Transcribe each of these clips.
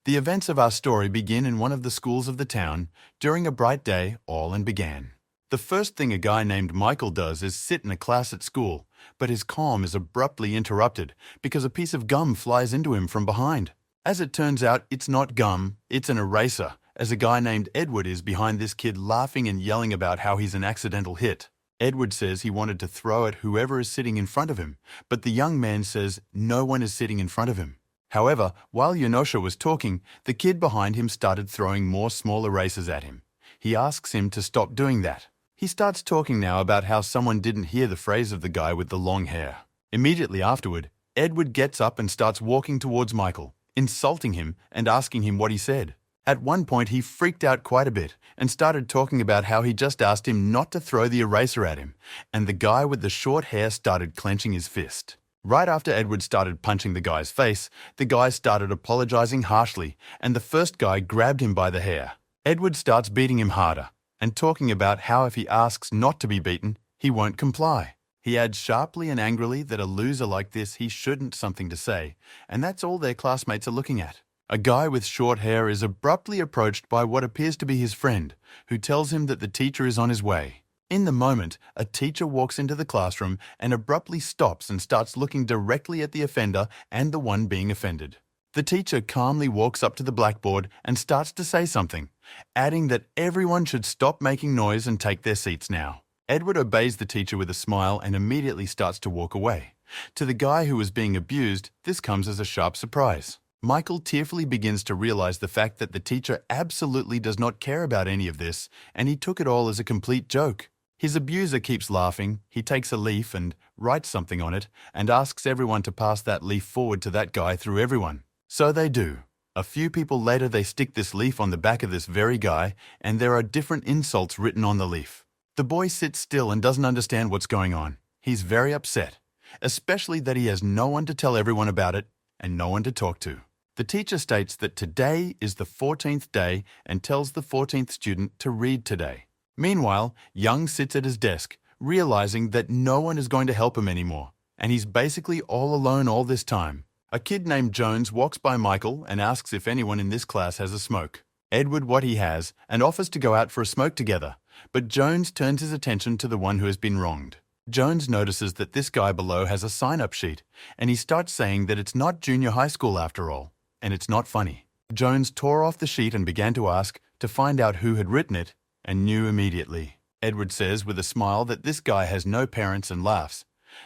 The events of our story begin in one of the schools of the town. During a bright day, all began. The first thing a guy named Michael does is sit in a class at school, but his calm is abruptly interrupted because a piece of gum flies into him from behind. As it turns out, it's not gum, it's an eraser, as a guy named Edward is behind this kid laughing and yelling about how he's an accidental hit. Edward says he wanted to throw at whoever is sitting in front of him, but the young man says no one is sitting in front of him. However, while Yonosha was talking, the kid behind him started throwing more small erasers at him. He asks him to stop doing that. He starts talking now about how someone didn't hear the phrase of the guy with the long hair. Immediately afterward, Edward gets up and starts walking towards Michael, insulting him and asking him what he said. At one point, he freaked out quite a bit and started talking about how he just asked him not to throw the eraser at him, and the guy with the short hair started clenching his fist. Right after Edward started punching the guy's face, the guy started apologizing harshly, and the first guy grabbed him by the hair. Edward starts beating him harder and talking about how if he asks not to be beaten, he won't comply. He adds sharply and angrily that a loser like this he shouldn't something to say, and that's all their classmates are looking at. A guy with short hair is abruptly approached by what appears to be his friend, who tells him that the teacher is on his way. In the moment, a teacher walks into the classroom and abruptly stops and starts looking directly at the offender and the one being offended. The teacher calmly walks up to the blackboard and starts to say something, adding that everyone should stop making noise and take their seats now. Edward obeys the teacher with a smile and immediately starts to walk away. To the guy who was being abused, this comes as a sharp surprise. Michael tearfully begins to realize the fact that the teacher absolutely does not care about any of this, and he took it all as a complete joke. His abuser keeps laughing, he takes a leaf and writes something on it, and asks everyone to pass that leaf forward to that guy through everyone. So they do. A few people later they stick this leaf on the back of this very guy, and there are different insults written on the leaf. The boy sits still and doesn't understand what's going on. He's very upset, especially that he has no one to tell everyone about it and no one to talk to. The teacher states that today is the 14th day and tells the 14th student to read today. Meanwhile, Young sits at his desk, realizing that no one is going to help him anymore, and he's basically all alone all this time. A kid named Jones walks by Michael and asks if anyone in this class has a smoke. Edward what he has and offers to go out for a smoke together, but Jones turns his attention to the one who has been wronged. Jones notices that this guy below has a sign-up sheet, and he starts saying that it's not junior high school after all, and it's not funny. Jones tore off the sheet and began to ask to find out who had written it, and knew immediately. Edward says with a smile that this guy has no parents and laughs.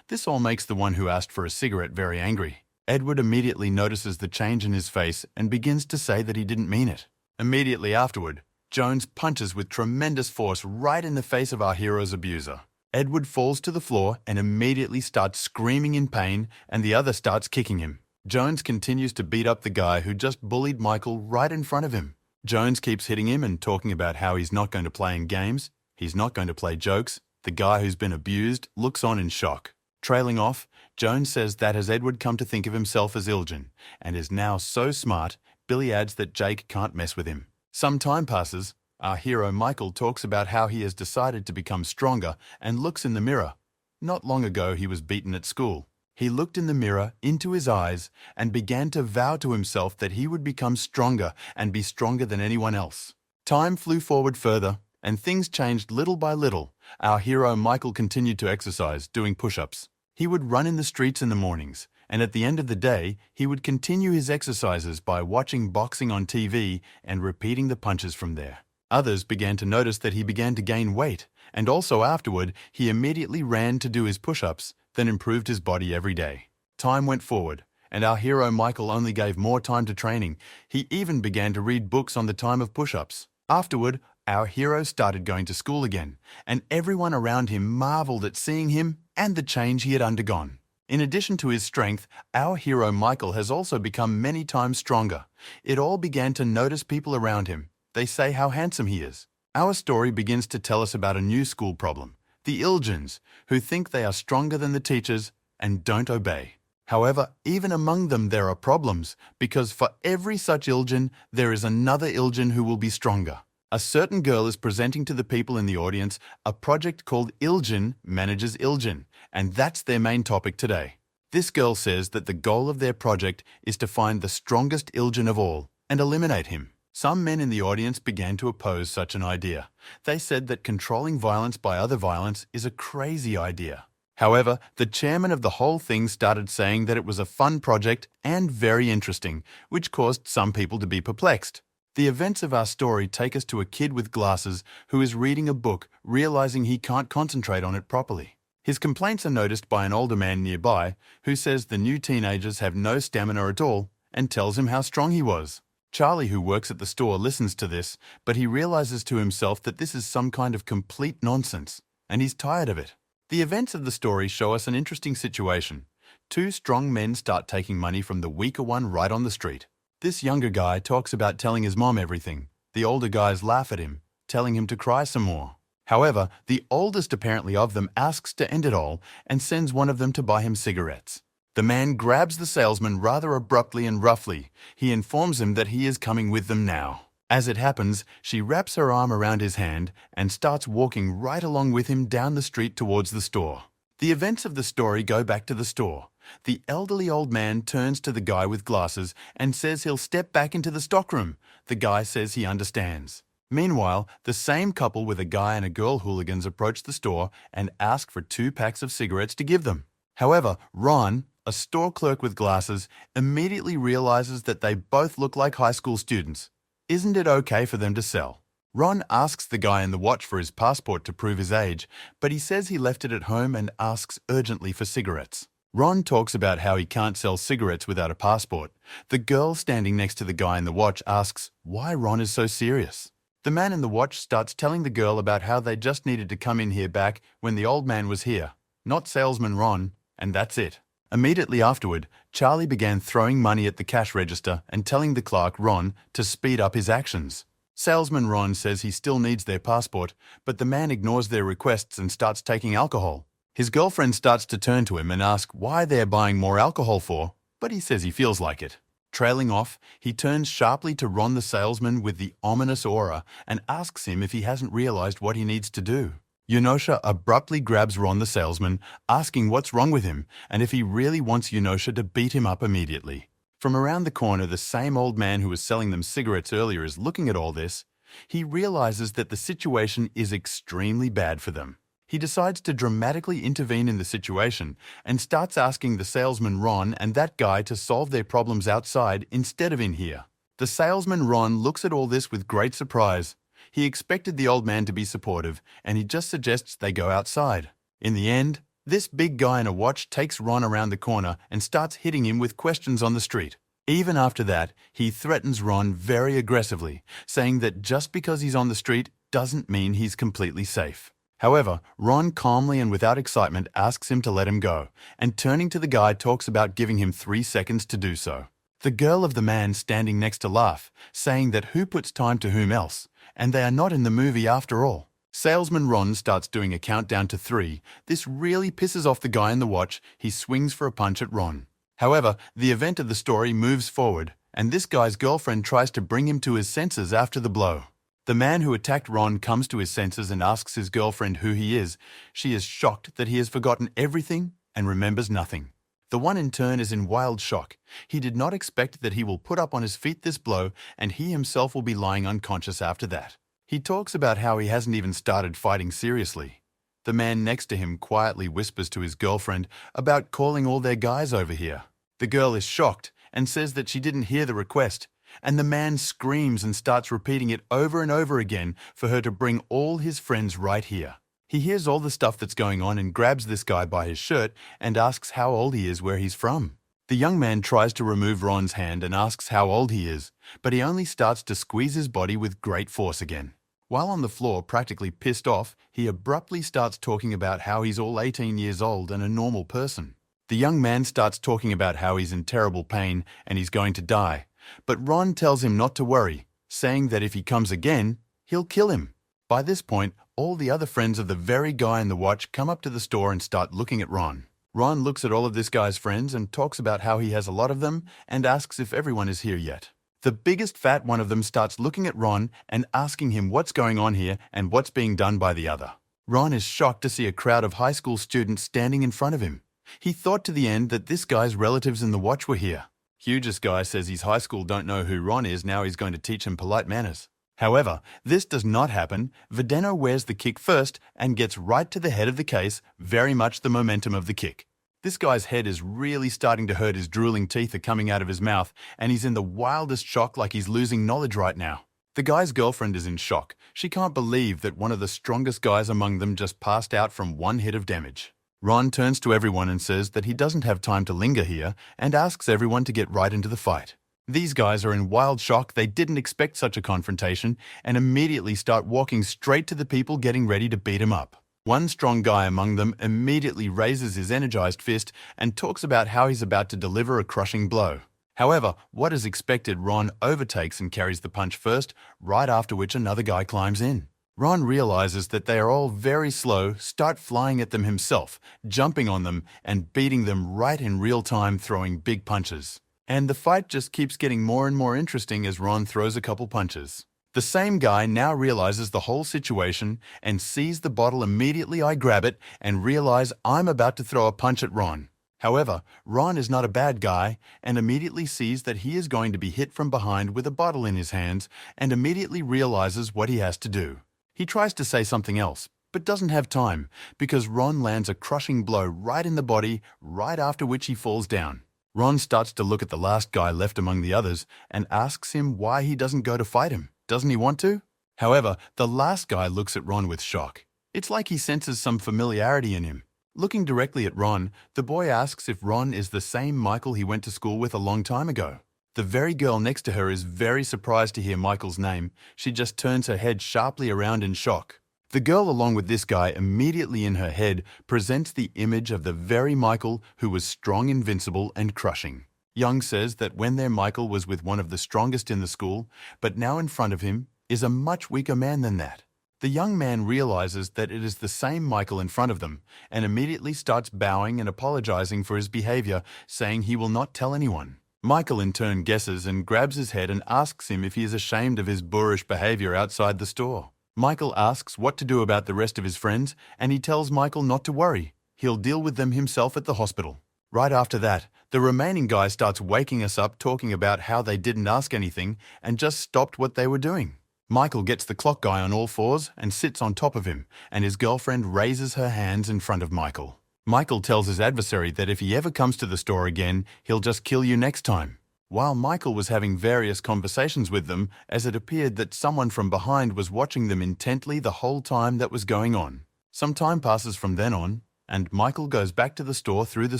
This all makes the one who asked for a cigarette very angry. Edward immediately notices the change in his face and begins to say that he didn't mean it. Immediately afterward, Jones punches with tremendous force right in the face of our hero's abuser. Edward falls to the floor and immediately starts screaming in pain, and the other starts kicking him. Jones continues to beat up the guy who just bullied Michael right in front of him. Jones keeps hitting him and talking about how he's not going to play in games, he's not going to play jokes. The guy who's been abused looks on in shock. Trailing off, Jones says that as Edward come to think of himself as Ilgen, and is now so smart, Billy adds that Jake can't mess with him. Some time passes. Our hero Michael talks about how he has decided to become stronger and looks in the mirror. Not long ago he was beaten at school. He looked in the mirror, into his eyes, and began to vow to himself that he would become stronger and be stronger than anyone else. Time flew forward further, and things changed little by little. Our hero Michael continued to exercise, doing push-ups. He would run in the streets in the mornings, and at the end of the day, he would continue his exercises by watching boxing on TV and repeating the punches from there. Others began to notice that he began to gain weight, and also afterward, he immediately ran to do his push-ups, then improved his body every day. Time went forward, and our hero Michael only gave more time to training. He even began to read books on the time of push-ups. Afterward, our hero started going to school again, and everyone around him marveled at seeing him and the change he had undergone. In addition to his strength, our hero Michael has also become many times stronger. It all began to notice people around him. They say how handsome he is. Our story begins to tell us about a new school problem. The Ilgens, who think they are stronger than the teachers and don't obey. However, even among them there are problems, because for every such Ilgen, there is another Ilgen who will be stronger. A certain girl is presenting to the people in the audience a project called Ilgen Manages Ilgen, and that's their main topic today. This girl says that the goal of their project is to find the strongest Ilgen of all, and eliminate him. Some men in the audience began to oppose such an idea. They said that controlling violence by other violence is a crazy idea. However, the chairman of the whole thing started saying that it was a fun project and very interesting, which caused some people to be perplexed. The events of our story take us to a kid with glasses who is reading a book, realizing he can't concentrate on it properly. His complaints are noticed by an older man nearby who says the new teenagers have no stamina at all and tells him how strong he was. Charlie, who works at the store, listens to this, but he realizes to himself that this is some kind of complete nonsense, and he's tired of it. The events of the story show us an interesting situation. Two strong men start taking money from the weaker one right on the street. This younger guy talks about telling his mom everything. The older guys laugh at him, telling him to cry some more. However, the oldest apparently of them asks to end it all and sends one of them to buy him cigarettes. The man grabs the salesman rather abruptly and roughly. He informs him that he is coming with them now. As it happens, she wraps her arm around his hand and starts walking right along with him down the street towards the store. The events of the story go back to the store. The elderly old man turns to the guy with glasses and says he'll step back into the stockroom. The guy says he understands. Meanwhile, the same couple with a guy and a girl hooligans approach the store and ask for 2 packs of cigarettes to give them. However, Ron, a store clerk with glasses, immediately realizes that they both look like high school students. Isn't it okay for them to sell? Ron asks the guy in the watch for his passport to prove his age, but he says he left it at home and asks urgently for cigarettes. Ron talks about how he can't sell cigarettes without a passport. The girl standing next to the guy in the watch asks why Ron is so serious. The man in the watch starts telling the girl about how they just needed to come in here back when the old man was here, not salesman Ron, and that's it. Immediately afterward, Charlie began throwing money at the cash register and telling the clerk, Ron, to speed up his actions. Salesman Ron says he still needs their passport, but the man ignores their requests and starts taking alcohol. His girlfriend starts to turn to him and ask why they're buying more alcohol for, but he says he feels like it. Trailing off, he turns sharply to Ron the salesman with the ominous aura and asks him if he hasn't realized what he needs to do. Yunosha abruptly grabs Ron the salesman, asking what's wrong with him and if he really wants Yunosha to beat him up immediately. From around the corner, the same old man who was selling them cigarettes earlier is looking at all this. He realizes that the situation is extremely bad for them. He decides to dramatically intervene in the situation and starts asking the salesman Ron and that guy to solve their problems outside instead of in here. The salesman Ron looks at all this with great surprise. He expected the old man to be supportive, and he just suggests they go outside. In the end, this big guy in a watch takes Ron around the corner and starts hitting him with questions on the street. Even after that, he threatens Ron very aggressively, saying that just because he's on the street doesn't mean he's completely safe. However, Ron calmly and without excitement asks him to let him go, and turning to the guy talks about giving him 3 seconds to do so. The girl of the man standing next to laugh, saying that who puts time to whom else, and they are not in the movie after all. Salesman Ron starts doing a countdown to 3. This really pisses off the guy in the watch. He swings for a punch at Ron. However, the event of the story moves forward, and this guy's girlfriend tries to bring him to his senses after the blow. The man who attacked Ron comes to his senses and asks his girlfriend who he is. She is shocked that he has forgotten everything and remembers nothing. The one in turn is in wild shock. He did not expect that he will put up on his feet this blow, and he himself will be lying unconscious after that. He talks about how he hasn't even started fighting seriously. The man next to him quietly whispers to his girlfriend about calling all their guys over here. The girl is shocked and says that she didn't hear the request, and the man screams and starts repeating it over and over again for her to bring all his friends right here. He hears all the stuff that's going on and grabs this guy by his shirt and asks how old he is, where he's from. The young man tries to remove Ron's hand and asks how old he is, but he only starts to squeeze his body with great force again. While on the floor, practically pissed off, he abruptly starts talking about how he's all 18 years old and a normal person. The young man starts talking about how he's in terrible pain and he's going to die, but Ron tells him not to worry, saying that if he comes again, he'll kill him. By this point, all the other friends of the very guy in the watch come up to the store and start looking at Ron. Ron looks at all of this guy's friends and talks about how he has a lot of them and asks if everyone is here yet. The biggest fat one of them starts looking at Ron and asking him what's going on here and what's being done by the other. Ron is shocked to see a crowd of high school students standing in front of him. He thought to the end that this guy's relatives in the watch were here. Hugest guy says his high school don't know who Ron is, now he's going to teach him polite manners. However, this does not happen. Vedeno wears the kick first and gets right to the head of the case, very much the momentum of the kick. This guy's head is really starting to hurt, his drooling teeth are coming out of his mouth, and he's in the wildest shock, like he's losing knowledge right now. The guy's girlfriend is in shock. She can't believe that one of the strongest guys among them just passed out from one hit of damage. Ron turns to everyone and says that he doesn't have time to linger here and asks everyone to get right into the fight. These guys are in wild shock. They didn't expect such a confrontation and immediately start walking straight to the people getting ready to beat him up. One strong guy among them immediately raises his energized fist and talks about how he's about to deliver a crushing blow. However, what is expected, Ron overtakes and carries the punch first, right after which another guy climbs in. Ron realizes that they are all very slow, start flying at them himself, jumping on them and beating them right in real time, throwing big punches. And the fight just keeps getting more and more interesting as Ron throws a couple punches. The same guy now realizes the whole situation and sees the bottle. Immediately I grab it and realize I'm about to throw a punch at Ron. However, Ron is not a bad guy and immediately sees that he is going to be hit from behind with a bottle in his hands and immediately realizes what he has to do. He tries to say something else, but doesn't have time because Ron lands a crushing blow right in the body, right after which he falls down. Ron starts to look at the last guy left among the others and asks him why he doesn't go to fight him. Doesn't he want to? However, the last guy looks at Ron with shock. It's like he senses some familiarity in him. Looking directly at Ron, the boy asks if Ron is the same Michael he went to school with a long time ago. The very girl next to her is very surprised to hear Michael's name. She just turns her head sharply around in shock. The girl, along with this guy, immediately in her head presents the image of the very Michael who was strong, invincible, and crushing. Young says that when their Michael was with one of the strongest in the school, but now in front of him is a much weaker man than that. The young man realizes that it is the same Michael in front of them and immediately starts bowing and apologizing for his behavior, saying he will not tell anyone. Michael in turn guesses and grabs his head and asks him if he is ashamed of his boorish behavior outside the store. Michael asks what to do about the rest of his friends, and he tells Michael not to worry. He'll deal with them himself at the hospital. Right after that, the remaining guy starts waking us up, talking about how they didn't ask anything and just stopped what they were doing. Michael gets the clock guy on all fours and sits on top of him, and his girlfriend raises her hands in front of Michael. Michael tells his adversary that if he ever comes to the store again, he'll just kill you next time. While Michael was having various conversations with them, as it appeared that someone from behind was watching them intently the whole time that was going on. Some time passes from then on, and Michael goes back to the store through the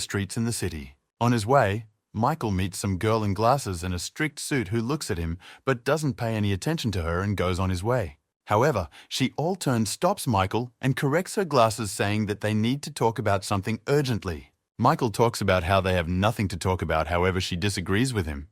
streets in the city. On his way, Michael meets some girl in glasses and a strict suit who looks at him but doesn't pay any attention to her and goes on his way. However, she all turn stops Michael and corrects her glasses, saying that they need to talk about something urgently. Michael talks about how they have nothing to talk about, however she disagrees with him.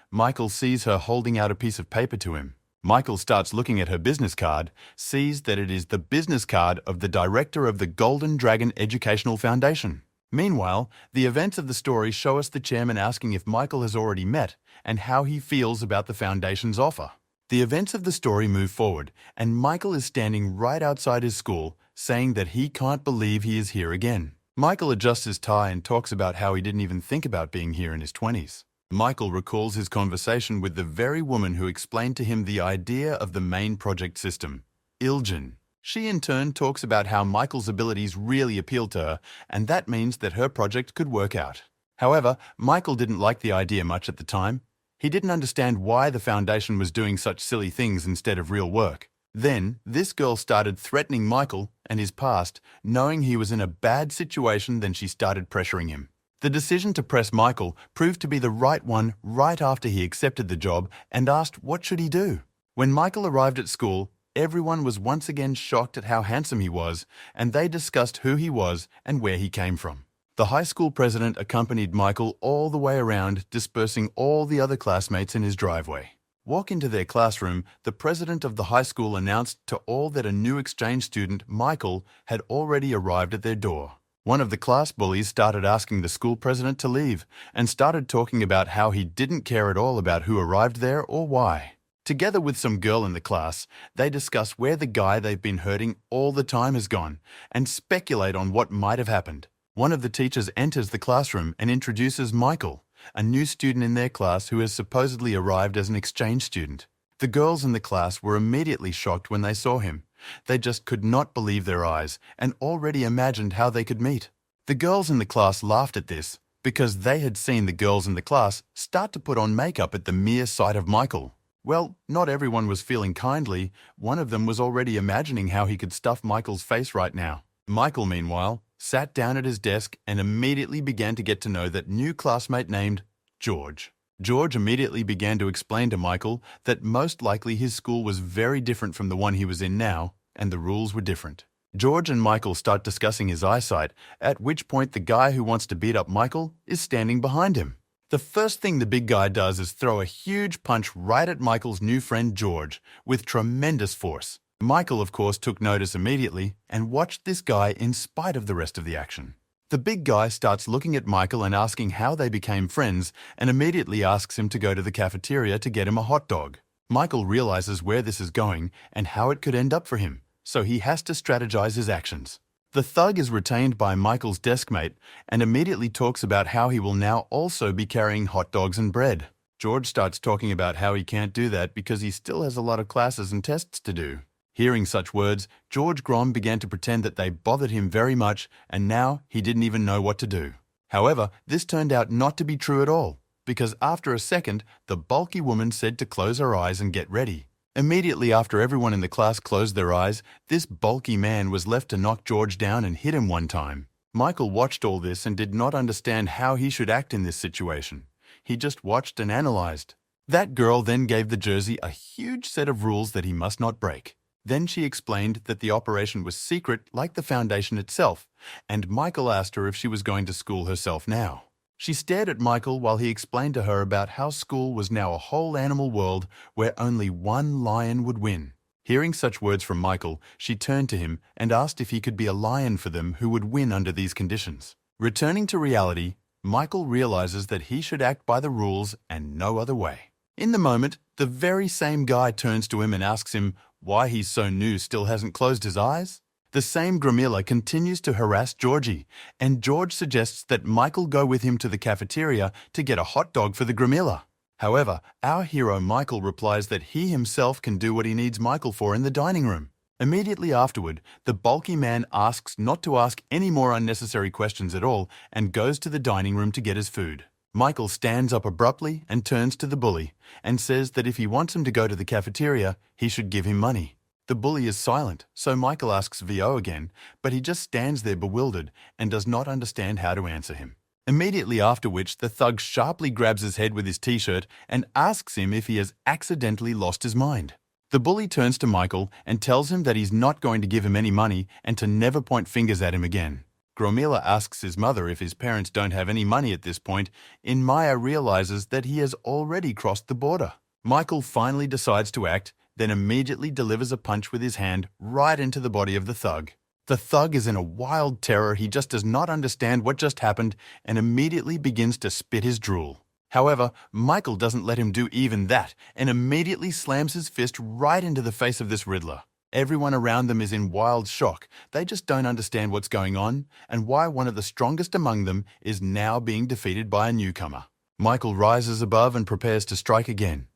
Michael sees her holding out a piece of paper to him. Michael starts looking at her business card, sees that it is the business card of the director of the Golden Dragon Educational Foundation. Meanwhile, the events of the story show us the chairman asking if Michael has already met and how he feels about the foundation's offer. The events of the story move forward, and Michael is standing right outside his school, saying that he can't believe he is here again. Michael adjusts his tie and talks about how he didn't even think about being here in his 20s. Michael recalls his conversation with the very woman who explained to him the idea of the main project system, Ilgen. She in turn talks about how Michael's abilities really appealed to her, and that means that her project could work out. However, Michael didn't like the idea much at the time. He didn't understand why the foundation was doing such silly things instead of real work. Then, this girl started threatening Michael and his past, knowing he was in a bad situation. Then she started pressuring him. The decision to press Michael proved to be the right one right after he accepted the job and asked what should he do. When Michael arrived at school, everyone was once again shocked at how handsome he was, and they discussed who he was and where he came from. The high school president accompanied Michael all the way around, dispersing all the other classmates in his driveway. Walk into their classroom, the president of the high school announced to all that a new exchange student, Michael, had already arrived at their door. One of the class bullies started asking the school president to leave and started talking about how he didn't care at all about who arrived there or why. Together with some girl in the class, they discuss where the guy they've been hurting all the time has gone and speculate on what might have happened. One of the teachers enters the classroom and introduces Michael, a new student in their class who has supposedly arrived as an exchange student. The girls in the class were immediately shocked when they saw him. They just could not believe their eyes and already imagined how they could meet. The girls in the class laughed at this because they had seen the girls in the class start to put on makeup at the mere sight of Michael. Well, not everyone was feeling kindly. One of them was already imagining how he could stuff Michael's face right now. Michael, meanwhile, sat down at his desk and immediately began to get to know that new classmate named George. George immediately began to explain to Michael that most likely his school was very different from the one he was in now, and the rules were different. George and Michael start discussing his eyesight, at which point the guy who wants to beat up Michael is standing behind him. The first thing the big guy does is throw a huge punch right at Michael's new friend George with tremendous force. Michael, of course, took notice immediately and watched this guy in spite of the rest of the action. The big guy starts looking at Michael and asking how they became friends and immediately asks him to go to the cafeteria to get him a hot dog. Michael realizes where this is going and how it could end up for him, so he has to strategize his actions. The thug is retained by Michael's deskmate and immediately talks about how he will now also be carrying hot dogs and bread. George starts talking about how he can't do that because he still has a lot of classes and tests to do. Hearing such words, George Grom began to pretend that they bothered him very much and now he didn't even know what to do. However, this turned out not to be true at all, because after a second, the bulky woman said to close her eyes and get ready. Immediately after everyone in the class closed their eyes, this bulky man was left to knock George down and hit him one time. Michael watched all this and did not understand how he should act in this situation. He just watched and analyzed. That girl then gave the Jersey a huge set of rules that he must not break. Then she explained that the operation was secret like the foundation itself, and Michael asked her if she was going to school herself now. She stared at Michael while he explained to her about how school was now a whole animal world where only one lion would win. Hearing such words from Michael, she turned to him and asked if he could be a lion for them who would win under these conditions. Returning to reality, Michael realizes that he should act by the rules and no other way. In the moment, the very same guy turns to him and asks him why he so new still hasn't closed his eyes. The same Gramilla continues to harass Georgie, and George suggests that Michael go with him to the cafeteria to get a hot dog for the Gramilla. However, our hero Michael replies that he himself can do what he needs Michael for in the dining room. Immediately afterward, the bulky man asks not to ask any more unnecessary questions at all and goes to the dining room to get his food. Michael stands up abruptly and turns to the bully and says that if he wants him to go to the cafeteria, he should give him money. The bully is silent, so Michael asks VO again, but he just stands there bewildered and does not understand how to answer him. Immediately after which, the thug sharply grabs his head with his t-shirt and asks him if he has accidentally lost his mind. The bully turns to Michael and tells him that he's not going to give him any money and to never point fingers at him again. Gromila asks his mother if his parents don't have any money at this point, and Maya realizes that he has already crossed the border. Michael finally decides to act, then immediately delivers a punch with his hand right into the body of the thug. The thug is in a wild terror. He just does not understand what just happened and immediately begins to spit his drool. However, Michael doesn't let him do even that and immediately slams his fist right into the face of this Riddler. Everyone around them is in wild shock. They just don't understand what's going on and why one of the strongest among them is now being defeated by a newcomer. Michael rises above and prepares to strike again.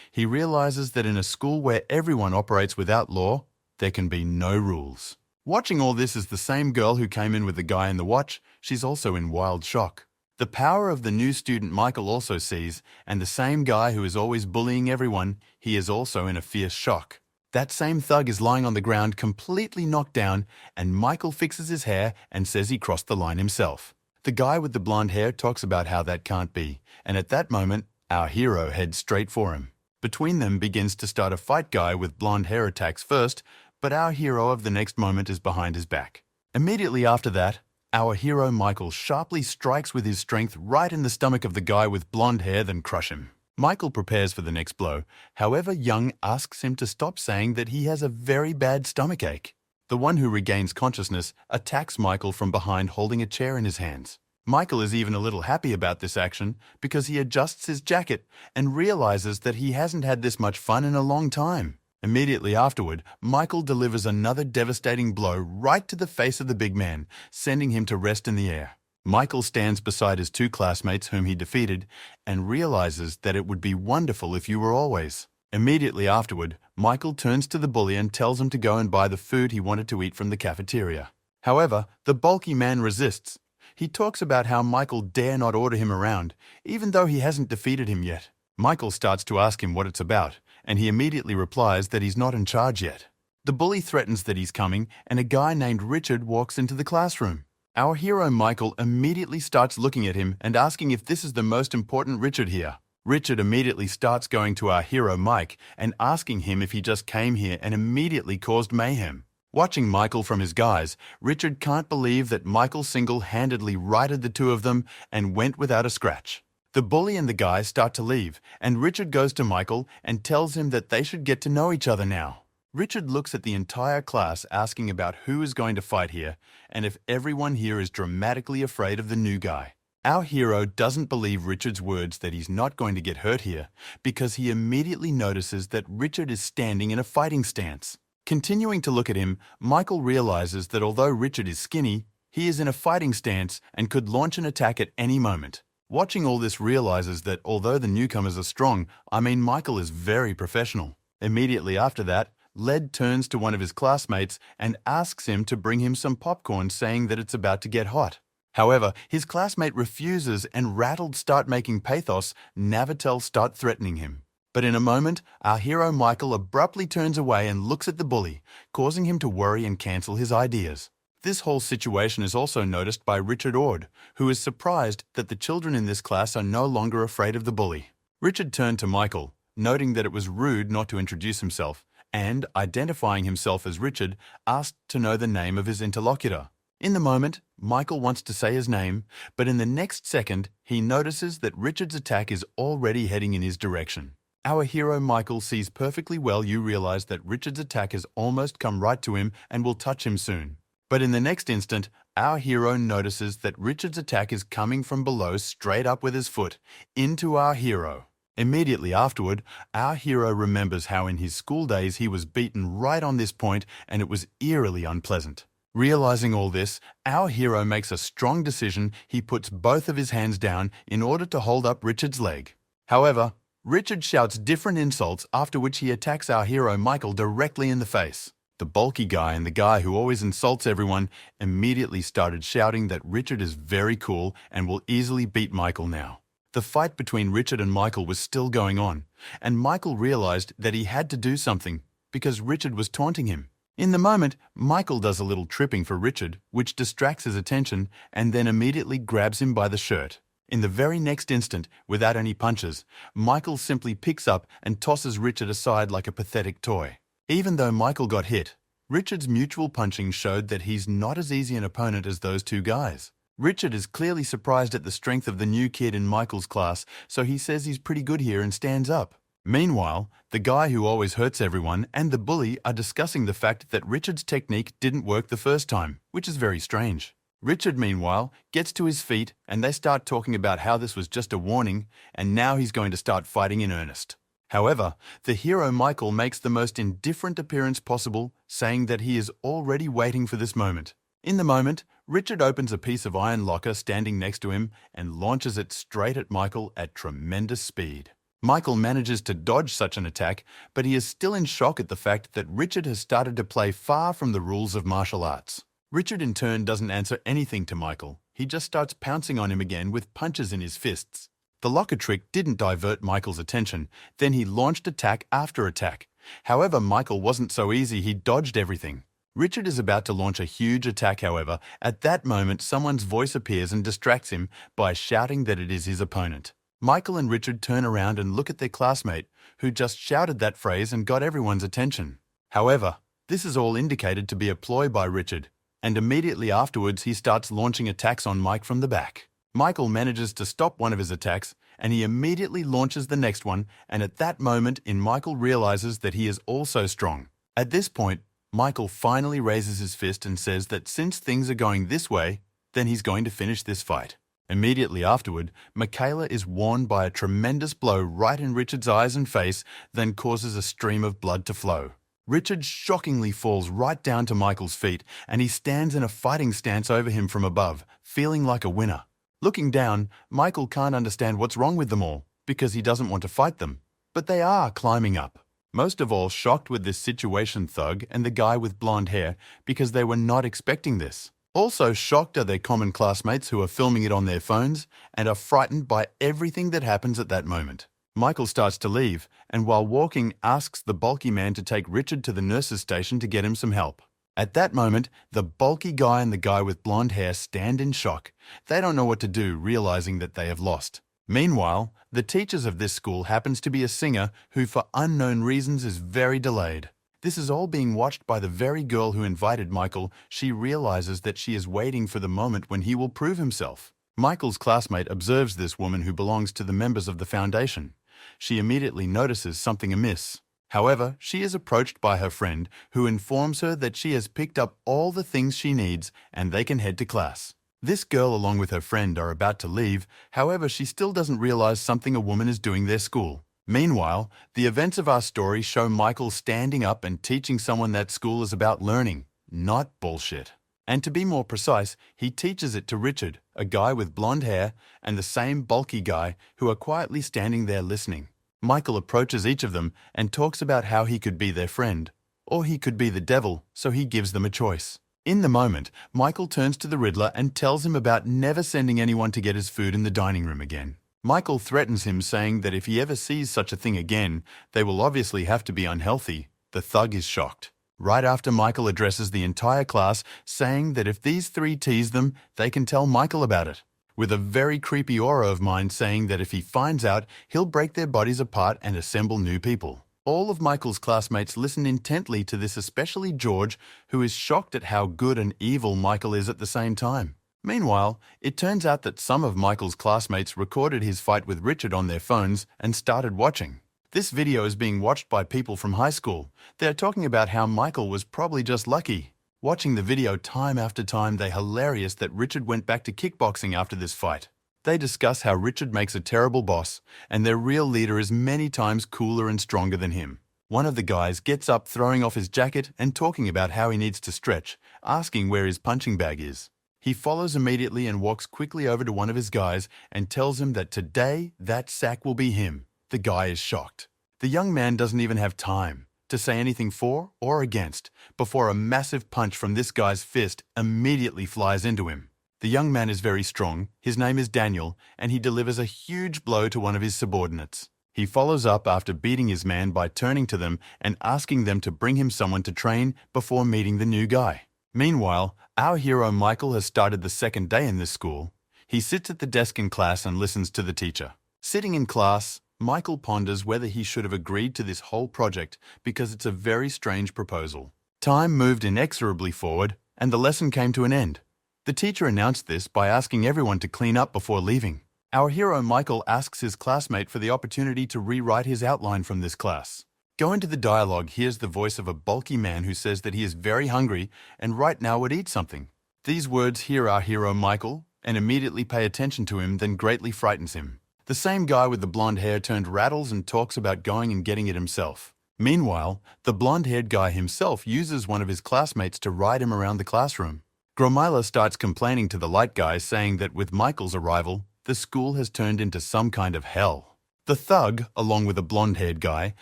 He realizes that in a school where everyone operates without law, there can be no rules. Watching all this is the same girl who came in with the guy in the watch. She's also in wild shock. The power of the new student Michael also sees, and the same guy who is always bullying everyone, he is also in a fierce shock. That same thug is lying on the ground completely knocked down, and Michael fixes his hair and says he crossed the line himself. The guy with the blonde hair talks about how that can't be, and at that moment, our hero heads straight for him. Between them begins to start a fight. Guy with blonde hair attacks first, but our hero of the next moment is behind his back. Immediately after that, our hero Michael sharply strikes with his strength right in the stomach of the guy with blonde hair, then crush him. Michael prepares for the next blow. However, Young asks him to stop saying that he has a very bad stomachache. The one who regains consciousness attacks Michael from behind holding a chair in his hands. Michael is even a little happy about this action because he adjusts his jacket and realizes that he hasn't had this much fun in a long time. Immediately afterward, Michael delivers another devastating blow right to the face of the big man, sending him to rest in the air. Michael stands beside his two classmates whom he defeated and realizes that it would be wonderful if you were always. Immediately afterward, Michael turns to the bully and tells him to go and buy the food he wanted to eat from the cafeteria. However, the bulky man resists. He talks about how Michael dare not order him around, even though he hasn't defeated him yet. Michael starts to ask him what it's about, and he immediately replies that he's not in charge yet. The bully threatens that he's coming, and a guy named Richard walks into the classroom. Our hero Michael immediately starts looking at him and asking if this is the most important Richard here. Richard immediately starts going to our hero Mike and asking him if he just came here and immediately caused mayhem. Watching Michael from his guise, Richard can't believe that Michael single-handedly righted the two of them and went without a scratch. The bully and the guy start to leave, and Richard goes to Michael and tells him that they should get to know each other now. Richard looks at the entire class asking about who is going to fight here and if everyone here is dramatically afraid of the new guy. Our hero doesn't believe Richard's words that he's not going to get hurt here because he immediately notices that Richard is standing in a fighting stance. Continuing to look at him, Michael realizes that although Richard is skinny, he is in a fighting stance and could launch an attack at any moment. Watching all this realizes that although the newcomers are strong, Michael is very professional. Immediately after that, Led turns to one of his classmates and asks him to bring him some popcorn, saying that it's about to get hot. However, his classmate refuses and rattled start making pathos, Navatel start threatening him. But in a moment, our hero Michael abruptly turns away and looks at the bully, causing him to worry and cancel his ideas. This whole situation is also noticed by Richard Ord, who is surprised that the children in this class are no longer afraid of the bully. Richard turned to Michael, noting that it was rude not to introduce himself, and, identifying himself as Richard, asked to know the name of his interlocutor. In the moment, Michael wants to say his name, but in the next second, he notices that Richard's attack is already heading in his direction. Our hero Michael sees perfectly well you realize that Richard's attack has almost come right to him and will touch him soon. But in the next instant, our hero notices that Richard's attack is coming from below straight up with his foot, into our hero. Immediately afterward, our hero remembers how in his school days he was beaten right on this point and it was eerily unpleasant. Realizing all this, our hero makes a strong decision. He puts both of his hands down in order to hold up Richard's leg. However, Richard shouts different insults, after which he attacks our hero Michael directly in the face. The bulky guy and the guy who always insults everyone immediately started shouting that Richard is very cool and will easily beat Michael now. The fight between Richard and Michael was still going on, and Michael realized that he had to do something because Richard was taunting him. In the moment, Michael does a little tripping for Richard, which distracts his attention and then immediately grabs him by the shirt. In the very next instant, without any punches, Michael simply picks up and tosses Richard aside like a pathetic toy. Even though Michael got hit, Richard's mutual punching showed that he's not as easy an opponent as those two guys. Richard is clearly surprised at the strength of the new kid in Michael's class, so he says he's pretty good here and stands up. Meanwhile, the guy who always hurts everyone and the bully are discussing the fact that Richard's technique didn't work the first time, which is very strange. Richard, meanwhile, gets to his feet and they start talking about how this was just a warning and now he's going to start fighting in earnest. However, the hero Michael makes the most indifferent appearance possible, saying that he is already waiting for this moment. In the moment, Richard opens a piece of iron locker standing next to him and launches it straight at Michael at tremendous speed. Michael manages to dodge such an attack, but he is still in shock at the fact that Richard has started to play far from the rules of martial arts. Richard in turn doesn't answer anything to Michael. He just starts pouncing on him again with punches in his fists. The locker trick didn't divert Michael's attention. Then he launched attack after attack. However, Michael wasn't so easy. He dodged everything. Richard is about to launch a huge attack, however. At that moment, someone's voice appears and distracts him by shouting that it is his opponent. Michael and Richard turn around and look at their classmate, who just shouted that phrase and got everyone's attention. However, this is all indicated to be a ploy by Richard, and immediately afterwards he starts launching attacks on Mike from the back. Michael manages to stop one of his attacks, and he immediately launches the next one, and at that moment Michael realizes that he is also strong. At this point, Michael finally raises his fist and says that since things are going this way, then he's going to finish this fight. Immediately afterward, Michaela is warned by a tremendous blow right in Richard's eyes and face, then causes a stream of blood to flow. Richard shockingly falls right down to Michael's feet, and he stands in a fighting stance over him from above, feeling like a winner. Looking down, Michael can't understand what's wrong with them all, because he doesn't want to fight them. But they are climbing up. Most of all shocked with this situation Thug and the guy with blonde hair, because they were not expecting this. Also shocked are their common classmates who are filming it on their phones and are frightened by everything that happens at that moment. Michael starts to leave, and while walking asks the bulky man to take Richard to the nurse's station to get him some help. At that moment, the bulky guy and the guy with blonde hair stand in shock. They don't know what to do, realizing that they have lost. Meanwhile, the teachers of this school happens to be a singer who for unknown reasons is very delayed. This is all being watched by the very girl who invited Michael. She realizes that she is waiting for the moment when he will prove himself. Michael's classmate observes this woman who belongs to the members of the foundation. She immediately notices something amiss. However, she is approached by her friend, who informs her that she has picked up all the things she needs and they can head to class. This girl along with her friend are about to leave, however she still doesn't realize something a woman is doing their school. Meanwhile, the events of our story show Michael standing up and teaching someone that school is about learning, not bullshit. And to be more precise, he teaches it to Richard, a guy with blonde hair, and the same bulky guy who are quietly standing there listening. Michael approaches each of them and talks about how he could be their friend, or he could be the devil, so he gives them a choice. In the moment, Michael turns to the Riddler and tells him about never sending anyone to get his food in the dining room again. Michael threatens him, saying that if he ever sees such a thing again, they will obviously have to be unhealthy. The Thug is shocked. Right after Michael addresses the entire class, saying that if these three tease them, they can tell Michael about it. With a very creepy aura of mind saying that if he finds out, he'll break their bodies apart and assemble new people. All of Michael's classmates listen intently to this, especially George, who is shocked at how good and evil Michael is at the same time. Meanwhile, it turns out that some of Michael's classmates recorded his fight with Richard on their phones and started watching. This video is being watched by people from high school. They're talking about how Michael was probably just lucky. Watching the video time after time, they're hilarious that Richard went back to kickboxing after this fight. They discuss how Richard makes a terrible boss, and their real leader is many times cooler and stronger than him. One of the guys gets up, throwing off his jacket and talking about how he needs to stretch, asking where his punching bag is. He follows immediately and walks quickly over to one of his guys and tells him that today that sack will be him. The guy is shocked. The young man doesn't even have time to say anything for or against before a massive punch from this guy's fist immediately flies into him. The young man is very strong, his name is Daniel, and he delivers a huge blow to one of his subordinates. He follows up after beating his man by turning to them and asking them to bring him someone to train before meeting the new guy. Meanwhile, our hero Michael has started the second day in this school. He sits at the desk in class and listens to the teacher. Sitting in class, Michael ponders whether he should have agreed to this whole project because it's a very strange proposal. Time moved inexorably forward, and the lesson came to an end. The teacher announced this by asking everyone to clean up before leaving. Our hero Michael asks his classmate for the opportunity to rewrite his outline from this class. Go into the dialogue hears the voice of a bulky man who says that he is very hungry and right now would eat something. These words hear our hero Michael and immediately pay attention to him, then greatly frightens him. The same guy with the blonde hair turned rattles and talks about going and getting it himself. Meanwhile, the blonde-haired guy himself uses one of his classmates to ride him around the classroom. Gromila starts complaining to the light guy, saying that with Michael's arrival, the school has turned into some kind of hell. The Thug, along with a blonde-haired guy,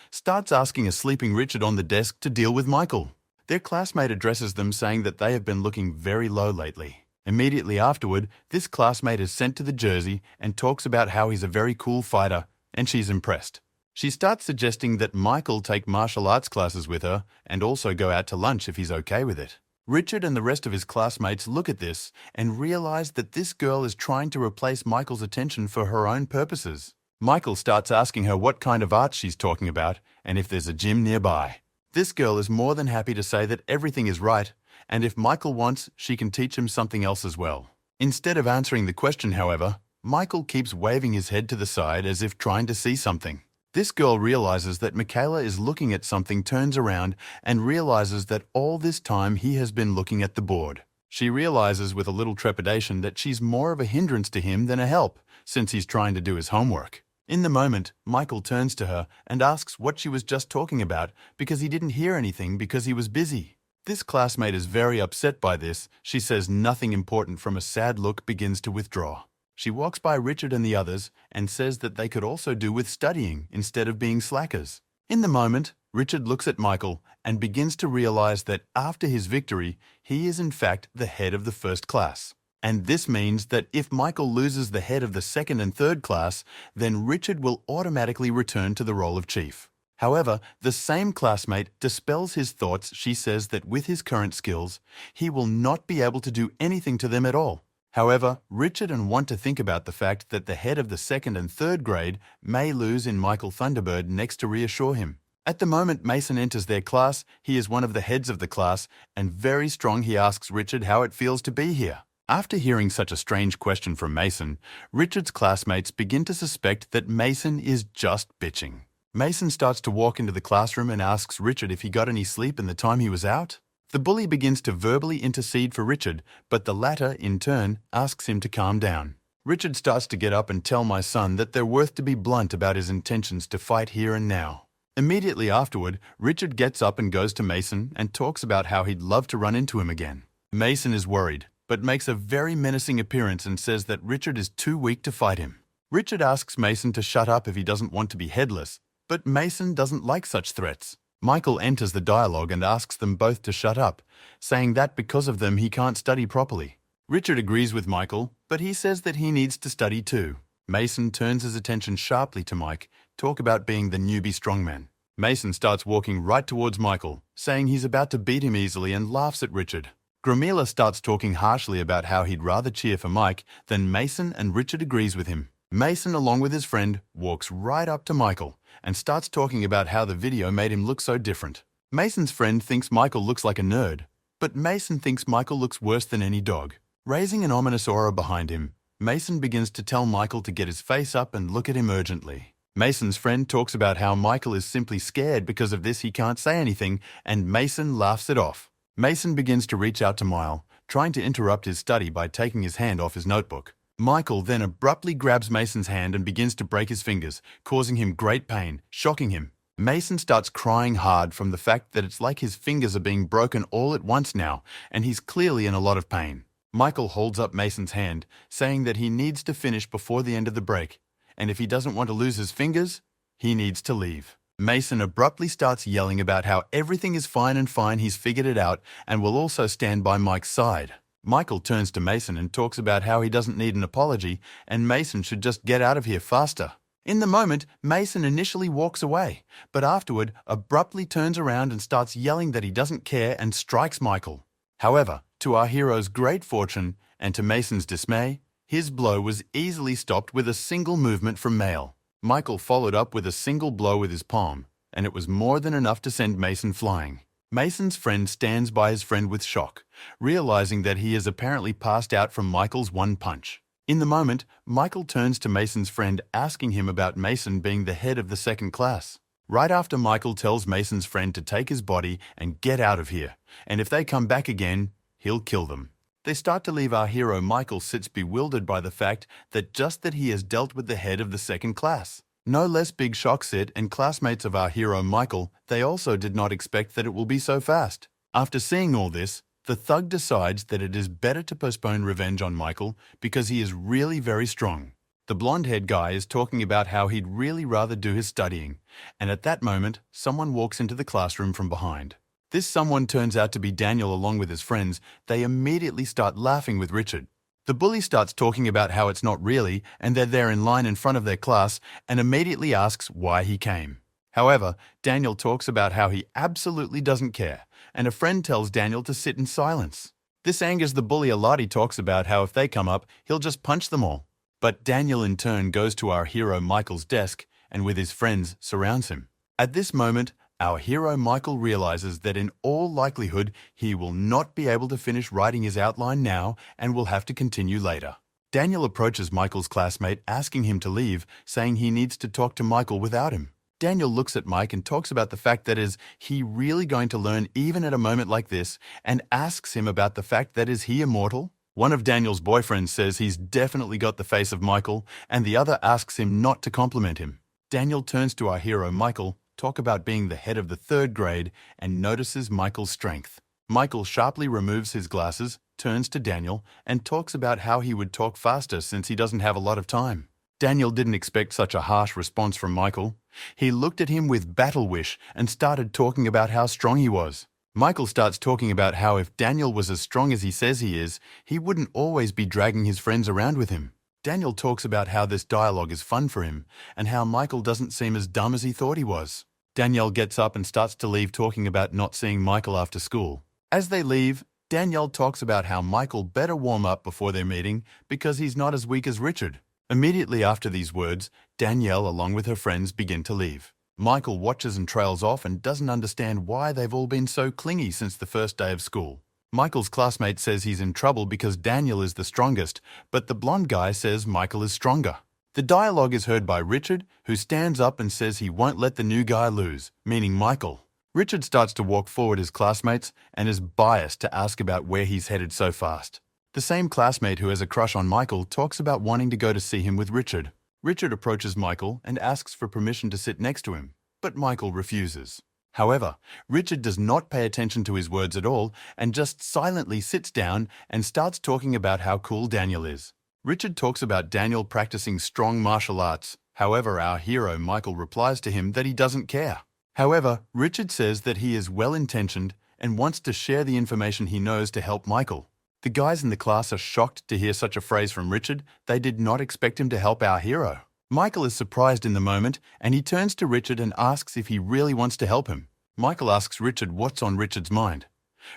starts asking a sleeping Richard on the desk to deal with Michael. Their classmate addresses them, saying that they have been looking very low lately. Immediately afterward, this classmate is sent to the Jersey and talks about how he's a very cool fighter, and she's impressed. She starts suggesting that Michael take martial arts classes with her and also go out to lunch if he's okay with it. Richard and the rest of his classmates look at this and realize that this girl is trying to replace Michael's attention for her own purposes. Michael starts asking her what kind of art she's talking about and if there's a gym nearby. This girl is more than happy to say that everything is right, and if Michael wants, she can teach him something else as well. Instead of answering the question, however, Michael keeps waving his head to the side as if trying to see something. This girl realizes that Michaela is looking at something, turns around, and realizes that all this time he has been looking at the board. She realizes with a little trepidation that she's more of a hindrance to him than a help, since he's trying to do his homework. In the moment, Michael turns to her and asks what she was just talking about because he didn't hear anything because he was busy. This classmate is very upset by this. She says nothing important from a sad look begins to withdraw. She walks by Richard and the others and says that they could also do with studying instead of being slackers. In the moment, Richard looks at Michael and begins to realize that after his victory, he is in fact the head of the first class. And this means that if Michael loses the head of the second and third class, then Richard will automatically return to the role of chief. However, the same classmate dispels his thoughts. She says that with his current skills, he will not be able to do anything to them at all. However, Richard and want to think about the fact that the head of the second and third grade may lose in Michael Thunderbird next to reassure him. At the moment Mason enters their class, he is one of the heads of the class, and very strong he asks Richard how it feels to be here. After hearing such a strange question from Mason, Richard's classmates begin to suspect that Mason is just bitching. Mason starts to walk into the classroom and asks Richard if he got any sleep in the time he was out. The bully begins to verbally intercede for Richard, but the latter, in turn, asks him to calm down. Richard starts to get up and tell my son that they're worth to be blunt about his intentions to fight here and now. Immediately afterward, Richard gets up and goes to Mason and talks about how he'd love to run into him again. Mason is worried, but makes a very menacing appearance and says that Richard is too weak to fight him. Richard asks Mason to shut up if he doesn't want to be headless, but Mason doesn't like such threats. Michael enters the dialogue and asks them both to shut up, saying that because of them he can't study properly. Richard agrees with Michael, but he says that he needs to study too. Mason turns his attention sharply to Mike, talk about being the newbie strongman. Mason starts walking right towards Michael, saying he's about to beat him easily and laughs at Richard. Gramila starts talking harshly about how he'd rather cheer for Mike than Mason, and Richard agrees with him. Mason, along with his friend, walks right up to Michael and starts talking about how the video made him look so different. Mason's friend thinks Michael looks like a nerd, but Mason thinks Michael looks worse than any dog. Raising an ominous aura behind him, Mason begins to tell Michael to get his face up and look at him urgently. Mason's friend talks about how Michael is simply scared because of this he can't say anything, and Mason laughs it off. Mason begins to reach out to Mile, trying to interrupt his study by taking his hand off his notebook. Michael then abruptly grabs Mason's hand and begins to break his fingers, causing him great pain, shocking him. Mason starts crying hard from the fact that it's like his fingers are being broken all at once now, and he's clearly in a lot of pain. Michael holds up Mason's hand, saying that he needs to finish before the end of the break, and if he doesn't want to lose his fingers, he needs to leave. Mason abruptly starts yelling about how everything is fine and fine, he's figured it out, and will also stand by Mike's side. Michael turns to Mason and talks about how he doesn't need an apology and Mason should just get out of here faster. In the moment, Mason initially walks away, but afterward abruptly turns around and starts yelling that he doesn't care and strikes Michael. However, to our hero's great fortune and to Mason's dismay, his blow was easily stopped with a single movement from Mail. Michael followed up with a single blow with his palm, and it was more than enough to send Mason flying. Mason's friend stands by his friend with shock, realizing that he has apparently passed out from Michael's one punch. In the moment, Michael turns to Mason's friend asking him about Mason being the head of the second class. Right after Michael tells Mason's friend to take his body and get out of here, and if they come back again, he'll kill them. They start to leave. Our hero Michael sits bewildered by the fact that he has dealt with the head of the second class. No less big shock Sid and classmates of our hero Michael, they also did not expect that it will be so fast. After seeing all this, the thug decides that it is better to postpone revenge on Michael because he is really very strong. The blonde-haired guy is talking about how he'd really rather do his studying, and at that moment, someone walks into the classroom from behind. This someone turns out to be Daniel along with his friends. They immediately start laughing with Richard. The bully starts talking about how it's not really, and they're there in line in front of their class, and immediately asks why he came. However, Daniel talks about how he absolutely doesn't care, and a friend tells Daniel to sit in silence. This angers the bully a lot. He talks about how if they come up, he'll just punch them all. But Daniel in turn goes to our hero Michael's desk, and with his friends surrounds him. At this moment, our hero Michael realizes that in all likelihood he will not be able to finish writing his outline now and will have to continue later. Daniel approaches Michael's classmate asking him to leave, saying he needs to talk to Michael without him. Daniel looks at Mike and talks about the fact that is he really going to learn even at a moment like this, and asks him about the fact that is he immortal? One of Daniel's boyfriends says he's definitely got the face of Michael, and the other asks him not to compliment him. Daniel turns to our hero Michael, talk about being the head of the third grade, and notices Michael's strength. Michael sharply removes his glasses, turns to Daniel, and talks about how he would talk faster since he doesn't have a lot of time. Daniel didn't expect such a harsh response from Michael. He looked at him with battle wish and started talking about how strong he was. Michael starts talking about how if Daniel was as strong as he says he is, he wouldn't always be dragging his friends around with him. Daniel talks about how this dialogue is fun for him and how Michael doesn't seem as dumb as he thought he was. Danielle gets up and starts to leave, talking about not seeing Michael after school. As they leave, Danielle talks about how Michael better warm up before their meeting because he's not as weak as Richard. Immediately after these words, Danielle, along with her friends, begin to leave. Michael watches and trails off and doesn't understand why they've all been so clingy since the first day of school. Michael's classmate says he's in trouble because Daniel is the strongest, but the blonde guy says Michael is stronger. The dialogue is heard by Richard, who stands up and says he won't let the new guy lose, meaning Michael. Richard starts to walk forward his classmates and is biased to ask about where he's headed so fast. The same classmate who has a crush on Michael talks about wanting to go to see him with Richard. Richard approaches Michael and asks for permission to sit next to him, but Michael refuses. However, Richard does not pay attention to his words at all and just silently sits down and starts talking about how cool Daniel is. Richard talks about Daniel practicing strong martial arts. However, our hero Michael replies to him that he doesn't care. However, Richard says that he is well-intentioned and wants to share the information he knows to help Michael. The guys in the class are shocked to hear such a phrase from Richard. They did not expect him to help our hero. Michael is surprised in the moment, and he turns to Richard and asks if he really wants to help him. Michael asks Richard what's on Richard's mind.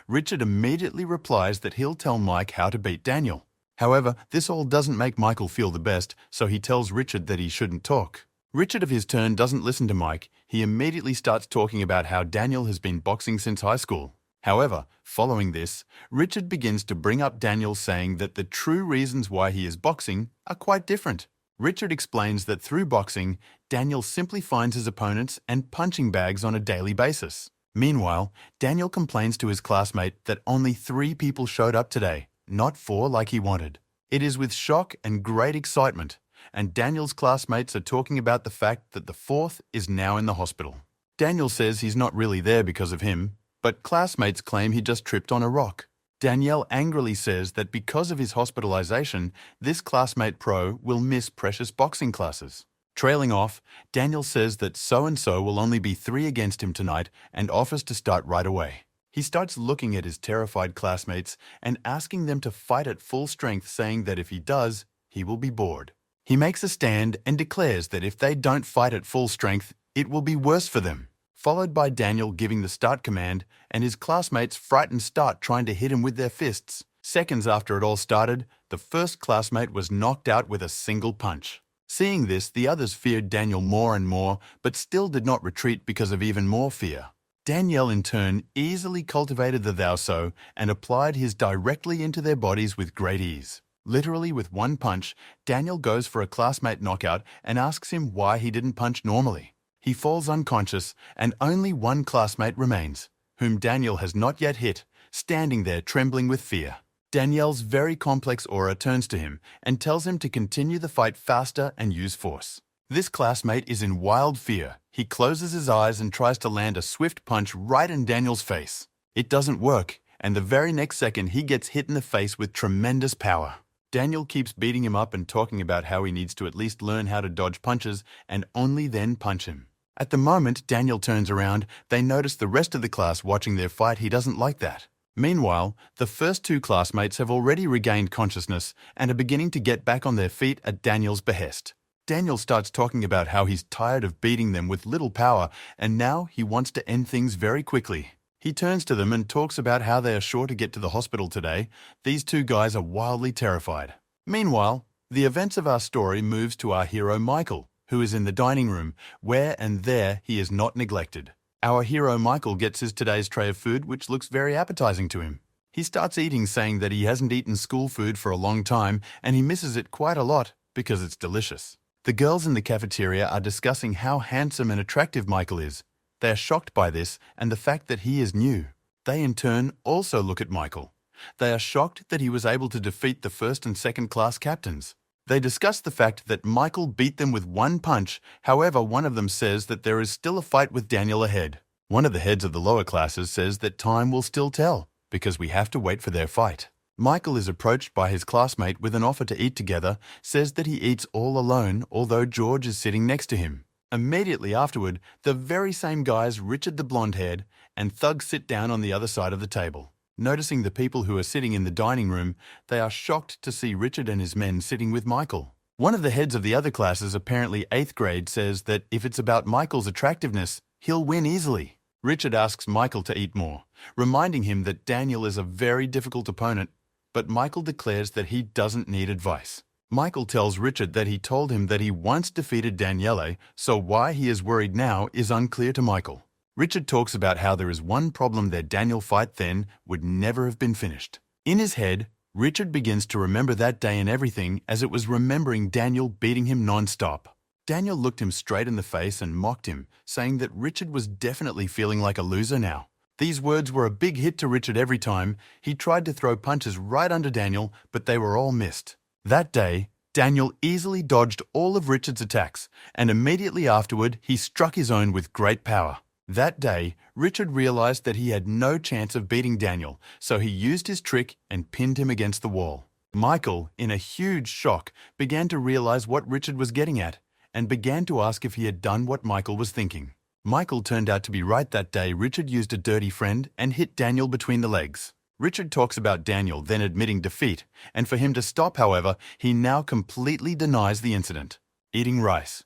Richard immediately replies that he'll tell Mike how to beat Daniel. However, this all doesn't make Michael feel the best, so he tells Richard that he shouldn't talk. Richard, of his turn, doesn't listen to Mike. He immediately starts talking about how Daniel has been boxing since high school. However, following this, Richard begins to bring up Daniel, saying that the true reasons why he is boxing are quite different. Richard explains that through boxing, Daniel simply finds his opponents and punching bags on a daily basis. Meanwhile, Daniel complains to his classmate that only 3 people showed up today, not 4 like he wanted. It is with shock and great excitement, and Daniel's classmates are talking about the fact that the 4th is now in the hospital. Daniel says he's not really there because of him, but classmates claim he just tripped on a rock. Danielle angrily says that because of his hospitalization, this classmate pro will miss precious boxing classes. Trailing off, Daniel says that so-and-so will only be 3 against him tonight and offers to start right away. He starts looking at his terrified classmates and asking them to fight at full strength, saying that if he does, he will be bored. He makes a stand and declares that if they don't fight at full strength, it will be worse for them. Followed by Daniel giving the start command, and his classmates frightened start trying to hit him with their fists. Seconds after it all started, the first classmate was knocked out with a single punch. Seeing this, the others feared Daniel more and more, but still did not retreat because of even more fear. Daniel, in turn, easily cultivated the thou-so and applied his directly into their bodies with great ease. Literally with one punch, Daniel goes for a classmate knockout and asks him why he didn't punch normally. He falls unconscious, and only one classmate remains, whom Daniel has not yet hit, standing there trembling with fear. Danielle's very complex aura turns to him and tells him to continue the fight faster and use force. This classmate is in wild fear. He closes his eyes and tries to land a swift punch right in Daniel's face. It doesn't work, and the very next second he gets hit in the face with tremendous power. Daniel keeps beating him up and talking about how he needs to at least learn how to dodge punches and only then punch him. At the moment Daniel turns around, they notice the rest of the class watching their fight. He doesn't like that. Meanwhile, the first 2 classmates have already regained consciousness and are beginning to get back on their feet at Daniel's behest. Daniel starts talking about how he's tired of beating them with little power and now he wants to end things very quickly. He turns to them and talks about how they are sure to get to the hospital today. These 2 guys are wildly terrified. Meanwhile, the events of our story moves to our hero Michael, who is in the dining room, where and there he is not neglected. Our hero Michael gets his today's tray of food, which looks very appetizing to him. He starts eating, saying that he hasn't eaten school food for a long time and he misses it quite a lot because it's delicious. The girls in the cafeteria are discussing how handsome and attractive Michael is. They are shocked by this and the fact that he is new. They in turn also look at Michael. They are shocked that he was able to defeat the first and second class captains. They discuss the fact that Michael beat them with one punch. However, one of them says that there is still a fight with Daniel ahead. One of the heads of the lower classes says that time will still tell, because we have to wait for their fight. Michael is approached by his classmate with an offer to eat together, says that he eats all alone, although George is sitting next to him. Immediately afterward, the very same guys, Richard the blonde-haired, and Thug sit down on the other side of the table. Noticing the people who are sitting in the dining room, they are shocked to see Richard and his men sitting with Michael. One of the heads of the other classes, apparently 8th grade, says that if it's about Michael's attractiveness, he'll win easily. Richard asks Michael to eat more, reminding him that Daniel is a very difficult opponent, but Michael declares that he doesn't need advice. Michael tells Richard that he told him that he once defeated Daniele, so why he is worried now is unclear to Michael. Richard talks about how there is one problem their Daniel fight then would never have been finished. In his head, Richard begins to remember that day and everything as it was remembering Daniel beating him non-stop. Daniel looked him straight in the face and mocked him, saying that Richard was definitely feeling like a loser now. These words were a big hit to Richard every time. He tried to throw punches right under Daniel, but they were all missed. That day, Daniel easily dodged all of Richard's attacks, and immediately afterward, he struck his own with great power. That day, Richard realized that he had no chance of beating Daniel, so he used his trick and pinned him against the wall. Michael, in a huge shock, began to realize what Richard was getting at, and began to ask if he had done what Michael was thinking. Michael turned out to be right that day. Richard used a dirty friend and hit Daniel between the legs. Richard talks about Daniel then admitting defeat, and for him to stop, however, he now completely denies the incident. Eating rice.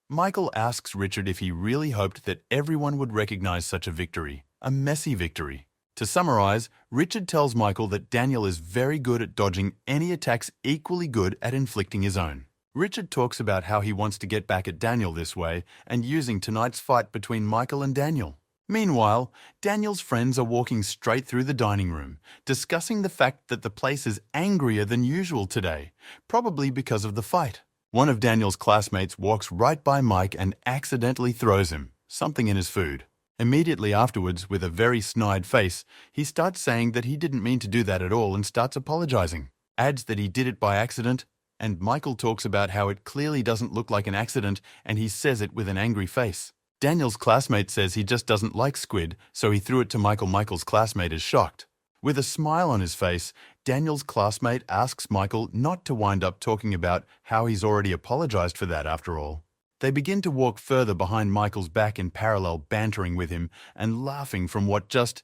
Michael asks Richard if he really hoped that everyone would recognize such a victory, a messy victory. To summarize, Richard tells Michael that Daniel is very good at dodging any attacks, equally good at inflicting his own. Richard talks about how he wants to get back at Daniel this way and using tonight's fight between Michael and Daniel. Meanwhile, Daniel's friends are walking straight through the dining room, discussing the fact that the place is angrier than usual today, probably because of the fight. One of Daniel's classmates walks right by Mike and accidentally throws him something in his food. Immediately afterwards, with a very snide face, he starts saying that he didn't mean to do that at all and starts apologizing. Adds that he did it by accident, and Michael talks about how it clearly doesn't look like an accident, and he says it with an angry face. Daniel's classmate says he just doesn't like squid, so he threw it to Michael. Michael's classmate is shocked. With a smile on his face, Daniel's classmate asks Michael not to wind up talking about how he's already apologized for that after all. They begin to walk further behind Michael's back in parallel, bantering with him and laughing from what just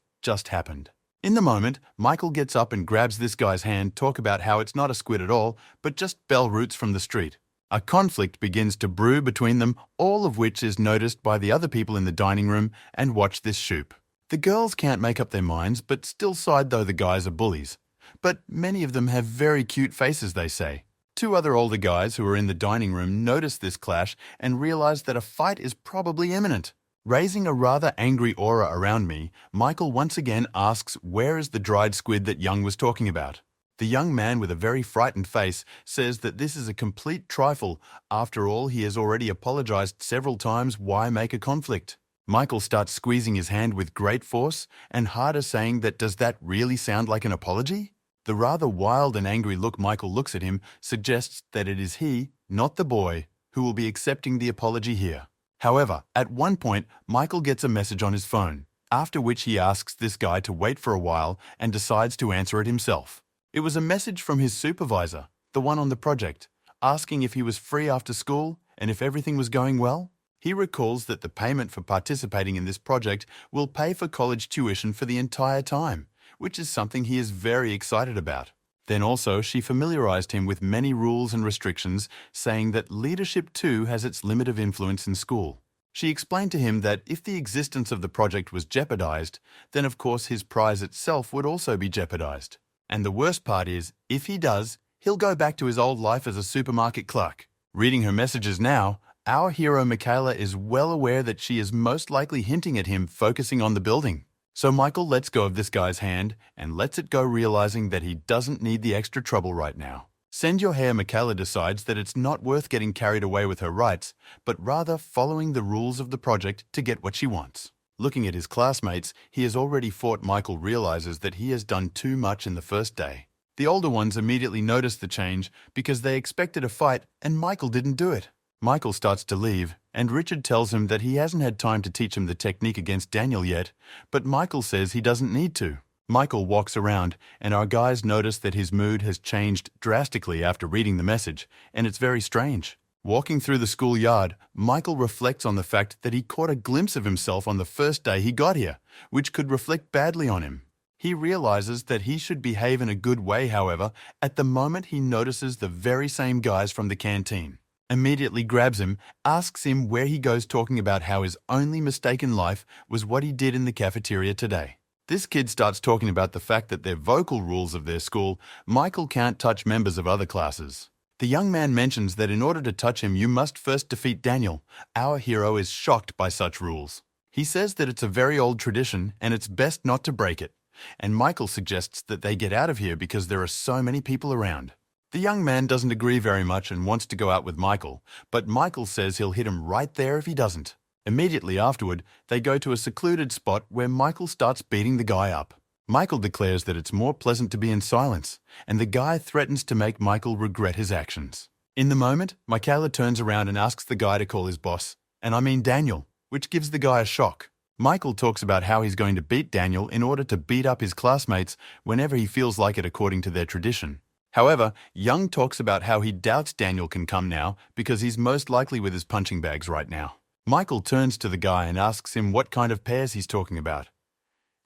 happened. In the moment, Michael gets up and grabs this guy's hand, talk about how it's not a squid at all, but just bell roots from the street. A conflict begins to brew between them, all of which is noticed by the other people in the dining room, and watch this shoop. The girls can't make up their minds, but still side though the guys are bullies. But many of them have very cute faces, they say. Two other older guys who are in the dining room notice this clash and realize that a fight is probably imminent. Raising a rather angry aura around me, Michael once again asks where is the dried squid that Young was talking about. The young man with a very frightened face says that this is a complete trifle. After all, he has already apologized several times. Why make a conflict? Michael starts squeezing his hand with great force and harder, saying that does that really sound like an apology? The rather wild and angry look Michael looks at him suggests that it is he, not the boy, who will be accepting the apology here. However, at one point, Michael gets a message on his phone, after which he asks this guy to wait for a while and decides to answer it himself. It was a message from his supervisor, the one on the project, asking if he was free after school and if everything was going well. He recalls that the payment for participating in this project will pay for college tuition for the entire time, which is something he is very excited about. Then also, she familiarized him with many rules and restrictions, saying that leadership too has its limit of influence in school. She explained to him that if the existence of the project was jeopardized, then of course his prize itself would also be jeopardized. And the worst part is, if he does, he'll go back to his old life as a supermarket clerk. Reading her messages now, our hero Michaela is well aware that she is most likely hinting at him focusing on the building. So Michael lets go of this guy's hand and lets it go, realizing that he doesn't need the extra trouble right now. Send your hair. Michaela decides that it's not worth getting carried away with her rights, but rather following the rules of the project to get what she wants. Looking at his classmates, he has already fought. Michael realizes that he has done too much in the first day. The older ones immediately notice the change because they expected a fight and Michael didn't do it. Michael starts to leave, and Richard tells him that he hasn't had time to teach him the technique against Daniel yet, but Michael says he doesn't need to. Michael walks around, and our guys notice that his mood has changed drastically after reading the message, and it's very strange. Walking through the schoolyard, Michael reflects on the fact that he caught a glimpse of himself on the first day he got here, which could reflect badly on him. He realizes that he should behave in a good way, however, at the moment he notices the very same guys from the canteen. Immediately grabs him, asks him where he goes, talking about how his only mistake in life was what he did in the cafeteria today. This kid starts talking about the fact that their vocal rules of their school, Michael can't touch members of other classes. The young man mentions that in order to touch him, you must first defeat Daniel. Our hero is shocked by such rules. He says that it's a very old tradition and it's best not to break it. And Michael suggests that they get out of here because there are so many people around. The young man doesn't agree very much and wants to go out with Michael, but Michael says he'll hit him right there if he doesn't. Immediately afterward, they go to a secluded spot where Michael starts beating the guy up. Michael declares that it's more pleasant to be in silence, and the guy threatens to make Michael regret his actions. In the moment, Michaela turns around and asks the guy to call his boss, and I mean Daniel, which gives the guy a shock. Michael talks about how he's going to beat Daniel in order to beat up his classmates whenever he feels like it according to their tradition. However, Young talks about how he doubts Daniel can come now because he's most likely with his punching bags right now. Michael turns to the guy and asks him what kind of pairs he's talking about.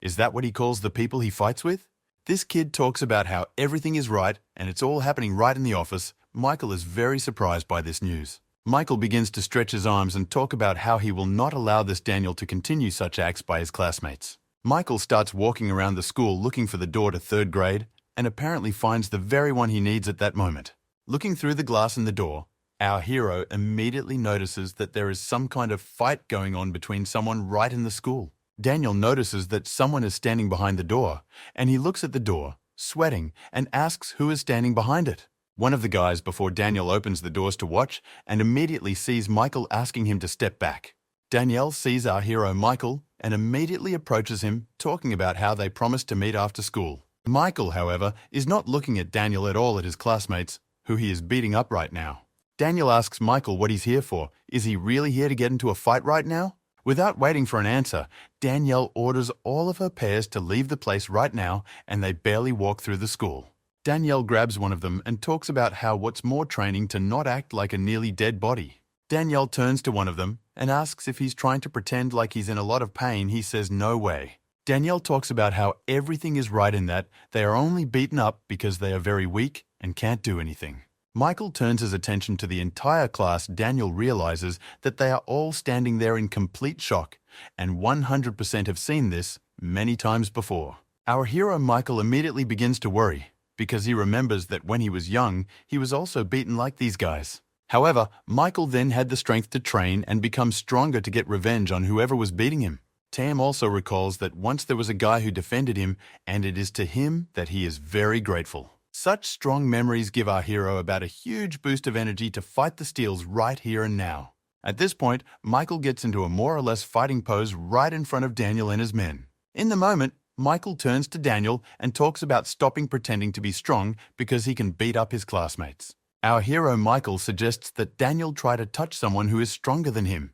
Is that what he calls the people he fights with? This kid talks about how everything is right and it's all happening right in the office. Michael is very surprised by this news. Michael begins to stretch his arms and talk about how he will not allow this Daniel to continue such acts by his classmates. Michael starts walking around the school looking for the door to third grade and apparently finds the very one he needs at that moment. Looking through the glass in the door, our hero immediately notices that there is some kind of fight going on between someone right in the school. Daniel notices that someone is standing behind the door, and he looks at the door, sweating, and asks who is standing behind it. One of the guys before Daniel opens the doors to watch and immediately sees Michael asking him to step back. Danielle sees our hero Michael and immediately approaches him, talking about how they promised to meet after school. Michael, however, is not looking at Daniel at all at his classmates, who he is beating up right now. Daniel asks Michael what he's here for. Is he really here to get into a fight right now? Without waiting for an answer, Danielle orders all of her pairs to leave the place right now, and they barely walk through the school. Danielle grabs one of them and talks about how what's more training to not act like a nearly dead body. Danielle turns to one of them and asks if he's trying to pretend like he's in a lot of pain. He says no way. Danielle talks about how everything is right in that they are only beaten up because they are very weak and can't do anything. Michael turns his attention to the entire class. Daniel realizes that they are all standing there in complete shock, and 100% have seen this many times before. Our hero Michael immediately begins to worry, because he remembers that when he was young, he was also beaten like these guys. However, Michael then had the strength to train and become stronger to get revenge on whoever was beating him. Tam also recalls that once there was a guy who defended him, and it is to him that he is very grateful. Such strong memories give our hero about a huge boost of energy to fight the steals right here and now. At this point, Michael gets into a more or less fighting pose right in front of Daniel and his men. In the moment, Michael turns to Daniel and talks about stopping pretending to be strong because he can beat up his classmates. Our hero Michael suggests that Daniel try to touch someone who is stronger than him.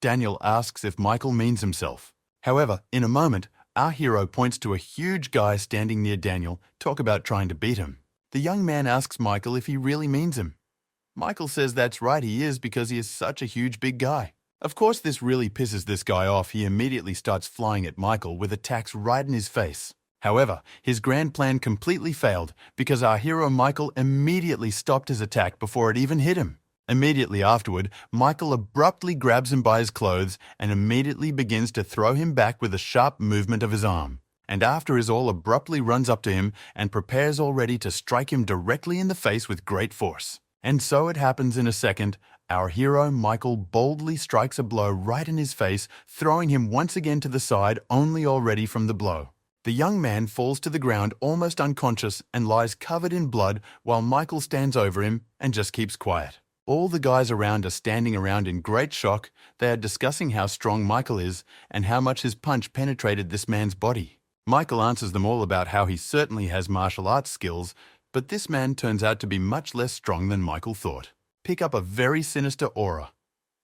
Daniel asks if Michael means himself. However, in a moment, our hero points to a huge guy standing near Daniel, talk about trying to beat him. The young man asks Michael if he really means him. Michael says that's right, he is, because he is such a huge big guy. Of course, this really pisses this guy off. He immediately starts flying at Michael with attacks right in his face. However, his grand plan completely failed because our hero Michael immediately stopped his attack before it even hit him. Immediately afterward, Michael abruptly grabs him by his clothes and immediately begins to throw him back with a sharp movement of his arm. And after his all abruptly runs up to him and prepares already to strike him directly in the face with great force. And so it happens in a second. Our hero Michael boldly strikes a blow right in his face, throwing him once again to the side only already from the blow. The young man falls to the ground almost unconscious and lies covered in blood while Michael stands over him and just keeps quiet. All the guys around are standing around in great shock. They are discussing how strong Michael is and how much his punch penetrated this man's body. Michael answers them all about how he certainly has martial arts skills, but this man turns out to be much less strong than Michael thought. Pick up a very sinister aura.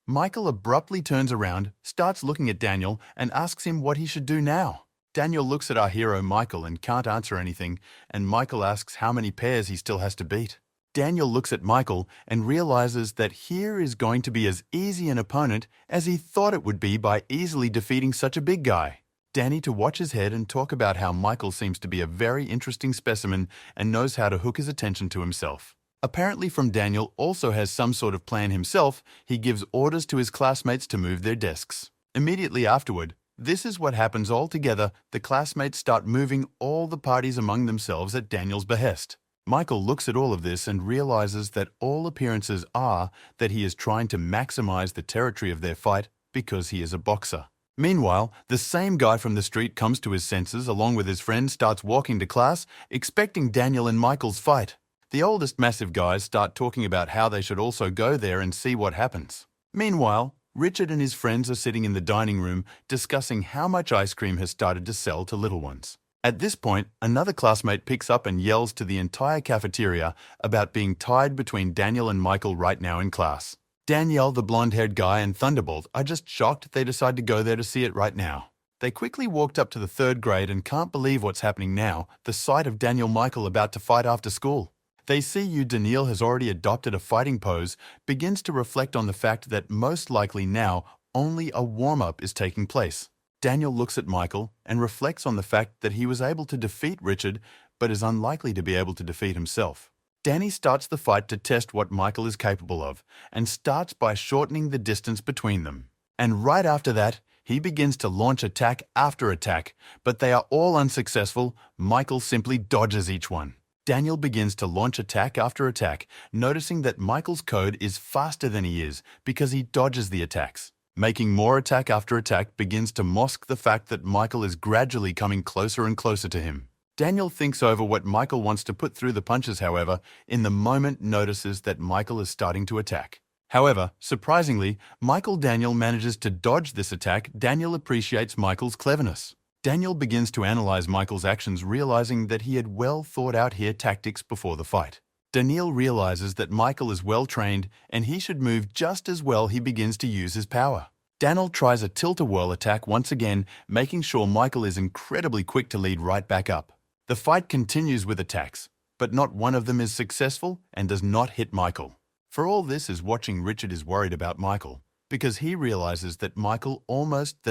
Michael abruptly turns around, starts looking at Daniel, and asks him what he should do now. Daniel looks at our hero Michael and can't answer anything, and Michael asks how many pairs he still has to beat. Daniel looks at Michael and realizes that here is going to be as easy an opponent as he thought it would be by easily defeating such a big guy. Danny to watch his head and talk about how Michael seems to be a very interesting specimen and knows how to hook his attention to himself. Apparently from Daniel also has some sort of plan himself. He gives orders to his classmates to move their desks. Immediately afterward, this is what happens all together. The classmates start moving all the parties among themselves at Daniel's behest. Michael looks at all of this and realizes that all appearances are that he is trying to maximize the territory of their fight because he is a boxer. Meanwhile, the same guy from the street comes to his senses along with his friend, starts walking to class, expecting Daniel and Michael's fight. The oldest massive guys start talking about how they should also go there and see what happens. Meanwhile, Richard and his friends are sitting in the dining room discussing how much ice cream has started to sell to little ones. At this point, another classmate picks up and yells to the entire cafeteria about being tied between Daniel and Michael right now in class. Danielle, the blonde-haired guy, and Thunderbolt are just shocked they decide to go there to see it right now. They quickly walked up to the 3rd grade and can't believe what's happening now, the sight of Daniel Michael about to fight after school. They see Daniel has already adopted a fighting pose, begins to reflect on the fact that most likely now only a warm-up is taking place. Daniel looks at Michael and reflects on the fact that he was able to defeat Richard but is unlikely to be able to defeat himself. Danny starts the fight to test what Michael is capable of and starts by shortening the distance between them. And right after that, he begins to launch attack after attack, but they are all unsuccessful. Michael simply dodges each one. Daniel begins to launch attack after attack, noticing that Michael's code is faster than he is because he dodges the attacks. Making more attack after attack begins to mask the fact that Michael is gradually coming closer and closer to him. Daniel thinks over what Michael wants to put through the punches, however, in the moment notices that Michael is starting to attack. However, surprisingly, Daniel manages to dodge this attack. Daniel appreciates Michael's cleverness. Daniel begins to analyze Michael's actions, realizing that he had well thought out here tactics before the fight. Daniel realizes that Michael is well trained and he should move just as well. He begins to use his power. Daniel tries a tilt-a-whirl attack once again, making sure Michael is incredibly quick to lead right back up. The fight continues with attacks, but not one of them is successful and does not hit Michael. For all this is watching, Richard is worried about Michael because he realizes that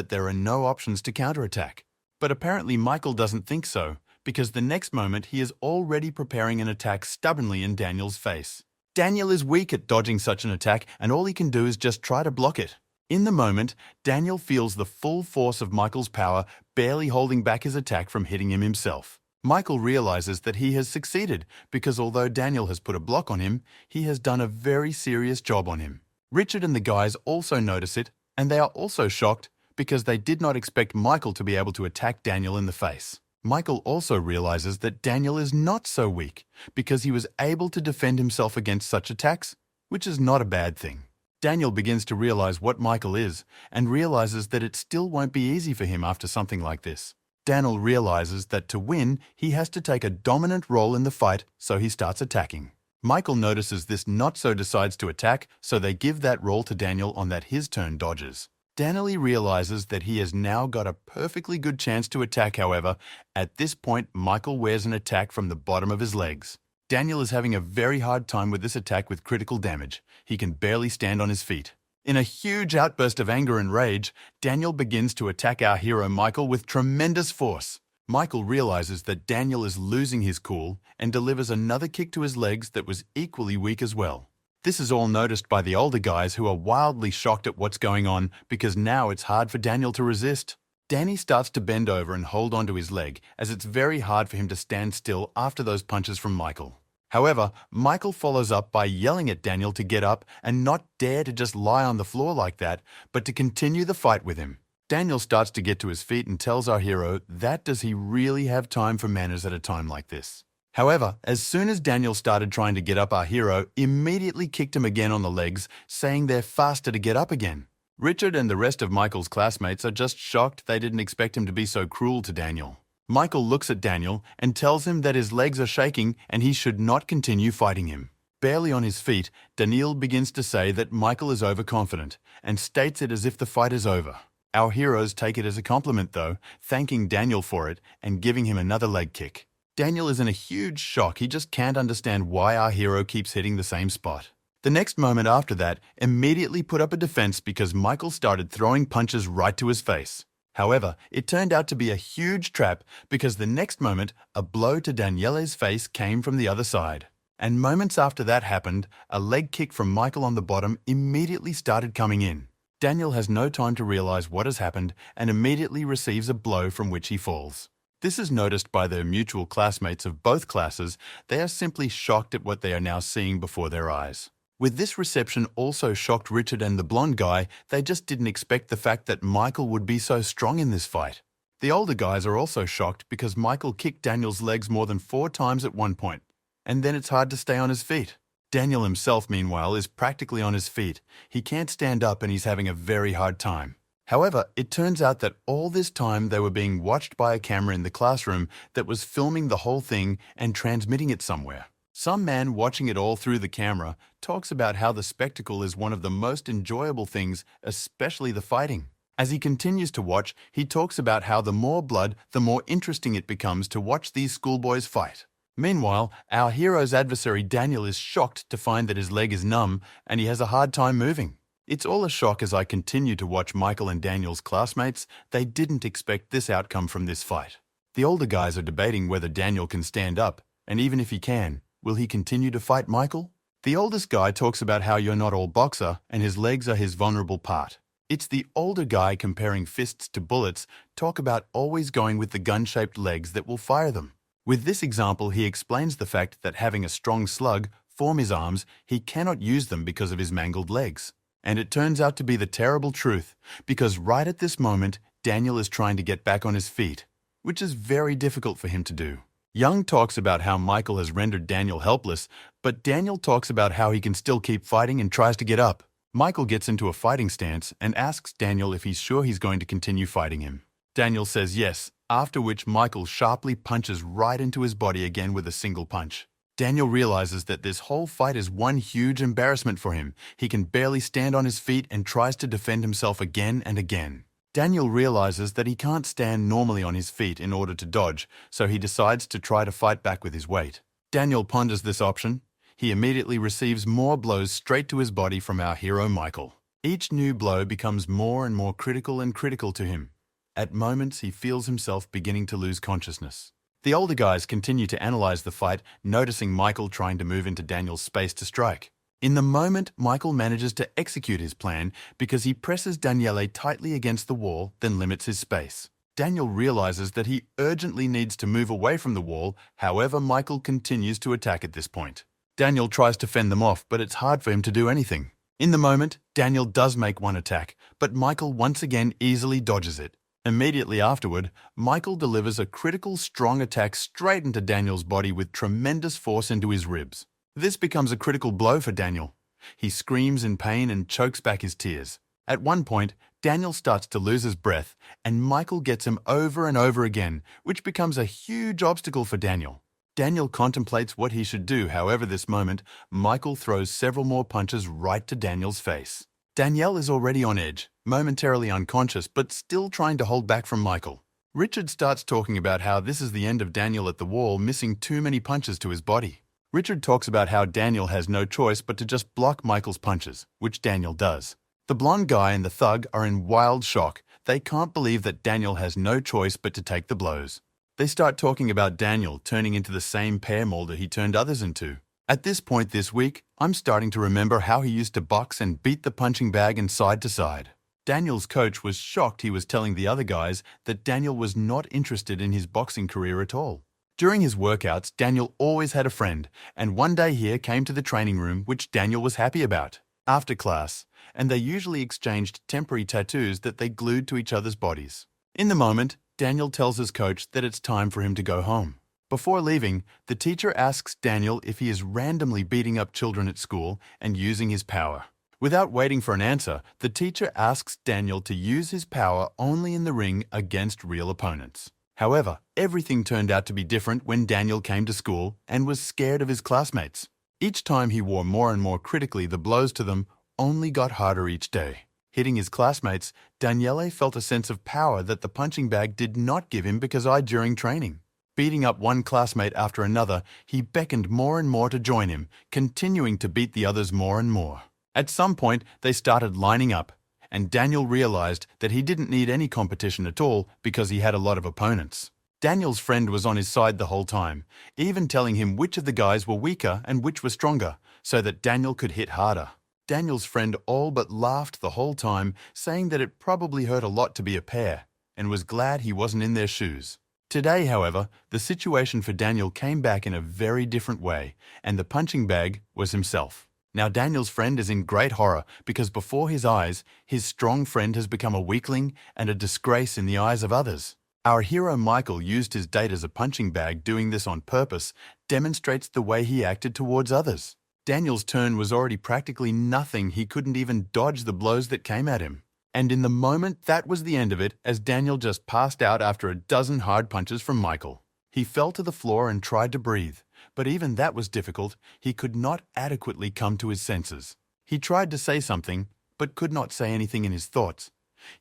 there are no options to counterattack. But apparently Michael doesn't think so, because the next moment he is already preparing an attack stubbornly in Daniel's face. Daniel is weak at dodging such an attack, and all he can do is just try to block it. In the moment, Daniel feels the full force of Michael's power, barely holding back his attack from hitting him himself. Michael realizes that he has succeeded because although Daniel has put a block on him, he has done a very serious job on him. Richard and the guys also notice it, and they are also shocked because they did not expect Michael to be able to attack Daniel in the face. Michael also realizes that Daniel is not so weak because he was able to defend himself against such attacks, which is not a bad thing. Daniel begins to realize what Michael is and realizes that it still won't be easy for him after something like this. Daniel realizes that to win, he has to take a dominant role in the fight, so he starts attacking. Michael notices this, not so decides to attack, so they give that role to Daniel on that his turn dodges. Daniel realizes that he has now got a perfectly good chance to attack. However, at this point, Michael wears an attack from the bottom of his legs. Daniel is having a very hard time with this attack with critical damage. He can barely stand on his feet. In a huge outburst of anger and rage, Daniel begins to attack our hero Michael with tremendous force. Michael realizes that Daniel is losing his cool and delivers another kick to his legs that was equally weak as well. This is all noticed by the older guys, who are wildly shocked at what's going on because now it's hard for Daniel to resist. Danny starts to bend over and hold onto his leg, as it's very hard for him to stand still after those punches from Michael. However, Michael follows up by yelling at Daniel to get up and not dare to just lie on the floor like that, but to continue the fight with him. Daniel starts to get to his feet and tells our hero that does he really have time for manners at a time like this. However, as soon as Daniel started trying to get up, our hero immediately kicked him again on the legs, saying they're faster to get up again. Richard and the rest of Michael's classmates are just shocked. They didn't expect him to be so cruel to Daniel. Michael looks at Daniel and tells him that his legs are shaking and he should not continue fighting him. Barely on his feet, Daniel begins to say that Michael is overconfident and states it as if the fight is over. Our heroes take it as a compliment though, thanking Daniel for it and giving him another leg kick. Daniel is in a huge shock. He just can't understand why our hero keeps hitting the same spot. The next moment after that immediately put up a defense because Michael started throwing punches right to his face. However, it turned out to be a huge trap because the next moment a blow to Daniele's face came from the other side. And moments after that happened, a leg kick from Michael on the bottom immediately started coming in. Daniel has no time to realize what has happened and immediately receives a blow from which he falls. This is noticed by their mutual classmates of both classes. They are simply shocked at what they are now seeing before their eyes. With this reception also shocked Richard and the blonde guy. They just didn't expect the fact that Michael would be so strong in this fight. The older guys are also shocked because Michael kicked Daniel's legs more than 4 times at one point, and then it's hard to stay on his feet. Daniel himself, meanwhile, is practically on his feet. He can't stand up and he's having a very hard time. However, it turns out that all this time they were being watched by a camera in the classroom that was filming the whole thing and transmitting it somewhere. Some man watching it all through the camera talks about how the spectacle is one of the most enjoyable things, especially the fighting. As he continues to watch, he talks about how the more blood, the more interesting it becomes to watch these schoolboys fight. Meanwhile, our hero's adversary Daniel is shocked to find that his leg is numb and he has a hard time moving. It's all a shock as I continue to watch Michael and Daniel's classmates. They didn't expect this outcome from this fight. The older guys are debating whether Daniel can stand up, and even if he can, will he continue to fight Michael? The oldest guy talks about how you're not all boxer and his legs are his vulnerable part. It's the older guy comparing fists to bullets, talk about always going with the gun-shaped legs that will fire them. With this example, he explains the fact that having a strong slug form his arms, he cannot use them because of his mangled legs. And it turns out to be the terrible truth, because right at this moment, Daniel is trying to get back on his feet, which is very difficult for him to do. Young talks about how Michael has rendered Daniel helpless, but Daniel talks about how he can still keep fighting and tries to get up. Michael gets into a fighting stance and asks Daniel if he's sure he's going to continue fighting him. Daniel says yes, after which Michael sharply punches right into his body again with a single punch. Daniel realizes that this whole fight is one huge embarrassment for him. He can barely stand on his feet and tries to defend himself again and again. Daniel realizes that he can't stand normally on his feet in order to dodge, so he decides to try to fight back with his weight. Daniel ponders this option. He immediately receives more blows straight to his body from our hero Michael. Each new blow becomes more and more critical to him. At moments, he feels himself beginning to lose consciousness. The older guys continue to analyze the fight, noticing Michael trying to move into Daniel's space to strike. In the moment, Michael manages to execute his plan because he presses Daniele tightly against the wall, then limits his space. Daniel realizes that he urgently needs to move away from the wall. However, Michael continues to attack at this point. Daniel tries to fend them off, but it's hard for him to do anything. In the moment, Daniel does make one attack, but Michael once again easily dodges it. Immediately afterward, Michael delivers a critical, strong attack straight into Daniel's body with tremendous force into his ribs. This becomes a critical blow for Daniel. He screams in pain and chokes back his tears. At one point, Daniel starts to lose his breath, and Michael gets him over and over again, which becomes a huge obstacle for Daniel. Daniel contemplates what he should do. However, this moment, Michael throws several more punches right to Daniel's face. Danielle is already on edge, momentarily unconscious, but still trying to hold back from Michael. Richard starts talking about how this is the end of Daniel at the wall, missing too many punches to his body. Richard talks about how Daniel has no choice but to just block Michael's punches, which Daniel does. The blonde guy and the thug are in wild shock. They can't believe that Daniel has no choice but to take the blows. They start talking about Daniel turning into the same pear molder he turned others into. At this point this week, I'm starting to remember how he used to box and beat the punching bag and side to side. Daniel's coach was shocked. He was telling the other guys that Daniel was not interested in his boxing career at all. During his workouts, Daniel always had a friend, and one day here came to the training room, which Daniel was happy about. After class, and they usually exchanged temporary tattoos that they glued to each other's bodies. In the moment, Daniel tells his coach that it's time for him to go home. Before leaving, the teacher asks Daniel if he is randomly beating up children at school and using his power. Without waiting for an answer, the teacher asks Daniel to use his power only in the ring against real opponents. However, everything turned out to be different when Daniel came to school and was scared of his classmates. Each time he wore more and more critically, the blows to them only got harder each day. Hitting his classmates, Daniele felt a sense of power that the punching bag did not give him because during training. Beating up one classmate after another, he beckoned more and more to join him, continuing to beat the others more and more. At some point, they started lining up, and Daniel realized that he didn't need any competition at all because he had a lot of opponents. Daniel's friend was on his side the whole time, even telling him which of the guys were weaker and which were stronger, so that Daniel could hit harder. Daniel's friend all but laughed the whole time, saying that it probably hurt a lot to be a pair, and was glad he wasn't in their shoes. Today, however, the situation for Daniel came back in a very different way, and the punching bag was himself. Now Daniel's friend is in great horror because before his eyes, his strong friend has become a weakling and a disgrace in the eyes of others. Our hero Michael used his date as a punching bag. Doing this on purpose demonstrates the way he acted towards others. Daniel's turn was already practically nothing. He couldn't even dodge the blows that came at him. And in the moment, that was the end of it, as Daniel just passed out after a dozen hard punches from Michael. He fell to the floor and tried to breathe, but even that was difficult. He could not adequately come to his senses. He tried to say something, but could not say anything in his thoughts.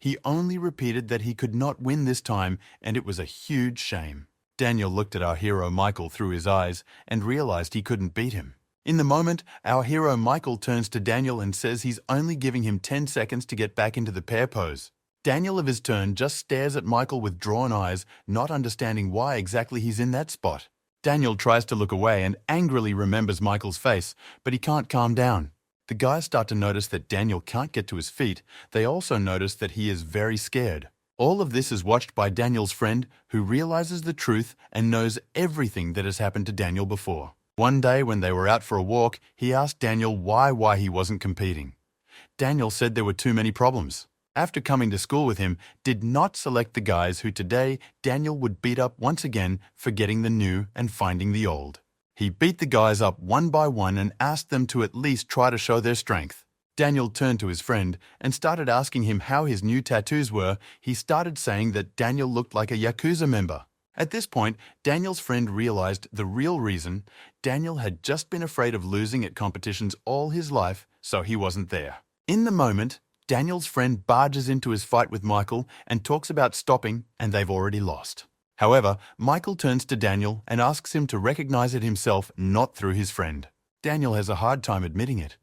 He only repeated that he could not win this time, and it was a huge shame. Daniel looked at our hero Michael through his eyes and realized he couldn't beat him. In the moment, our hero Michael turns to Daniel and says he's only giving him 10 seconds to get back into the pair pose. Daniel, of his turn, just stares at Michael with drawn eyes, not understanding why exactly he's in that spot. Daniel tries to look away and angrily remembers Michael's face, but he can't calm down. The guys start to notice that Daniel can't get to his feet. They also notice that he is very scared. All of this is watched by Daniel's friend, who realizes the truth and knows everything that has happened to Daniel before. One day when they were out for a walk, he asked Daniel why he wasn't competing. Daniel said there were too many problems. After coming to school with him, did not select the guys who today Daniel would beat up once again, forgetting the new and finding the old. He beat the guys up one by one and asked them to at least try to show their strength. Daniel turned to his friend and started asking him how his new tattoos were. He started saying that Daniel looked like a Yakuza member. At this point, Daniel's friend realized the real reason. Daniel had just been afraid of losing at competitions all his life, so he wasn't there. In the moment, Daniel's friend barges into his fight with Michael and talks about stopping, and they've already lost. However, Michael turns to Daniel and asks him to recognize it himself, not through his friend. Daniel has a hard time admitting it.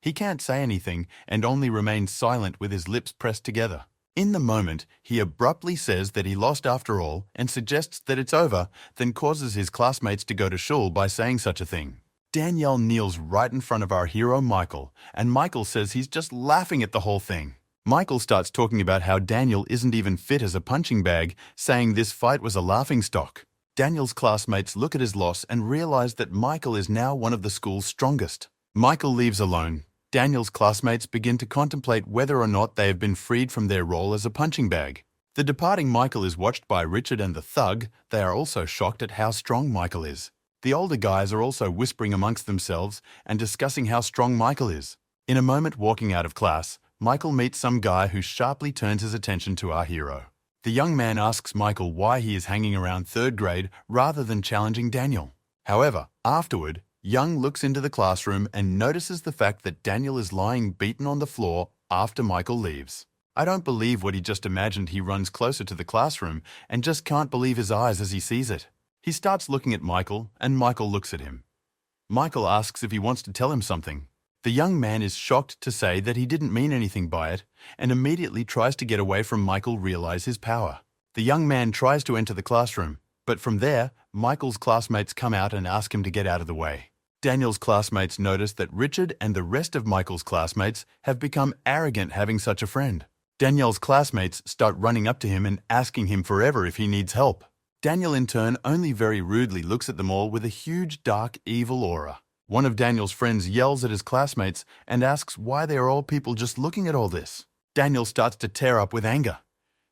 He can't say anything and only remains silent with his lips pressed together. In the moment, he abruptly says that he lost after all and suggests that it's over, then causes his classmates to go to shul by saying such a thing. Danielle kneels right in front of our hero Michael, and Michael says he's just laughing at the whole thing. Michael starts talking about how Daniel isn't even fit as a punching bag, saying this fight was a laughingstock. Daniel's classmates look at his loss and realize that Michael is now one of the school's strongest. Michael leaves alone. Daniel's classmates begin to contemplate whether or not they have been freed from their role as a punching bag. The departing Michael is watched by Richard and the thug. They are also shocked at how strong Michael is. The older guys are also whispering amongst themselves and discussing how strong Michael is. In a moment walking out of class, Michael meets some guy who sharply turns his attention to our hero. The young man asks Michael why he is hanging around third grade rather than challenging Daniel. However, afterward, Young looks into the classroom and notices the fact that Daniel is lying beaten on the floor after Michael leaves. I don't believe what he just imagined. He runs closer to the classroom and just can't believe his eyes as he sees it. He starts looking at Michael, and Michael looks at him. Michael asks if he wants to tell him something. The young man is shocked to say that he didn't mean anything by it and immediately tries to get away from Michael, realize his power. The young man tries to enter the classroom, but from there, Michael's classmates come out and ask him to get out of the way. Daniel's classmates notice that Richard and the rest of Michael's classmates have become arrogant having such a friend. Daniel's classmates start running up to him and asking him forever if he needs help. Daniel in turn only very rudely looks at them all with a huge dark evil aura. One of Daniel's friends yells at his classmates and asks why they are all people just looking at all this. Daniel starts to tear up with anger.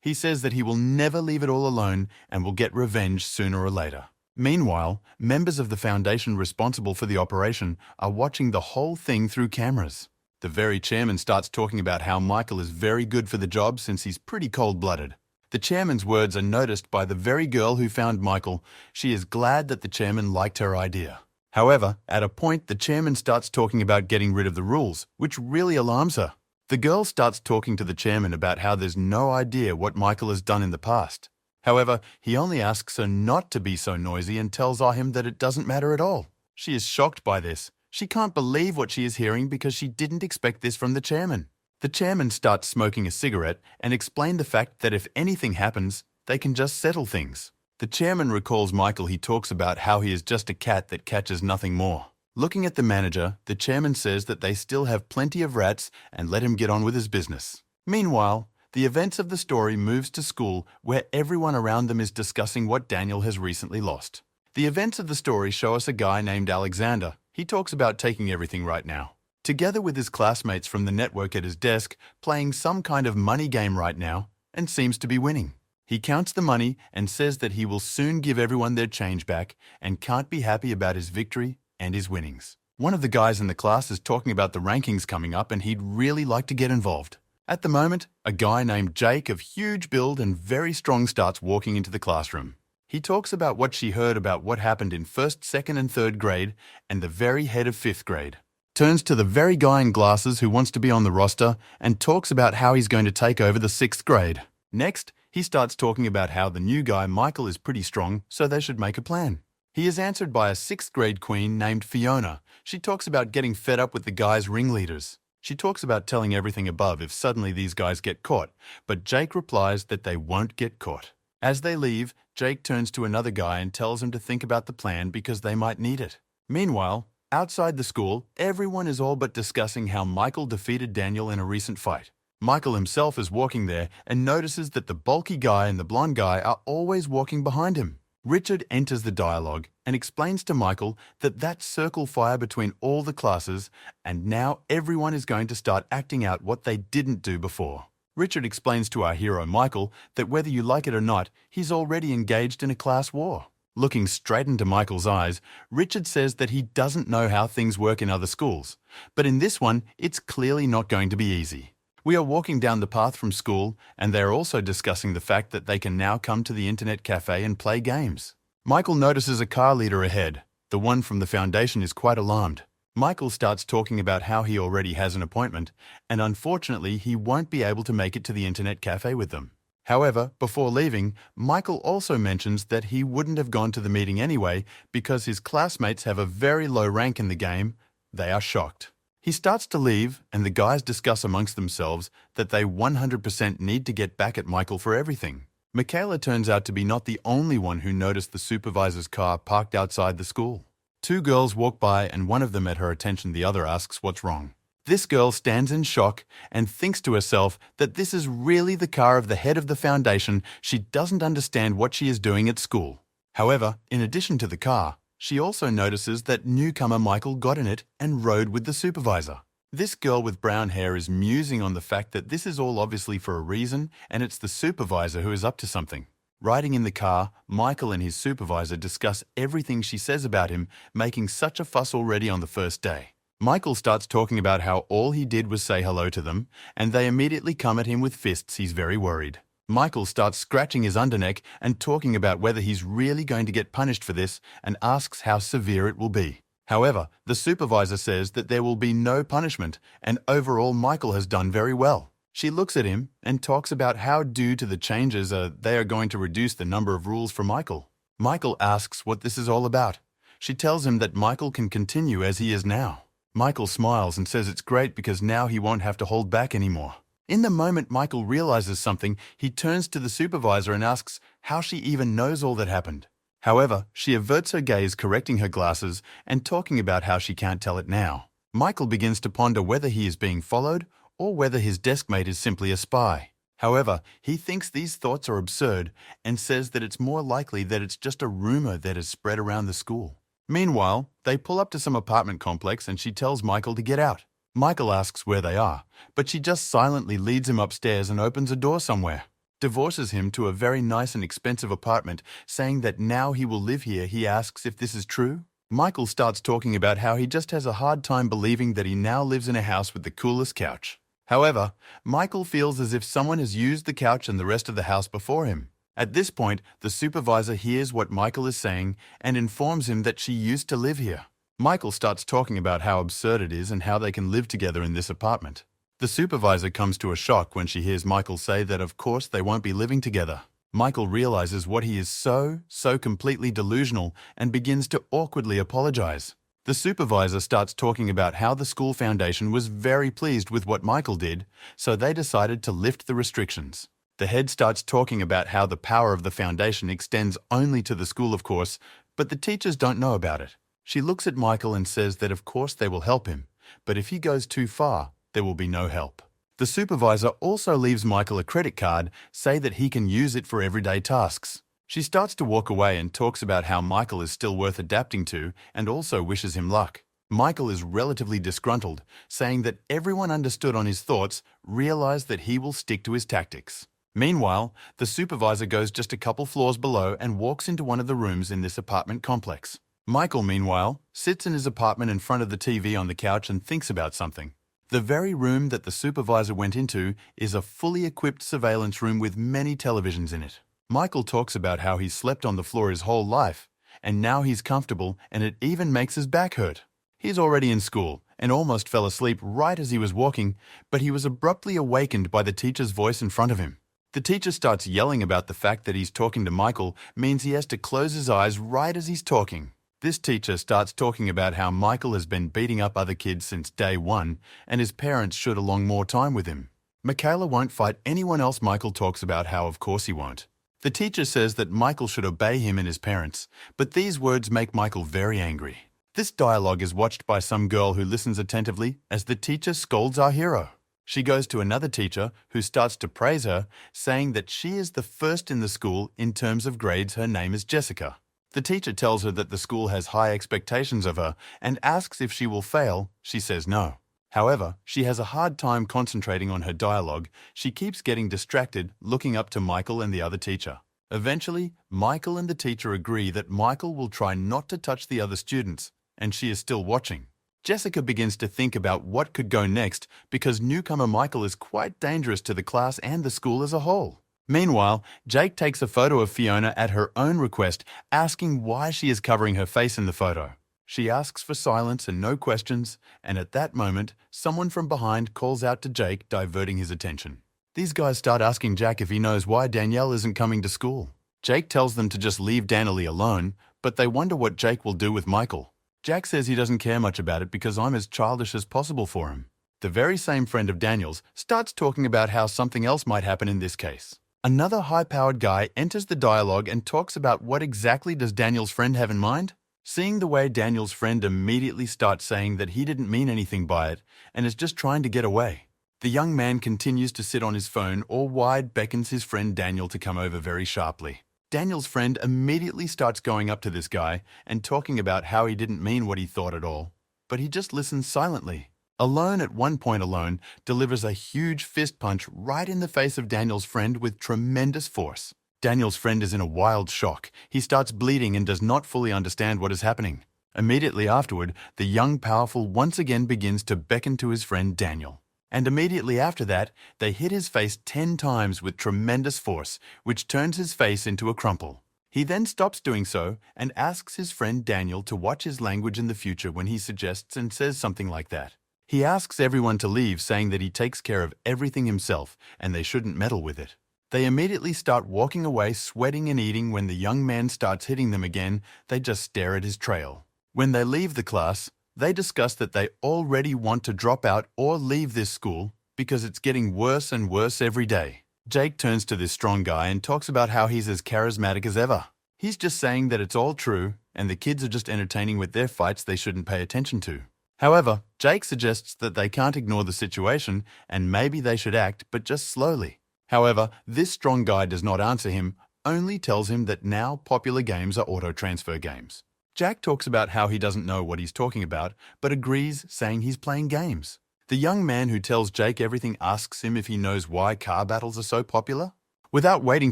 He says that he will never leave it all alone and will get revenge sooner or later. Meanwhile, members of the foundation responsible for the operation are watching the whole thing through cameras. The very chairman starts talking about how Michael is very good for the job since he's pretty cold-blooded. The chairman's words are noticed by the very girl who found Michael. She is glad that the chairman liked her idea. However, at a point, the chairman starts talking about getting rid of the rules, which really alarms her. The girl starts talking to the chairman about how there's no idea what Michael has done in the past. However, he only asks her not to be so noisy and tells him that it doesn't matter at all. She is shocked by this. She can't believe what she is hearing because she didn't expect this from the chairman. The chairman starts smoking a cigarette and explains the fact that if anything happens, they can just settle things. The chairman recalls Michael. He talks about how he is just a cat that catches nothing more. Looking at the manager, the chairman says that they still have plenty of rats and let him get on with his business. Meanwhile, the events of the story moves to school where everyone around them is discussing what Daniel has recently lost. The events of the story show us a guy named Alexander. He talks about taking everything right now. Together with his classmates from the network at his desk, playing some kind of money game right now, and seems to be winning. He counts the money and says that he will soon give everyone their change back and can't be happy about his victory and his winnings. One of the guys in the class is talking about the rankings coming up and he'd really like to get involved. At the moment, a guy named Jake of huge build and very strong starts walking into the classroom. He talks about what she heard about what happened in 1st, 2nd and 3rd grade and the very head of 5th grade. Turns to the very guy in glasses who wants to be on the roster and talks about how he's going to take over the 6th grade. Next, he starts talking about how the new guy, Michael, is pretty strong, so they should make a plan. He is answered by a 6th grade queen named Fiona. She talks about getting fed up with the guy's ringleaders. She talks about telling everything above if suddenly these guys get caught, but Jake replies that they won't get caught. As they leave, Jake turns to another guy and tells him to think about the plan because they might need it. Meanwhile, outside the school, everyone is all but discussing how Michael defeated Daniel in a recent fight. Michael himself is walking there and notices that the bulky guy and the blonde guy are always walking behind him. Richard enters the dialogue and explains to Michael that that's circle fire between all the classes and now everyone is going to start acting out what they didn't do before. Richard explains to our hero Michael that whether you like it or not, he's already engaged in a class war. Looking straight into Michael's eyes, Richard says that he doesn't know how things work in other schools, but in this one, it's clearly not going to be easy. We are walking down the path from school, and they are also discussing the fact that they can now come to the internet cafe and play games. Michael notices a car leader ahead. The one from the foundation is quite alarmed. Michael starts talking about how he already has an appointment, and unfortunately he won't be able to make it to the internet cafe with them. However, before leaving, Michael also mentions that he wouldn't have gone to the meeting anyway because his classmates have a very low rank in the game. They are shocked. He starts to leave, and the guys discuss amongst themselves that they 100% need to get back at Michael for everything. Michaela turns out to be not the only one who noticed the supervisor's car parked outside the school. 2 girls walk by, and one of them at her attention, the other asks what's wrong. This girl stands in shock and thinks to herself that this is really the car of the head of the foundation. She doesn't understand what she is doing at school. However, in addition to the car, she also notices that newcomer Michael got in it and rode with the supervisor. This girl with brown hair is musing on the fact that this is all obviously for a reason and it's the supervisor who is up to something. Riding in the car, Michael and his supervisor discuss everything she says about him, making such a fuss already on the first day. Michael starts talking about how all he did was say hello to them, and they immediately come at him with fists. He's very worried. Michael starts scratching his underneck and talking about whether he's really going to get punished for this and asks how severe it will be. However, the supervisor says that there will be no punishment and overall Michael has done very well. She looks at him and talks about how due to the changes they are going to reduce the number of rules for Michael. Michael asks what this is all about. She tells him that Michael can continue as he is now. Michael smiles and says it's great because now he won't have to hold back anymore. In the moment Michael realizes something, he turns to the supervisor and asks how she even knows all that happened. However, she averts her gaze, correcting her glasses and talking about how she can't tell it now. Michael begins to ponder whether he is being followed or whether his deskmate is simply a spy. However, he thinks these thoughts are absurd and says that it's more likely that it's just a rumor that has spread around the school. Meanwhile, they pull up to some apartment complex and she tells Michael to get out. Michael asks where they are, but she just silently leads him upstairs and opens a door somewhere. divorces him to a very nice and expensive apartment, saying that now he will live here. He asks if this is true. Michael starts talking about how he just has a hard time believing that he now lives in a house with the coolest couch. However, Michael feels as if someone has used the couch and the rest of the house before him. At this point, the supervisor hears what Michael is saying and informs him that she used to live here. Michael starts talking about how absurd it is and how they can live together in this apartment. The supervisor comes to a shock when she hears Michael say that of course they won't be living together. Michael realizes what he is so completely delusional and begins to awkwardly apologize. The supervisor starts talking about how the school foundation was very pleased with what Michael did, so they decided to lift the restrictions. The head starts talking about how the power of the foundation extends only to the school, of course, but the teachers don't know about it. She looks at Michael and says that of course they will help him, but if he goes too far, there will be no help. The supervisor also leaves Michael a credit card, say that he can use it for everyday tasks. She starts to walk away and talks about how Michael is still worth adapting to and also wishes him luck. Michael is relatively disgruntled, saying that everyone understood on his thoughts, realized that he will stick to his tactics. Meanwhile, the supervisor goes just a couple floors below and walks into one of the rooms in this apartment complex. Michael, meanwhile, sits in his apartment in front of the TV on the couch and thinks about something. The very room that the supervisor went into is a fully equipped surveillance room with many televisions in it. Michael talks about how he slept on the floor his whole life, and now he's comfortable and it even makes his back hurt. He's already in school and almost fell asleep right as he was walking, but he was abruptly awakened by the teacher's voice in front of him. The teacher starts yelling about the fact that he's talking to Michael means he has to close his eyes right as he's talking. This teacher starts talking about how Michael has been beating up other kids since day one and his parents should along more time with him. Michaela won't fight anyone else. Michael talks about how of course he won't. The teacher says that Michael should obey him and his parents, but these words make Michael very angry. This dialogue is watched by some girl who listens attentively as the teacher scolds our hero. She goes to another teacher who starts to praise her, saying that she is the first in the school in terms of grades. Her name is Jessica. The teacher tells her that the school has high expectations of her and asks if she will fail. She says no. However, she has a hard time concentrating on her dialogue. She keeps getting distracted, looking up to Michael and the other teacher. Eventually, Michael and the teacher agree that Michael will try not to touch the other students, and she is still watching. Jessica begins to think about what could go next because newcomer Michael is quite dangerous to the class and the school as a whole. Meanwhile, Jake takes a photo of Fiona at her own request, asking why she is covering her face in the photo. She asks for silence and no questions, and at that moment, someone from behind calls out to Jake, diverting his attention. These guys start asking Jack if he knows why Danielle isn't coming to school. Jake tells them to just leave Danielle alone, but they wonder what Jake will do with Michael. Jack says he doesn't care much about it because I'm as childish as possible for him. The very same friend of Daniel's starts talking about how something else might happen in this case. Another high-powered guy enters the dialogue and talks about what exactly does Daniel's friend have in mind. Seeing the way Daniel's friend immediately starts saying that he didn't mean anything by it and is just trying to get away. The young man continues to sit on his phone or wide beckons his friend Daniel to come over very sharply. Daniel's friend immediately starts going up to this guy and talking about how he didn't mean what he thought at all, but he just listens silently. Alone at one point alone delivers a huge fist punch right in the face of Daniel's friend with tremendous force. Daniel's friend is in a wild shock. He starts bleeding and does not fully understand what is happening. Immediately afterward, the young powerful once again begins to beckon to his friend Daniel. And immediately after that, they hit his face 10 times with tremendous force, which turns his face into a crumple. He then stops doing so and asks his friend Daniel to watch his language in the future when he suggests and says something like that. He asks everyone to leave, saying that he takes care of everything himself and they shouldn't meddle with it. They immediately start walking away, sweating and eating. When the young man starts hitting them again, they just stare at his trail. When they leave the class, they discuss that they already want to drop out or leave this school because it's getting worse and worse every day. Jake turns to this strong guy and talks about how he's as charismatic as ever. He's just saying that it's all true and the kids are just entertaining with their fights they shouldn't pay attention to. However, Jake suggests that they can't ignore the situation and maybe they should act, but just slowly. However, this strong guy does not answer him, only tells him that now popular games are auto-transfer games. Jack talks about how he doesn't know what he's talking about, but agrees, saying he's playing games. The young man who tells Jake everything asks him if he knows why car battles are so popular. Without waiting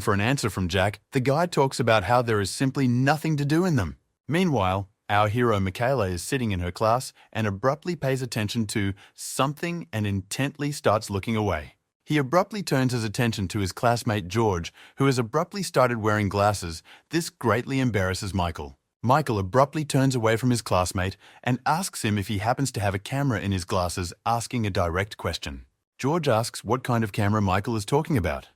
for an answer from Jack, the guy talks about how there is simply nothing to do in them. Meanwhile, our hero Michaela is sitting in her class and abruptly pays attention to something and intently starts looking away. He abruptly turns his attention to his classmate George, who has abruptly started wearing glasses. This greatly embarrasses Michael. Michael abruptly turns away from his classmate and asks him if he happens to have a camera in his glasses, asking a direct question. George asks what kind of camera Michael is talking about.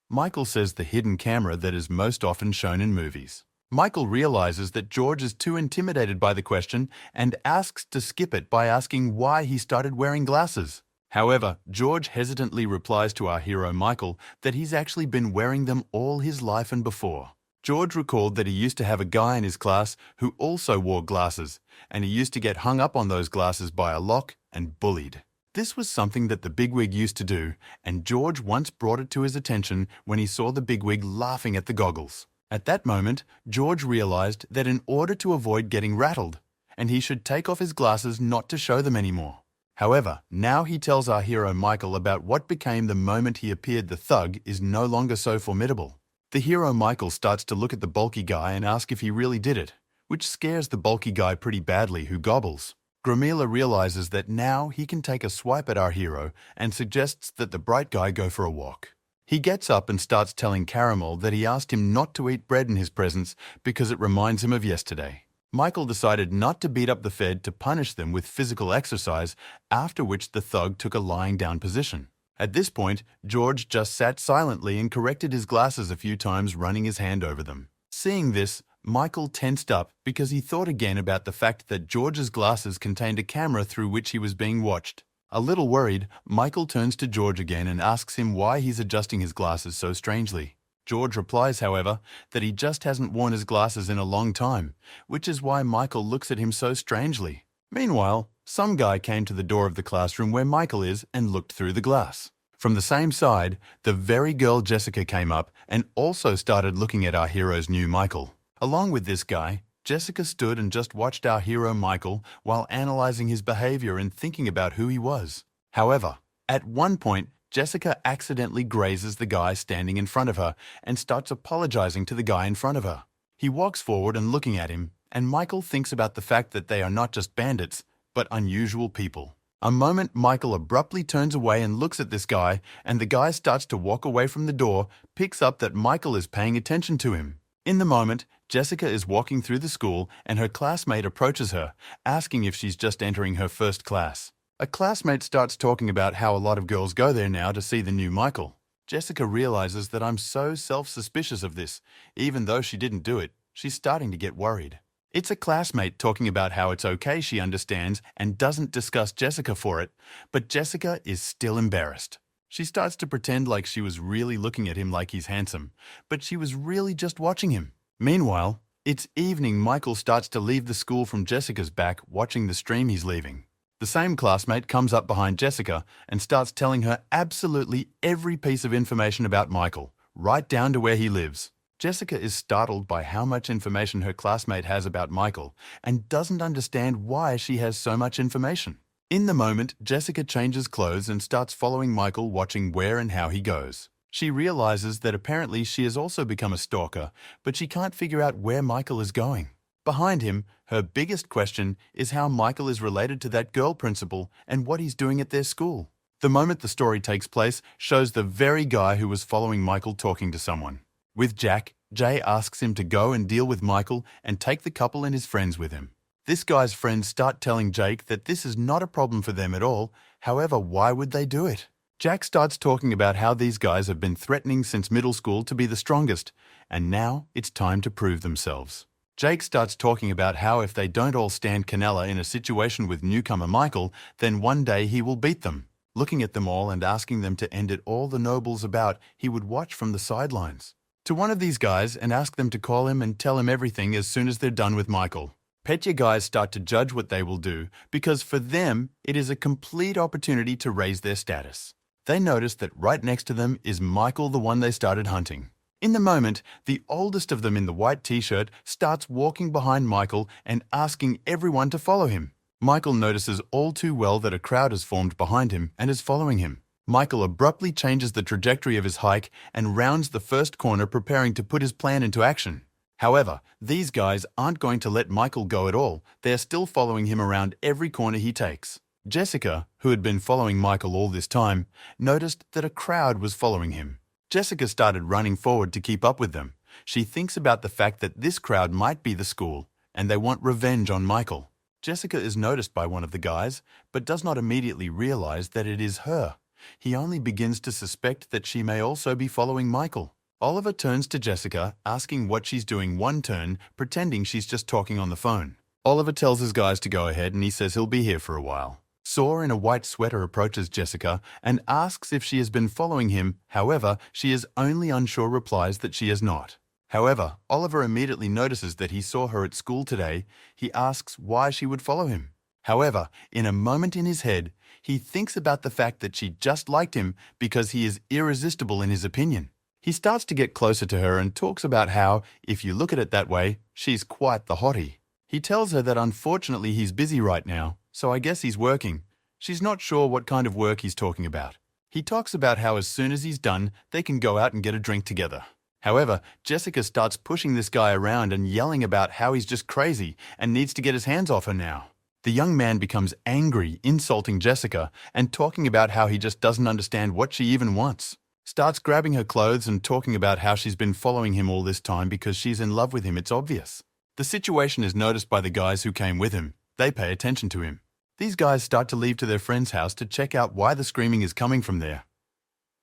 Michael says the hidden camera that is most often shown in movies. Michael realizes that George is too intimidated by the question and asks to skip it by asking why he started wearing glasses. However, George hesitantly replies to our hero Michael that he's actually been wearing them all his life and before. George recalled that he used to have a guy in his class who also wore glasses, and he used to get hung up on those glasses by a lock and bullied. This was something that the bigwig used to do, and George once brought it to his attention when he saw the bigwig laughing at the goggles. At that moment, George realized that in order to avoid getting rattled, and he should take off his glasses not to show them anymore. However, now he tells our hero Michael about what became the moment he appeared the thug is no longer so formidable. The hero Michael starts to look at the bulky guy and ask if he really did it, which scares the bulky guy pretty badly, who gobbles. Gramila realizes that now he can take a swipe at our hero and suggests that the bright guy go for a walk. He gets up and starts telling Caramel that he asked him not to eat bread in his presence because it reminds him of yesterday. Michael decided not to beat up the Fed to punish them with physical exercise, after which the thug took a lying down position. At this point, George just sat silently and corrected his glasses a few times, running his hand over them. Seeing this, Michael tensed up because he thought again about the fact that George's glasses contained a camera through which he was being watched. A little worried, Michael turns to George again and asks him why he's adjusting his glasses so strangely. George replies, however, that he just hasn't worn his glasses in a long time, which is why Michael looks at him so strangely. Meanwhile, some guy came to the door of the classroom where Michael is and looked through the glass. From the same side, the very girl Jessica came up and also started looking at our hero's new Michael. Along with this guy, Jessica stood and just watched our hero Michael while analyzing his behavior and thinking about who he was. However, at one point, Jessica accidentally grazes the guy standing in front of her and starts apologizing to the guy in front of her. He walks forward and looking at him, and Michael thinks about the fact that they are not just bandits, but unusual people. A moment, Michael abruptly turns away and looks at this guy, and the guy starts to walk away from the door, picks up that Michael is paying attention to him. In the moment, Jessica is walking through the school and her classmate approaches her, asking if she's just entering her first class. A classmate starts talking about how a lot of girls go there now to see the new Michael. Jessica realizes that I'm so self-suspicious of this. Even though she didn't do it, she's starting to get worried. It's a classmate talking about how it's okay, she understands, and doesn't discuss Jessica for it, but Jessica is still embarrassed. She starts to pretend like she was really looking at him like he's handsome, but she was really just watching him. Meanwhile, it's evening. Michael starts to leave the school from Jessica's back, watching the stream he's leaving. The same classmate comes up behind Jessica and starts telling her absolutely every piece of information about Michael, right down to where he lives. Jessica is startled by how much information her classmate has about Michael and doesn't understand why she has so much information. In the moment, Jessica changes clothes and starts following Michael, watching where and how he goes. She realizes that apparently she has also become a stalker, but she can't figure out where Michael is going. Behind him, her biggest question is how Michael is related to that girl principal and what he's doing at their school. The moment the story takes place shows the very guy who was following Michael talking to someone. With Jack, Jay asks him to go and deal with Michael and take the couple and his friends with him. This guy's friends start telling Jake that this is not a problem for them at all. However, why would they do it? Jack starts talking about how these guys have been threatening since middle school to be the strongest, and now it's time to prove themselves. Jake starts talking about how if they don't all stand Canella in a situation with newcomer Michael, then one day he will beat them. Looking at them all and asking them to end it, all the nobles about, he would watch from the sidelines. To one of these guys and ask them to call him and tell him everything as soon as they're done with Michael. Petya guys start to judge what they will do because for them, it is a complete opportunity to raise their status. They notice that right next to them is Michael, the one they started hunting. In the moment, the oldest of them in the white t-shirt starts walking behind Michael and asking everyone to follow him. Michael notices all too well that a crowd has formed behind him and is following him. Michael abruptly changes the trajectory of his hike and rounds the first corner, preparing to put his plan into action. However, these guys aren't going to let Michael go at all. They are still following him around every corner he takes. Jessica, who had been following Michael all this time, noticed that a crowd was following him. Jessica started running forward to keep up with them. She thinks about the fact that this crowd might be the school, and they want revenge on Michael. Jessica is noticed by one of the guys, but does not immediately realize that it is her. He only begins to suspect that she may also be following Michael. Oliver turns to Jessica, asking what she's doing one turn, pretending she's just talking on the phone. Oliver tells his guys to go ahead and he says he'll be here for a while. Saw in a white sweater approaches Jessica and asks if she has been following him. However, she is only unsure, replies that she has not. However, Oliver immediately notices that he saw her at school today. He asks why she would follow him. However, in a moment in his head, he thinks about the fact that she just liked him because he is irresistible in his opinion. He starts to get closer to her and talks about how, if you look at it that way, she's quite the hottie. He tells her that unfortunately he's busy right now, so I guess he's working. She's not sure what kind of work he's talking about. He talks about how as soon as he's done, they can go out and get a drink together. However, Jessica starts pushing this guy around and yelling about how he's just crazy and needs to get his hands off her now. The young man becomes angry, insulting Jessica and talking about how he just doesn't understand what she even wants. Starts grabbing her clothes and talking about how she's been following him all this time because she's in love with him, it's obvious. The situation is noticed by the guys who came with him. They pay attention to him. These guys start to leave to their friend's house to check out why the screaming is coming from there.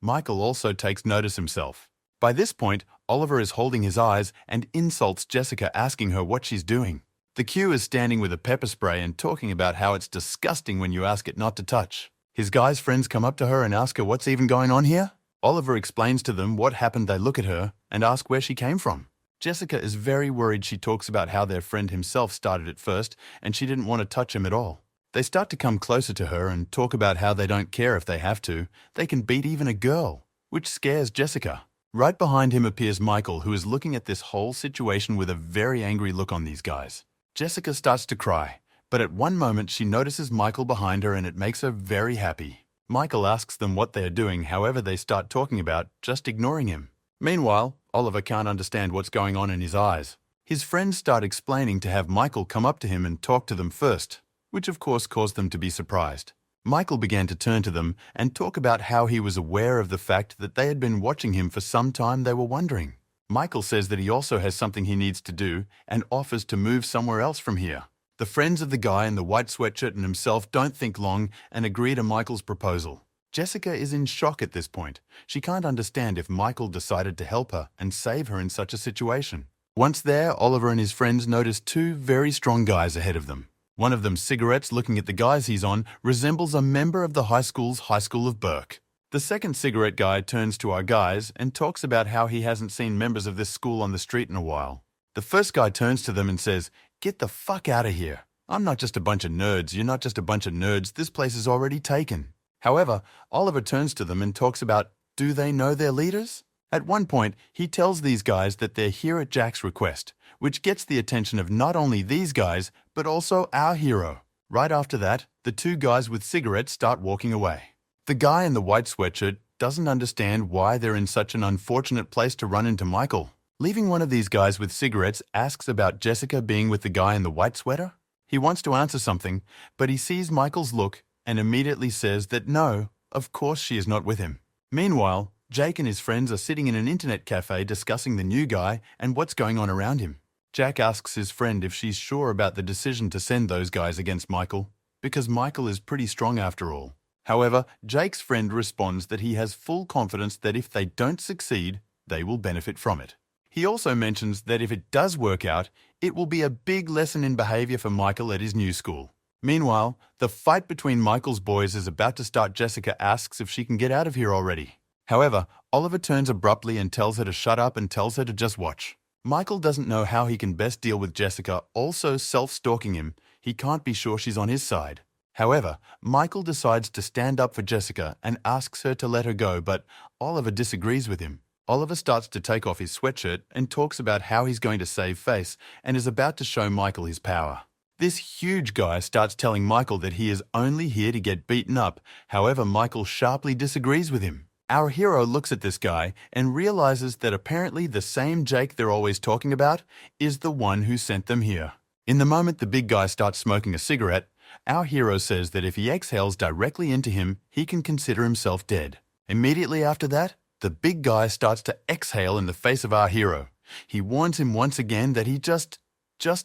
Michael also takes notice himself. By this point, Oliver is holding his eyes and insults Jessica, asking her what she's doing. The Q is standing with a pepper spray and talking about how it's disgusting when you ask it not to touch. His guys' friends come up to her and ask her what's even going on here. Oliver explains to them what happened. They look at her and ask where she came from. Jessica is very worried. She talks about how their friend himself started it first and she didn't want to touch him at all. They start to come closer to her and talk about how they don't care if they have to. They can beat even a girl, which scares Jessica. Right behind him appears Michael, who is looking at this whole situation with a very angry look on these guys. Jessica starts to cry, but at one moment she notices Michael behind her and it makes her very happy. Michael asks them what they are doing, however they start talking about just ignoring him. Meanwhile, Oliver can't understand what's going on in his eyes. His friends start explaining to have Michael come up to him and talk to them first, which of course caused them to be surprised. Michael began to turn to them and talk about how he was aware of the fact that they had been watching him for some time. They were wondering. Michael says that he also has something he needs to do and offers to move somewhere else from here. The friends of the guy in the white sweatshirt and himself don't think long and agree to Michael's proposal. Jessica is in shock at this point. She can't understand if Michael decided to help her and save her in such a situation. Once there, Oliver and his friends notice two very strong guys ahead of them. One of them, cigarettes, looking at the guys he's on, resembles a member of the High School of Burke. The second cigarette guy turns to our guys and talks about how he hasn't seen members of this school on the street in a while. The first guy turns to them and says, "Get the fuck out of here. I'm not just a bunch of nerds. You're not just a bunch of nerds. This place is already taken." However, Oliver turns to them and talks about, do they know their leaders? At one point, he tells these guys that they're here at Jack's request, which gets the attention of not only these guys, but also our hero. Right after that, the two guys with cigarettes start walking away. The guy in the white sweatshirt doesn't understand why they're in such an unfortunate place to run into Michael. Leaving one of these guys with cigarettes asks about Jessica being with the guy in the white sweater. He wants to answer something, but he sees Michael's look and immediately says that no, of course she is not with him. Meanwhile, Jake and his friends are sitting in an internet cafe discussing the new guy and what's going on around him. Jack asks his friend if she's sure about the decision to send those guys against Michael, because Michael is pretty strong after all. However, Jake's friend responds that he has full confidence that if they don't succeed, they will benefit from it. He also mentions that if it does work out, it will be a big lesson in behavior for Michael at his new school. Meanwhile, the fight between Michael's boys is about to start. Jessica asks if she can get out of here already. However, Oliver turns abruptly and tells her to shut up and tells her to just watch. Michael doesn't know how he can best deal with Jessica also self-stalking him. He can't be sure she's on his side. However, Michael decides to stand up for Jessica and asks her to let her go, but Oliver disagrees with him. Oliver starts to take off his sweatshirt and talks about how he's going to save face and is about to show Michael his power. This huge guy starts telling Michael that he is only here to get beaten up. However, Michael sharply disagrees with him. Our hero looks at this guy and realizes that apparently the same Jake they're always talking about is the one who sent them here. In the moment the big guy starts smoking a cigarette, our hero says that if he exhales directly into him, he can consider himself dead. Immediately after that, the big guy starts to exhale in the face of our hero. He warns him once again that he just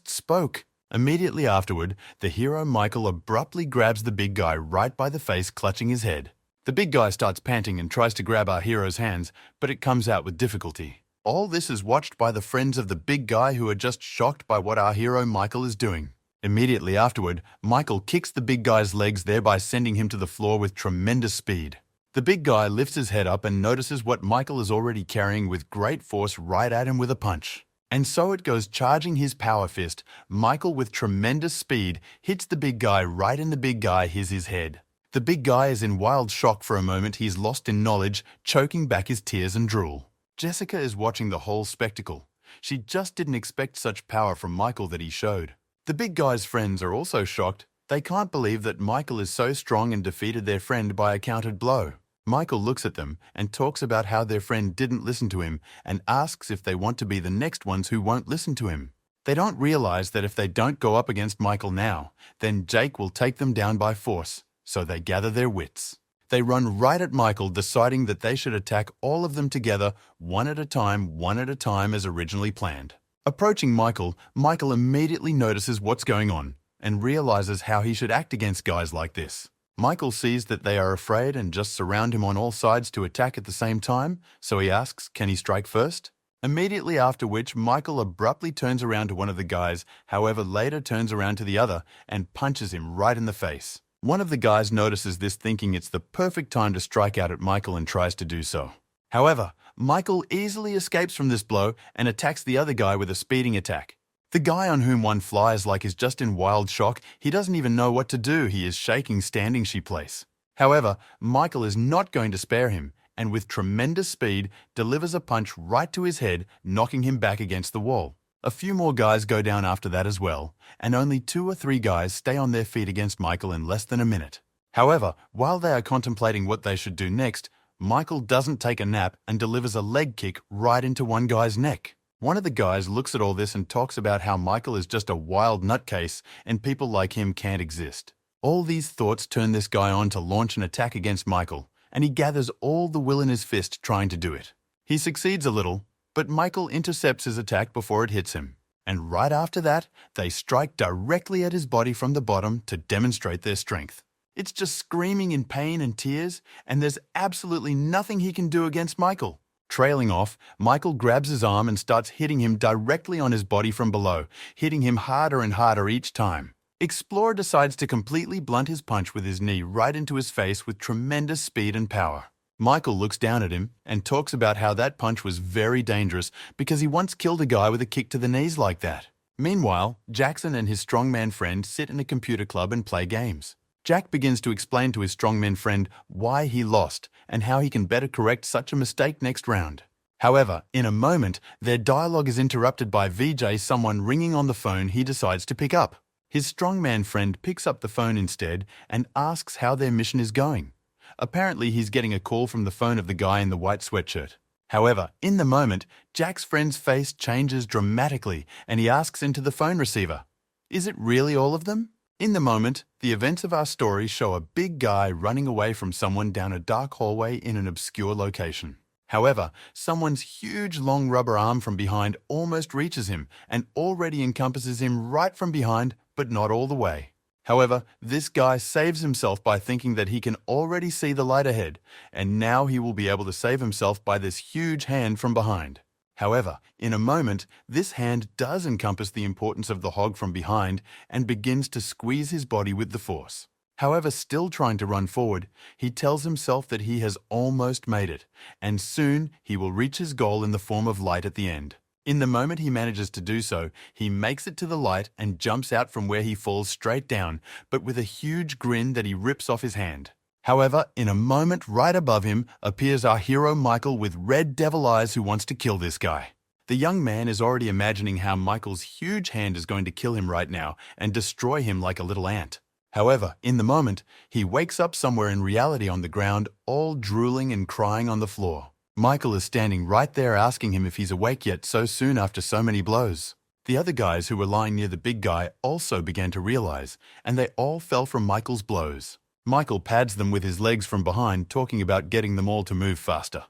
spoke. Immediately afterward, the hero Michael abruptly grabs the big guy right by the face, clutching his head. The big guy starts panting and tries to grab our hero's hands, but it comes out with difficulty. All this is watched by the friends of the big guy who are just shocked by what our hero Michael is doing. Immediately afterward, Michael kicks the big guy's legs, thereby sending him to the floor with tremendous speed. The big guy lifts his head up and notices what Michael is already carrying with great force right at him with a punch. And so it goes charging his power fist. Michael, with tremendous speed, hits the big guy right in the big guy his head. The big guy is in wild shock for a moment. He's lost in knowledge, choking back his tears and drool. Jessica is watching the whole spectacle. She just didn't expect such power from Michael that he showed. The big guy's friends are also shocked. They can't believe that Michael is so strong and defeated their friend by a countered blow. Michael looks at them and talks about how their friend didn't listen to him and asks if they want to be the next ones who won't listen to him. They don't realize that if they don't go up against Michael now, then Jake will take them down by force, so they gather their wits. They run right at Michael, deciding that they should attack all of them together, one at a time as originally planned. Approaching Michael, Michael immediately notices what's going on and realizes how he should act against guys like this. Michael sees that they are afraid and just surround him on all sides to attack at the same time, so he asks, can he strike first? Immediately after which, Michael abruptly turns around to one of the guys, however later turns around to the other and punches him right in the face. One of the guys notices this, thinking it's the perfect time to strike out at Michael, and tries to do so. However, Michael easily escapes from this blow and attacks the other guy with a speeding attack. The guy on whom one flies like is just in wild shock. He doesn't even know what to do. He is shaking standing place. However, Michael is not going to spare him, and with tremendous speed delivers a punch right to his head, knocking him back against the wall. A few more guys go down after that as well, and only 2 or 3 guys stay on their feet against Michael in less than a minute. However, while they are contemplating what they should do next, Michael doesn't take a nap and delivers a leg kick right into one guy's neck. One of the guys looks at all this and talks about how Michael is just a wild nutcase and people like him can't exist. All these thoughts turn this guy on to launch an attack against Michael, and he gathers all the will in his fist trying to do it. He succeeds a little, but Michael intercepts his attack before it hits him. And right after that, they strike directly at his body from the bottom to demonstrate their strength. It's just screaming in pain and tears, and there's absolutely nothing he can do against Michael. Trailing off, Michael grabs his arm and starts hitting him directly on his body from below, hitting him harder and harder each time. Explorer decides to completely blunt his punch with his knee right into his face with tremendous speed and power. Michael looks down at him and talks about how that punch was very dangerous because he once killed a guy with a kick to the knees like that. Meanwhile, Jackson and his strongman friend sit in a computer club and play games. Jack begins to explain to his strongman friend why he lost and how he can better correct such a mistake next round. However, in a moment, their dialogue is interrupted by VJ, someone ringing on the phone he decides to pick up. His strongman friend picks up the phone instead and asks how their mission is going. Apparently, he's getting a call from the phone of the guy in the white sweatshirt. However, in the moment, Jack's friend's face changes dramatically and he asks into the phone receiver, "Is it really all of them?" In the moment, the events of our story show a big guy running away from someone down a dark hallway in an obscure location. However, someone's huge long rubber arm from behind almost reaches him and already encompasses him right from behind, but not all the way. However, this guy saves himself by thinking that he can already see the light ahead, and now he will be able to save himself by this huge hand from behind. However, in a moment, this hand does encompass the importance of the hog from behind and begins to squeeze his body with the force. However, still trying to run forward, he tells himself that he has almost made it, and soon he will reach his goal in the form of light at the end. In the moment he manages to do so, he makes it to the light and jumps out from where he falls straight down, but with a huge grin that he rips off his hand. However, in a moment right above him appears our hero Michael with red devil eyes who wants to kill this guy. The young man is already imagining how Michael's huge hand is going to kill him right now and destroy him like a little ant. However, in the moment, he wakes up somewhere in reality on the ground, all drooling and crying on the floor. Michael is standing right there asking him if he's awake yet so soon after so many blows. The other guys who were lying near the big guy also began to realize, and they all fell from Michael's blows. Michael pads them with his legs from behind, talking about getting them all to move faster.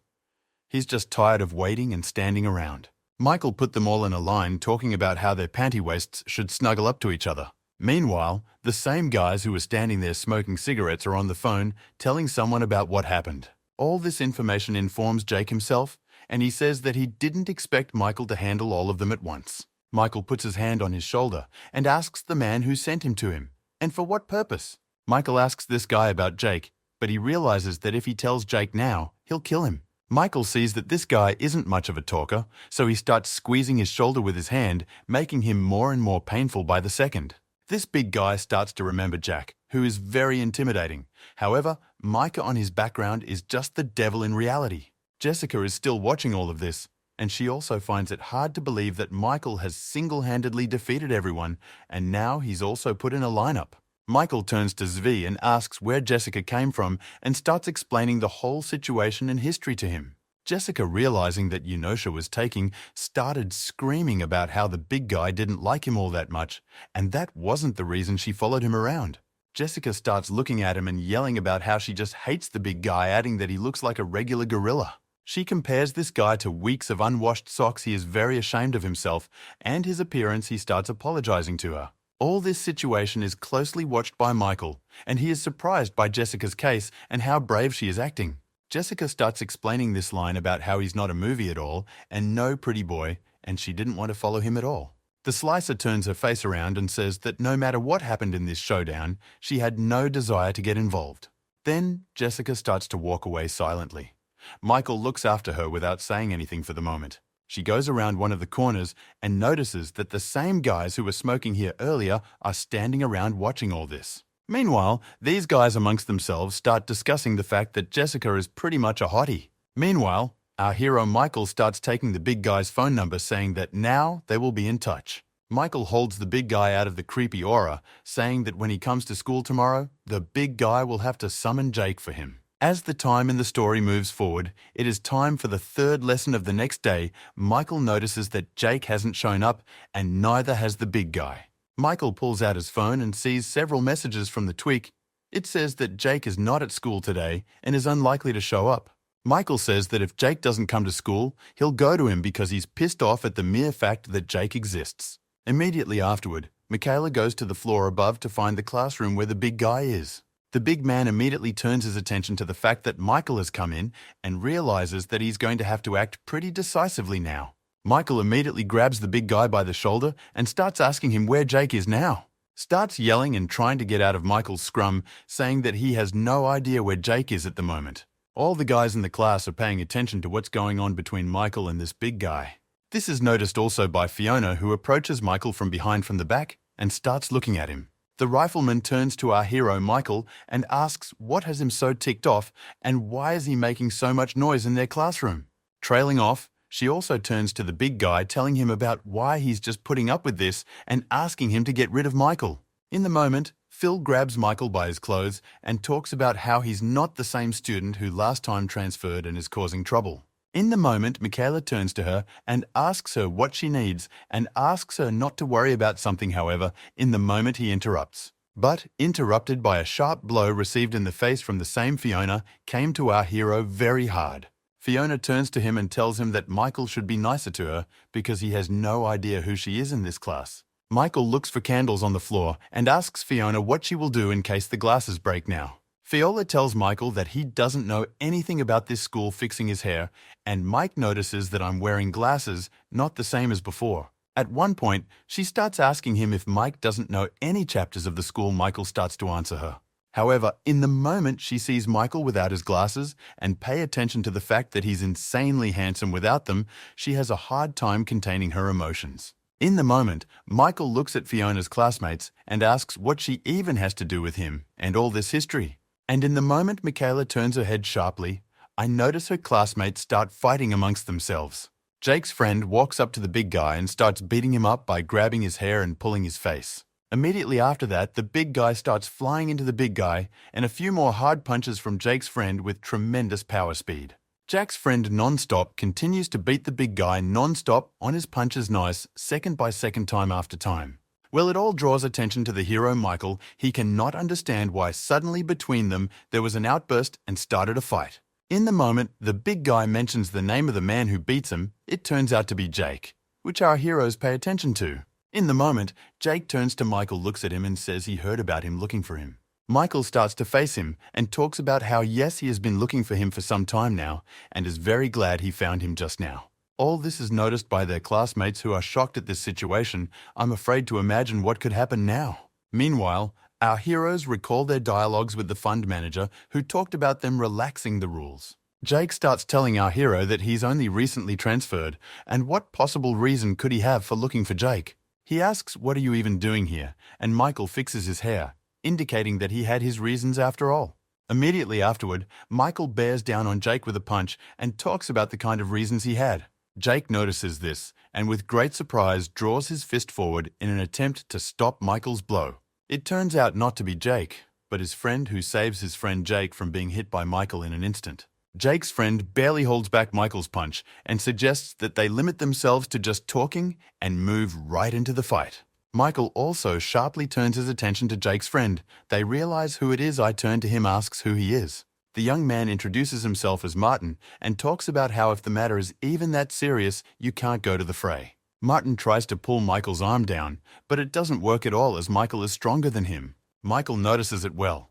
He's just tired of waiting and standing around. Michael put them all in a line, talking about how their panty waists should snuggle up to each other. Meanwhile, the same guys who were standing there smoking cigarettes are on the phone, telling someone about what happened. All this information informs Jake himself, and he says that he didn't expect Michael to handle all of them at once. Michael puts his hand on his shoulder and asks the man who sent him to him, and for what purpose? Michael asks this guy about Jake, but he realizes that if he tells Jake now, he'll kill him. Michael sees that this guy isn't much of a talker, so he starts squeezing his shoulder with his hand, making him more and more painful by the second. This big guy starts to remember Jack, who is very intimidating. However, Micah on his background is just the devil in reality. Jessica is still watching all of this, and she also finds it hard to believe that Michael has single-handedly defeated everyone, and now he's also put in a lineup. Michael turns to Zvi and asks where Jessica came from and starts explaining the whole situation and history to him. Jessica, realizing that Yunosha was taking, started screaming about how the big guy didn't like him all that much, and that wasn't the reason she followed him around. Jessica starts looking at him and yelling about how she just hates the big guy, adding that he looks like a regular gorilla. She compares this guy to weeks of unwashed socks. He is very ashamed of himself and his appearance. He starts apologizing to her. All this situation is closely watched by Michael, and he is surprised by Jessica's case and how brave she is acting. Jessica starts explaining this line about how he's not a movie at all and no pretty boy, and she didn't want to follow him at all. The slicer turns her face around and says that no matter what happened in this showdown, she had no desire to get involved. Then Jessica starts to walk away silently. Michael looks after her without saying anything for the moment. She goes around one of the corners and notices that the same guys who were smoking here earlier are standing around watching all this. Meanwhile, these guys amongst themselves start discussing the fact that Jessica is pretty much a hottie. Meanwhile, our hero Michael starts taking the big guy's phone number, saying that now they will be in touch. Michael holds the big guy out of the creepy aura, saying that when he comes to school tomorrow, the big guy will have to summon Jake for him. As the time in the story moves forward, it is time for the third lesson of the next day. Michael notices that Jake hasn't shown up, and neither has the big guy. Michael pulls out his phone and sees several messages from the tweak. It says that Jake is not at school today and is unlikely to show up. Michael says that if Jake doesn't come to school, he'll go to him because he's pissed off at the mere fact that Jake exists. Immediately afterward, Michaela goes to the floor above to find the classroom where the big guy is. The big man immediately turns his attention to the fact that Michael has come in and realizes that he's going to have to act pretty decisively now. Michael immediately grabs the big guy by the shoulder and starts asking him where Jake is now. Starts yelling and trying to get out of Michael's scrum, saying that he has no idea where Jake is at the moment. All the guys in the class are paying attention to what's going on between Michael and this big guy. This is noticed also by Fiona, who approaches Michael from behind from the back and starts looking at him. The rifleman turns to our hero Michael and asks what has him so ticked off and why is he making so much noise in their classroom. Trailing off, she also turns to the big guy, telling him about why he's just putting up with this and asking him to get rid of Michael. In the moment, Phil grabs Michael by his clothes and talks about how he's not the same student who last time transferred and is causing trouble. In the moment, Michaela turns to her and asks her what she needs and asks her not to worry about something. However, in the moment he interrupts. But, interrupted by a sharp blow received in the face from the same Fiona, came to our hero very hard. Fiona turns to him and tells him that Michael should be nicer to her because he has no idea who she is in this class. Michael looks for candles on the floor and asks Fiona what she will do in case the glasses break now. Fiona tells Michael that he doesn't know anything about this school fixing his hair, and Mike notices that I'm wearing glasses, not the same as before. At one point, she starts asking him if Mike doesn't know any chapters of the school. Michael starts to answer her. However, in the moment she sees Michael without his glasses and pay attention to the fact that he's insanely handsome without them, she has a hard time containing her emotions. In the moment, Michael looks at Fiona's classmates and asks what she even has to do with him and all this history. And in the moment Michaela turns her head sharply, I notice her classmates start fighting amongst themselves. Jake's friend walks up to the big guy and starts beating him up by grabbing his hair and pulling his face. Immediately after that, the big guy starts flying into the big guy and a few more hard punches from Jake's friend with tremendous power speed. Jack's friend non-stop continues to beat the big guy non-stop on his punches nice second by second time after time. Well, it all draws attention to the hero Michael. He cannot understand why suddenly between them there was an outburst and started a fight. In the moment, the big guy mentions the name of the man who beats him. It turns out to be Jake, which our heroes pay attention to. In the moment, Jake turns to Michael, looks at him and says he heard about him looking for him. Michael starts to face him and talks about how yes, he has been looking for him for some time now and is very glad he found him just now. All this is noticed by their classmates who are shocked at this situation. I'm afraid to imagine what could happen now. Meanwhile, our heroes recall their dialogues with the fund manager who talked about them relaxing the rules. Jake starts telling our hero that he's only recently transferred and what possible reason could he have for looking for Jake. He asks, "What are you even doing here?" and Michael fixes his hair, indicating that he had his reasons after all. Immediately afterward, Michael bears down on Jake with a punch and talks about the kind of reasons he had. Jake notices this and with great surprise draws his fist forward in an attempt to stop Michael's blow. It turns out not to be Jake, but his friend who saves his friend Jake from being hit by Michael in an instant. Jake's friend barely holds back Michael's punch and suggests that they limit themselves to just talking and move right into the fight. Michael also sharply turns his attention to Jake's friend. They realize who it is. I turn to him, asks who he is. The young man introduces himself as Martin and talks about how if the matter is even that serious, you can't go to the fray. Martin tries to pull Michael's arm down, but it doesn't work at all as Michael is stronger than him. Michael notices it well.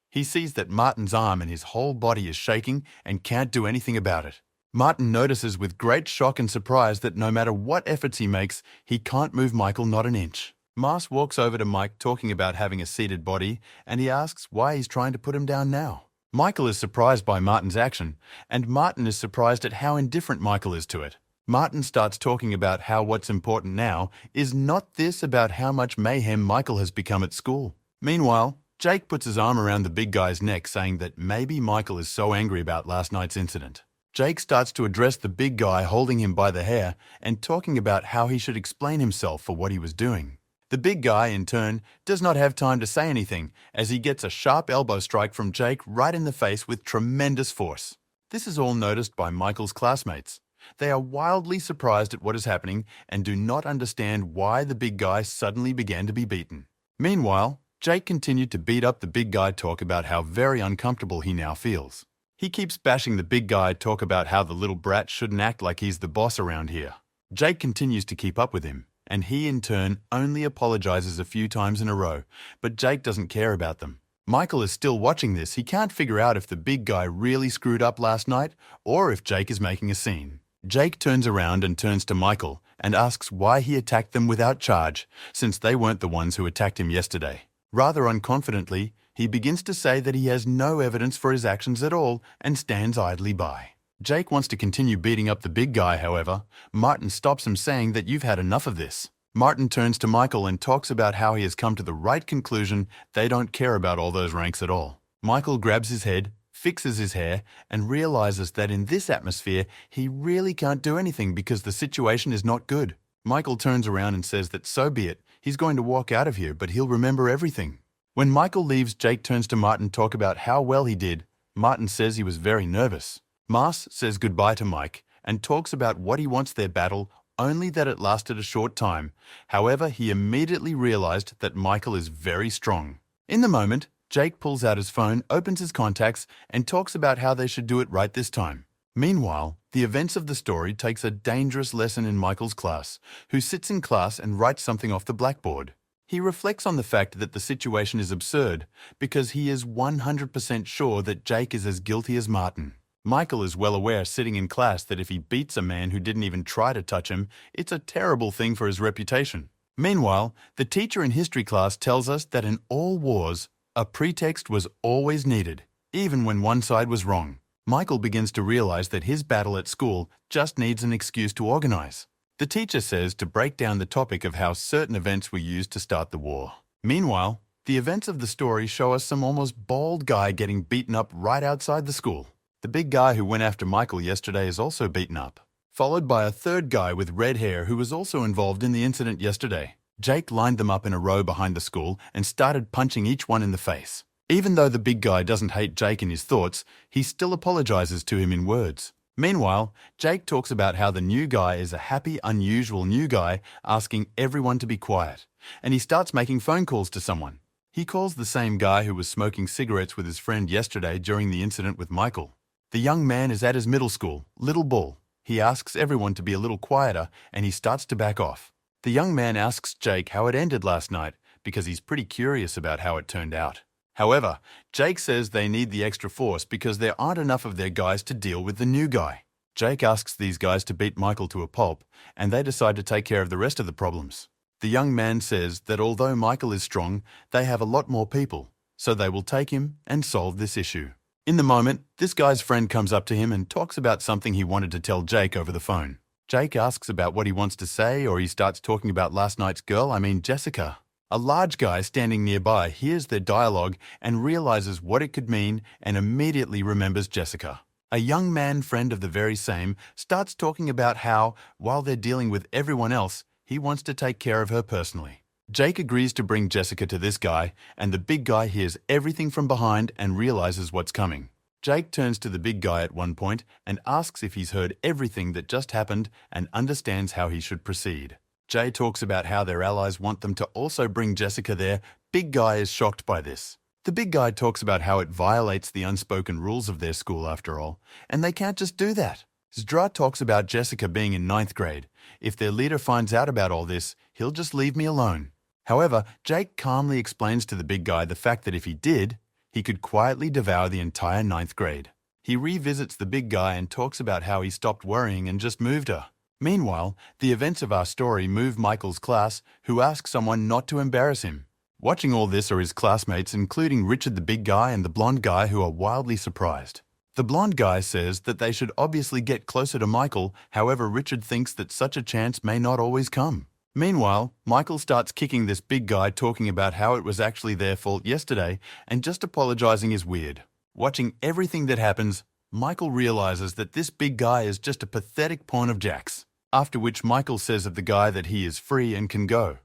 He sees that Martin's arm and his whole body is shaking and can't do anything about it. Martin notices with great shock and surprise that no matter what efforts he makes, he can't move Michael not an inch. Mars walks over to Mike talking about having a seated body, and he asks why he's trying to put him down now. Michael is surprised by Martin's action, and Martin is surprised at how indifferent Michael is to it. Martin starts talking about how what's important now is not this about how much mayhem Michael has become at school. Meanwhile, Jake puts his arm around the big guy's neck, saying that maybe Michael is so angry about last night's incident. Jake starts to address the big guy holding him by the hair and talking about how he should explain himself for what he was doing. The big guy, in turn, does not have time to say anything as he gets a sharp elbow strike from Jake right in the face with tremendous force. This is all noticed by Michael's classmates. They are wildly surprised at what is happening and do not understand why the big guy suddenly began to be beaten. Meanwhile, Jake continued to beat up the big guy, talk about how very uncomfortable he now feels. He keeps bashing the big guy, talk about how the little brat shouldn't act like he's the boss around here. Jake continues to keep up with him, and he in turn only apologizes a few times in a row, but Jake doesn't care about them. Michael is still watching this. He can't figure out if the big guy really screwed up last night or if Jake is making a scene. Jake turns around and turns to Michael and asks why he attacked them without charge, since they weren't the ones who attacked him yesterday. Rather unconfidently, he begins to say that he has no evidence for his actions at all and stands idly by. Jake wants to continue beating up the big guy, however. Martin stops him, saying that you've had enough of this. Martin turns to Michael and talks about how he has come to the right conclusion. They don't care about all those ranks at all. Michael grabs his head, fixes his hair, and realizes that in this atmosphere, he really can't do anything because the situation is not good. Michael turns around and says that so be it. He's going to walk out of here, but he'll remember everything. When Michael leaves, Jake turns to Martin, talk about how well he did. Martin says he was very nervous. Mars says goodbye to Mike and talks about what he wants their battle, only that it lasted a short time. However, he immediately realized that Michael is very strong. In the moment, Jake pulls out his phone, opens his contacts, and talks about how they should do it right this time. Meanwhile, the events of the story takes a dangerous lesson in Michael's class, who sits in class and writes something off the blackboard. He reflects on the fact that the situation is absurd because he is 100% sure that Jake is as guilty as Martin. Michael is well aware, sitting in class, that if he beats a man who didn't even try to touch him, it's a terrible thing for his reputation. Meanwhile, the teacher in history class tells us that in all wars, a pretext was always needed, even when one side was wrong. Michael begins to realize that his battle at school just needs an excuse to organize. The teacher says to break down the topic of how certain events were used to start the war. Meanwhile, the events of the story show us some almost bald guy getting beaten up right outside the school. The big guy who went after Michael yesterday is also beaten up. followed by a third guy with red hair who was also involved in the incident yesterday. Jake lined them up in a row behind the school and started punching each one in the face. Even though the big guy doesn't hate Jake in his thoughts, he still apologizes to him in words. Meanwhile, Jake talks about how the new guy is a happy, unusual new guy asking everyone to be quiet, and he starts making phone calls to someone. He calls the same guy who was smoking cigarettes with his friend yesterday during the incident with Michael. The young man is at his middle school, Little Bull. He asks everyone to be a little quieter, and he starts to back off. The young man asks Jake how it ended last night because he's pretty curious about how it turned out. However, Jake says they need the extra force because there aren't enough of their guys to deal with the new guy. Jake asks these guys to beat Michael to a pulp, and they decide to take care of the rest of the problems. The young man says that although Michael is strong, they have a lot more people, so they will take him and solve this issue. In the moment, this guy's friend comes up to him and talks about something he wanted to tell Jake over the phone. Jake asks about what he wants to say, or he starts talking about last night's girl, Jessica. A large guy standing nearby hears their dialogue and realizes what it could mean and immediately remembers Jessica. A young man friend of the very same starts talking about how, while they're dealing with everyone else, he wants to take care of her personally. Jake agrees to bring Jessica to this guy, and the big guy hears everything from behind and realizes what's coming. Jake turns to the big guy at one point and asks if he's heard everything that just happened and understands how he should proceed. Jay talks about how their allies want them to also bring Jessica there. Big guy is shocked by this. The big guy talks about how it violates the unspoken rules of their school after all, and they can't just do that. Zdra talks about Jessica being in 9th grade. If their leader finds out about all this, he'll just leave me alone. However, Jake calmly explains to the big guy the fact that if he did, he could quietly devour the entire 9th grade. He revisits the big guy and talks about how he stopped worrying and just moved her. Meanwhile, the events of our story move Michael's class, who asks someone not to embarrass him. Watching all this are his classmates, including Richard the big guy and the blonde guy, who are wildly surprised. The blonde guy says that they should obviously get closer to Michael, however Richard thinks that such a chance may not always come. Meanwhile, Michael starts kicking this big guy, talking about how it was actually their fault yesterday and just apologizing is weird. Watching everything that happens, Michael realizes that this big guy is just a pathetic pawn of Jack's, after which Michael says of the guy that he is free and can go.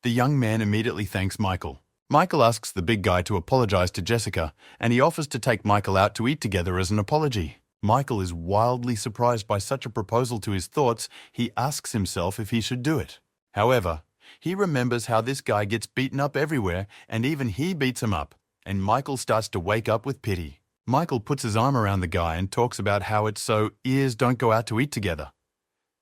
The young man immediately thanks Michael. Michael asks the big guy to apologize to Jessica, and he offers to take Michael out to eat together as an apology. Michael is wildly surprised by such a proposal. To his thoughts, he asks himself if he should do it. However, he remembers how this guy gets beaten up everywhere, and even he beats him up, and Michael starts to wake up with pity. Michael puts his arm around the guy and talks about how it's so ears don't go out to eat together.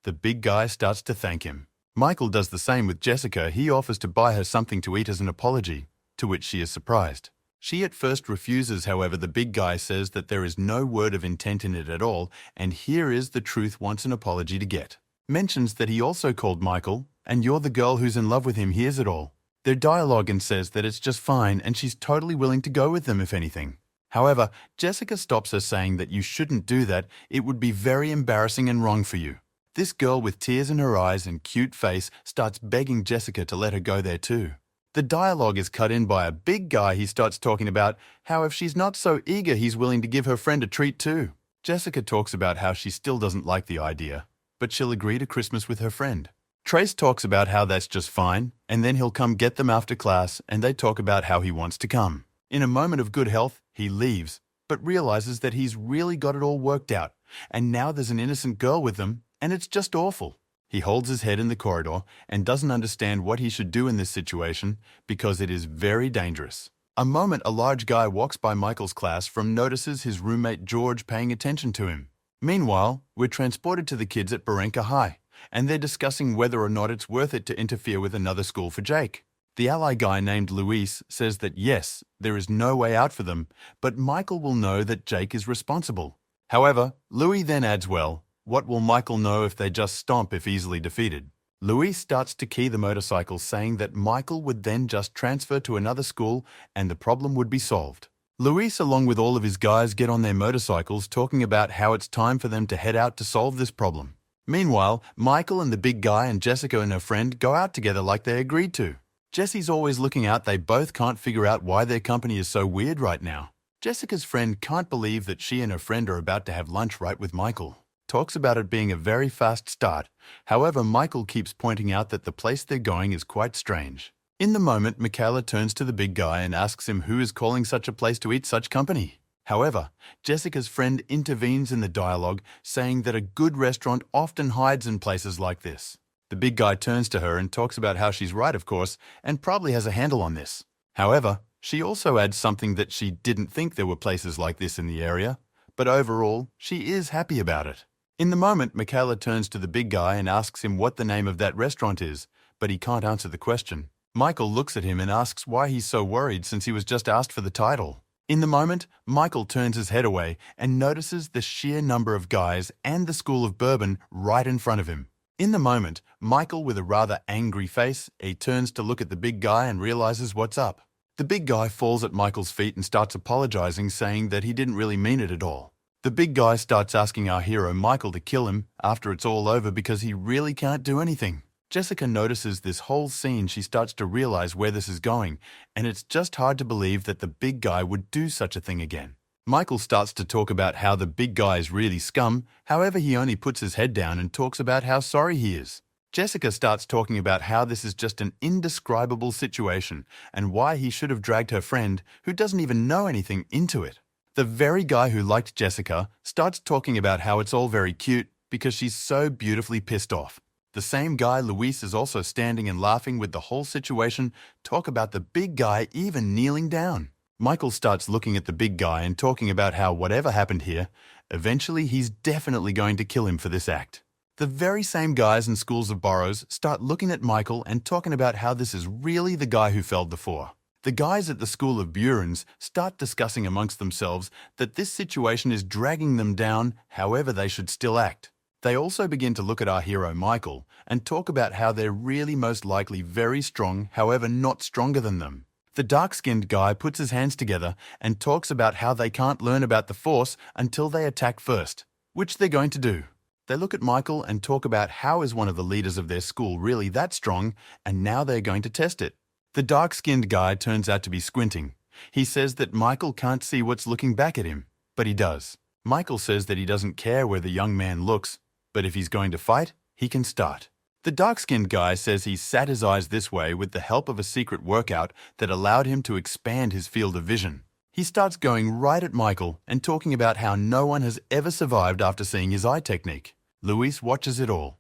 The big guy starts to thank him. Michael does the same with Jessica. He offers to buy her something to eat as an apology, to which she is surprised. She at first refuses, however the big guy says that there is no word of intent in it at all, and here is the truth wants an apology to get. Mentions that he also called Michael, and you're the girl who's in love with him hears it all. Their dialogue and says that it's just fine and she's totally willing to go with them if anything. However, Jessica stops her saying that you shouldn't do that, it would be very embarrassing and wrong for you. This girl with tears in her eyes and cute face starts begging Jessica to let her go there too. The dialogue is cut in by a big guy. He starts talking about how if she's not so eager, he's willing to give her friend a treat too. Jessica talks about how she still doesn't like the idea, but she'll agree to Christmas with her friend. Trace talks about how that's just fine, and then he'll come get them after class, and they talk about how he wants to come. In a moment of good health, he leaves, but realizes that he's really got it all worked out, and now there's an innocent girl with them, and it's just awful. He holds his head in the corridor and doesn't understand what he should do in this situation because it is very dangerous. A moment a large guy walks by Michael's classroom, notices his roommate George paying attention to him. Meanwhile, we're transported to the kids at Barenka High, and they're discussing whether or not it's worth it to interfere with another school for Jake. The ally guy named Luis says that yes, there is no way out for them, but Michael will know that Jake is responsible. However, Louis then adds, well, what will Michael know if they just stomp if easily defeated? Luis starts to key the motorcycle, saying that Michael would then just transfer to another school and the problem would be solved. Luis, along with all of his guys, get on their motorcycles talking about how it's time for them to head out to solve this problem. Meanwhile, Michael and the big guy and Jessica and her friend go out together like they agreed to. Jessie's always looking out. They both can't figure out why their company is so weird right now. Jessica's friend can't believe that she and her friend are about to have lunch right with Michael. talks about it being a very fast start. However, Michael keeps pointing out that the place they're going is quite strange. In the moment, Michaela turns to the big guy and asks him who is calling such a place to eat such company. However, Jessica's friend intervenes in the dialogue, saying that a good restaurant often hides in places like this. The big guy turns to her and talks about how she's right, of course, and probably has a handle on this. However, she also adds something that she didn't think there were places like this in the area, but overall, she is happy about it. In the moment, Michaela turns to the big guy and asks him what the name of that restaurant is, but he can't answer the question. Michael looks at him and asks why he's so worried since he was just asked for the title. In the moment, Michael turns his head away and notices the sheer number of guys and the school of bourbon right in front of him. In the moment, Michael, with a rather angry face, he turns to look at the big guy and realizes what's up. The big guy falls at Michael's feet and starts apologizing, saying that he didn't really mean it at all. The big guy starts asking our hero Michael to kill him after it's all over because he really can't do anything. Jessica notices this whole scene. She starts to realize where this is going, and it's just hard to believe that the big guy would do such a thing again. Michael starts to talk about how the big guy is really scum, however he only puts his head down and talks about how sorry he is. Jessica starts talking about how this is just an indescribable situation and why he should have dragged her friend, who doesn't even know anything, into it. The very guy who liked Jessica starts talking about how it's all very cute because she's so beautifully pissed off. The same guy, Luis, is also standing and laughing with the whole situation, talk about the big guy even kneeling down. Michael starts looking at the big guy and talking about how whatever happened here, eventually he's definitely going to kill him for this act. The very same guys in schools of borrows start looking at Michael and talking about how this is really the guy who felled the four. The guys at the school of Burens start discussing amongst themselves that this situation is dragging them down, however they should still act. They also begin to look at our hero Michael and talk about how they're really most likely very strong, however not stronger than them. The dark-skinned guy puts his hands together and talks about how they can't learn about the Force until they attack first, which they're going to do. They look at Michael and talk about how is one of the leaders of their school really that strong, and now they're going to test it. The dark-skinned guy turns out to be squinting. He says that Michael can't see what's looking back at him, but he does. Michael says that he doesn't care where the young man looks, but if he's going to fight, he can start. The dark-skinned guy says he sat his eyes this way with the help of a secret workout that allowed him to expand his field of vision. He starts going right at Michael and talking about how no one has ever survived after seeing his eye technique. Luis watches it all.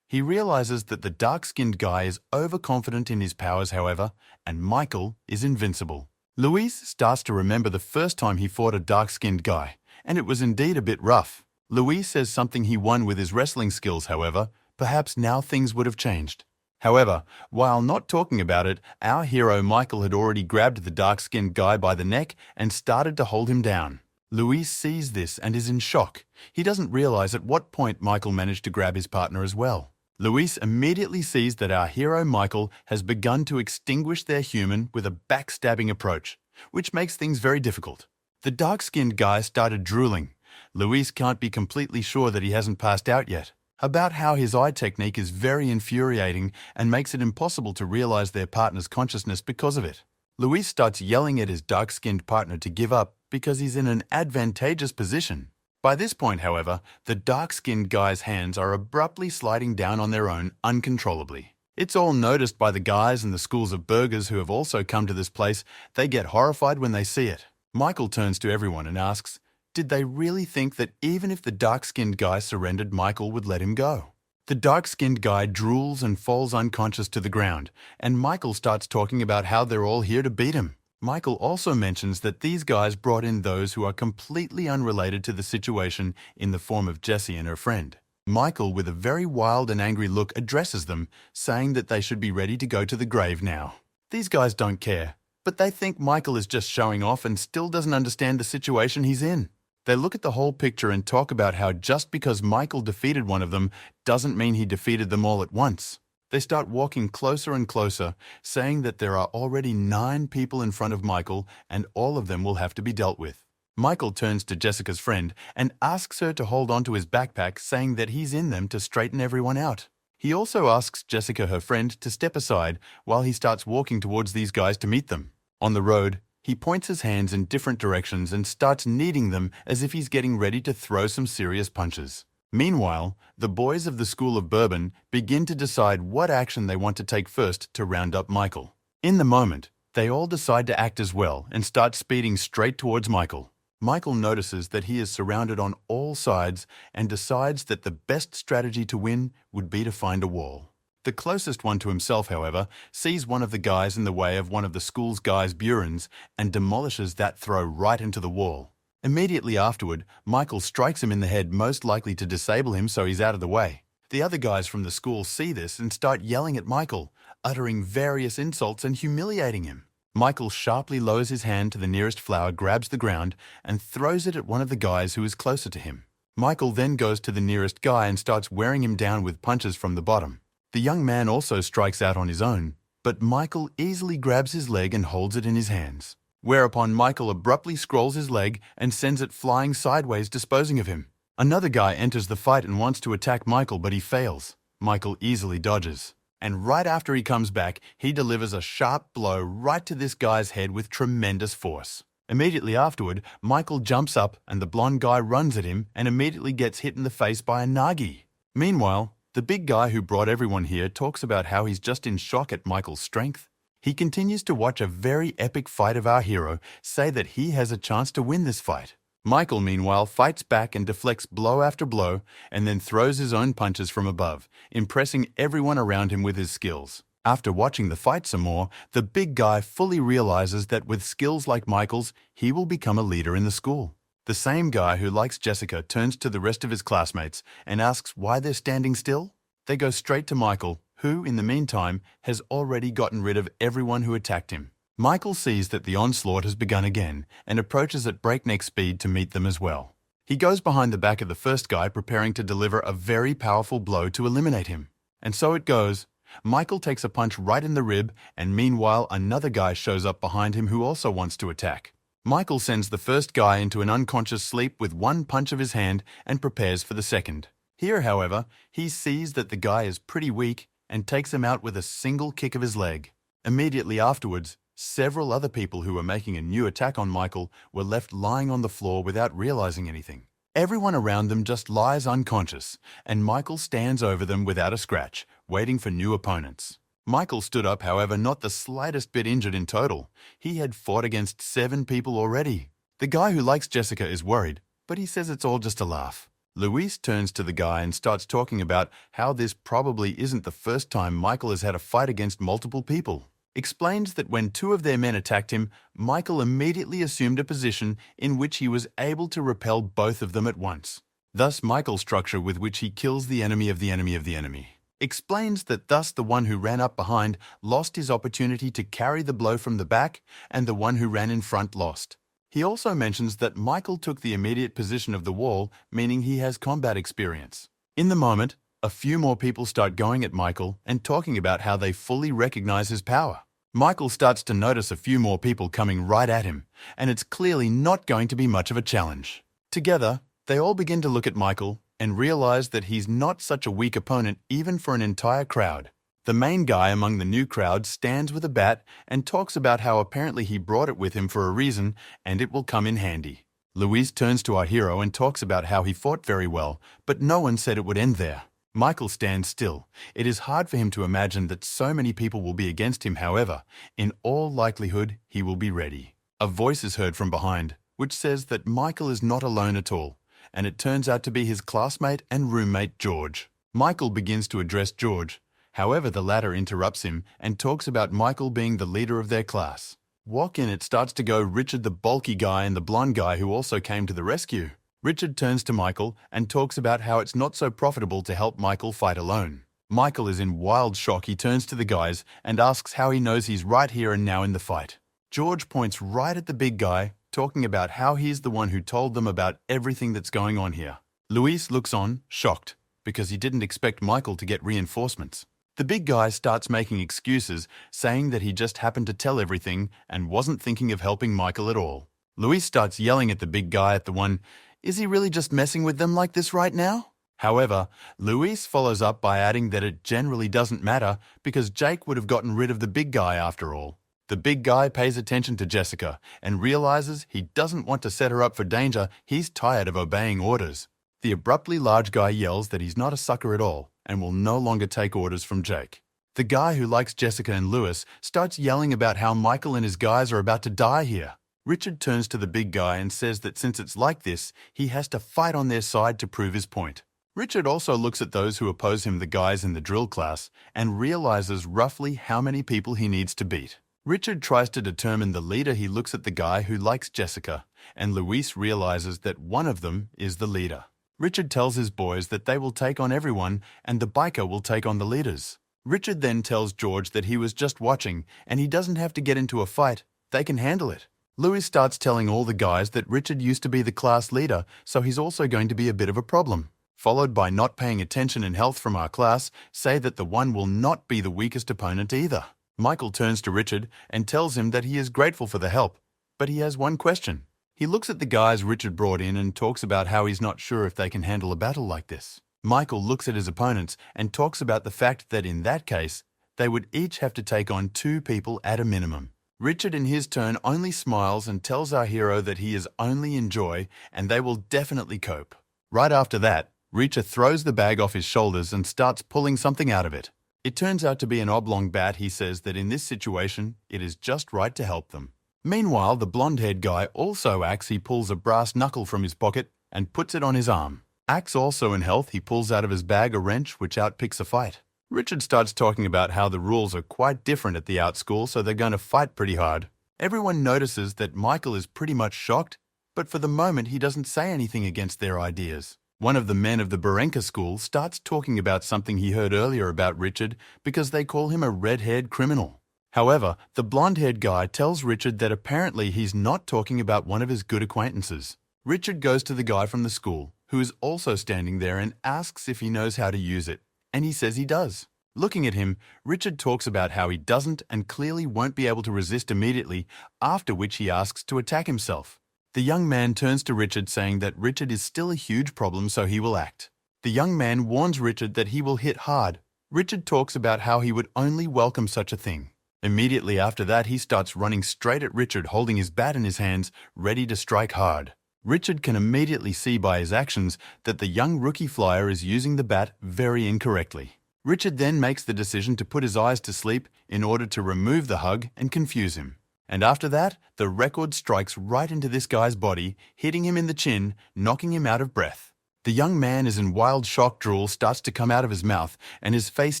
He realizes that the dark-skinned guy is overconfident in his powers, however, and Michael is invincible. Luis starts to remember the first time he fought a dark-skinned guy, and it was indeed a bit rough. Luis says something he won with his wrestling skills, however. Perhaps now things would have changed. However, while not talking about it, our hero Michael had already grabbed the dark-skinned guy by the neck and started to hold him down. Luis sees this and is in shock. He doesn't realize at what point Michael managed to grab his partner as well. Luis immediately sees that our hero Michael has begun to extinguish their human with a backstabbing approach, which makes things very difficult. The dark-skinned guy started drooling. Luis can't be completely sure that he hasn't passed out yet. About how his eye technique is very infuriating and makes it impossible to realize their partner's consciousness because of it. Luis starts yelling at his dark-skinned partner to give up because he's in an advantageous position. By this point, however, the dark-skinned guy's hands are abruptly sliding down on their own uncontrollably. It's all noticed by the guys in the schools of burgers who have also come to this place. They get horrified when they see it. Michael turns to everyone and asks, did they really think that even if the dark-skinned guy surrendered, Michael would let him go? The dark-skinned guy drools and falls unconscious to the ground, and Michael starts talking about how they're all here to beat him. Michael also mentions that these guys brought in those who are completely unrelated to the situation in the form of Jessie and her friend. Michael, with a very wild and angry look, addresses them, saying that they should be ready to go to the grave now. These guys don't care, but they think Michael is just showing off and still doesn't understand the situation he's in. They look at the whole picture and talk about how just because Michael defeated one of them doesn't mean he defeated them all at once. They start walking closer and closer, saying that there are already 9 people in front of Michael and all of them will have to be dealt with. Michael turns to Jessica's friend and asks her to hold on to his backpack, saying that he's in them to straighten everyone out. He also asks Jessica, her friend, to step aside while he starts walking towards these guys to meet them. On the road, he points his hands in different directions and starts kneading them as if he's getting ready to throw some serious punches. Meanwhile, the boys of the School of Bourbon begin to decide what action they want to take first to round up Michael. In the moment, they all decide to act as well and start speeding straight towards Michael. Michael notices that he is surrounded on all sides and decides that the best strategy to win would be to find a wall. The closest one to himself, however, sees one of the guys in the way of one of the school's guys' burins and demolishes that throw right into the wall. Immediately afterward, Michael strikes him in the head, most likely to disable him so he's out of the way. The other guys from the school see this and start yelling at Michael, uttering various insults and humiliating him. Michael sharply lowers his hand to the nearest flower, grabs the ground, and throws it at one of the guys who is closer to him. Michael then goes to the nearest guy and starts wearing him down with punches from the bottom. The young man also strikes out on his own, but Michael easily grabs his leg and holds it in his hands. Whereupon Michael abruptly scrolls his leg and sends it flying sideways, disposing of him. Another guy enters the fight and wants to attack Michael, but he fails. Michael easily dodges. And right after he comes back, he delivers a sharp blow right to this guy's head with tremendous force. Immediately afterward, Michael jumps up and the blonde guy runs at him and immediately gets hit in the face by a nagi. Meanwhile, the big guy who brought everyone here talks about how he's just in shock at Michael's strength. He continues to watch a very epic fight of our hero, say that he has a chance to win this fight. Michael, meanwhile, fights back and deflects blow after blow and then throws his own punches from above, impressing everyone around him with his skills. After watching the fight some more, the big guy fully realizes that with skills like Michael's, he will become a leader in the school. The same guy who likes Jessica turns to the rest of his classmates and asks why they're standing still. They go straight to Michael, who, in the meantime, has already gotten rid of everyone who attacked him. Michael sees that the onslaught has begun again and approaches at breakneck speed to meet them as well. He goes behind the back of the first guy, preparing to deliver a very powerful blow to eliminate him. And so it goes. Michael takes a punch right in the rib, and meanwhile another guy shows up behind him who also wants to attack. Michael sends the first guy into an unconscious sleep with one punch of his hand and prepares for the second. Here, however, he sees that the guy is pretty weak and takes him out with a single kick of his leg. Immediately afterwards, several other people who were making a new attack on Michael were left lying on the floor without realizing anything. Everyone around them just lies unconscious, and Michael stands over them without a scratch, waiting for new opponents. Michael stood up, however, not the slightest bit injured in total. He had fought against 7 people already. The guy who likes Jessica is worried, but he says it's all just a laugh. Luis turns to the guy and starts talking about how this probably isn't the first time Michael has had a fight against multiple people. Explains that when 2 of their men attacked him, Michael immediately assumed a position in which he was able to repel both of them at once. Thus, Michael's structure with which he kills the enemy of the enemy of the enemy. Explains that thus the one who ran up behind lost his opportunity to carry the blow from the back, and the one who ran in front lost. He also mentions that Michael took the immediate position of the wall, meaning he has combat experience. In the moment, a few more people start going at Michael and talking about how they fully recognize his power. Michael starts to notice a few more people coming right at him, and it's clearly not going to be much of a challenge. Together, they all begin to look at Michael and realize that he's not such a weak opponent even for an entire crowd. The main guy among the new crowd stands with a bat and talks about how apparently he brought it with him for a reason and it will come in handy. Luis turns to our hero and talks about how he fought very well, but no one said it would end there. Michael stands still. It is hard for him to imagine that so many people will be against him. However, in all likelihood, he will be ready. A voice is heard from behind, which says that Michael is not alone at all, and it turns out to be his classmate and roommate George. Michael begins to address George. However, the latter interrupts him and talks about Michael being the leader of their class. Walk in, it starts to go Richard, the bulky guy, and the blonde guy who also came to the rescue. Richard turns to Michael and talks about how it's not so profitable to help Michael fight alone. Michael is in wild shock. He turns to the guys and asks how he knows he's right here and now in the fight. George points right at the big guy, talking about how he's the one who told them about everything that's going on here. Luis looks on, shocked, because he didn't expect Michael to get reinforcements. The big guy starts making excuses, saying that he just happened to tell everything and wasn't thinking of helping Michael at all. Luis starts yelling at the big guy, at the one, "Is he really just messing with them like this right now?" However, Luis follows up by adding that it generally doesn't matter because Jake would have gotten rid of the big guy after all. The big guy pays attention to Jessica and realizes he doesn't want to set her up for danger. He's tired of obeying orders. The abruptly large guy yells that he's not a sucker at all and will no longer take orders from Jake. The guy who likes Jessica and Lewis starts yelling about how Michael and his guys are about to die here. Richard turns to the big guy and says that since it's like this, he has to fight on their side to prove his point. Richard also looks at those who oppose him, the guys in the drill class, and realizes roughly how many people he needs to beat. Richard tries to determine the leader. He looks at the guy who likes Jessica, and Luis realizes that one of them is the leader. Richard tells his boys that they will take on everyone and the biker will take on the leaders. Richard then tells George that he was just watching and he doesn't have to get into a fight. They can handle it. Louis starts telling all the guys that Richard used to be the class leader, so he's also going to be a bit of a problem. Followed by not paying attention and health from our class, say that the one will not be the weakest opponent either. Michael turns to Richard and tells him that he is grateful for the help, but he has one question. He looks at the guys Richard brought in and talks about how he's not sure if they can handle a battle like this. Michael looks at his opponents and talks about the fact that in that case, they would each have to take on 2 people at a minimum. Richard in his turn only smiles and tells our hero that he is only in joy and they will definitely cope. Right after that, Richard throws the bag off his shoulders and starts pulling something out of it. It turns out to be an oblong bat. He says that in this situation, it is just right to help them. Meanwhile, the blonde-haired guy also acts. He pulls a brass knuckle from his pocket and puts it on his arm. Axe also in health, he pulls out of his bag a wrench which outpicks a fight. Richard starts talking about how the rules are quite different at the art school, so they're going to fight pretty hard. Everyone notices that Michael is pretty much shocked, but for the moment he doesn't say anything against their ideas. One of the men of the Barenka school starts talking about something he heard earlier about Richard because they call him a red-haired criminal. However, the blonde-haired guy tells Richard that apparently he's not talking about one of his good acquaintances. Richard goes to the guy from the school, who is also standing there, and asks if he knows how to use it, and he says he does. Looking at him, Richard talks about how he doesn't and clearly won't be able to resist immediately, after which he asks to attack himself. The young man turns to Richard saying that Richard is still a huge problem, so he will act. The young man warns Richard that he will hit hard. Richard talks about how he would only welcome such a thing. Immediately after that, he starts running straight at Richard, holding his bat in his hands, ready to strike hard. Richard can immediately see by his actions that the young rookie flyer is using the bat very incorrectly. Richard then makes the decision to put his eyes to sleep in order to remove the hug and confuse him. And after that, the record strikes right into this guy's body, hitting him in the chin, knocking him out of breath. The young man is in wild shock. Drool starts to come out of his mouth, and his face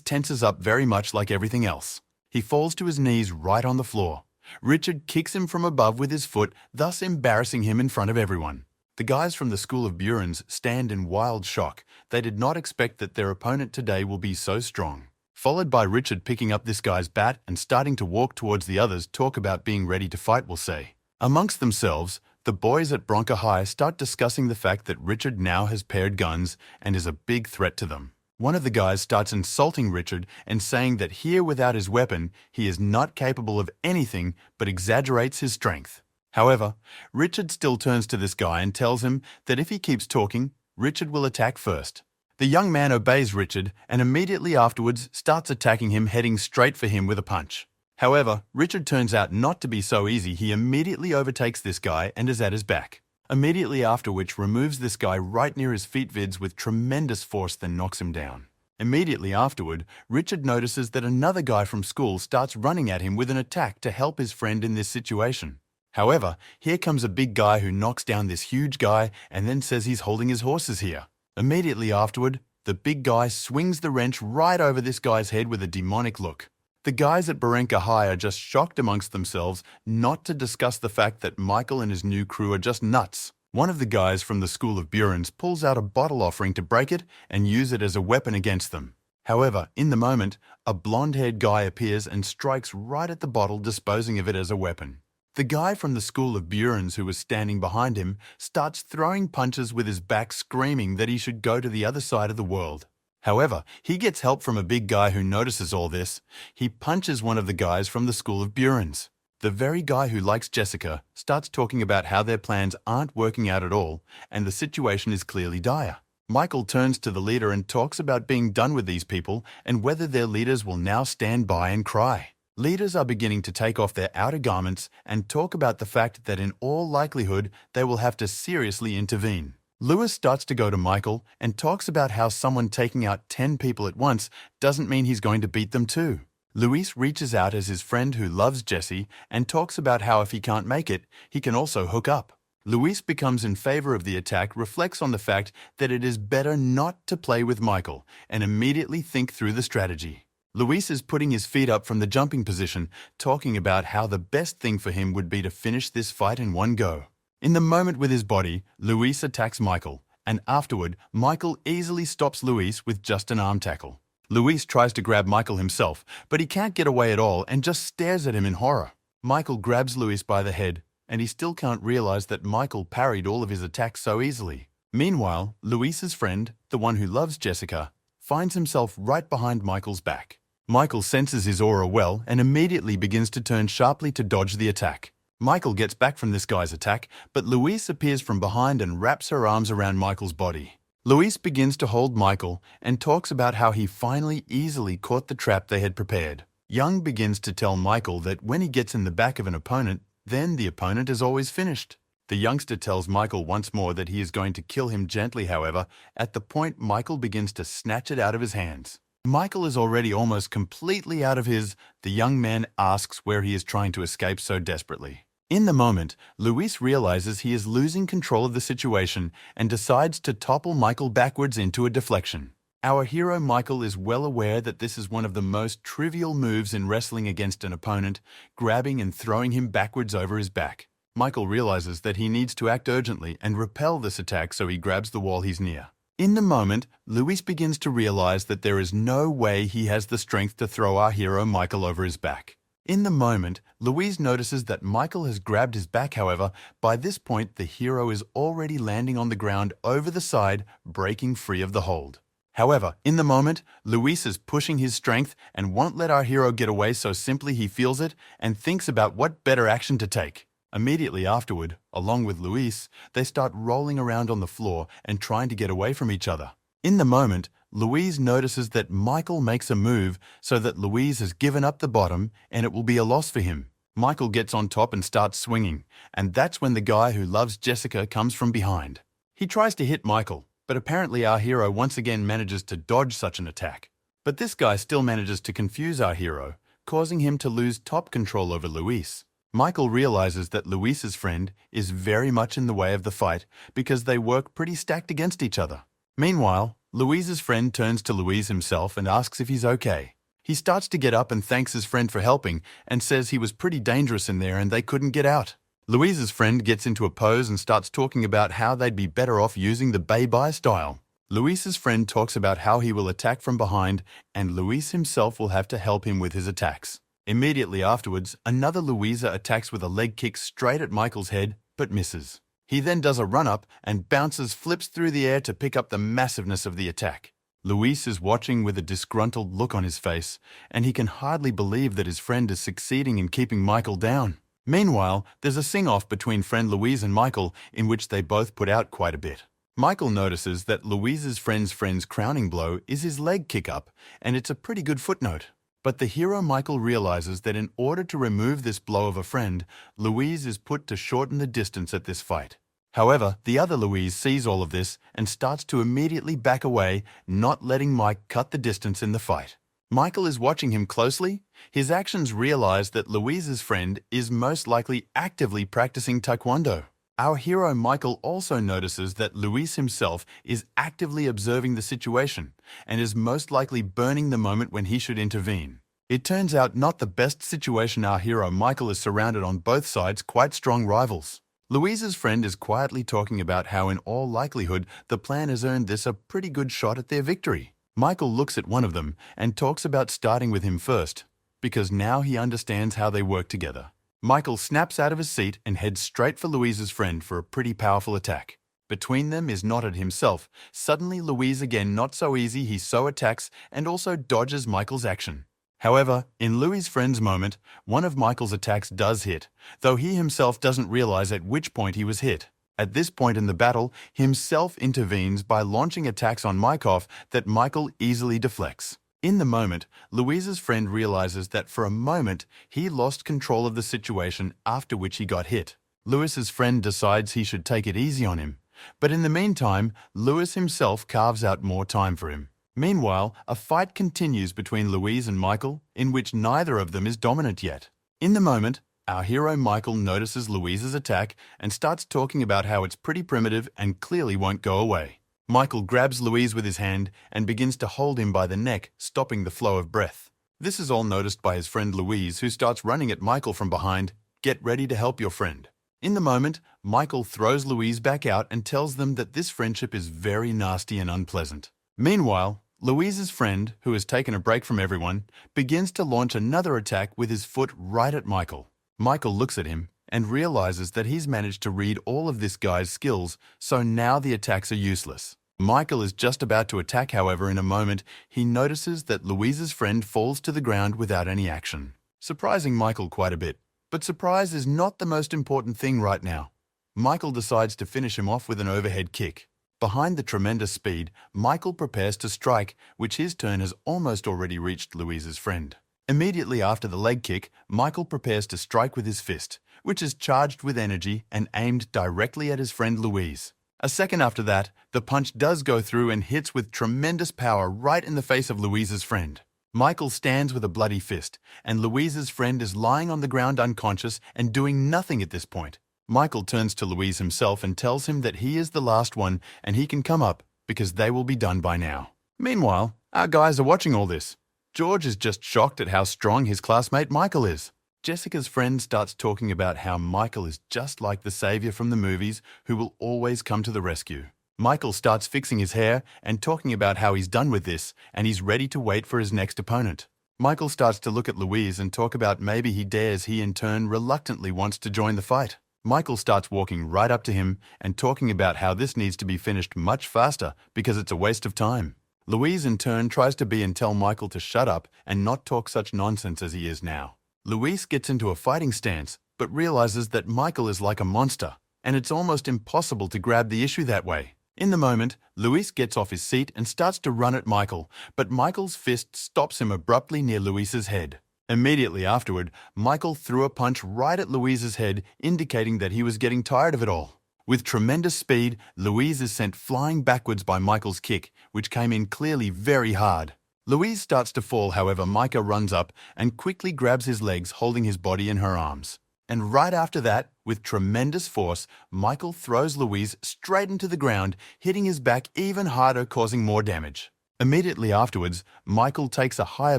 tenses up very much like everything else. He falls to his knees right on the floor. Richard kicks him from above with his foot, thus embarrassing him in front of everyone. The guys from the School of Burens stand in wild shock. They did not expect that their opponent today will be so strong. Followed by Richard picking up this guy's bat and starting to walk towards the others. Talk about being ready to fight, we'll say. Amongst themselves, the boys at Bronca High start discussing the fact that Richard now has paired guns and is a big threat to them. One of the guys starts insulting Richard and saying that here without his weapon, he is not capable of anything but exaggerates his strength. However, Richard still turns to this guy and tells him that if he keeps talking, Richard will attack first. The young man obeys Richard and immediately afterwards starts attacking him, heading straight for him with a punch. However, Richard turns out not to be so easy. He immediately overtakes this guy and is at his back. Immediately after which removes this guy right near his feet vids with tremendous force, then knocks him down. Immediately afterward, Richard notices that another guy from school starts running at him with an attack to help his friend in this situation. However, here comes a big guy who knocks down this huge guy and then says he's holding his horses here. Immediately afterward, the big guy swings the wrench right over this guy's head with a demonic look. The guys at Barenka High are just shocked amongst themselves, not to discuss the fact that Michael and his new crew are just nuts. One of the guys from the School of Burens pulls out a bottle offering to break it and use it as a weapon against them. However, in the moment, a blonde-haired guy appears and strikes right at the bottle, disposing of it as a weapon. The guy from the School of Burens who was standing behind him starts throwing punches with his back, screaming that he should go to the other side of the world. However, he gets help from a big guy who notices all this. He punches one of the guys from the School of Burens. The very guy who likes Jessica starts talking about how their plans aren't working out at all and the situation is clearly dire. Michael turns to the leader and talks about being done with these people and whether their leaders will now stand by and cry. Leaders are beginning to take off their outer garments and talk about the fact that in all likelihood they will have to seriously intervene. Louis starts to go to Michael and talks about how someone taking out 10 people at once doesn't mean he's going to beat them too. Louis reaches out as his friend who loves Jesse and talks about how if he can't make it, he can also hook up. Louis becomes in favor of the attack, reflects on the fact that it is better not to play with Michael, and immediately think through the strategy. Louis is putting his feet up from the jumping position, talking about how the best thing for him would be to finish this fight in one go. In the moment with his body, Louis attacks Michael, and afterward, Michael easily stops Louis with just an arm tackle. Louis tries to grab Michael himself, but he can't get away at all and just stares at him in horror. Michael grabs Louis by the head, and he still can't realize that Michael parried all of his attacks so easily. Meanwhile, Louis's friend, the one who loves Jessica, finds himself right behind Michael's back. Michael senses his aura well and immediately begins to turn sharply to dodge the attack. Michael gets back from this guy's attack, but Louise appears from behind and wraps her arms around Michael's body. Louise begins to hold Michael and talks about how he finally easily caught the trap they had prepared. Young begins to tell Michael that when he gets in the back of an opponent, then the opponent is always finished. The youngster tells Michael once more that he is going to kill him gently, however, at the point Michael begins to snatch it out of his hands. Michael is already almost completely out of the young man asks where he is trying to escape so desperately. In the moment, Louis realizes he is losing control of the situation and decides to topple Michael backwards into a deflection. Our hero Michael is well aware that this is one of the most trivial moves in wrestling against an opponent, grabbing and throwing him backwards over his back. Michael realizes that he needs to act urgently and repel this attack, so he grabs the wall he's near. In the moment, Louis begins to realize that there is no way he has the strength to throw our hero Michael over his back. In the moment, Louise notices that Michael has grabbed his back, however, by this point the hero is already landing on the ground over the side, breaking free of the hold. However, in the moment, Louise is pushing his strength and won't let our hero get away, so simply he feels it and thinks about what better action to take. Immediately afterward, along with Louise, they start rolling around on the floor and trying to get away from each other. In the moment, Louise notices that Michael makes a move so that Louise has given up the bottom and it will be a loss for him. Michael gets on top and starts swinging, and that's when the guy who loves Jessica comes from behind. He tries to hit Michael, but apparently our hero once again manages to dodge such an attack. But this guy still manages to confuse our hero, causing him to lose top control over Louise. Michael realizes that Louise's friend is very much in the way of the fight because they work pretty stacked against each other. Meanwhile, Louise's friend turns to Louise himself and asks if he's okay. He starts to get up and thanks his friend for helping and says he was pretty dangerous in there and they couldn't get out. Louise's friend gets into a pose and starts talking about how they'd be better off using the Bye-Bye style. Louise's friend talks about how he will attack from behind and Louise himself will have to help him with his attacks. Immediately afterwards, another Louisa attacks with a leg kick straight at Michael's head, but misses. He then does a run-up and flips through the air to pick up the massiveness of the attack. Louis is watching with a disgruntled look on his face, and he can hardly believe that his friend is succeeding in keeping Michael down. Meanwhile, there's a sing-off between friend Louise and Michael in which they both put out quite a bit. Michael notices that Louise's friend's crowning blow is his leg kick-up, and it's a pretty good footnote. But the hero Michael realizes that in order to remove this blow of a friend, Louise is put to shorten the distance at this fight. However, the other Louise sees all of this and starts to immediately back away, not letting Mike cut the distance in the fight. Michael is watching him closely. His actions realize that Louise's friend is most likely actively practicing Taekwondo. Our hero Michael also notices that Louis himself is actively observing the situation and is most likely burning the moment when he should intervene. It turns out not the best situation. Our hero Michael is surrounded on both sides quite strong rivals. Louise's friend is quietly talking about how in all likelihood the plan has earned this a pretty good shot at their victory. Michael looks at one of them and talks about starting with him first, because now he understands how they work together. Michael snaps out of his seat and heads straight for Louise's friend for a pretty powerful attack. Between them is knotted himself. Suddenly Louise again not so easy, he so attacks and also dodges Michael's action. However, in Louis' friend's moment, one of Michael's attacks does hit, though he himself doesn't realize at which point he was hit. At this point in the battle, himself intervenes by launching attacks on Michael that Michael easily deflects. In the moment, Louise's friend realizes that for a moment he lost control of the situation, after which he got hit. Louis's friend decides he should take it easy on him, But in the meantime, Louis himself carves out more time for him. Meanwhile, a fight continues between Louise and Michael, in which neither of them is dominant yet. In the moment, our hero Michael notices Louise's attack and starts talking about how it's pretty primitive and clearly won't go away. Michael grabs Louise with his hand and begins to hold him by the neck, stopping the flow of breath. This is all noticed by his friend Louise, who starts running at Michael from behind. Get ready to help your friend. In the moment, Michael throws Louise back out and tells them that this friendship is very nasty and unpleasant. Meanwhile, Louise's friend, who has taken a break from everyone, begins to launch another attack with his foot right at Michael. Michael looks at him and realizes that he's managed to read all of this guy's skills, so now the attacks are useless. Michael is just about to attack, however, in a moment, he notices that Louise's friend falls to the ground without any action, surprising Michael quite a bit. But surprise is not the most important thing right now. Michael decides to finish him off with an overhead kick. Behind the tremendous speed, Michael prepares to strike, which his turn has almost already reached Louise's friend. Immediately after the leg kick, Michael prepares to strike with his fist, which is charged with energy and aimed directly at his friend Louise. A second after that, the punch does go through and hits with tremendous power right in the face of Louise's friend. Michael stands with a bloody fist, and Louise's friend is lying on the ground unconscious and doing nothing at this point. Michael turns to Louise himself and tells him that he is the last one and he can come up because they will be done by now. Meanwhile, our guys are watching all this. George is just shocked at how strong his classmate Michael is. Jessica's friend starts talking about how Michael is just like the savior from the movies who will always come to the rescue. Michael starts fixing his hair and talking about how he's done with this and he's ready to wait for his next opponent. Michael starts to look at Louise and talk about maybe he in turn reluctantly wants to join the fight. Michael starts walking right up to him and talking about how this needs to be finished much faster because it's a waste of time. Louise in turn tries to be and tell Michael to shut up and not talk such nonsense as he is now. Louise gets into a fighting stance but realizes that Michael is like a monster and it's almost impossible to grab the issue that way. In the moment, Louise gets off his seat and starts to run at Michael, but Michael's fist stops him abruptly near Louise's head. Immediately afterward, Michael threw a punch right at Louise's head, indicating that he was getting tired of it all. With tremendous speed, Louise is sent flying backwards by Michael's kick, which came in clearly very hard. Louise starts to fall, however, Micah runs up and quickly grabs his legs, holding his body in her arms. And right after that, with tremendous force, Michael throws Louise straight into the ground, hitting his back even harder, causing more damage. Immediately afterwards, Michael takes a higher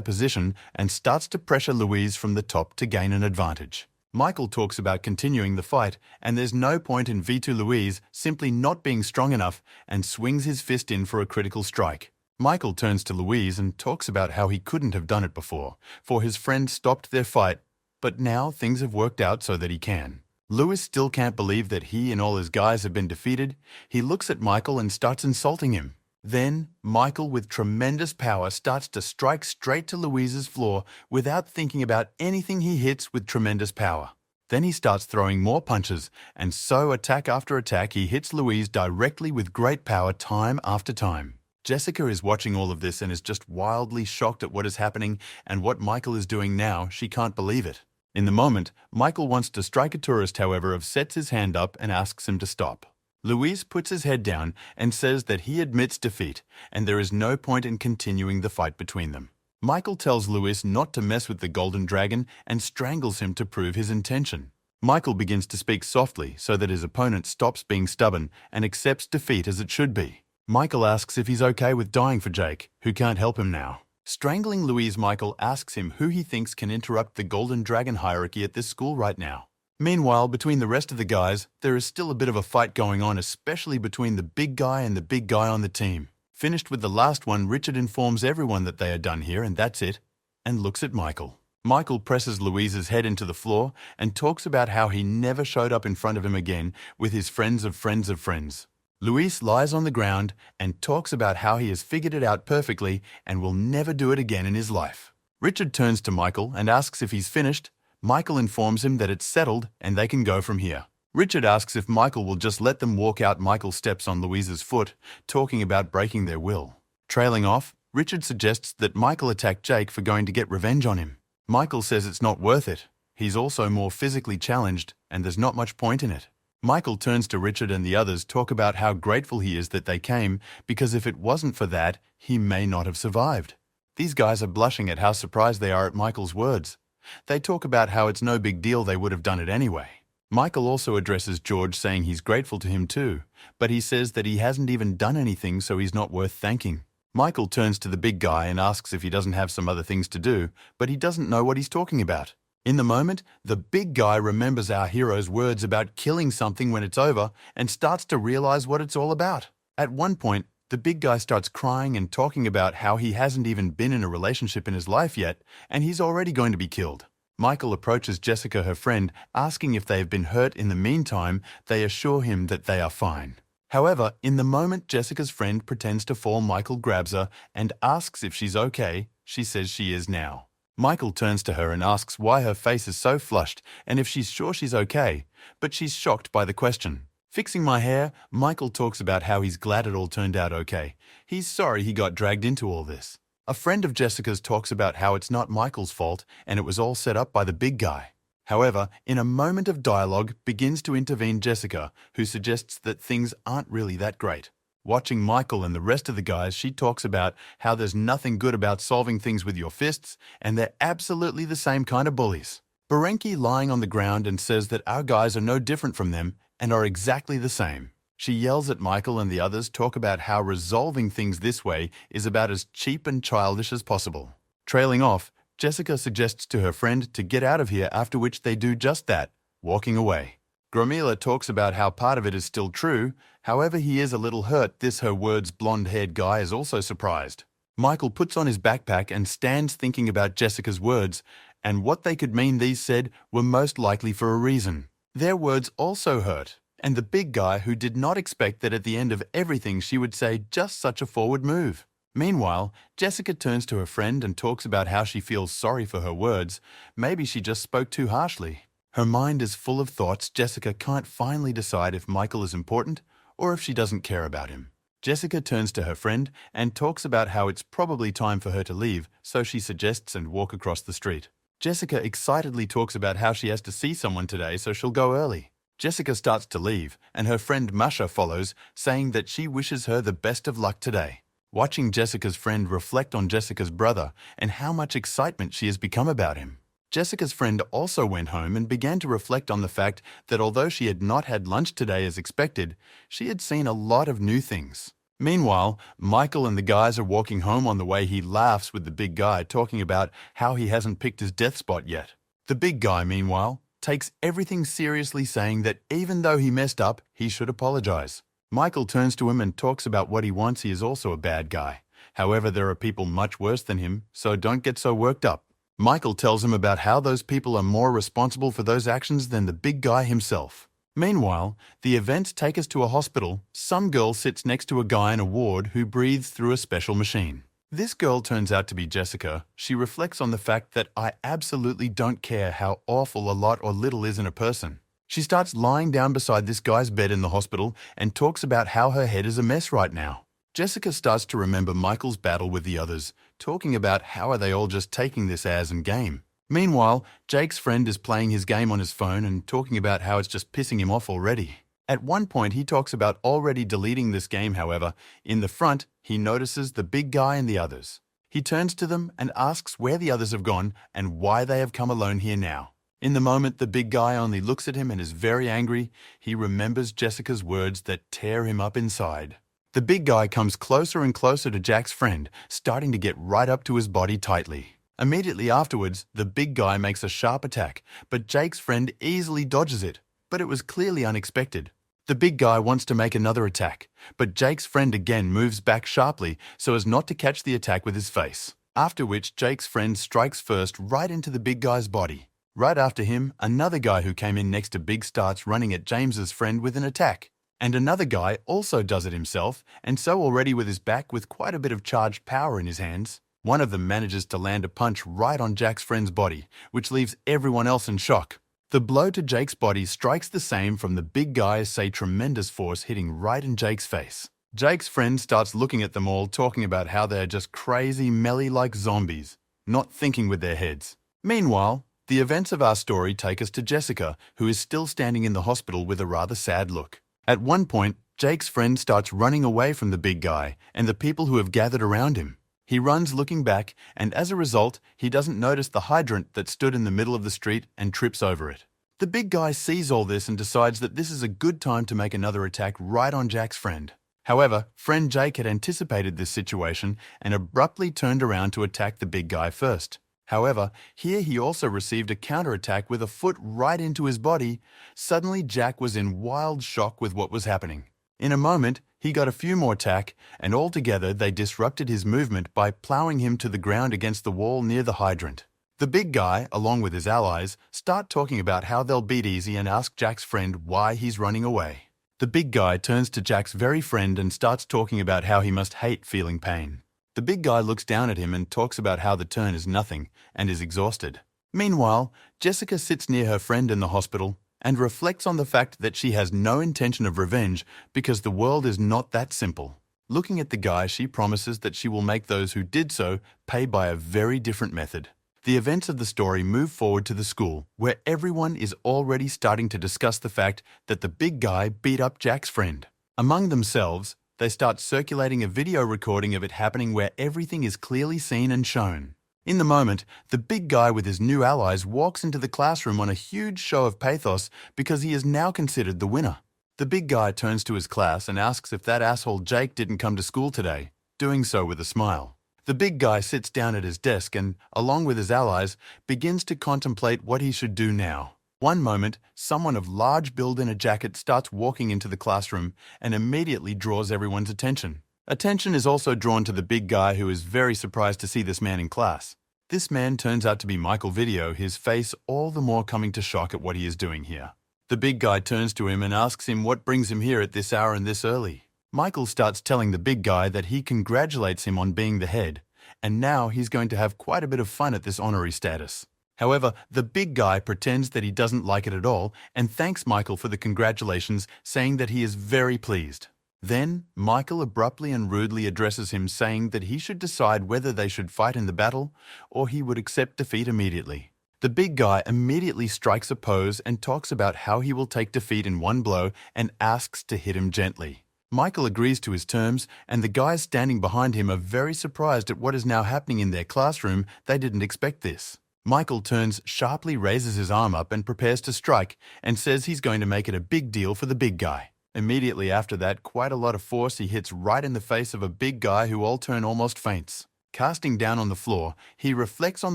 position and starts to pressure Louise from the top to gain an advantage. Michael talks about continuing the fight, and there's no point in V2 Louise simply not being strong enough and swings his fist in for a critical strike. Michael turns to Louise and talks about how he couldn't have done it before, for his friend stopped their fight, but now things have worked out so that he can. Louis still can't believe that he and all his guys have been defeated. He looks at Michael and starts insulting him. Then, Michael, with tremendous power, starts to strike straight to Louise's floor without thinking about anything. He hits with tremendous power. Then he starts throwing more punches, and so attack after attack, he hits Louise directly with great power time after time. Jessica is watching all of this and is just wildly shocked at what is happening and what Michael is doing now. She can't believe it. In the moment, Michael wants to strike a tourist, however, sets his hand up and asks him to stop. Louise puts his head down and says that he admits defeat and there is no point in continuing the fight between them. Michael tells Louis not to mess with the golden dragon and strangles him to prove his intention. Michael begins to speak softly so that his opponent stops being stubborn and accepts defeat as it should be. Michael asks if he's okay with dying for Jake, who can't help him now. Strangling Louise, Michael asks him who he thinks can interrupt the golden dragon hierarchy at this school right now. Meanwhile, between the rest of the guys, there is still a bit of a fight going on, especially between the big guy and the big guy on the team. Finished with the last one, Richard informs everyone that they are done here and that's it, and looks at Michael. Michael presses Louise's head into the floor and talks about how he never showed up in front of him again with his friends of friends of friends. Louise lies on the ground and talks about how he has figured it out perfectly and will never do it again in his life. Richard turns to Michael and asks if he's finished. Michael informs him that it's settled and they can go from here. Richard asks if Michael will just let them walk out. Michael steps on Louise's foot, talking about breaking their will. Trailing off, Richard suggests that Michael attack Jake for going to get revenge on him. Michael says it's not worth it. He's also more physically challenged and there's not much point in it. Michael turns to Richard and the others talk about how grateful he is that they came, because if it wasn't for that, he may not have survived. These guys are blushing at how surprised they are at Michael's words. They talk about how it's no big deal, they would have done it anyway. Michael also addresses George, saying he's grateful to him too, but he says that he hasn't even done anything, so he's not worth thanking. Michael turns to the big guy and asks if he doesn't have some other things to do, but he doesn't know what he's talking about. In the moment, the big guy remembers our hero's words about killing something when it's over and starts to realize what it's all about. At one point, the big guy starts crying and talking about how he hasn't even been in a relationship in his life yet, and he's already going to be killed. Michael approaches Jessica, her friend, asking if they have been hurt. In the meantime, they assure him that they are fine. However, in the moment Jessica's friend pretends to fall, Michael grabs her and asks if she's okay. She says she is now. Michael turns to her and asks why her face is so flushed and if she's sure she's okay, but she's shocked by the question. Fixing my hair, Michael talks about how he's glad it all turned out okay. He's sorry he got dragged into all this. A friend of Jessica's talks about how it's not Michael's fault and it was all set up by the big guy. However, in a moment of dialogue, begins to intervene Jessica, who suggests that things aren't really that great. Watching Michael and the rest of the guys, she talks about how there's nothing good about solving things with your fists, and they're absolutely the same kind of bullies. Berenki lying on the ground and says that our guys are no different from them and are exactly the same. She yells at Michael, and the others talk about how resolving things this way is about as cheap and childish as possible. Trailing off, Jessica suggests to her friend to get out of here, after which they do just that, walking away. Gromila talks about how part of it is still true, however he is a little hurt. This, her words, blonde-haired guy is also surprised. Michael puts on his backpack and stands thinking about Jessica's words, and what they could mean. These said were most likely for a reason. Their words also hurt, and the big guy, who did not expect that at the end of everything she would say just such a forward move. Meanwhile, Jessica turns to her friend and talks about how she feels sorry for her words. Maybe she just spoke too harshly. Her mind is full of thoughts. Jessica can't finally decide if Michael is important or if she doesn't care about him. Jessica turns to her friend and talks about how it's probably time for her to leave, so she suggests and walk across the street. Jessica excitedly talks about how she has to see someone today, so she'll go early. Jessica starts to leave, and her friend Masha follows, saying that she wishes her the best of luck today. Watching Jessica's friend reflect on Jessica's brother and how much excitement she has become about him. Jessica's friend also went home and began to reflect on the fact that although she had not had lunch today as expected, she had seen a lot of new things. Meanwhile, Michael and the guys are walking home. On the way, he laughs with the big guy, talking about how he hasn't picked his death spot yet. The big guy, meanwhile, takes everything seriously, saying that even though he messed up, he should apologize. Michael turns to him and talks about what he wants. He is also a bad guy. However, there are people much worse than him, so don't get so worked up. Michael tells him about how those people are more responsible for those actions than the big guy himself. Meanwhile, the events take us to a hospital. Some girl sits next to a guy in a ward who breathes through a special machine. This girl turns out to be Jessica. She reflects on the fact that I absolutely don't care how awful a lot or little is in a person. She starts lying down beside this guy's bed in the hospital and talks about how her head is a mess right now. Jessica starts to remember Michael's battle with the others, talking about how are they all just taking this as a game. Meanwhile, Jake's friend is playing his game on his phone and talking about how it's just pissing him off already. At one point, he talks about already deleting this game. However, in the front, he notices the big guy and the others. He turns to them and asks where the others have gone and why they have come alone here now. In the moment, the big guy only looks at him and is very angry. He remembers Jessica's words that tear him up inside. The big guy comes closer and closer to Jack's friend, starting to get right up to his body tightly. Immediately afterwards, the big guy makes a sharp attack, but Jake's friend easily dodges it. But it was clearly unexpected. The big guy wants to make another attack, but Jake's friend again moves back sharply so as not to catch the attack with his face. After which, Jake's friend strikes first right into the big guy's body. Right after him, another guy who came in next to Big starts running at James's friend with an attack. And another guy also does it himself, and so already with his back with quite a bit of charged power in his hands. One of them manages to land a punch right on Jack's friend's body, which leaves everyone else in shock. The blow to Jake's body strikes the same from the big guy as say tremendous force, hitting right in Jake's face. Jake's friend starts looking at them all, talking about how they're just crazy, melly like zombies, not thinking with their heads. Meanwhile, The events of our story take us to Jessica, who is still standing in the hospital with a rather sad look. At one point, Jake's friend starts running away from the big guy and the people who have gathered around him. He runs looking back, and as a result, he doesn't notice the hydrant that stood in the middle of the street and trips over it. The big guy sees all this and decides that this is a good time to make another attack right on Jack's friend. However, friend Jake had anticipated this situation and abruptly turned around to attack the big guy first. However, here he also received a counterattack with a foot right into his body. Suddenly, Jack was in wild shock with what was happening. In a moment, he got a few more tack, and altogether they disrupted his movement by plowing him to the ground against the wall near the hydrant. The big guy, along with his allies, start talking about how they'll beat easy and ask Jack's friend why he's running away. The big guy turns to Jack's very friend and starts talking about how he must hate feeling pain. The big guy looks down at him and talks about how the turn is nothing and is exhausted. Meanwhile, Jessica sits near her friend in the hospital and reflects on the fact that she has no intention of revenge because the world is not that simple. Looking at the guy, she promises that she will make those who did so pay by a very different method. The events of the story move forward to the school, where everyone is already starting to discuss the fact that the big guy beat up Jack's friend. Among themselves, they start circulating a video recording of it happening where everything is clearly seen and shown. In the moment, the big guy with his new allies walks into the classroom on a huge show of pathos because he is now considered the winner. The big guy turns to his class and asks if that asshole Jake didn't come to school today, doing so with a smile. The big guy sits down at his desk and, along with his allies, begins to contemplate what he should do now. One moment, someone of large build in a jacket starts walking into the classroom and immediately draws everyone's attention. Attention is also drawn to the big guy, who is very surprised to see this man in class. This man turns out to be Michael Video, his face all the more coming to shock at what he is doing here. The big guy turns to him and asks him what brings him here at this hour and this early. Michael starts telling the big guy that he congratulates him on being the head, and now he's going to have quite a bit of fun at this honorary status. However, the big guy pretends that he doesn't like it at all and thanks Michael for the congratulations, saying that he is very pleased. Then, Michael abruptly and rudely addresses him, saying that he should decide whether they should fight in the battle or he would accept defeat immediately. The big guy immediately strikes a pose and talks about how he will take defeat in one blow and asks to hit him gently. Michael agrees to his terms, and the guys standing behind him are very surprised at what is now happening in their classroom. They didn't expect this. Michael turns, sharply raises his arm up and prepares to strike, and says he's going to make it a big deal for the big guy. Immediately after that, quite a lot of force, he hits right in the face of a big guy who all turn almost faints. Casting down on the floor, he reflects on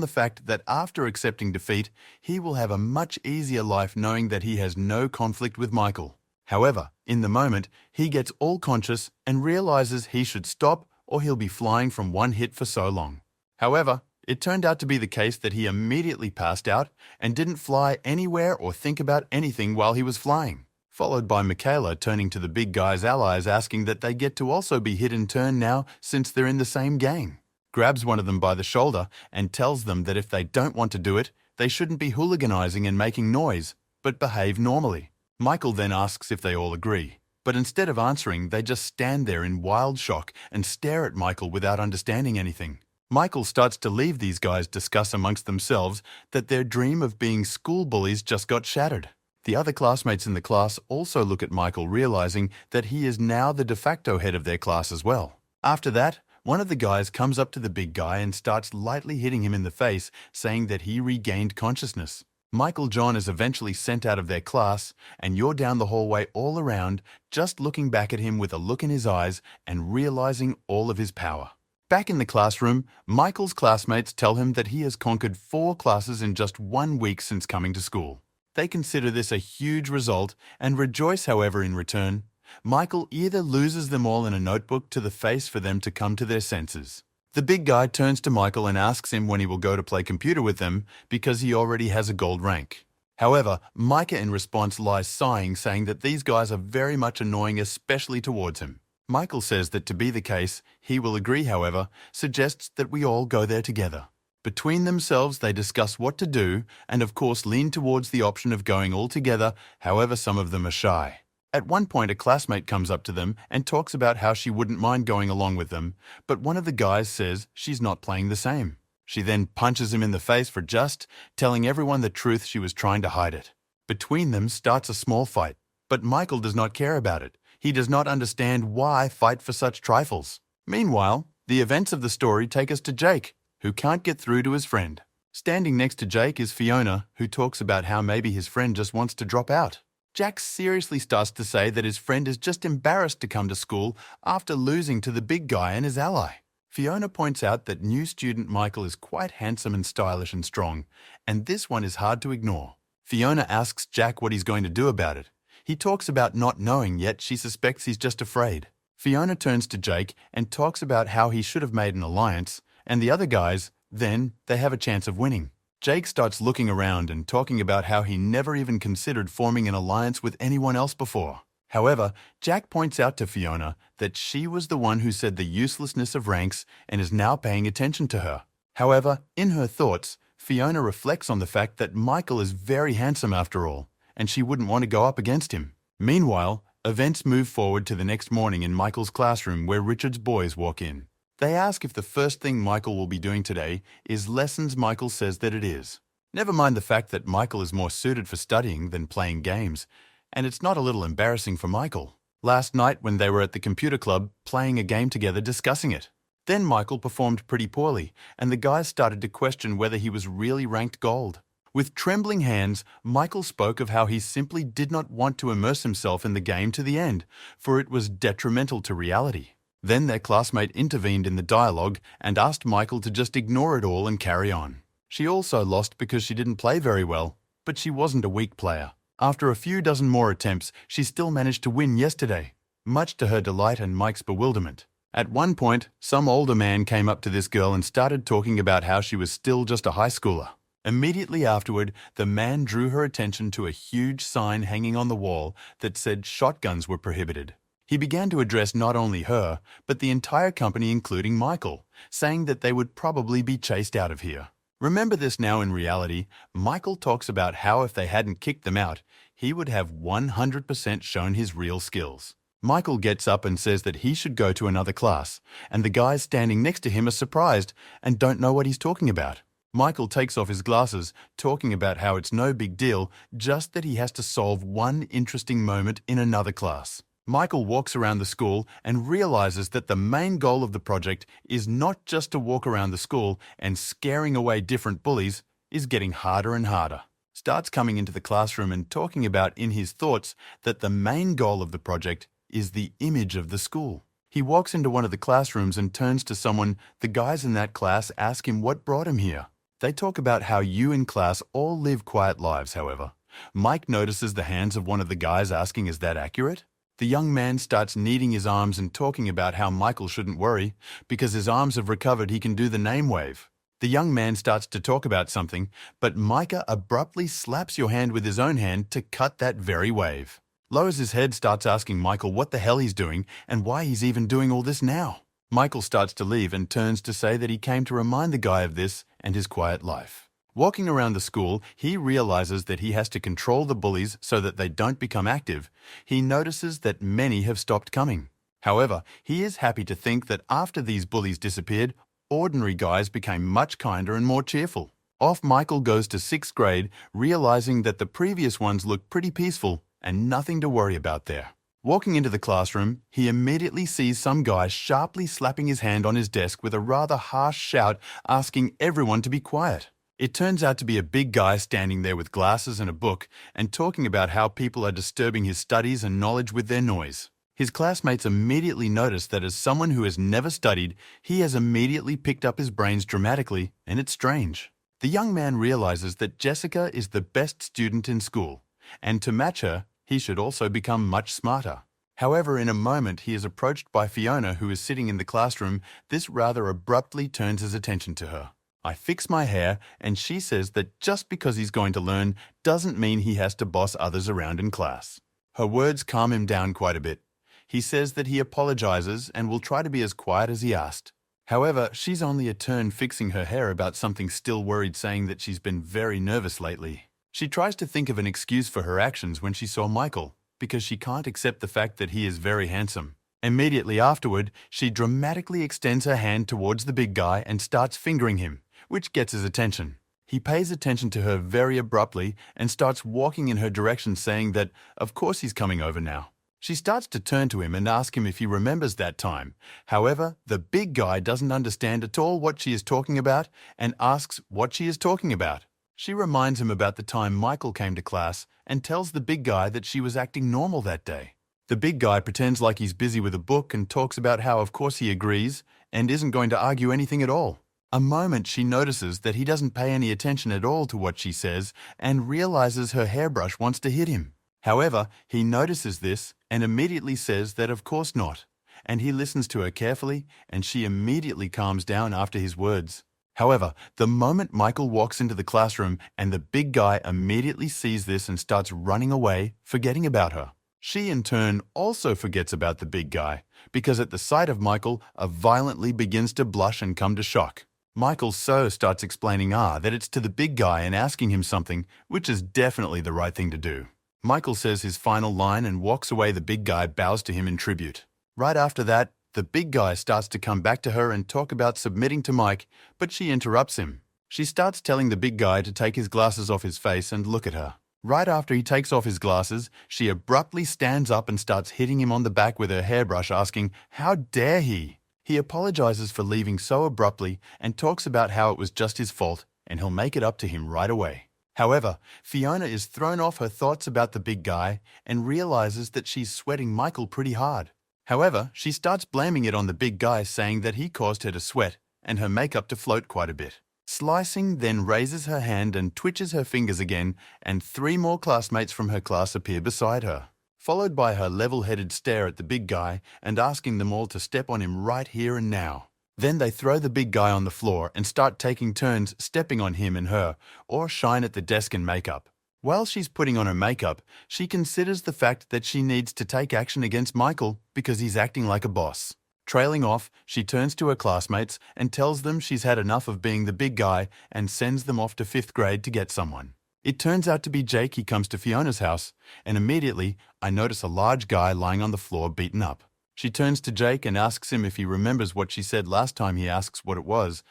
the fact that after accepting defeat, he will have a much easier life knowing that he has no conflict with Michael. However, in the moment, he gets all conscious and realizes he should stop or he'll be flying from one hit for so long. However, it turned out to be the case that he immediately passed out and didn't fly anywhere or think about anything while he was flying. Followed by Michaela turning to the big guy's allies, asking that they get to also be hit in turn now since they're in the same gang. Grabs one of them by the shoulder and tells them that if they don't want to do it, they shouldn't be hooliganizing and making noise, but behave normally. Michael then asks if they all agree, but instead of answering, they just stand there in wild shock and stare at Michael without understanding anything. Michael starts to leave these guys discuss amongst themselves that their dream of being school bullies just got shattered. The other classmates in the class also look at Michael, realizing that he is now the de facto head of their class as well. After that, one of the guys comes up to the big guy and starts lightly hitting him in the face, saying that he regained consciousness. Michael John is eventually sent out of their class, and you're down the hallway all around, just looking back at him with a look in his eyes and realizing all of his power. Back in the classroom, Michael's classmates tell him that he has conquered 4 classes in just 1 week since coming to school. They consider this a huge result and rejoice. However, in return, Michael either loses them all in a notebook to the face for them to come to their senses. The big guy turns to Michael and asks him when he will go to play computer with them because he already has a gold rank. However, Micah in response lies sighing, saying that these guys are very much annoying, especially towards him. Michael says that to be the case, he will agree, however, suggests that we all go there together. Between themselves, they discuss what to do and, of course, lean towards the option of going all together, however some of them are shy. At one point, a classmate comes up to them and talks about how she wouldn't mind going along with them, but one of the guys says she's not playing the same. She then punches him in the face for just telling everyone the truth she was trying to hide it. Between them starts a small fight, but Michael does not care about it. He does not understand why fight for such trifles. Meanwhile, the events of the story take us to Jake, who can't get through to his friend. Standing next to Jake is Fiona, who talks about how maybe his friend just wants to drop out. Jack seriously starts to say that his friend is just embarrassed to come to school after losing to the big guy and his ally. Fiona points out that new student Michael is quite handsome and stylish and strong, and this one is hard to ignore. Fiona asks Jack what he's going to do about it. He talks about not knowing, yet she suspects he's just afraid. Fiona turns to Jake and talks about how he should have made an alliance, and the other guys, then, they have a chance of winning. Jake starts looking around and talking about how he never even considered forming an alliance with anyone else before. However, Jack points out to Fiona that she was the one who said the uselessness of ranks and is now paying attention to her. However, in her thoughts, Fiona reflects on the fact that Michael is very handsome after all, and she wouldn't want to go up against him. Meanwhile, events move forward to the next morning in Michael's classroom where Richard's boys walk in. They ask if the first thing Michael will be doing today is lessons. Michael says that it is. Never mind the fact that Michael is more suited for studying than playing games, and it's not a little embarrassing for Michael. Last night when they were at the computer club playing a game together discussing it. Then Michael performed pretty poorly, and the guys started to question whether he was really ranked gold. With trembling hands, Michael spoke of how he simply did not want to immerse himself in the game to the end, for it was detrimental to reality. Then their classmate intervened in the dialogue and asked Michael to just ignore it all and carry on. She also lost because she didn't play very well, but she wasn't a weak player. After a few dozen more attempts, she still managed to win yesterday, much to her delight and Mike's bewilderment. At one point, some older man came up to this girl and started talking about how she was still just a high schooler. Immediately afterward, the man drew her attention to a huge sign hanging on the wall that said shotguns were prohibited. He began to address not only her, but the entire company including Michael, saying that they would probably be chased out of here. Remember this now. In reality, Michael talks about how if they hadn't kicked them out, he would have 100% shown his real skills. Michael gets up and says that he should go to another class, and the guys standing next to him are surprised and don't know what he's talking about. Michael takes off his glasses, talking about how it's no big deal, just that he has to solve one interesting moment in another class. Michael walks around the school and realizes that the main goal of the project is not just to walk around the school and scaring away different bullies, is getting harder and harder. Starts coming into the classroom and talking about in his thoughts that the main goal of the project is the image of the school. He walks into one of the classrooms and turns to someone. The guys in that class ask him what brought him here. They talk about how you in class all live quiet lives, however. Mike notices the hands of one of the guys asking, is that accurate? The young man starts kneading his arms and talking about how Michael shouldn't worry, because his arms have recovered, he can do the name wave. The young man starts to talk about something, but Micah abruptly slaps your hand with his own hand to cut that very wave. Lowers his head, starts asking Michael what the hell he's doing and why he's even doing all this now. Michael starts to leave and turns to say that he came to remind the guy of this and his quiet life. Walking around the school, he realizes that he has to control the bullies so that they don't become active. He notices that many have stopped coming. However, he is happy to think that after these bullies disappeared, ordinary guys became much kinder and more cheerful. Off Michael goes to 6th grade, realizing that the previous ones look pretty peaceful and nothing to worry about there. Walking into the classroom, he immediately sees some guy sharply slapping his hand on his desk with a rather harsh shout, asking everyone to be quiet. It turns out to be a big guy standing there with glasses and a book and talking about how people are disturbing his studies and knowledge with their noise. His classmates immediately notice that as someone who has never studied, he has immediately picked up his brains dramatically, and it's strange. The young man realizes that Jessica is the best student in school, and to match her, he should also become much smarter. However, in a moment, he is approached by Fiona, who is sitting in the classroom. This rather abruptly turns his attention to her. I fix my hair, and she says that just because he's going to learn doesn't mean he has to boss others around in class. Her words calm him down quite a bit. He says that he apologizes and will try to be as quiet as he asked. However, she's only a turn fixing her hair about something, still worried, saying that she's been very nervous lately. She tries to think of an excuse for her actions when she saw Michael, because she can't accept the fact that he is very handsome. Immediately afterward, she dramatically extends her hand towards the big guy and starts fingering him, which gets his attention. He pays attention to her very abruptly and starts walking in her direction, saying that, of course, he's coming over now. She starts to turn to him and ask him if he remembers that time. However, the big guy doesn't understand at all what she is talking about and asks what she is talking about. She reminds him about the time Michael came to class and tells the big guy that she was acting normal that day. The big guy pretends like he's busy with a book and talks about how of course he agrees and isn't going to argue anything at all. A moment she notices that he doesn't pay any attention at all to what she says and realizes her hairbrush wants to hit him. However, he notices this and immediately says that of course not, and he listens to her carefully and she immediately calms down after his words. However, the moment Michael walks into the classroom and the big guy immediately sees this and starts running away, forgetting about her. She in turn also forgets about the big guy, because at the sight of Michael, violently begins to blush and come to shock. Michael starts explaining that it's to the big guy and asking him something, which is definitely the right thing to do. Michael says his final line and walks away. The big guy bows to him in tribute. Right after that, the big guy starts to come back to her and talk about submitting to Mike, but she interrupts him. She starts telling the big guy to take his glasses off his face and look at her. Right after he takes off his glasses, she abruptly stands up and starts hitting him on the back with her hairbrush, asking, "How dare he?" He apologizes for leaving so abruptly and talks about how it was just his fault and he'll make it up to him right away. However, Fiona is thrown off her thoughts about the big guy and realizes that she's sweating Michael pretty hard. However, she starts blaming it on the big guy, saying that he caused her to sweat and her makeup to float quite a bit. Slicing then raises her hand and twitches her fingers again, and 3 more classmates from her class appear beside her, followed by her level-headed stare at the big guy and asking them all to step on him right here and now. Then they throw the big guy on the floor and start taking turns stepping on him and her, or shine at the desk and makeup. While she's putting on her makeup, she considers the fact that she needs to take action against Michael because he's acting like a boss. Trailing off, she turns to her classmates and tells them she's had enough of being the big guy and sends them off to 5th grade to get someone. It turns out to be Jake. He comes to Fiona's house, and immediately I notice a large guy lying on the floor beaten up. She turns to Jake and asks him if he remembers what she said last time. He asks what it was,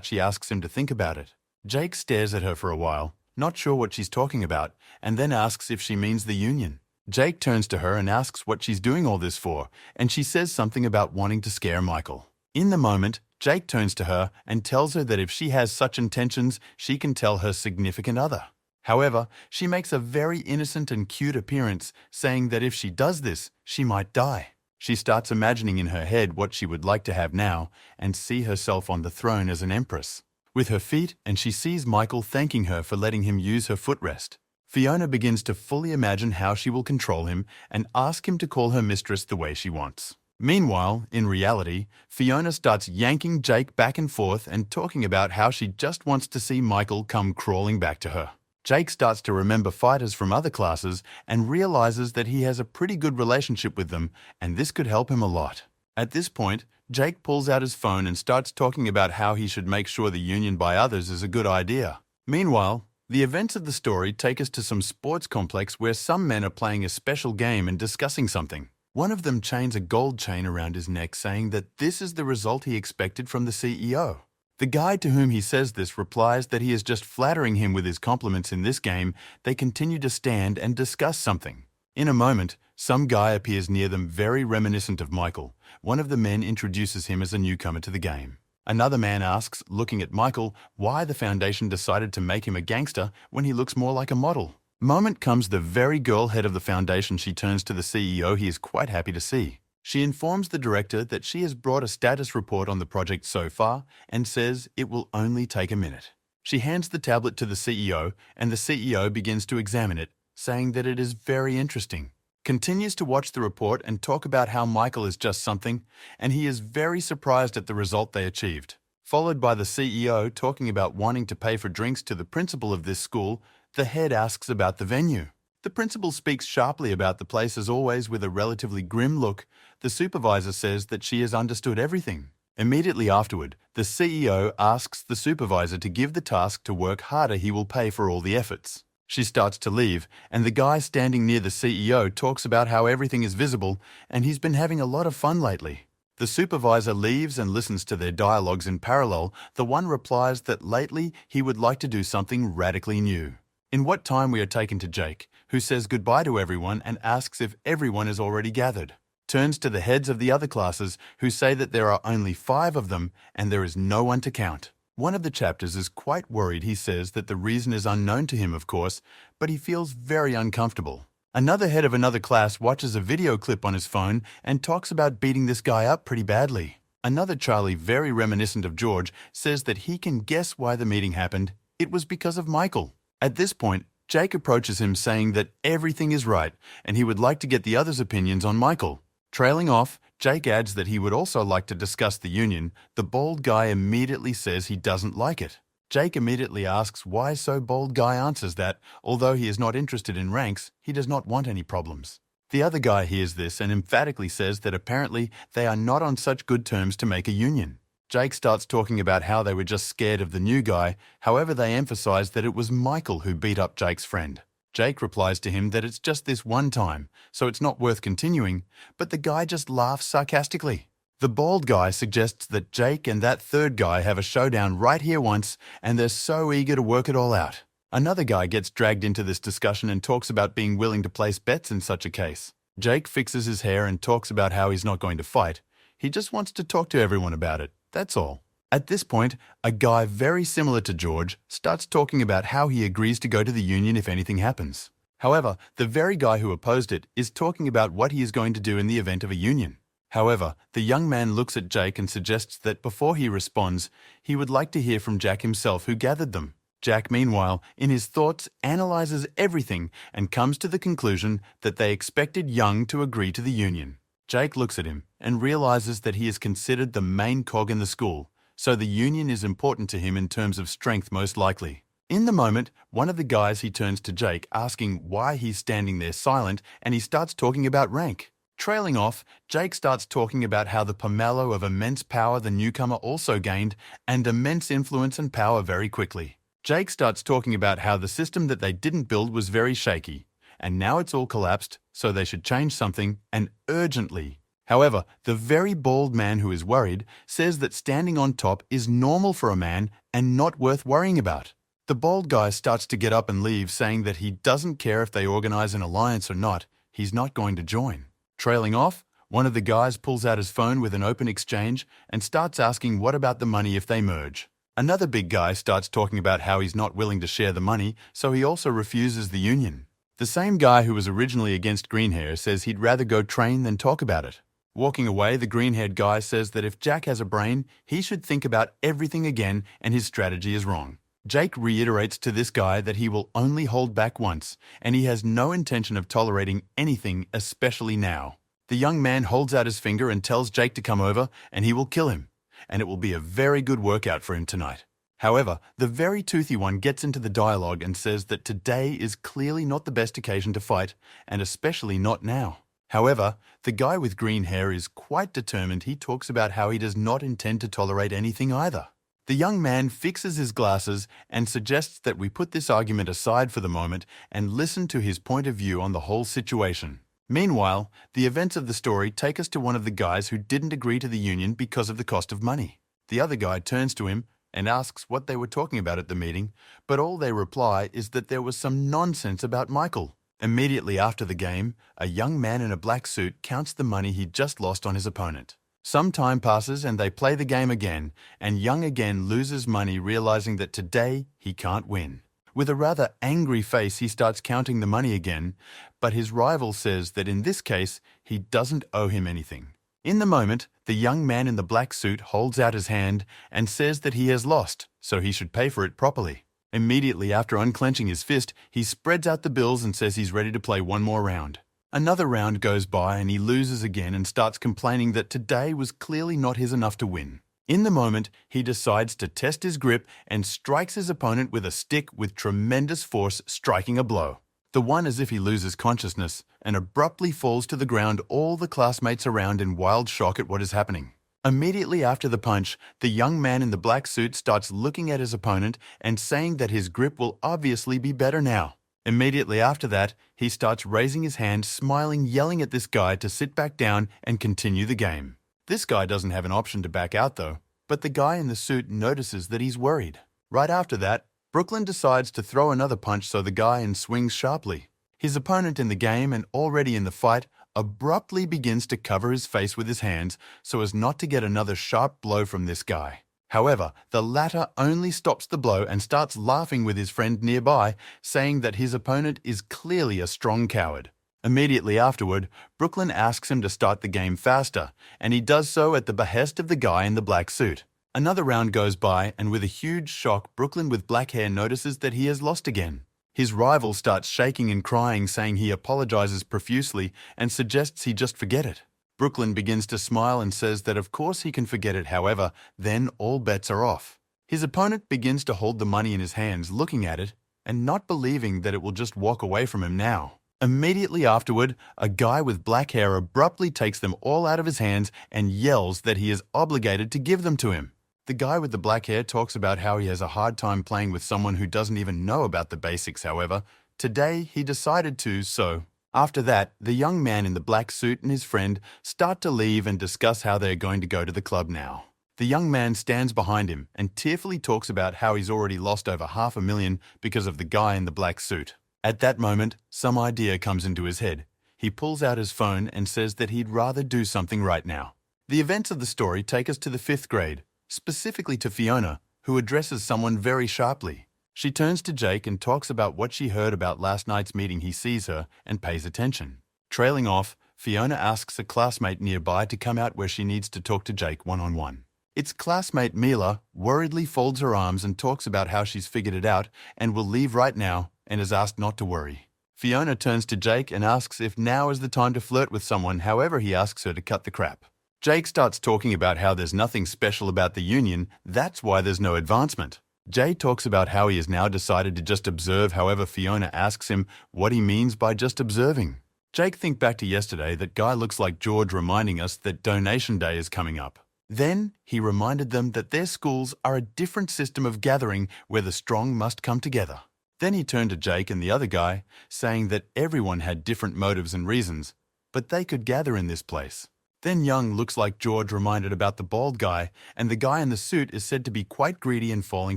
she asks him to think about it. Jake stares at her for a while, not sure what she's talking about, and then asks if she means the union. Jake turns to her and asks what she's doing all this for, and she says something about wanting to scare Michael. In the moment, Jake turns to her and tells her that if she has such intentions, she can tell her significant other. However, she makes a very innocent and cute appearance, saying that if she does this, she might die. She starts imagining in her head what she would like to have now and see herself on the throne as an empress, with her feet, and she sees Michael thanking her for letting him use her footrest. Fiona begins to fully imagine how she will control him and ask him to call her mistress the way she wants. Meanwhile, in reality, Fiona starts yanking Jake back and forth and talking about how she just wants to see Michael come crawling back to her. Jake starts to remember fighters from other classes and realizes that he has a pretty good relationship with them, and this could help him a lot. At this point, Jake pulls out his phone and starts talking about how he should make sure the union by others is a good idea. Meanwhile, the events of the story take us to some sports complex where some men are playing a special game and discussing something. One of them chains a gold chain around his neck, saying that this is the result he expected from the CEO. The guy to whom he says this replies that he is just flattering him with his compliments. In this game, they continue to stand and discuss something. In a moment, some guy appears near them, very reminiscent of Michael. One of the men introduces him as a newcomer to the game. Another man asks, looking at Michael, why the Foundation decided to make him a gangster when he looks more like a model. Moment comes the very girl head of the Foundation. She turns to the CEO he is quite happy to see. She informs the director that she has brought a status report on the project so far and says it will only take a minute. She hands the tablet to the CEO, and the CEO begins to examine it, saying that it is very interesting. Continues to watch the report and talk about how Michael is just something, and he is very surprised at the result they achieved. Followed by the CEO talking about wanting to pay for drinks to the principal of this school, the head asks about the venue. The principal speaks sharply about the place as always with a relatively grim look. The supervisor says that she has understood everything. Immediately afterward, the CEO asks the supervisor to give the task to work harder. He will pay for all the efforts. She starts to leave, and the guy standing near the CEO talks about how everything is visible and he's been having a lot of fun lately. The supervisor leaves and listens to their dialogues in parallel. The one replies that lately he would like to do something radically new. In what time we are taken to Jake, who says goodbye to everyone and asks if everyone is already gathered. Turns to the heads of the other classes, who say that there are only 5 of them and there is no one to count. One of the chapters is quite worried. He says that the reason is unknown to him, of course, but he feels very uncomfortable. Another head of another class watches a video clip on his phone and talks about beating this guy up pretty badly. Another Charlie, very reminiscent of George, says that he can guess why the meeting happened. It was because of Michael. At this point, Jake approaches him saying that everything is right and he would like to get the others' opinions on Michael. Trailing off, Jake adds that he would also like to discuss the union. The bald guy immediately says he doesn't like it. Jake immediately asks why so bald guy answers that, although he is not interested in ranks, he does not want any problems. The other guy hears this and emphatically says that apparently they are not on such good terms to make a union. Jake starts talking about how they were just scared of the new guy. However, they emphasize that it was Michael who beat up Jake's friend. Jake replies to him that it's just this one time, so it's not worth continuing, but the guy just laughs sarcastically. The bald guy suggests that Jake and that third guy have a showdown right here once, and they're so eager to work it all out. Another guy gets dragged into this discussion and talks about being willing to place bets in such a case. Jake fixes his hair and talks about how he's not going to fight. He just wants to talk to everyone about it, that's all. At this point, a guy very similar to George starts talking about how he agrees to go to the union if anything happens. However, the very guy who opposed it is talking about what he is going to do in the event of a union. However, the young man looks at Jake and suggests that before he responds, he would like to hear from Jack himself, who gathered them. Jack, meanwhile, in his thoughts, analyzes everything and comes to the conclusion that they expected Young to agree to the union. Jake looks at him and realizes that he is considered the main cog in the school, so the union is important to him in terms of strength most likely. In the moment, one of the guys he turns to Jake asking why he's standing there silent, and he starts talking about rank. Trailing off, Jake starts talking about how the pomelo of immense power the newcomer also gained, and immense influence and power very quickly. Jake starts talking about how the system that they didn't build was very shaky, and now it's all collapsed, so they should change something, and urgently. However, the very bald man who is worried says that standing on top is normal for a man and not worth worrying about. The bald guy starts to get up and leave, saying that he doesn't care if they organize an alliance or not, he's not going to join. Trailing off, one of the guys pulls out his phone with an open exchange and starts asking what about the money if they merge. Another big guy starts talking about how he's not willing to share the money, so he also refuses the union. The same guy who was originally against green hair says he'd rather go train than talk about it. Walking away, the green-haired guy says that if Jack has a brain, he should think about everything again and his strategy is wrong. Jake reiterates to this guy that he will only hold back once, and he has no intention of tolerating anything, especially now. The young man holds out his finger and tells Jake to come over, and he will kill him, and it will be a very good workout for him tonight. However, the very toothy one gets into the dialogue and says that today is clearly not the best occasion to fight, and especially not now. However, the guy with green hair is quite determined. He talks about how he does not intend to tolerate anything either. The young man fixes his glasses and suggests that we put this argument aside for the moment and listen to his point of view on the whole situation. Meanwhile, the events of the story take us to one of the guys who didn't agree to the union because of the cost of money. The other guy turns to him and asks what they were talking about at the meeting, but all they reply is that there was some nonsense about Michael. Immediately after the game, a young man in a black suit counts the money he just lost on his opponent. Some time passes and they play the game again, and Young again loses money, realizing that today he can't win. With a rather angry face, he starts counting the money again, but his rival says that in this case, he doesn't owe him anything. In the moment, the young man in the black suit holds out his hand and says that he has lost, so he should pay for it properly. Immediately after unclenching his fist, he spreads out the bills and says he's ready to play one more round. Another round goes by and he loses again and starts complaining that today was clearly not his enough to win. In the moment, he decides to test his grip and strikes his opponent with a stick with tremendous force, striking a blow. The one as if he loses consciousness and abruptly falls to the ground, all the classmates around in wild shock at what is happening. Immediately after the punch, the young man in the black suit starts looking at his opponent and saying that his grip will obviously be better now. Immediately after that, he starts raising his hand, smiling, yelling at this guy to sit back down and continue the game. This guy doesn't have an option to back out though, but the guy in the suit notices that he's worried. Right after that, Brooklyn decides to throw another punch so the guy in swings sharply. His opponent in the game and already in the fight abruptly begins to cover his face with his hands so as not to get another sharp blow from this guy. However, the latter only stops the blow and starts laughing with his friend nearby, saying that his opponent is clearly a strong coward. Immediately afterward, Brooklyn asks him to start the game faster, and he does so at the behest of the guy in the black suit. Another round goes by, and with a huge shock, Brooklyn with black hair notices that he has lost again. His rival starts shaking and crying, saying he apologizes profusely and suggests he just forget it. Brooklyn begins to smile and says that of course he can forget it, however, then all bets are off. His opponent begins to hold the money in his hands, looking at it, and not believing that it will just walk away from him now. Immediately afterward, a guy with black hair abruptly takes them all out of his hands and yells that he is obligated to give them to him. The guy with the black hair talks about how he has a hard time playing with someone who doesn't even know about the basics, however. Today, he decided to, so... After that, the young man in the black suit and his friend start to leave and discuss how they are going to go to the club now. The young man stands behind him and tearfully talks about how he's already lost over $500,000 because of the guy in the black suit. At that moment, some idea comes into his head. He pulls out his phone and says that he'd rather do something right now. The events of the story take us to the 5th grade, specifically to Fiona, who addresses someone very sharply. She turns to Jake and talks about what she heard about last night's meeting. He sees her and pays attention. Trailing off, Fiona asks a classmate nearby to come out where she needs to talk to Jake one-on-one. Its classmate Mila worriedly folds her arms and talks about how she's figured it out and will leave right now and is asked not to worry. Fiona turns to Jake and asks if now is the time to flirt with someone, however he asks her to cut the crap. Jake starts talking about how there's nothing special about the union, that's why there's no advancement. Jay talks about how he has now decided to just observe, however Fiona asks him what he means by just observing. Jake thinks back to yesterday that guy looks like George reminding us that donation day is coming up. Then he reminded them that their schools are a different system of gathering where the strong must come together. Then he turned to Jake and the other guy, saying that everyone had different motives and reasons, but they could gather in this place. Then Young looks like George reminded about the bald guy, and the guy in the suit is said to be quite greedy and falling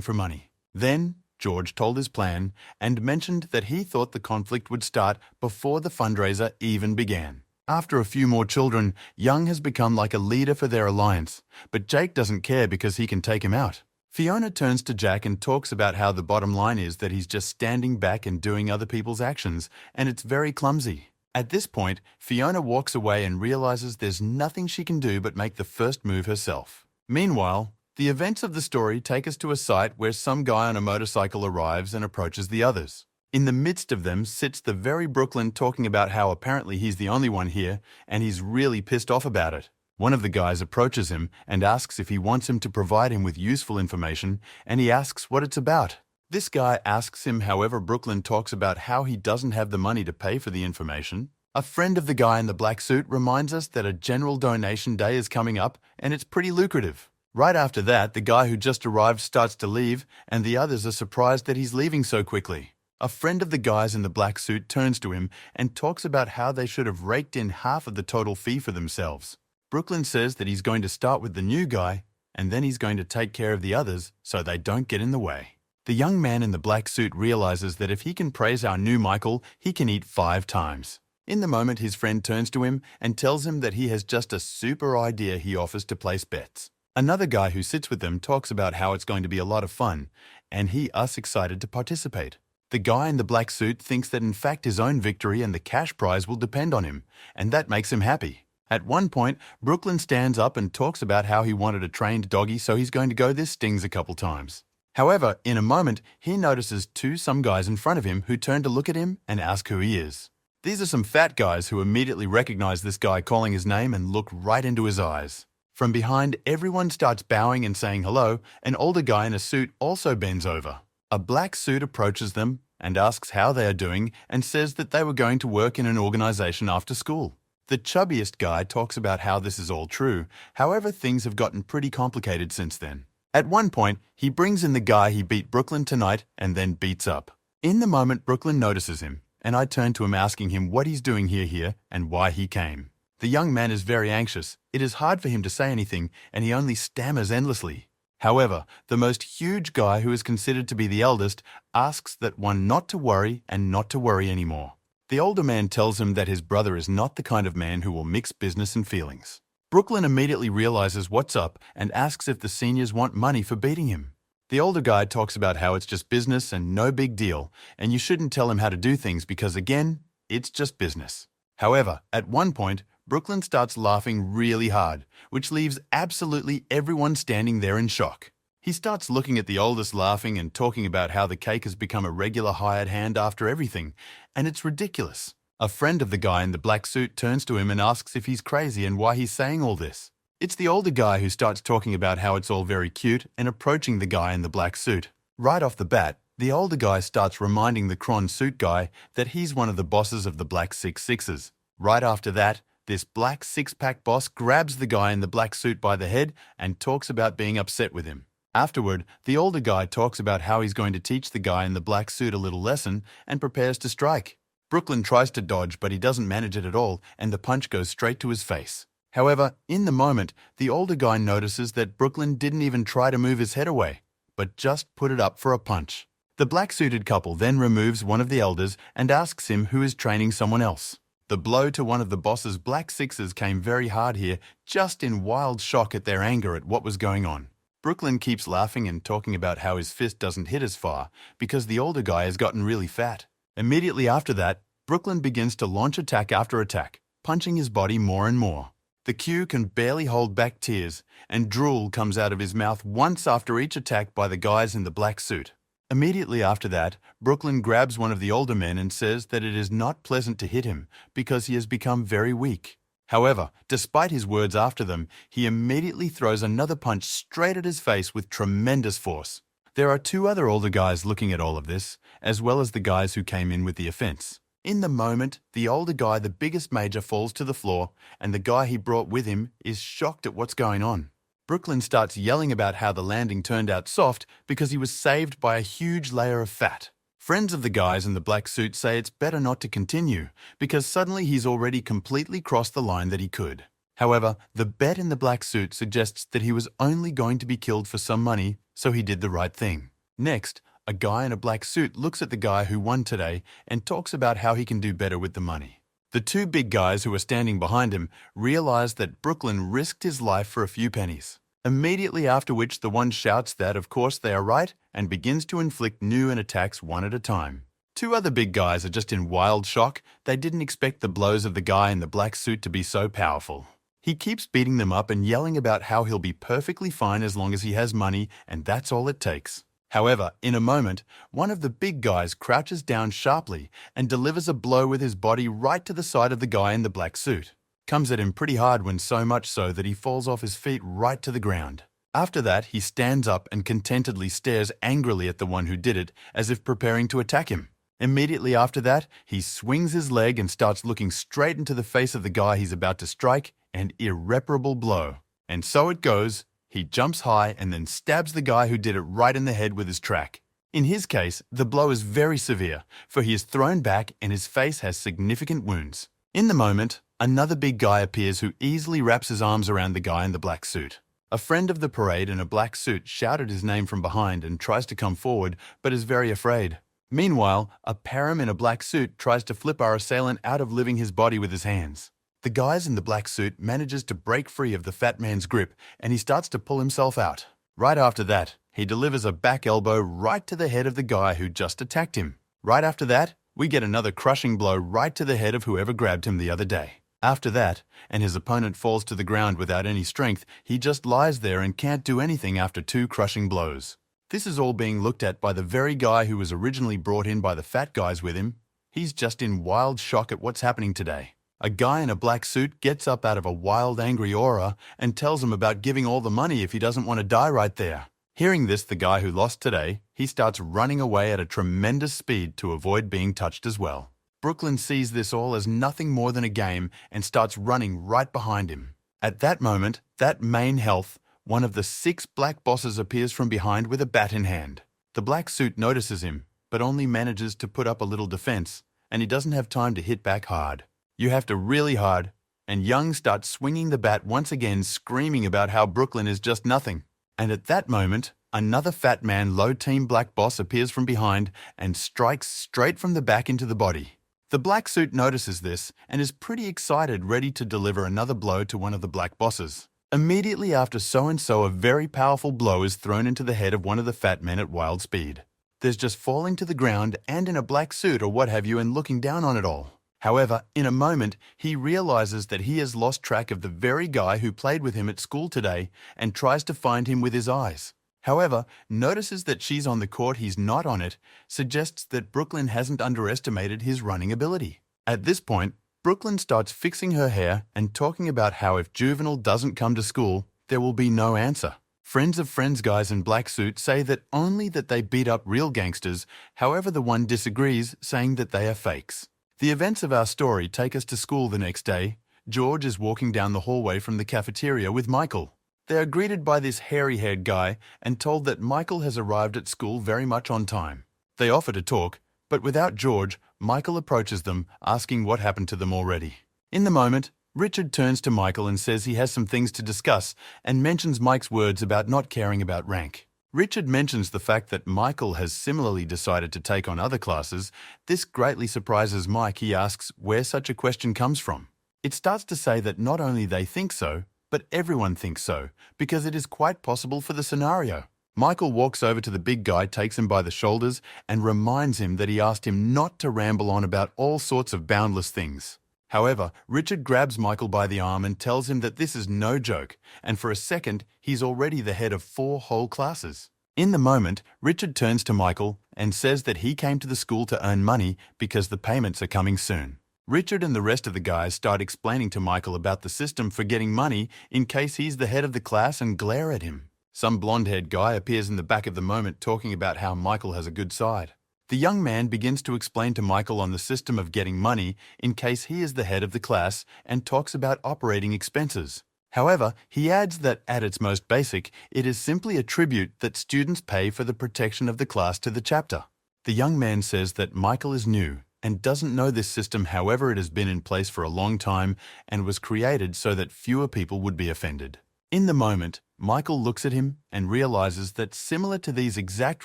for money. Then George told his plan and mentioned that he thought the conflict would start before the fundraiser even began. After a few more children, Young has become like a leader for their alliance, but Jake doesn't care because he can take him out. Fiona turns to Jack and talks about how the bottom line is that he's just standing back and doing other people's actions, and it's very clumsy. At this point, Fiona walks away and realizes there's nothing she can do but make the first move herself. Meanwhile, the events of the story take us to a site where some guy on a motorcycle arrives and approaches the others. In the midst of them sits the very Brooklyn talking about how apparently he's the only one here and he's really pissed off about it. One of the guys approaches him and asks if he wants him to provide him with useful information, and he asks what it's about. This guy asks him, however Brooklyn talks about how he doesn't have the money to pay for the information. A friend of the guy in the black suit reminds us that a general donation day is coming up and it's pretty lucrative. Right after that, the guy who just arrived starts to leave and the others are surprised that he's leaving so quickly. A friend of the guys in the black suit turns to him and talks about how they should have raked in half of the total fee for themselves. Brooklyn says that he's going to start with the new guy and then he's going to take care of the others so they don't get in the way. The young man in the black suit realizes that if he can praise our new Michael, he can eat 5 times. In the moment, his friend turns to him and tells him that he has just a super idea. He offers to place bets. Another guy who sits with them talks about how it's going to be a lot of fun, and us excited to participate. The guy in the black suit thinks that in fact his own victory and the cash prize will depend on him, and that makes him happy. At one point, Brooklyn stands up and talks about how he wanted a trained doggy, so he's going to go this stings a couple times. However, in a moment, he notices some guys in front of him who turn to look at him and ask who he is. These are some fat guys who immediately recognize this guy calling his name and look right into his eyes. From behind, everyone starts bowing and saying hello. An older guy in a suit also bends over. A black suit approaches them and asks how they are doing and says that they were going to work in an organization after school. The chubbiest guy talks about how this is all true. However, things have gotten pretty complicated since then. At one point, he brings in the guy he beat Brooklyn tonight and then beats up. In the moment, Brooklyn notices him, and I turn to him asking him what he's doing here and why he came. The young man is very anxious. It is hard for him to say anything, and he only stammers endlessly. However, the most huge guy, who is considered to be the eldest, asks that one not to worry and not to worry anymore. The older man tells him that his brother is not the kind of man who will mix business and feelings. Brooklyn immediately realizes what's up and asks if the seniors want money for beating him. The older guy talks about how it's just business and no big deal, and you shouldn't tell him how to do things because, again, it's just business. However, at one point, Brooklyn starts laughing really hard, which leaves absolutely everyone standing there in shock. He starts looking at the oldest laughing and talking about how the cake has become a regular hired hand after everything, and it's ridiculous. A friend of the guy in the black suit turns to him and asks if he's crazy and why he's saying all this. It's the older guy who starts talking about how it's all very cute and approaching the guy in the black suit. Right off the bat, the older guy starts reminding the cron suit guy that he's one of the bosses of the black 6'6". Right after that, this black six-pack boss grabs the guy in the black suit by the head and talks about being upset with him. Afterward, the older guy talks about how he's going to teach the guy in the black suit a little lesson and prepares to strike. Brooklyn tries to dodge, but he doesn't manage it at all, and the punch goes straight to his face. However, in the moment, the older guy notices that Brooklyn didn't even try to move his head away, but just put it up for a punch. The black-suited couple then removes one of the elders and asks him who is training someone else. The blow to one of the boss's black sixes came very hard here, just in wild shock at their anger at what was going on. Brooklyn keeps laughing and talking about how his fist doesn't hit as far because the older guy has gotten really fat. Immediately after that, Brooklyn begins to launch attack after attack, punching his body more and more. The Q can barely hold back tears, and drool comes out of his mouth once after each attack by the guys in the black suit. Immediately after that, Brooklyn grabs one of the older men and says that it is not pleasant to hit him because he has become very weak. However, despite his words after them, he immediately throws another punch straight at his face with tremendous force. There are two other older guys looking at all of this, as well as the guys who came in with the offense. In the moment, the older guy, the biggest major, falls to the floor, and the guy he brought with him is shocked at what's going on. Brooklyn starts yelling about how the landing turned out soft because he was saved by a huge layer of fat. Friends of the guys in the black suit say it's better not to continue because suddenly he's already completely crossed the line that he could. However, the bet in the black suit suggests that he was only going to be killed for some money, so he did the right thing. Next, a guy in a black suit looks at the guy who won today and talks about how he can do better with the money. The two big guys who are standing behind him realize that Brooklyn risked his life for a few pennies. Immediately after which the one shouts that of course they are right and begins to inflict new attacks one at a time. Two other big guys are just in wild shock. They didn't expect the blows of the guy in the black suit to be so powerful. He keeps beating them up and yelling about how he'll be perfectly fine as long as he has money, and that's all it takes. However, in a moment, one of the big guys crouches down sharply and delivers a blow with his body right to the side of the guy in the black suit. Comes at him pretty hard, when so much so that he falls off his feet right to the ground. After that, he stands up and contentedly stares angrily at the one who did it, as if preparing to attack him. Immediately after that, he swings his leg and starts looking straight into the face of the guy he's about to strike, an irreparable blow. And so it goes. He jumps high and then stabs the guy who did it right in the head with his track. In his case, the blow is very severe, for he is thrown back and his face has significant wounds. In the moment, another big guy appears who easily wraps his arms around the guy in the black suit. A friend of the parade in a black suit shouted his name from behind and tries to come forward, but is very afraid. Meanwhile, a param in a black suit tries to flip our assailant out of living his body with his hands. The guy in the black suit manages to break free of the fat man's grip, and he starts to pull himself out. Right after that, he delivers a back elbow right to the head of the guy who just attacked him. Right after that, we get another crushing blow right to the head of whoever grabbed him the other day. After that, and his opponent falls to the ground without any strength, he just lies there and can't do anything after two crushing blows. This is all being looked at by the very guy who was originally brought in by the fat guys with him. He's just in wild shock at what's happening today. A guy in a black suit gets up out of a wild, angry aura and tells him about giving all the money if he doesn't want to die right there. Hearing this, the guy who lost today, he starts running away at a tremendous speed to avoid being touched as well. Brooklyn sees this all as nothing more than a game and starts running right behind him. At that moment, that main health, one of the 6 black bosses appears from behind with a bat in hand. The black suit notices him, but only manages to put up a little defense, and he doesn't have time to hit back hard. You have to really hard, and Young starts swinging the bat once again, screaming about how Brooklyn is just nothing. And at that moment, another fat man, low team black boss, appears from behind and strikes straight from the back into the body. The black suit notices this and is pretty excited, ready to deliver another blow to one of the black bosses. Immediately after so-and-so, a very powerful blow is thrown into the head of one of the fat men at wild speed. There's just falling to the ground and in a black suit or what have you and looking down on it all. However, in a moment, he realizes that he has lost track of the very guy who played with him at school today and tries to find him with his eyes. However, notices that she's on the court, he's not on it, suggests that Brooklyn hasn't underestimated his running ability. At this point, Brooklyn starts fixing her hair and talking about how if Juvenile doesn't come to school, there will be no answer. Friends of Friends guys in black suits say that only that they beat up real gangsters, however the one disagrees, saying that they are fakes. The events of our story take us to school the next day. George is walking down the hallway from the cafeteria with Michael. They are greeted by this hairy-haired guy and told that Michael has arrived at school very much on time. They offer to talk, but without George, Michael approaches them, asking what happened to them already. In the moment, Richard turns to Michael and says he has some things to discuss and mentions Mike's words about not caring about rank. Richard mentions the fact that Michael has similarly decided to take on other classes. This greatly surprises Mike. He asks where such a question comes from. It starts to say that not only they think so, but everyone thinks so, because it is quite possible for the scenario. Michael walks over to the big guy, takes him by the shoulders, and reminds him that he asked him not to ramble on about all sorts of boundless things. However, Richard grabs Michael by the arm and tells him that this is no joke, and for a second, he's already the head of 4 whole classes. In the moment, Richard turns to Michael and says that he came to the school to earn money because the payments are coming soon. Richard and the rest of the guys start explaining to Michael about the system for getting money in case he's the head of the class and glare at him. Some blonde-haired guy appears in the back of the moment talking about how Michael has a good side. The young man begins to explain to Michael on the system of getting money in case he is the head of the class and talks about operating expenses. However, he adds that at its most basic, it is simply a tribute that students pay for the protection of the class to the chapter. The young man says that Michael is new and doesn't know this system, however it has been in place for a long time and was created so that fewer people would be offended. In the moment, Michael looks at him and realizes that similar to these exact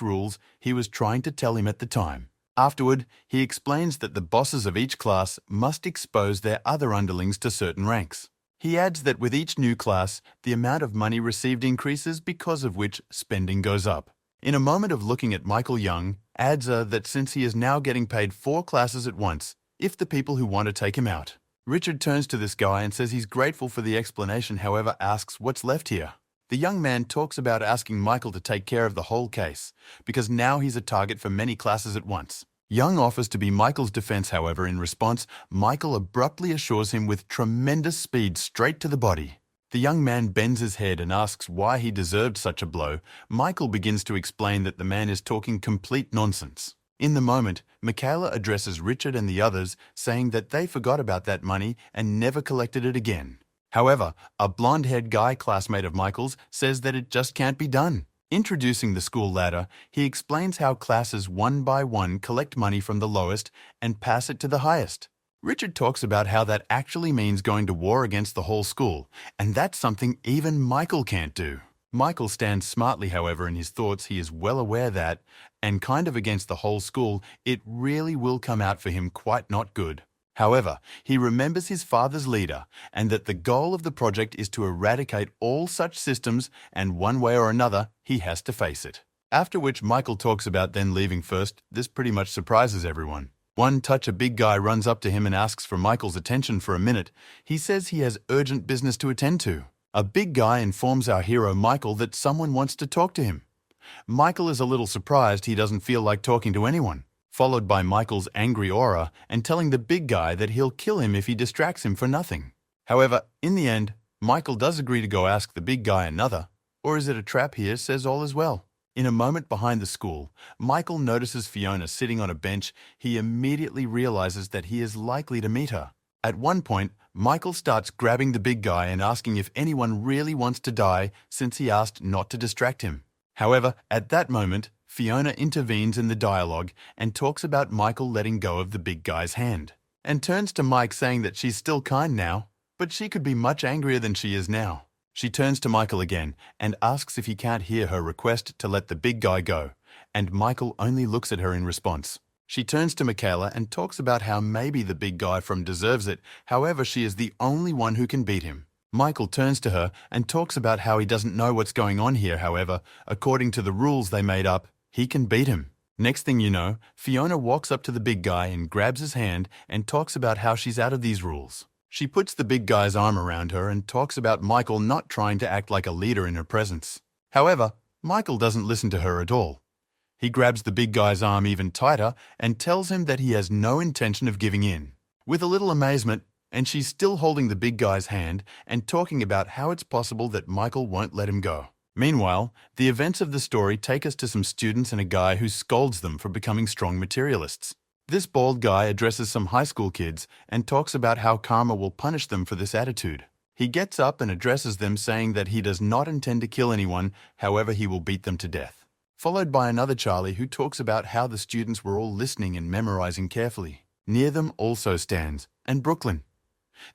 rules he was trying to tell him at the time. Afterward, he explains that the bosses of each class must expose their other underlings to certain ranks. He adds that with each new class, the amount of money received increases, because of which spending goes up. In a moment of looking at Michael, Young adds that since he is now getting paid 4 classes at once, if the people who want to take him out. Richard turns to this guy and says he's grateful for the explanation, however asks what's left here. The young man talks about asking Michael to take care of the whole case, because now he's a target for many classes at once. Young offers to be Michael's defense, however, in response, Michael abruptly assures him with tremendous speed straight to the body. The young man bends his head and asks why he deserved such a blow. Michael begins to explain that the man is talking complete nonsense. In the moment, Michaela addresses Richard and the others, saying that they forgot about that money and never collected it again. However, a blonde-haired guy classmate of Michael's says that it just can't be done. Introducing the school ladder, he explains how classes one by one collect money from the lowest and pass it to the highest. Richard talks about how that actually means going to war against the whole school, and that's something even Michael can't do. Michael stands smartly, however, in his thoughts. He is well aware that, and kind of against the whole school, it really will come out for him quite not good. However, he remembers his father's leader and that the goal of the project is to eradicate all such systems, and one way or another, he has to face it. After which Michael talks about then leaving first. This pretty much surprises everyone. One touch, a big guy runs up to him and asks for Michael's attention for a minute. He says he has urgent business to attend to. A big guy informs our hero Michael that someone wants to talk to him. Michael is a little surprised. He doesn't feel like talking to anyone, followed by Michael's angry aura and telling the big guy that he'll kill him if he distracts him for nothing. However, in the end, Michael does agree to go ask the big guy another, or is it a trap here, says all is well. In a moment behind the school, Michael notices Fiona sitting on a bench. He immediately realizes that he is likely to meet her. At one point, Michael starts grabbing the big guy and asking if anyone really wants to die, since he asked not to distract him. However, at that moment, Fiona intervenes in the dialogue and talks about Michael letting go of the big guy's hand, and turns to Mike saying that she's still kind now. but she could be much angrier than she is now. She turns to Michael again and asks if he can't hear her request to let the big guy go, and Michael only looks at her in response. She turns to Michaela and talks about how maybe the big guy from deserves it, however she is the only one who can beat him. Michael turns to her and talks about how he doesn't know what's going on here, however, according to the rules they made up, he can beat him. Next thing you know, Fiona walks up to the big guy and grabs his hand and talks about how she's out of these rules. She puts the big guy's arm around her and talks about Michael not trying to act like a leader in her presence. However, Michael doesn't listen to her at all. He grabs the big guy's arm even tighter and tells him that he has no intention of giving in. With a little amazement, and she's still holding the big guy's hand and talking about how it's possible that Michael won't let him go. Meanwhile, the events of the story take us to some students and a guy who scolds them for becoming strong materialists. This bald guy addresses some high school kids and talks about how karma will punish them for this attitude. He gets up and addresses them saying that he does not intend to kill anyone, however he will beat them to death. Followed by another Charlie who talks about how the students were all listening and memorizing carefully. Near them also stands, and Brooklyn.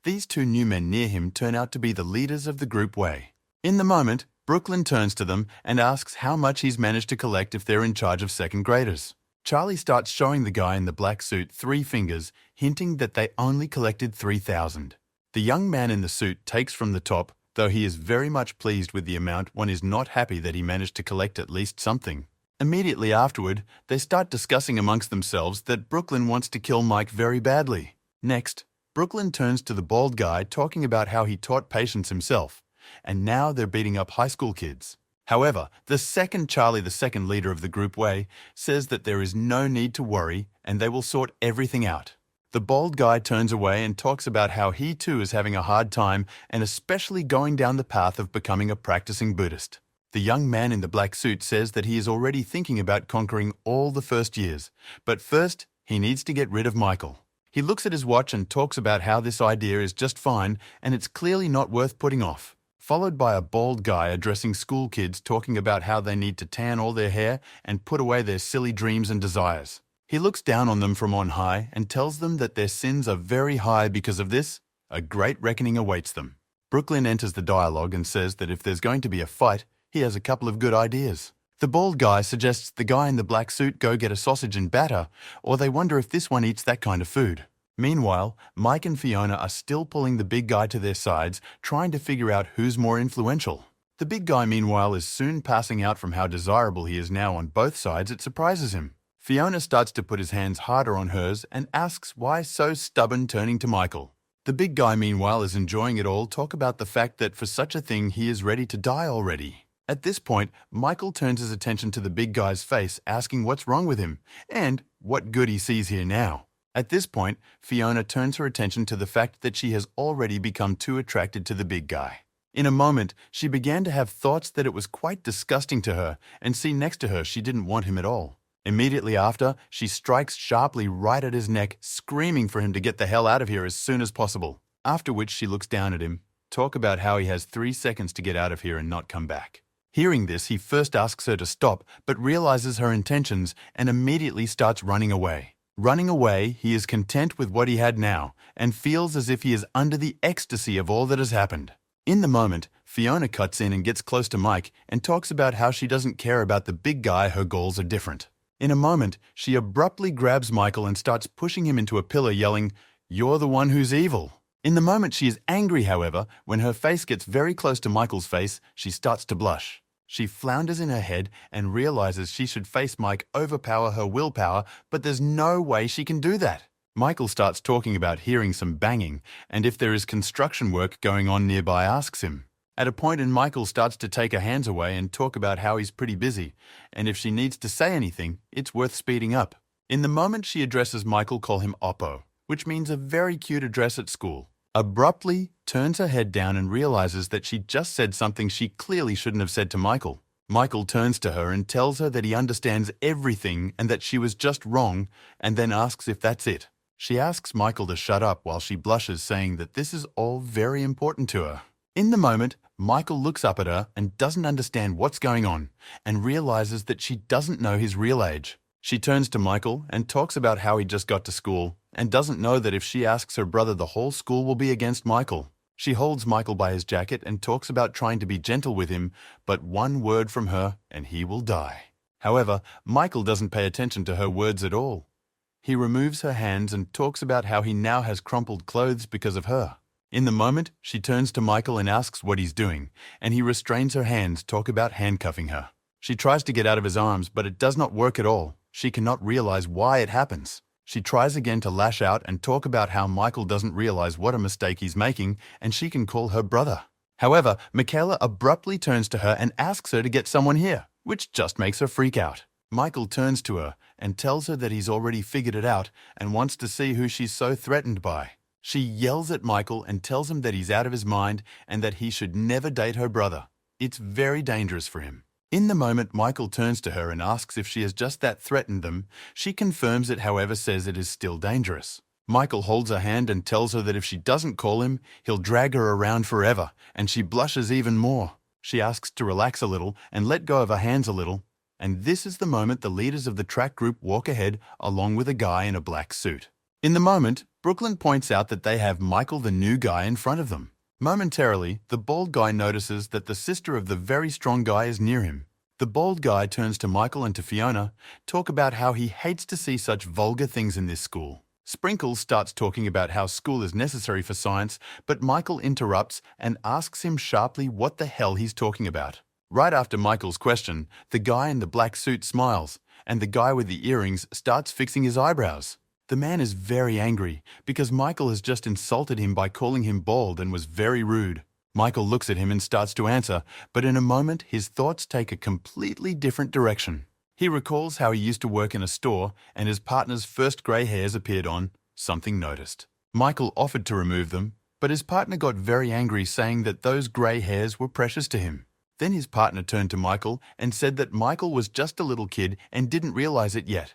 These two new men near him turn out to be the leaders of the group Way. In the moment, Brooklyn turns to them and asks how much he's managed to collect if they're in charge of second graders. Charlie starts showing the guy in the black suit 3 fingers, hinting that they only collected 3,000. The young man in the suit takes from the top, though he is very much pleased with the amount. One is not happy that he managed to collect at least something. Immediately afterward, they start discussing amongst themselves that Brooklyn wants to kill Mike very badly. Next, Brooklyn turns to the bald guy talking about how he taught patience himself, and now they're beating up high school kids. However, the second Charlie, the second leader of the group Way, says that there is no need to worry and they will sort everything out. The bald guy turns away and talks about how he too is having a hard time and especially going down the path of becoming a practicing Buddhist. The young man in the black suit says that he is already thinking about conquering all the first years, but first he needs to get rid of Michael. He looks at his watch and talks about how this idea is just fine and it's clearly not worth putting off. Followed by a bald guy addressing school kids talking about how they need to tan all their hair and put away their silly dreams and desires. He looks down on them from on high and tells them that their sins are very high because of this. A great reckoning awaits them. Brooklyn enters the dialogue and says that if there's going to be a fight, he has a couple of good ideas. The bald guy suggests the guy in the black suit go get a sausage and batter, or they wonder if this one eats that kind of food. Meanwhile, Mike and Fiona are still pulling the big guy to their sides, trying to figure out who's more influential. The big guy, meanwhile, is soon passing out from how desirable he is now on both sides. It surprises him. Fiona starts to put his hands harder on hers and asks why so stubborn, turning to Michael. The big guy, meanwhile, is enjoying it all, talk about the fact that for such a thing he is ready to die already. At this point, Michael turns his attention to the big guy's face, asking what's wrong with him and what good he sees here now. At this point, Fiona turns her attention to the fact that she has already become too attracted to the big guy. In a moment, she began to have thoughts that it was quite disgusting to her, and see next to her she didn't want him at all. Immediately after, she strikes sharply right at his neck, screaming for him to get the hell out of here as soon as possible. After which she looks down at him, talk about how he has 3 seconds to get out of here and not come back. Hearing this, he first asks her to stop, but realizes her intentions and immediately starts running away. Running away, he is content with what he had now and feels as if he is under the ecstasy of all that has happened. In the moment, Fiona cuts in and gets close to Mike and talks about how she doesn't care about the big guy, her goals are different. In a moment, she abruptly grabs Michael and starts pushing him into a pillar, yelling, "You're the one who's evil." In the moment she is angry, however, when her face gets very close to Michael's face, she starts to blush. She flounders in her head and realizes she should face Mike, overpower her willpower, but there's no way she can do that. Michael starts talking about hearing some banging, and if there is construction work going on nearby, asks him. At a point in Michael starts to take her hands away and talk about how he's pretty busy, and if she needs to say anything, it's worth speeding up. In the moment she addresses Michael, call him Oppo, which means a very cute address at school. Abruptly turns her head down and realizes that she just said something she clearly shouldn't have said to Michael. Michael turns to her and tells her that he understands everything and that she was just wrong, and then asks if that's it. She asks Michael to shut up while she blushes, saying that this is all very important to her. In the moment, Michael looks up at her and doesn't understand what's going on and realizes that she doesn't know his real age. She turns to Michael and talks about how he just got to school and doesn't know that if she asks her brother, the whole school will be against Michael. She holds Michael by his jacket and talks about trying to be gentle with him, but one word from her and he will die. However, Michael doesn't pay attention to her words at all. He removes her hands and talks about how he now has crumpled clothes because of her. In the moment, she turns to Michael and asks what he's doing, and he restrains her hands, talk about handcuffing her. She tries to get out of his arms, but it does not work at all. She cannot realize why it happens. She tries again to lash out and talk about how Michael doesn't realize what a mistake he's making and she can call her brother. However, Michaela abruptly turns to her and asks her to get someone here, which just makes her freak out. Michael turns to her and tells her that he's already figured it out and wants to see who she's so threatened by. She yells at Michael and tells him that he's out of his mind and that he should never date her brother. It's very dangerous for him. In the moment Michael turns to her and asks if she has just that threatened them, she confirms it, however says it is still dangerous. Michael holds her hand and tells her that if she doesn't call him, he'll drag her around forever, and she blushes even more. She asks to relax a little and let go of her hands a little, and this is the moment the leaders of the track group walk ahead along with a guy in a black suit. In the moment, Brooklyn points out that they have Michael, the new guy, in front of them. Momentarily, the bald guy notices that the sister of the very strong guy is near him. The bald guy turns to Michael and to Fiona, talk about how he hates to see such vulgar things in this school. Sprinkles starts talking about how school is necessary for science, but Michael interrupts and asks him sharply what the hell he's talking about. Right after Michael's question, the guy in the black suit smiles, and the guy with the earrings starts fixing his eyebrows. The man is very angry because Michael has just insulted him by calling him bald and was very rude. Michael looks at him and starts to answer, but in a moment his thoughts take a completely different direction. He recalls how he used to work in a store and his partner's first grey hairs appeared on something noticed. Michael offered to remove them, but his partner got very angry, saying that those grey hairs were precious to him. Then his partner turned to Michael and said that Michael was just a little kid and didn't realize it yet.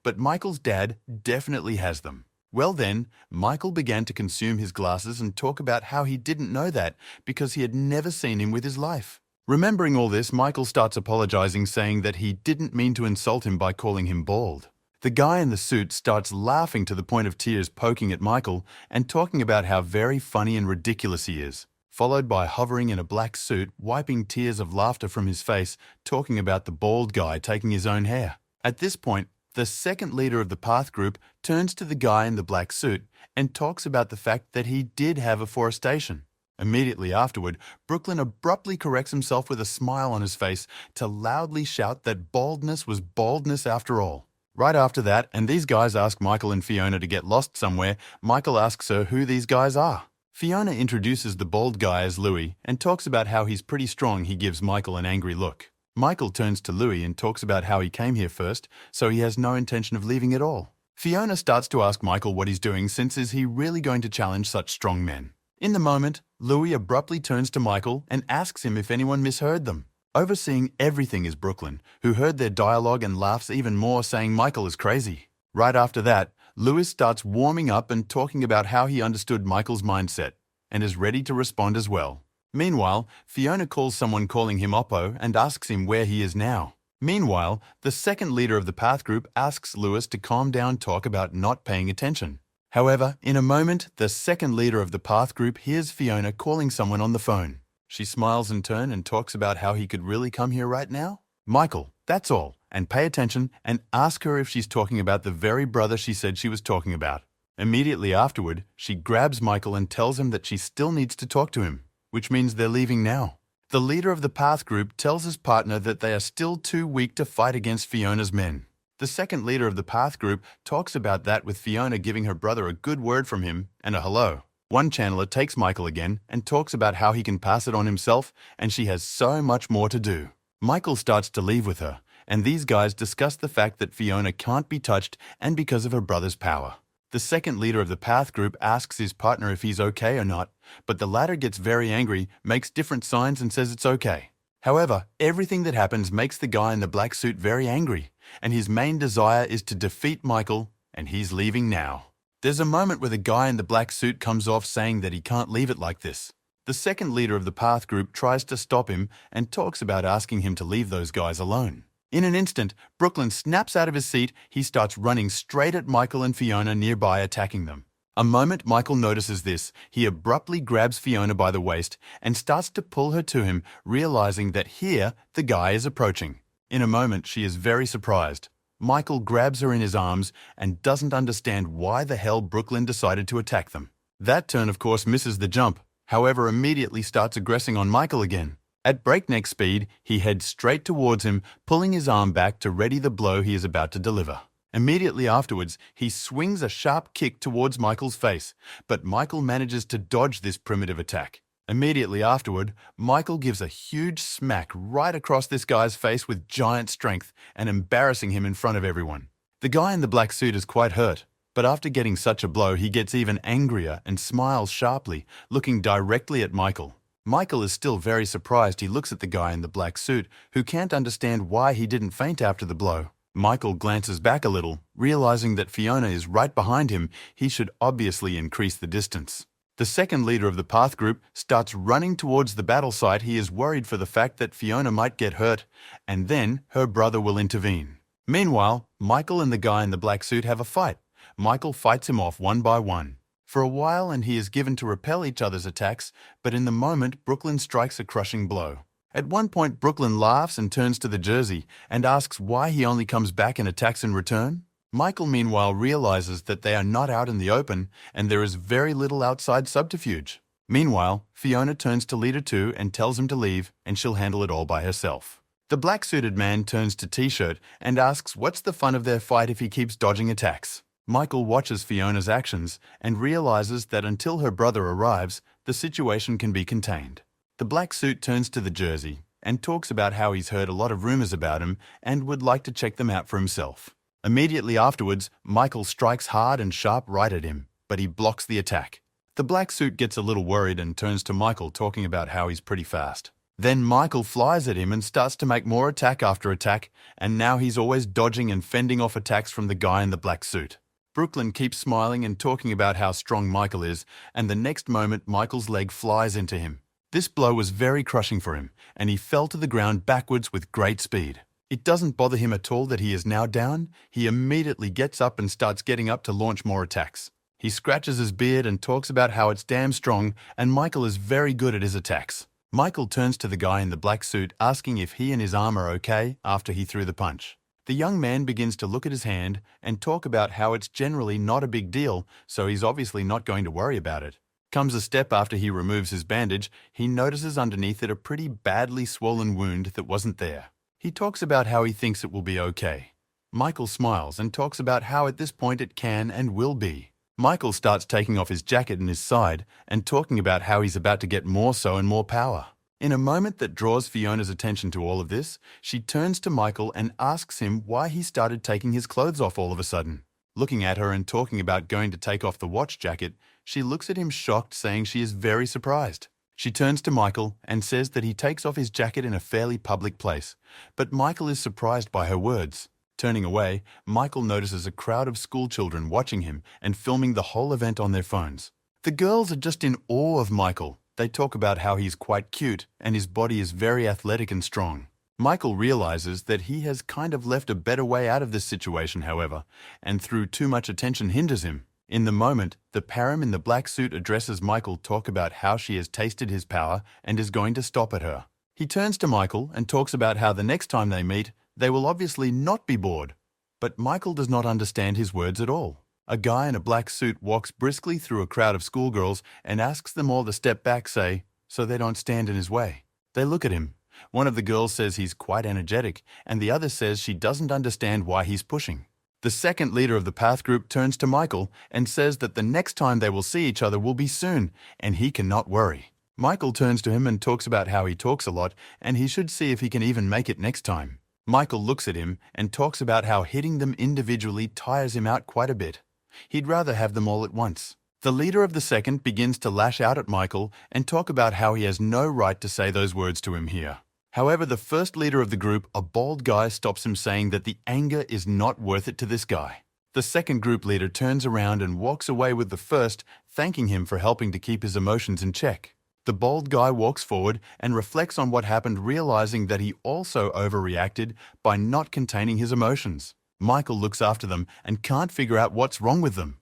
But Michael's dad definitely has them. Well then, Michael began to consume his glasses and talk about how he didn't know that because he had never seen him with his life. Remembering all this, Michael starts apologizing, saying that he didn't mean to insult him by calling him bald. The guy in the suit starts laughing to the point of tears, poking at Michael and talking about how very funny and ridiculous he is, followed by hovering in a black suit, wiping tears of laughter from his face, talking about the bald guy taking his own hair. At this point, the second leader of the Path group turns to the guy in the black suit and talks about the fact that he did have afforestation. Immediately afterward, Brooklyn abruptly corrects himself with a smile on his face to loudly shout that baldness was baldness after all. Right after that, and these guys ask Michael and Fiona to get lost somewhere, Michael asks her who these guys are. Fiona introduces the bald guy as Louis and talks about how he's pretty strong. He gives Michael an angry look. Michael turns to Louis and talks about how he came here first, so he has no intention of leaving at all. Fiona starts to ask Michael what he's doing, since is he really going to challenge such strong men. In the moment, Louis abruptly turns to Michael and asks him if anyone misheard them. Overseeing everything is Brooklyn, who heard their dialogue and laughs even more, saying Michael is crazy. Right after that, Louis starts warming up and talking about how he understood Michael's mindset and is ready to respond as well. Meanwhile, Fiona calls someone calling him Oppo and asks him where he is now. Meanwhile, the second leader of the Path group asks Louis to calm down, talk about not paying attention. However, in a moment, the second leader of the Path group hears Fiona calling someone on the phone. She smiles in turn and talks about how he could really come here right now. Michael, that's all, and pay attention and ask her if she's talking about the very brother she said she was talking about. Immediately afterward, she grabs Michael and tells him that she still needs to talk to him, which means they're leaving now. The leader of the Path group tells his partner that they are still too weak to fight against Fiona's men. The second leader of the Path group talks about that, with Fiona giving her brother a good word from him and a hello. One channeler takes Michael again and talks about how he can pass it on himself, and she has so much more to do. Michael starts to leave with her, and these guys discuss the fact that Fiona can't be touched and because of her brother's power. The second leader of the Path group asks his partner if he's okay or not, but the latter gets very angry, makes different signs and says it's okay. However, everything that happens makes the guy in the black suit very angry, and his main desire is to defeat Michael, and he's leaving now. There's a moment where the guy in the black suit comes off, saying that he can't leave it like this. The second leader of the Path group tries to stop him and talks about asking him to leave those guys alone. In an instant, Brooklyn snaps out of his seat. He starts running straight at Michael and Fiona nearby, attacking them. A moment Michael notices this, he abruptly grabs Fiona by the waist and starts to pull her to him, realizing that here the guy is approaching. In a moment, she is very surprised. Michael grabs her in his arms and doesn't understand why the hell Brooklyn decided to attack them. That turn, of course, misses the jump, however immediately starts aggressing on Michael again. At breakneck speed, he heads straight towards him, pulling his arm back to ready the blow he is about to deliver. Immediately afterwards, he swings a sharp kick towards Michael's face, but Michael manages to dodge this primitive attack. Immediately afterward, Michael gives a huge smack right across this guy's face with giant strength and embarrassing him in front of everyone. The guy in the black suit is quite hurt, but after getting such a blow, he gets even angrier and smiles sharply, looking directly at Michael. Michael is still very surprised. He looks at the guy in the black suit, who can't understand why he didn't faint after the blow. Michael glances back a little, realizing that Fiona is right behind him. He should obviously increase the distance. The second leader of the path group starts running towards the battle site. He is worried for the fact that Fiona might get hurt, and then her brother will intervene. Meanwhile, Michael and the guy in the black suit have a fight. Michael fights him off one by one. For a while, and he is given to repel each other's attacks, but in the moment, Brooklyn strikes a crushing blow. At one point, Brooklyn laughs and turns to the Jersey and asks why he only comes back and attacks in return. Michael, meanwhile, realizes that they are not out in the open and there is very little outside subterfuge. Meanwhile, Fiona turns to Leader 2 and tells him to leave and she'll handle it all by herself. The black-suited man turns to T-shirt and asks what's the fun of their fight if he keeps dodging attacks. Michael watches Fiona's actions and realizes that until her brother arrives, the situation can be contained. The black suit turns to the Jersey and talks about how he's heard a lot of rumors about him and would like to check them out for himself. Immediately afterwards, Michael strikes hard and sharp right at him, but he blocks the attack. The black suit gets a little worried and turns to Michael, talking about how he's pretty fast. Then Michael flies at him and starts to make more attack after attack, and now he's always dodging and fending off attacks from the guy in the black suit. Brooklyn keeps smiling and talking about how strong Michael is, and the next moment Michael's leg flies into him. This blow was very crushing for him, and he fell to the ground backwards with great speed. It doesn't bother him at all that he is now down. He immediately gets up and starts getting up to launch more attacks. He scratches his beard and talks about how it's damn strong, and Michael is very good at his attacks. Michael turns to the guy in the black suit, asking if he and his arm are okay after he threw the punch. The young man begins to look at his hand and talk about how it's generally not a big deal, so he's obviously not going to worry about it. Comes a step after he removes his bandage, he notices underneath it a pretty badly swollen wound that wasn't there. He talks about how he thinks it will be okay. Michael smiles and talks about how at this point it can and will be. Michael starts taking off his jacket and his side and talking about how he's about to get more so and more power. In a moment that draws Fiona's attention to all of this, she turns to Michael and asks him why he started taking his clothes off all of a sudden. Looking at her and talking about going to take off the watch jacket, she looks at him shocked, saying she is very surprised. She turns to Michael and says that he takes off his jacket in a fairly public place, but Michael is surprised by her words. Turning away, Michael notices a crowd of schoolchildren watching him and filming the whole event on their phones. The girls are just in awe of Michael. They talk about how he's quite cute and his body is very athletic and strong. Michael realizes that he has kind of left a better way out of this situation, however, and through too much attention hinders him. In the moment, the param in the black suit addresses Michael, talk about how she has tasted his power and is going to stop at her. He turns to Michael and talks about how the next time they meet, they will obviously not be bored. But Michael does not understand his words at all. A guy in a black suit walks briskly through a crowd of schoolgirls and asks them all to step back, so they don't stand in his way. They look at him. One of the girls says he's quite energetic, and the other says she doesn't understand why he's pushing. The second leader of the path group turns to Michael and says that the next time they will see each other will be soon, and he cannot worry. Michael turns to him and talks about how he talks a lot, and he should see if he can even make it next time. Michael looks at him and talks about how hitting them individually tires him out quite a bit. He'd rather have them all at once. The leader of the second begins to lash out at Michael and talk about how he has no right to say those words to him here. However, the first leader of the group, a bald guy, stops him, saying that the anger is not worth it to this guy. The second group leader turns around and walks away with the first, thanking him for helping to keep his emotions in check. The bald guy walks forward and reflects on what happened, realizing that he also overreacted by not containing his emotions. Michael looks after them and can't figure out what's wrong with them.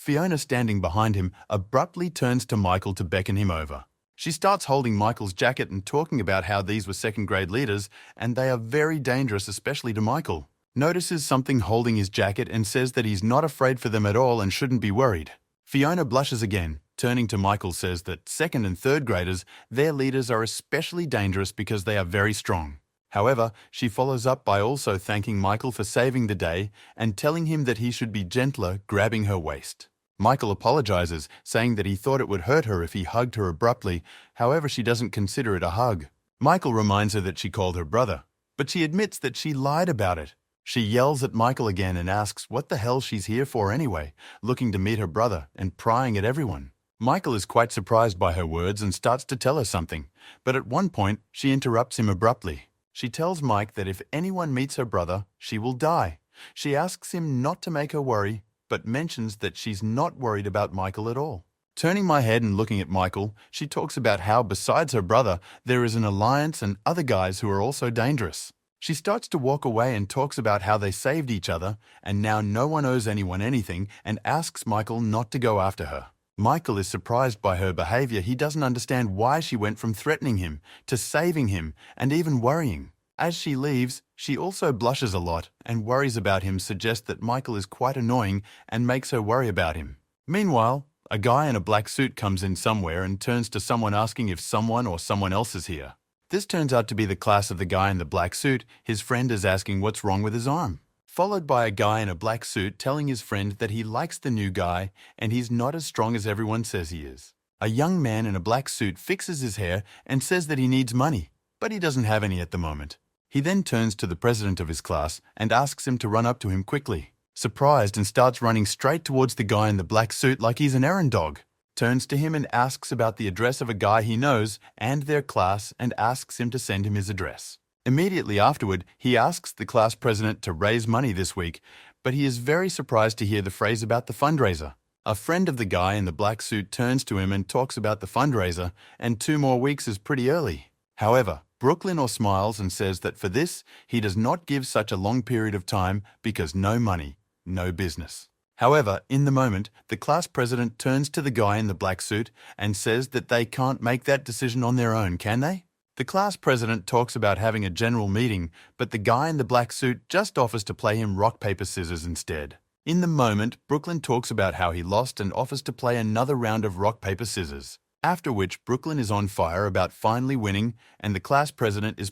Fiona, standing behind him, abruptly turns to Michael to beckon him over. She starts holding Michael's jacket and talking about how these were second-grade leaders and they are very dangerous, especially to Michael. Notices something holding his jacket and says that he's not afraid for them at all and shouldn't be worried. Fiona blushes again, turning to Michael, says that second and third graders, their leaders are especially dangerous because they are very strong. However, she follows up by also thanking Michael for saving the day and telling him that he should be gentler, grabbing her waist. Michael apologizes, saying that he thought it would hurt her if he hugged her abruptly, however she doesn't consider it a hug. Michael reminds her that she called her brother, but she admits that she lied about it. She yells at Michael again and asks what the hell she's here for anyway, looking to meet her brother and prying at everyone. Michael is quite surprised by her words and starts to tell her something, but at one point she interrupts him abruptly. She tells Mike that if anyone meets her brother, she will die. She asks him not to make her worry, but mentions that she's not worried about Michael at all. Turning my head and looking at Michael, she talks about how, besides her brother, there is an alliance and other guys who are also dangerous. She starts to walk away and talks about how they saved each other, and now no one owes anyone anything, and asks Michael not to go after her. Michael is surprised by her behavior. He doesn't understand why she went from threatening him to saving him and even worrying. As she leaves, she also blushes a lot and worries about him, suggests that Michael is quite annoying and makes her worry about him. Meanwhile, a guy in a black suit comes in somewhere and turns to someone asking if someone or someone else is here. This turns out to be the class of the guy in the black suit. His friend is asking what's wrong with his arm, followed by a guy in a black suit telling his friend that he likes the new guy and he's not as strong as everyone says he is. A young man in a black suit fixes his hair and says that he needs money, but he doesn't have any at the moment. He then turns to the president of his class and asks him to run up to him quickly. Surprised, and starts running straight towards the guy in the black suit like he's an errand dog. Turns to him and asks about the address of a guy he knows and their class and asks him to send him his address. Immediately afterward, he asks the class president to raise money this week, but he is very surprised to hear the phrase about the fundraiser. A friend of the guy in the black suit turns to him and talks about the fundraiser, and 2 more weeks is pretty early. However, Brooklyn smiles and says that for this, he does not give such a long period of time because no money, no business. However, in the moment, the class president turns to the guy in the black suit and says that they can't make that decision on their own, can they? The class president talks about having a general meeting, but the guy in the black suit just offers to play him rock, paper, scissors instead. In the moment, Brooklyn talks about how he lost and offers to play another round of rock, paper, scissors. After which, Brooklyn is on fire about finally winning, and the class president is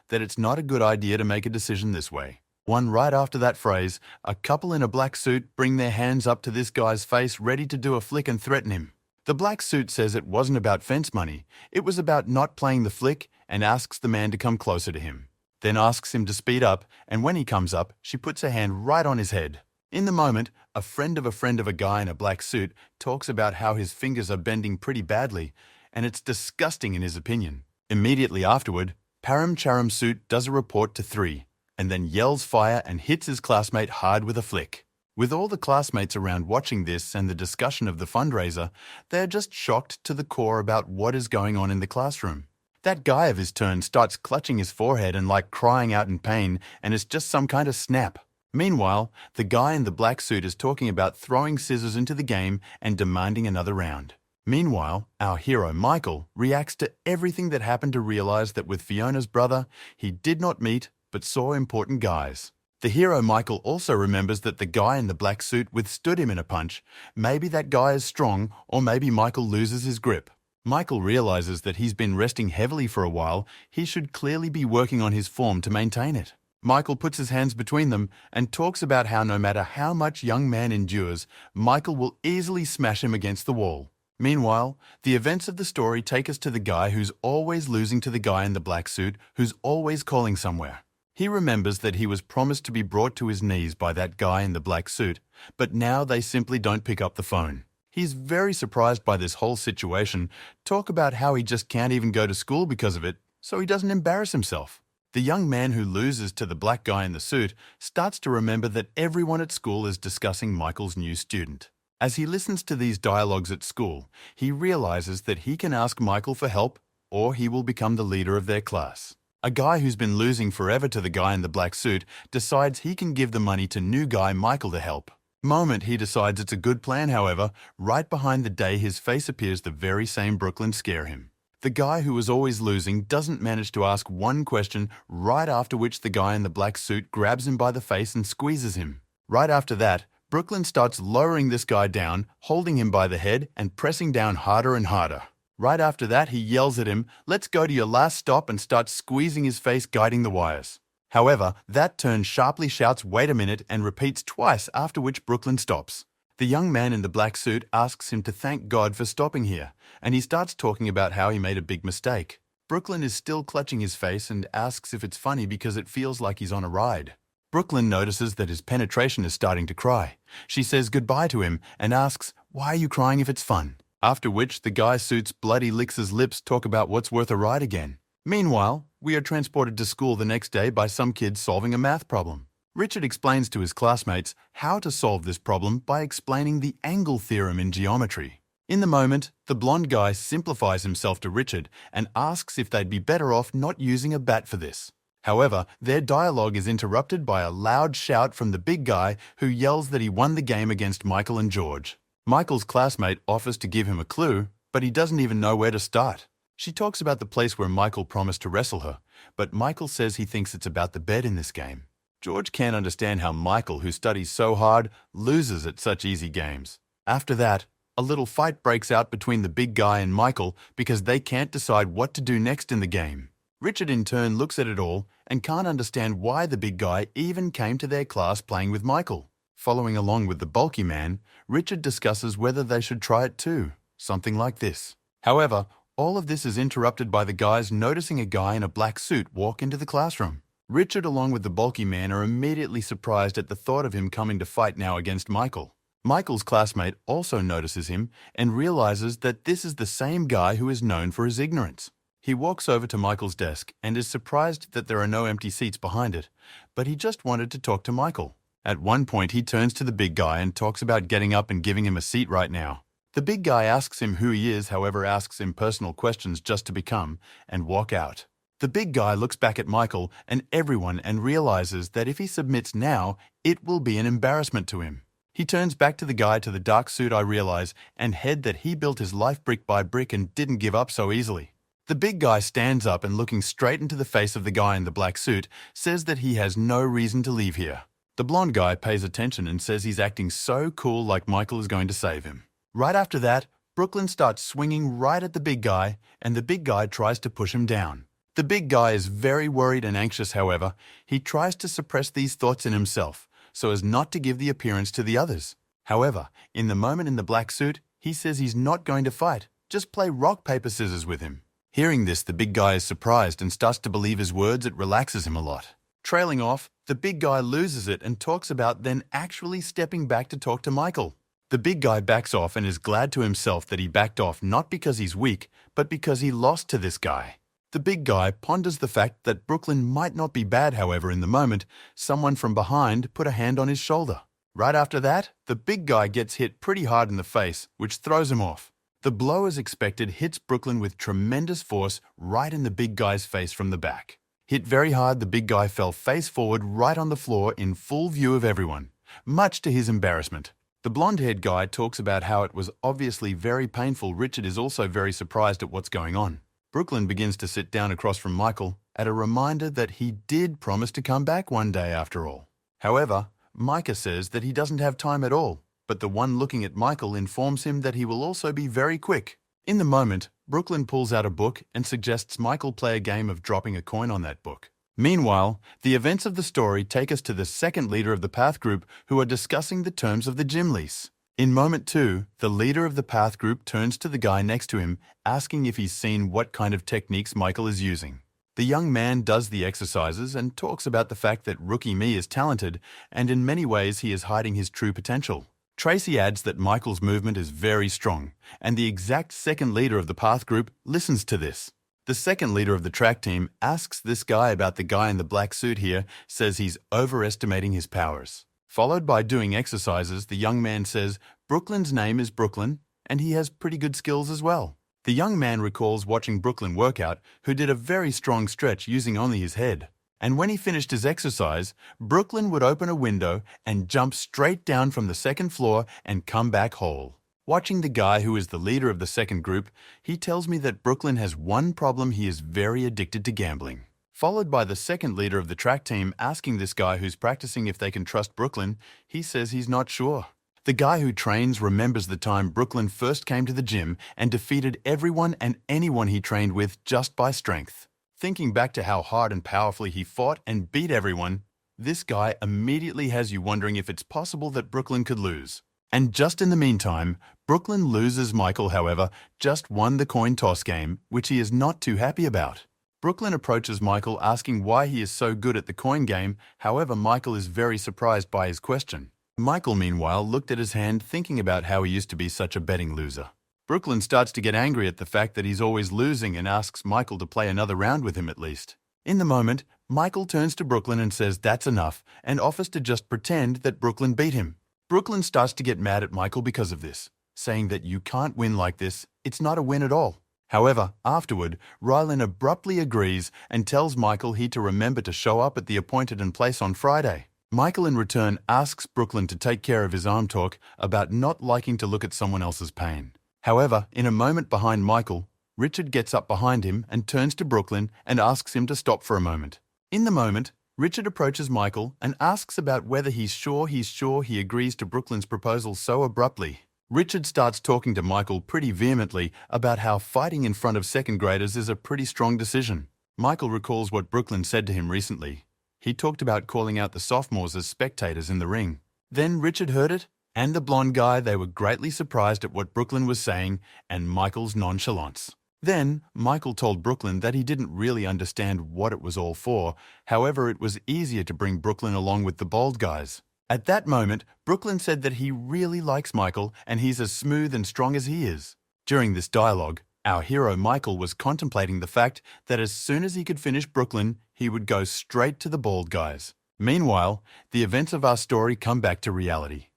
that it's not a good idea to make a decision this way. Right after that phrase, a couple in a black suit bring their hands up to this guy's face, ready to do a flick and threaten him. The black suit says it wasn't about fence money, it was about not playing the flick, and asks the man to come closer to him. Then asks him to speed up, and when he comes up, she puts her hand right on his head. In the moment, a friend of a guy in a black suit talks about how his fingers are bending pretty badly, and it's disgusting in his opinion. Immediately afterward, Param Charam suit does a report to 3, and then yells fire and hits his classmate hard with a flick. With all the classmates around watching this and the discussion of the fundraiser, they are just shocked to the core about what is going on in the classroom. That guy of his turn starts clutching his forehead and like crying out in pain, and it's just some kind of snap. Meanwhile, the guy in the black suit is talking about throwing scissors into the game and demanding another round. Meanwhile, our hero Michael reacts to everything that happened to realize that with Fiona's brother, he did not meet but saw important guys. The hero Michael also remembers that the guy in the black suit withstood him in a punch. Maybe that guy is strong, or maybe Michael loses his grip. Michael realizes that he's been resting heavily for a while. He should clearly be working on his form to maintain it. Michael puts his hands between them and talks about how no matter how much young man endures, Michael will easily smash him against the wall. Meanwhile, the events of the story take us to the guy who's always losing to the guy in the black suit, who's always calling somewhere. He remembers that he was promised to be brought to his knees by that guy in the black suit, but now they simply don't pick up the phone. He's very surprised by this whole situation, talk about how he just can't even go to school because of it, so he doesn't embarrass himself. The young man who loses to the black guy in the suit starts to remember that everyone at school is discussing Michael's new student. As he listens to these dialogues at school, he realizes that he can ask Michael for help, or he will become the leader of their class. A guy who's been losing forever to the guy in the black suit decides he can give the money to new guy Michael to help. Moment he decides it's a good plan, however, right behind the day his face appears the very same Brooklyn scare him. The guy who was always losing doesn't manage to ask one question, right after which the guy in the black suit grabs him by the face and squeezes him. Right after that, Brooklyn starts lowering this guy down, holding him by the head and pressing down harder and harder. Right after that, he yells at him, "Let's go to your last stop," and starts squeezing his face, guiding the wires. However, that turn sharply shouts, "Wait a minute," and repeats twice, after which Brooklyn stops. The young man in the black suit asks him to thank God for stopping here, and he starts talking about how he made a big mistake. Brooklyn is still clutching his face and asks if it's funny because it feels like he's on a ride. Brooklyn notices that his penetration is starting to cry. She says goodbye to him and asks, "Why are you crying if it's fun?" After which, the guy suit's bloody licks his lips talk about what's worth a ride again. Meanwhile, we are transported to school the next day by some kids solving a math problem. Richard explains to his classmates how to solve this problem by explaining the angle theorem in geometry. In the moment, the blonde guy simplifies himself to Richard and asks if they'd be better off not using a bat for this. However, their dialogue is interrupted by a loud shout from the big guy who yells that he won the game against Michael and George. Michael's classmate offers to give him a clue, but he doesn't even know where to start. She talks about the place where Michael promised to wrestle her, but Michael says he thinks it's about the bed in this game. George can't understand how Michael, who studies so hard, loses at such easy games. After that, a little fight breaks out between the big guy and Michael because they can't decide what to do next in the game. Richard in turn looks at it all and can't understand why the big guy even came to their class playing with Michael. Following along with the bulky man, Richard discusses whether they should try it too, something like this. However, all of this is interrupted by the guys noticing a guy in a black suit walk into the classroom. Richard along with the bulky man are immediately surprised at the thought of him coming to fight now against Michael. Michael's classmate also notices him and realizes that this is the same guy who is known for his ignorance. He walks over to Michael's desk and is surprised that there are no empty seats behind it, but he just wanted to talk to Michael. At one point, he turns to the big guy and talks about getting up and giving him a seat right now. The big guy asks him who he is, however asks him personal questions just to become, and walk out. The big guy looks back at Michael and everyone and realizes that if he submits now, it will be an embarrassment to him. He turns back to the guy to the dark suit, I realize, and head that he built his life brick by brick and didn't give up so easily. The big guy stands up and looking straight into the face of the guy in the black suit, says that he has no reason to leave here. The blonde guy pays attention and says he's acting so cool like Michael is going to save him. Right after that, Brooklyn starts swinging right at the big guy, and the big guy tries to push him down. The big guy is very worried and anxious, however. He tries to suppress these thoughts in himself, so as not to give the appearance to the others. However, in the moment in the black suit, he says he's not going to fight, just play rock, paper, scissors with him. Hearing this, the big guy is surprised and starts to believe his words. It relaxes him a lot. Trailing off, the big guy loses it and talks about then actually stepping back to talk to Michael. The big guy backs off and is glad to himself that he backed off not because he's weak, but because he lost to this guy. The big guy ponders the fact that Brooklyn might not be bad, however, in the moment, someone from behind put a hand on his shoulder. Right after that, the big guy gets hit pretty hard in the face, which throws him off. The blow, as expected, hits Brooklyn with tremendous force right in the big guy's face from the back. Hit very hard, the big guy fell face forward right on the floor in full view of everyone, much to his embarrassment. The blonde-haired guy talks about how it was obviously very painful. Richard is also very surprised at what's going on. Brooklyn begins to sit down across from Michael at a reminder that he did promise to come back one day after all. However, Micah says that he doesn't have time at all, but the one looking at Michael informs him that he will also be very quick. In the moment, Brooklyn pulls out a book and suggests Michael play a game of dropping a coin on that book. Meanwhile, the events of the story take us to the second leader of the Path group who are discussing the terms of the gym lease. In moment 2, the leader of the Path group turns to the guy next to him, asking if he's seen what kind of techniques Michael is using. The young man does the exercises and talks about the fact that Rookie Me is talented and in many ways he is hiding his true potential. Tracy adds that Michael's movement is very strong, and the exact second leader of the Path group listens to this. The second leader of the track team asks this guy about the guy in the black suit here, says he's overestimating his powers. Followed by doing exercises, the young man says Brooklyn's name is Brooklyn, and he has pretty good skills as well. The young man recalls watching Brooklyn work out, who did a very strong stretch using only his head. And when he finished his exercise, Brooklyn would open a window and jump straight down from the second floor and come back whole. Watching the guy who is the leader of the second group, he tells me that Brooklyn has one problem: he is very addicted to gambling. Followed by the second leader of the track team asking this guy who's practicing if they can trust Brooklyn. He says he's not sure. The guy who trains remembers the time Brooklyn first came to the gym and defeated everyone and anyone he trained with just by strength. Thinking back to how hard and powerfully he fought and beat everyone, this guy immediately has you wondering if it's possible that Brooklyn could lose. And just in the meantime, Brooklyn loses. Michael, however, just won the coin toss game, which he is not too happy about. Brooklyn approaches Michael asking why he is so good at the coin game. However, Michael is very surprised by his question. Michael, meanwhile, looked at his hand thinking about how he used to be such a betting loser. Brooklyn starts to get angry at the fact that he's always losing and asks Michael to play another round with him at least. In the moment, Michael turns to Brooklyn and says that's enough and offers to just pretend that Brooklyn beat him. Brooklyn starts to get mad at Michael because of this, saying that you can't win like this, it's not a win at all. However, afterward, Rylan abruptly agrees and tells Michael he to remember to show up at the appointed place on Friday. Michael in return asks Brooklyn to take care of his arm talk about not liking to look at someone else's pain. However, in a moment behind Michael, Richard gets up behind him and turns to Brooklyn and asks him to stop for a moment. In the moment, Richard approaches Michael and asks about whether he's sure he agrees to Brooklyn's proposal so abruptly. Richard starts talking to Michael pretty vehemently about how fighting in front of second graders is a pretty strong decision. Michael recalls what Brooklyn said to him recently. He talked about calling out the sophomores as spectators in the ring. Then Richard heard it, and the blonde guy. They were greatly surprised at what Brooklyn was saying and Michael's nonchalance. Then Michael told Brooklyn that he didn't really understand what it was all for. However, it was easier to bring Brooklyn along with the bold guys. At that moment, Brooklyn said that he really likes Michael and he's as smooth and strong as he is. During this dialogue, our hero Michael was contemplating the fact that as soon as he could finish Brooklyn, he would go straight to the bald guys. Meanwhile, the events of our story come back to reality.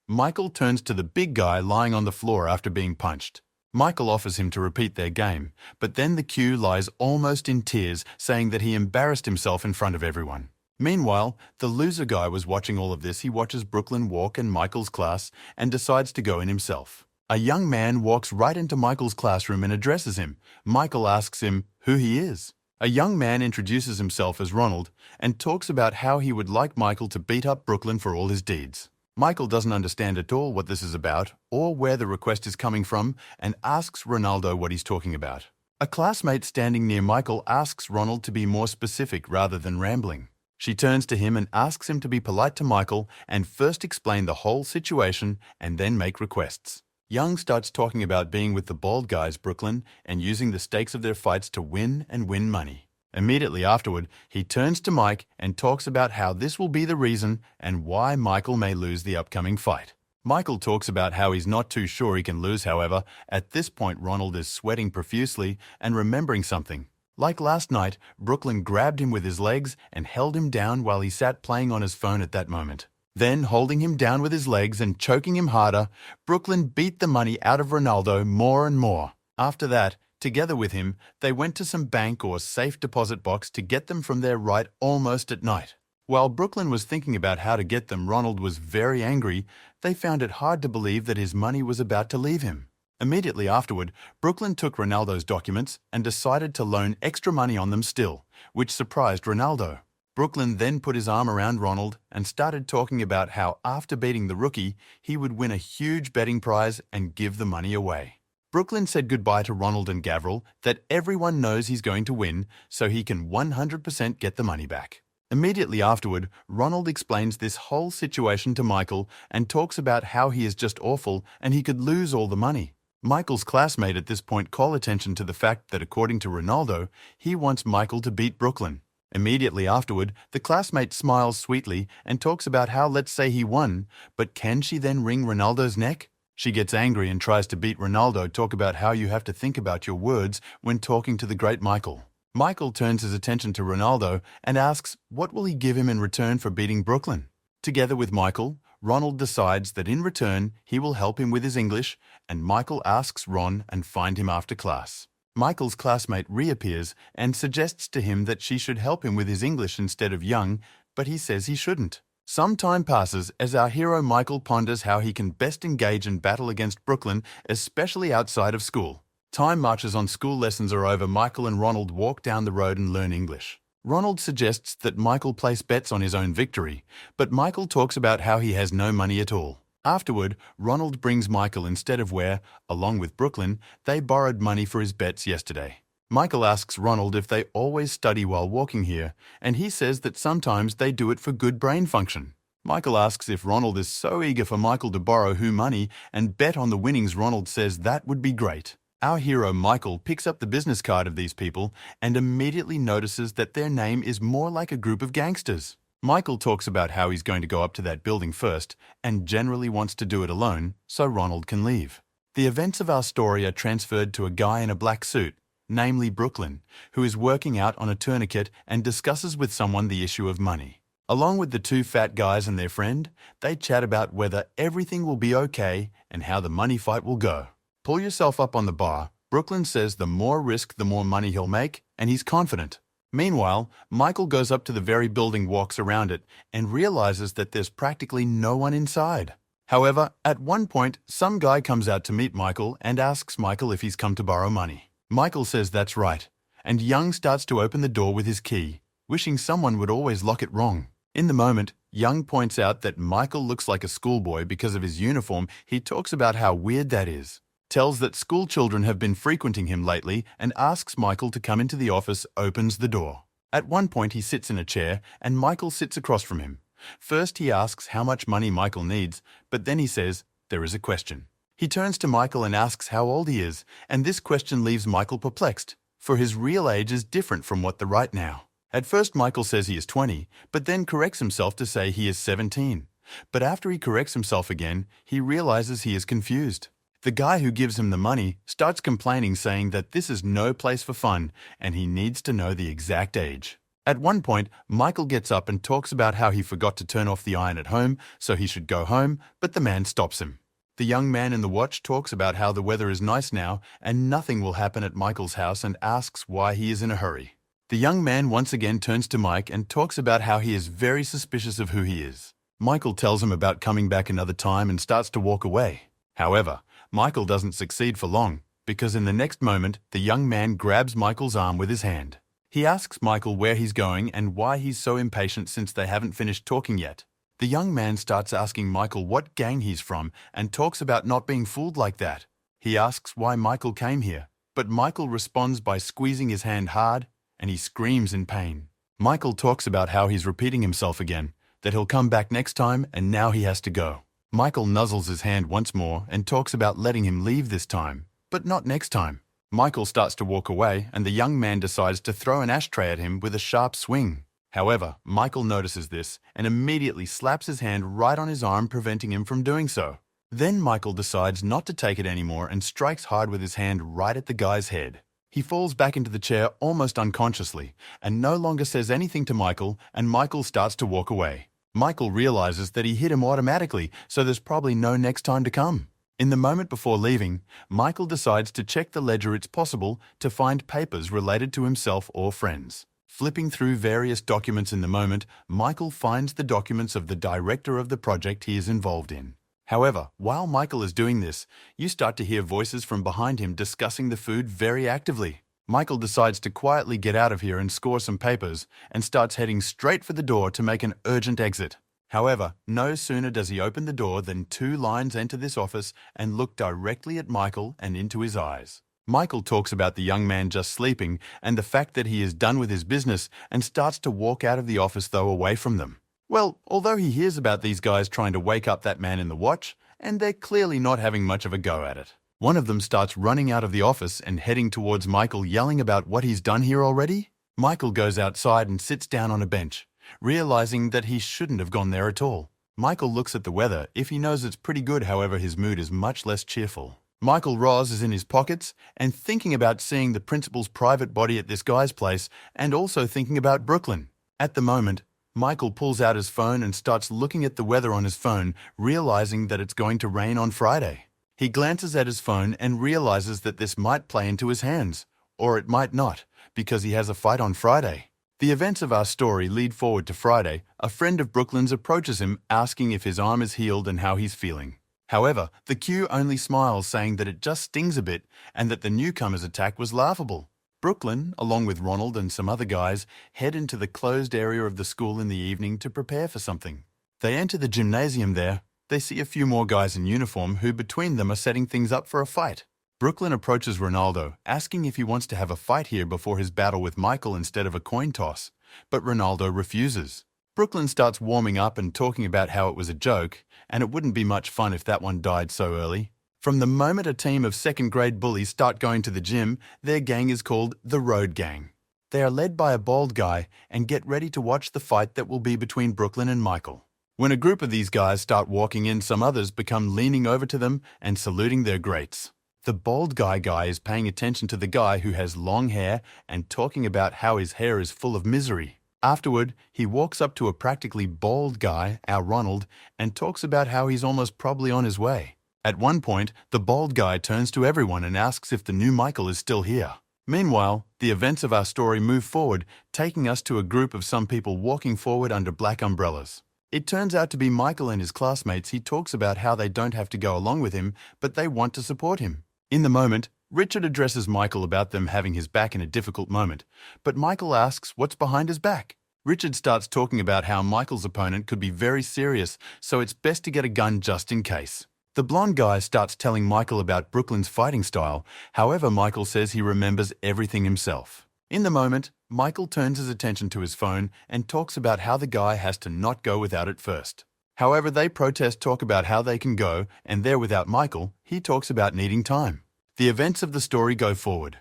Michael turns to the big guy lying on the floor after being punched. Michael offers him to repeat their game, but then the Q lies almost in tears, saying that he embarrassed himself in front of everyone. Meanwhile, the loser guy was watching all of this. He watches Brooklyn walk in Michael's class and decides to go in himself. A young man walks right into Michael's classroom and addresses him. Michael asks him who he is. A young man introduces himself as Ronald and talks about how he would like Michael to beat up Brooklyn for all his deeds. Michael doesn't understand at all what this is about or where the request is coming from and asks Ronaldo what he's talking about. A classmate standing near Michael asks Ronald to be more specific rather than rambling. She turns to him and asks him to be polite to Michael and first explain the whole situation and then make requests. Young starts talking about being with the bald guys, Brooklyn, and using the stakes of their fights to win and win money. Immediately afterward, he turns to Mike and talks about how this will be the reason and why Michael may lose the upcoming fight. Michael talks about how he's not too sure he can lose. However, at this point Ronald is sweating profusely and remembering something. Like last night, Brooklyn grabbed him with his legs and held him down while he sat playing on his phone at that moment. Then, holding him down with his legs and choking him harder, Brooklyn beat the money out of Ronaldo more and more. After that, together with him, they went to some bank or safe deposit box to get them from there right almost at night. While Brooklyn was thinking about how to get them, Ronald was very angry. They found it hard to believe that his money was about to leave him. Immediately afterward, Brooklyn took Ronaldo's documents and decided to loan extra money on them still, which surprised Ronaldo. Brooklyn then put his arm around Ronald and started talking about how after beating the rookie, he would win a huge betting prize and give the money away. Brooklyn said goodbye to Ronald and Gavril, that everyone knows he's going to win, so he can 100% get the money back. Immediately afterward, Ronald explains this whole situation to Michael and talks about how he is just awful and he could lose all the money. Michael's classmate at this point call attention to the fact that according to Ronaldo, he wants Michael to beat Brooklyn. Immediately afterward, the classmate smiles sweetly and talks about how let's say he won, but can she then wring Ronaldo's neck? She gets angry and tries to beat Ronaldo, talk about how you have to think about your words when talking to the great Michael. Michael turns his attention to Ronaldo and asks what will he give him in return for beating Brooklyn. Together with Michael, Ronald decides that in return he will help him with his English, and Michael asks Ron and find him after class. Michael's classmate reappears and suggests to him that she should help him with his English instead of Young, but he says he shouldn't. Some time passes as our hero Michael ponders how he can best engage in battle against Brooklyn, especially outside of school. Time marches on. School lessons are over. Michael and Ronald walk down the road and learn English. Ronald suggests that Michael place bets on his own victory, but Michael talks about how he has no money at all. Afterward, Ronald brings Michael instead of where, along with Brooklyn, they borrowed money for his bets yesterday. Michael asks Ronald if they always study while walking here, and he says that sometimes they do it for good brain function. Michael asks if Ronald is so eager for Michael to borrow who money and bet on the winnings. Ronald says that would be great. Our hero Michael picks up the business card of these people and immediately notices that their name is more like a group of gangsters. Michael talks about how he's going to go up to that building first and generally wants to do it alone so Ronald can leave. The events of our story are transferred to a guy in a black suit, namely Brooklyn, who is working out on a tourniquet and discusses with someone the issue of money. Along with the two fat guys and their friend, they chat about whether everything will be okay and how the money fight will go. Pull yourself up on the bar. Brooklyn says the more risk, the more money he'll make, and he's confident. Meanwhile, Michael goes up to the very building, walks around it, and realizes that there's practically no one inside. However, at one point, some guy comes out to meet Michael and asks Michael if he's come to borrow money. Michael says that's right, and Young starts to open the door with his key, wishing someone would always lock it wrong. In the moment, Young points out that Michael looks like a schoolboy because of his uniform. He talks about how weird that is, tells that school children have been frequenting him lately, and asks Michael to come into the office, opens the door. At one point he sits in a chair and Michael sits across from him. First he asks how much money Michael needs, but then he says there is a question. He turns to Michael and asks how old he is, and this question leaves Michael perplexed, for his real age is different from what the right now. At first Michael says he is 20, but then corrects himself to say he is 17. But after he corrects himself again, he realizes he is confused. The guy who gives him the money starts complaining, saying that this is no place for fun and he needs to know the exact age. At one point, Michael gets up and talks about how he forgot to turn off the iron at home, so he should go home, but the man stops him. The young man in the watch talks about how the weather is nice now and nothing will happen at Michael's house and asks why he is in a hurry. The young man once again turns to Mike and talks about how he is very suspicious of who he is. Michael tells him about coming back another time and starts to walk away. However, Michael doesn't succeed for long, because in the next moment, the young man grabs Michael's arm with his hand. He asks Michael where he's going and why he's so impatient since they haven't finished talking yet. The young man starts asking Michael what gang he's from and talks about not being fooled like that. He asks why Michael came here, but Michael responds by squeezing his hand hard, and he screams in pain. Michael talks about how he's repeating himself again, that he'll come back next time and now he has to go. Michael nuzzles his hand once more and talks about letting him leave this time, but not next time. Michael starts to walk away and the young man decides to throw an ashtray at him with a sharp swing. However, Michael notices this and immediately slaps his hand right on his arm, preventing him from doing so. Then Michael decides not to take it anymore and strikes hard with his hand right at the guy's head. He falls back into the chair almost unconsciously and no longer says anything to Michael, and Michael starts to walk away. Michael realizes that he hit him automatically, so there's probably no next time to come. In the moment before leaving, Michael decides to check the ledger. It's possible to find papers related to himself or friends. Flipping through various documents in the moment, Michael finds the documents of the director of the project he is involved in. However, while Michael is doing this, you start to hear voices from behind him discussing the food very actively. Michael decides to quietly get out of here and score some papers and starts heading straight for the door to make an urgent exit. However, no sooner does he open the door than two lions enter this office and look directly at Michael and into his eyes. Michael talks about the young man just sleeping and the fact that he is done with his business and starts to walk out of the office, though away from them. Well, although he hears about these guys trying to wake up that man in the watch, and they're clearly not having much of a go at it. One of them starts running out of the office and heading towards Michael, yelling about what he's done here already. Michael goes outside and sits down on a bench, realizing that he shouldn't have gone there at all. Michael looks at the weather. If he knows it's pretty good, however, his mood is much less cheerful. Michael Ross is in his pockets and thinking about seeing the principal's private body at this guy's place, and also thinking about Brooklyn. At the moment, Michael pulls out his phone and starts looking at the weather on his phone, realizing that it's going to rain on Friday. He glances at his phone and realizes that this might play into his hands. or it might not, because he has a fight on Friday. The events of our story lead forward to Friday. A friend of Brooklyn's approaches him, asking if his arm is healed and how he's feeling. However, the Q only smiles, saying that it just stings a bit and that the newcomer's attack was laughable. Brooklyn, along with Ronald and some other guys, head into the closed area of the school in the evening to prepare for something. They enter the gymnasium there. They see a few more guys in uniform who between them are setting things up for a fight. Brooklyn approaches Ronaldo, asking if he wants to have a fight here before his battle with Michael instead of a coin toss, but Ronaldo refuses. Brooklyn starts warming up and talking about how it was a joke, and it wouldn't be much fun if that one died so early. From the moment a team of second-grade bullies start going to the gym, their gang is called the Road Gang. They are led by a bald guy and get ready to watch the fight that will be between Brooklyn and Michael. When a group of these guys start walking in, some others become leaning over to them and saluting their greats. The bald guy is paying attention to the guy who has long hair and talking about how his hair is full of misery. Afterward, he walks up to a practically bald guy, our Ronald, and talks about how he's almost probably on his way. At one point, the bald guy turns to everyone and asks if the new Michael is still here. Meanwhile, the events of our story move forward, taking us to a group of some people walking forward under black umbrellas. It turns out to be Michael and his classmates. He talks about how they don't have to go along with him, but they want to support him. In the moment, Richard addresses Michael about them having his back in a difficult moment, but Michael asks what's behind his back. Richard starts talking about how Michael's opponent could be very serious, so it's best to get a gun just in case. The blonde guy starts telling Michael about Brooklyn's fighting style. However, Michael says he remembers everything himself. In the moment, Michael turns his attention to his phone and talks about how the guy has to not go without it first. However, they talk about how they can go, and there without Michael, he talks about needing time. The events of the story go forward.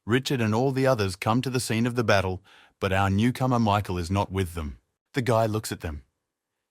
Richard and all the others come to the scene of the battle, but our newcomer Michael is not with them. The guy looks at them.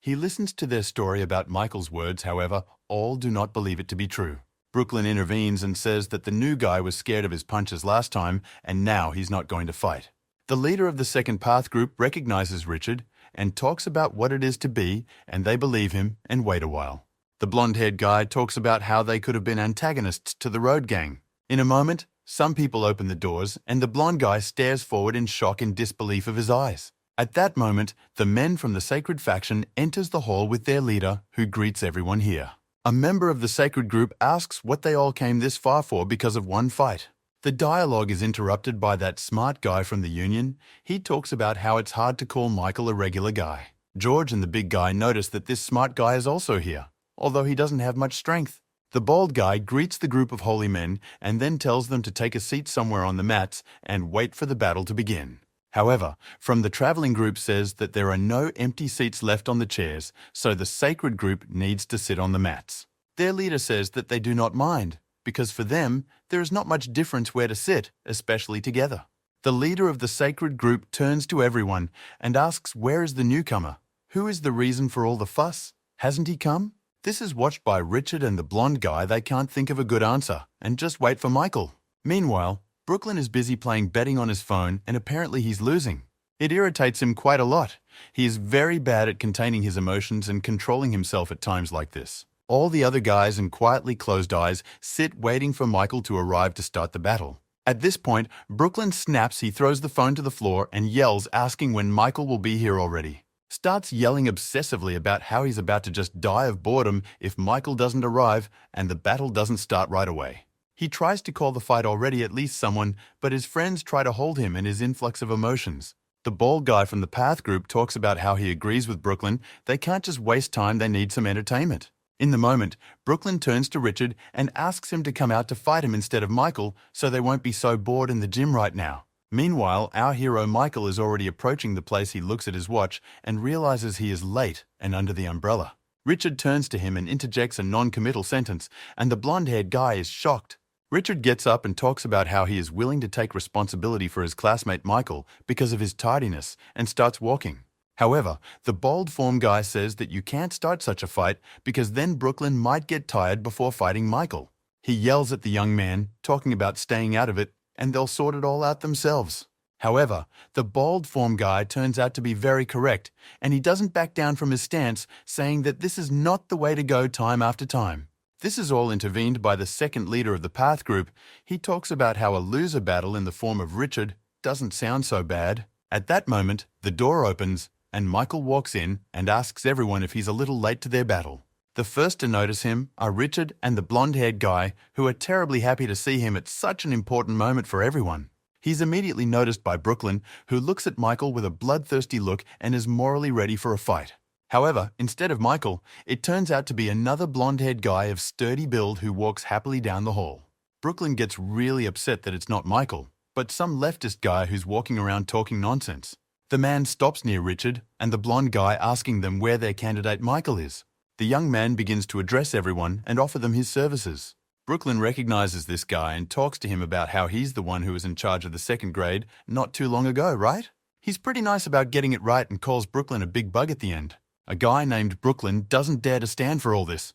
He listens to their story about Michael's words. However, all do not believe it to be true. Brooklyn intervenes and says that the new guy was scared of his punches last time, and now he's not going to fight. The leader of the second path group recognizes Richard and talks about what it is to be, and they believe him and wait a while. The blonde-haired guy talks about how they could have been antagonists to the Road Gang. In a moment, some people open the doors, and the blonde guy stares forward in shock and disbelief of his eyes. At that moment, the men from the Sacred faction enters the hall with their leader, who greets everyone here. A member of the Sacred group asks what they all came this far for because of one fight. The dialogue is interrupted by that smart guy from the Union. He talks about how it's hard to call Michael a regular guy. George and the big guy notice that this smart guy is also here, although he doesn't have much strength. The bald guy greets the group of holy men and then tells them to take a seat somewhere on the mats and wait for the battle to begin. However, from the traveling group says that there are no empty seats left on the chairs, so the Sacred group needs to sit on the mats. Their leader says that they do not mind, because for them, there is not much difference where to sit, especially together. The leader of the Sacred group turns to everyone and asks where is the newcomer? Who is the reason for all the fuss? Hasn't he come? This is watched by Richard and the blonde guy. They can't think of a good answer and just wait for Michael. Meanwhile, Brooklyn is busy playing betting on his phone and apparently he's losing. It irritates him quite a lot. He is very bad at containing his emotions and controlling himself at times like this. All the other guys in quietly closed eyes sit waiting for Michael to arrive to start the battle. At this point, Brooklyn snaps. He throws the phone to the floor and yells, asking when Michael will be here already. Starts yelling obsessively about how he's about to just die of boredom if Michael doesn't arrive and the battle doesn't start right away. He tries to call the fight already, at least someone, but his friends try to hold him in his influx of emotions. The bald guy from the Path group talks about how he agrees with Brooklyn. They can't just waste time, they need some entertainment. In the moment, Brooklyn turns to Richard and asks him to come out to fight him instead of Michael, so they won't be so bored in the gym right now. Meanwhile, our hero Michael is already approaching the place. He looks at his watch and realizes he is late and under the umbrella. Richard turns to him and interjects a non-committal sentence, and the blonde-haired guy is shocked. Richard gets up and talks about how he is willing to take responsibility for his classmate Michael because of his tardiness and starts walking. However, the bald form guy says that you can't start such a fight because then Brooklyn might get tired before fighting Michael. He yells at the young man, talking about staying out of it, and they'll sort it all out themselves. However, the bald form guy turns out to be very correct, and he doesn't back down from his stance, saying that this is not the way to go time after time. This is all intervened by the second leader of the Path group. He talks about how a loser battle in the form of Richard doesn't sound so bad. At that moment, the door opens, and Michael walks in and asks everyone if he's a little late to their battle. The first to notice him are Richard and the blonde-haired guy, who are terribly happy to see him at such an important moment for everyone. He's immediately noticed by Brooklyn, who looks at Michael with a bloodthirsty look and is morally ready for a fight. However, instead of Michael, it turns out to be another blonde-haired guy of sturdy build who walks happily down the hall. Brooklyn gets really upset that it's not Michael, but some leftist guy who's walking around talking nonsense. The man stops near Richard and the blonde guy, asking them where their candidate Michael is. The young man begins to address everyone and offer them his services. Brooklyn recognizes this guy and talks to him about how he's the one who was in charge of the second grade not too long ago, right? He's pretty nice about getting it right and calls Brooklyn a big bug at the end. A guy named Brooklyn doesn't dare to stand for all this.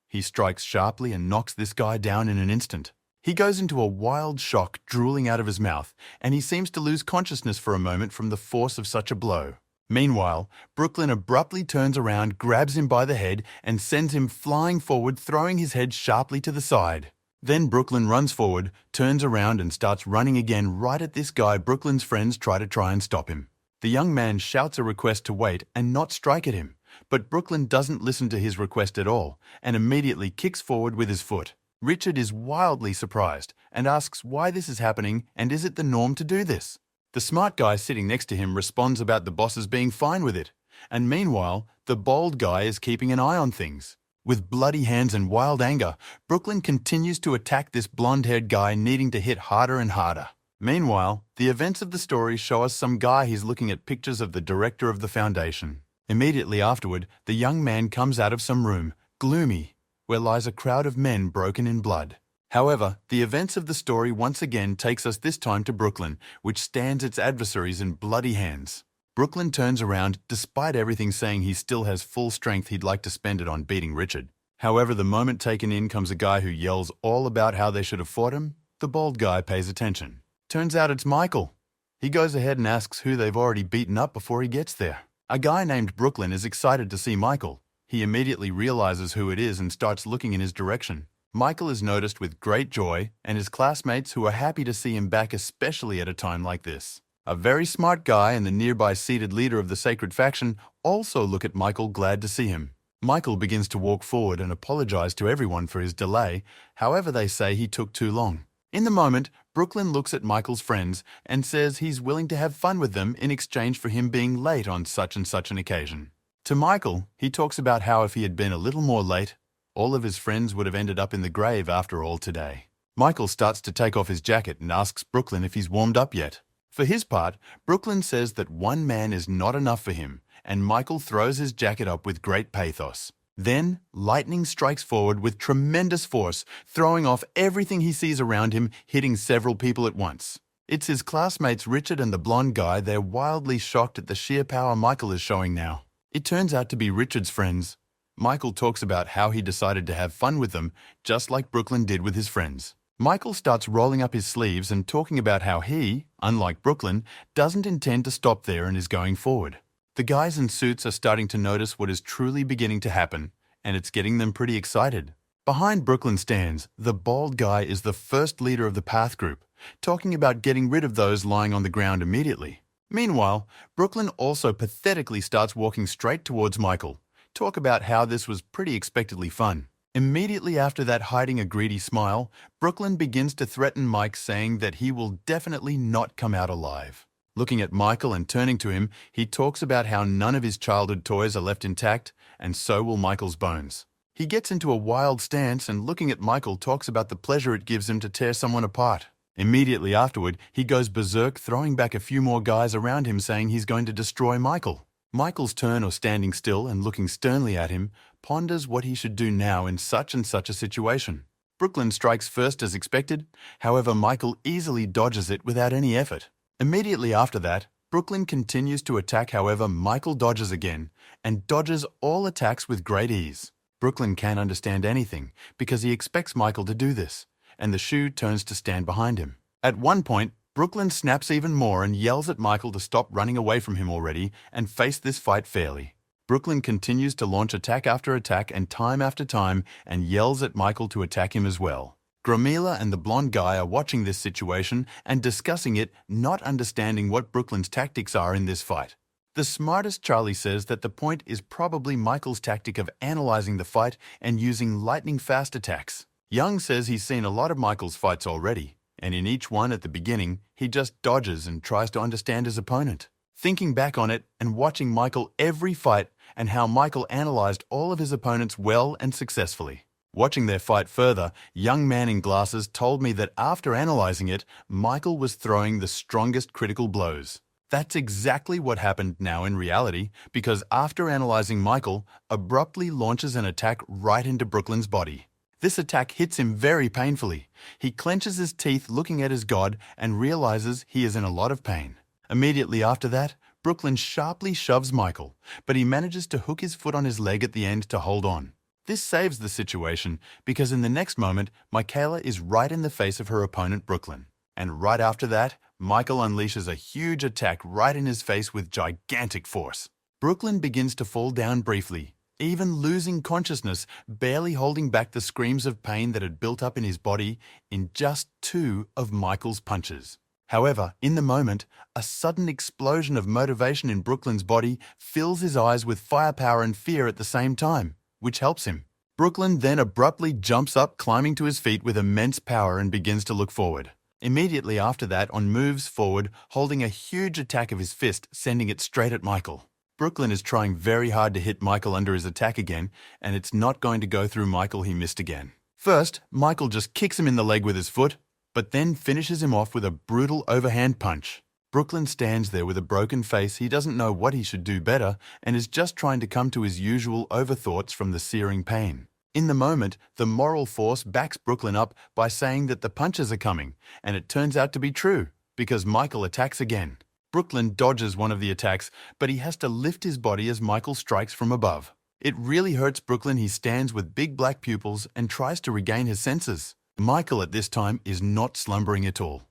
He strikes sharply and knocks this guy down in an instant. He goes into a wild shock, drooling out of his mouth, and he seems to lose consciousness for a moment from the force of such a blow. Meanwhile, Brooklyn abruptly turns around, grabs him by the head, and sends him flying forward, throwing his head sharply to the side. Then Brooklyn runs forward, turns around, and starts running again right at this guy. Brooklyn's friends try and stop him. The young man shouts a request to wait and not strike at him, but Brooklyn doesn't listen to his request at all and immediately kicks forward with his foot. Richard is wildly surprised and asks why this is happening and is it the norm to do this. The smart guy sitting next to him responds about the bosses being fine with it, and meanwhile, the bold guy is keeping an eye on things. With bloody hands and wild anger, Brooklyn continues to attack this blonde-haired guy, needing to hit harder and harder. Meanwhile, the events of the story show us some guy he's looking at pictures of the director of the foundation. Immediately afterward, the young man comes out of some room, gloomy, where lies a crowd of men broken in blood. However, the events of the story once again takes us this time to Brooklyn, which stands its adversaries in bloody hands. Brooklyn turns around, despite everything, saying he still has full strength. He'd like to spend it on beating Richard. However, the moment taken in comes a guy who yells all about how they should have fought him. The bald guy pays attention. Turns out it's Michael. He goes ahead and asks who they've already beaten up before he gets there. A guy named Brooklyn is excited to see Michael. He immediately realizes who it is and starts looking in his direction. Michael is noticed with great joy, and his classmates who are happy to see him back, especially at a time like this. A very smart guy and the nearby seated leader of the sacred faction also look at Michael, glad to see him. Michael begins to walk forward and apologize to everyone for his delay. However, they say he took too long. In the moment, Brooklyn looks at Michael's friends and says he's willing to have fun with them in exchange for him being late on such and such an occasion. To Michael, he talks about how if he had been a little more late, all of his friends would have ended up in the grave after all today. Michael starts to take off his jacket and asks Brooklyn if he's warmed up yet. For his part, Brooklyn says that one man is not enough for him, and Michael throws his jacket up with great pathos. Then, lightning strikes forward with tremendous force, throwing off everything he sees around him, hitting several people at once. It's his classmates Richard and the blonde guy. They're wildly shocked at the sheer power Michael is showing now. It turns out to be Richard's friends. Michael talks about how he decided to have fun with them, just like Brooklyn did with his friends. Michael starts rolling up his sleeves and talking about how he, unlike Brooklyn, doesn't intend to stop there and is going forward. The guys in suits are starting to notice what is truly beginning to happen, and it's getting them pretty excited. Behind Brooklyn stands, the bald guy is the first leader of the Path group, talking about getting rid of those lying on the ground immediately. Meanwhile, Brooklyn also pathetically starts walking straight towards Michael. Talk about how this was pretty expectedly fun. Immediately after that, hiding a greedy smile, Brooklyn begins to threaten Mike, saying that he will definitely not come out alive. Looking at Michael and turning to him, he talks about how none of his childhood toys are left intact, and so will Michael's bones. He gets into a wild stance and, looking at Michael, talks about the pleasure it gives him to tear someone apart. Immediately afterward, he goes berserk, throwing back a few more guys around him, saying he's going to destroy Michael. Michael's turn, or standing still and looking sternly at him, ponders what he should do now in such and such a situation. Brooklyn strikes first as expected. However, Michael easily dodges it without any effort. Immediately after that, Brooklyn continues to attack. However, Michael dodges again and dodges all attacks with great ease. Brooklyn can't understand anything because he expects Michael to do this, and the shoe turns to stand behind him. At one point, Brooklyn snaps even more and yells at Michael to stop running away from him already and face this fight fairly. Brooklyn continues to launch attack after attack and time after time and yells at Michael to attack him as well. Gramila and the blonde guy are watching this situation and discussing it, not understanding what Brooklyn's tactics are in this fight. The smartest Charlie says that the point is probably Michael's tactic of analyzing the fight and using lightning-fast attacks. Young says he's seen a lot of Michael's fights already, and in each one at the beginning, he just dodges and tries to understand his opponent. Thinking back on it and watching Michael every fight and how Michael analyzed all of his opponents well and successfully. Watching their fight further, young man in glasses told me that after analyzing it, Michael was throwing the strongest critical blows. That's exactly what happened now in reality, because after analyzing Michael, abruptly launches an attack right into Brooklyn's body. This attack hits him very painfully. He clenches his teeth looking at his god and realizes he is in a lot of pain. Immediately after that, Brooklyn sharply shoves Michael, but he manages to hook his foot on his leg at the end to hold on. This saves the situation because in the next moment, Michaela is right in the face of her opponent Brooklyn. And right after that, Michael unleashes a huge attack right in his face with gigantic force. Brooklyn begins to fall down briefly, even losing consciousness, barely holding back the screams of pain that had built up in his body in just 2 of Michael's punches. However, in the moment, a sudden explosion of motivation in Brooklyn's body fills his eyes with firepower and fear at the same time, which helps him. Brooklyn then abruptly jumps up, climbing to his feet with immense power and begins to look forward. Immediately after that, on moves forward, holding a huge attack of his fist, sending it straight at Michael. Brooklyn is trying very hard to hit Michael under his attack again, and it's not going to go through Michael. He missed again. First, Michael just kicks him in the leg with his foot, but then finishes him off with a brutal overhand punch. Brooklyn stands there with a broken face. He doesn't know what he should do better and is just trying to come to his usual overthoughts from the searing pain. In the moment, the moral force backs Brooklyn up by saying that the punches are coming, and it turns out to be true, because Michael attacks again. Brooklyn dodges one of the attacks, but he has to lift his body as Michael strikes from above. It really hurts Brooklyn. He stands with big black pupils and tries to regain his senses. Michael at this time is not slumbering at all.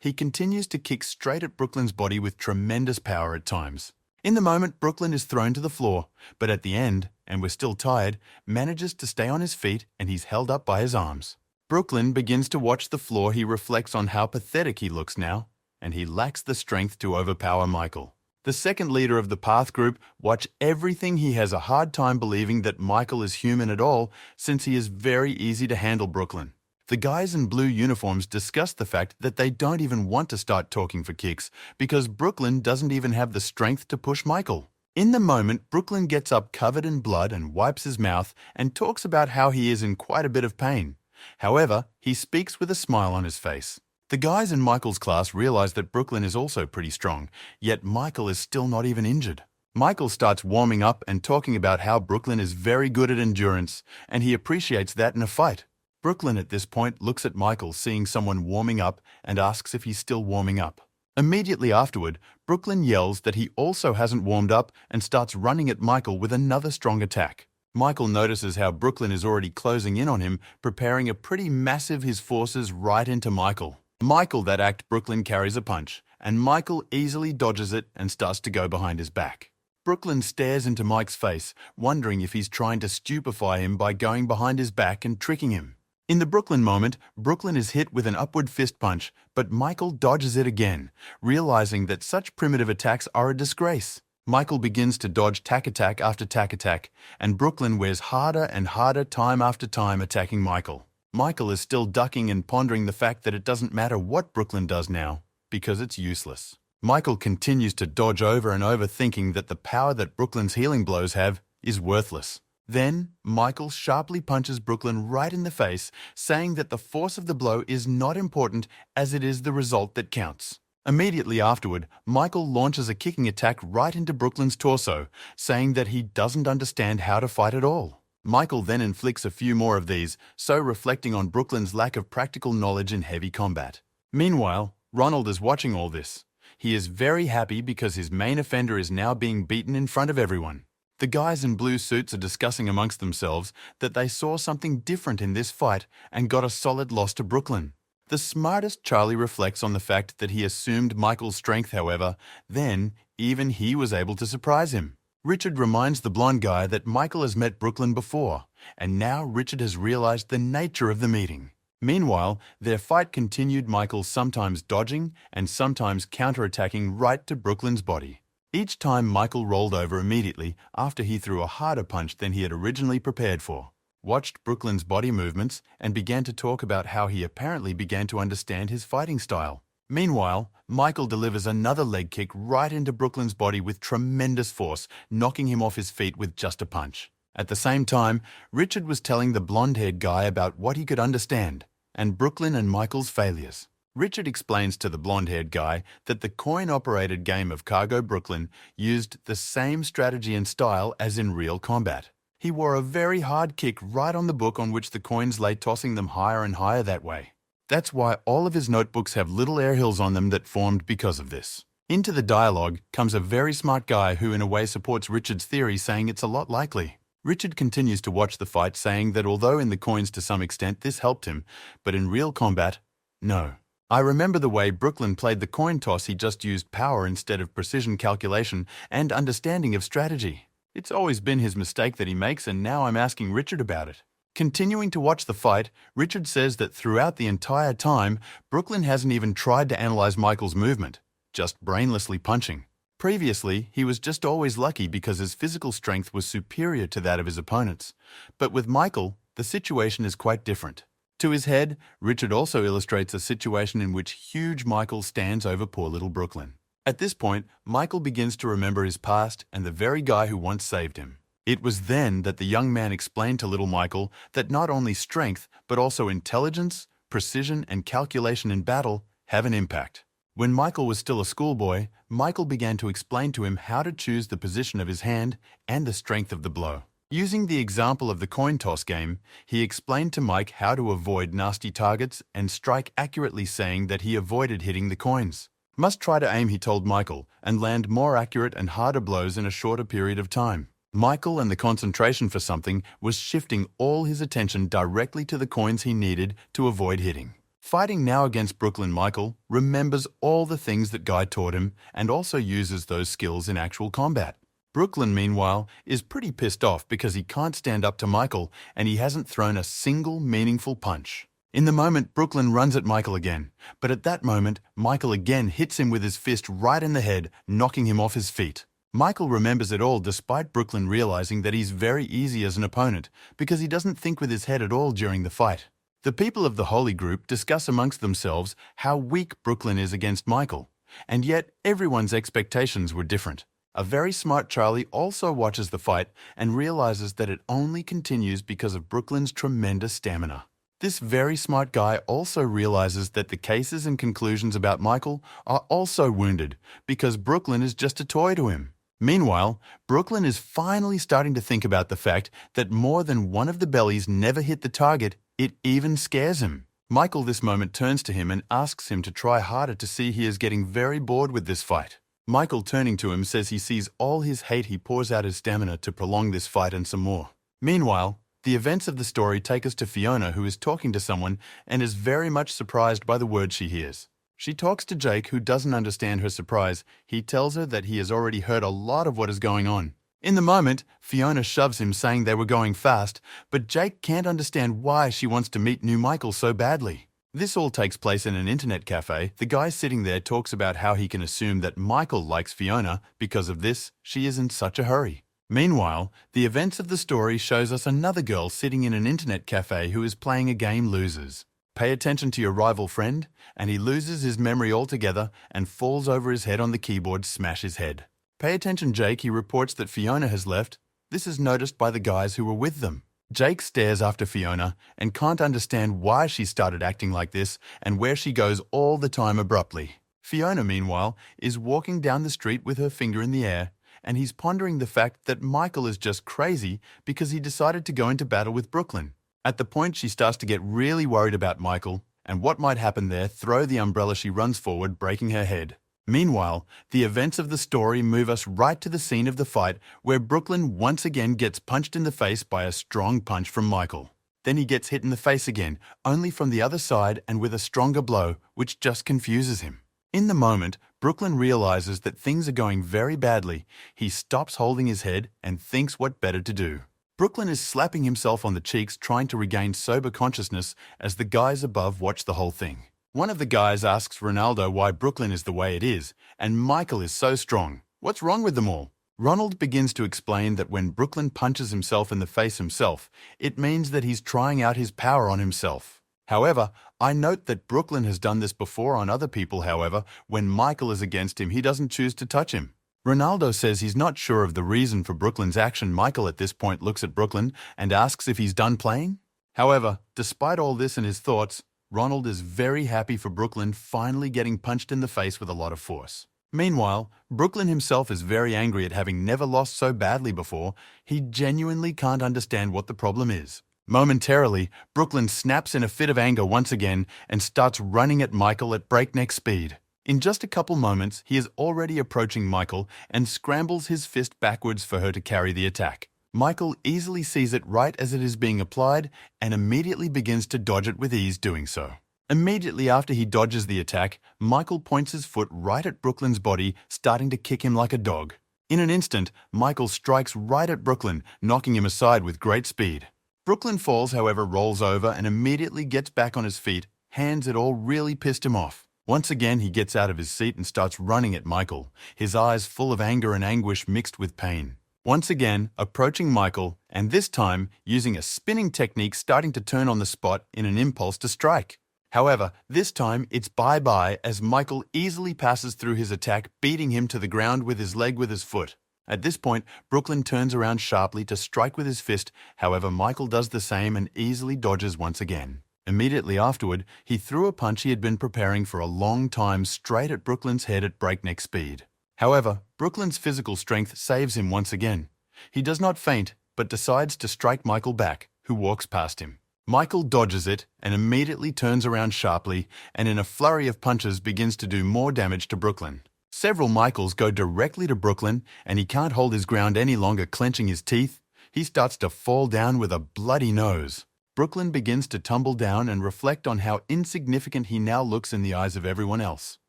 He continues to kick straight at Brooklyn's body with tremendous power at times. In the moment, Brooklyn is thrown to the floor, but at the end, and we're still tired, manages to stay on his feet and he's held up by his arms. Brooklyn begins to watch the floor. He reflects on how pathetic he looks now, and he lacks the strength to overpower Michael. The second leader of the Path group watch everything. He has a hard time believing that Michael is human at all, since he is very easy to handle Brooklyn. The guys in blue uniforms discuss the fact that they don't even want to start talking for kicks because Brooklyn doesn't even have the strength to push Michael. In the moment, Brooklyn gets up covered in blood and wipes his mouth and talks about how he is in quite a bit of pain. However, he speaks with a smile on his face. The guys in Michael's class realize that Brooklyn is also pretty strong, yet Michael is still not even injured. Michael starts warming up and talking about how Brooklyn is very good at endurance, and he appreciates that in a fight. Brooklyn at this point looks at Michael, seeing someone warming up, and asks if he's still warming up. Immediately afterward, Brooklyn yells that he also hasn't warmed up and starts running at Michael with another strong attack. Michael notices how Brooklyn is already closing in on him, preparing a pretty massive his forces right into Michael. That act, Brooklyn carries a punch, and Michael easily dodges it and starts to go behind his back. Brooklyn stares into Mike's face, wondering if he's trying to stupefy him by going behind his back and tricking him. In the Brooklyn moment, Brooklyn is hit with an upward fist punch, but Michael dodges it again, realizing that such primitive attacks are a disgrace. Michael begins to dodge tack attack after tack attack, and Brooklyn wears harder and harder time after time attacking Michael. Michael is still ducking and pondering the fact that it doesn't matter what Brooklyn does now, because it's useless. Michael continues to dodge over and over, thinking that the power that Brooklyn's healing blows have is worthless. Then, Michael sharply punches Brooklyn right in the face, saying that the force of the blow is not important as it is the result that counts. Immediately afterward, Michael launches a kicking attack right into Brooklyn's torso, saying that he doesn't understand how to fight at all. Michael then inflicts a few more of these, so reflecting on Brooklyn's lack of practical knowledge in heavy combat. Meanwhile, Ronald is watching all this. He is very happy because his main offender is now being beaten in front of everyone. The guys in blue suits are discussing amongst themselves that they saw something different in this fight and got a solid loss to Brooklyn. The smartest Charlie reflects on the fact that he assumed Michael's strength, however, then even he was able to surprise him. Richard reminds the blonde guy that Michael has met Brooklyn before, and now Richard has realized the nature of the meeting. Meanwhile, their fight continued, Michael sometimes dodging and sometimes counterattacking right to Brooklyn's body. Each time Michael rolled over immediately after he threw a harder punch than he had originally prepared for. Watched Brooklyn's body movements and began to talk about how he apparently began to understand his fighting style. Meanwhile, Michael delivers another leg kick right into Brooklyn's body with tremendous force, knocking him off his feet with just a punch. At the same time, Richard was telling the blonde-haired guy about what he could understand, and Brooklyn and Michael's failures. Richard explains to the blonde-haired guy that the coin-operated game of Cargo Brooklyn used the same strategy and style as in real combat. He wore a very hard kick right on the book on which the coins lay, tossing them higher and higher that way. That's why all of his notebooks have little air hills on them that formed because of this. Into the dialogue comes a very smart guy who in a way supports Richard's theory, saying it's a lot likely. Richard continues to watch the fight, saying that although in the coins to some extent this helped him, but in real combat, no. I remember the way Brooklyn played the coin toss. He just used power instead of precision calculation and understanding of strategy. It's always been his mistake that he makes, and now I'm asking Richard about it. Continuing to watch the fight, Richard says that throughout the entire time, Brooklyn hasn't even tried to analyze Michael's movement, just brainlessly punching. Previously, he was just always lucky because his physical strength was superior to that of his opponents. But with Michael, the situation is quite different. To his head, Richard also illustrates a situation in which huge Michael stands over poor little Brooklyn. At this point, Michael begins to remember his past and the very guy who once saved him. It was then that the young man explained to little Michael that not only strength, but also intelligence, precision, and calculation in battle have an impact. When Michael was still a schoolboy, Michael began to explain to him how to choose the position of his hand and the strength of the blow. Using the example of the coin toss game, he explained to Mike how to avoid nasty targets and strike accurately, saying that he avoided hitting the coins. Must try to aim, he told Michael, and land more accurate and harder blows in a shorter period of time. Michael and the concentration for something was shifting all his attention directly to the coins he needed to avoid hitting. Fighting now against Brooklyn, Michael remembers all the things that Guy taught him and also uses those skills in actual combat. Brooklyn, meanwhile, is pretty pissed off because he can't stand up to Michael and he hasn't thrown a single meaningful punch. In the moment, Brooklyn runs at Michael again, but at that moment, Michael again hits him with his fist right in the head, knocking him off his feet. Michael remembers it all despite Brooklyn realizing that he's very easy as an opponent because he doesn't think with his head at all during the fight. The people of the Holy Group discuss amongst themselves how weak Brooklyn is against Michael, and yet everyone's expectations were different. A very smart Charlie also watches the fight and realizes that it only continues because of Brooklyn's tremendous stamina. This very smart guy also realizes that the cases and conclusions about Michael are also wounded because Brooklyn is just a toy to him. Meanwhile, Brooklyn is finally starting to think about the fact that more than one of the bellies never hit the target. It even scares him. Michael this moment turns to him and asks him to try harder to see he is getting very bored with this fight. Michael, turning to him, says he sees all his hate. He pours out his stamina to prolong this fight and some more. Meanwhile, the events of the story take us to Fiona, who is talking to someone and is very much surprised by the words she hears. She talks to Jake, who doesn't understand her surprise. He tells her that he has already heard a lot of what is going on. In the moment, Fiona shoves him, saying they were going fast, but Jake can't understand why she wants to meet new Michael so badly. This all takes place in an internet cafe. The guy sitting there talks about how he can assume that Michael likes Fiona. Because of this, she is in such a hurry. Meanwhile, the events of the story shows us another girl sitting in an internet cafe who is playing a game Losers. Pay attention to your rival friend, and he loses his memory altogether and falls over his head on the keyboard, smash his head. Pay attention, Jake. He reports that Fiona has left. This is noticed by the guys who were with them. Jake stares after Fiona and can't understand why she started acting like this and where she goes all the time abruptly. Fiona, meanwhile, is walking down the street with her finger in the air, and he's pondering the fact that Michael is just crazy because he decided to go into battle with Brooklyn. At the point she starts to get really worried about Michael and what might happen there, throw the umbrella, she runs forward, breaking her head. Meanwhile, the events of the story move us right to the scene of the fight where Brooklyn once again gets punched in the face by a strong punch from Michael. Then he gets hit in the face again, only from the other side and with a stronger blow, which just confuses him. In the moment, Brooklyn realizes that things are going very badly. He stops holding his head and thinks what better to do. Brooklyn is slapping himself on the cheeks trying to regain sober consciousness as the guys above watch the whole thing. One of the guys asks Ronaldo why Brooklyn is the way it is, and Michael is so strong. What's wrong with them all? Ronald begins to explain that when Brooklyn punches himself in the face himself, it means that he's trying out his power on himself. However, I note that Brooklyn has done this before on other people. However, when Michael is against him, he doesn't choose to touch him. Ronaldo says he's not sure of the reason for Brooklyn's action. Michael at this point looks at Brooklyn and asks if he's done playing. However, despite all this in his thoughts, Ronald is very happy for Brooklyn finally getting punched in the face with a lot of force. Meanwhile, Brooklyn himself is very angry at having never lost so badly before. He genuinely can't understand what the problem is. Momentarily, Brooklyn snaps in a fit of anger once again and starts running at Michael at breakneck speed. In just a couple moments, he is already approaching Michael and scrambles his fist backwards for her to carry the attack. Michael easily sees it right as it is being applied and immediately begins to dodge it with ease doing so. Immediately after he dodges the attack, Michael points his foot right at Brooklyn's body, starting to kick him like a dog. In an instant, Michael strikes right at Brooklyn, knocking him aside with great speed. Brooklyn falls, however, rolls over and immediately gets back on his feet, hands it all really pissed him off. Once again, he gets out of his seat and starts running at Michael, his eyes full of anger and anguish mixed with pain. Once again, approaching Michael, and this time using a spinning technique, starting to turn on the spot in an impulse to strike. However, this time it's bye-bye as Michael easily passes through his attack, beating him to the ground with his leg with his foot. At this point, Brooklyn turns around sharply to strike with his fist. However, Michael does the same and easily dodges once again. Immediately afterward, he threw a punch he had been preparing for a long time straight at Brooklyn's head at breakneck speed. However, Brooklyn's physical strength saves him once again. He does not faint, but decides to strike Michael back, who walks past him. Michael dodges it and immediately turns around sharply and in a flurry of punches begins to do more damage to Brooklyn. Several Michaels go directly to Brooklyn and he can't hold his ground any longer, clenching his teeth. He starts to fall down with a bloody nose. Brooklyn begins to tumble down and reflect on how insignificant he now looks in the eyes of everyone else.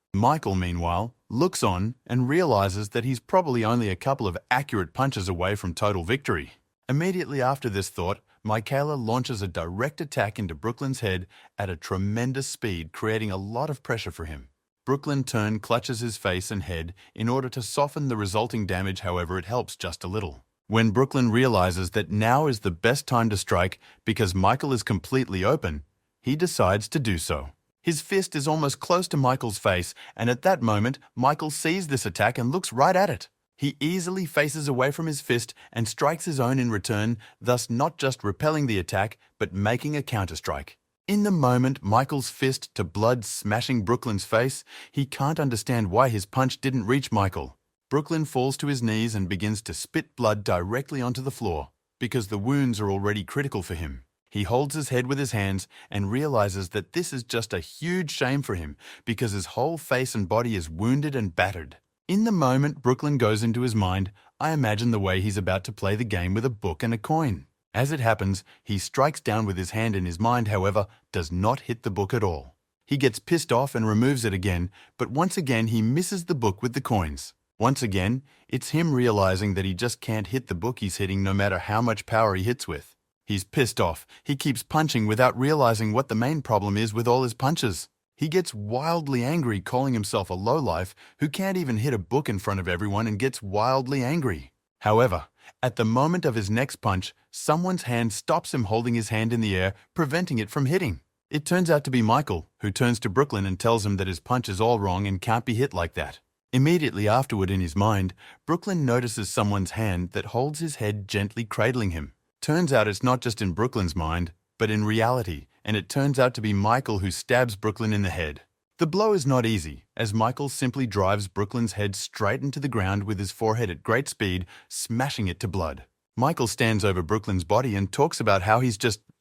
Michael, meanwhile, looks on and realizes that he's probably only a couple of accurate punches away from total victory. Immediately after this thought, Michaela launches a direct attack into Brooklyn's head at a tremendous speed, creating a lot of pressure for him. Brooklyn clutches his face and head in order to soften the resulting damage. However, it helps just a little. When Brooklyn realizes that now is the best time to strike because Michael is completely open, he decides to do so. His fist is almost close to Michael's face, and at that moment, Michael sees this attack and looks right at it. He easily faces away from his fist and strikes his own in return, thus not just repelling the attack, but making a counterstrike. In the moment, Michael's fist to blood smashing Brooklyn's face, he can't understand why his punch didn't reach Michael. Brooklyn falls to his knees and begins to spit blood directly onto the floor, because the wounds are already critical for him. He holds his head with his hands and realizes that this is just a huge shame for him, because his whole face and body is wounded and battered. In the moment Brooklyn goes into his mind, I imagine the way he's about to play the game with a book and a coin. As it happens, he strikes down with his hand in his mind, however, does not hit the book at all. He gets pissed off and removes it again, but once again he misses the book with the coins. Once again, it's him realizing that he just can't hit the book he's hitting no matter how much power he hits with. He's pissed off. He keeps punching without realizing what the main problem is with all his punches. He gets wildly angry, calling himself a lowlife who can't even hit a book in front of everyone, and gets wildly angry. However, at the moment of his next punch, someone's hand stops him holding his hand in the air, preventing it from hitting. It turns out to be Michael, who turns to Brooklyn and tells him that his punch is all wrong and can't be hit like that. Immediately afterward in his mind, Brooklyn notices someone's hand that holds his head, gently cradling him. Turns out it's not just in Brooklyn's mind, but in reality, and it turns out to be Michael who stabs Brooklyn in the head. The blow is not easy, as Michael simply drives Brooklyn's head straight into the ground with his forehead at great speed, smashing it to blood. Michael stands over Brooklyn's body and talks about how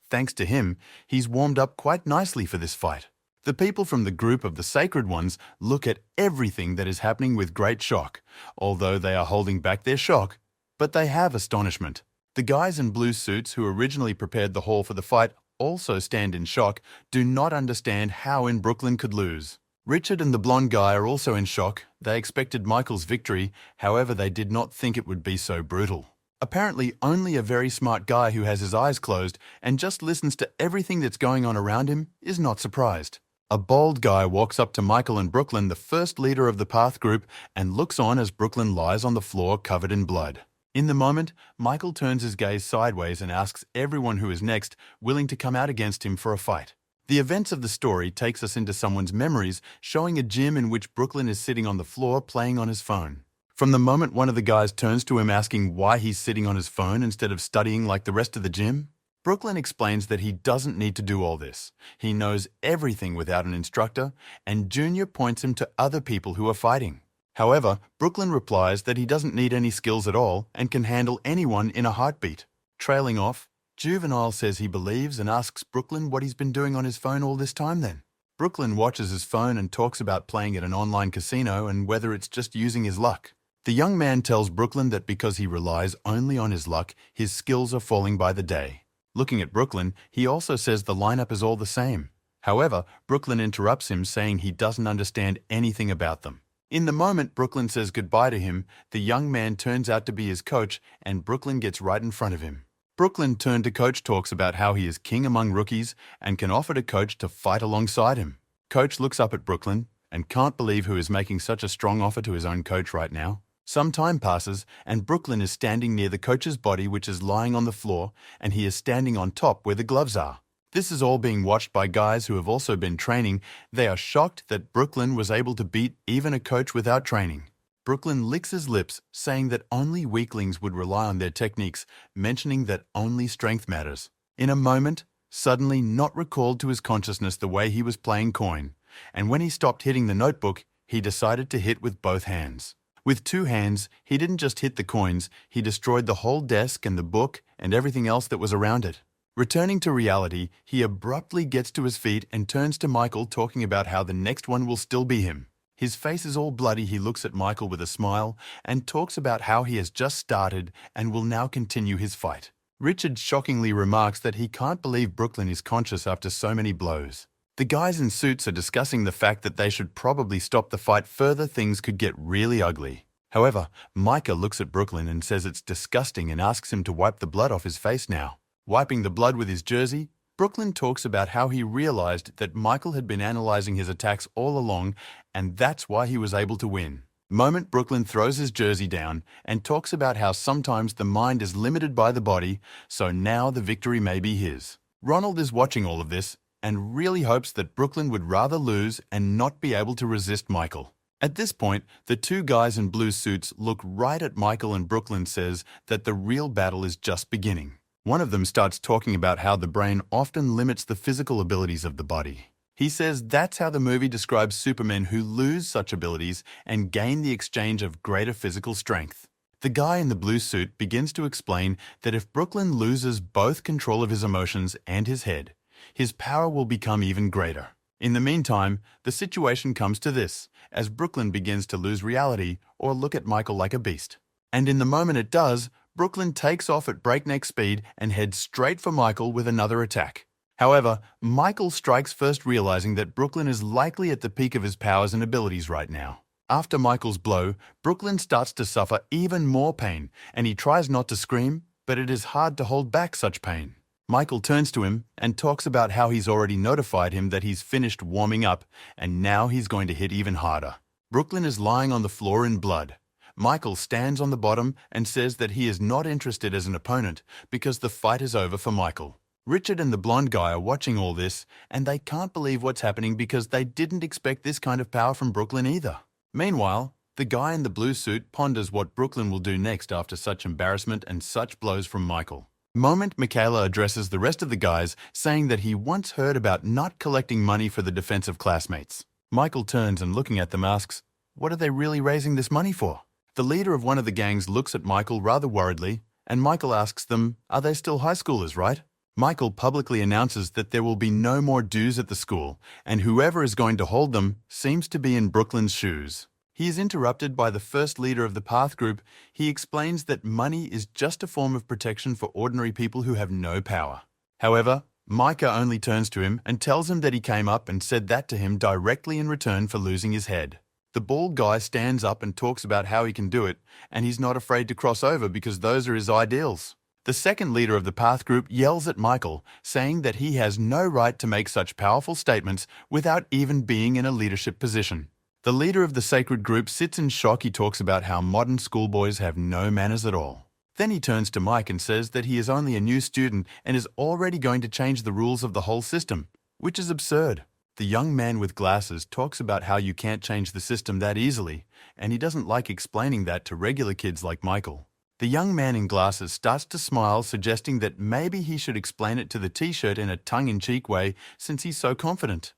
thanks to him, he's warmed up quite nicely for this fight. The people from the group of the Sacred Ones look at everything that is happening with great shock, although they are holding back their shock, but they have astonishment. The guys in blue suits who originally prepared the hall for the fight also stand in shock, do not understand how Brooklyn could lose. Richard and the blonde guy are also in shock. They expected Michael's victory, however they did not think it would be so brutal. Apparently, only a very smart guy who has his eyes closed and just listens to everything that's going on around him is not surprised. A bald guy walks up to Michael and Brooklyn, the first leader of the Path group, and looks on as Brooklyn lies on the floor covered in blood. In the moment, Michael turns his gaze sideways and asks everyone who is next willing to come out against him for a fight. The events of the story takes us into someone's memories, showing a gym in which Brooklyn is sitting on the floor playing on his phone. From the moment one of the guys turns to him asking why he's sitting on his phone instead of studying like the rest of the gym, Brooklyn explains that he doesn't need to do all this. He knows everything without an instructor, and Junior points him to other people who are fighting. However, Brooklyn replies that he doesn't need any skills at all and can handle anyone in a heartbeat. Trailing off, Juvenile says he believes and asks Brooklyn what he's been doing on his phone all this time then. Brooklyn watches his phone and talks about playing at an online casino and whether it's just using his luck. The young man tells Brooklyn that because he relies only on his luck, his skills are falling by the day. Looking at Brooklyn, he also says the lineup is all the same. However, Brooklyn interrupts him saying he doesn't understand anything about them. In the moment Brooklyn says goodbye to him, the young man turns out to be his coach and Brooklyn gets right in front of him. Brooklyn turned to Coach talks about how he is king among rookies and can offer to Coach to fight alongside him. Coach looks up at Brooklyn and can't believe who is making such a strong offer to his own coach right now. Some time passes and Brooklyn is standing near the coach's body which is lying on the floor and he is standing on top where the gloves are. This is all being watched by guys who have also been training. They are shocked that Brooklyn was able to beat even a coach without training. Brooklyn licks his lips, saying that only weaklings would rely on their techniques, mentioning that only strength matters. In a moment, suddenly not recalled to his consciousness the way he was playing coin, and when he stopped hitting the notebook, he decided to hit with both hands. With two hands, he didn't just hit the coins, he destroyed the whole desk and the book and everything else that was around it. Returning to reality, he abruptly gets to his feet and turns to Michael talking about how the next one will still be him. His face is all bloody. He looks at Michael with a smile and talks about how he has just started and will now continue his fight. Richard shockingly remarks that he can't believe Brooklyn is conscious after so many blows. The guys in suits are discussing the fact that they should probably stop the fight further. Things could get really ugly. However, Micah looks at Brooklyn and says it's disgusting and asks him to wipe the blood off his face now. Wiping the blood with his jersey, Brooklyn talks about how he realized that Michael had been analyzing his attacks all along and that's why he was able to win. Moment Brooklyn throws his jersey down and talks about how sometimes the mind is limited by the body, so now the victory may be his. Ronald is watching all of this and really hopes that Brooklyn would rather lose and not be able to resist Michael. At this point, the two guys in blue suits look right at Michael and Brooklyn says that the real battle is just beginning. One of them starts talking about how the brain often limits the physical abilities of the body. He says that's how the movie describes supermen who lose such abilities and gain the exchange of greater physical strength. The guy in the blue suit begins to explain that if Brooklyn loses both control of his emotions and his head, his power will become even greater. In the meantime, the situation comes to this, as Brooklyn begins to lose reality or look at Michael like a beast. And in the moment it does, Brooklyn takes off at breakneck speed and heads straight for Michael with another attack. However, Michael strikes first, realizing that Brooklyn is likely at the peak of his powers and abilities right now. After Michael's blow, Brooklyn starts to suffer even more pain, and he tries not to scream, but it is hard to hold back such pain. Michael turns to him and talks about how he's already notified him that he's finished warming up, and now he's going to hit even harder. Brooklyn is lying on the floor in blood. Michael stands on the bottom and says that he is not interested as an opponent because the fight is over for Michael. Richard and the blonde guy are watching all this and they can't believe what's happening because they didn't expect this kind of power from Brooklyn either. Meanwhile, the guy in the blue suit ponders what Brooklyn will do next after such embarrassment and such blows from Michael. Moment Michaela addresses the rest of the guys, saying that he once heard about not collecting money for the defense of classmates. Michael turns and looking at them asks, what are they really raising this money for? The leader of one of the gangs looks at Michael rather worriedly, and Michael asks them, are they still high schoolers, right? Michael publicly announces that there will be no more dues at the school, and whoever is going to hold them seems to be in Brooklyn's shoes. He is interrupted by the first leader of the Path group. He explains that money is just a form of protection for ordinary people who have no power. However, Micah only turns to him and tells him that he came up and said that to him directly in return for losing his head. The bald guy stands up and talks about how he can do it, and he's not afraid to cross over because those are his ideals. The second leader of the Path group yells at Michael, saying that he has no right to make such powerful statements without even being in a leadership position. The leader of the sacred group sits in shock. He talks about how modern schoolboys have no manners at all. Then he turns to Mike and says that he is only a new student and is already going to change the rules of the whole system, which is absurd. The young man with glasses talks about how you can't change the system that easily, and he doesn't like explaining that to regular kids like Michael. The young man in glasses starts to smile, suggesting that maybe he should explain it to the t-shirt in a tongue-in-cheek way since he's so confident.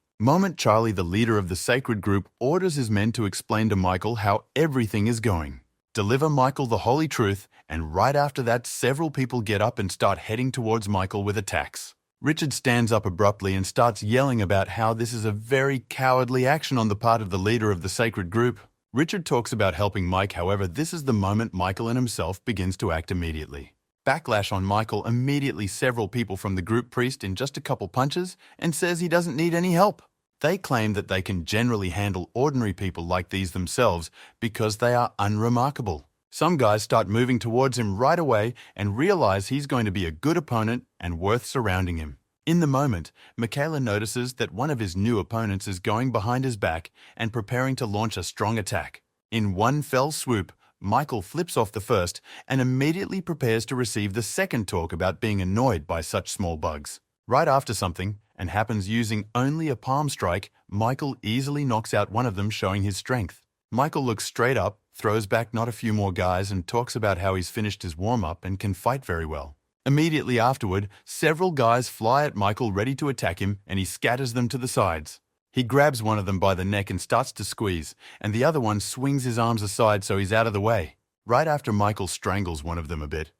Charlie, the leader of the sacred group, orders his men to explain to Michael how everything is going. Deliver Michael the holy truth, and right after that several people get up and start heading towards Michael with attacks. Richard stands up abruptly and starts yelling about how this is a very cowardly action on the part of the leader of the sacred group. Richard talks about helping Mike, however, this is the moment Michael and himself begins to act immediately. Backlash on Michael, immediately several people from the group priest in just a couple punches and says he doesn't need any help. They claim that they can generally handle ordinary people like these themselves because they are unremarkable. Some guys start moving towards him right away and realize he's going to be a good opponent and worth surrounding him. In the moment, Michaela notices that one of his new opponents is going behind his back and preparing to launch a strong attack. In one fell swoop, Michael flips off the first and immediately prepares to receive the second talk about being annoyed by such small bugs. Right after something, and happens using only a palm strike, Michael easily knocks out one of them, showing his strength. Michael looks straight up, throws back not a few more guys, and talks about how he's finished his warm-up and can fight very well. Immediately afterward, several guys fly at Michael ready to attack him, and he scatters them to the sides. He grabs one of them by the neck and starts to squeeze, and the other one swings his arms aside so he's out of the way. Right after Michael strangles one of them a bit,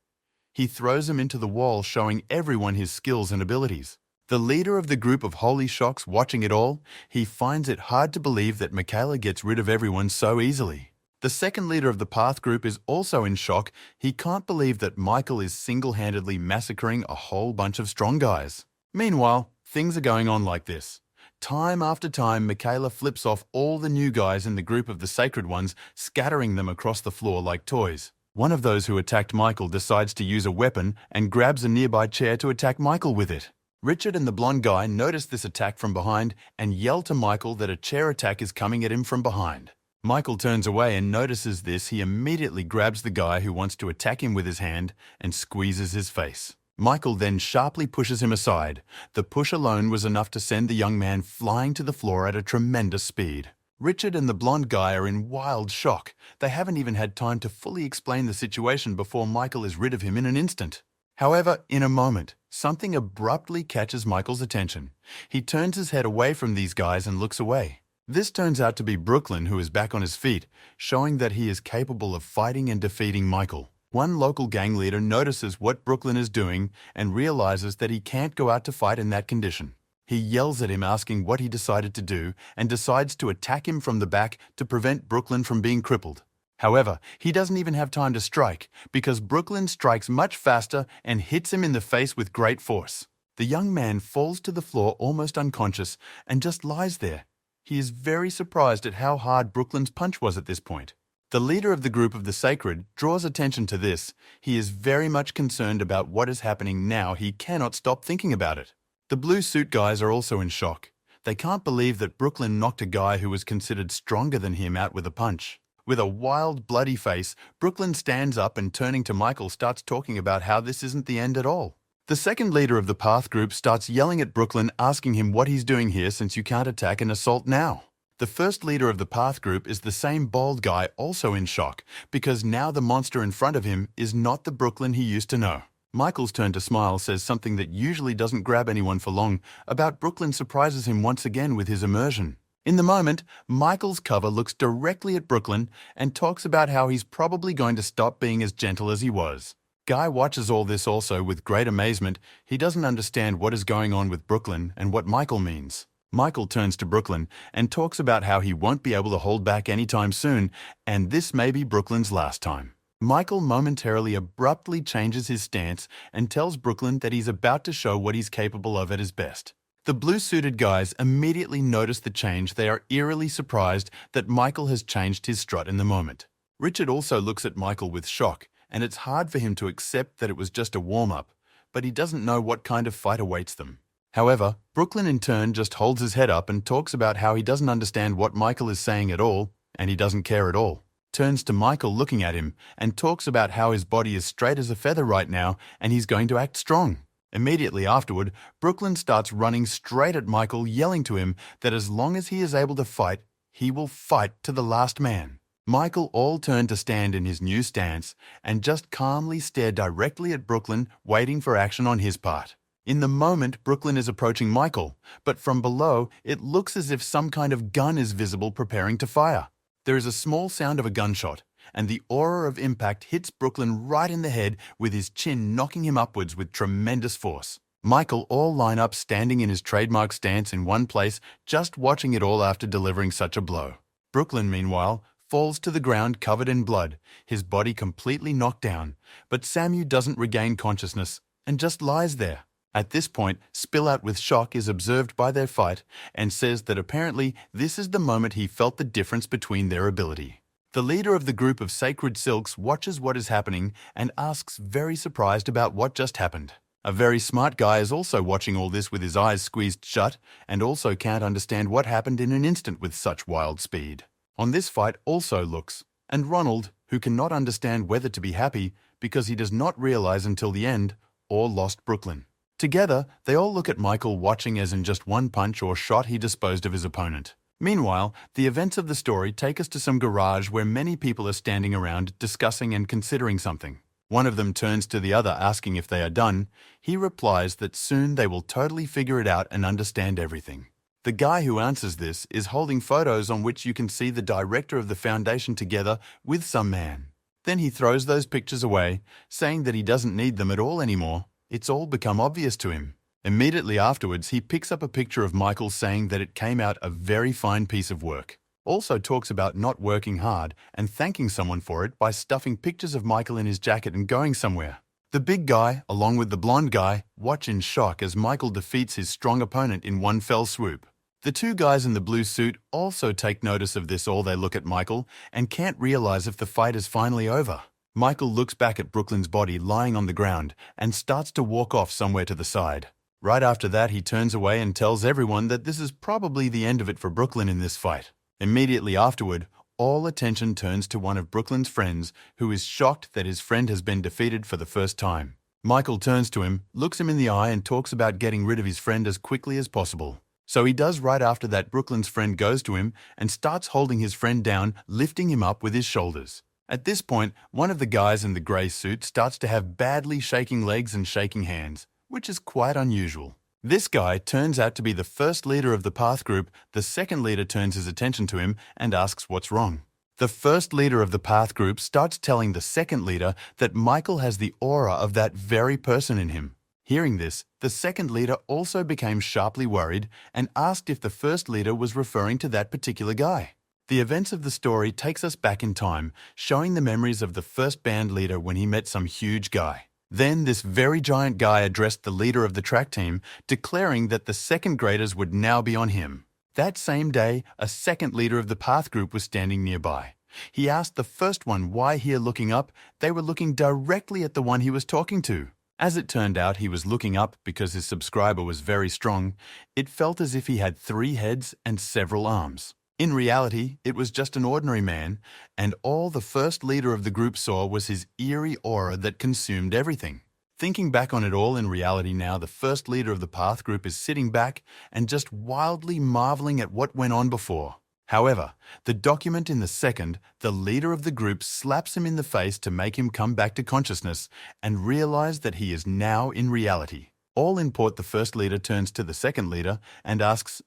he throws him into the wall, showing everyone his skills and abilities. The leader of the group of holy shocks watching it all, he finds it hard to believe that Michaela gets rid of everyone so easily. The second leader of the Path group is also in shock. He can't believe that Michael is single-handedly massacring a whole bunch of strong guys. Meanwhile, things are going on like this. Time after time, Michaela flips off all the new guys in the group of the sacred ones, scattering them across the floor like toys. One of those who attacked Michael decides to use a weapon and grabs a nearby chair to attack Michael with it. Richard and the blonde guy notice this attack from behind and yell to Michael that a chair attack is coming at him from behind. Michael turns away and notices this. He immediately grabs the guy who wants to attack him with his hand and squeezes his face. Michael then sharply pushes him aside. The push alone was enough to send the young man flying to the floor at a tremendous speed. Richard and the blonde guy are in wild shock. They haven't even had time to fully explain the situation before Michael is rid of him in an instant. However, in a moment, something abruptly catches Michael's attention. He turns his head away from these guys and looks away. This turns out to be Brooklyn, who is back on his feet, showing that he is capable of fighting and defeating Michael. One local gang leader notices what Brooklyn is doing and realizes that he can't go out to fight in that condition. He yells at him, asking what he decided to do, and decides to attack him from the back to prevent Brooklyn from being crippled. However, he doesn't even have time to strike, because Brooklyn strikes much faster and hits him in the face with great force. The young man falls to the floor almost unconscious and just lies there. He is very surprised at how hard Brooklyn's punch was at this point. The leader of the group of the sacred draws attention to this. He is very much concerned about what is happening now. He cannot stop thinking about it. The blue suit guys are also in shock. They can't believe that Brooklyn knocked a guy who was considered stronger than him out with a punch. With a wild, bloody face, Brooklyn stands up and, turning to Michael, starts talking about how this isn't the end at all. The second leader of the Path group starts yelling at Brooklyn, asking him what he's doing here since you can't attack and assault now. The first leader of the Path group is the same bald guy, also in shock, because now the monster in front of him is not the Brooklyn he used to know. Michael's turn to smile says something that usually doesn't grab anyone for long about Brooklyn surprises him once again with his immersion. In the moment, Michael's cover looks directly at Brooklyn and talks about how he's probably going to stop being as gentle as he was. Guy watches all this also with great amazement. He doesn't understand what is going on with Brooklyn and what Michael means. Michael turns to Brooklyn and talks about how he won't be able to hold back anytime soon, and this may be Brooklyn's last time. Michael momentarily abruptly changes his stance and tells Brooklyn that he's about to show what he's capable of at his best. The blue-suited guys immediately notice the change. They are eerily surprised that Michael has changed his strut in the moment. Richard also looks at Michael with shock, and it's hard for him to accept that it was just a warm-up, but he doesn't know what kind of fight awaits them. However, Brooklyn in turn just holds his head up and talks about how he doesn't understand what Michael is saying at all, and he doesn't care at all. Turns to Michael looking at him and talks about how his body is straight as a feather right now and he's going to act strong. Immediately afterward, Brooklyn starts running straight at Michael, yelling to him that as long as he is able to fight, he will fight to the last man. Michael all turned to stand in his new stance and just calmly stare directly at Brooklyn, waiting for action on his part. In the moment, Brooklyn is approaching Michael, but from below, it looks as if some kind of gun is visible preparing to fire. There is a small sound of a gunshot, and the aura of impact hits Brooklyn right in the head, with his chin knocking him upwards with tremendous force. Michael all line up standing in his trademark stance in one place, just watching it all after delivering such a blow. Brooklyn, meanwhile, falls to the ground covered in blood, his body completely knocked down, but Samu doesn't regain consciousness and just lies there. At this point, Spillout with shock is observed by their fight and says that apparently this is the moment he felt the difference between their ability. The leader of the group of Sacred Silks watches what is happening and asks, very surprised about what just happened. A very smart guy is also watching all this with his eyes squeezed shut and also can't understand what happened in an instant with such wild speed. On this fight also looks, and Ronald, who cannot understand whether to be happy because he does not realize until the end, or lost Brooklyn. Together, they all look at Michael watching as in just one punch or shot he disposed of his opponent. Meanwhile, the events of the story take us to some garage where many people are standing around discussing and considering something. One of them turns to the other asking if they are done. He replies that soon they will totally figure it out and understand everything. The guy who answers this is holding photos on which you can see the director of the foundation together with some man. Then he throws those pictures away, saying that he doesn't need them at all anymore. It's all become obvious to him. Immediately afterwards, he picks up a picture of Michael saying that it came out a very fine piece of work. Also talks about not working hard and thanking someone for it by stuffing pictures of Michael in his jacket and going somewhere. The big guy, along with the blonde guy, watch in shock as Michael defeats his strong opponent in one fell swoop. The two guys in the blue suit also take notice of this. All they look at Michael and can't realize if the fight is finally over. Michael looks back at Brooklyn's body lying on the ground and starts to walk off somewhere to the side. Right after that, he turns away and tells everyone that this is probably the end of it for Brooklyn in this fight. Immediately afterward, all attention turns to one of Brooklyn's friends, who is shocked that his friend has been defeated for the first time. Michael turns to him, looks him in the eye and talks about getting rid of his friend as quickly as possible. So he does. Right after that, Brooklyn's friend goes to him and starts holding his friend down, lifting him up with his shoulders. At this point, one of the guys in the grey suit starts to have badly shaking legs and shaking hands, which is quite unusual. This guy turns out to be the first leader of the Path group. The second leader turns his attention to him and asks what's wrong. The first leader of the Path group starts telling the second leader that Michael has the aura of that very person in him. Hearing this, the second leader also became sharply worried and asked if the first leader was referring to that particular guy. The events of the story takes us back in time, showing the memories of the first band leader when he met some huge guy. Then this very giant guy addressed the leader of the track team, declaring that the second graders would now be on him. That same day, a second leader of the Path group was standing nearby. He asked the first one why here looking up. They were looking directly at the one he was talking to. As it turned out, he was looking up because his subscriber was very strong. It felt as if he had 3 heads and several arms. In reality, it was just an ordinary man, and all the first leader of the group saw was his eerie aura that consumed everything. Thinking back on it all, in reality now, the first leader of the Path group is sitting back and just wildly marveling at what went on before. However, the document in the second, the leader of the group slaps him in the face to make him come back to consciousness and realize that he is now in reality. All in port, the first leader turns to the second leader and asks,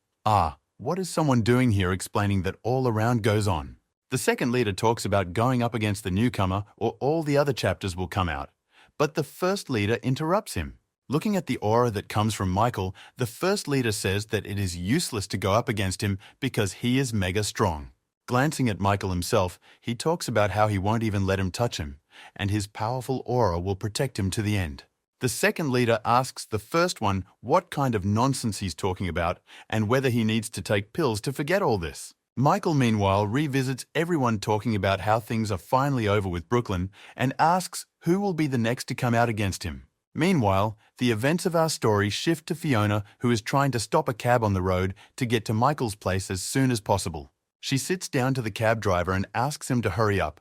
what is someone doing here, explaining that all around goes on. The second leader talks about going up against the newcomer or all the other chapters will come out. But the first leader interrupts him. Looking at the aura that comes from Michael, the first leader says that it is useless to go up against him because he is mega strong. Glancing at Michael himself, he talks about how he won't even let him touch him, and his powerful aura will protect him to the end. The second leader asks the first one what kind of nonsense he's talking about and whether he needs to take pills to forget all this. Michael, meanwhile, revisits everyone talking about how things are finally over with Brooklyn and asks who will be the next to come out against him. Meanwhile, the events of our story shift to Fiona, who is trying to stop a cab on the road to get to Michael's place as soon as possible. She sits down to the cab driver and asks him to hurry up.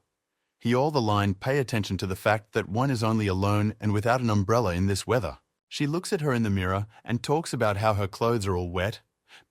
He all the line pay attention to the fact that one is only alone and without an umbrella in this weather. She looks at her in the mirror and talks about how her clothes are all wet,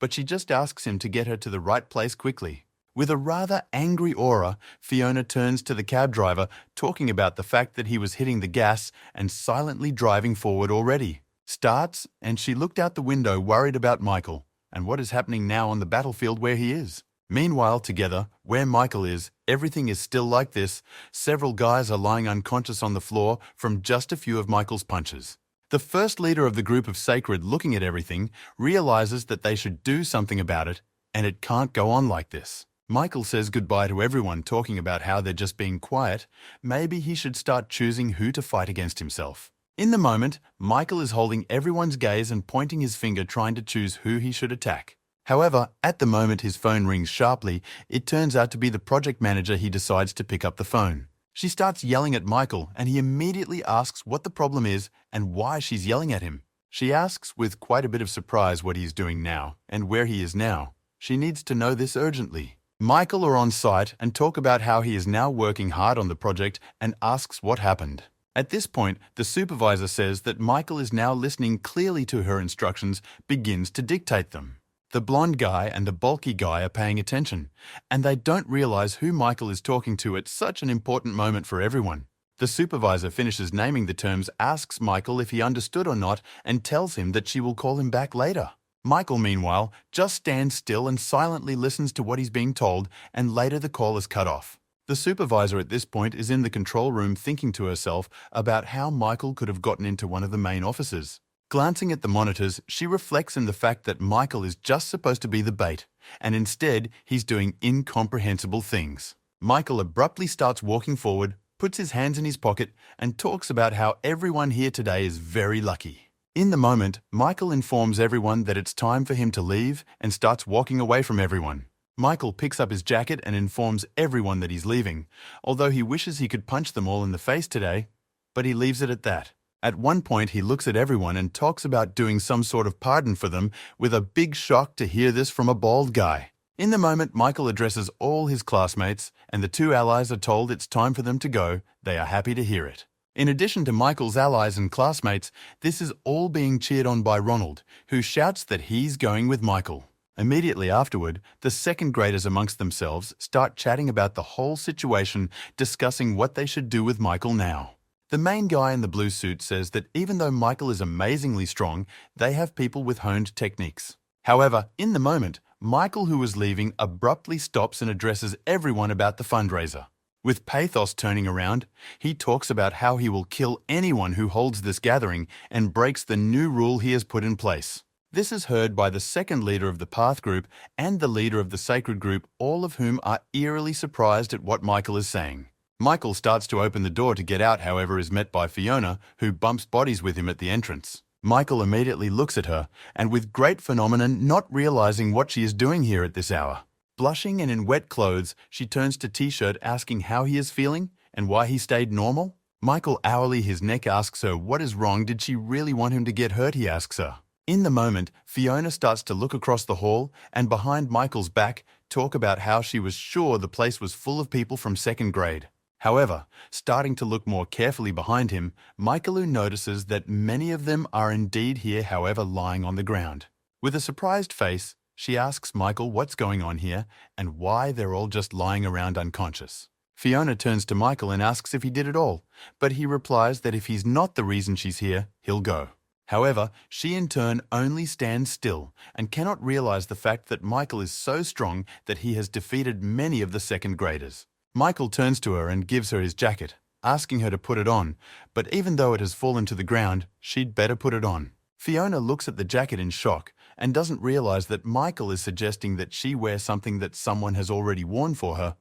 but she just asks him to get her to the right place quickly. With a rather angry aura, Fiona turns to the cab driver, talking about the fact that he was hitting the gas and silently driving forward already. Starts, and she looked out the window worried about Michael and what is happening now on the battlefield where he is. Meanwhile, together, where Michael is, everything is still like this. Several guys are lying unconscious on the floor from just a few of Michael's punches. The first leader of the group of Sacred, looking at everything, realizes that they should do something about it, and it can't go on like this. Michael says goodbye to everyone, talking about how they're just being quiet. Maybe he should start choosing who to fight against himself. In the moment, Michael is holding everyone's gaze and pointing his finger, trying to choose who he should attack. However, at the moment his phone rings sharply, it turns out to be the project manager. He decides to pick up the phone. She starts yelling at Michael, and he immediately asks what the problem is and why she's yelling at him. She asks with quite a bit of surprise what he's doing now and where he is now. She needs to know this urgently. Michael are on site and talk about how he is now working hard on the project and asks what happened. At this point, the supervisor says that Michael is now listening clearly to her instructions, begins to dictate them. The blonde guy and the bulky guy are paying attention, and they don't realize who Michael is talking to at such an important moment for everyone. The supervisor finishes naming the terms, asks Michael if he understood or not, and tells him that she will call him back later. Michael, meanwhile, just stands still and silently listens to what he's being told, and later the call is cut off. The supervisor at this point is in the control room thinking to herself about how Michael could have gotten into one of the main offices. Glancing at the monitors, she reflects in the fact that Michael is just supposed to be the bait, and instead he's doing incomprehensible things. Michael abruptly starts walking forward, puts his hands in his pocket, and talks about how everyone here today is very lucky. In the moment, Michael informs everyone that it's time for him to leave and starts walking away from everyone. Michael picks up his jacket and informs everyone that he's leaving, although he wishes he could punch them all in the face today, but he leaves it at that. At one point, he looks at everyone and talks about doing some sort of pardon for them, with a big shock to hear this from a bald guy. In the moment, Michael addresses all his classmates, and the two allies are told it's time for them to go. They are happy to hear it. In addition to Michael's allies and classmates, this is all being cheered on by Ronald, who shouts that he's going with Michael. Immediately afterward, the second graders amongst themselves start chatting about the whole situation, discussing what they should do with Michael now. The main guy in the blue suit says that even though Michael is amazingly strong, they have people with honed techniques. However, in the moment, Michael, who is leaving, abruptly stops and addresses everyone about the fundraiser. With pathos turning around, he talks about how he will kill anyone who holds this gathering and breaks the new rule he has put in place. This is heard by the second leader of the Path group and the leader of the Sacred group, all of whom are eerily surprised at what Michael is saying. Michael starts to open the door to get out, however, is met by Fiona, who bumps bodies with him at the entrance. Michael immediately looks at her, and with great phenomenon, not realizing what she is doing here at this hour. Blushing and in wet clothes, she turns to T-shirt, asking how he is feeling and why he stayed normal. Michael, hourly his neck, asks her what is wrong. Did she really want him to get hurt, he asks her. In the moment, Fiona starts to look across the hall and behind Michael's back talk about how she was sure the place was full of people from second grade. However, starting to look more carefully behind him, Michael notices that many of them are indeed here, however, lying on the ground. With a surprised face, she asks Michael what's going on here and why they're all just lying around unconscious. Fiona turns to Michael and asks if he did it all, but he replies that if he's not the reason she's here, he'll go. However, she in turn only stands still and cannot realize the fact that Michael is so strong that he has defeated many of the second graders. Michael turns to her and gives her his jacket, asking her to put it on, but even though it has fallen to the ground, she'd better put it on. Fiona looks at the jacket in shock and doesn't realize that Michael is suggesting that she wear something that someone has already worn for her,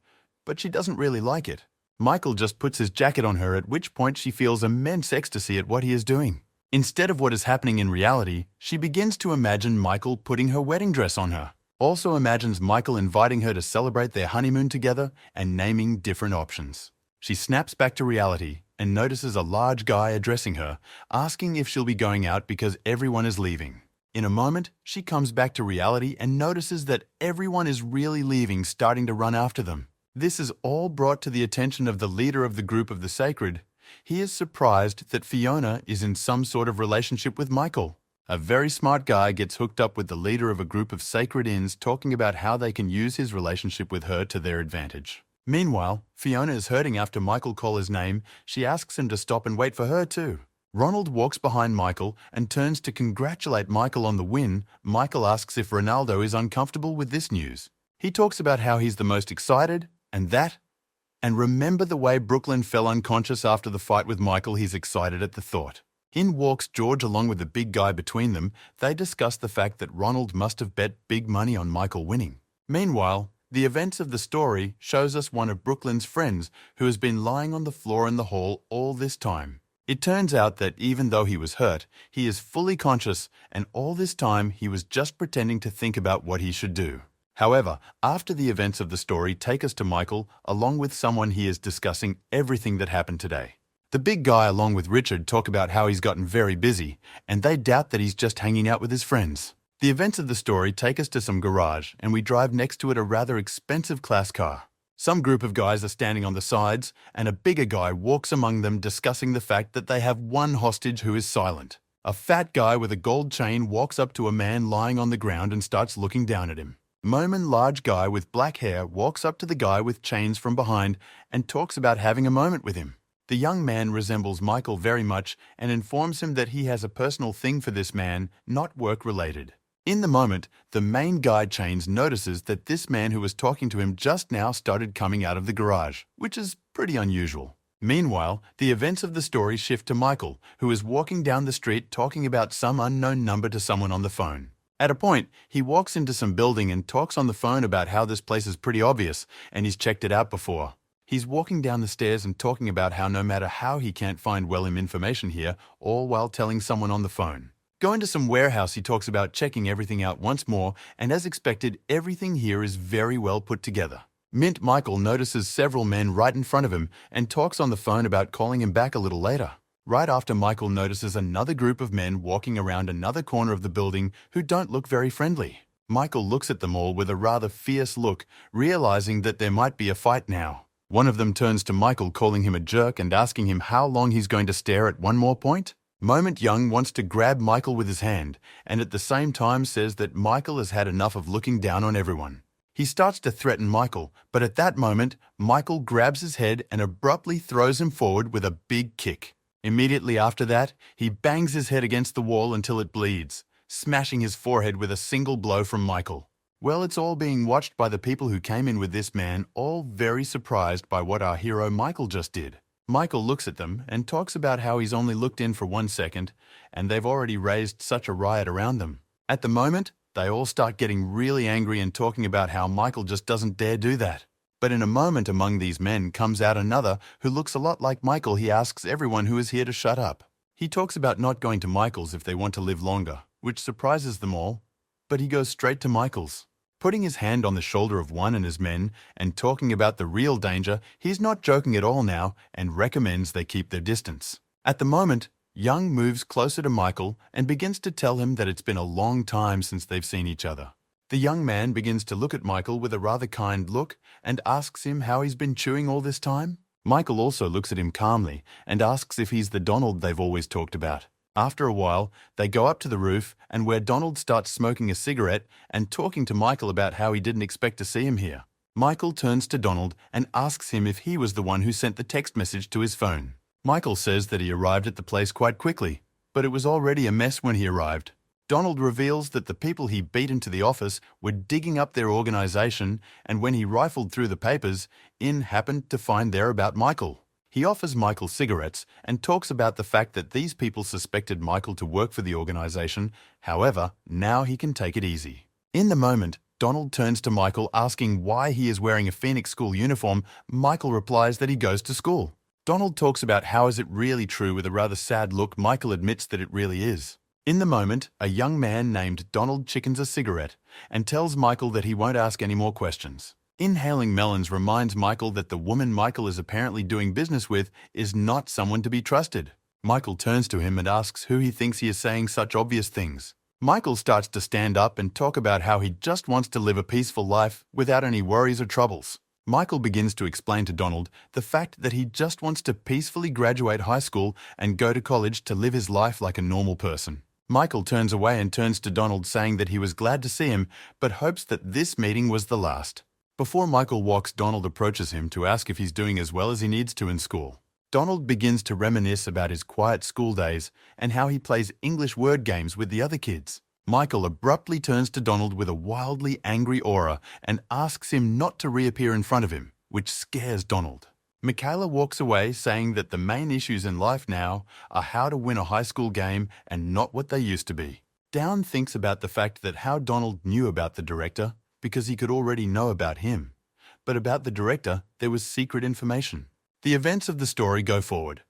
but she doesn't really like it. Michael just puts his jacket on her, at which point she feels immense ecstasy at what he is doing. Instead of what is happening in reality, she begins to imagine Michael putting her wedding dress on her. Also imagines Michael inviting her to celebrate their honeymoon together and naming different options. She snaps back to reality and notices a large guy addressing her, asking if she'll be going out because everyone is leaving. In a moment, she comes back to reality and notices that everyone is really leaving, starting to run after them. This is all brought to the attention of the leader of the group of the sacred. He is surprised that Fiona is in some sort of relationship with Michael. A very smart guy gets hooked up with the leader of a group of sacred inns, talking about how they can use his relationship with her to their advantage. Meanwhile, Fiona is hurting after Michael calls his name. She asks him to stop and wait for her too. Ronald walks behind Michael and turns to congratulate Michael on the win. Michael asks if Ronaldo is uncomfortable with this news. He talks about how he's the most excited, and remember the way Brooklyn fell unconscious after the fight with Michael. He's excited at the thought. In walks George along with the big guy between them. They discuss the fact that Ronald must have bet big money on Michael winning. Meanwhile, the events of the story shows us one of Brooklyn's friends who has been lying on the floor in the hall all this time. It turns out that even though he was hurt, he is fully conscious, and all this time he was just pretending to think about what he should do. However, after the events of the story take us to Michael, along with someone he is discussing everything that happened today. The big guy along with Richard talk about how he's gotten very busy, and they doubt that he's just hanging out with his friends. The events of the story take us to some garage, and we drive next to it a rather expensive class car. Some group of guys are standing on the sides, and a bigger guy walks among them discussing the fact that they have one hostage who is silent. A fat guy with a gold chain walks up to a man lying on the ground and starts looking down at him. Large guy with black hair walks up to the guy with chains from behind and talks about having a moment with him. The young man resembles Michael very much and informs him that he has a personal thing for this man, not work-related. In the moment, the main guy Chains notices that this man who was talking to him just now started coming out of the garage, which is pretty unusual. Meanwhile, the events of the story shift to Michael, who is walking down the street talking about some unknown number to someone on the phone. At a point, he walks into some building and talks on the phone about how this place is pretty obvious and he's checked it out before. He's walking down the stairs and talking about how no matter how he can't find information here, all while telling someone on the phone. Going to some warehouse, he talks about checking everything out once more, and as expected, everything here is very well put together. Michael notices several men right in front of him and talks on the phone about calling him back a little later. Right after Michael notices another group of men walking around another corner of the building who don't look very friendly. Michael looks at them all with a rather fierce look, realizing that there might be a fight now. One of them turns to Michael, calling him a jerk and asking him how long he's going to stare at one more point. Young wants to grab Michael with his hand, and at the same time says that Michael has had enough of looking down on everyone. He starts to threaten Michael, but at that moment, Michael grabs his head and abruptly throws him forward with a big kick. Immediately after that, he bangs his head against the wall until it bleeds, smashing his forehead with a single blow from Michael. Well, it's all being watched by the people who came in with this man, all very surprised by what our hero Michael just did. Michael looks at them and talks about how he's only looked in for 1 second, and they've already raised such a riot around them. At the moment, they all start getting really angry and talking about how Michael just doesn't dare do that. But in a moment among these men comes out another who looks a lot like Michael. He asks everyone who is here to shut up. He talks about not going to Michael's if they want to live longer, which surprises them all, but he goes straight to Michael's. Putting his hand on the shoulder of one and his men and talking about the real danger, he's not joking at all now and recommends they keep their distance. At the moment, Young moves closer to Michael and begins to tell him that it's been a long time since they've seen each other. The young man begins to look at Michael with a rather kind look and asks him how he's been chewing all this time. Michael also looks at him calmly and asks if he's the Donald they've always talked about. After a while, they go up to the roof and where Donald starts smoking a cigarette and talking to Michael about how he didn't expect to see him here. Michael turns to Donald and asks him if he was the one who sent the text message to his phone. Michael says that he arrived at the place quite quickly, but it was already a mess when he arrived. Donald reveals that the people he beat into the office were digging up their organization, and when he rifled through the papers, happened to find there about Michael. He offers Michael cigarettes and talks about the fact that these people suspected Michael to work for the organization. However, now he can take it easy. In the moment, Donald turns to Michael asking why he is wearing a Phoenix school uniform. Michael replies that he goes to school. Donald talks about how is it really true with a rather sad look. Michael admits that it really is. In the moment, a young man named Donald chickens a cigarette and tells Michael that he won't ask any more questions. Inhaling melons reminds Michael that the woman Michael is apparently doing business with is not someone to be trusted. Michael turns to him and asks who he thinks he is saying such obvious things. Michael starts to stand up and talk about how he just wants to live a peaceful life without any worries or troubles. Michael begins to explain to Donald the fact that he just wants to peacefully graduate high school and go to college to live his life like a normal person. Michael turns away and turns to Donald saying that he was glad to see him but hopes that this meeting was the last. Before Michael walks, Donald approaches him to ask if he's doing as well as he needs to in school. Donald begins to reminisce about his quiet school days and how he plays English word games with the other kids. Michael abruptly turns to Donald with a wildly angry aura and asks him not to reappear in front of him, which scares Donald. Michaela walks away saying that the main issues in life now are how to win a high school game and not what they used to be. Down thinks about the fact that how Donald knew about the director because he could already know about him, but about the director there was secret information. The events of the story go forward.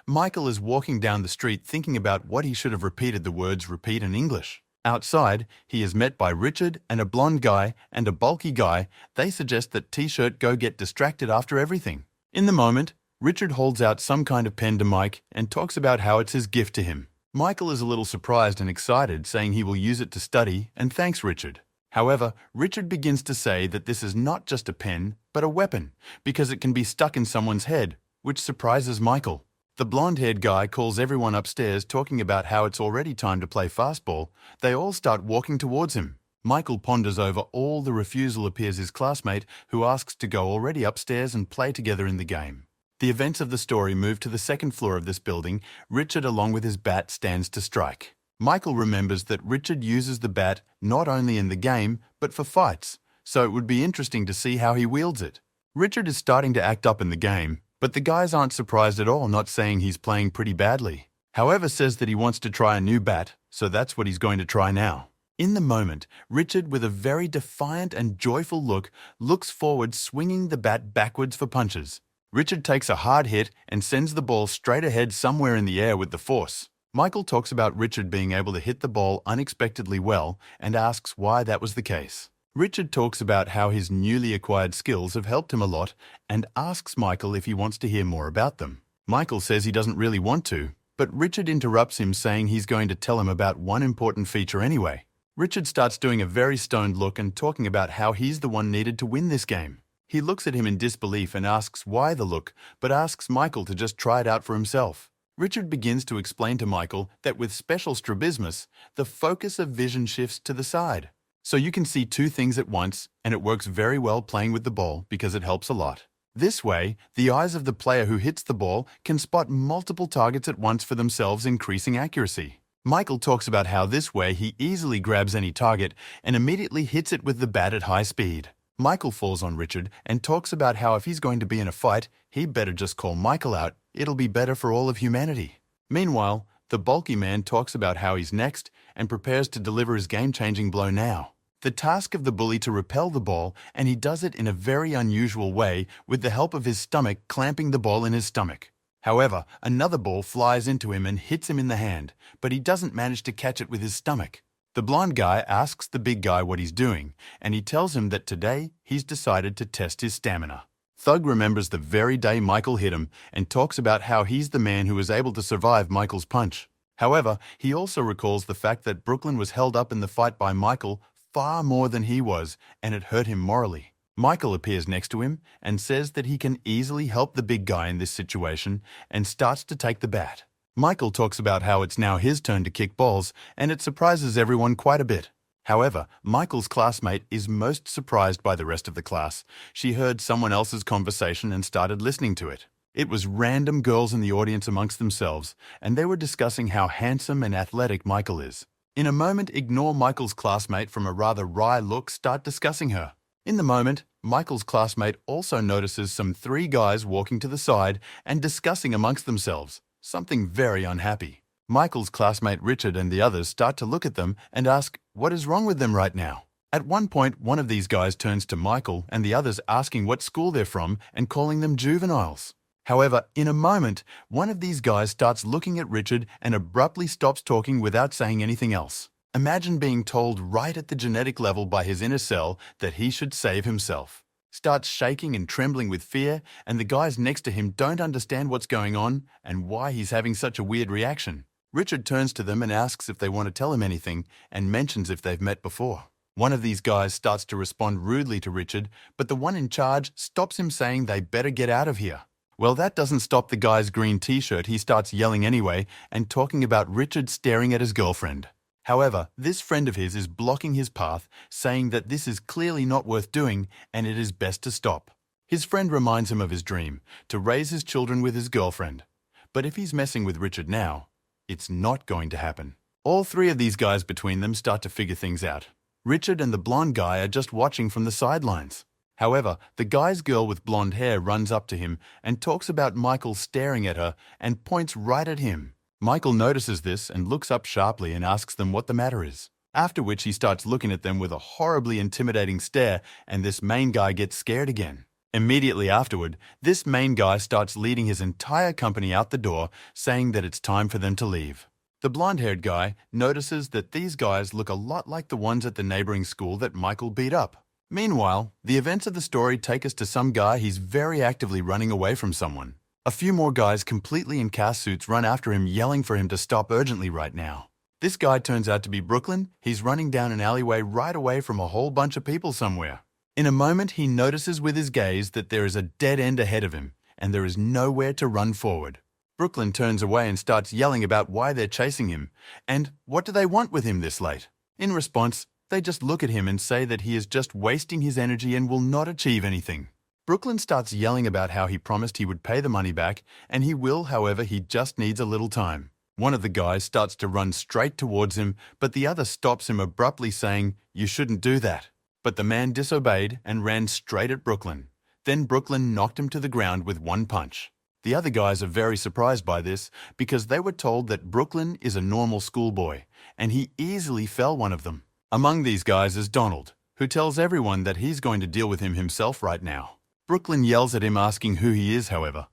Michael is walking down the street thinking about what he should have repeated the words repeat in English. Outside, he is met by Richard and a blonde guy and a bulky guy. They suggest that T-shirt go get distracted after everything. In the moment, Richard holds out some kind of pen to Mike and talks about how it's his gift to him. Michael is a little surprised and excited, saying he will use it to study and thanks Richard. However, Richard begins to say that this is not just a pen, but a weapon, because it can be stuck in someone's head, which surprises Michael. The blonde-haired guy calls everyone upstairs talking about how it's already time to play fastball. They all start walking towards him. Michael ponders over all the refusal appears his classmate, who asks to go already upstairs and play together in the game. The events of the story move to the second floor of this building. Richard, along with his bat, stands to strike. Michael remembers that Richard uses the bat not only in the game, but for fights, so it would be interesting to see how he wields it. Richard is starting to act up in the game, but the guys aren't surprised at all, not saying he's playing pretty badly. However, says that he wants to try a new bat, so that's what he's going to try now. In the moment, Richard, with a very defiant and joyful look, looks forward, swinging the bat backwards for punches. Richard takes a hard hit and sends the ball straight ahead somewhere in the air with the force. Michael talks about Richard being able to hit the ball unexpectedly well and asks why that was the case. Richard talks about how his newly acquired skills have helped him a lot and asks Michael if he wants to hear more about them. Michael says he doesn't really want to, but Richard interrupts him, saying he's going to tell him about one important feature anyway. Richard starts doing a very stoned look and talking about how he's the one needed to win this game. He looks at him in disbelief and asks why the look, but asks Michael to just try it out for himself. Richard begins to explain to Michael that with special strabismus, the focus of vision shifts to the side. So you can see two things at once, and it works very well playing with the ball because it helps a lot. This way, the eyes of the player who hits the ball can spot multiple targets at once for themselves, increasing accuracy. Michael talks about how this way he easily grabs any target and immediately hits it with the bat at high speed. Michael falls on Richard and talks about how if he's going to be in a fight, he better just call Michael out. It'll be better for all of humanity. Meanwhile, the bulky man talks about how he's next and prepares to deliver his game-changing blow now. The task of the bully to repel the ball, and he does it in a very unusual way with the help of his stomach clamping the ball in his stomach. However, another ball flies into him and hits him in the hand, but he doesn't manage to catch it with his stomach. The blonde guy asks the big guy what he's doing, and he tells him that today he's decided to test his stamina. Thug remembers the very day Michael hit him and talks about how he's the man who was able to survive Michael's punch. However, he also recalls the fact that Brooklyn was held up in the fight by Michael far more than he was, and it hurt him morally. Michael appears next to him and says that he can easily help the big guy in this situation and starts to take the bat. Michael talks about how it's now his turn to kick balls, and it surprises everyone quite a bit. However, Michael's classmate is most surprised by the rest of the class. She heard someone else's conversation and started listening to it. It was random girls in the audience amongst themselves, and they were discussing how handsome and athletic Michael is. In a moment, ignore Michael's classmate from a rather wry look, start discussing her. In the moment, Michael's classmate also notices some three guys walking to the side and discussing amongst themselves, something very unhappy. Michael's classmate Richard and the others start to look at them and ask what is wrong with them right now. At one point, one of these guys turns to Michael and the others asking what school they're from and calling them juveniles. However, in a moment, one of these guys starts looking at Richard and abruptly stops talking without saying anything else. Imagine being told right at the genetic level by his inner cell that he should save himself. Starts shaking and trembling with fear, and the guys next to him don't understand what's going on and why he's having such a weird reaction. Richard turns to them and asks if they want to tell him anything and mentions if they've met before. One of these guys starts to respond rudely to Richard, but the one in charge stops him saying they better get out of here. Well, that doesn't stop the guy's green t-shirt. He starts yelling anyway and talking about Richard staring at his girlfriend. However, this friend of his is blocking his path, saying that this is clearly not worth doing and it is best to stop. His friend reminds him of his dream, to raise his children with his girlfriend. But if he's messing with Richard now, it's not going to happen. All three of these guys between them start to figure things out. Richard and the blonde guy are just watching from the sidelines. However, the guy's girl with blonde hair runs up to him and talks about Michael staring at her and points right at him. Michael notices this and looks up sharply and asks them what the matter is. After which he starts looking at them with a horribly intimidating stare, and this main guy gets scared again. Immediately afterward, this main guy starts leading his entire company out the door, saying that it's time for them to leave. The blonde-haired guy notices that these guys look a lot like the ones at the neighboring school that Michael beat up. Meanwhile, the events of the story take us to some guy he's very actively running away from someone. A few more guys completely in cast suits run after him, yelling for him to stop urgently right now. This guy turns out to be Brooklyn. He's running down an alleyway right away from a whole bunch of people somewhere. In a moment, he notices with his gaze that there is a dead end ahead of him, and there is nowhere to run forward. Brooklyn turns away and starts yelling about why they're chasing him, and what do they want with him this late. In response, they just look at him and say that he is just wasting his energy and will not achieve anything. Brooklyn starts yelling about how he promised he would pay the money back, and he will, however, he just needs a little time. One of the guys starts to run straight towards him, but the other stops him abruptly saying, "You shouldn't do that." But the man disobeyed and ran straight at Brooklyn. Then Brooklyn knocked him to the ground with one punch. The other guys are very surprised by this because they were told that Brooklyn is a normal schoolboy, and he easily fell one of them. Among these guys is Donald, who tells everyone that he's going to deal with him himself right now. Brooklyn yells at him asking who he is, however.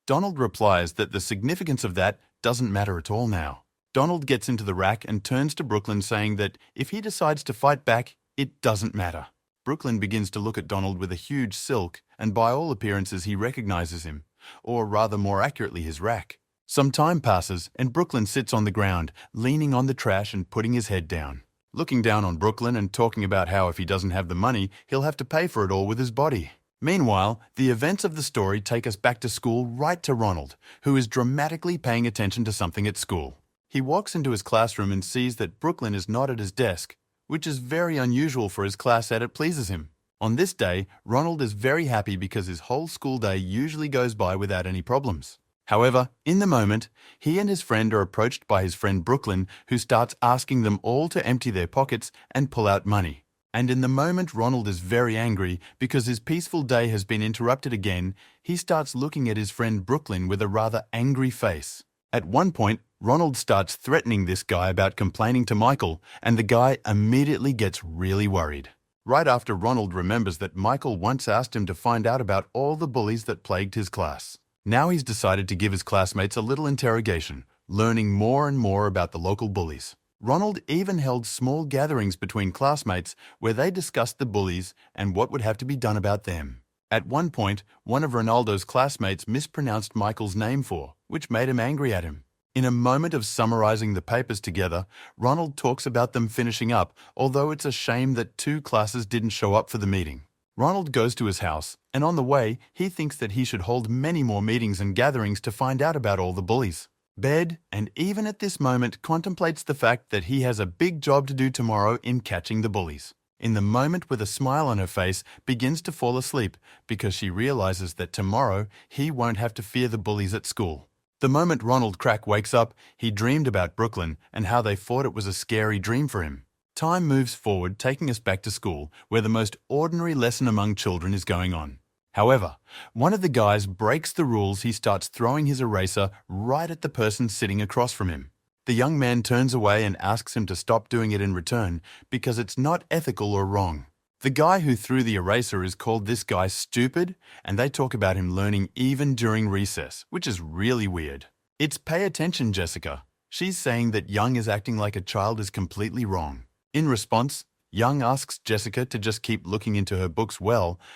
Donald replies that the significance of that doesn't matter at all now. Donald gets into the rack and turns to Brooklyn saying that if he decides to fight back, it doesn't matter. Brooklyn begins to look at Donald with a huge silk, and by all appearances he recognizes him, or rather more accurately his rack. Some time passes and Brooklyn sits on the ground, leaning on the trash and putting his head down. Looking down on Brooklyn and talking about how if he doesn't have the money, he'll have to pay for it all with his body. Meanwhile, the events of the story take us back to school right to Ronald, who is dramatically paying attention to something at school. He walks into his classroom and sees that Brooklyn is not at his desk, which is very unusual for his class and it pleases him. On this day, Ronald is very happy because his whole school day usually goes by without any problems. However, in the moment, he and his friend are approached by his friend Brooklyn, who starts asking them all to empty their pockets and pull out money. And in the moment Ronald is very angry because his peaceful day has been interrupted again, he starts looking at his friend Brooklyn with a rather angry face. At one point, Ronald starts threatening this guy about complaining to Michael, and the guy immediately gets really worried. Right after Ronald remembers that Michael once asked him to find out about all the bullies that plagued his class. Now he's decided to give his classmates a little interrogation, learning more and more about the local bullies. Ronald even held small gatherings between classmates where they discussed the bullies and what would have to be done about them. At one point, one of Ronaldo's classmates mispronounced Michael's name which made him angry at him. In a moment of summarizing the papers together, Ronald talks about them finishing up, although it's a shame that 2 classes didn't show up for the meeting. Ronald goes to his house, and on the way, he thinks that he should hold many more meetings and gatherings to find out about all the bullies. Bed, and even at this moment, contemplates the fact that he has a big job to do tomorrow in catching the bullies. In the moment, with a smile on her face, begins to fall asleep because she realizes that tomorrow he won't have to fear the bullies at school. The moment Ronald Crack wakes up, he dreamed about Brooklyn and how they thought it was a scary dream for him. Time moves forward, taking us back to school, where the most ordinary lesson among children is going on. However, one of the guys breaks the rules. He starts throwing his eraser right at the person sitting across from him. The young man turns away and asks him to stop doing it in return because it's not ethical or wrong. The guy who threw the eraser is called this guy stupid, and they talk about him learning even during recess, which is really weird. It's pay attention, Jessica. She's saying that Young is acting like a child is completely wrong. In response, Young asks Jessica to just keep looking into her books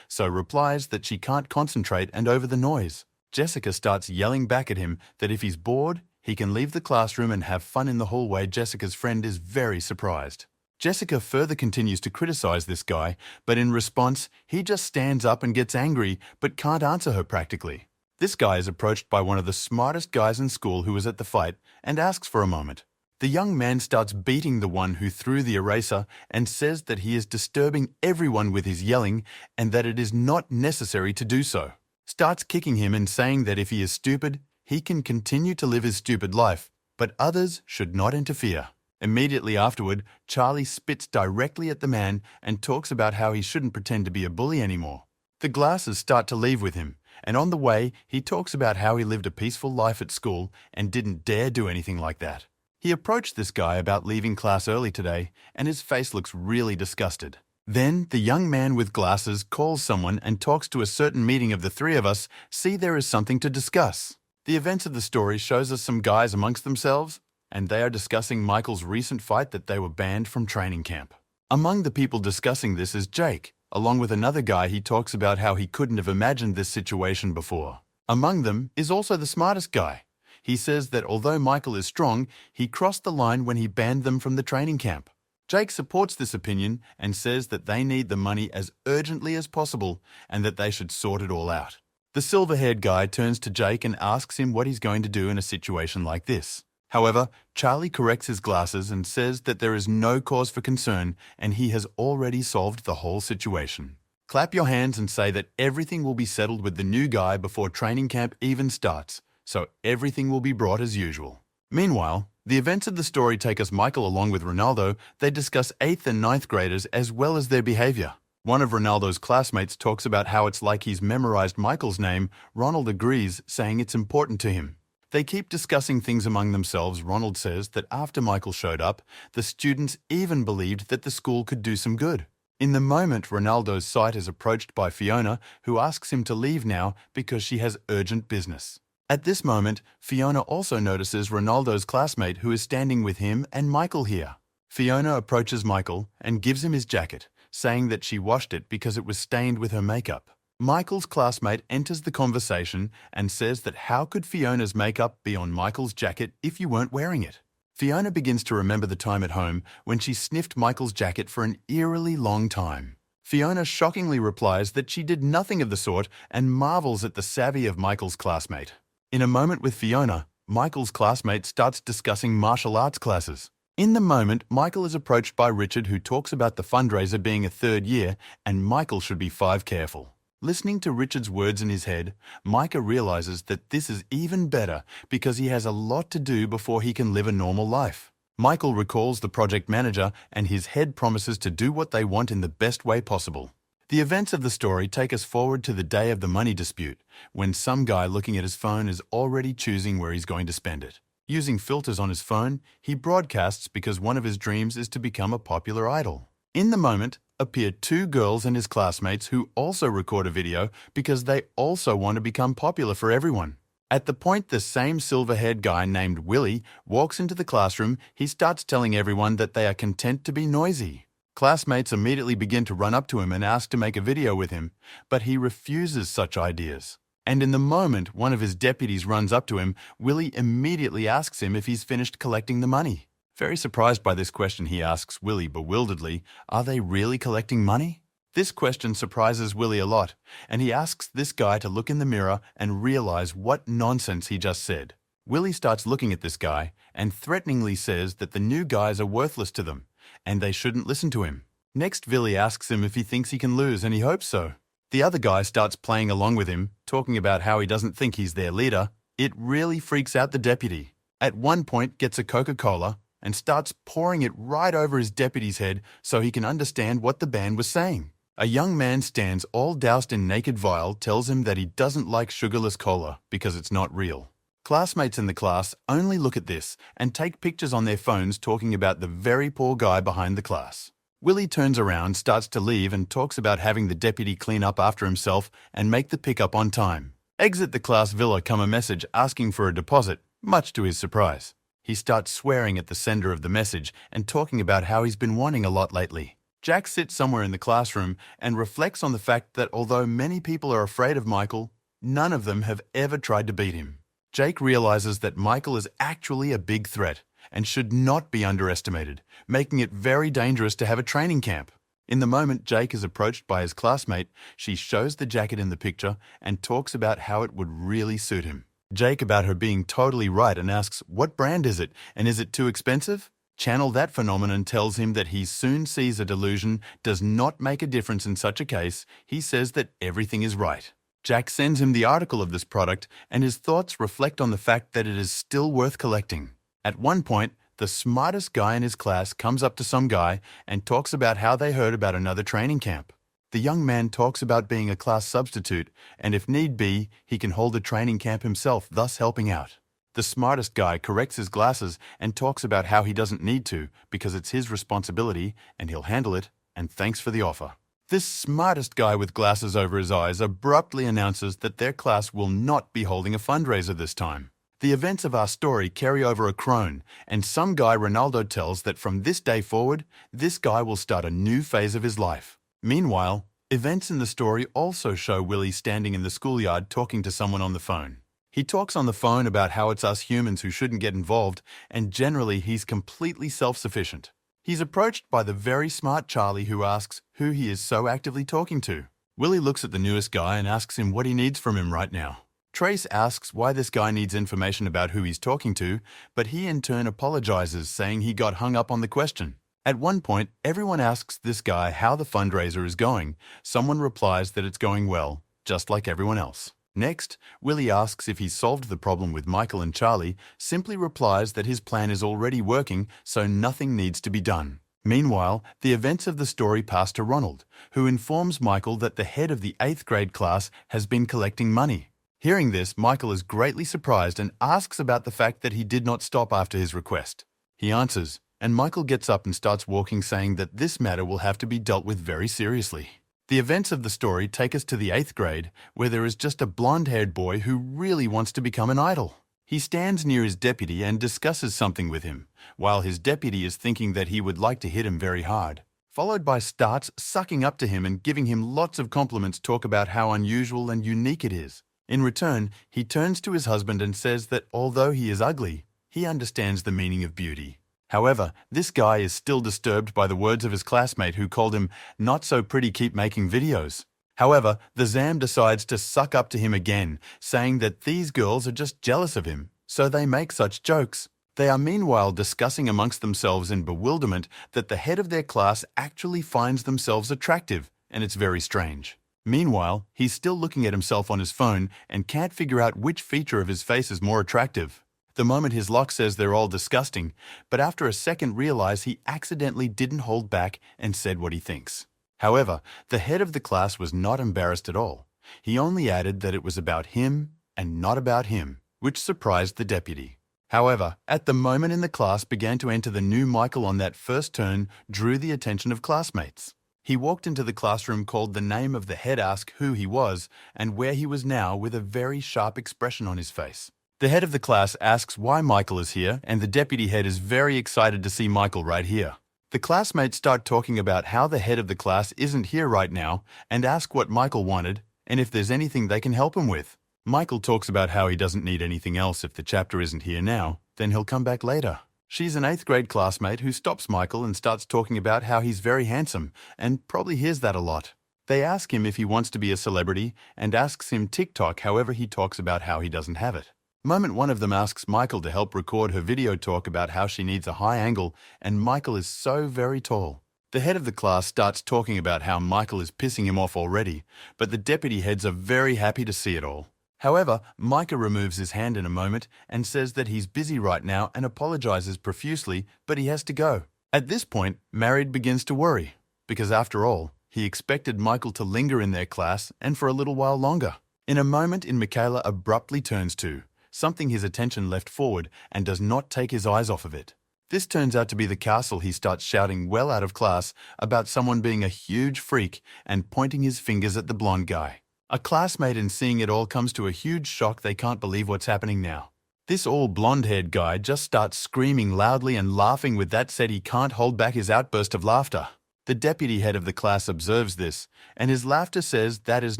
so replies that she can't concentrate and over the noise. Jessica starts yelling back at him that if he's bored, he can leave the classroom and have fun in the hallway. Jessica's friend is very surprised. Jessica further continues to criticize this guy, but in response, he just stands up and gets angry but can't answer her practically. This guy is approached by one of the smartest guys in school who was at the fight and asks for a moment. The young man starts beating the one who threw the eraser and says that he is disturbing everyone with his yelling and that it is not necessary to do so. Starts kicking him and saying that if he is stupid, he can continue to live his stupid life, but others should not interfere. Immediately afterward, Charlie spits directly at the man and talks about how he shouldn't pretend to be a bully anymore. The glasses start to leave with him, and on the way, he talks about how he lived a peaceful life at school and didn't dare do anything like that. He approached this guy about leaving class early today, and his face looks really disgusted. Then, the young man with glasses calls someone and talks to a certain meeting of the three of us. See, there is something to discuss. The events of the story shows us some guys amongst themselves, and they are discussing Michael's recent fight that they were banned from training camp. Among the people discussing this is Jake. Along with another guy, he talks about how he couldn't have imagined this situation before. Among them is also the smartest guy. He says that although Michael is strong, he crossed the line when he banned them from the training camp. Jake supports this opinion and says that they need the money as urgently as possible and that they should sort it all out. The silver-haired guy turns to Jake and asks him what he's going to do in a situation like this. However, Charlie corrects his glasses and says that there is no cause for concern and he has already solved the whole situation. Clap your hands and say that everything will be settled with the new guy before training camp even starts, so everything will be brought as usual. Meanwhile, the events of the story take us Michael along with Ronaldo. They discuss 8th and 9th graders as well as their behavior. One of Ronaldo's classmates talks about how it's like he's memorized Michael's name. Ronald agrees, saying it's important to him. They keep discussing things among themselves. Ronald says that after Michael showed up, the students even believed that the school could do some good. In the moment, Ronaldo's site is approached by Fiona, who asks him to leave now because she has urgent business. At this moment, Fiona also notices Ronaldo's classmate who is standing with him and Michael here. Fiona approaches Michael and gives him his jacket, saying that she washed it because it was stained with her makeup. Michael's classmate enters the conversation and says that how could Fiona's makeup be on Michael's jacket if you weren't wearing it? Fiona begins to remember the time at home when she sniffed Michael's jacket for an eerily long time. Fiona shockingly replies that she did nothing of the sort and marvels at the savvy of Michael's classmate. In a moment with Fiona, Michael's classmate starts discussing martial arts classes. In the moment, Michael is approached by Richard, who talks about the fundraiser being a 3rd year and Michael should be 5 careful. Listening to Richard's words in his head, Micah realizes that this is even better because he has a lot to do before he can live a normal life. Michael recalls the project manager and his head promises to do what they want in the best way possible. The events of the story take us forward to the day of the money dispute, when some guy looking at his phone is already choosing where he's going to spend it. Using filters on his phone, he broadcasts because one of his dreams is to become a popular idol. In the moment, appear 2 girls and his classmates who also record a video because they also want to become popular for everyone. At the point the same silver-haired guy named Willie walks into the classroom, he starts telling everyone that they are content to be noisy. Classmates immediately begin to run up to him and ask to make a video with him, but he refuses such ideas. And in the moment one of his deputies runs up to him, Willie immediately asks him if he's finished collecting the money. Very surprised by this question, he asks Willie bewilderedly, "Are they really collecting money?" This question surprises Willie a lot, and he asks this guy to look in the mirror and realize what nonsense he just said. Willie starts looking at this guy and threateningly says that the new guys are worthless to them, and they shouldn't listen to him. Next, Willie asks him if he thinks he can lose, and he hopes so. The other guy starts playing along with him, talking about how he doesn't think he's their leader. It really freaks out the deputy. At one point, gets a Coca-Cola and starts pouring it right over his deputy's head so he can understand what the band was saying. A young man stands all doused in naked vial, tells him that he doesn't like sugarless cola because it's not real. Classmates in the class only look at this and take pictures on their phones talking about the very poor guy behind the class. Willie turns around, starts to leave, and talks about having the deputy clean up after himself and make the pickup on time. Exit the class villa come a message asking for a deposit, much to his surprise. He starts swearing at the sender of the message and talking about how he's been wanting a lot lately. Jack sits somewhere in the classroom and reflects on the fact that although many people are afraid of Michael, none of them have ever tried to beat him. Jake realizes that Michael is actually a big threat and should not be underestimated, making it very dangerous to have a training camp. In the moment Jake is approached by his classmate, she shows the jacket in the picture and talks about how it would really suit him. Jake about her being totally right and asks, "What brand is it, and is it too expensive?" Channel that phenomenon tells him that he soon sees a delusion does not make a difference in such a case. He says that everything is right. Jack sends him the article of this product, and his thoughts reflect on the fact that it is still worth collecting. At one point, the smartest guy in his class comes up to some guy and talks about how they heard about another training camp. The young man talks about being a class substitute, and if need be, he can hold a training camp himself, thus helping out. The smartest guy corrects his glasses and talks about how he doesn't need to because it's his responsibility and he'll handle it, and thanks for the offer. This smartest guy with glasses over his eyes abruptly announces that their class will not be holding a fundraiser this time. The events of our story carry over a crone, and some guy Ronaldo tells that from this day forward, this guy will start a new phase of his life. Meanwhile, events in the story also show Willie standing in the schoolyard talking to someone on the phone. He talks on the phone about how it's us humans who shouldn't get involved, and generally he's completely self-sufficient. He's approached by the very smart Charlie, who asks who he is so actively talking to. Willie looks at the newest guy and asks him what he needs from him right now. Trace asks why this guy needs information about who he's talking to, but he in turn apologizes, saying he got hung up on the question. At one point, everyone asks this guy how the fundraiser is going. Someone replies that it's going well, just like everyone else. Next, Willie asks if he's solved the problem with Michael and Charlie, simply replies that his plan is already working, so nothing needs to be done. Meanwhile, the events of the story pass to Ronald, who informs Michael that the head of the 8th grade class has been collecting money. Hearing this, Michael is greatly surprised and asks about the fact that he did not stop after his request. He answers, and Michael gets up and starts walking, saying that this matter will have to be dealt with very seriously. The events of the story take us to the 8th grade, where there is just a blonde-haired boy who really wants to become an idol. He stands near his deputy and discusses something with him, while his deputy is thinking that he would like to hit him very hard. Followed by starts sucking up to him and giving him lots of compliments, talk about how unusual and unique it is. In return, he turns to his husband and says that although he is ugly, he understands the meaning of beauty. However, this guy is still disturbed by the words of his classmate who called him not so pretty, keep making videos. However, the Zam decides to suck up to him again, saying that these girls are just jealous of him, so they make such jokes. They are meanwhile discussing amongst themselves in bewilderment that the head of their class actually finds themselves attractive, and it's very strange. Meanwhile, he's still looking at himself on his phone and can't figure out which feature of his face is more attractive. The moment his lock says they're all disgusting, but after a second realize he accidentally didn't hold back and said what he thinks. However, the head of the class was not embarrassed at all. He only added that it was about him and not about him, which surprised the deputy. However, at the moment in the class began to enter the new Michael on that first turn drew the attention of classmates. He walked into the classroom, called the name of the head, asked who he was and where he was now with a very sharp expression on his face. The head of the class asks why Michael is here, and the deputy head is very excited to see Michael right here. The classmates start talking about how the head of the class isn't here right now and ask what Michael wanted and if there's anything they can help him with. Michael talks about how he doesn't need anything else if the chapter isn't here now, then he'll come back later. She's an 8th grade classmate who stops Michael and starts talking about how he's very handsome and probably hears that a lot. They ask him if he wants to be a celebrity and asks him TikTok, however he talks about how he doesn't have it. Moment one of them asks Michael to help record her video talk about how she needs a high angle, and Michael is so very tall. The head of the class starts talking about how Michael is pissing him off already, but the deputy heads are very happy to see it all. However, Micah removes his hand in a moment and says that he's busy right now and apologizes profusely, but he has to go. At this point, Married begins to worry, because after all, he expected Michael to linger in their class and for a little while longer. In a moment Michaela abruptly turns to, something his attention left forward and does not take his eyes off of it. This turns out to be the castle he starts shouting well out of class about someone being a huge freak and pointing his fingers at the blonde guy. A classmate in seeing it all comes to a huge shock. They can't believe what's happening now. This all blonde-haired guy just starts screaming loudly and laughing. With that said, he can't hold back his outburst of laughter. The deputy head of the class observes this, and his laughter says that is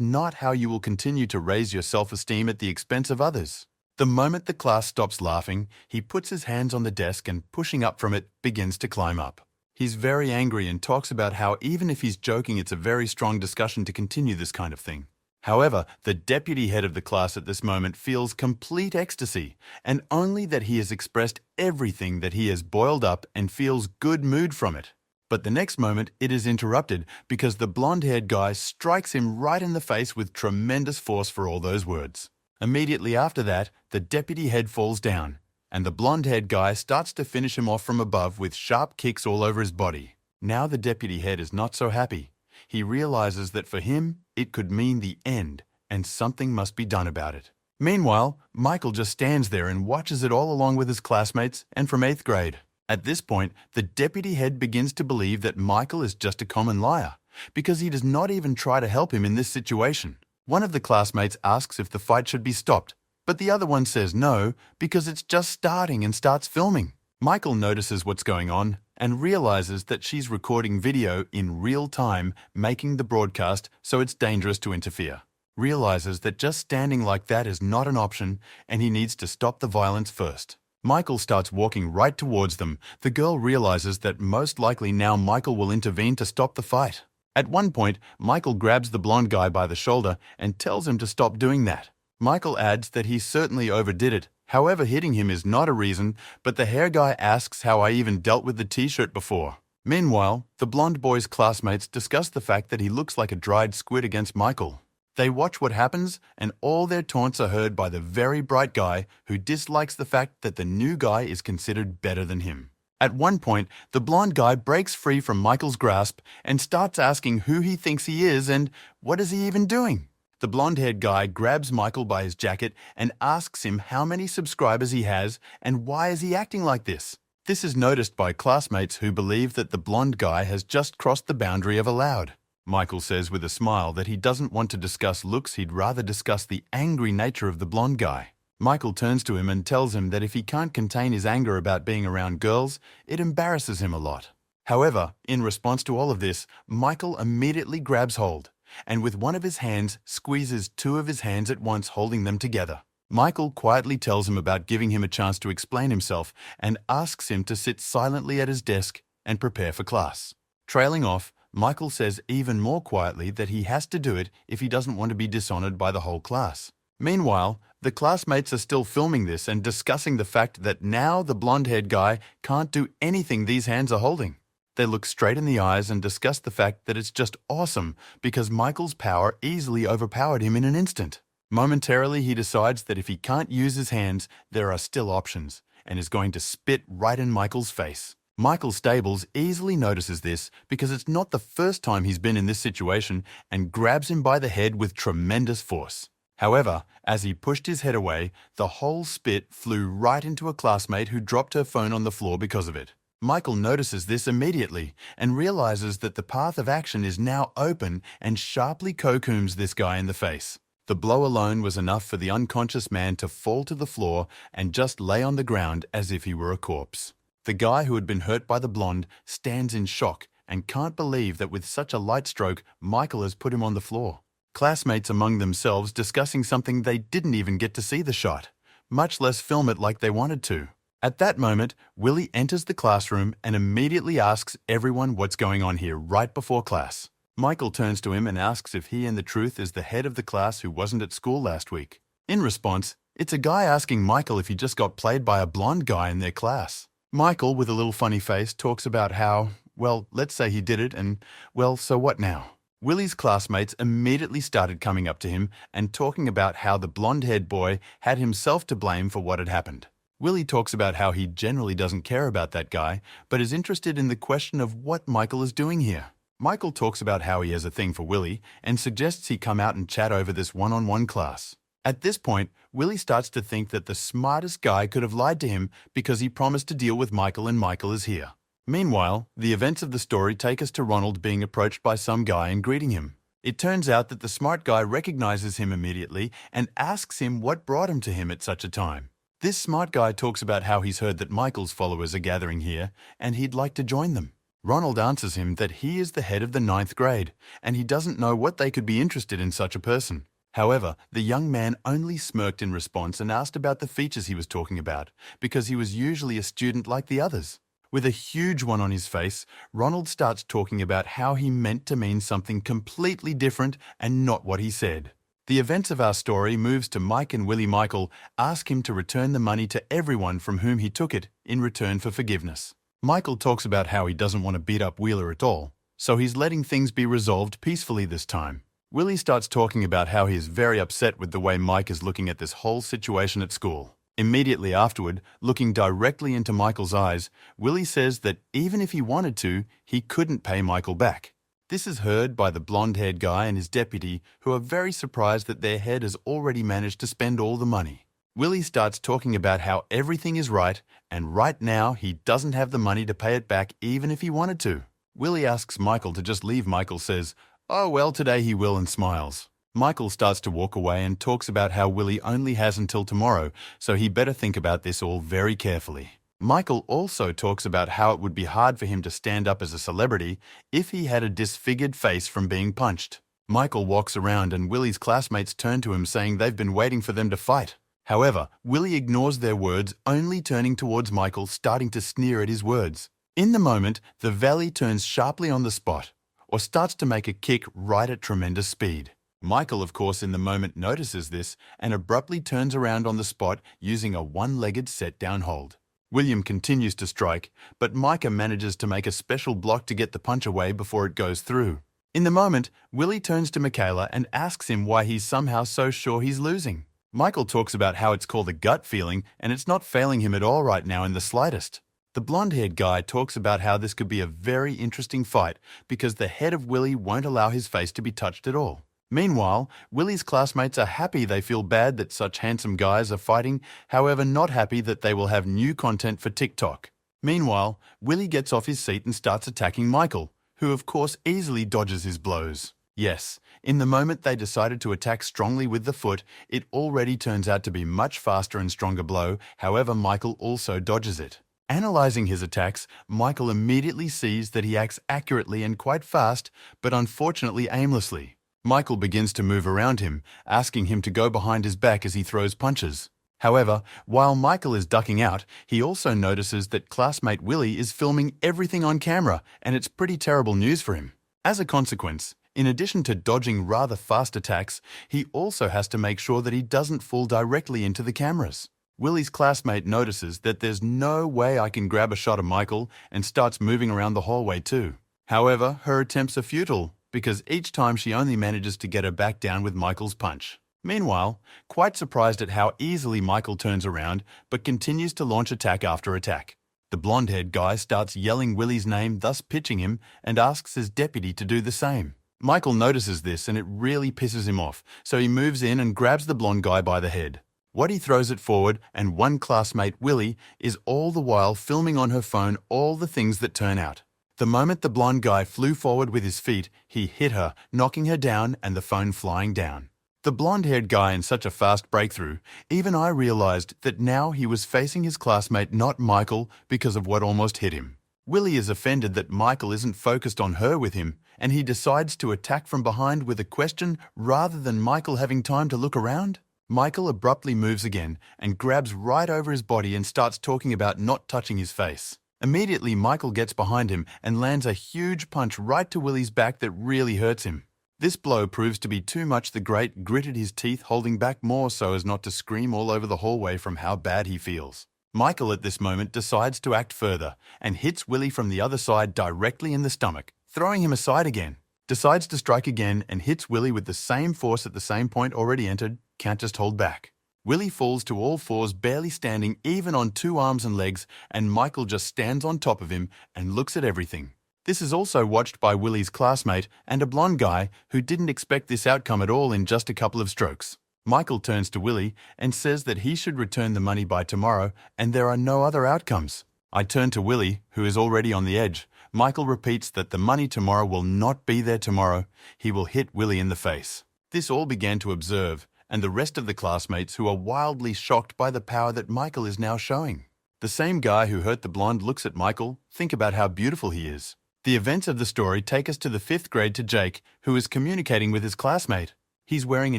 not how you will continue to raise your self-esteem at the expense of others. The moment the class stops laughing, he puts his hands on the desk and, pushing up from it, begins to climb up. He's very angry and talks about how even if he's joking, it's a very strong discussion to continue this kind of thing. However, the deputy head of the class at this moment feels complete ecstasy, and only that he has expressed everything that he has boiled up and feels good mood from it. But the next moment, it is interrupted because the blonde-haired guy strikes him right in the face with tremendous force for all those words. Immediately after that, the deputy head falls down, and the blonde-haired guy starts to finish him off from above with sharp kicks all over his body. Now the deputy head is not so happy. He realizes that for him, it could mean the end, and something must be done about it. Meanwhile, Michael just stands there and watches it all along with his classmates and from 8th grade. At this point, the deputy head begins to believe that Michael is just a common liar, because he does not even try to help him in this situation. One of the classmates asks if the fight should be stopped, but the other one says no, because it's just starting and starts filming. Michael notices what's going on and realizes that she's recording video in real time, making the broadcast, so it's dangerous to interfere. Realizes that just standing like that is not an option and he needs to stop the violence first. Michael starts walking right towards them. The girl realizes that most likely now Michael will intervene to stop the fight. At one point, Michael grabs the blonde guy by the shoulder and tells him to stop doing that. Michael adds that he certainly overdid it. However, hitting him is not a reason, but the hair guy asks how I even dealt with the t-shirt before. Meanwhile, the blonde boy's classmates discuss the fact that he looks like a dried squid against Michael. They watch what happens, and all their taunts are heard by the very bright guy who dislikes the fact that the new guy is considered better than him. At one point, the blonde guy breaks free from Michael's grasp and starts asking who he thinks he is and what is he even doing. The blonde-haired guy grabs Michael by his jacket and asks him how many subscribers he has and why is he acting like this. This is noticed by classmates who believe that the blonde guy has just crossed the boundary of allowed. Michael says with a smile that he doesn't want to discuss looks, he'd rather discuss the angry nature of the blonde guy. Michael turns to him and tells him that if he can't contain his anger about being around girls, it embarrasses him a lot. However, in response to all of this, Michael immediately grabs hold, and with one of his hands squeezes two of his hands at once, holding them together. Michael quietly tells him about giving him a chance to explain himself and asks him to sit silently at his desk and prepare for class. Trailing off, Michael says even more quietly that he has to do it if he doesn't want to be dishonored by the whole class. Meanwhile, the classmates are still filming this and discussing the fact that now the blonde-haired guy can't do anything these hands are holding. They look straight in the eyes and discuss the fact that it's just awesome because Michael's power easily overpowered him in an instant. Momentarily, he decides that if he can't use his hands, there are still options, and is going to spit right in Michael's face. Michael Stables easily notices this because it's not the first time he's been in this situation and grabs him by the head with tremendous force. However, as he pushed his head away, the whole spit flew right into a classmate who dropped her phone on the floor because of it. Michael notices this immediately and realizes that the path of action is now open and sharply kokooms this guy in the face. The blow alone was enough for the unconscious man to fall to the floor and just lay on the ground as if he were a corpse. The guy who had been hurt by the blonde stands in shock and can't believe that with such a light stroke, Michael has put him on the floor. Classmates among themselves discussing something they didn't even get to see the shot, much less film it like they wanted to. At that moment, Willie enters the classroom and immediately asks everyone what's going on here right before class. Michael turns to him and asks if he in the truth is the head of the class who wasn't at school last week. In response, it's a guy asking Michael if he just got played by a blonde guy in their class. Michael, with a little funny face, talks about how, well, let's say he did it and, well, so what now? Willie's classmates immediately started coming up to him and talking about how the blonde-haired boy had himself to blame for what had happened. Willie talks about how he generally doesn't care about that guy, but is interested in the question of what Michael is doing here. Michael talks about how he has a thing for Willie and suggests he come out and chat over this one-on-one class. At this point, Willie starts to think that the smartest guy could have lied to him because he promised to deal with Michael and Michael is here. Meanwhile, the events of the story take us to Ronald being approached by some guy and greeting him. It turns out that the smart guy recognizes him immediately and asks him what brought him to him at such a time. This smart guy talks about how he's heard that Michael's followers are gathering here and he'd like to join them. Ronald answers him that he is the head of the 9th grade and he doesn't know what they could be interested in such a person. However, the young man only smirked in response and asked about the features he was talking about, because he was usually a student like the others. With a huge one on his face, Ronald starts talking about how he meant to mean something completely different and not what he said. The events of our story moves to Mike and Willie. Michael ask him to return the money to everyone from whom he took it in return for forgiveness. Michael talks about how he doesn't want to beat up Wheeler at all, so he's letting things be resolved peacefully this time. Willie starts talking about how he is very upset with the way Mike is looking at this whole situation at school. Immediately afterward, looking directly into Michael's eyes, Willie says that even if he wanted to, he couldn't pay Michael back. This is heard by the blonde-haired guy and his deputy, who are very surprised that their head has already managed to spend all the money. Willie starts talking about how everything is right, and right now he doesn't have the money to pay it back even if he wanted to. Willie asks Michael to just leave. Michael says, "Oh, well, today he will," and smiles. Michael starts to walk away and talks about how Willie only has until tomorrow, so he better think about this all very carefully. Michael also talks about how it would be hard for him to stand up as a celebrity if he had a disfigured face from being punched. Michael walks around and Willie's classmates turn to him saying they've been waiting for them to fight. However, Willie ignores their words, only turning towards Michael, starting to sneer at his words. In the moment, the valley turns sharply on the spot, or starts to make a kick right at tremendous speed. Michael, of course, in the moment notices this and abruptly turns around on the spot using a one-legged set-down hold. William continues to strike, but Micah manages to make a special block to get the punch away before it goes through. In the moment, Willie turns to Michaela and asks him why he's somehow so sure he's losing. Michael talks about how it's called a gut feeling and it's not failing him at all right now in the slightest. The blonde-haired guy talks about how this could be a very interesting fight because the head of Willie won't allow his face to be touched at all. Meanwhile, Willie's classmates are happy. They feel bad that such handsome guys are fighting, however not happy that they will have new content for TikTok. Meanwhile, Willie gets off his seat and starts attacking Michael, who of course easily dodges his blows. Yes, in the moment they decided to attack strongly with the foot, it already turns out to be much faster and stronger blow, however Michael also dodges it. Analyzing his attacks, Michael immediately sees that he acts accurately and quite fast, but unfortunately aimlessly. Michael begins to move around him, asking him to go behind his back as he throws punches. However, while Michael is ducking out, he also notices that classmate Willie is filming everything on camera, and it's pretty terrible news for him. As a consequence, in addition to dodging rather fast attacks, he also has to make sure that he doesn't fall directly into the cameras. Willie's classmate notices that there's no way I can grab a shot of Michael and starts moving around the hallway too. However, her attempts are futile, because each time she only manages to get her back down with Michael's punch. Meanwhile, quite surprised at how easily Michael turns around, but continues to launch attack after attack. The blonde-haired guy starts yelling Willie's name, thus pitching him, and asks his deputy to do the same. Michael notices this and it really pisses him off, so he moves in and grabs the blonde guy by the head. Waddy throws it forward, and one classmate, Willie, is all the while filming on her phone all the things that turn out. The moment the blonde guy flew forward with his feet, he hit her, knocking her down and the phone flying down. The blonde-haired guy in such a fast breakthrough, even I realized that now he was facing his classmate, not Michael, because of what almost hit him. Willie is offended that Michael isn't focused on her with him, and he decides to attack from behind with a question rather than Michael having time to look around. Michael abruptly moves again and grabs right over his body and starts talking about not touching his face. Immediately, Michael gets behind him and lands a huge punch right to Willie's back that really hurts him. This blow proves to be too much. The great gritted his teeth, holding back more so as not to scream all over the hallway from how bad he feels. Michael at this moment decides to act further and hits Willie from the other side directly in the stomach, throwing him aside again. Decides to strike again and hits Willie with the same force at the same point already entered. Can't just hold back. Willie falls to all fours, barely standing even on two arms and legs, and Michael just stands on top of him and looks at everything. This is also watched by Willie's classmate and a blonde guy who didn't expect this outcome at all in just a couple of strokes. Michael turns to Willie and says that he should return the money by tomorrow and there are no other outcomes. I turn to Willie, who is already on the edge. Michael repeats that the money tomorrow will not be there tomorrow. He will hit Willie in the face. This all began to observe, and the rest of the classmates who are wildly shocked by the power that Michael is now showing. The same guy who hurt the blonde looks at Michael, think about how beautiful he is. The events of the story take us to the 5th grade to Jake, who is communicating with his classmate. He's wearing a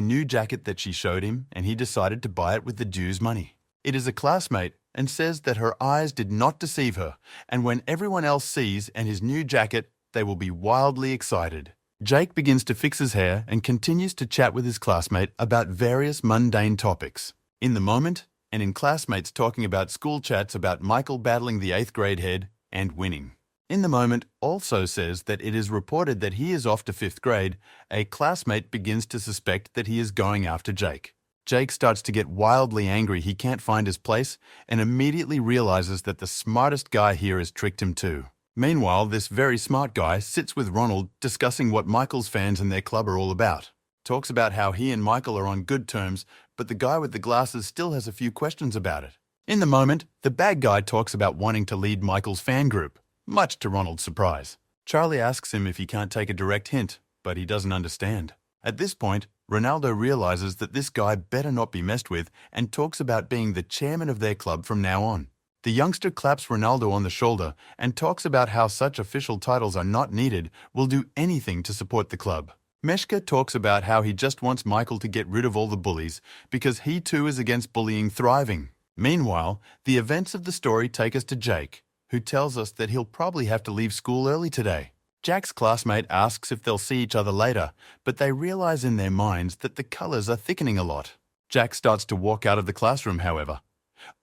new jacket that she showed him, and he decided to buy it with the dues money. It is a classmate and says that her eyes did not deceive her, and when everyone else sees and his new jacket, they will be wildly excited. Jake begins to fix his hair and continues to chat with his classmate about various mundane topics. In the moment, and in classmates talking about school chats about Michael battling the 8th grade head and winning. In the moment also says that it is reported that he is off to 5th grade. A classmate begins to suspect that he is going after Jake. Jake starts to get wildly angry he can't find his place and immediately realizes that the smartest guy here has tricked him too. Meanwhile, this very smart guy sits with Ronald discussing what Michael's fans and their club are all about. Talks about how he and Michael are on good terms, but the guy with the glasses still has a few questions about it. In the moment, the bad guy talks about wanting to lead Michael's fan group, much to Ronald's surprise. Charlie asks him if he can't take a direct hint, but he doesn't understand. At this point, Ronaldo realizes that this guy better not be messed with and talks about being the chairman of their club from now on. The youngster claps Ronaldo on the shoulder and talks about how such official titles are not needed, will do anything to support the club. Meshka talks about how he just wants Michael to get rid of all the bullies because he too is against bullying thriving. Meanwhile, the events of the story take us to Jake, who tells us that he'll probably have to leave school early today. Jack's classmate asks if they'll see each other later, but they realize in their minds that the colors are thickening a lot. Jack starts to walk out of the classroom, however.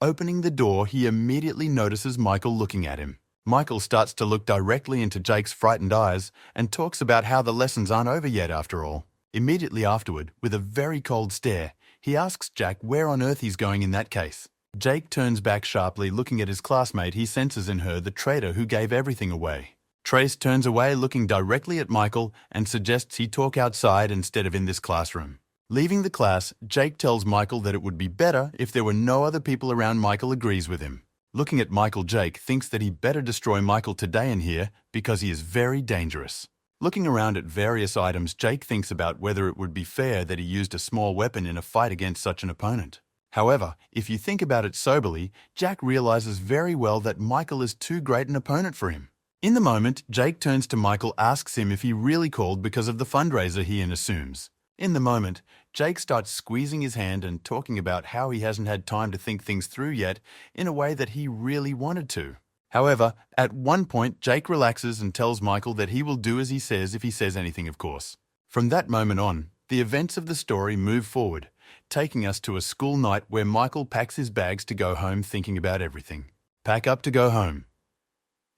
Opening the door, he immediately notices Michael looking at him. Michael starts to look directly into Jake's frightened eyes and talks about how the lessons aren't over yet after all. Immediately afterward, with a very cold stare, he asks Jack where on earth he's going in that case. Jake turns back sharply, looking at his classmate he senses in her the traitor who gave everything away. Trace turns away, looking directly at Michael, and suggests he talk outside instead of in this classroom. Leaving the class, Jake tells Michael that it would be better if there were no other people around. Michael agrees with him. Looking at Michael, Jake thinks that he better destroy Michael today in here because he is very dangerous. Looking around at various items, Jake thinks about whether it would be fair that he used a small weapon in a fight against such an opponent. However, if you think about it soberly, Jack realizes very well that Michael is too great an opponent for him. In the moment, Jake turns to Michael, asks him if he really called because of the fundraiser he assumes. In the moment, Jake starts squeezing his hand and talking about how he hasn't had time to think things through yet in a way that he really wanted to. However, at one point, Jake relaxes and tells Michael that he will do as he says if he says anything, of course. From that moment on, the events of the story move forward, taking us to a school night where Michael packs his bags to go home thinking about everything. Pack up to go home.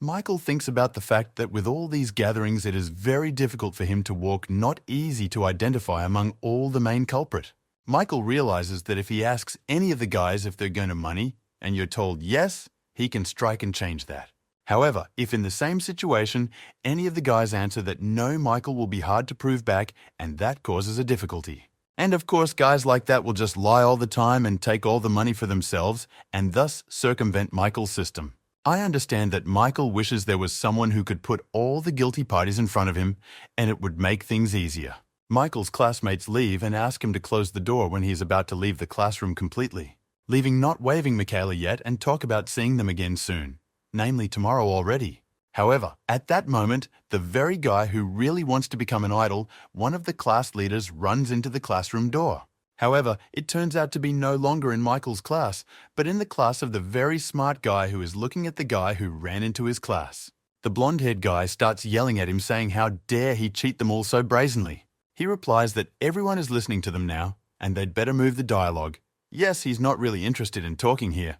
Michael thinks about the fact that with all these gatherings it is very difficult for him to walk, not easy to identify among all the main culprit. Michael realizes that if he asks any of the guys if they're going to money, and you're told yes, he can strike and change that. However, if in the same situation, any of the guys answer that no, Michael will be hard to prove back, and that causes a difficulty. And of course, guys like that will just lie all the time and take all the money for themselves, and thus circumvent Michael's system. I understand that Michael wishes there was someone who could put all the guilty parties in front of him, and it would make things easier. Michael's classmates leave and ask him to close the door when he is about to leave the classroom completely, leaving not waving Michaela yet and talk about seeing them again soon, namely tomorrow already. However, at that moment, the very guy who really wants to become an idol, one of the class leaders, runs into the classroom door. However, it turns out to be no longer in Michael's class, but in the class of the very smart guy who is looking at the guy who ran into his class. The blonde-haired guy starts yelling at him, saying how dare he cheat them all so brazenly. He replies that everyone is listening to them now, and they'd better move the dialogue. Yes, he's not really interested in talking here.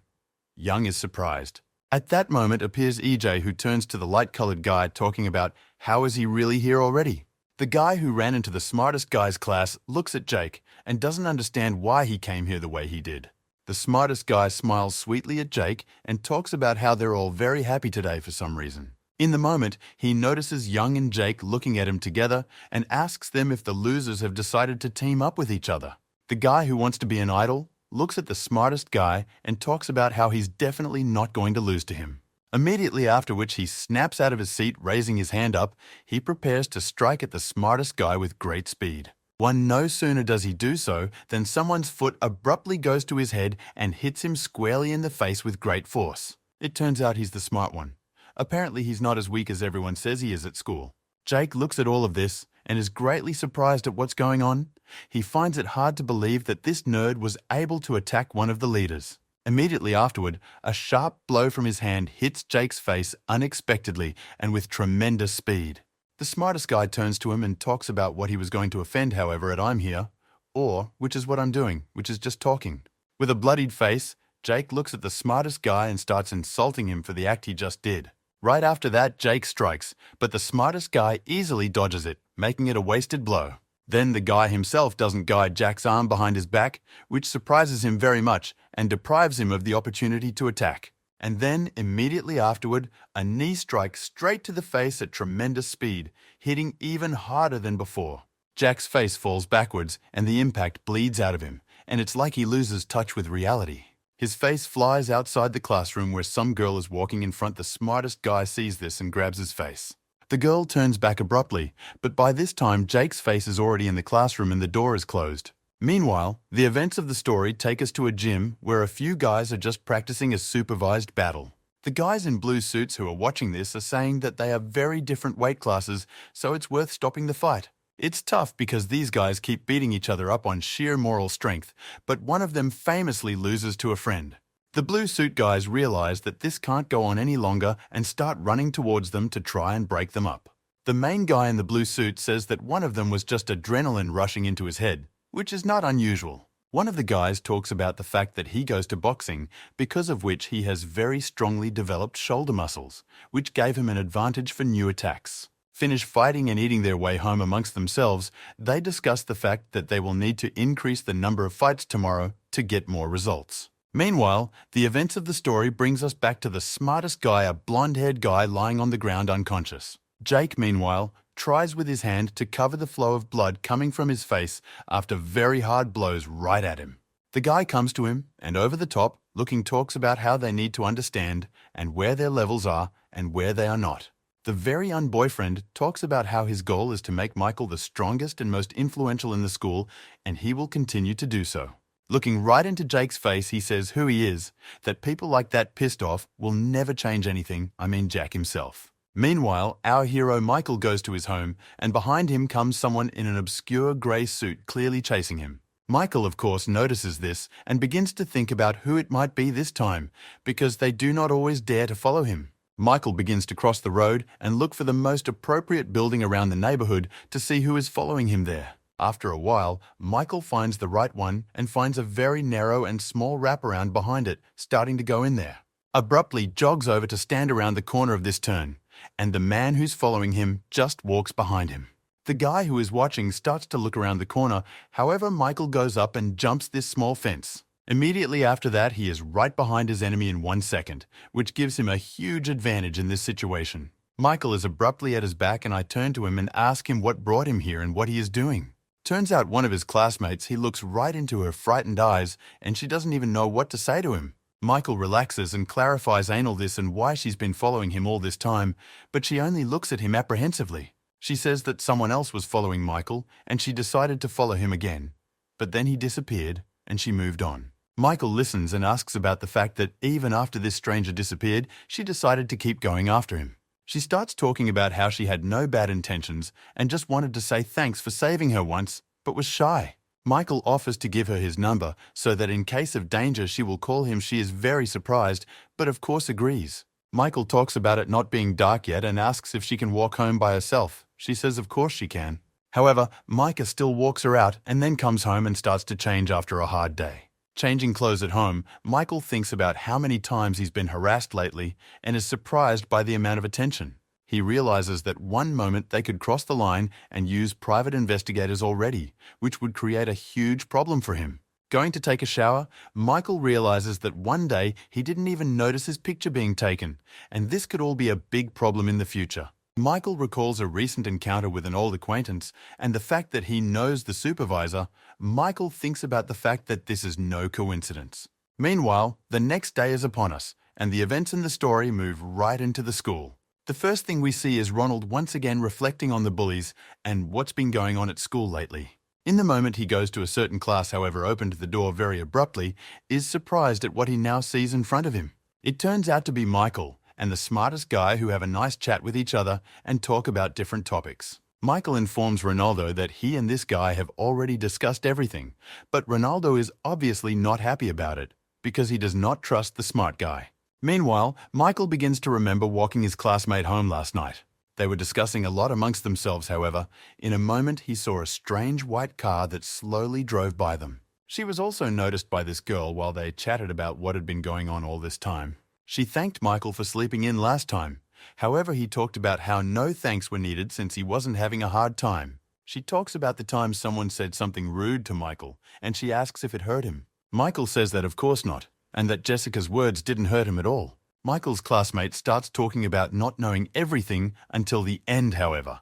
Young is surprised. At that moment appears EJ, who turns to the light-colored guy talking about how is he really here already. The guy who ran into the smartest guy's class looks at Jake and doesn't understand why he came here the way he did. The smartest guy smiles sweetly at Jake and talks about how they're all very happy today for some reason. In the moment, he notices Young and Jake looking at him together and asks them if the losers have decided to team up with each other. The guy who wants to be an idol looks at the smartest guy and talks about how he's definitely not going to lose to him. Immediately after which he snaps out of his seat, raising his hand up. He prepares to strike at the smartest guy with great speed. No sooner does he do so than someone's foot abruptly goes to his head and hits him squarely in the face with great force. It turns out he's the smart one. Apparently he's not as weak as everyone says he is at school. Jake looks at all of this and is greatly surprised at what's going on. He finds it hard to believe that this nerd was able to attack one of the leaders. Immediately afterward, a sharp blow from his hand hits Jake's face unexpectedly and with tremendous speed. The smartest guy turns to him and talks about what he was going to offend, however, at "I'm here," or, which is what I'm doing, which is just talking. With a bloodied face, Jake looks at the smartest guy and starts insulting him for the act he just did. Right after that, Jake strikes, but the smartest guy easily dodges it, making it a wasted blow. Then the guy himself doesn't guide Jack's arm behind his back, which surprises him very much and deprives him of the opportunity to attack. And then, immediately afterward, a knee strike straight to the face at tremendous speed, hitting even harder than before. Jack's face falls backwards and the impact bleeds out of him, and it's like he loses touch with reality. His face flies outside the classroom where some girl is walking in front. The smartest guy sees this and grabs his face. The girl turns back abruptly, but by this time Jake's face is already in the classroom and the door is closed. Meanwhile, the events of the story take us to a gym where a few guys are just practicing a supervised battle. The guys in blue suits who are watching this are saying that they are very different weight classes, so it's worth stopping the fight. It's tough because these guys keep beating each other up on sheer moral strength, but one of them famously loses to a friend. The blue suit guys realize that this can't go on any longer and start running towards them to try and break them up. The main guy in the blue suit says that one of them was just adrenaline rushing into his head, which is not unusual. One of the guys talks about the fact that he goes to boxing, because of which he has very strongly developed shoulder muscles, which gave him an advantage for new attacks. Finish fighting and eating their way home amongst themselves, they discuss the fact that they will need to increase the number of fights tomorrow to get more results. Meanwhile, the events of the story brings us back to the smartest guy, a blonde-haired guy lying on the ground unconscious. Jake, meanwhile, tries with his hand to cover the flow of blood coming from his face after very hard blows right at him. The guy comes to him and over the top, looking, talks about how they need to understand and where their levels are and where they are not. The very young boyfriend talks about how his goal is to make Michael the strongest and most influential in the school, and he will continue to do so. Looking right into Jake's face, he says who he is, that people like that pissed off will never change anything, Jack himself. Meanwhile, our hero Michael goes to his home, and behind him comes someone in an obscure grey suit clearly chasing him. Michael, of course, notices this and begins to think about who it might be this time, because they do not always dare to follow him. Michael begins to cross the road and look for the most appropriate building around the neighborhood to see who is following him there. After a while, Michael finds the right one and finds a very narrow and small wraparound behind it, starting to go in there. Abruptly jogs over to stand around the corner of this turn, and the man who's following him just walks behind him. The guy who is watching starts to look around the corner, however Michael goes up and jumps this small fence. Immediately after that, he is right behind his enemy in 1 second, which gives him a huge advantage in this situation. Michael is abruptly at his back and I turn to him and ask him what brought him here and what he is doing. Turns out one of his classmates, he looks right into her frightened eyes and she doesn't even know what to say to him. Michael relaxes and clarifies anal this and why she's been following him all this time, but she only looks at him apprehensively. She says that someone else was following Michael and she decided to follow him again. But then he disappeared and she moved on. Michael listens and asks about the fact that even after this stranger disappeared, she decided to keep going after him. She starts talking about how she had no bad intentions and just wanted to say thanks for saving her once, but was shy. Michael offers to give her his number so that in case of danger she will call him. She is very surprised, but of course agrees. Michael talks about it not being dark yet and asks if she can walk home by herself. She says of course she can. However, Micah still walks her out and then comes home and starts to change after a hard day. Changing clothes at home, Michael thinks about how many times he's been harassed lately and is surprised by the amount of attention. He realizes that one moment they could cross the line and use private investigators already, which would create a huge problem for him. Going to take a shower, Michael realizes that one day he didn't even notice his picture being taken, and this could all be a big problem in the future. Michael recalls a recent encounter with an old acquaintance and the fact that he knows the supervisor. Michael thinks about the fact that this is no coincidence. Meanwhile, the next day is upon us, and the events in the story move right into the school. The first thing we see is Ronald once again reflecting on the bullies and what's been going on at school lately. In the moment he goes to a certain class, however, opened the door very abruptly, is surprised at what he now sees in front of him. It turns out to be Michael and the smartest guy, who have a nice chat with each other and talk about different topics. Michael informs Ronaldo that he and this guy have already discussed everything, but Ronaldo is obviously not happy about it because he does not trust the smart guy. Meanwhile, Michael begins to remember walking his classmate home last night. They were discussing a lot amongst themselves, however. In a moment, he saw a strange white car that slowly drove by them. She was also noticed by this girl while they chatted about what had been going on all this time. She thanked Michael for sleeping in last time. However, he talked about how no thanks were needed since he wasn't having a hard time. She talks about the time someone said something rude to Michael, and she asks if it hurt him. Michael says that of course not, and that Jessica's words didn't hurt him at all. Michael's classmate starts talking about not knowing everything until the end, however.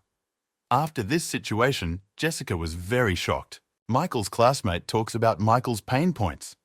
After this situation, Jessica was very shocked. Michael's classmate talks about Michael's pain points.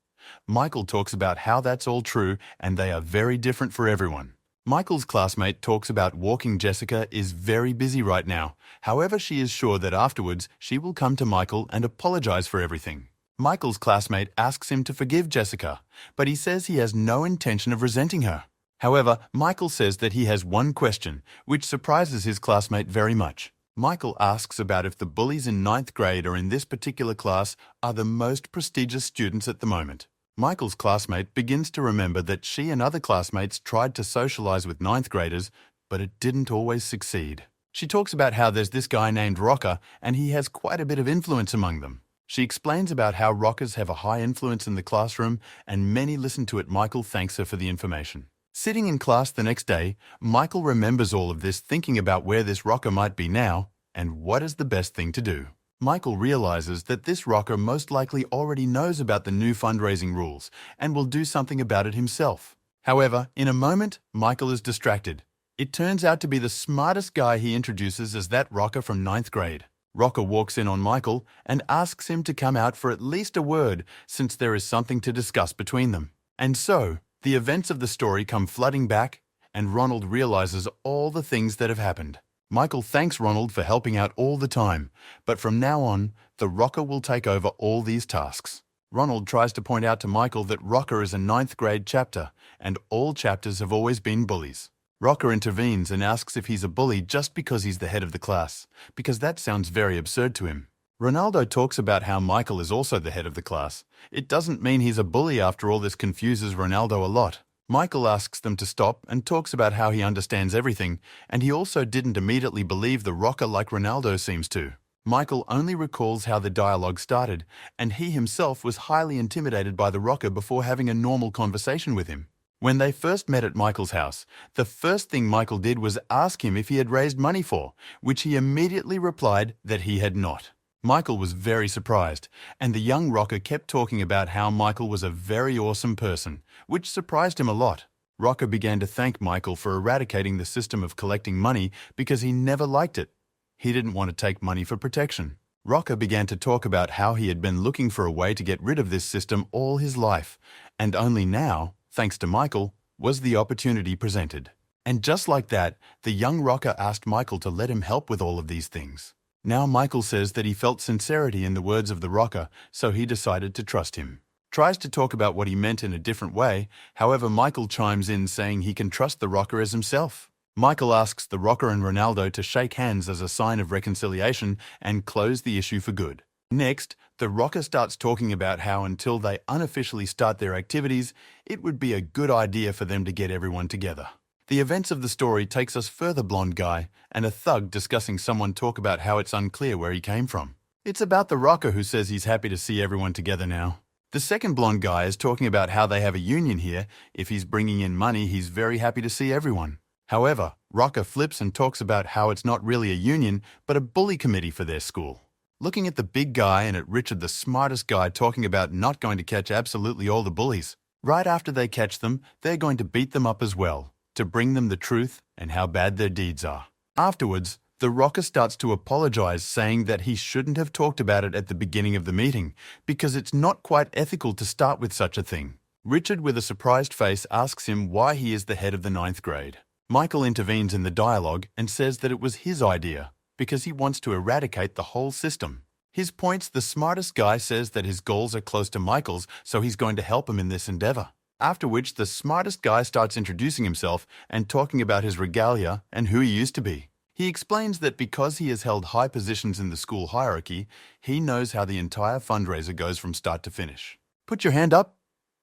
Michael talks about how that's all true and they are very different for everyone. Michael's classmate talks about walking Jessica is very busy right now. However, she is sure that afterwards she will come to Michael and apologize for everything. Michael's classmate asks him to forgive Jessica, but he says he has no intention of resenting her. However, Michael says that he has one question, which surprises his classmate very much. Michael asks about if the bullies in 9th grade or in this particular class are the most prestigious students at the moment. Michael's classmate begins to remember that she and other classmates tried to socialize with 9th graders, but it didn't always succeed. She talks about how there's this guy named Rocker and he has quite a bit of influence among them. She explains about how rockers have a high influence in the classroom and many listen to it. Michael thanks her for the information. Sitting in class the next day, Michael remembers all of this, thinking about where this rocker might be now and what is the best thing to do. Michael realizes that this rocker most likely already knows about the new fundraising rules and will do something about it himself. However, in a moment, Michael is distracted. It turns out to be the smartest guy he introduces as that rocker from 9th grade. Rocker walks in on Michael and asks him to come out for at least a word since there is something to discuss between them. And so, the events of the story come flooding back, and Ronald realizes all the things that have happened. Michael thanks Ronald for helping out all the time, but from now on, the rocker will take over all these tasks. Ronald tries to point out to Michael that Rocker is a 9th grade chapter, and all chapters have always been bullies. Rocker intervenes and asks if he's a bully just because he's the head of the class, because that sounds very absurd to him. Ronaldo talks about how Michael is also the head of the class. It doesn't mean he's a bully after all. This confuses Ronaldo a lot. Michael asks them to stop and talks about how he understands everything, and he also didn't immediately believe the rocker like Ronaldo seems to. Michael only recalls how the dialogue started, and he himself was highly intimidated by the rocker before having a normal conversation with him. When they first met at Michael's house, the first thing Michael did was ask him if he had raised money for, which he immediately replied that he had not. Michael was very surprised, and the young rocker kept talking about how Michael was a very awesome person, which surprised him a lot. Rocker began to thank Michael for eradicating the system of collecting money because he never liked it. He didn't want to take money for protection. Rocker began to talk about how he had been looking for a way to get rid of this system all his life, and only now, thanks to Michael, was the opportunity presented. And just like that, the young rocker asked Michael to let him help with all of these things. Now Michael says that he felt sincerity in the words of the rocker, so he decided to trust him. Tries to talk about what he meant in a different way, however Michael chimes in saying he can trust the rocker as himself. Michael asks the rocker and Ronaldo to shake hands as a sign of reconciliation and close the issue for good. Next, the rocker starts talking about how until they unofficially start their activities, it would be a good idea for them to get everyone together. The events of the story takes us further blonde guy and a thug discussing someone talk about how it's unclear where he came from. It's about the rocker who says he's happy to see everyone together now. The second blonde guy is talking about how they have a union here. If he's bringing in money, he's very happy to see everyone. However, Rocker flips and talks about how it's not really a union, but a bully committee for their school. Looking at the big guy and at Richard, the smartest guy, talking about not going to catch absolutely all the bullies. Right after they catch them, they're going to beat them up as well, to bring them the truth and how bad their deeds are. Afterwards, the rocker starts to apologize, saying that he shouldn't have talked about it at the beginning of the meeting because it's not quite ethical to start with such a thing. Richard, with a surprised face, asks him why he is the head of the 9th grade. Michael intervenes in the dialogue and says that it was his idea because he wants to eradicate the whole system. His points, the smartest guy says that his goals are close to Michael's, so he's going to help him in this endeavor. After which, the smartest guy starts introducing himself and talking about his regalia and who he used to be. He explains that because he has held high positions in the school hierarchy, he knows how the entire fundraiser goes from start to finish. Put your hand up.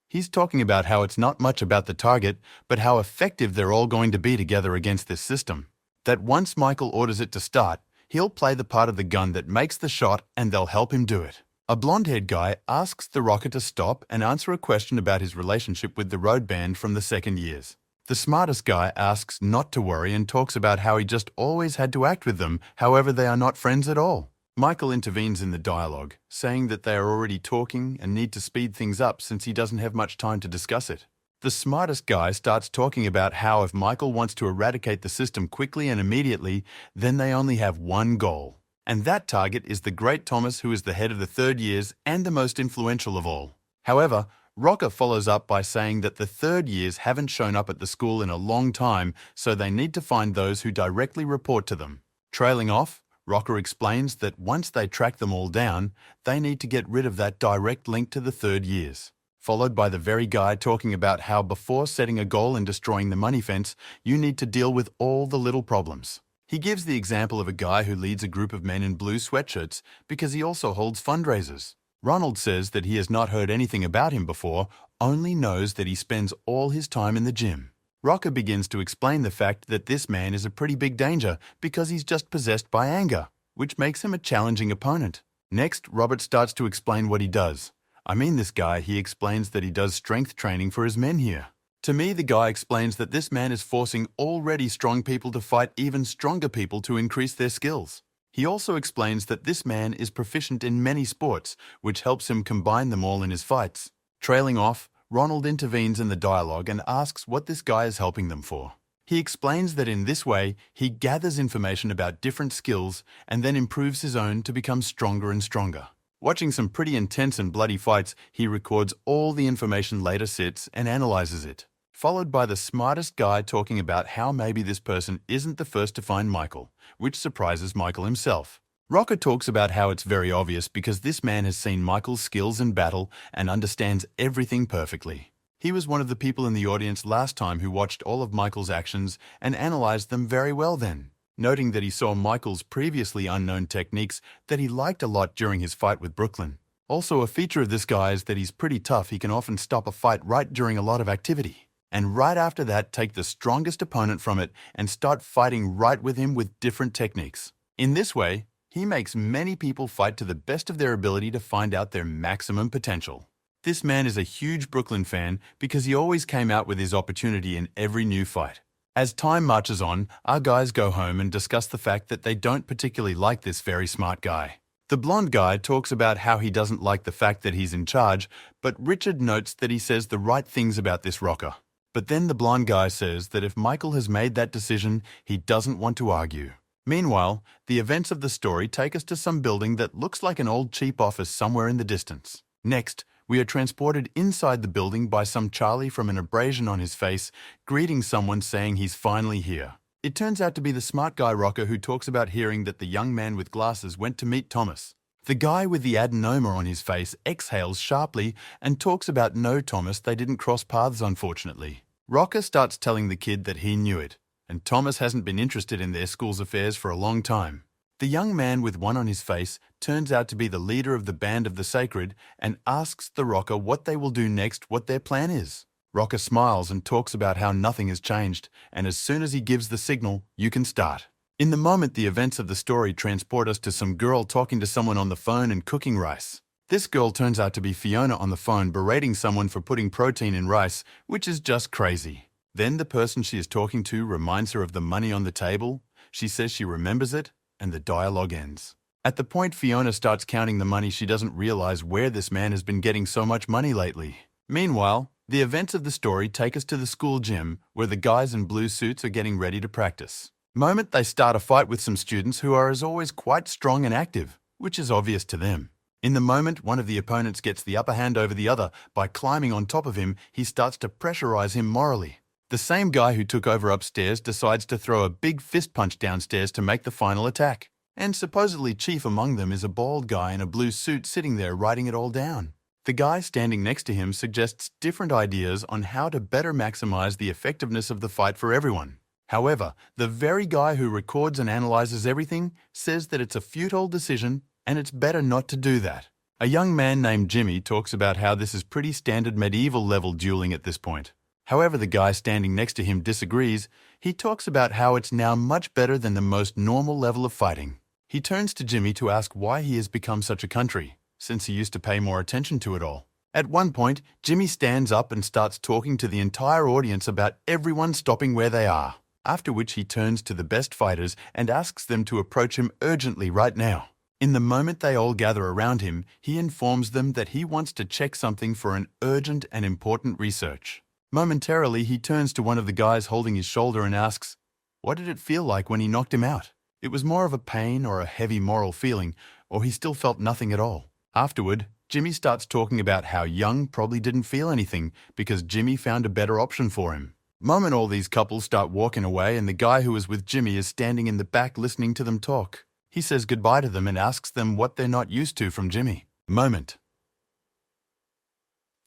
He's talking about how it's not much about the target, but how effective they're all going to be together against this system. That once Michael orders it to start, he'll play the part of the gun that makes the shot and they'll help him do it. A blonde-haired guy asks the rocker to stop and answer a question about his relationship with the road band from the second years. The smartest guy asks not to worry and talks about how he just always had to act with them, however they are not friends at all. Michael intervenes in the dialogue, saying that they are already talking and need to speed things up since he doesn't have much time to discuss it. The smartest guy starts talking about how if Michael wants to eradicate the system quickly and immediately, then they only have one goal. And that target is the great Thomas, who is the head of the 3rd years and the most influential of all. However, Rocker follows up by saying that the 3rd years haven't shown up at the school in a long time, so they need to find those who directly report to them. Trailing off, Rocker explains that once they track them all down, they need to get rid of that direct link to the 3rd years. Followed by the very guy talking about how before setting a goal and destroying the money fence, you need to deal with all the little problems. He gives the example of a guy who leads a group of men in blue sweatshirts because he also holds fundraisers. Ronald says that he has not heard anything about him before, only knows that he spends all his time in the gym. Rocker begins to explain the fact that this man is a pretty big danger because he's just possessed by anger, which makes him a challenging opponent. Next, Robert starts to explain what he does. This guy, he explains that he does strength training for his men here. To me, the guy explains that this man is forcing already strong people to fight even stronger people to increase their skills. He also explains that this man is proficient in many sports, which helps him combine them all in his fights. Trailing off, Ronald intervenes in the dialogue and asks what this guy is helping them for. He explains that in this way, he gathers information about different skills and then improves his own to become stronger and stronger. Watching some pretty intense and bloody fights, he records all the information, later sits and analyzes it. Followed by the smartest guy talking about how maybe this person isn't the first to find Michael, which surprises Michael himself. Rocker talks about how it's very obvious because this man has seen Michael's skills in battle and understands everything perfectly. He was one of the people in the audience last time who watched all of Michael's actions and analyzed them very well then, noting that he saw Michael's previously unknown techniques that he liked a lot during his fight with Brooklyn. Also, a feature of this guy is that he's pretty tough. He can often stop a fight right during a lot of activity, and right after that take the strongest opponent from it and start fighting right with him with different techniques. In this way, he makes many people fight to the best of their ability to find out their maximum potential. This man is a huge Brooklyn fan because he always came out with his opportunity in every new fight. As time marches on, our guys go home and discuss the fact that they don't particularly like this very smart guy. The blonde guy talks about how he doesn't like the fact that he's in charge, but Richard notes that he says the right things about this rocker. But then the blonde guy says that if Michael has made that decision, he doesn't want to argue. Meanwhile, the events of the story take us to some building that looks like an old cheap office somewhere in the distance. Next, we are transported inside the building by some Charlie from an abrasion on his face, greeting someone saying he's finally here. It turns out to be the smart guy rocker who talks about hearing that the young man with glasses went to meet Thomas. The guy with the adenoma on his face exhales sharply and talks about no Thomas, they didn't cross paths unfortunately. Rocker starts telling the kid that he knew it, and Thomas hasn't been interested in their school's affairs for a long time. The young man with one on his face turns out to be the leader of the Band of the Sacred and asks the rocker what they will do next, what their plan is. Rocker smiles and talks about how nothing has changed, and as soon as he gives the signal, you can start. In the moment, the events of the story transport us to some girl talking to someone on the phone and cooking rice. This girl turns out to be Fiona on the phone berating someone for putting protein in rice, which is just crazy. Then the person she is talking to reminds her of the money on the table. She says she remembers it, and the dialogue ends. At the point Fiona starts counting the money, she doesn't realize where this man has been getting so much money lately. Meanwhile, the events of the story take us to the school gym where the guys in blue suits are getting ready to practice. Moment they start a fight with some students who are as always quite strong and active, which is obvious to them. In the moment one of the opponents gets the upper hand over the other by climbing on top of him, he starts to pressurize him morally. The same guy who took over upstairs decides to throw a big fist punch downstairs to make the final attack. And supposedly chief among them is a bald guy in a blue suit sitting there writing it all down. The guy standing next to him suggests different ideas on how to better maximize the effectiveness of the fight for everyone. However, the very guy who records and analyzes everything says that it's a futile decision and it's better not to do that. A young man named Jimmy talks about how this is pretty standard medieval level dueling at this point. However, the guy standing next to him disagrees. He talks about how it's now much better than the most normal level of fighting. He turns to Jimmy to ask why he has become such a country, since he used to pay more attention to it all. At one point, Jimmy stands up and starts talking to the entire audience about everyone stopping where they are, after which he turns to the best fighters and asks them to approach him urgently right now. In the moment they all gather around him, he informs them that he wants to check something for an urgent and important research. Momentarily, he turns to one of the guys holding his shoulder and asks, what did it feel like when he knocked him out? It was more of a pain or a heavy moral feeling, or he still felt nothing at all. Afterward, Jimmy starts talking about how Young probably didn't feel anything because Jimmy found a better option for him. Moment all these couples start walking away and the guy who was with Jimmy is standing in the back listening to them talk. He says goodbye to them and asks them what they're not used to from Jimmy. Moment.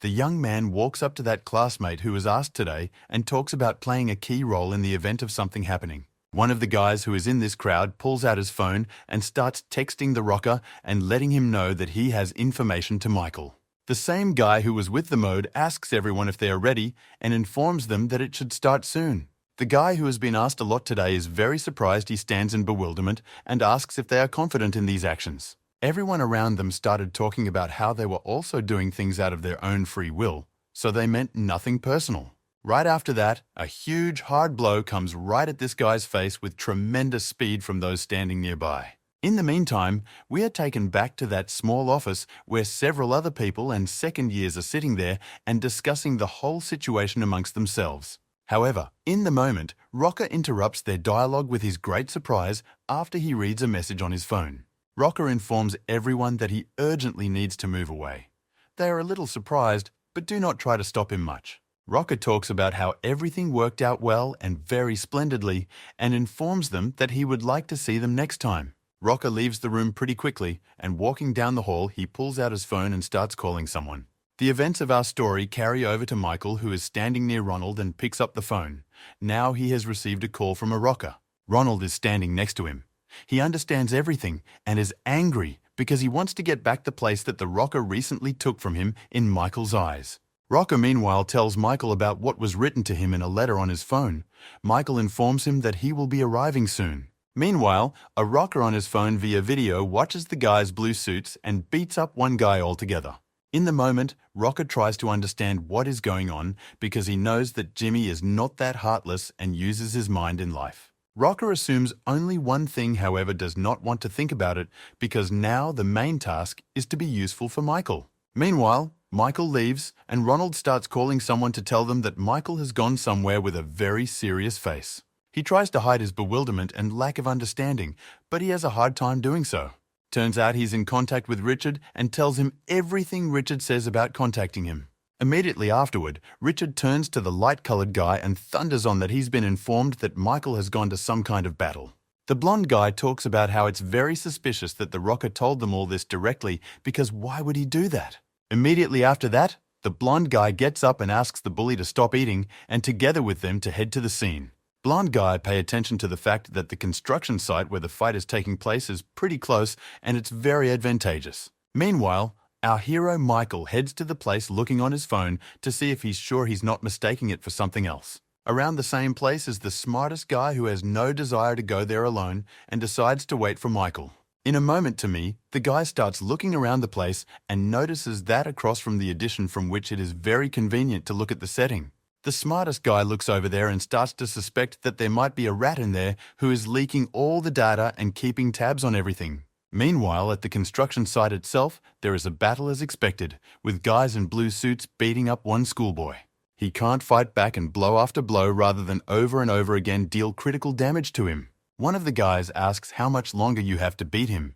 The young man walks up to that classmate who was asked today and talks about playing a key role in the event of something happening. One of the guys who is in this crowd pulls out his phone and starts texting the rocker and letting him know that he has information to Michael. The same guy who was with the mode asks everyone if they are ready and informs them that it should start soon. The guy who has been asked a lot today is very surprised. He stands in bewilderment and asks if they are confident in these actions. Everyone around them started talking about how they were also doing things out of their own free will, so they meant nothing personal. Right after that, a huge hard blow comes right at this guy's face with tremendous speed from those standing nearby. In the meantime, we are taken back to that small office where several other people and second years are sitting there and discussing the whole situation amongst themselves. However, in the moment, Rocker interrupts their dialogue with his great surprise after he reads a message on his phone. Rocker informs everyone that he urgently needs to move away. They are a little surprised, but do not try to stop him much. Rocker talks about how everything worked out well and very splendidly and informs them that he would like to see them next time. Rocker leaves the room pretty quickly and walking down the hall, he pulls out his phone and starts calling someone. The events of our story carry over to Michael, who is standing near Ronald and picks up the phone. Now he has received a call from a rocker. Ronald is standing next to him. He understands everything and is angry because he wants to get back the place that the rocker recently took from him in Michael's eyes. Rocker meanwhile tells Michael about what was written to him in a letter on his phone. Michael informs him that he will be arriving soon. Meanwhile, a rocker on his phone via video watches the guys' blue suits and beats up one guy altogether. In the moment, Rocker tries to understand what is going on because he knows that Jimmy is not that heartless and uses his mind in life. Rocker assumes only one thing, however, does not want to think about it because now the main task is to be useful for Michael. Meanwhile, Michael leaves and Ronald starts calling someone to tell them that Michael has gone somewhere with a very serious face. He tries to hide his bewilderment and lack of understanding, but he has a hard time doing so. Turns out he's in contact with Richard and tells him everything Richard says about contacting him. Immediately afterward, Richard turns to the light-colored guy and thunders on that he's been informed that Michael has gone to some kind of battle. The blonde guy talks about how it's very suspicious that the rocker told them all this directly because why would he do that? Immediately after that, the blonde guy gets up and asks the bully to stop eating and together with them to head to the scene. Blonde guy pay attention to the fact that the construction site where the fight is taking place is pretty close and it's very advantageous. Meanwhile, our hero Michael heads to the place looking on his phone to see if he's sure he's not mistaking it for something else. Around the same place is the smartest guy who has no desire to go there alone and decides to wait for Michael. In a moment to me, the guy starts looking around the place and notices that across from the addition from which it is very convenient to look at the setting. The smartest guy looks over there and starts to suspect that there might be a rat in there who is leaking all the data and keeping tabs on everything. Meanwhile, at the construction site itself, there is a battle as expected, with guys in blue suits beating up one schoolboy. He can't fight back and blow after blow rather than over and over again deal critical damage to him. One of the guys asks how much longer you have to beat him.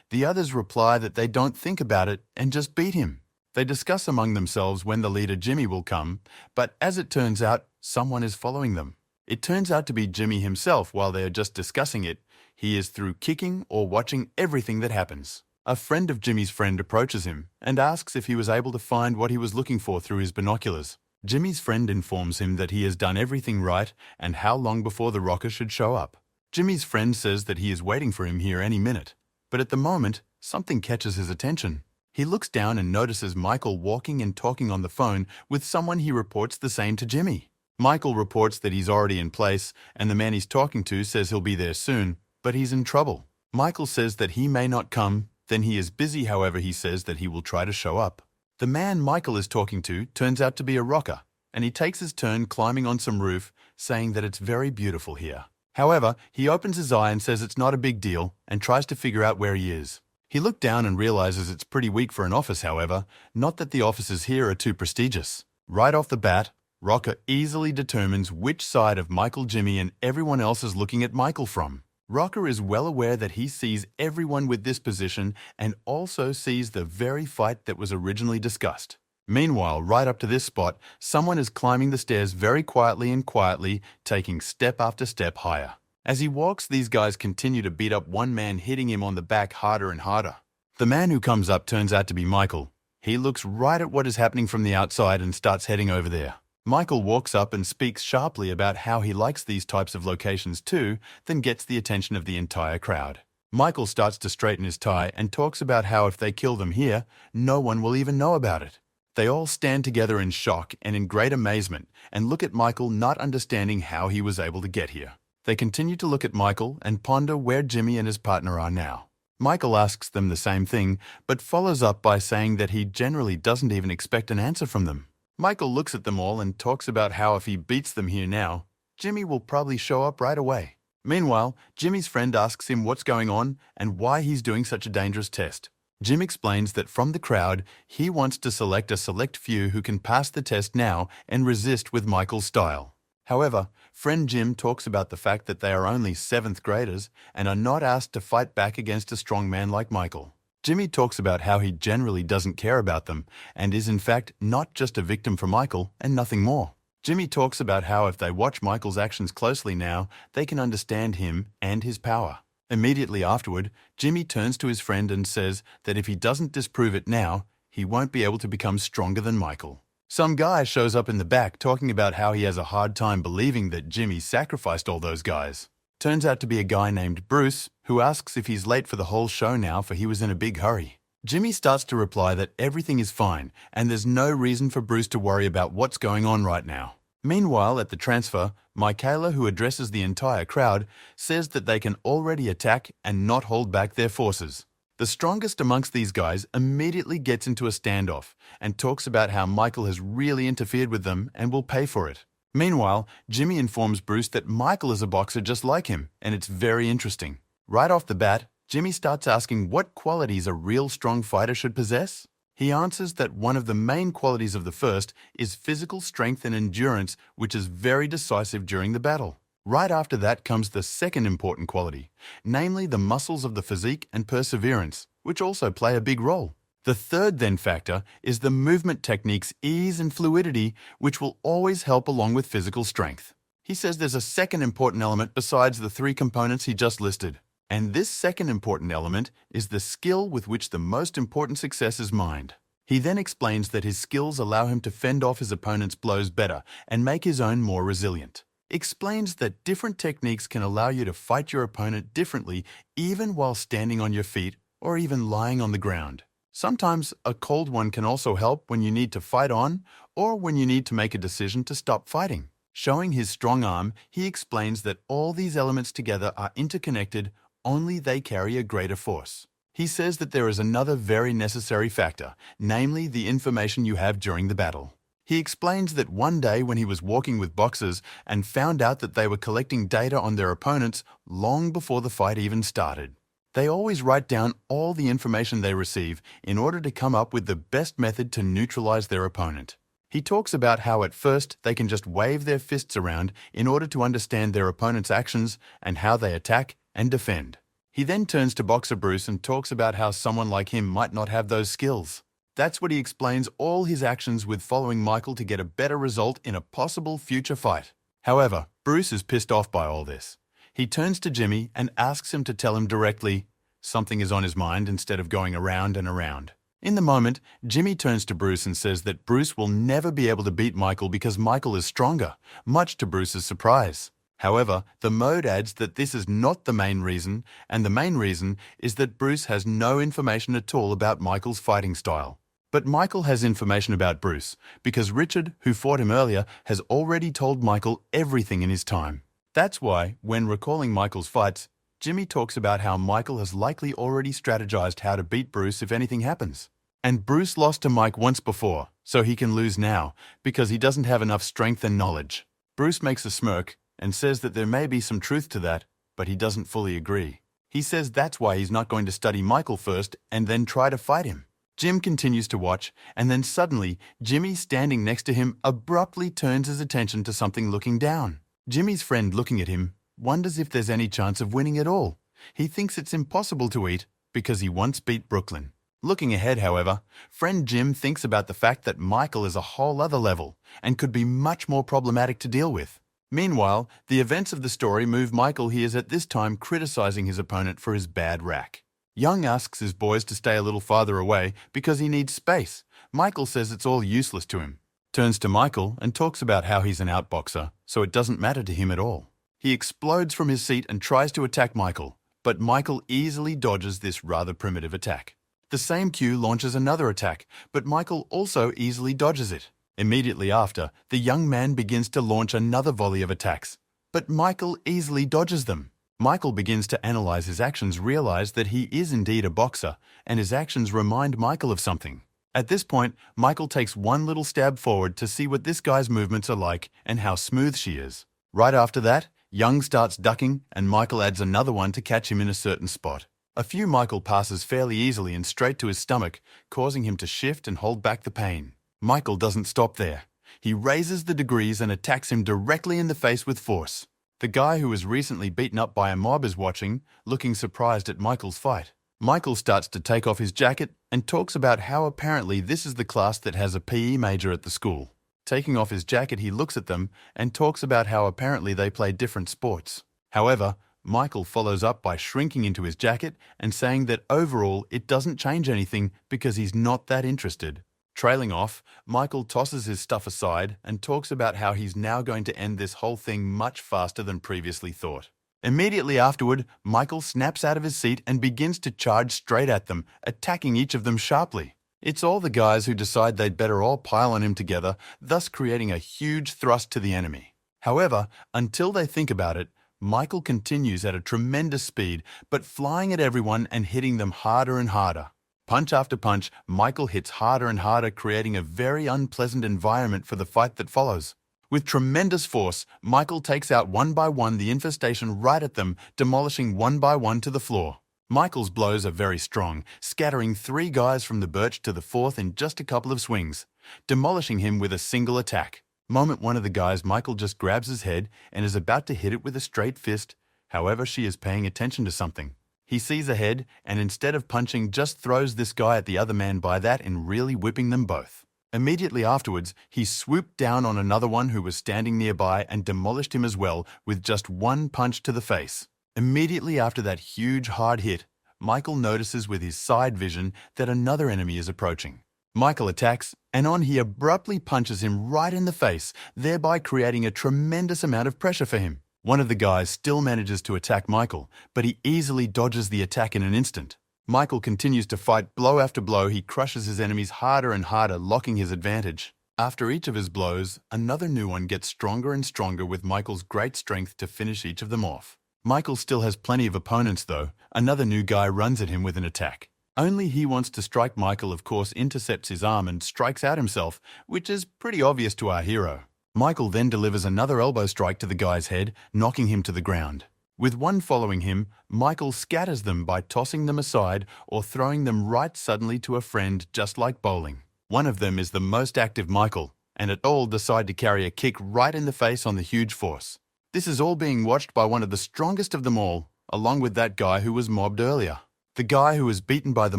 The others reply that they don't think about it and just beat him. They discuss among themselves when the leader Jimmy will come, but as it turns out, someone is following them. It turns out to be Jimmy himself. While they are just discussing it, he is through kicking or watching everything that happens. A friend of Jimmy's friend approaches him and asks if he was able to find what he was looking for through his binoculars. Jimmy's friend informs him that he has done everything right and how long before the rocker should show up. Jimmy's friend says that he is waiting for him here any minute, but at the moment, something catches his attention. He looks down and notices Michael walking and talking on the phone with someone. He reports the same to Jimmy. Michael reports that he's already in place, and the man he's talking to says he'll be there soon, but he's in trouble. Michael says that he may not come, then he is busy. However, he says that he will try to show up. The man Michael is talking to turns out to be a rocker, and he takes his turn climbing on some roof, saying that it's very beautiful here. However, he opens his eye and says it's not a big deal and tries to figure out where he is. He looked down and realizes it's pretty weak for an office. However, not that the offices here are too prestigious. Right off the bat, Rocker easily determines which side of Michael, Jimmy, and everyone else is looking at Michael from. Rocker is well aware that he sees everyone with this position and also sees the very fight that was originally discussed. Meanwhile, right up to this spot, someone is climbing the stairs very quietly, taking step after step higher. As he walks, these guys continue to beat up one man, hitting him on the back harder and harder. The man who comes up turns out to be Michael. He looks right at what is happening from the outside and starts heading over there. Michael walks up and speaks sharply about how he likes these types of locations too, then gets the attention of the entire crowd. Michael starts to straighten his tie and talks about how if they kill them here, no one will even know about it. They all stand together in shock and in great amazement and look at Michael, not understanding how he was able to get here. They continue to look at Michael and ponder where Jimmy and his partner are now. Michael asks them the same thing, but follows up by saying that he generally doesn't even expect an answer from them. Michael looks at them all and talks about how if he beats them here now, Jimmy will probably show up right away. Meanwhile, Jimmy's friend asks him what's going on and why he's doing such a dangerous test. Jim explains that from the crowd, he wants to select a select few who can pass the test now and resist with Michael's style. However, friend Jim talks about the fact that they are only 7th graders and are not asked to fight back against a strong man like Michael. Jimmy talks about how he generally doesn't care about them and is in fact not just a victim for Michael and nothing more. Jimmy talks about how if they watch Michael's actions closely now, they can understand him and his power. Immediately afterward, Jimmy turns to his friend and says that if he doesn't disprove it now, he won't be able to become stronger than Michael. Some guy shows up in the back talking about how he has a hard time believing that Jimmy sacrificed all those guys. Turns out to be a guy named Bruce, who asks if he's late for the whole show now, for he was in a big hurry. Jimmy starts to reply that everything is fine and there's no reason for Bruce to worry about what's going on right now. Meanwhile, at the transfer, Michaela, who addresses the entire crowd, says that they can already attack and not hold back their forces. The strongest amongst these guys immediately gets into a standoff and talks about how Michael has really interfered with them and will pay for it. Meanwhile, Jimmy informs Bruce that Michael is a boxer just like him, and it's very interesting. Right off the bat, Jimmy starts asking what qualities a real strong fighter should possess. He answers that one of the main qualities of the first is physical strength and endurance, which is very decisive during the battle. Right after that comes the second important quality, namely the muscles of the physique and perseverance, which also play a big role. The third then factor is the movement techniques, ease and fluidity, which will always help along with physical strength. He says there's a second important element besides the 3 components he just listed. And this second important element is the skill with which the most important success is mined. He then explains that his skills allow him to fend off his opponent's blows better and make his own more resilient. Explains that different techniques can allow you to fight your opponent differently even while standing on your feet or even lying on the ground. Sometimes a cold one can also help when you need to fight on or when you need to make a decision to stop fighting. Showing his strong arm, he explains that all these elements together are interconnected, only they carry a greater force. He says that there is another very necessary factor, namely the information you have during the battle. He explains that one day when he was walking with boxers and found out that they were collecting data on their opponents long before the fight even started. They always write down all the information they receive in order to come up with the best method to neutralize their opponent. He talks about how at first they can just wave their fists around in order to understand their opponent's actions and how they attack and defend. He then turns to boxer Bruce and talks about how someone like him might not have those skills. That's what he explains all his actions with, following Michael to get a better result in a possible future fight. However, Bruce is pissed off by all this. He turns to Jimmy and asks him to tell him directly something is on his mind instead of going around and around. In the moment, Jimmy turns to Bruce and says that Bruce will never be able to beat Michael because Michael is stronger, much to Bruce's surprise. However, the mode adds that this is not the main reason, and the main reason is that Bruce has no information at all about Michael's fighting style. But Michael has information about Bruce, because Richard, who fought him earlier, has already told Michael everything in his time. That's why, when recalling Michael's fights, Jimmy talks about how Michael has likely already strategized how to beat Bruce if anything happens. And Bruce lost to Mike once before, so he can lose now, because he doesn't have enough strength and knowledge. Bruce makes a smirk and says that there may be some truth to that, but he doesn't fully agree. He says that's why he's not going to study Michael first and then try to fight him. Jim continues to watch, and then suddenly, Jimmy standing next to him abruptly turns his attention to something looking down. Jimmy's friend, looking at him, wonders if there's any chance of winning at all. He thinks it's impossible to eat because he once beat Brooklyn. Looking ahead, however, friend Jim thinks about the fact that Michael is a whole other level and could be much more problematic to deal with. Meanwhile, the events of the story move Michael. He is at this time criticizing his opponent for his bad rack. Young asks his boys to stay a little farther away because he needs space. Michael says it's all useless to him. Turns to Michael and talks about how he's an outboxer, so it doesn't matter to him at all. He explodes from his seat and tries to attack Michael, but Michael easily dodges this rather primitive attack. The same cue launches another attack, but Michael also easily dodges it. Immediately after, the young man begins to launch another volley of attacks, but Michael easily dodges them. Michael begins to analyze his actions, realize that he is indeed a boxer, and his actions remind Michael of something. At this point, Michael takes one little stab forward to see what this guy's movements are like and how smooth she is. Right after that, Young starts ducking, and Michael adds another one to catch him in a certain spot. A few Michael passes fairly easily and straight to his stomach, causing him to shift and hold back the pain. Michael doesn't stop there. He raises the degrees and attacks him directly in the face with force. The guy who was recently beaten up by a mob is watching, looking surprised at Michael's fight. Michael starts to take off his jacket and talks about how apparently this is the class that has a PE major at the school. Taking off his jacket, he looks at them and talks about how apparently they play different sports. However, Michael follows up by shrinking into his jacket and saying that overall it doesn't change anything because he's not that interested. Trailing off, Michael tosses his stuff aside and talks about how he's now going to end this whole thing much faster than previously thought. Immediately afterward, Michael snaps out of his seat and begins to charge straight at them, attacking each of them sharply. It's all the guys who decide they'd better all pile on him together, thus creating a huge thrust to the enemy. However, until they think about it, Michael continues at a tremendous speed, but flying at everyone and hitting them harder and harder. Punch after punch, Michael hits harder and harder, creating a very unpleasant environment for the fight that follows. With tremendous force, Michael takes out one by one the infestation right at them, demolishing one by one to the floor. Michael's blows are very strong, scattering 3 guys from the birch to the 4th in just a couple of swings, demolishing him with a single attack. Moment one of the guys, Michael just grabs his head and is about to hit it with a straight fist. However, she is paying attention to something. He sees ahead and instead of punching, just throws this guy at the other man by that and really whipping them both. Immediately afterwards, he swooped down on another one who was standing nearby and demolished him as well with just one punch to the face. Immediately after that huge hard hit, Michael notices with his side vision that another enemy is approaching. Michael attacks, and he abruptly punches him right in the face, thereby creating a tremendous amount of pressure for him. One of the guys still manages to attack Michael, but he easily dodges the attack in an instant. Michael continues to fight blow after blow. He crushes his enemies harder and harder, locking his advantage. After each of his blows, another new one gets stronger and stronger with Michael's great strength to finish each of them off. Michael still has plenty of opponents though. Another new guy runs at him with an attack. Only he wants to strike. Michael, of course, intercepts his arm and strikes out himself, which is pretty obvious to our hero. Michael then delivers another elbow strike to the guy's head, knocking him to the ground. With one following him, Michael scatters them by tossing them aside or throwing them right suddenly to a friend, just like bowling. One of them is the most active Michael, and it all decide to carry a kick right in the face on the huge force. This is all being watched by one of the strongest of them all, along with that guy who was mobbed earlier. The guy who was beaten by the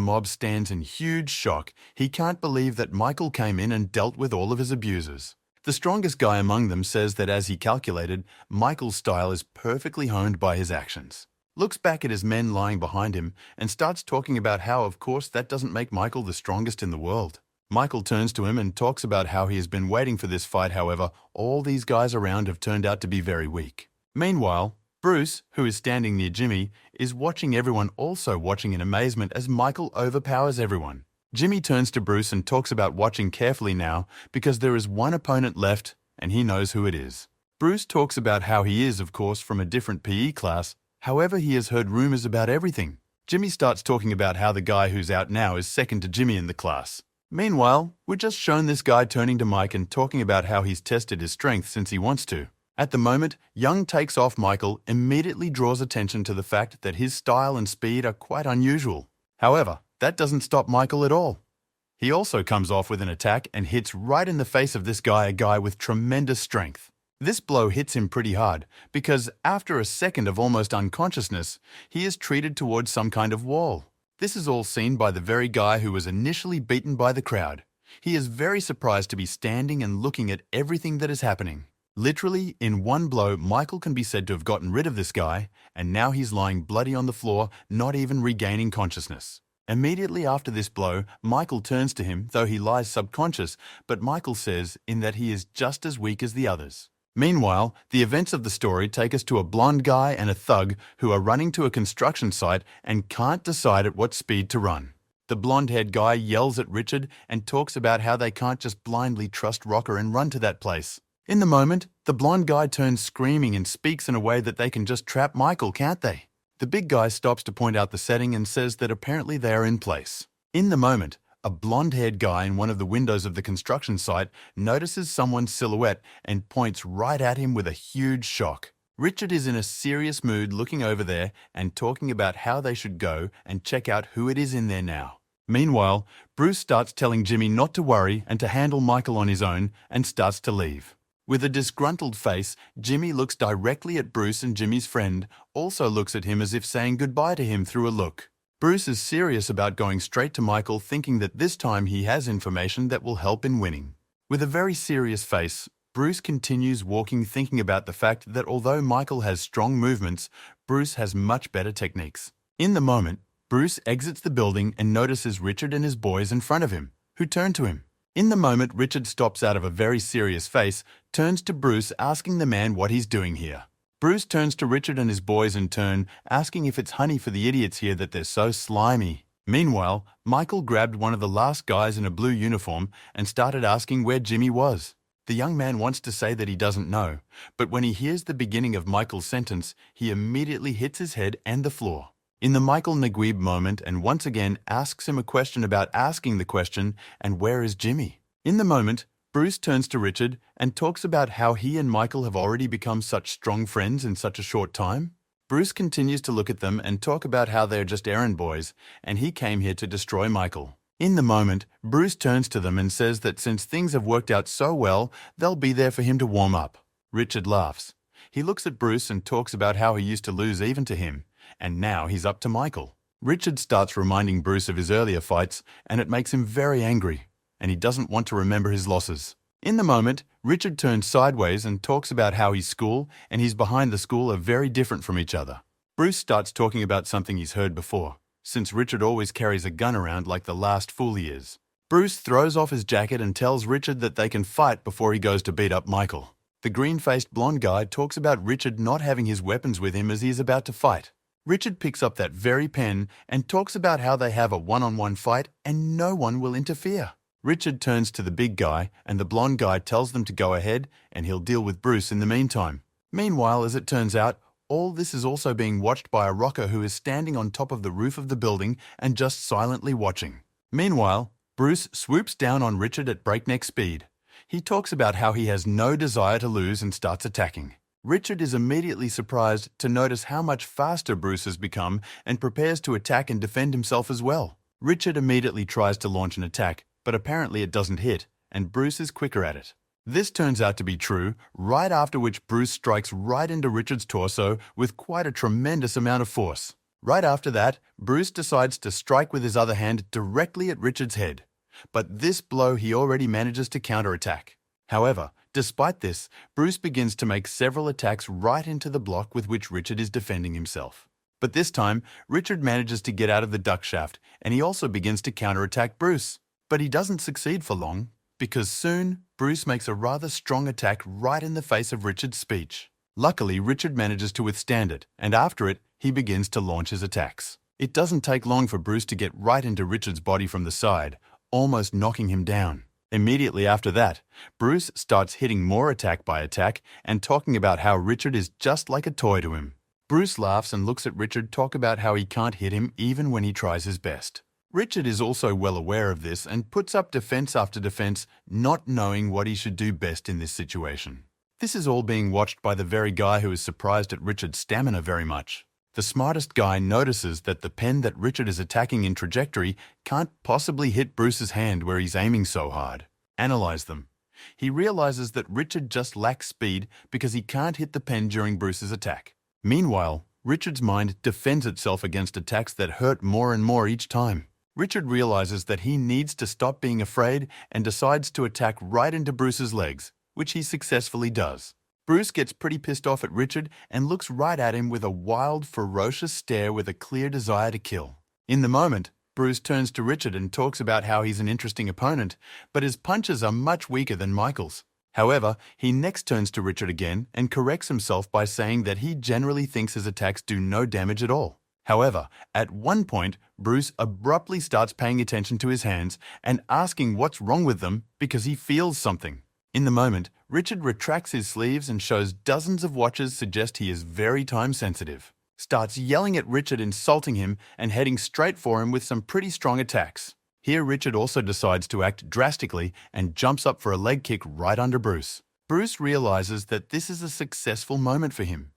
mob stands in huge shock. He can't believe that Michael came in and dealt with all of his abusers. The strongest guy among them says that as he calculated, Michael's style is perfectly honed by his actions. Looks back at his men lying behind him and starts talking about how, of course, that doesn't make Michael the strongest in the world. Michael turns to him and talks about how he has been waiting for this fight. However, all these guys around have turned out to be very weak. Meanwhile, Bruce, who is standing near Jimmy, is watching everyone, also watching in amazement as Michael overpowers everyone. Jimmy turns to Bruce and talks about watching carefully now because there is one opponent left and he knows who it is. Bruce talks about how he is, of course, from a different PE class. However, he has heard rumors about everything. Jimmy starts talking about how the guy who's out now is second to Jimmy in the class. Meanwhile, we're just shown this guy turning to Mike and talking about how he's tested his strength since he wants to. At the moment, Young takes off Michael, immediately draws attention to the fact that his style and speed are quite unusual. However, that doesn't stop Michael at all. He also comes off with an attack and hits right in the face of this guy, a guy with tremendous strength. This blow hits him pretty hard because after a second of almost unconsciousness, he is treated towards some kind of wall. This is all seen by the very guy who was initially beaten by the crowd. He is very surprised to be standing and looking at everything that is happening. Literally, in one blow, Michael can be said to have gotten rid of this guy, and now he's lying bloody on the floor, not even regaining consciousness. Immediately after this blow, Michael turns to him, though he lies subconscious, but Michael says in that he is just as weak as the others. Meanwhile, the events of the story take us to a blonde guy and a thug who are running to a construction site and can't decide at what speed to run. The blonde-haired guy yells at Richard and talks about how they can't just blindly trust Rocker and run to that place. In the moment, the blonde guy turns screaming and speaks in a way that they can just trap Michael, can't they? The big guy stops to point out the setting and says that apparently they are in place. In the moment, a blonde-haired guy in one of the windows of the construction site notices someone's silhouette and points right at him with a huge shock. Richard is in a serious mood looking over there and talking about how they should go and check out who it is in there now. Meanwhile, Bruce starts telling Jimmy not to worry and to handle Michael on his own and starts to leave. With a disgruntled face, Jimmy looks directly at Bruce, and Jimmy's friend also looks at him as if saying goodbye to him through a look. Bruce is serious about going straight to Michael, thinking that this time he has information that will help in winning. With a very serious face, Bruce continues walking, thinking about the fact that although Michael has strong movements, Bruce has much better techniques. In the moment, Bruce exits the building and notices Richard and his boys in front of him, who turn to him. In the moment, Richard stops out of a very serious face, turns to Bruce, asking the man what he's doing here. Bruce turns to Richard and his boys in turn, asking if it's honey for the idiots here that they're so slimy. Meanwhile, Michael grabbed one of the last guys in a blue uniform and started asking where Jimmy was. The young man wants to say that he doesn't know, but when he hears the beginning of Michael's sentence, he immediately hits his head and the floor. In the Michael Naguib moment, and once again asks him a question about asking the question, and where is Jimmy? In the moment, Bruce turns to Richard and talks about how he and Michael have already become such strong friends in such a short time. Bruce continues to look at them and talk about how they're just errand boys, and he came here to destroy Michael. In the moment, Bruce turns to them and says that since things have worked out so well, they'll be there for him to warm up. Richard laughs. He looks at Bruce and talks about how he used to lose even to him, and now he's up to Michael. Richard starts reminding Bruce of his earlier fights, and it makes him very angry, and he doesn't want to remember his losses. In the moment, Richard turns sideways and talks about how his school and his behind the school are very different from each other. Bruce starts talking about something he's heard before, since Richard always carries a gun around like the last fool he is. Bruce throws off his jacket and tells Richard that they can fight before he goes to beat up Michael. The green-faced blonde guy talks about Richard not having his weapons with him as he is about to fight. Richard picks up that very pen and talks about how they have a one-on-one fight and no one will interfere. Richard turns to the big guy and the blonde guy tells them to go ahead and he'll deal with Bruce in the meantime. Meanwhile, as it turns out, all this is also being watched by a rocker who is standing on top of the roof of the building and just silently watching. Meanwhile, Bruce swoops down on Richard at breakneck speed. He talks about how he has no desire to lose and starts attacking. Richard is immediately surprised to notice how much faster Bruce has become and prepares to attack and defend himself as well. Richard immediately tries to launch an attack, but apparently it doesn't hit, and Bruce is quicker at it. This turns out to be true, right after which Bruce strikes right into Richard's torso with quite a tremendous amount of force. Right after that, Bruce decides to strike with his other hand directly at Richard's head. But this blow he already manages to counterattack. However, despite this, Bruce begins to make several attacks right into the block with which Richard is defending himself. But this time, Richard manages to get out of the duck shaft, and he also begins to counterattack Bruce. But he doesn't succeed for long, because soon, Bruce makes a rather strong attack right in the face of Richard's speech. Luckily, Richard manages to withstand it, and after it, he begins to launch his attacks. It doesn't take long for Bruce to get right into Richard's body from the side, almost knocking him down. Immediately after that, Bruce starts hitting more attack by attack and talking about how Richard is just like a toy to him. Bruce laughs and looks at Richard talk about how he can't hit him even when he tries his best. Richard is also well aware of this and puts up defense after defense, not knowing what he should do best in this situation. This is all being watched by the very guy who is surprised at Richard's stamina very much. The smartest guy notices that the pen that Richard is attacking in trajectory can't possibly hit Bruce's hand where he's aiming so hard. Analyze them. He realizes that Richard just lacks speed because he can't hit the pen during Bruce's attack. Meanwhile, Richard's mind defends itself against attacks that hurt more and more each time. Richard realizes that he needs to stop being afraid and decides to attack right into Bruce's legs, which he successfully does. Bruce gets pretty pissed off at Richard and looks right at him with a wild, ferocious stare with a clear desire to kill. In the moment, Bruce turns to Richard and talks about how he's an interesting opponent, but his punches are much weaker than Michael's. However, he next turns to Richard again and corrects himself by saying that he generally thinks his attacks do no damage at all. However, at one point, Bruce abruptly starts paying attention to his hands and asking what's wrong with them because he feels something. In the moment, Richard retracts his sleeves and shows dozens of watches suggest he is very time-sensitive. Starts yelling at Richard, insulting him, and heading straight for him with some pretty strong attacks. Here, Richard also decides to act drastically and jumps up for a leg kick right under Bruce. Bruce realizes that this is a successful moment for him.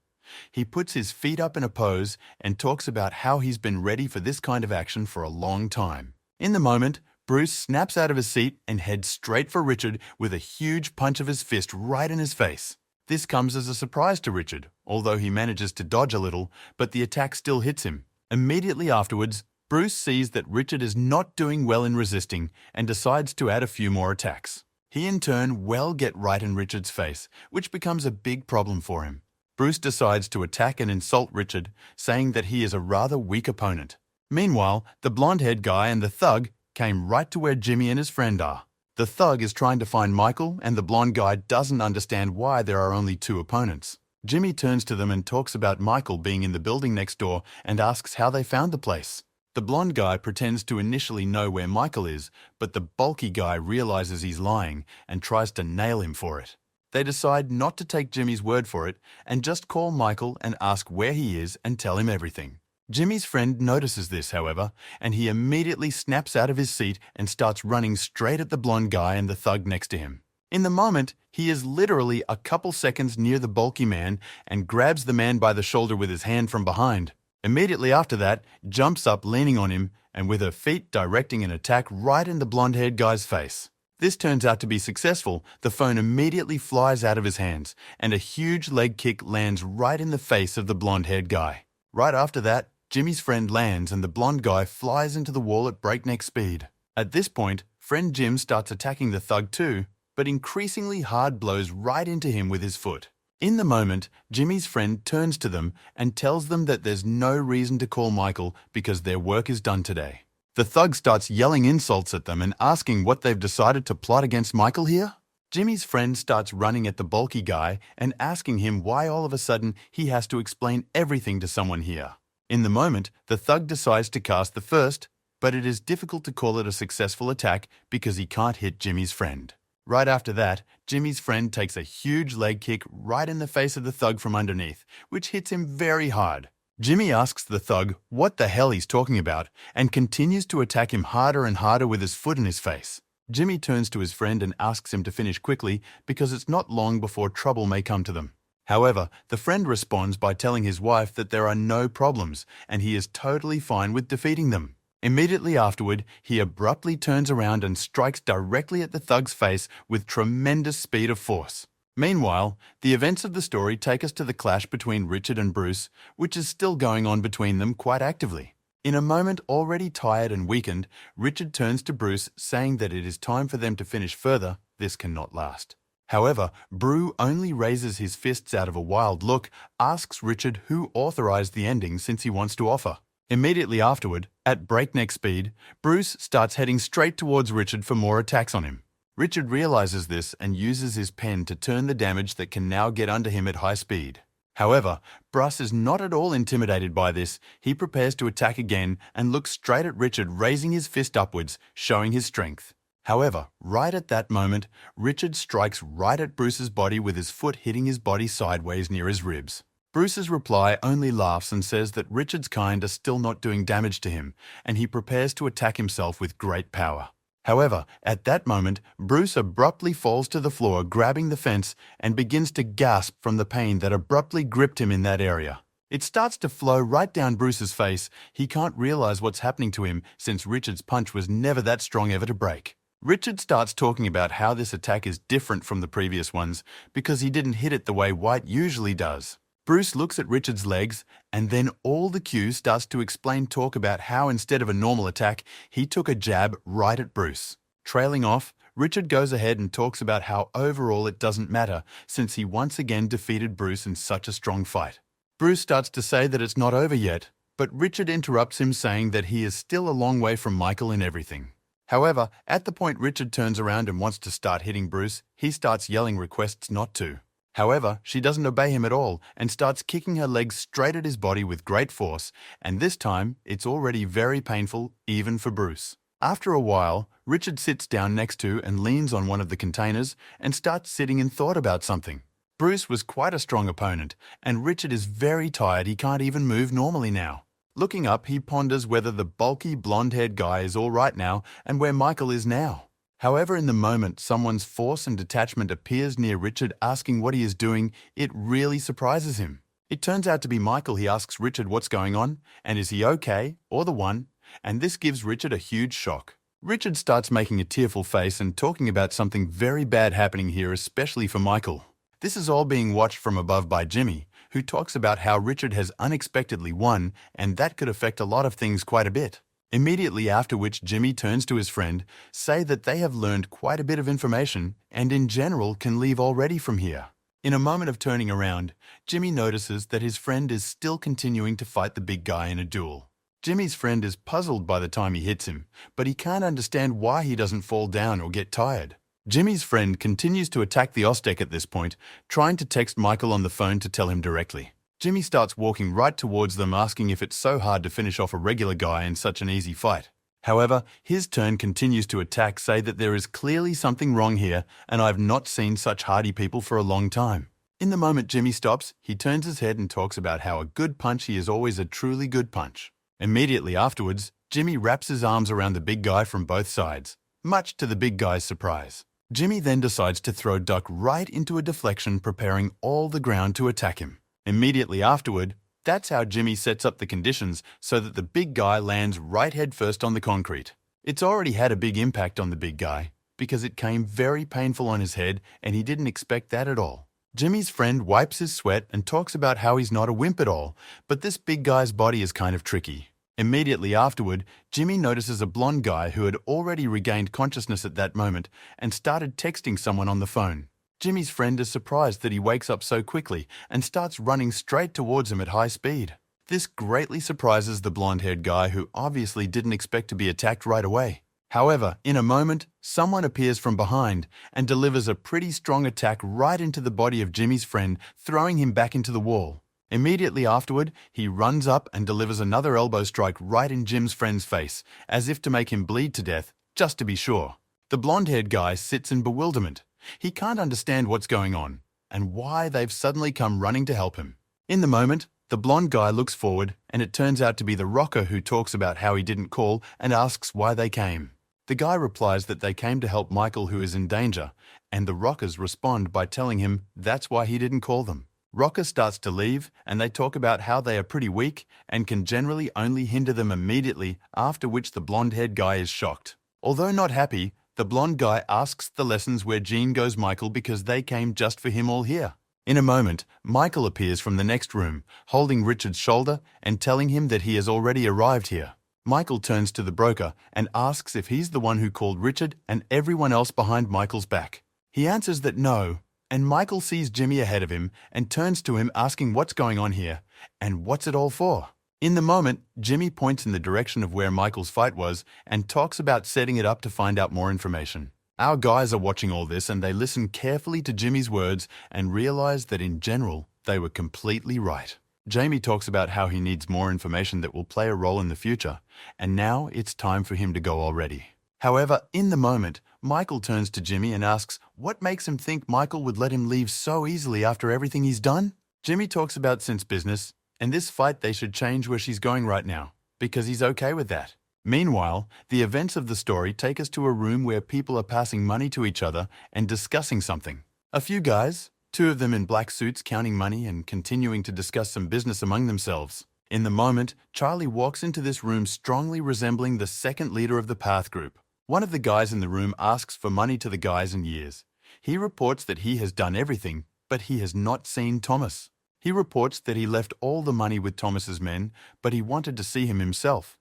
He puts his feet up in a pose and talks about how he's been ready for this kind of action for a long time. In the moment, Bruce snaps out of his seat and heads straight for Richard with a huge punch of his fist right in his face. This comes as a surprise to Richard, although he manages to dodge a little, but the attack still hits him. Immediately afterwards, Bruce sees that Richard is not doing well in resisting and decides to add a few more attacks. He in turn get right in Richard's face, which becomes a big problem for him. Bruce decides to attack and insult Richard, saying that he is a rather weak opponent. Meanwhile, the blonde-haired guy and the thug came right to where Jimmy and his friend are. The thug is trying to find Michael, and the blonde guy doesn't understand why there are only two opponents. Jimmy turns to them and talks about Michael being in the building next door and asks how they found the place. The blonde guy pretends to initially know where Michael is, but the bulky guy realizes he's lying and tries to nail him for it. They decide not to take Jimmy's word for it and just call Michael and ask where he is and tell him everything. Jimmy's friend notices this, however, and he immediately snaps out of his seat and starts running straight at the blonde guy and the thug next to him. In the moment, he is literally a couple seconds near the bulky man and grabs the man by the shoulder with his hand from behind. Immediately after that, jumps up leaning on him and with her feet directing an attack right in the blonde-haired guy's face. This turns out to be successful. The phone immediately flies out of his hands and a huge leg kick lands right in the face of the blonde-haired guy. Right after that, Jimmy's friend lands and the blonde guy flies into the wall at breakneck speed. At this point, friend Jim starts attacking the thug too, but increasingly hard blows right into him with his foot. In the moment, Jimmy's friend turns to them and tells them that there's no reason to call Michael because their work is done today. The thug starts yelling insults at them and asking what they've decided to plot against Michael here. Jimmy's friend starts running at the bulky guy and asking him why all of a sudden he has to explain everything to someone here. In the moment, the thug decides to cast the first, but it is difficult to call it a successful attack because he can't hit Jimmy's friend. Right after that, Jimmy's friend takes a huge leg kick right in the face of the thug from underneath, which hits him very hard. Jimmy asks the thug what the hell he's talking about and continues to attack him harder and harder with his foot in his face. Jimmy turns to his friend and asks him to finish quickly because it's not long before trouble may come to them. However, the friend responds by telling his wife that there are no problems and he is totally fine with defeating them. Immediately afterward, he abruptly turns around and strikes directly at the thug's face with tremendous speed of force. Meanwhile, the events of the story take us to the clash between Richard and Bruce, which is still going on between them quite actively. In a moment already tired and weakened, Richard turns to Bruce, saying that it is time for them to finish further. This cannot last. However, Brew only raises his fists out of a wild look, asks Richard who authorized the ending since he wants to offer. Immediately afterward, at breakneck speed, Bruce starts heading straight towards Richard for more attacks on him. Richard realizes this and uses his pen to turn the damage that can now get under him at high speed. However, Bruce is not at all intimidated by this. He prepares to attack again and looks straight at Richard, raising his fist upwards, showing his strength. However, right at that moment, Richard strikes right at Bruce's body with his foot hitting his body sideways near his ribs. Bruce's reply only laughs and says that Richard's kind are still not doing damage to him, and he prepares to attack himself with great power. However, at that moment, Bruce abruptly falls to the floor, grabbing the fence, and begins to gasp from the pain that abruptly gripped him in that area. It starts to flow right down Bruce's face. He can't realize what's happening to him since Richard's punch was never that strong ever to break. Richard starts talking about how this attack is different from the previous ones because he didn't hit it the way White usually does. Bruce looks at Richard's legs, and then all the cue starts to talk about how instead of a normal attack, he took a jab right at Bruce. Trailing off, Richard goes ahead and talks about how overall it doesn't matter since he once again defeated Bruce in such a strong fight. Bruce starts to say that it's not over yet, but Richard interrupts him, saying that he is still a long way from Michael in everything. However, at the point Richard turns around and wants to start hitting Bruce, he starts yelling requests not to. However, she doesn't obey him at all and starts kicking her legs straight at his body with great force, and this time it's already very painful even for Bruce. After a while, Richard sits down next to and leans on one of the containers and starts sitting in thought about something. Bruce was quite a strong opponent, and Richard is very tired. He can't even move normally now. Looking up, he ponders whether the bulky blonde-haired guy is all right now and where Michael is now. However, in the moment someone's force and detachment appears near Richard, asking what he is doing, it really surprises him. It turns out to be Michael. He asks Richard what's going on, and is he okay, or the one, and this gives Richard a huge shock. Richard starts making a tearful face and talking about something very bad happening here, especially for Michael. This is all being watched from above by Jimmy, who talks about how Richard has unexpectedly won, and that could affect a lot of things quite a bit. Immediately after which, Jimmy turns to his friend, say that they have learned quite a bit of information and in general can leave already from here. In a moment of turning around, Jimmy notices that his friend is still continuing to fight the big guy in a duel. Jimmy's friend is puzzled by the time he hits him, but he can't understand why he doesn't fall down or get tired. Jimmy's friend continues to attack the Ostek at this point, trying to text Michael on the phone to tell him directly. Jimmy starts walking right towards them, asking if it's so hard to finish off a regular guy in such an easy fight. However, his turn continues to attack, say that there is clearly something wrong here, and I've not seen such hardy people for a long time. In the moment Jimmy stops, he turns his head and talks about how a good punch is always a truly good punch. Immediately afterwards, Jimmy wraps his arms around the big guy from both sides, much to the big guy's surprise. Jimmy then decides to throw Duck right into a deflection, preparing all the ground to attack him. Immediately afterward, that's how Jimmy sets up the conditions so that the big guy lands right head first on the concrete. It's already had a big impact on the big guy because it came very painful on his head and he didn't expect that at all. Jimmy's friend wipes his sweat and talks about how he's not a wimp at all, but this big guy's body is kind of tricky. Immediately afterward, Jimmy notices a blonde guy who had already regained consciousness at that moment and started texting someone on the phone. Jimmy's friend is surprised that he wakes up so quickly and starts running straight towards him at high speed. This greatly surprises the blonde-haired guy, who obviously didn't expect to be attacked right away. However, in a moment, someone appears from behind and delivers a pretty strong attack right into the body of Jimmy's friend, throwing him back into the wall. Immediately afterward, he runs up and delivers another elbow strike right in Jim's friend's face, as if to make him bleed to death, just to be sure. The blonde-haired guy sits in bewilderment. He can't understand what's going on and why they've suddenly come running to help him. In the moment, the blonde guy looks forward, and it turns out to be the rocker, who talks about how he didn't call and asks why they came. The guy replies that they came to help Michael, who is in danger, and the rockers respond by telling him that's why he didn't call them. Rocker starts to leave, and they talk about how they are pretty weak and can generally only hinder them immediately, after which the blonde-haired guy is shocked. Although not happy, the blonde guy asks the lessons where Jean goes Michael because they came just for him all here. In a moment, Michael appears from the next room, holding Richard's shoulder and telling him that he has already arrived here. Michael turns to the broker and asks if he's the one who called Richard and everyone else behind Michael's back. He answers that no, and Michael sees Jimmy ahead of him and turns to him asking what's going on here and what's it all for. In the moment, Jimmy points in the direction of where Michael's fight was and talks about setting it up to find out more information. Our guys are watching all this and they listen carefully to Jimmy's words and realize that in general, they were completely right. Jamie talks about how he needs more information that will play a role in the future, and now it's time for him to go already. However, in the moment, Michael turns to Jimmy and asks what makes him think Michael would let him leave so easily after everything he's done? Jimmy talks about Sin's business, and this fight they should change where she's going right now, because he's okay with that. Meanwhile, the events of the story take us to a room where people are passing money to each other and discussing something. A few guys, two of them in black suits, counting money and continuing to discuss some business among themselves. In the moment, Charlie walks into this room strongly resembling the second leader of the Path group. One of the guys in the room asks for money to the guys in years. He reports that he has done everything, but he has not seen Thomas. He reports that he left all the money with Thomas's men, but he wanted to see him himself.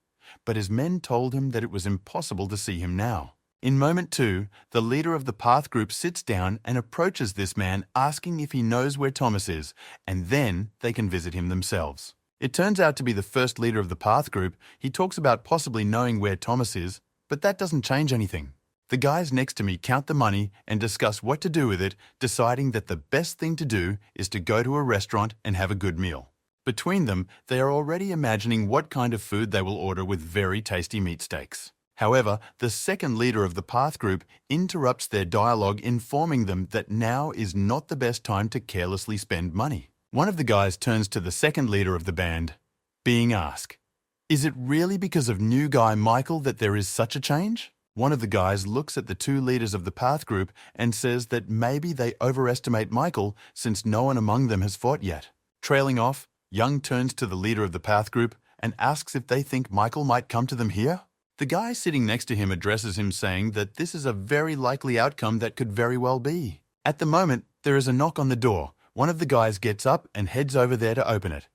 But his men told him that it was impossible to see him now. In moment 2, the leader of the Path group sits down and approaches this man asking if he knows where Thomas is, and then they can visit him themselves. It turns out to be the first leader of the Path group. He talks about possibly knowing where Thomas is, but that doesn't change anything. The guys next to me count the money and discuss what to do with it, deciding that the best thing to do is to go to a restaurant and have a good meal. Between them, they are already imagining what kind of food they will order with very tasty meat steaks. However, the second leader of the Path group interrupts their dialogue, informing them that now is not the best time to carelessly spend money. One of the guys turns to the second leader of the band, being asked, "Is it really because of new guy Michael that there is such a change?" One of the guys looks at the two leaders of the Path group and says that maybe they overestimate Michael since no one among them has fought yet. Trailing off, Young turns to the leader of the Path group and asks if they think Michael might come to them here. The guy sitting next to him addresses him, saying that this is a very likely outcome that could very well be. At the moment, there is a knock on the door. One of the guys gets up and heads over there to open it.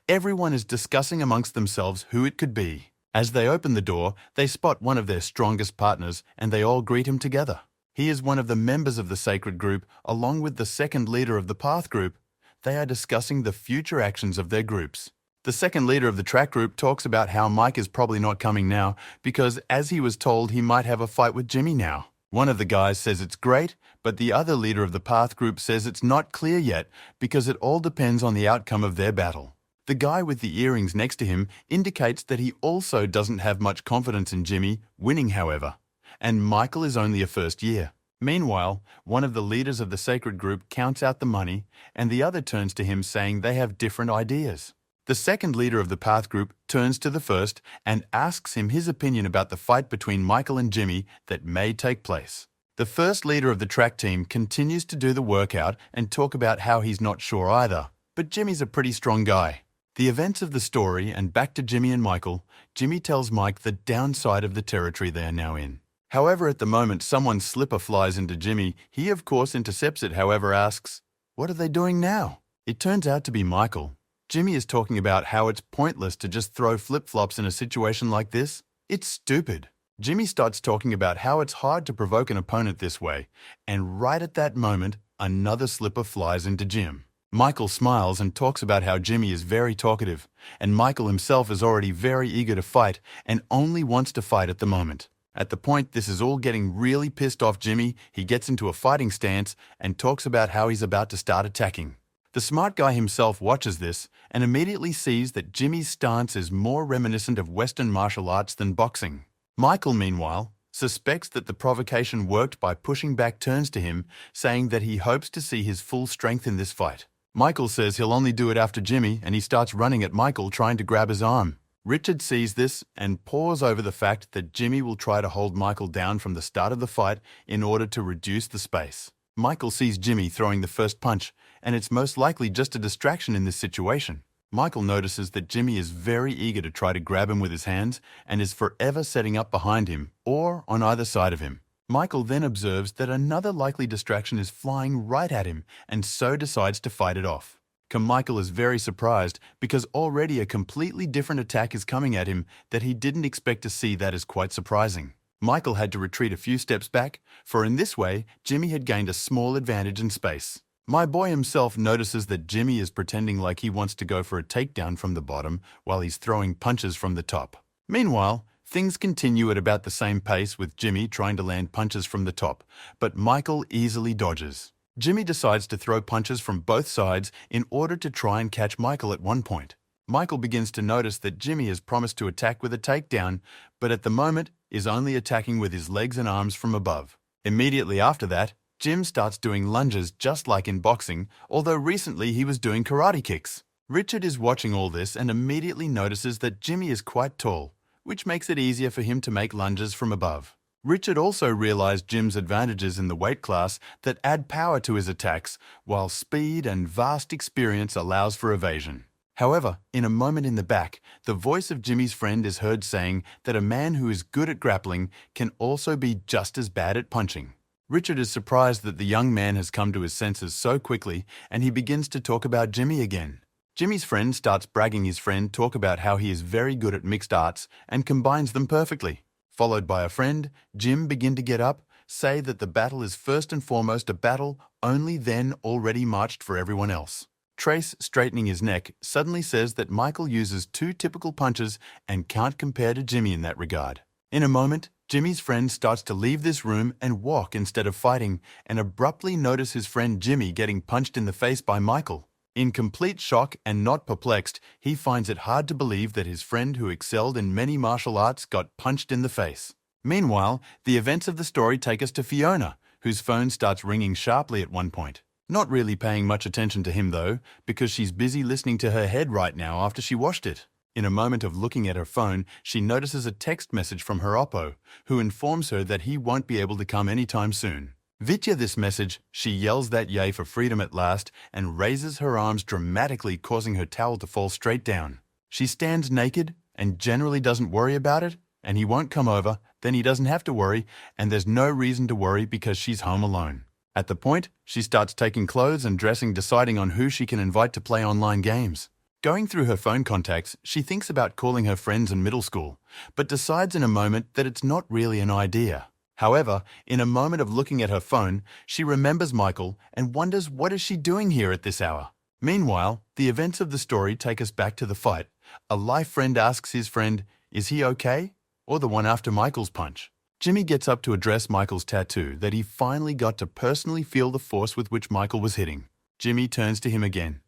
Everyone is discussing amongst themselves who it could be. As they open the door, they spot one of their strongest partners and they all greet him together. He is one of the members of the Sacred Group, along with the second leader of the Path Group. They are discussing the future actions of their groups. The second leader of the Track Group talks about how Mike is probably not coming now because, as he was told, he might have a fight with Jimmy now. One of the guys says it's great, but the other leader of the Path Group says it's not clear yet because it all depends on the outcome of their battle. The guy with the earrings next to him indicates that he also doesn't have much confidence in Jimmy winning, however, and Michael is only a first year. Meanwhile, one of the leaders of the Sacred Group counts out the money, and the other turns to him saying they have different ideas. The second leader of the Path Group turns to the first and asks him his opinion about the fight between Michael and Jimmy that may take place. The first leader of the track team continues to do the workout and talk about how he's not sure either, but Jimmy's a pretty strong guy. The events of the story, and back to Jimmy and Michael, Jimmy tells Mike the downside of the territory they are now in. However, at the moment someone's slipper flies into Jimmy, he of course intercepts it, however asks, "What are they doing now?" It turns out to be Michael. Jimmy is talking about how it's pointless to just throw flip-flops in a situation like this. It's stupid. Jimmy starts talking about how it's hard to provoke an opponent this way, and right at that moment, another slipper flies into Jim. Michael smiles and talks about how Jimmy is very talkative, and Michael himself is already very eager to fight and only wants to fight at the moment. At the point this is all getting really pissed off Jimmy, he gets into a fighting stance and talks about how he's about to start attacking. The smart guy himself watches this and immediately sees that Jimmy's stance is more reminiscent of Western martial arts than boxing. Michael, meanwhile, suspects that the provocation worked by pushing back turns to him, saying that he hopes to see his full strength in this fight. Michael says he'll only do it after Jimmy, and he starts running at Michael, trying to grab his arm. Richard sees this and pores over the fact that Jimmy will try to hold Michael down from the start of the fight in order to reduce the space. Michael sees Jimmy throwing the first punch and it's most likely just a distraction in this situation. Michael notices that Jimmy is very eager to try to grab him with his hands and is forever setting up behind him or on either side of him. Michael then observes that another likely distraction is flying right at him and so decides to fight it off. Michael is very surprised because already a completely different attack is coming at him that he didn't expect to see. That is quite surprising. Michael had to retreat a few steps back, for in this way, Jimmy had gained a small advantage in space. My boy himself notices that Jimmy is pretending like he wants to go for a takedown from the bottom while he's throwing punches from the top. Meanwhile, things continue at about the same pace with Jimmy trying to land punches from the top, but Michael easily dodges. Jimmy decides to throw punches from both sides in order to try and catch Michael at one point. Michael begins to notice that Jimmy has promised to attack with a takedown, but at the moment is only attacking with his legs and arms from above. Immediately after that, Jim starts doing lunges just like in boxing, although recently he was doing karate kicks. Richard is watching all this and immediately notices that Jimmy is quite tall, which makes it easier for him to make lunges from above. Richard also realized Jim's advantages in the weight class that add power to his attacks, while speed and vast experience allows for evasion. However, in a moment in the back, the voice of Jimmy's friend is heard saying that a man who is good at grappling can also be just as bad at punching. Richard is surprised that the young man has come to his senses so quickly, and he begins to talk about Jimmy again. Jimmy's friend starts bragging his friend talk about how he is very good at mixed arts and combines them perfectly. Followed by a friend, Jim begin to get up, say that the battle is first and foremost a battle only then already marched for everyone else. Trace, straightening his neck, suddenly says that Michael uses 2 typical punches and can't compare to Jimmy in that regard. In a moment, Jimmy's friend starts to leave this room and walk instead of fighting, and abruptly notice his friend Jimmy getting punched in the face by Michael. In complete shock and not perplexed, he finds it hard to believe that his friend who excelled in many martial arts got punched in the face. Meanwhile, the events of the story take us to Fiona, whose phone starts ringing sharply at one point. Not really paying much attention to him though, because she's busy listening to her head right now after she washed it. In a moment of looking at her phone, she notices a text message from her oppo, who informs her that he won't be able to come anytime soon. Via this message, she yells that yay for freedom at last and raises her arms dramatically, causing her towel to fall straight down. She stands naked and generally doesn't worry about it, and he won't come over, then he doesn't have to worry, and there's no reason to worry because she's home alone. At the point, she starts taking clothes and dressing, deciding on who she can invite to play online games. Going through her phone contacts, she thinks about calling her friends in middle school, but decides in a moment that it's not really an idea. However, in a moment of looking at her phone, she remembers Michael and wonders what is she doing here at this hour. Meanwhile, the events of the story take us back to the fight. A life friend asks his friend, "Is he okay?" Or the one after Michael's punch. Jimmy gets up to address Michael's tattoo that he finally got to personally feel the force with which Michael was hitting. Jimmy turns to him again.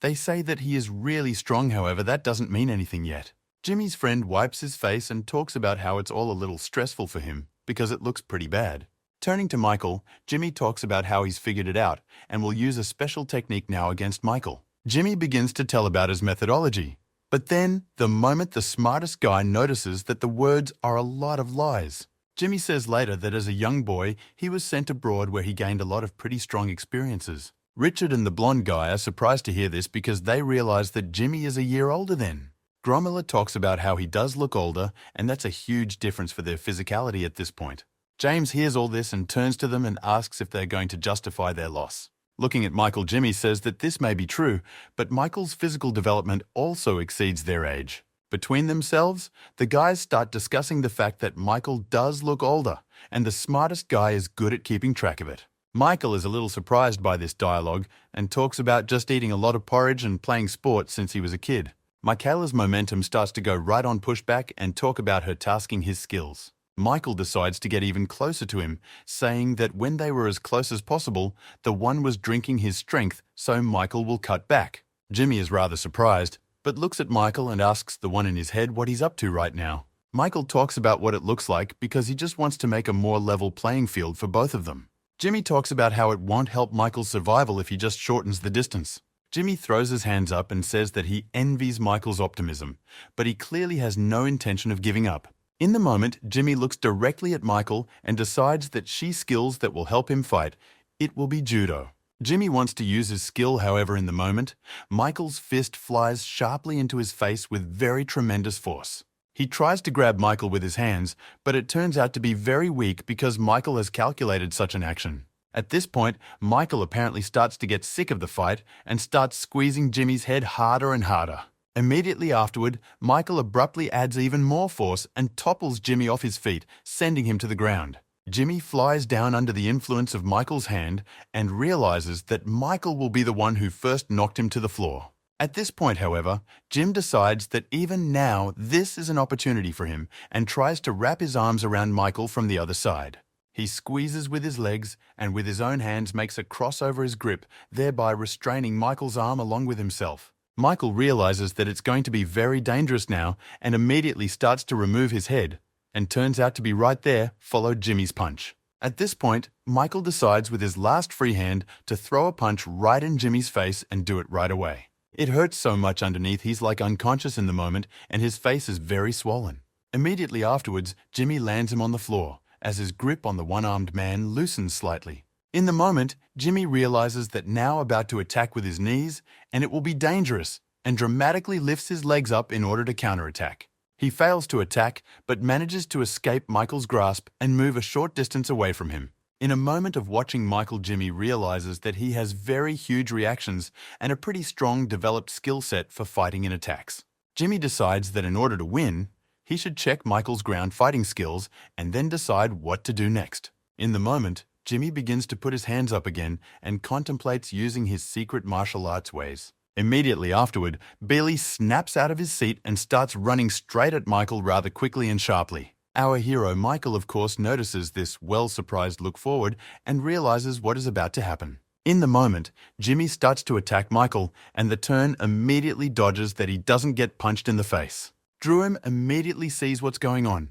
They say that he is really strong, however, that doesn't mean anything yet. Jimmy's friend wipes his face and talks about how it's all a little stressful for him because it looks pretty bad. Turning to Michael, Jimmy talks about how he's figured it out and will use a special technique now against Michael. Jimmy begins to tell about his methodology. But then, the moment the smartest guy notices that the words are a lot of lies. Jimmy says later that as a young boy, he was sent abroad where he gained a lot of pretty strong experiences. Richard and the blonde guy are surprised to hear this because they realize that Jimmy is a year older then. Gromila talks about how he does look older, and that's a huge difference for their physicality at this point. James hears all this and turns to them and asks if they're going to justify their loss. Looking at Michael, Jimmy says that this may be true, but Michael's physical development also exceeds their age. Between themselves, the guys start discussing the fact that Michael does look older, and the smartest guy is good at keeping track of it. Michael is a little surprised by this dialogue and talks about just eating a lot of porridge and playing sports since he was a kid. Michaela's momentum starts to go right on pushback and talk about her tasking his skills. Michael decides to get even closer to him, saying that when they were as close as possible, the one was drinking his strength, so Michael will cut back. Jimmy is rather surprised, but looks at Michael and asks the one in his head what he's up to right now. Michael talks about what it looks like because he just wants to make a more level playing field for both of them. Jimmy talks about how it won't help Michael's survival if he just shortens the distance. Jimmy throws his hands up and says that he envies Michael's optimism, but he clearly has no intention of giving up. In the moment, Jimmy looks directly at Michael and decides that she skills that will help him fight. It will be judo. Jimmy wants to use his skill, however, in the moment, Michael's fist flies sharply into his face with very tremendous force. He tries to grab Michael with his hands, but it turns out to be very weak because Michael has calculated such an action. At this point, Michael apparently starts to get sick of the fight and starts squeezing Jimmy's head harder and harder. Immediately afterward, Michael abruptly adds even more force and topples Jimmy off his feet, sending him to the ground. Jimmy flies down under the influence of Michael's hand and realizes that Michael will be the one who first knocked him to the floor. At this point, however, Jim decides that even now this is an opportunity for him and tries to wrap his arms around Michael from the other side. He squeezes with his legs and with his own hands makes a cross over his grip, thereby restraining Michael's arm along with himself. Michael realizes that it's going to be very dangerous now and immediately starts to remove his head, and turns out to be right there, followed Jimmy's punch. At this point, Michael decides with his last free hand to throw a punch right in Jimmy's face and do it right away. It hurts so much underneath he's like unconscious in the moment and his face is very swollen. Immediately afterwards, Jimmy lands him on the floor as his grip on the one-armed man loosens slightly. In the moment, Jimmy realizes that now about to attack with his knees and it will be dangerous and dramatically lifts his legs up in order to counterattack. He fails to attack, but manages to escape Michael's grasp and move a short distance away from him. In a moment of watching Michael, Jimmy realizes that he has very huge reactions and a pretty strong developed skill set for fighting in attacks. Jimmy decides that in order to win, he should check Michael's ground fighting skills and then decide what to do next. In the moment, Jimmy begins to put his hands up again and contemplates using his secret martial arts ways. Immediately afterward, Billy snaps out of his seat and starts running straight at Michael rather quickly and sharply. Our hero Michael, of course, notices this well-surprised look forward and realizes what is about to happen. In the moment, Jimmy starts to attack Michael and the turn immediately dodges that he doesn't get punched in the face. Druim immediately sees what's going on.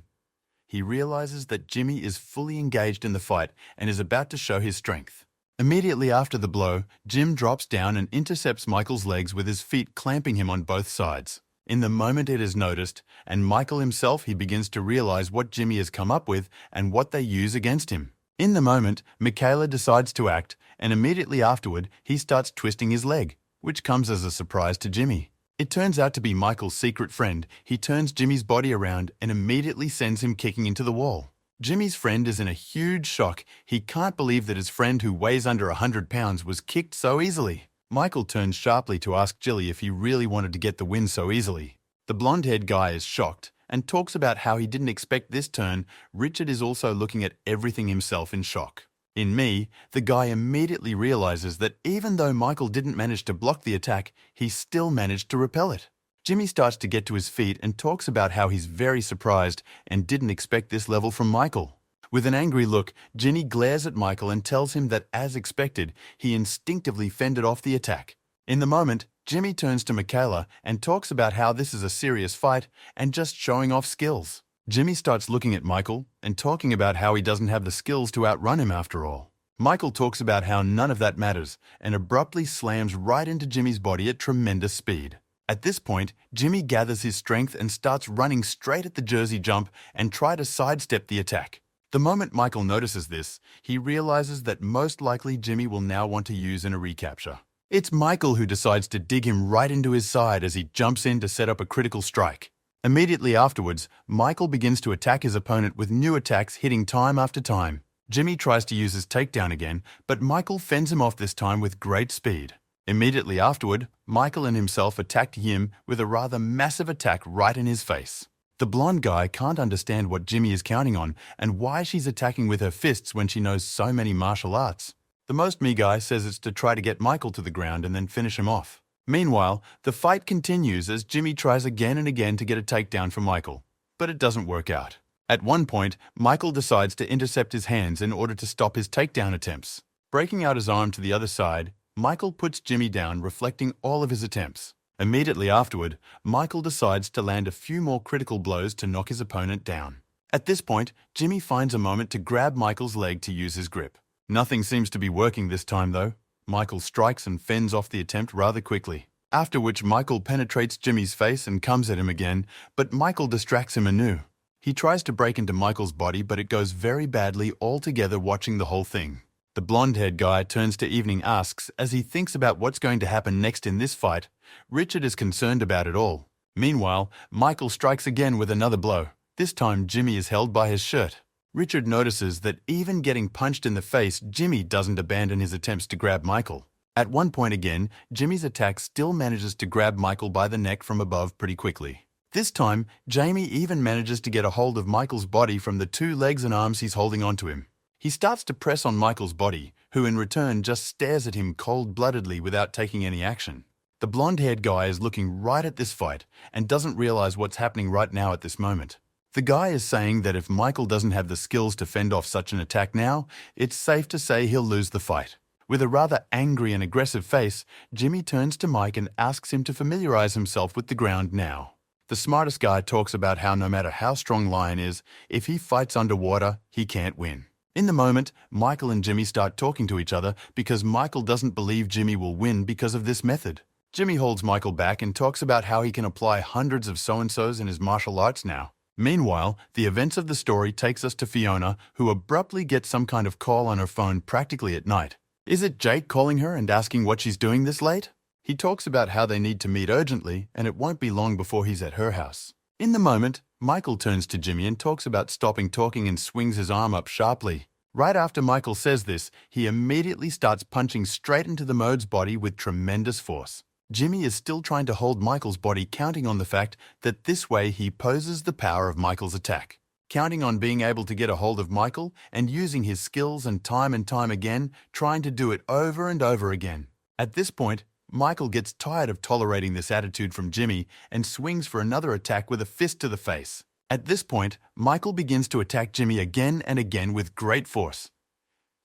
He realizes that Jimmy is fully engaged in the fight and is about to show his strength. Immediately after the blow, Jim drops down and intercepts Michael's legs with his feet clamping him on both sides. In the moment it is noticed, and Michael himself he begins to realize what Jimmy has come up with and what they use against him. In the moment, Michaela decides to act, and immediately afterward he starts twisting his leg, which comes as a surprise to Jimmy. It turns out to be Michael's secret friend. He turns Jimmy's body around and immediately sends him kicking into the wall. Jimmy's friend is in a huge shock. He can't believe that his friend who weighs under 100 pounds was kicked so easily. Michael turns sharply to ask Jilly if he really wanted to get the win so easily. The blonde-haired guy is shocked and talks about how he didn't expect this turn. Richard is also looking at everything himself in shock. In me, the guy immediately realizes that even though Michael didn't manage to block the attack, he still managed to repel it. Jimmy starts to get to his feet and talks about how he's very surprised and didn't expect this level from Michael. With an angry look, Ginny glares at Michael and tells him that, as expected, he instinctively fended off the attack. In the moment, Jimmy turns to Michaela and talks about how this is a serious fight and just showing off skills. Jimmy starts looking at Michael and talking about how he doesn't have the skills to outrun him after all. Michael talks about how none of that matters and abruptly slams right into Jimmy's body at tremendous speed. At this point, Jimmy gathers his strength and starts running straight at the Jersey jump and try to sidestep the attack. The moment Michael notices this, he realizes that most likely Jimmy will now want to use in a recapture. It's Michael who decides to dig him right into his side as he jumps in to set up a critical strike. Immediately afterwards, Michael begins to attack his opponent with new attacks hitting time after time. Jimmy tries to use his takedown again, but Michael fends him off this time with great speed. Immediately afterward, Michael and himself attacked him with a rather massive attack right in his face. The blonde guy can't understand what Jimmy is counting on and why she's attacking with her fists when she knows so many martial arts. The most me guy says it's to try to get Michael to the ground and then finish him off. Meanwhile, the fight continues as Jimmy tries again and again to get a takedown for Michael, but it doesn't work out. At one point, Michael decides to intercept his hands in order to stop his takedown attempts. Breaking out his arm to the other side, Michael puts Jimmy down, reflecting all of his attempts. Immediately afterward, Michael decides to land a few more critical blows to knock his opponent down. At this point, Jimmy finds a moment to grab Michael's leg to use his grip. Nothing seems to be working this time though. Michael strikes and fends off the attempt rather quickly. After which Michael penetrates Jimmy's face and comes at him again, but Michael distracts him anew. He tries to break into Michael's body, but it goes very badly altogether watching the whole thing. The blonde-haired guy turns to Evening, asks, as he thinks about what's going to happen next in this fight. Richard is concerned about it all. Meanwhile, Michael strikes again with another blow. This time, Jimmy is held by his shirt. Richard notices that even getting punched in the face, Jimmy doesn't abandon his attempts to grab Michael. At one point again, Jimmy's attack still manages to grab Michael by the neck from above pretty quickly. This time, Jamie even manages to get a hold of Michael's body from the two legs and arms he's holding onto him. He starts to press on Michael's body, who in return just stares at him cold-bloodedly without taking any action. The blonde-haired guy is looking right at this fight and doesn't realize what's happening right now at this moment. The guy is saying that if Michael doesn't have the skills to fend off such an attack now, it's safe to say he'll lose the fight. With a rather angry and aggressive face, Jimmy turns to Mike and asks him to familiarize himself with the ground now. The smartest guy talks about how no matter how strong Lion is, if he fights underwater, he can't win. In the moment, Michael and Jimmy start talking to each other because Michael doesn't believe Jimmy will win because of this method. Jimmy holds Michael back and talks about how he can apply hundreds of so-and-sos in his martial arts now. Meanwhile, the events of the story takes us to Fiona, who abruptly gets some kind of call on her phone practically at night. Is it Jake calling her and asking what she's doing this late? He talks about how they need to meet urgently and it won't be long before he's at her house. In the moment, Michael turns to Jimmy and talks about stopping talking and swings his arm up sharply. Right after Michael says this, he immediately starts punching straight into the mode's body with tremendous force. Jimmy is still trying to hold Michael's body, counting on the fact that this way he poses the power of Michael's attack. Counting on being able to get a hold of Michael and using his skills and time again, trying to do it over and over again. At this point, Michael gets tired of tolerating this attitude from Jimmy and swings for another attack with a fist to the face. At this point, Michael begins to attack Jimmy again and again with great force.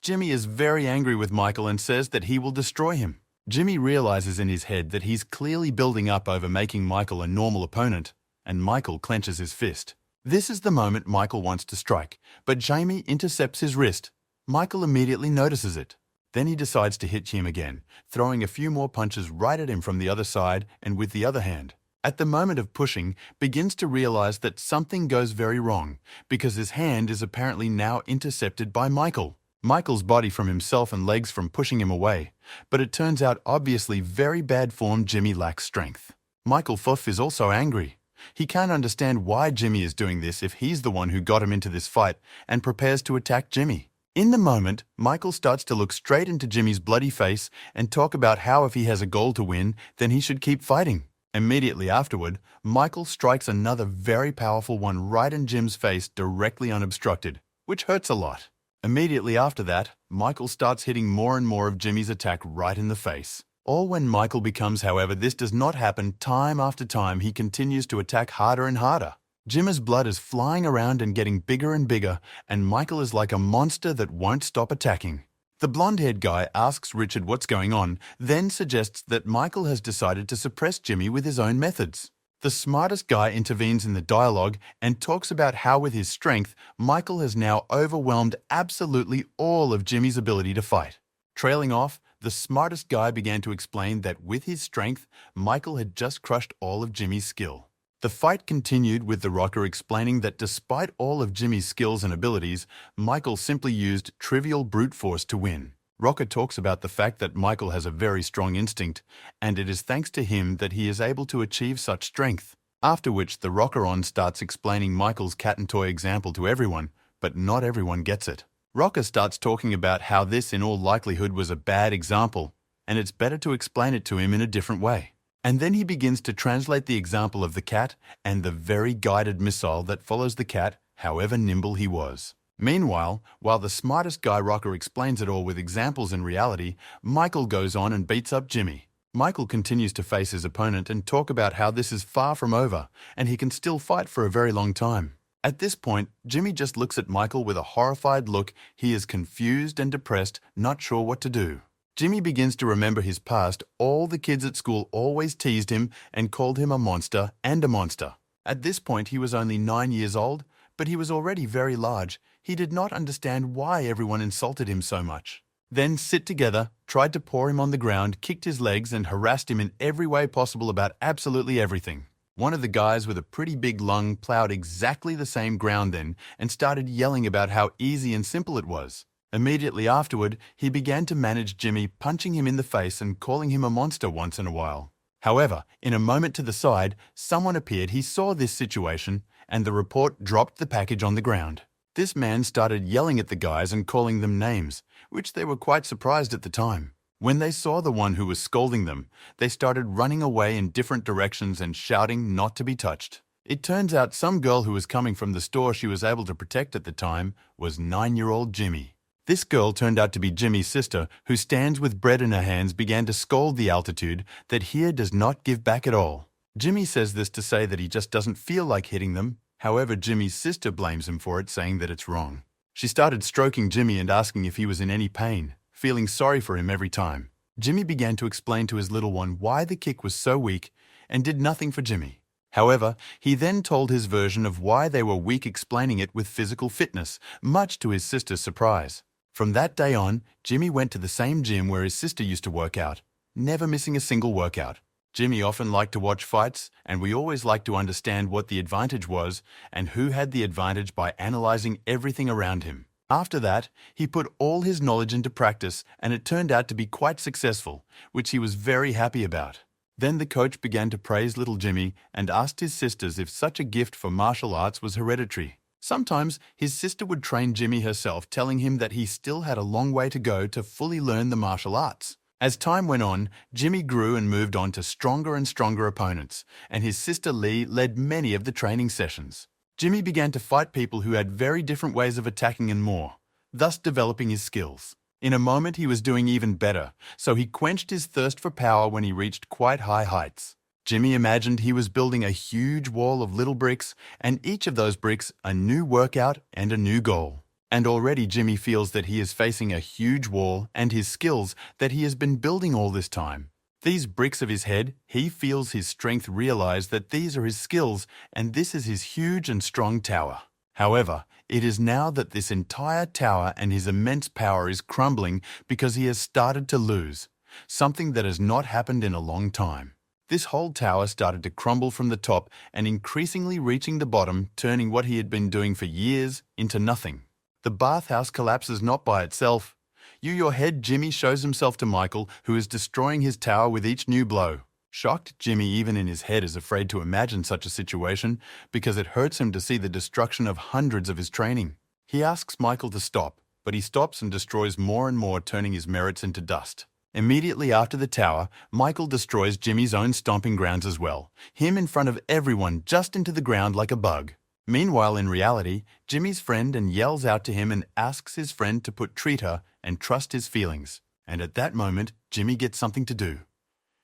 Jimmy is very angry with Michael and says that he will destroy him. Jimmy realizes in his head that he's clearly building up over making Michael a normal opponent, and Michael clenches his fist. This is the moment Michael wants to strike, but Jamie intercepts his wrist. Michael immediately notices it. Then he decides to hit him again, throwing a few more punches right at him from the other side and with the other hand. At the moment of pushing, begins to realize that something goes very wrong, because his hand is apparently now intercepted by Michael. Michael's body from himself and legs from pushing him away, but it turns out obviously very bad form Jimmy lacks strength. Michael Fuff is also angry. He can't understand why Jimmy is doing this if he's the one who got him into this fight and prepares to attack Jimmy. In the moment, Michael starts to look straight into Jimmy's bloody face and talk about how if he has a goal to win, then he should keep fighting. Immediately afterward, Michael strikes another very powerful one right in Jim's face directly unobstructed, which hurts a lot. Immediately after that, Michael starts hitting more and more of Jimmy's attack right in the face. All when Michael becomes, however, this does not happen time after time, he continues to attack harder and harder. Jim's blood is flying around and getting bigger and bigger, and Michael is like a monster that won't stop attacking. The blonde-haired guy asks Richard what's going on, then suggests that Michael has decided to suppress Jimmy with his own methods. The smartest guy intervenes in the dialogue and talks about how with his strength, Michael has now overwhelmed absolutely all of Jimmy's ability to fight. Trailing off, the smartest guy began to explain that with his strength, Michael had just crushed all of Jimmy's skill. The fight continued with the rocker explaining that despite all of Jimmy's skills and abilities, Michael simply used trivial brute force to win. Rocker talks about the fact that Michael has a very strong instinct, and it is thanks to him that he is able to achieve such strength. After which, the rocker-on starts explaining Michael's cat and toy example to everyone, but not everyone gets it. Rocker starts talking about how this in all likelihood was a bad example, and it's better to explain it to him in a different way. And then he begins to translate the example of the cat and the very guided missile that follows the cat, however nimble he was. Meanwhile, while the smartest guy Rocker explains it all with examples in reality, Michael goes on and beats up Jimmy. Michael continues to face his opponent and talk about how this is far from over, and he can still fight for a very long time. At this point, Jimmy just looks at Michael with a horrified look. He is confused and depressed, not sure what to do. Jimmy begins to remember his past. All the kids at school always teased him and called him a monster and a monster. At this point, he was only 9 years old, but he was already very large. He did not understand why everyone insulted him so much. Then sit together, tried to pour him on the ground, kicked his legs, and harassed him in every way possible about absolutely everything. One of the guys with a pretty big lung plowed exactly the same ground then and started yelling about how easy and simple it was. Immediately afterward, he began to manage Jimmy, punching him in the face and calling him a monster once in a while. However, in a moment to the side, someone appeared. He saw this situation, and the report dropped the package on the ground. This man started yelling at the guys and calling them names, which they were quite surprised at the time. When they saw the one who was scolding them, they started running away in different directions and shouting not to be touched. It turns out some girl who was coming from the store she was able to protect at the time was 9-year-old Jimmy. This girl turned out to be Jimmy's sister, who stands with bread in her hands, began to scold the altitude that here does not give back at all. Jimmy says this to say that he just doesn't feel like hitting them. However, Jimmy's sister blames him for it, saying that it's wrong. She started stroking Jimmy and asking if he was in any pain, feeling sorry for him every time. Jimmy began to explain to his little one why the kick was so weak and did nothing for Jimmy. However, he then told his version of why they were weak, explaining it with physical fitness, much to his sister's surprise. From that day on, Jimmy went to the same gym where his sister used to work out, never missing a single workout. Jimmy often liked to watch fights, and we always liked to understand what the advantage was and who had the advantage by analyzing everything around him. After that, he put all his knowledge into practice, and it turned out to be quite successful, which he was very happy about. Then the coach began to praise little Jimmy and asked his sisters if such a gift for martial arts was hereditary. Sometimes his sister would train Jimmy herself, telling him that he still had a long way to go to fully learn the martial arts. As time went on, Jimmy grew and moved on to stronger and stronger opponents, and his sister Lee led many of the training sessions. Jimmy began to fight people who had very different ways of attacking and more, thus developing his skills. In a moment he was doing even better, so he quenched his thirst for power when he reached quite high heights. Jimmy imagined he was building a huge wall of little bricks, and each of those bricks a new workout and a new goal. And already Jimmy feels that he is facing a huge wall and his skills that he has been building all this time. These bricks of his head, he feels his strength, realize that these are his skills and this is his huge and strong tower. However, it is now that this entire tower and his immense power is crumbling because he has started to lose, something that has not happened in a long time. This whole tower started to crumble from the top and increasingly reaching the bottom, turning what he had been doing for years into nothing. The bathhouse collapses not by itself. Your head, Jimmy shows himself to Michael, who is destroying his tower with each new blow. Shocked, Jimmy, even in his head, is afraid to imagine such a situation because it hurts him to see the destruction of hundreds of his training. He asks Michael to stop, but he stops and destroys more and more, turning his merits into dust. Immediately after the tower, Michael destroys Jimmy's own stomping grounds as well, him in front of everyone, just into the ground like a bug. Meanwhile, in reality, Jimmy's friend and yells out to him and asks his friend to treat her and trust his feelings. And at that moment, Jimmy gets something to do.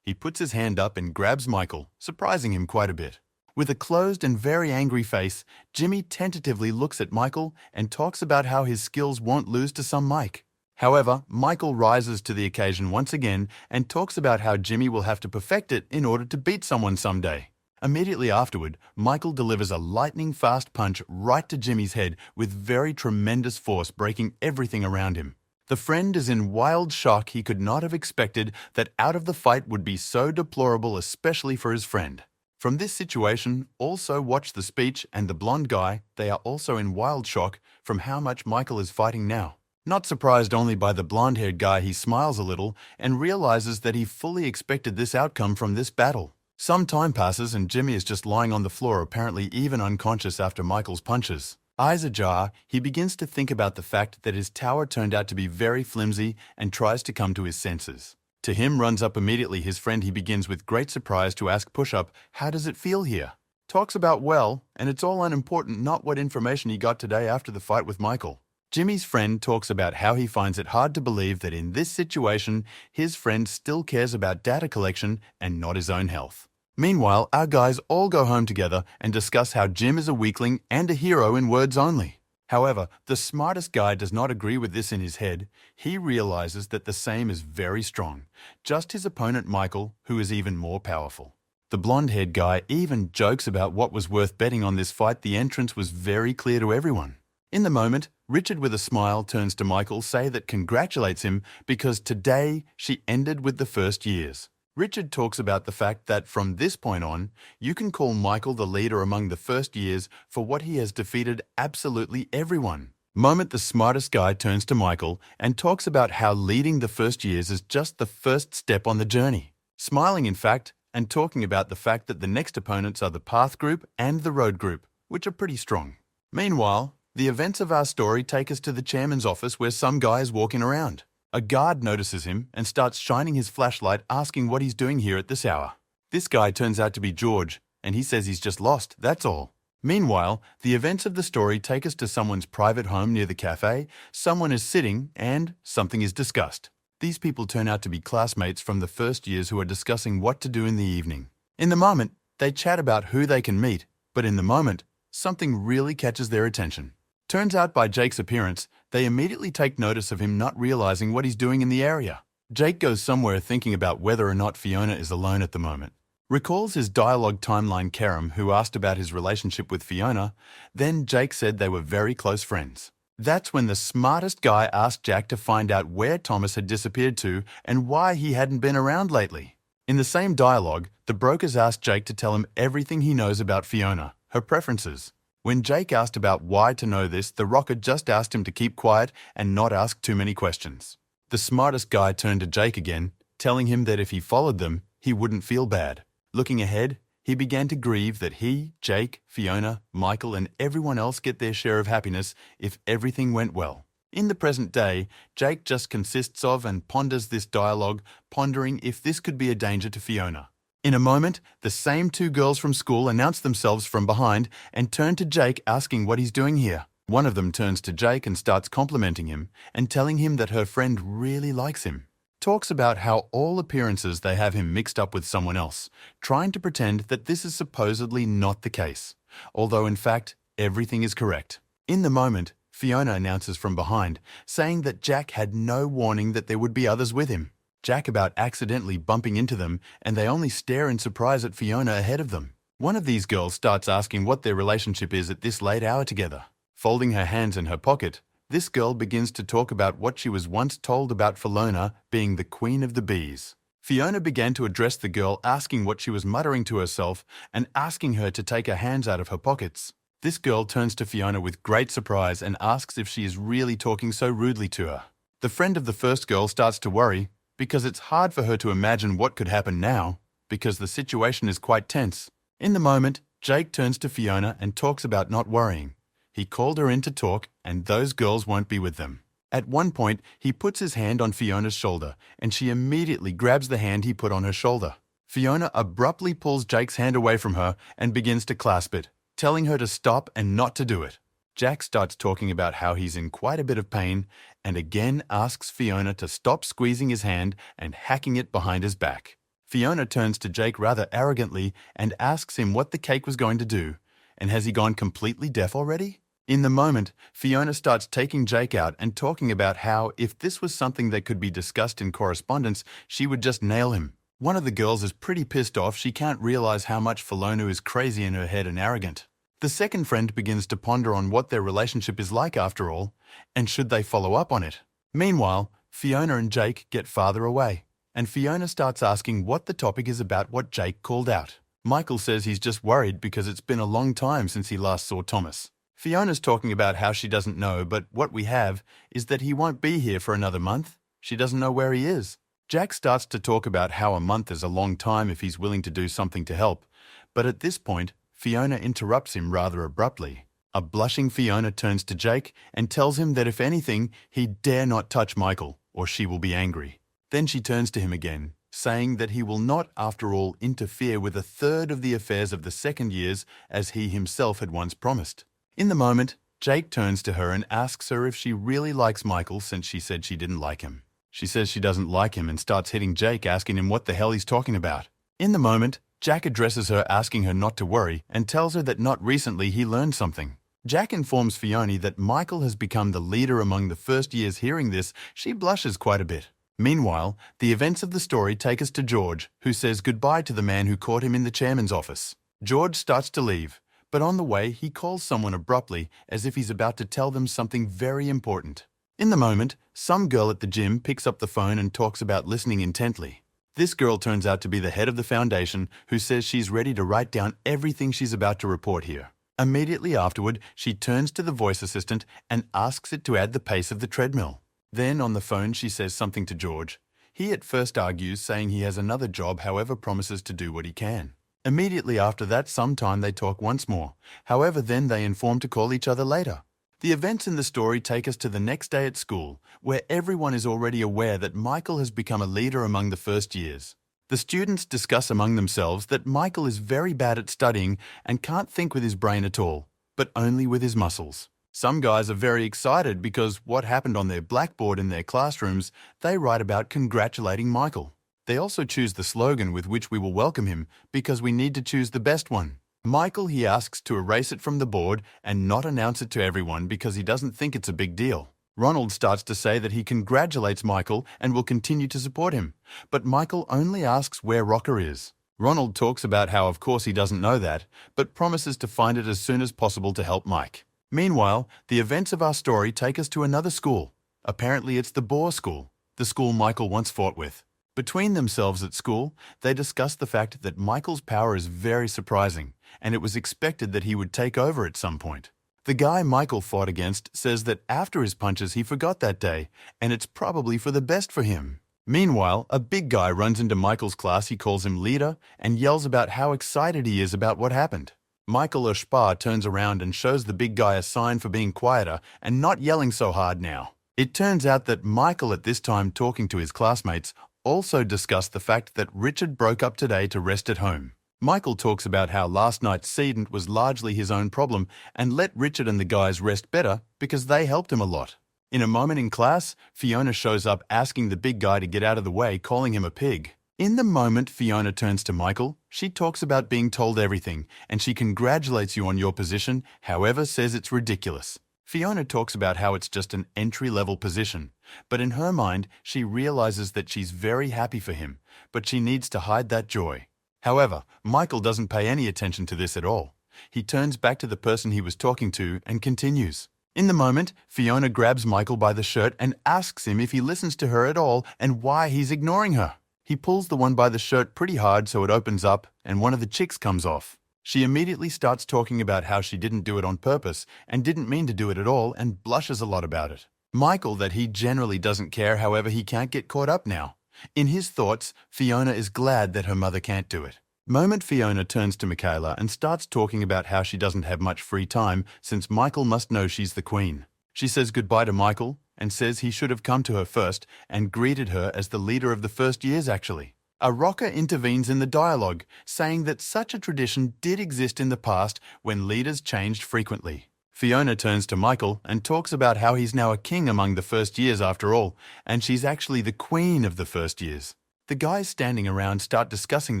He puts his hand up and grabs Michael, surprising him quite a bit. With a closed and very angry face, Jimmy tentatively looks at Michael and talks about how his skills won't lose to some Mike. However, Michael rises to the occasion once again and talks about how Jimmy will have to perfect it in order to beat someone someday. Immediately afterward, Michael delivers a lightning-fast punch right to Jimmy's head with very tremendous force, breaking everything around him. The friend is in wild shock. He could not have expected that out of the fight would be so deplorable, especially for his friend. From this situation, also watch the speech and the blonde guy. They are also in wild shock from how much Michael is fighting now. Not surprised only by the blonde-haired guy, he smiles a little and realizes that he fully expected this outcome from this battle. Some time passes and Jimmy is just lying on the floor, apparently even unconscious after Michael's punches. Eyes ajar, he begins to think about the fact that his tower turned out to be very flimsy and tries to come to his senses. To him runs up immediately his friend. He begins with great surprise to ask Push-Up, how does it feel here? Talks about well, and it's all unimportant, not what information he got today after the fight with Michael. Jimmy's friend talks about how he finds it hard to believe that in this situation, his friend still cares about data collection and not his own health. Meanwhile, our guys all go home together and discuss how Jim is a weakling and a hero in words only. However, the smartest guy does not agree with this in his head. He realizes that the same is very strong, just his opponent Michael, who is even more powerful. The blonde-haired guy even jokes about what was worth betting on this fight. The entrance was very clear to everyone. In the moment, Richard with a smile turns to Michael, say that congratulates him because today she ended with the first years. Richard talks about the fact that from this point on, you can call Michael the leader among the first years for what he has defeated absolutely everyone. Moment the smartest guy turns to Michael and talks about how leading the first years is just the first step on the journey. Smiling, in fact, and talking about the fact that the next opponents are the path group and the road group, which are pretty strong. Meanwhile, the events of our story take us to the chairman's office where some guy is walking around. A guard notices him and starts shining his flashlight asking what he's doing here at this hour. This guy turns out to be George, and he says he's just lost, that's all. Meanwhile, the events of the story take us to someone's private home near the cafe, someone is sitting, and something is discussed. These people turn out to be classmates from the first years who are discussing what to do in the evening. In the moment, they chat about who they can meet, but in the moment, something really catches their attention. Turns out by Jake's appearance, they immediately take notice of him not realizing what he's doing in the area. Jake goes somewhere thinking about whether or not Fiona is alone at the moment. Recalls his dialogue timeline Kerem, who asked about his relationship with Fiona. Then Jake said they were very close friends. That's when the smartest guy asked Jack to find out where Thomas had disappeared to and why he hadn't been around lately. In the same dialogue, the brokers asked Jake to tell him everything he knows about Fiona, her preferences. When Jake asked about why to know this, the rocker just asked him to keep quiet and not ask too many questions. The smartest guy turned to Jake again, telling him that if he followed them, he wouldn't feel bad. Looking ahead, he began to grieve that he, Jake, Fiona, Michael, and everyone else get their share of happiness if everything went well. In the present day, Jake just consists of and ponders this dialogue, pondering if this could be a danger to Fiona. In a moment, the same two girls from school announce themselves from behind and turn to Jake asking what he's doing here. One of them turns to Jake and starts complimenting him and telling him that her friend really likes him. Talks about how all appearances they have him mixed up with someone else, trying to pretend that this is supposedly not the case, although in fact, everything is correct. In the moment, Fiona announces from behind, saying that Jack had no warning that there would be others with him. Jack about accidentally bumping into them, and they only stare in surprise at Fiona ahead of them. One of these girls starts asking what their relationship is at this late hour together. Folding her hands in her pocket, this girl begins to talk about what she was once told about Fiona being the queen of the bees. Fiona began to address the girl, asking what she was muttering to herself and asking her to take her hands out of her pockets. This girl turns to Fiona with great surprise and asks if she is really talking so rudely to her. The friend of the first girl starts to worry because it's hard for her to imagine what could happen now because the situation is quite tense. In the moment, Jake turns to Fiona and talks about not worrying. He called her in to talk, and those girls won't be with them. At one point, he puts his hand on Fiona's shoulder, and she immediately grabs the hand he put on her shoulder. Fiona abruptly pulls Jake's hand away from her and begins to clasp it, telling her to stop and not to do it. Jack starts talking about how he's in quite a bit of pain, and again asks Fiona to stop squeezing his hand and hacking it behind his back. Fiona turns to Jake rather arrogantly and asks him what the cake was going to do, and has he gone completely deaf already? In the moment, Fiona starts taking Jake out and talking about how, if this was something that could be discussed in correspondence, she would just nail him. One of the girls is pretty pissed off she can't realize how much Fiona is crazy in her head and arrogant. The second friend begins to ponder on what their relationship is like after all, and should they follow up on it. Meanwhile, Fiona and Jake get farther away, and Fiona starts asking what the topic is about what Jake called out. Michael says he's just worried because it's been a long time since he last saw Thomas. Fiona's talking about how she doesn't know, but what we have is that he won't be here for another month. She doesn't know where he is. Jack starts to talk about how a month is a long time if he's willing to do something to help, but at this point, Fiona interrupts him rather abruptly. A blushing Fiona turns to Jake and tells him that if anything, he dare not touch Michael, or she will be angry. Then she turns to him again, saying that he will not, after all, interfere with a third of the affairs of the second years as he himself had once promised. In the moment, Jake turns to her and asks her if she really likes Michael since she said she didn't like him. She says she doesn't like him and starts hitting Jake, asking him what the hell he's talking about. In the moment, Jack addresses her, asking her not to worry, and tells her that not recently he learned something. Jack informs Fiona that Michael has become the leader among the first years. Hearing this, she blushes quite a bit. Meanwhile, the events of the story take us to George, who says goodbye to the man who caught him in the chairman's office. George starts to leave, but on the way, he calls someone abruptly as if he's about to tell them something very important. In the moment, some girl at the gym picks up the phone and talks about listening intently. This girl turns out to be the head of the foundation, who says she's ready to write down everything she's about to report here. Immediately afterward, she turns to the voice assistant and asks it to add the pace of the treadmill. Then on the phone she says something to George. He at first argues, saying he has another job, however promises to do what he can. Immediately after that, sometime they talk once more. However, then they inform to call each other later. The events in the story take us to the next day at school, where everyone is already aware that Michael has become a leader among the first years. The students discuss among themselves that Michael is very bad at studying and can't think with his brain at all, but only with his muscles. Some guys are very excited because what happened on their blackboard in their classrooms, they write about congratulating Michael. They also choose the slogan with which we will welcome him because we need to choose the best one. Michael, he asks to erase it from the board and not announce it to everyone because he doesn't think it's a big deal. Ronald starts to say that he congratulates Michael and will continue to support him, but Michael only asks where Rocker is. Ronald talks about how of course he doesn't know that, but promises to find it as soon as possible to help Mike. Meanwhile, the events of our story take us to another school. Apparently it's the Boar School, the school Michael once fought with. Between themselves at school, they discuss the fact that Michael's power is very surprising, and it was expected that he would take over at some point. The guy Michael fought against says that after his punches he forgot that day, and it's probably for the best for him. Meanwhile, a big guy runs into Michael's class, he calls him leader, and yells about how excited he is about what happened. Michael Oshpa turns around and shows the big guy a sign for being quieter and not yelling so hard now. It turns out that Michael, at this time talking to his classmates, also discussed the fact that Richard broke up today to rest at home. Michael talks about how last night's incident was largely his own problem and let Richard and the guys rest better because they helped him a lot. In a moment in class, Fiona shows up asking the big guy to get out of the way, calling him a pig. In the moment Fiona turns to Michael, she talks about being told everything and she congratulates you on your position, however says it's ridiculous. Fiona talks about how it's just an entry-level position, but in her mind she realizes that she's very happy for him, but she needs to hide that joy. However, Michael doesn't pay any attention to this at all. He turns back to the person he was talking to and continues. In the moment, Fiona grabs Michael by the shirt and asks him if he listens to her at all and why he's ignoring her. He pulls the one by the shirt pretty hard so it opens up and one of the chicks comes off. She immediately starts talking about how she didn't do it on purpose and didn't mean to do it at all and blushes a lot about it. Michael that he generally doesn't care, however he can't get caught up now. In his thoughts, Fiona is glad that her mother can't do it. Moment Fiona turns to Michaela and starts talking about how she doesn't have much free time since Michael must know she's the queen. She says goodbye to Michael and says he should have come to her first and greeted her as the leader of the first years actually. A rocker intervenes in the dialogue, saying that such a tradition did exist in the past when leaders changed frequently. Fiona turns to Michael and talks about how he's now a king among the first years after all, and she's actually the queen of the first years. The guys standing around start discussing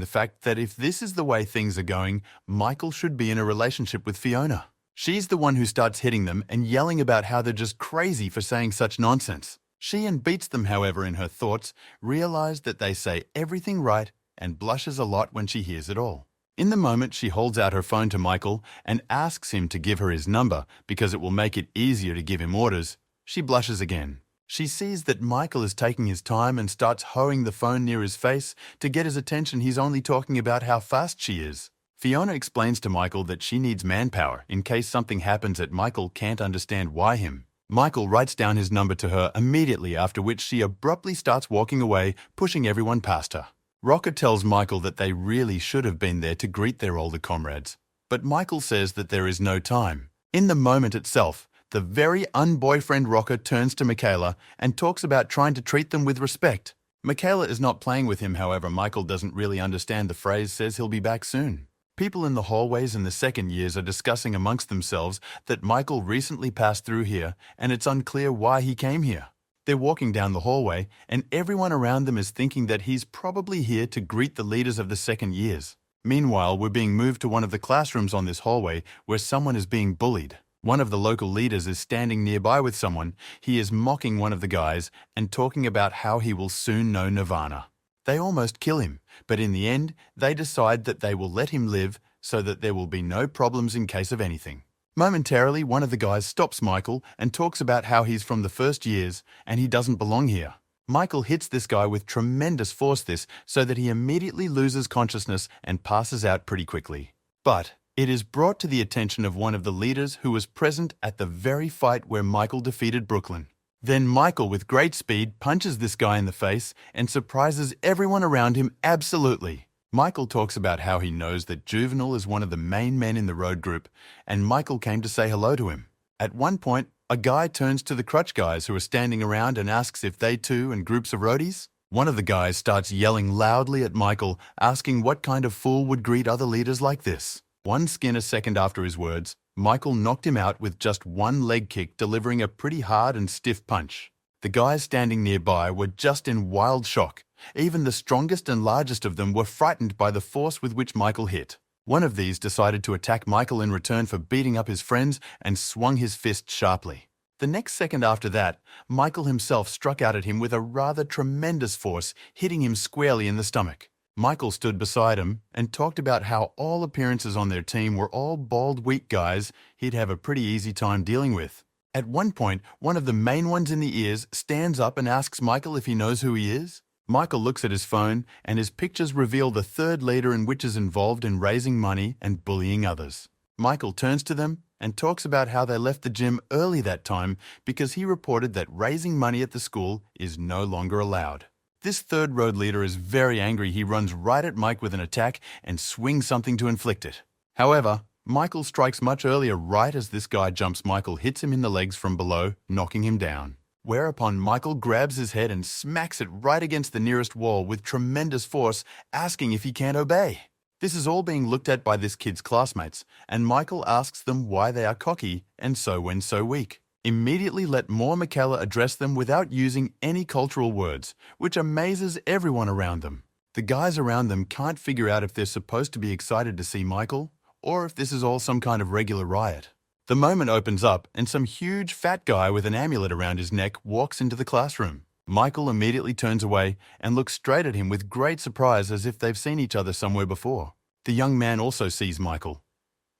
the fact that if this is the way things are going, Michael should be in a relationship with Fiona. She's the one who starts hitting them and yelling about how they're just crazy for saying such nonsense. She beats them, however, in her thoughts, realizes that they say everything right and blushes a lot when she hears it all. In the moment, she holds out her phone to Michael and asks him to give her his number because it will make it easier to give him orders. She blushes again. She sees that Michael is taking his time and starts hoeing the phone near his face to get his attention. He's only talking about how fast she is. Fiona explains to Michael that she needs manpower in case something happens that Michael can't understand why him. Michael writes down his number to her immediately, after which she abruptly starts walking away, pushing everyone past her. Rocker tells Michael that they really should have been there to greet their older comrades, but Michael says that there is no time. In the moment itself, the very unboyfriend Rocker turns to Michaela and talks about trying to treat them with respect. Michaela is not playing with him, however Michael doesn't really understand the phrase, says he'll be back soon. People in the hallways in the second years are discussing amongst themselves that Michael recently passed through here and it's unclear why he came here. They're walking down the hallway and everyone around them is thinking that he's probably here to greet the leaders of the second years. Meanwhile, we're being moved to one of the classrooms on this hallway where someone is being bullied. One of the local leaders is standing nearby with someone. He is mocking one of the guys and talking about how he will soon know Nirvana. They almost kill him, but in the end, they decide that they will let him live so that there will be no problems in case of anything. Momentarily, one of the guys stops Michael and talks about how he's from the first years and he doesn't belong here. Michael hits this guy with tremendous force so that he immediately loses consciousness and passes out pretty quickly. But It is brought to the attention of one of the leaders who was present at the very fight where Michael defeated Brooklyn. Then Michael, with great speed, punches this guy in the face and surprises everyone around him absolutely. Michael talks about how he knows that Juvenile is one of the main men in the road group, and Michael came to say hello to him. At one point, a guy turns to the crutch guys who are standing around and asks if they too in groups of roadies. One of the guys starts yelling loudly at Michael, asking what kind of fool would greet other leaders like this. One skin a second after his words, Michael knocked him out with just one leg kick, delivering a pretty hard and stiff punch. The guys standing nearby were just in wild shock. Even the strongest and largest of them were frightened by the force with which Michael hit. One of these decided to attack Michael in return for beating up his friends and swung his fist sharply. The next second after that, Michael himself struck out at him with a rather tremendous force, hitting him squarely in the stomach. Michael stood beside him and talked about how all appearances on their team were all bald, weak guys he'd have a pretty easy time dealing with. At one point, one of the main ones in the ears stands up and asks Michael if he knows who he is. Michael looks at his phone, and his pictures reveal the third leader in which is involved in raising money and bullying others. Michael turns to them and talks about how they left the gym early that time because he reported that raising money at the school is no longer allowed. This third road leader is very angry. He runs right at Mike with an attack and swings something to inflict it. However, Michael strikes much earlier. Right as this guy jumps, Michael hits him in the legs from below, knocking him down. Whereupon Michael grabs his head and smacks it right against the nearest wall with tremendous force, asking if he can't obey. This is all being looked at by this kid's classmates, and Michael asks them why they are cocky and so when so weak. Immediately let Moore McKellar address them without using any cultural words, which amazes everyone around them. The guys around them can't figure out if they're supposed to be excited to see Michael, or if this is all some kind of regular riot. The moment opens up, and some huge fat guy with an amulet around his neck walks into the classroom. Michael immediately turns away and looks straight at him with great surprise, as if they've seen each other somewhere before. The young man also sees Michael.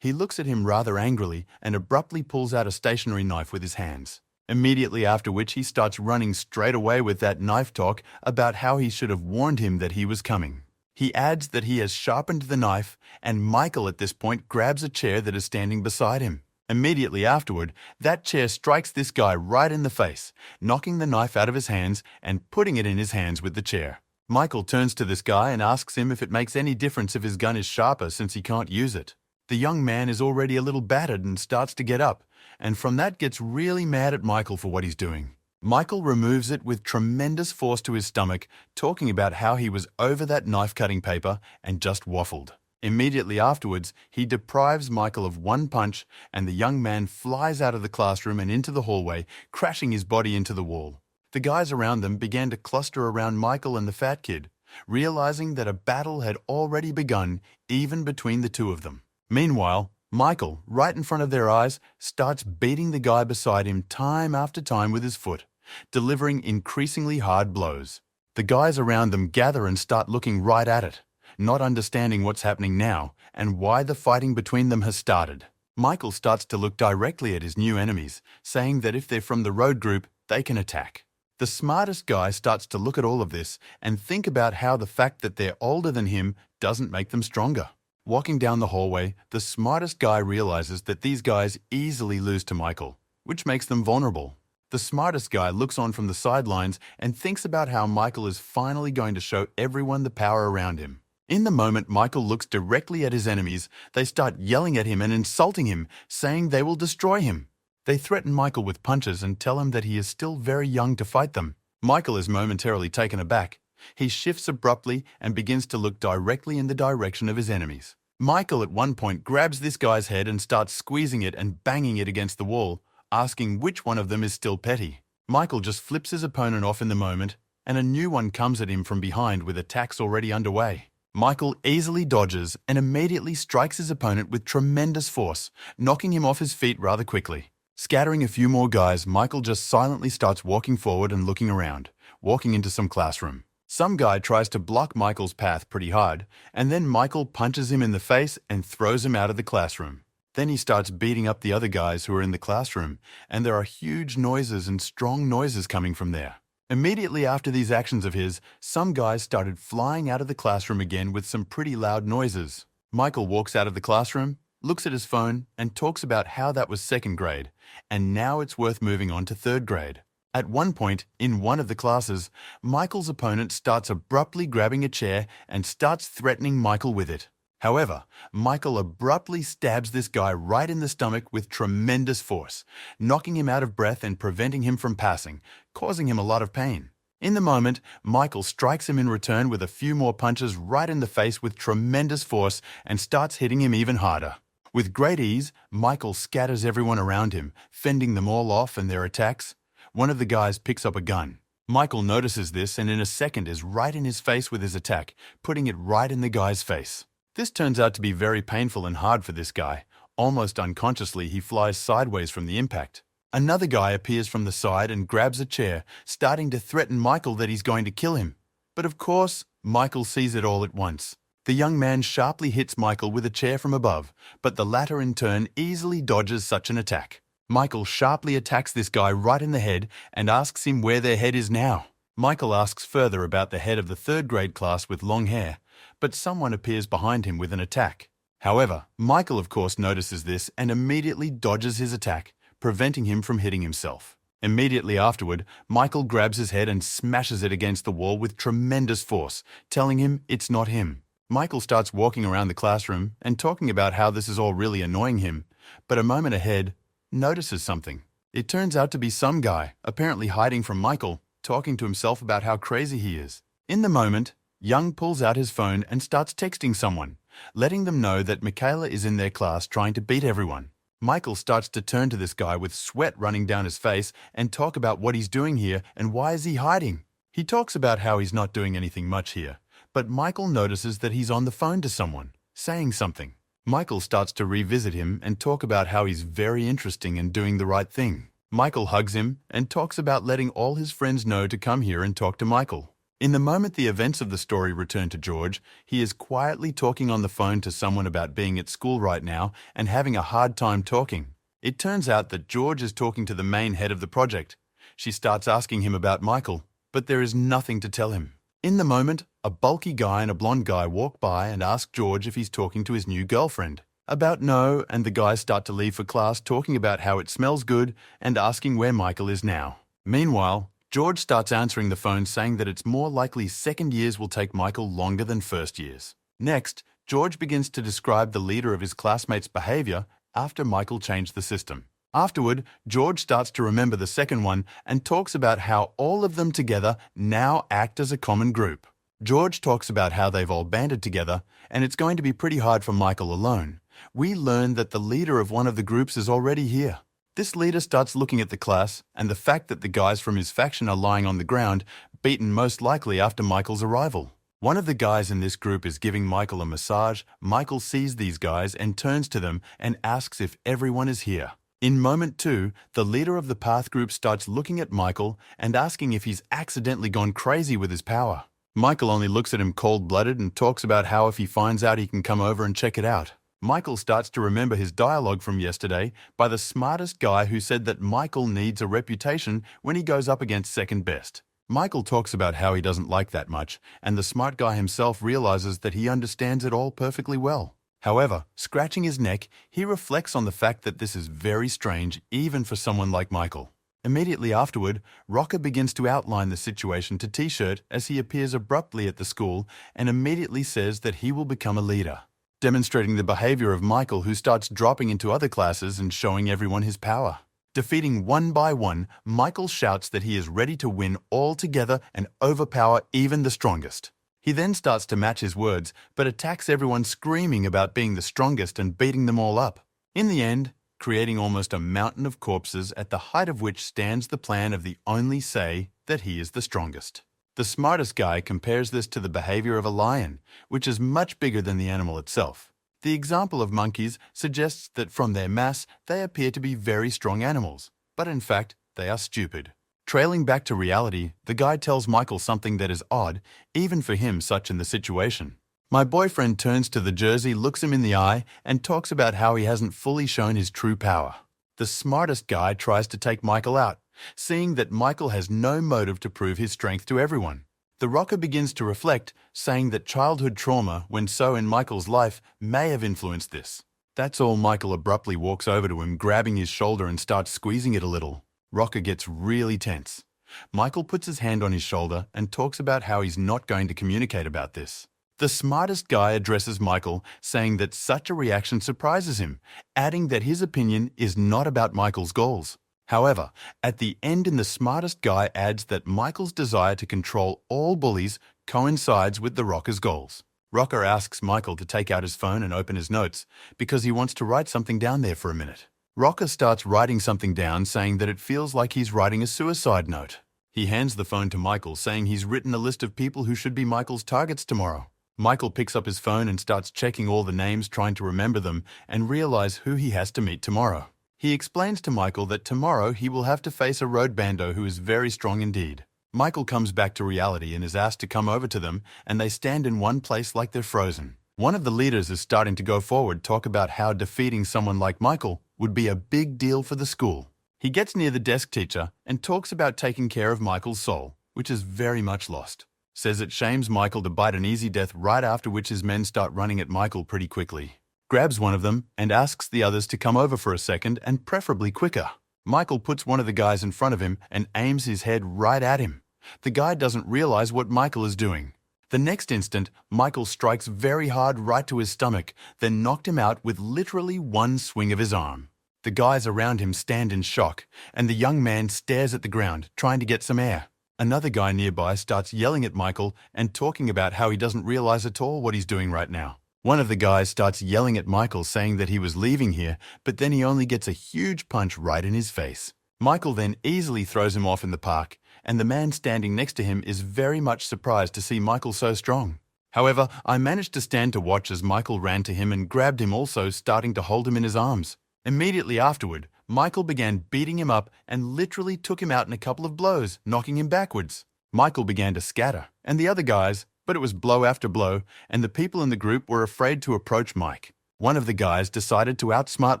He looks at him rather angrily and abruptly pulls out a stationary knife with his hands. Immediately after which he starts running straight away with that knife talk about how he should have warned him that he was coming. He adds that he has sharpened the knife, and Michael at this point grabs a chair that is standing beside him. Immediately afterward, that chair strikes this guy right in the face, knocking the knife out of his hands and putting it in his hands with the chair. Michael turns to this guy and asks him if it makes any difference if his gun is sharper since he can't use it. The young man is already a little battered and starts to get up, and from that gets really mad at Michael for what he's doing. Michael removes it with tremendous force to his stomach, talking about how he was over that knife-cutting paper and just waffled. Immediately afterwards, he deprives Michael of one punch, and the young man flies out of the classroom and into the hallway, crashing his body into the wall. The guys around them began to cluster around Michael and the fat kid, realizing that a battle had already begun even between the two of them. Meanwhile, Michael, right in front of their eyes, starts beating the guy beside him time after time with his foot, delivering increasingly hard blows. The guys around them gather and start looking right at it, not understanding what's happening now and why the fighting between them has started. Michael starts to look directly at his new enemies, saying that if they're from the road group, they can attack. The smartest guy starts to look at all of this and think about how the fact that they're older than him doesn't make them stronger. Walking down the hallway, the smartest guy realizes that these guys easily lose to Michael, which makes them vulnerable. The smartest guy looks on from the sidelines and thinks about how Michael is finally going to show everyone the power around him. In the moment Michael looks directly at his enemies, they start yelling at him and insulting him, saying they will destroy him. They threaten Michael with punches and tell him that he is still very young to fight them. Michael is momentarily taken aback. He shifts abruptly and begins to look directly in the direction of his enemies. Michael at one point grabs this guy's head and starts squeezing it and banging it against the wall, asking which one of them is still petty. Michael just flips his opponent off in the moment, and a new one comes at him from behind with attacks already underway. Michael easily dodges and immediately strikes his opponent with tremendous force, knocking him off his feet rather quickly. Scattering a few more guys, Michael just silently starts walking forward and looking around, walking into some classroom. Some guy tries to block Michael's path pretty hard, and then Michael punches him in the face and throws him out of the classroom. Then he starts beating up the other guys who are in the classroom, and there are huge noises and strong noises coming from there. Immediately after these actions of his, some guys started flying out of the classroom again with some pretty loud noises. Michael walks out of the classroom, looks at his phone, and talks about how that was second grade, and now it's worth moving on to third grade. At one point, in one of the classes, Michael's opponent starts abruptly grabbing a chair and starts threatening Michael with it. However, Michael abruptly stabs this guy right in the stomach with tremendous force, knocking him out of breath and preventing him from passing, causing him a lot of pain. In the moment, Michael strikes him in return with a few more punches right in the face with tremendous force and starts hitting him even harder. With great ease, Michael scatters everyone around him, fending them all off and their attacks. One of the guys picks up a gun. Michael notices this and in a second is right in his face with his attack, putting it right in the guy's face. This turns out to be very painful and hard for this guy. Almost unconsciously, he flies sideways from the impact. Another guy appears from the side and grabs a chair, starting to threaten Michael that he's going to kill him. But of course, Michael sees it all at once. The young man sharply hits Michael with a chair from above, but the latter in turn easily dodges such an attack. Michael sharply attacks this guy right in the head and asks him where their head is now. Michael asks further about the head of the third grade class with long hair, but someone appears behind him with an attack. However, Michael of course notices this and immediately dodges his attack, preventing him from hitting himself. Immediately afterward, Michael grabs his head and smashes it against the wall with tremendous force, telling him it's not him. Michael starts walking around the classroom and talking about how this is all really annoying him, but a moment ahead, notices something. It turns out to be some guy, apparently hiding from Michael, talking to himself about how crazy he is. In the moment, Young pulls out his phone and starts texting someone, letting them know that Michaela is in their class trying to beat everyone. Michael starts to turn to this guy with sweat running down his face and talk about what he's doing here and why is he hiding. He talks about how he's not doing anything much here, but Michael notices that he's on the phone to someone, saying something. Michael starts to revisit him and talk about how he's very interesting and doing the right thing. Michael hugs him and talks about letting all his friends know to come here and talk to Michael. In the moment the events of the story return to George, he is quietly talking on the phone to someone about being at school right now and having a hard time talking. It turns out that George is talking to the main head of the project. She starts asking him about Michael, but there is nothing to tell him. In the moment, a bulky guy and a blonde guy walk by and ask George if he's talking to his new girlfriend. About no, and the guys start to leave for class talking about how it smells good and asking where Michael is now. Meanwhile, George starts answering the phone saying that it's more likely second years will take Michael longer than first years. Next, George begins to describe the leader of his classmates' behavior after Michael changed the system. Afterward, George starts to remember the second one and talks about how all of them together now act as a common group. George talks about how they've all banded together and it's going to be pretty hard for Michael alone. We learn that the leader of one of the groups is already here. This leader starts looking at the class and the fact that the guys from his faction are lying on the ground, beaten most likely after Michael's arrival. One of the guys in this group is giving Michael a massage. Michael sees these guys and turns to them and asks if everyone is here. In moment 2, the leader of the Path group starts looking at Michael and asking if he's accidentally gone crazy with his power. Michael only looks at him cold-blooded and talks about how if he finds out he can come over and check it out. Michael starts to remember his dialogue from yesterday by the smartest guy who said that Michael needs a reputation when he goes up against second best. Michael talks about how he doesn't like that much, and the smart guy himself realizes that he understands it all perfectly well. However, scratching his neck, he reflects on the fact that this is very strange even for someone like Michael. Immediately afterward, Rocker begins to outline the situation to T-Shirt as he appears abruptly at the school and immediately says that he will become a leader, demonstrating the behavior of Michael, who starts dropping into other classes and showing everyone his power. Defeating one by one, Michael shouts that he is ready to win all together and overpower even the strongest. He then starts to match his words, but attacks everyone screaming about being the strongest and beating them all up. In the end, creating almost a mountain of corpses at the height of which stands the plan of the only say that he is the strongest. The smartest guy compares this to the behavior of a lion, which is much bigger than the animal itself. The example of monkeys suggests that from their mass, they appear to be very strong animals, but in fact, they are stupid. Trailing back to reality, the guy tells Michael something that is odd, even for him such in the situation. My boyfriend turns to the jersey, looks him in the eye, and talks about how he hasn't fully shown his true power. The smartest guy tries to take Michael out, seeing that Michael has no motive to prove his strength to everyone. The rocker begins to reflect, saying that childhood trauma, when so in Michael's life, may have influenced this. That's all. Michael abruptly walks over to him, grabbing his shoulder and starts squeezing it a little. Rocker gets really tense. Michael puts his hand on his shoulder and talks about how he's not going to communicate about this. The smartest guy addresses Michael, saying that such a reaction surprises him, adding that his opinion is not about Michael's goals. However, at the end, the smartest guy adds that Michael's desire to control all bullies coincides with the Rocker's goals. Rocker asks Michael to take out his phone and open his notes because he wants to write something down there for a minute. Rocker starts writing something down, saying that it feels like he's writing a suicide note. He hands the phone to Michael, saying he's written a list of people who should be Michael's targets tomorrow. Michael picks up his phone and starts checking all the names, trying to remember them and realize who he has to meet tomorrow. He explains to Michael that tomorrow he will have to face a road bando who is very strong indeed. Michael comes back to reality and is asked to come over to them, and they stand in one place like they're frozen. One of the leaders is starting to go forward, talk about how defeating someone like Michael would be a big deal for the school. He gets near the desk teacher and talks about taking care of Michael's soul, which is very much lost. Says it shames Michael to bite an easy death, right after which his men start running at Michael pretty quickly. Grabs one of them and asks the others to come over for a second, and preferably quicker. Michael puts one of the guys in front of him and aims his head right at him. The guy doesn't realize what Michael is doing. The next instant, Michael strikes very hard right to his stomach, then knocked him out with literally one swing of his arm. The guys around him stand in shock, and the young man stares at the ground, trying to get some air. Another guy nearby starts yelling at Michael and talking about how he doesn't realize at all what he's doing right now. One of the guys starts yelling at Michael, saying that he was leaving here, but then he only gets a huge punch right in his face. Michael then easily throws him off in the park, and the man standing next to him is very much surprised to see Michael so strong. However, I managed to stand to watch as Michael ran to him and grabbed him, also starting to hold him in his arms. Immediately afterward, Michael began beating him up and literally took him out in a couple of blows, knocking him backwards. Michael began to scatter, and the other guys, but it was blow after blow, and the people in the group were afraid to approach Mike. One of the guys decided to outsmart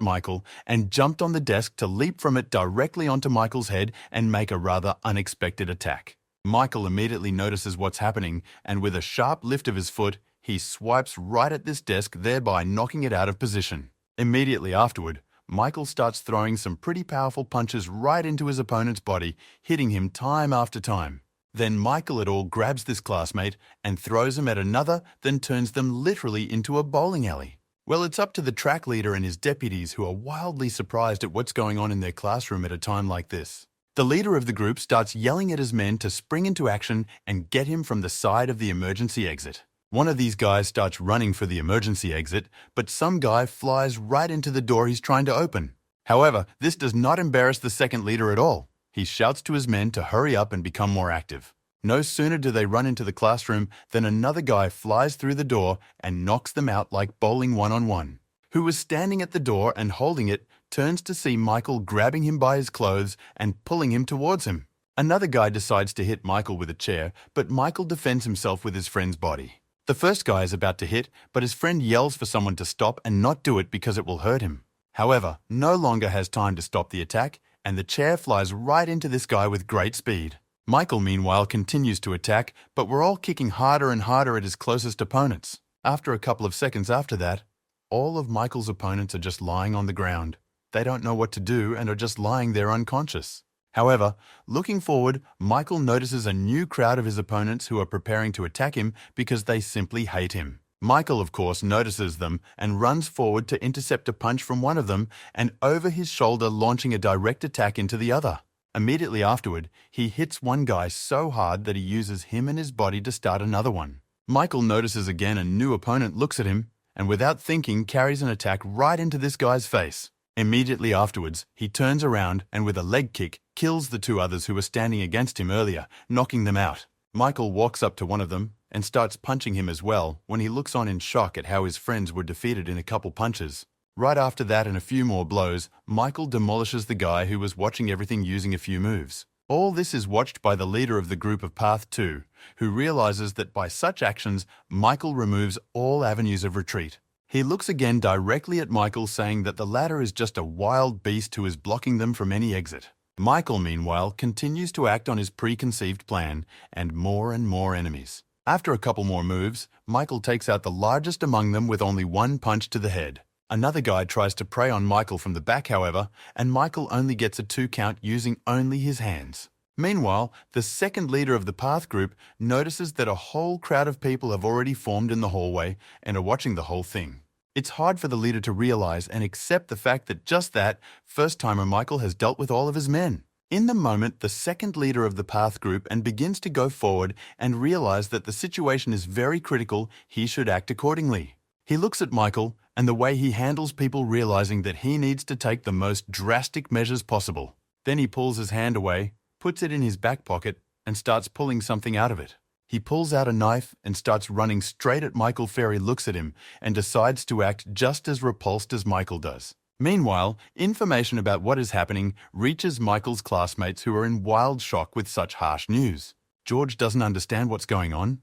Michael and jumped on the desk to leap from it directly onto Michael's head and make a rather unexpected attack. Michael immediately notices what's happening, and with a sharp lift of his foot, he swipes right at this desk, thereby knocking it out of position. Immediately afterward, Michael starts throwing some pretty powerful punches right into his opponent's body, hitting him time after time. Then Michael et al. Grabs this classmate and throws him at another, then turns them literally into a bowling alley. Well, it's up to the track leader and his deputies, who are wildly surprised at what's going on in their classroom at a time like this. The leader of the group starts yelling at his men to spring into action and get him from the side of the emergency exit. One of these guys starts running for the emergency exit, but some guy flies right into the door he's trying to open. However, this does not embarrass the second leader at all. He shouts to his men to hurry up and become more active. No sooner do they run into the classroom than another guy flies through the door and knocks them out like bowling one-on-one. Who was standing at the door and holding it turns to see Michael grabbing him by his clothes and pulling him towards him. Another guy decides to hit Michael with a chair, but Michael defends himself with his friend's body. The first guy is about to hit, but his friend yells for someone to stop and not do it because it will hurt him. However, no longer has time to stop the attack, and the chair flies right into this guy with great speed. Michael, meanwhile, continues to attack, but we're all kicking harder and harder at his closest opponents. After a couple of seconds after that, all of Michael's opponents are just lying on the ground. They don't know what to do and are just lying there unconscious. However, looking forward, Michael notices a new crowd of his opponents who are preparing to attack him because they simply hate him. Michael, of course, notices them and runs forward to intercept a punch from one of them and over his shoulder, launching a direct attack into the other. Immediately afterward, he hits one guy so hard that he uses him and his body to start another one. Michael notices again a new opponent looks at him and without thinking carries an attack right into this guy's face. Immediately afterwards, he turns around and with a leg kick kills the two others who were standing against him earlier, knocking them out. Michael walks up to one of them and starts punching him as well when he looks on in shock at how his friends were defeated in a couple punches. Right after that and a few more blows, Michael demolishes the guy who was watching everything using a few moves. All this is watched by the leader of the group of Path 2, who realizes that by such actions, Michael removes all avenues of retreat. He looks again directly at Michael, saying that the latter is just a wild beast who is blocking them from any exit. Michael, meanwhile, continues to act on his preconceived plan and more enemies. After a couple more moves, Michael takes out the largest among them with only one punch to the head. Another guy tries to prey on Michael from the back, however, and Michael only gets a 2 count using only his hands. Meanwhile, the second leader of the Path group notices that a whole crowd of people have already formed in the hallway and are watching the whole thing. It's hard for the leader to realize and accept the fact that just that first-timer Michael has dealt with all of his men. In the moment, the second leader of the Path group and begins to go forward and realize that the situation is very critical, he should act accordingly. He looks at Michael and the way he handles people, realizing that he needs to take the most drastic measures possible. Then he pulls his hand away, puts it in his back pocket, and starts pulling something out of it. He pulls out a knife and starts running straight at Michael. Ferry looks at him and decides to act just as repulsed as Michael does. Meanwhile, information about what is happening reaches Michael's classmates, who are in wild shock with such harsh news. George doesn't understand what's going on.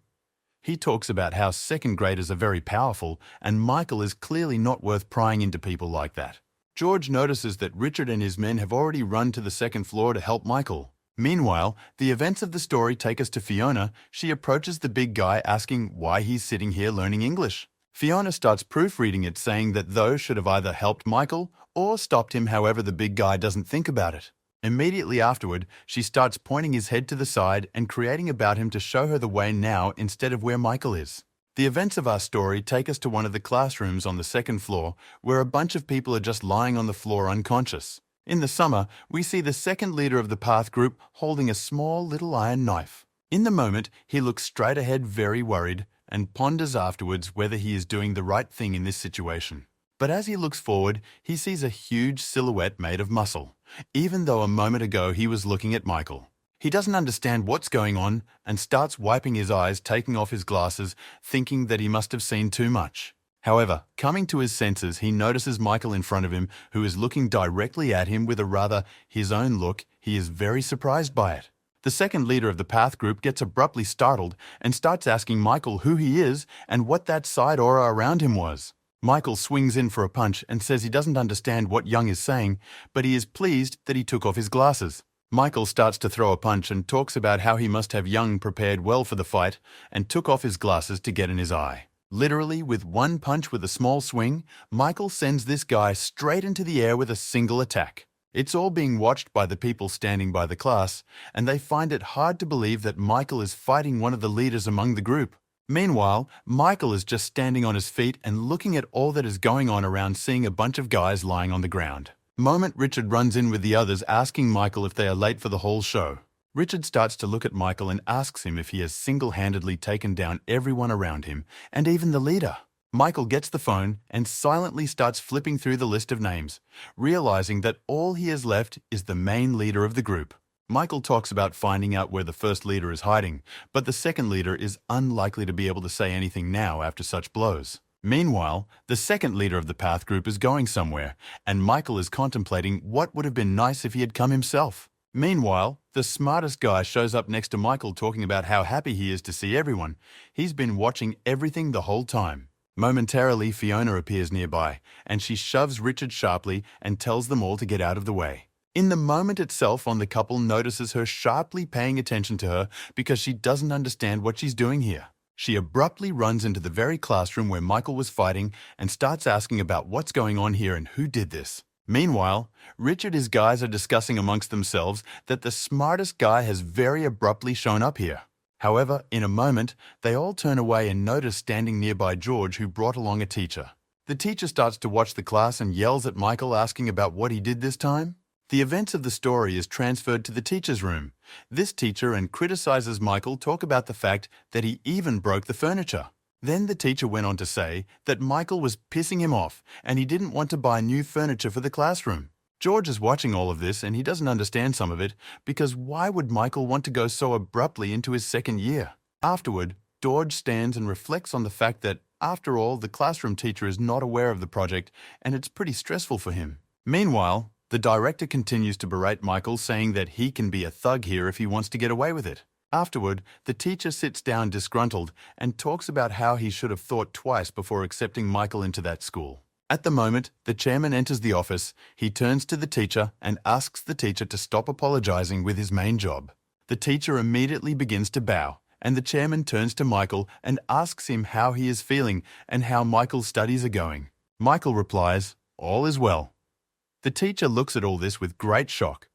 He talks about how second graders are very powerful and Michael is clearly not worth prying into people like that. George notices that Richard and his men have already run to the second floor to help Michael. Meanwhile, the events of the story take us to Fiona. She approaches the big guy asking why he's sitting here learning English. Fiona starts proofreading it, saying that those should have either helped Michael or stopped him. However, the big guy doesn't think about it. Immediately afterward, she starts pointing his head to the side and creating about him to show her the way now instead of where Michael is. The events of our story take us to one of the classrooms on the second floor, where a bunch of people are just lying on the floor unconscious. In the summer, we see the second leader of the Path group holding a small little iron knife. In the moment, he looks straight ahead, very worried, and ponders afterwards whether he is doing the right thing in this situation. But as he looks forward, he sees a huge silhouette made of muscle, even though a moment ago he was looking at Michael. He doesn't understand what's going on and starts wiping his eyes, taking off his glasses, thinking that he must have seen too much. However, coming to his senses, he notices Michael in front of him, who is looking directly at him with a rather his own look. He is very surprised by it. The second leader of the Path group gets abruptly startled and starts asking Michael who he is and what that side aura around him was. Michael swings in for a punch and says he doesn't understand what Young is saying, but he is pleased that he took off his glasses. Michael starts to throw a punch and talks about how he must have Young prepared well for the fight and took off his glasses to get in his eye. Literally, with one punch with a small swing, Michael sends this guy straight into the air with a single attack. It's all being watched by the people standing by the class, and they find it hard to believe that Michael is fighting one of the leaders among the group. Meanwhile, Michael is just standing on his feet and looking at all that is going on around, seeing a bunch of guys lying on the ground. Moment Richard runs in with the others, asking Michael if they are late for the whole show. Richard starts to look at Michael and asks him if he has single-handedly taken down everyone around him, and even the leader. Michael gets the phone and silently starts flipping through the list of names, realizing that all he has left is the main leader of the group. Michael talks about finding out where the first leader is hiding, but the second leader is unlikely to be able to say anything now after such blows. Meanwhile, the second leader of the Path group is going somewhere, and Michael is contemplating what would have been nice if he had come himself. Meanwhile, the smartest guy shows up next to Michael, talking about how happy he is to see everyone. He's been watching everything the whole time. Momentarily, Fiona appears nearby, and she shoves Richard sharply and tells them all to get out of the way. In the moment itself, the couple notices her sharply paying attention to her because she doesn't understand what she's doing here. She abruptly runs into the very classroom where Michael was fighting and starts asking about what's going on here and who did this. Meanwhile, Richard and his guys are discussing amongst themselves that the smartest guy has very abruptly shown up here. However, in a moment, they all turn away and notice standing nearby George, who brought along a teacher. The teacher starts to watch the class and yells at Michael, asking about what he did this time. The events of the story is transferred to the teacher's room. This teacher and criticizes Michael, talk about the fact that he even broke the furniture. Then the teacher went on to say that Michael was pissing him off and he didn't want to buy new furniture for the classroom. George is watching all of this and he doesn't understand some of it, because why would Michael want to go so abruptly into his second year? Afterward, George stands and reflects on the fact that, after all, the classroom teacher is not aware of the project and it's pretty stressful for him. Meanwhile, the director continues to berate Michael, saying that he can be a thug here if he wants to get away with it. Afterward, the teacher sits down disgruntled and talks about how he should have thought twice before accepting Michael into that school. At the moment, the chairman enters the office. He turns to the teacher and asks the teacher to stop apologizing with his main job. The teacher immediately begins to bow, and the chairman turns to Michael and asks him how he is feeling and how Michael's studies are going. Michael replies, "All is well." The teacher looks at all this with great shock.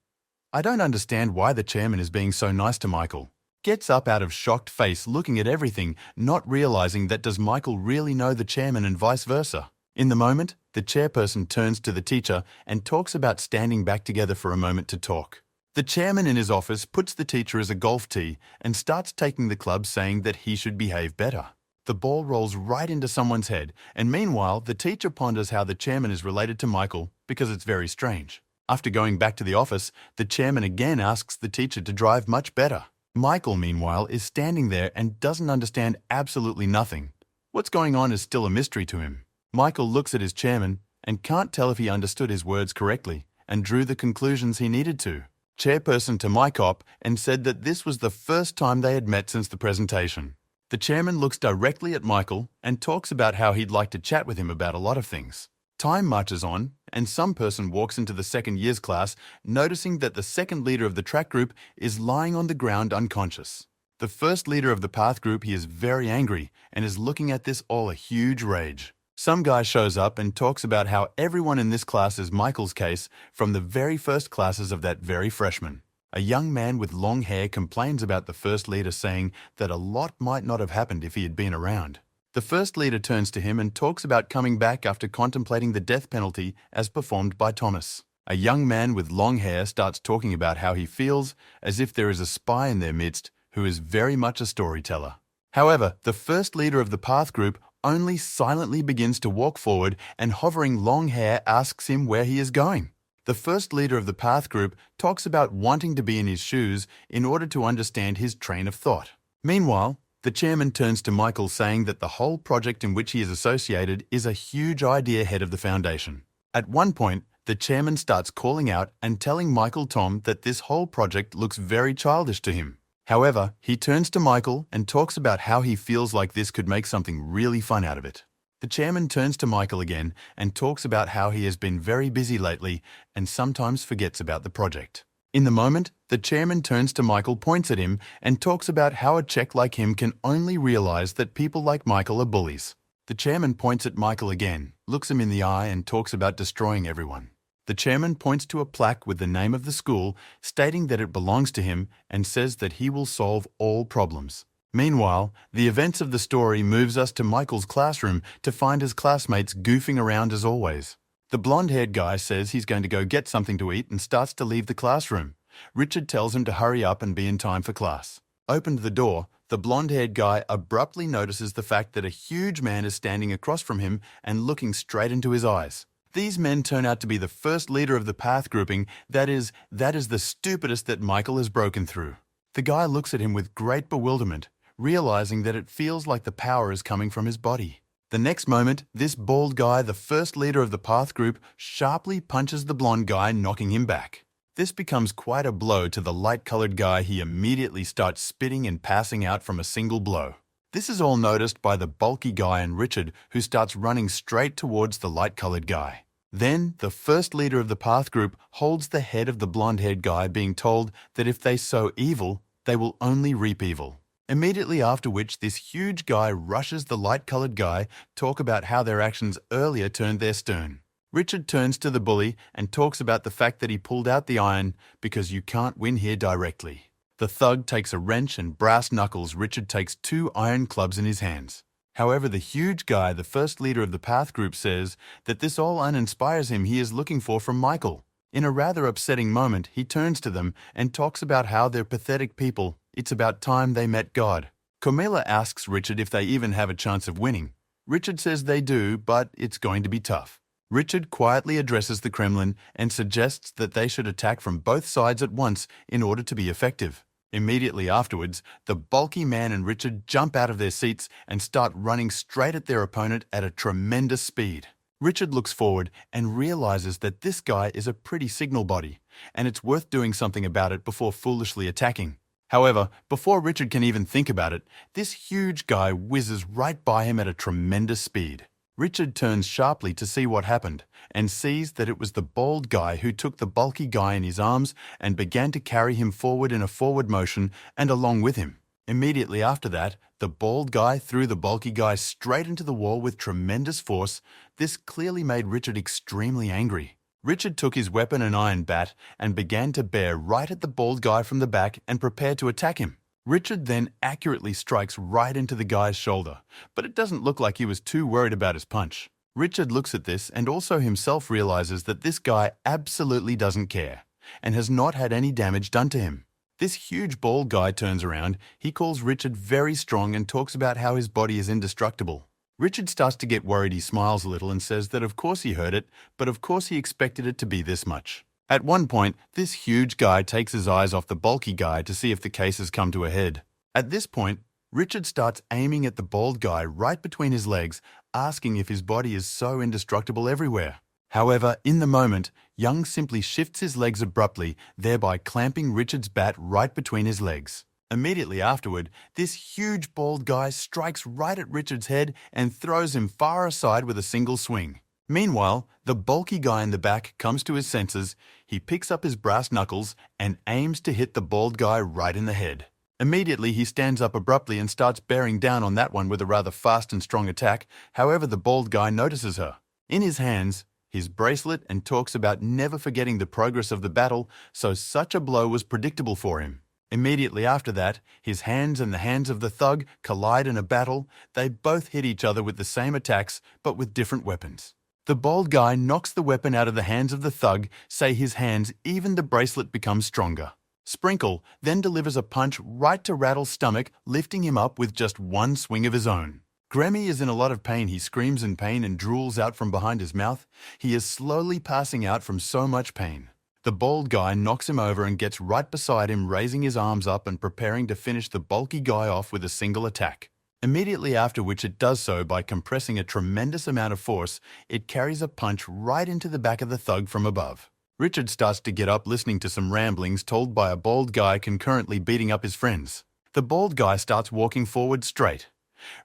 "I don't understand why the chairman is being so nice to Michael." Gets up out of shocked face looking at everything, not realizing that does Michael really know the chairman and vice versa. In the moment, the chairperson turns to the teacher and talks about standing back together for a moment to talk. The chairman in his office puts the teacher as a golf tee and starts taking the club, saying that he should behave better. The ball rolls right into someone's head, and meanwhile, the teacher ponders how the chairman is related to Michael because it's very strange. After going back to the office, the chairman again asks the teacher to drive much better. Michael, meanwhile, is standing there and doesn't understand absolutely nothing. What's going on is still a mystery to him. Michael looks at his chairman and can't tell if he understood his words correctly and drew the conclusions he needed to. Chairperson to Mike up and said that this was the first time they had met since the presentation. The chairman looks directly at Michael and talks about how he'd like to chat with him about a lot of things. Time marches on, and some person walks into the second year's class, noticing that the second leader of the track group is lying on the ground unconscious. The first leader of the path group, he is very angry and is looking at this all a huge rage. Some guy shows up and talks about how everyone in this class is Michael's case from the very first classes of that very freshman. A young man with long hair complains about the first leader, saying that a lot might not have happened if he had been around. The first leader turns to him and talks about coming back after contemplating the death penalty as performed by Thomas. A young man with long hair starts talking about how he feels as if there is a spy in their midst who is very much a storyteller. However, the first leader of the path group only silently begins to walk forward and, hovering long hair, asks him where he is going. The first leader of the path group talks about wanting to be in his shoes in order to understand his train of thought. Meanwhile, the chairman turns to Michael, saying that the whole project in which he is associated is a huge idea head of the foundation. At one point, the chairman starts calling out and telling Michael Tom that this whole project looks very childish to him. However, he turns to Michael and talks about how he feels like this could make something really fun out of it. The chairman turns to Michael again and talks about how he has been very busy lately and sometimes forgets about the project. In the moment, the chairman turns to Michael, points at him, and talks about how a Czech like him can only realize that people like Michael are bullies. The chairman points at Michael again, looks him in the eye, and talks about destroying everyone. The chairman points to a plaque with the name of the school, stating that it belongs to him, and says that he will solve all problems. Meanwhile, the events of the story moves us to Michael's classroom to find his classmates goofing around as always. The blonde-haired guy says he's going to go get something to eat and starts to leave the classroom. Richard tells him to hurry up and be in time for class. Opened the door, the blonde-haired guy abruptly notices the fact that a huge man is standing across from him and looking straight into his eyes. These men turn out to be the first leader of the path grouping, that is the stupidest that Michael has broken through. The guy looks at him with great bewilderment, realizing that it feels like the power is coming from his body. The next moment, this bald guy, the first leader of the path group, sharply punches the blonde guy, knocking him back. This becomes quite a blow to the light-colored guy. He immediately starts spitting and passing out from a single blow. This is all noticed by the bulky guy and Richard, who starts running straight towards the light-colored guy. Then, the first leader of the path group holds the head of the blonde-haired guy, being told that if they sow evil, they will only reap evil. Immediately after which, this huge guy rushes the light-colored guy, talk about how their actions earlier turned their stern. Richard turns to the bully and talks about the fact that he pulled out the iron because you can't win here directly. The thug takes a wrench and brass knuckles. Richard takes 2 iron clubs in his hands. However, the huge guy, the first leader of the path group, says that this all uninspires him he is looking for from Michael. In a rather upsetting moment, he turns to them and talks about how they're pathetic people. It's about time they met God. Carmela asks Richard if they even have a chance of winning. Richard says they do, but it's going to be tough. Richard quietly addresses the Kremlin and suggests that they should attack from both sides at once in order to be effective. Immediately afterwards, the bulky man and Richard jump out of their seats and start running straight at their opponent at a tremendous speed. Richard looks forward and realizes that this guy is a pretty signal body, and it's worth doing something about it before foolishly attacking. However, before Richard can even think about it, this huge guy whizzes right by him at a tremendous speed. Richard turns sharply to see what happened and sees that it was the bald guy who took the bulky guy in his arms and began to carry him forward in a forward motion and along with him. Immediately after that, the bald guy threw the bulky guy straight into the wall with tremendous force. This clearly made Richard extremely angry. Richard took his weapon, an iron bat, and began to bear right at the bald guy from the back and prepared to attack him. Richard then accurately strikes right into the guy's shoulder, but it doesn't look like he was too worried about his punch. Richard looks at this and also himself realizes that this guy absolutely doesn't care and has not had any damage done to him. This huge bald guy turns around, he calls Richard very strong and talks about how his body is indestructible. Richard starts to get worried. He smiles a little and says that of course he heard it, but of course he expected it to be this much. At one point, this huge guy takes his eyes off the bulky guy to see if the case has come to a head. At this point, Richard starts aiming at the bald guy right between his legs, asking if his body is so indestructible everywhere. However, in the moment, Young simply shifts his legs abruptly, thereby clamping Richard's bat right between his legs. Immediately afterward, this huge bald guy strikes right at Richard's head and throws him far aside with a single swing. Meanwhile, the bulky guy in the back comes to his senses, he picks up his brass knuckles and aims to hit the bald guy right in the head. Immediately, he stands up abruptly and starts bearing down on that one with a rather fast and strong attack. However, the bald guy notices her. In his hands, his bracelet, and talks about never forgetting the progress of the battle, so such a blow was predictable for him. Immediately after that, his hands and the hands of the thug collide in a battle. They both hit each other with the same attacks, but with different weapons. The bald guy knocks the weapon out of the hands of the thug, say his hands, even the bracelet becomes stronger. Sprinkle then delivers a punch right to Rattle's stomach, lifting him up with just one swing of his own. Gremmy is in a lot of pain. He screams in pain and drools out from behind his mouth. He is slowly passing out from so much pain. The bald guy knocks him over and gets right beside him, raising his arms up and preparing to finish the bulky guy off with a single attack. Immediately after which it does so by compressing a tremendous amount of force, it carries a punch right into the back of the thug from above. Richard starts to get up, listening to some ramblings told by a bald guy concurrently beating up his friends. The bald guy starts walking forward straight.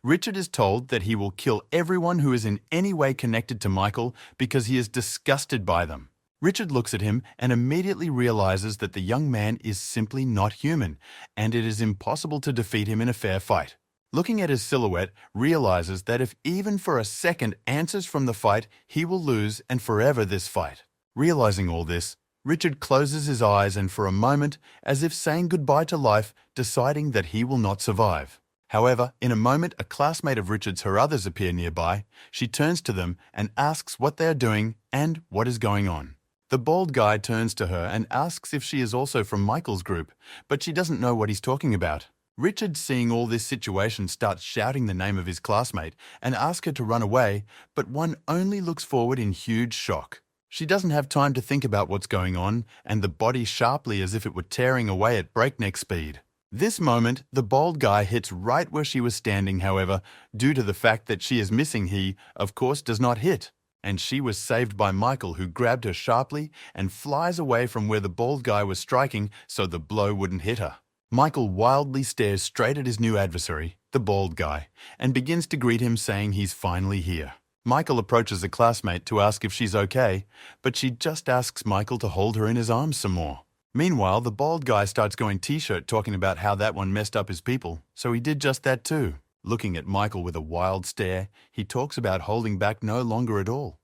Richard is told that he will kill everyone who is in any way connected to Michael because he is disgusted by them. Richard looks at him and immediately realizes that the young man is simply not human, and it is impossible to defeat him in a fair fight. Looking at his silhouette, realizes that if even for a second answers from the fight, he will lose and forever this fight. Realizing all this, Richard closes his eyes and for a moment, as if saying goodbye to life, deciding that he will not survive. However, in a moment, a classmate of Richard's, her others, appear nearby. She turns to them and asks what they are doing and what is going on. The bald guy turns to her and asks if she is also from Michael's group, but she doesn't know what he's talking about. Richard, seeing all this situation, starts shouting the name of his classmate and asks her to run away, but one only looks forward in huge shock. She doesn't have time to think about what's going on, and the body sharply as if it were tearing away at breakneck speed. This moment, the bald guy hits right where she was standing. However, due to the fact that she is missing, he, of course, does not hit. And she was saved by Michael, who grabbed her sharply and flies away from where the bald guy was striking so the blow wouldn't hit her. Michael wildly stares straight at his new adversary, the bald guy, and begins to greet him, saying he's finally here. Michael approaches a classmate to ask if she's okay, but she just asks Michael to hold her in his arms some more. Meanwhile, the bald guy starts going t-shirt, talking about how that one messed up his people, so he did just that too. Looking at Michael with a wild stare, he talks about holding back no longer at all.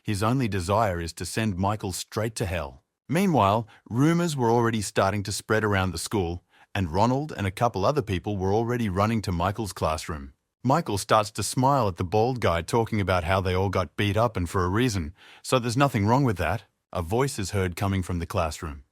His only desire is to send Michael straight to hell. Meanwhile, rumors were already starting to spread around the school, and Ronald and a couple other people were already running to Michael's classroom. Michael starts to smile at the bald guy, talking about how they all got beat up and for a reason, so there's nothing wrong with that. A voice is heard coming from the classroom.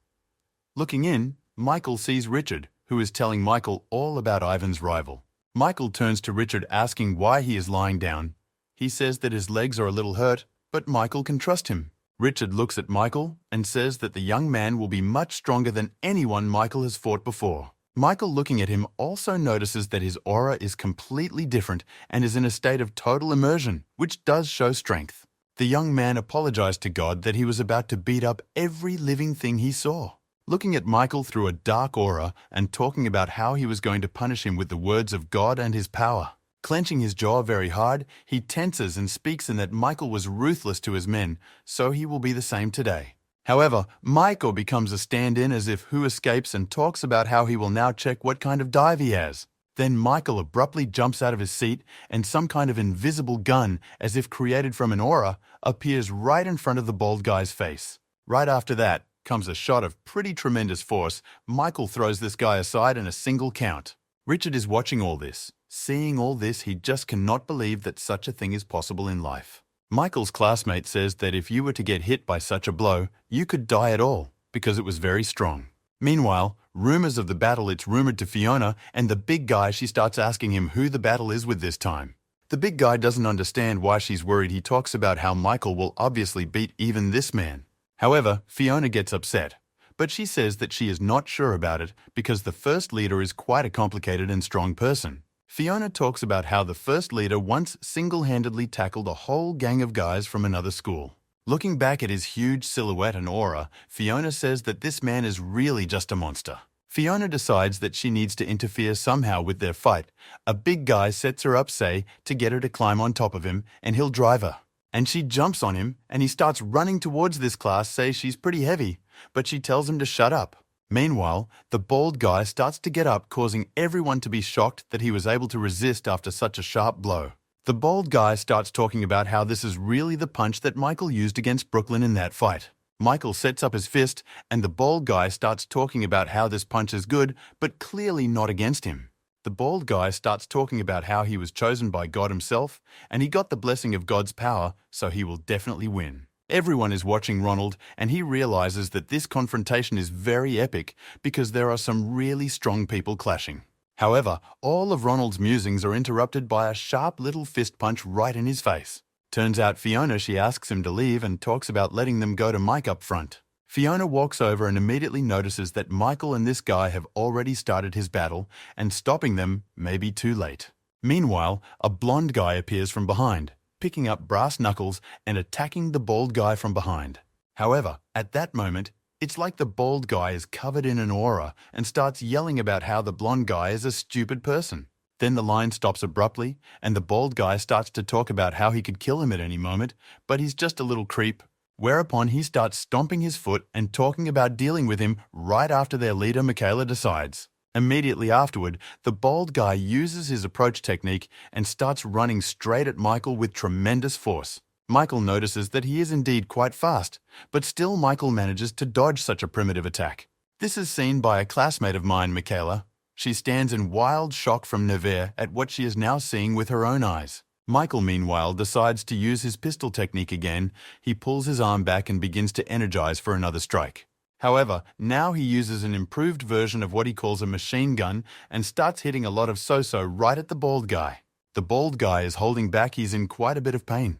Looking in, Michael sees Richard, who is telling Michael all about Ivan's rival. Michael turns to Richard asking why he is lying down. He says that his legs are a little hurt, but Michael can trust him. Richard looks at Michael and says that the young man will be much stronger than anyone Michael has fought before. Michael, looking at him, also notices that his aura is completely different and is in a state of total immersion, which does show strength. The young man apologized to God that he was about to beat up every living thing he saw. Looking at Michael through a dark aura and talking about how he was going to punish him with the words of God and his power. Clenching his jaw very hard, he tenses and speaks in that Michael was ruthless to his men, so he will be the same today. However, Michael becomes a stand-in as if who escapes and talks about how he will now check what kind of dive he has. Then Michael abruptly jumps out of his seat and some kind of invisible gun, as if created from an aura, appears right in front of the bald guy's face. Right after that comes a shot of pretty tremendous force. Michael throws this guy aside in a single count. Richard is watching all this. Seeing all this, he just cannot believe that such a thing is possible in life. Michael's classmate says that if you were to get hit by such a blow, you could die at all, because it was very strong. Meanwhile, rumors of the battle it's rumored to Fiona, and the big guy, she starts asking him who the battle is with this time. The big guy doesn't understand why she's worried. He talks about how Michael will obviously beat even this man. However, Fiona gets upset, but she says that she is not sure about it because the first leader is quite a complicated and strong person. Fiona talks about how the first leader once single-handedly tackled a whole gang of guys from another school. Looking back at his huge silhouette and aura, Fiona says that this man is really just a monster. Fiona decides that she needs to interfere somehow with their fight. A big guy sets her up, say, to get her to climb on top of him, and he'll drive her. And she jumps on him, and he starts running towards this class, say she's pretty heavy, but she tells him to shut up. Meanwhile, the bald guy starts to get up, causing everyone to be shocked that he was able to resist after such a sharp blow. The bald guy starts talking about how this is really the punch that Michael used against Brooklyn in that fight. Michael sets up his fist, and the bald guy starts talking about how this punch is good, but clearly not against him. The bald guy starts talking about how he was chosen by God himself, and he got the blessing of God's power, so he will definitely win. Everyone is watching Ronald, and he realizes that this confrontation is very epic because there are some really strong people clashing. However, all of Ronald's musings are interrupted by a sharp little fist punch right in his face. Turns out Fiona, she asks him to leave and talks about letting them go to Mike up front. Fiona walks over and immediately notices that Michael and this guy have already started his battle, and stopping them may be too late. Meanwhile, a blonde guy appears from behind, picking up brass knuckles and attacking the bald guy from behind. However, at that moment, it's like the bald guy is covered in an aura and starts yelling about how the blonde guy is a stupid person. Then the line stops abruptly, and the bald guy starts to talk about how he could kill him at any moment, but he's just a little creep. Whereupon he starts stomping his foot and talking about dealing with him right after their leader Michaela decides. Immediately afterward, the bald guy uses his approach technique and starts running straight at Michael with tremendous force. Michael notices that he is indeed quite fast, but still Michael manages to dodge such a primitive attack. This is seen by a classmate of mine, Michaela. She stands in wild shock from nerveux at what she is now seeing with her own eyes. Michael, meanwhile, decides to use his pistol technique again. He pulls his arm back and begins to energize for another strike. However, now he uses an improved version of what he calls a machine gun and starts hitting a lot of so-so right at the bald guy. The bald guy is holding back. He's in quite a bit of pain.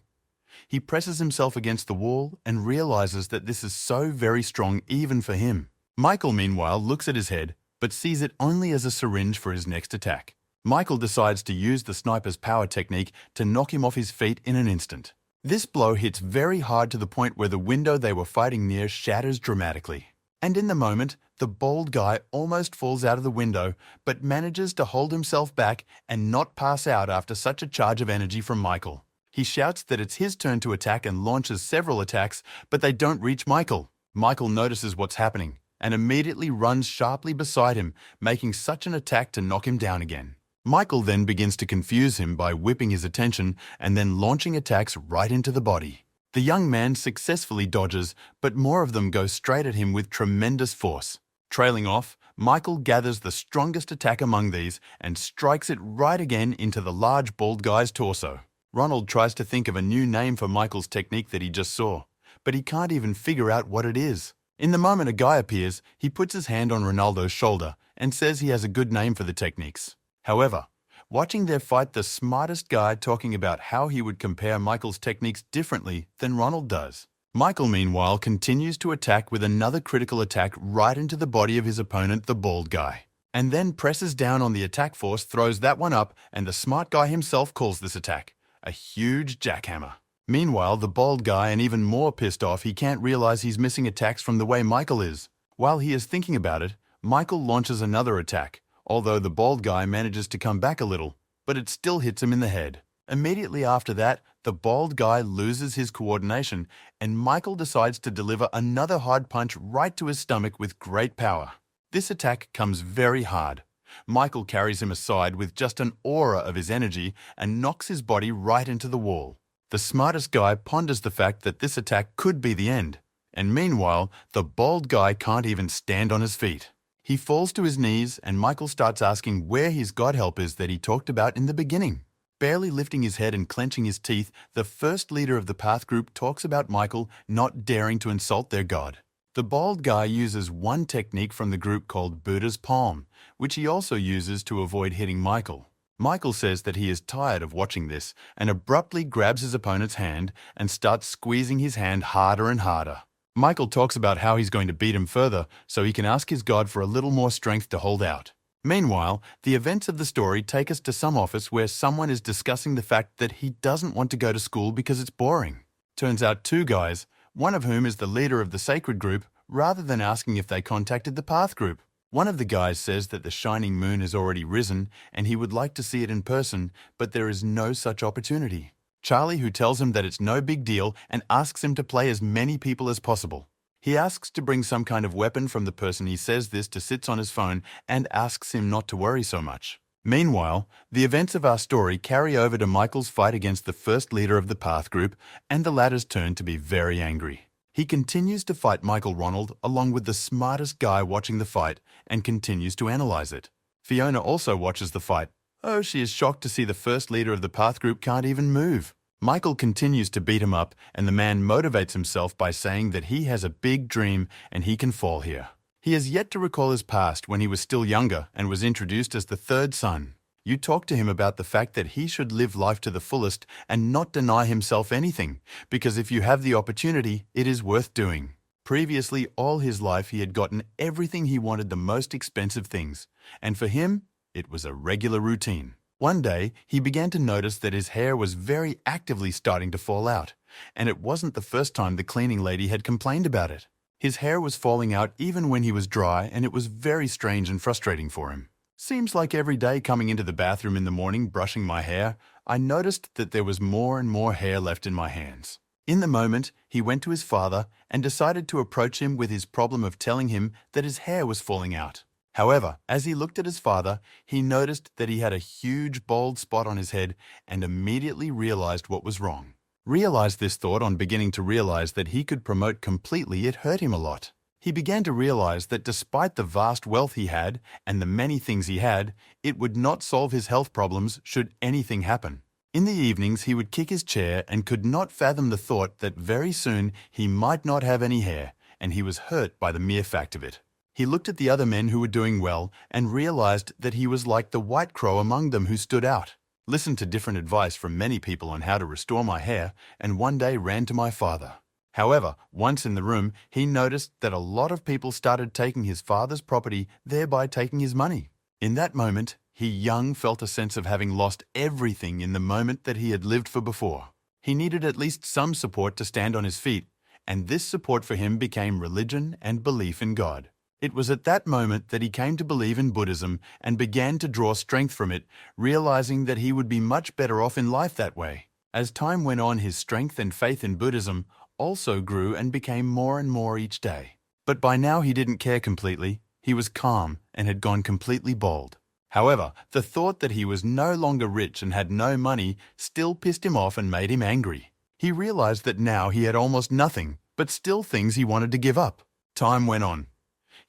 He presses himself against the wall and realizes that this is so very strong even for him. Michael, meanwhile, looks at his head, but sees it only as a syringe for his next attack. Michael decides to use the sniper's power technique to knock him off his feet in an instant. This blow hits very hard to the point where the window they were fighting near shatters dramatically. And in the moment, the bald guy almost falls out of the window, but manages to hold himself back and not pass out after such a charge of energy from Michael. He shouts that it's his turn to attack and launches several attacks, but they don't reach Michael. Michael notices what's happening and immediately runs sharply beside him, making such an attack to knock him down again. Michael then begins to confuse him by whipping his attention and then launching attacks right into the body. The young man successfully dodges, but more of them go straight at him with tremendous force. Trailing off, Michael gathers the strongest attack among these and strikes it right again into the large bald guy's torso. Ronald tries to think of a new name for Michael's technique that he just saw, but he can't even figure out what it is. In the moment a guy appears, he puts his hand on Ronaldo's shoulder and says he has a good name for the techniques. However, watching their fight, the smartest guy talking about how he would compare Michael's techniques differently than Ronald does. Michael, meanwhile, continues to attack with another critical attack right into the body of his opponent, the bald guy, and then presses down on the attack force, throws that one up, and the smart guy himself calls this attack a huge jackhammer. Meanwhile, the bald guy, and even more pissed off, he can't realize he's missing attacks from the way Michael is. While he is thinking about it, Michael launches another attack, although the bald guy manages to come back a little, but it still hits him in the head. Immediately after that, the bald guy loses his coordination, and Michael decides to deliver another hard punch right to his stomach with great power. This attack comes very hard. Michael carries him aside with just an aura of his energy and knocks his body right into the wall. The smartest guy ponders the fact that this attack could be the end, and meanwhile, the bald guy can't even stand on his feet. He falls to his knees, and Michael starts asking where his God help is that he talked about in the beginning. Barely lifting his head and clenching his teeth, the first leader of the Path group talks about Michael not daring to insult their God. The bald guy uses one technique from the group called Buddha's palm, which he also uses to avoid hitting Michael. Michael says that he is tired of watching this and abruptly grabs his opponent's hand and starts squeezing his hand harder and harder. Michael talks about how he's going to beat him further so he can ask his God for a little more strength to hold out. Meanwhile, the events of the story take us to some office where someone is discussing the fact that he doesn't want to go to school because it's boring. Turns out two guys, one of whom is the leader of the sacred group, rather than asking if they contacted the Path group. One of the guys says that the shining moon has already risen and he would like to see it in person, but there is no such opportunity. Charlie, who tells him that it's no big deal and asks him to play as many people as possible. He asks to bring some kind of weapon from the person he says this to sits on his phone and asks him not to worry so much. Meanwhile, the events of our story carry over to Michael's fight against the first leader of the Path group, and the latter's turn to be very angry. He continues to fight Michael Ronald along with the smartest guy watching the fight and continues to analyze it. Fiona also watches the fight. Oh, she is shocked to see the first leader of the Path group can't even move. Michael continues to beat him up, and the man motivates himself by saying that he has a big dream and he can fall here. He has yet to recall his past when he was still younger and was introduced as the third son. You talk to him about the fact that he should live life to the fullest and not deny himself anything, because if you have the opportunity, it is worth doing. Previously, all his life he had gotten everything he wanted, the most expensive things, and for him, it was a regular routine. One day, he began to notice that his hair was very actively starting to fall out, and it wasn't the first time the cleaning lady had complained about it. His hair was falling out even when he was dry, and it was very strange and frustrating for him. Seems like every day coming into the bathroom in the morning brushing my hair, I noticed that there was more and more hair left in my hands. In the moment, he went to his father and decided to approach him with his problem of telling him that his hair was falling out. However, as he looked at his father, he noticed that he had a huge bald spot on his head and immediately realized what was wrong. Realized this thought on beginning to realize that he could promote completely, it hurt him a lot. He began to realize that despite the vast wealth he had and the many things he had, it would not solve his health problems should anything happen. In the evenings, he would kick his chair and could not fathom the thought that very soon he might not have any hair, and he was hurt by the mere fact of it. He looked at the other men who were doing well and realized that he was like the white crow among them who stood out. Listened to different advice from many people on how to restore my hair, and one day ran to my father. However, once in the room, he noticed that a lot of people started taking his father's property, thereby taking his money. In that moment, he young felt a sense of having lost everything in the moment that he had lived for before. He needed at least some support to stand on his feet, and this support for him became religion and belief in God. It was at that moment that he came to believe in Buddhism and began to draw strength from it, realizing that he would be much better off in life that way. As time went on, his strength and faith in Buddhism also grew and became more and more each day. But by now he didn't care completely. He was calm and had gone completely bald. However, the thought that he was no longer rich and had no money still pissed him off and made him angry. He realized that now he had almost nothing, but still things he wanted to give up. Time went on.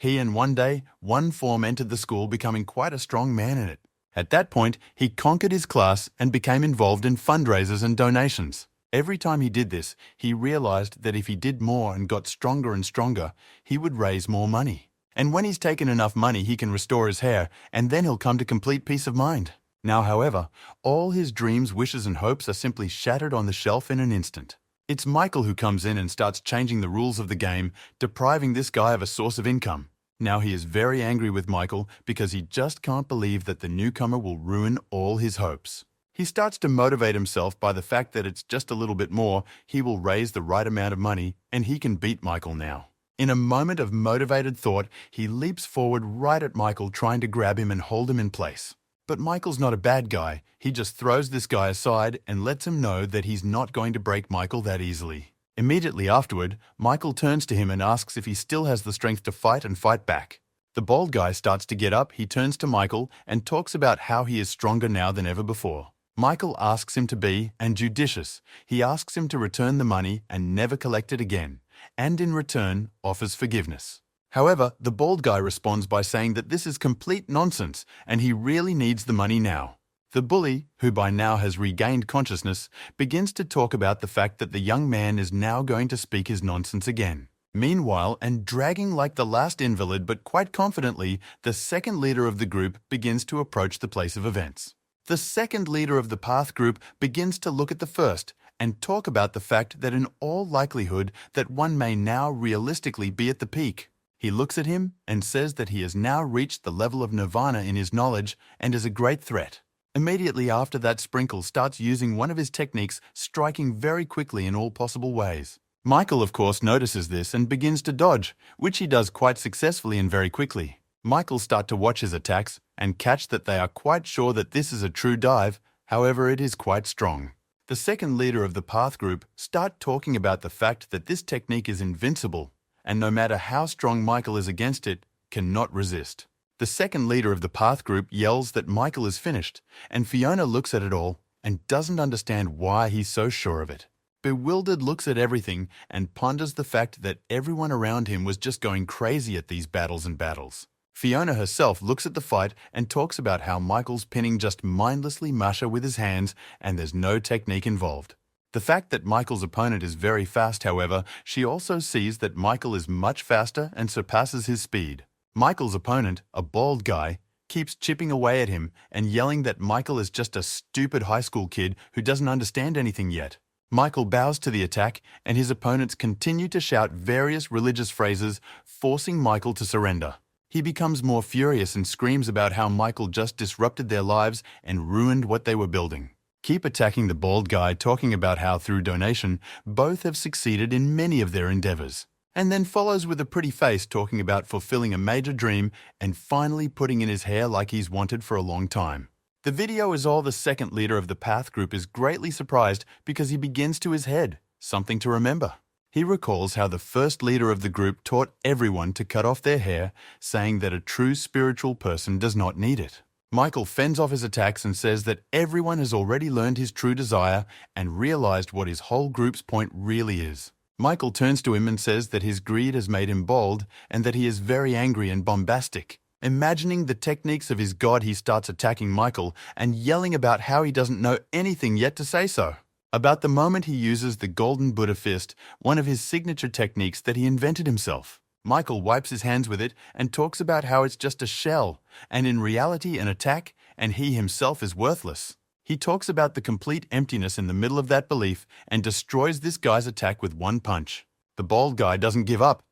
He and one day, one form entered the school, becoming quite a strong man in it. At that point, he conquered his class and became involved in fundraisers and donations. Every time he did this, he realized that if he did more and got stronger and stronger, he would raise more money. And when he's taken enough money, he can restore his hair, and then he'll come to complete peace of mind. Now, however, all his dreams, wishes, and hopes are simply shattered on the shelf in an instant. It's Michael who comes in and starts changing the rules of the game, depriving this guy of a source of income. Now he is very angry with Michael because he just can't believe that the newcomer will ruin all his hopes. He starts to motivate himself by the fact that it's just a little bit more, he will raise the right amount of money, and he can beat Michael now. In a moment of motivated thought, he leaps forward right at Michael, trying to grab him and hold him in place. But Michael's not a bad guy. He just throws this guy aside and lets him know that he's not going to break Michael that easily. Immediately afterward, Michael turns to him and asks if he still has the strength to fight and fight back. The bald guy starts to get up. He turns to Michael and talks about how he is stronger now than ever before. Michael asks him to be judicious. He asks him to return the money and never collect it again, and in return offers forgiveness. However, the bald guy responds by saying that this is complete nonsense and he really needs the money now. The bully, who by now has regained consciousness, begins to talk about the fact that the young man is now going to speak his nonsense again. Meanwhile, and dragging like the last invalid but quite confidently, the second leader of the group begins to approach the place of events. The second leader of the path group begins to look at the first and talk about the fact that in all likelihood that one may now realistically be at the peak. He looks at him and says that he has now reached the level of nirvana in his knowledge and is a great threat. Immediately after that, Sprinkle starts using one of his techniques, striking very quickly in all possible ways. Michael, of course, notices this and begins to dodge, which he does quite successfully and very quickly. Michael starts to watch his attacks and catch that they are quite sure that this is a true dive, however it is quite strong. The second leader of the path group start talking about the fact that this technique is invincible, and no matter how strong Michael is against it, cannot resist. The second leader of the path group yells that Michael is finished, and Fiona looks at it all and doesn't understand why he's so sure of it. Bewildered looks at everything and ponders the fact that everyone around him was just going crazy at these battles. Fiona herself looks at the fight and talks about how Michael's pinning just mindlessly Masha with his hands and there's no technique involved. The fact that Michael's opponent is very fast, however, she also sees that Michael is much faster and surpasses his speed. Michael's opponent, a bald guy, keeps chipping away at him and yelling that Michael is just a stupid high school kid who doesn't understand anything yet. Michael bows to the attack and his opponents continue to shout various religious phrases, forcing Michael to surrender. He becomes more furious and screams about how Michael just disrupted their lives and ruined what they were building. Keep attacking the bald guy, talking about how through donation, both have succeeded in many of their endeavors. And then follows with a pretty face talking about fulfilling a major dream and finally putting in his hair like he's wanted for a long time. The video is all the second leader of the path group is greatly surprised because he begins to his head, something to remember. He recalls how the first leader of the group taught everyone to cut off their hair, saying that a true spiritual person does not need it. Michael fends off his attacks and says that everyone has already learned his true desire and realized what his whole group's point really is. Michael turns to him and says that his greed has made him bald and that he is very angry and bombastic. Imagining the techniques of his god, he starts attacking Michael and yelling about how he doesn't know anything yet to say so. About the moment he uses the Golden Buddha Fist, one of his signature techniques that he invented himself. Michael wipes his hands with it and talks about how it's just a shell, and in reality an attack, and he himself is worthless. He talks about the complete emptiness in the middle of that belief and destroys this guy's attack with one punch. The bald guy doesn't give up.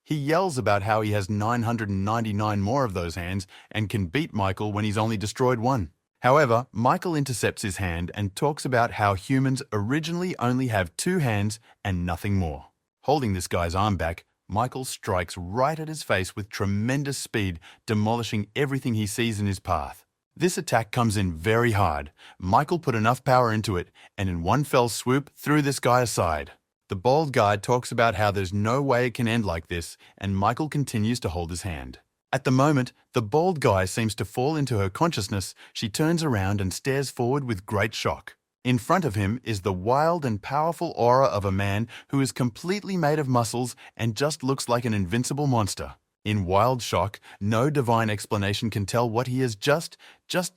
He yells about how he has 999 more of those hands and can beat Michael when he's only destroyed one. However, Michael intercepts his hand and talks about how humans originally only have 2 hands and nothing more. Holding this guy's arm back, Michael strikes right at his face with tremendous speed, demolishing everything he sees in his path. This attack comes in very hard. Michael put enough power into it and in one fell swoop threw this guy aside. The bald guy talks about how there's no way it can end like this, and Michael continues to hold his hand. At the moment, the bald guy seems to fall into her consciousness. She turns around and stares forward with great shock. In front of him is the wild and powerful aura of a man who is completely made of muscles and just looks like an invincible monster. In wild shock, no divine explanation can tell what he has just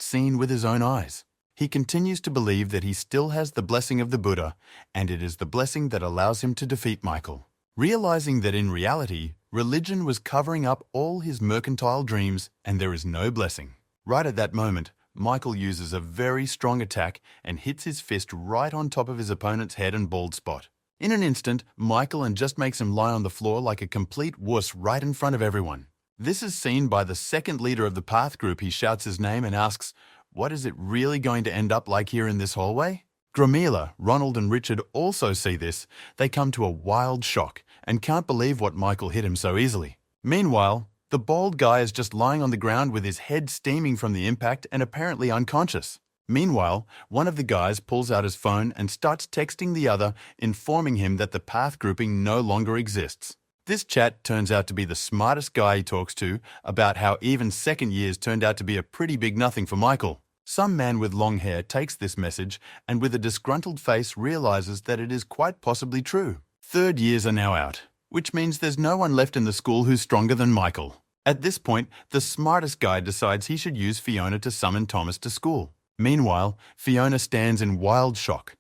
seen with his own eyes. He continues to believe that he still has the blessing of the Buddha, and it is the blessing that allows him to defeat Michael. Realizing that in reality, religion was covering up all his mercantile dreams and there is no blessing. Right at that moment, Michael uses a very strong attack and hits his fist right on top of his opponent's head and bald spot. In an instant, Michael just makes him lie on the floor like a complete wuss right in front of everyone. This is seen by the second leader of the path group. He shouts his name and asks, "What is it really going to end up like here in this hallway?" Gramila, Ronald and Richard also see this. They come to a wild shock and can't believe what Michael hit him so easily. Meanwhile, The bald guy is just lying on the ground with his head steaming from the impact and apparently unconscious. Meanwhile, one of the guys pulls out his phone and starts texting the other, informing him that the path grouping no longer exists. This chat turns out to be the smartest guy he talks to about how even second years turned out to be a pretty big nothing for Michael. Some man with long hair takes this message and with a disgruntled face realizes that it is quite possibly true. Third years are now out, which means there's no one left in the school who's stronger than Michael. At this point, the smartest guy decides he should use Fiona to summon Thomas to school. Meanwhile, Fiona stands in wild shock.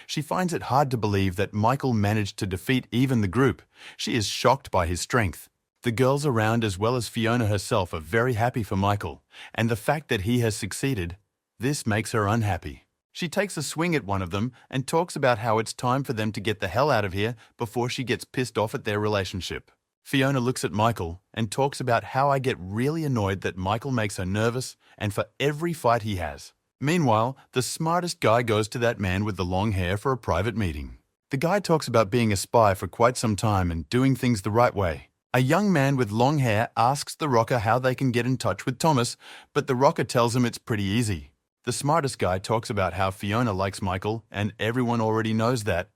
She finds it hard to believe that Michael managed to defeat even the group. She is shocked by his strength. The girls around as well as Fiona herself are very happy for Michael, and the fact that he has succeeded, this makes her unhappy. She takes a swing at one of them and talks about how it's time for them to get the hell out of here before she gets pissed off at their relationship. Fiona looks at Michael and talks about how I get really annoyed that Michael makes her nervous and for every fight he has. Meanwhile, the smartest guy goes to that man with the long hair for a private meeting. The guy talks about being a spy for quite some time and doing things the right way. A young man with long hair asks the rocker how they can get in touch with Thomas, but the rocker tells him it's pretty easy. The smartest guy talks about how Fiona likes Michael and everyone already knows that,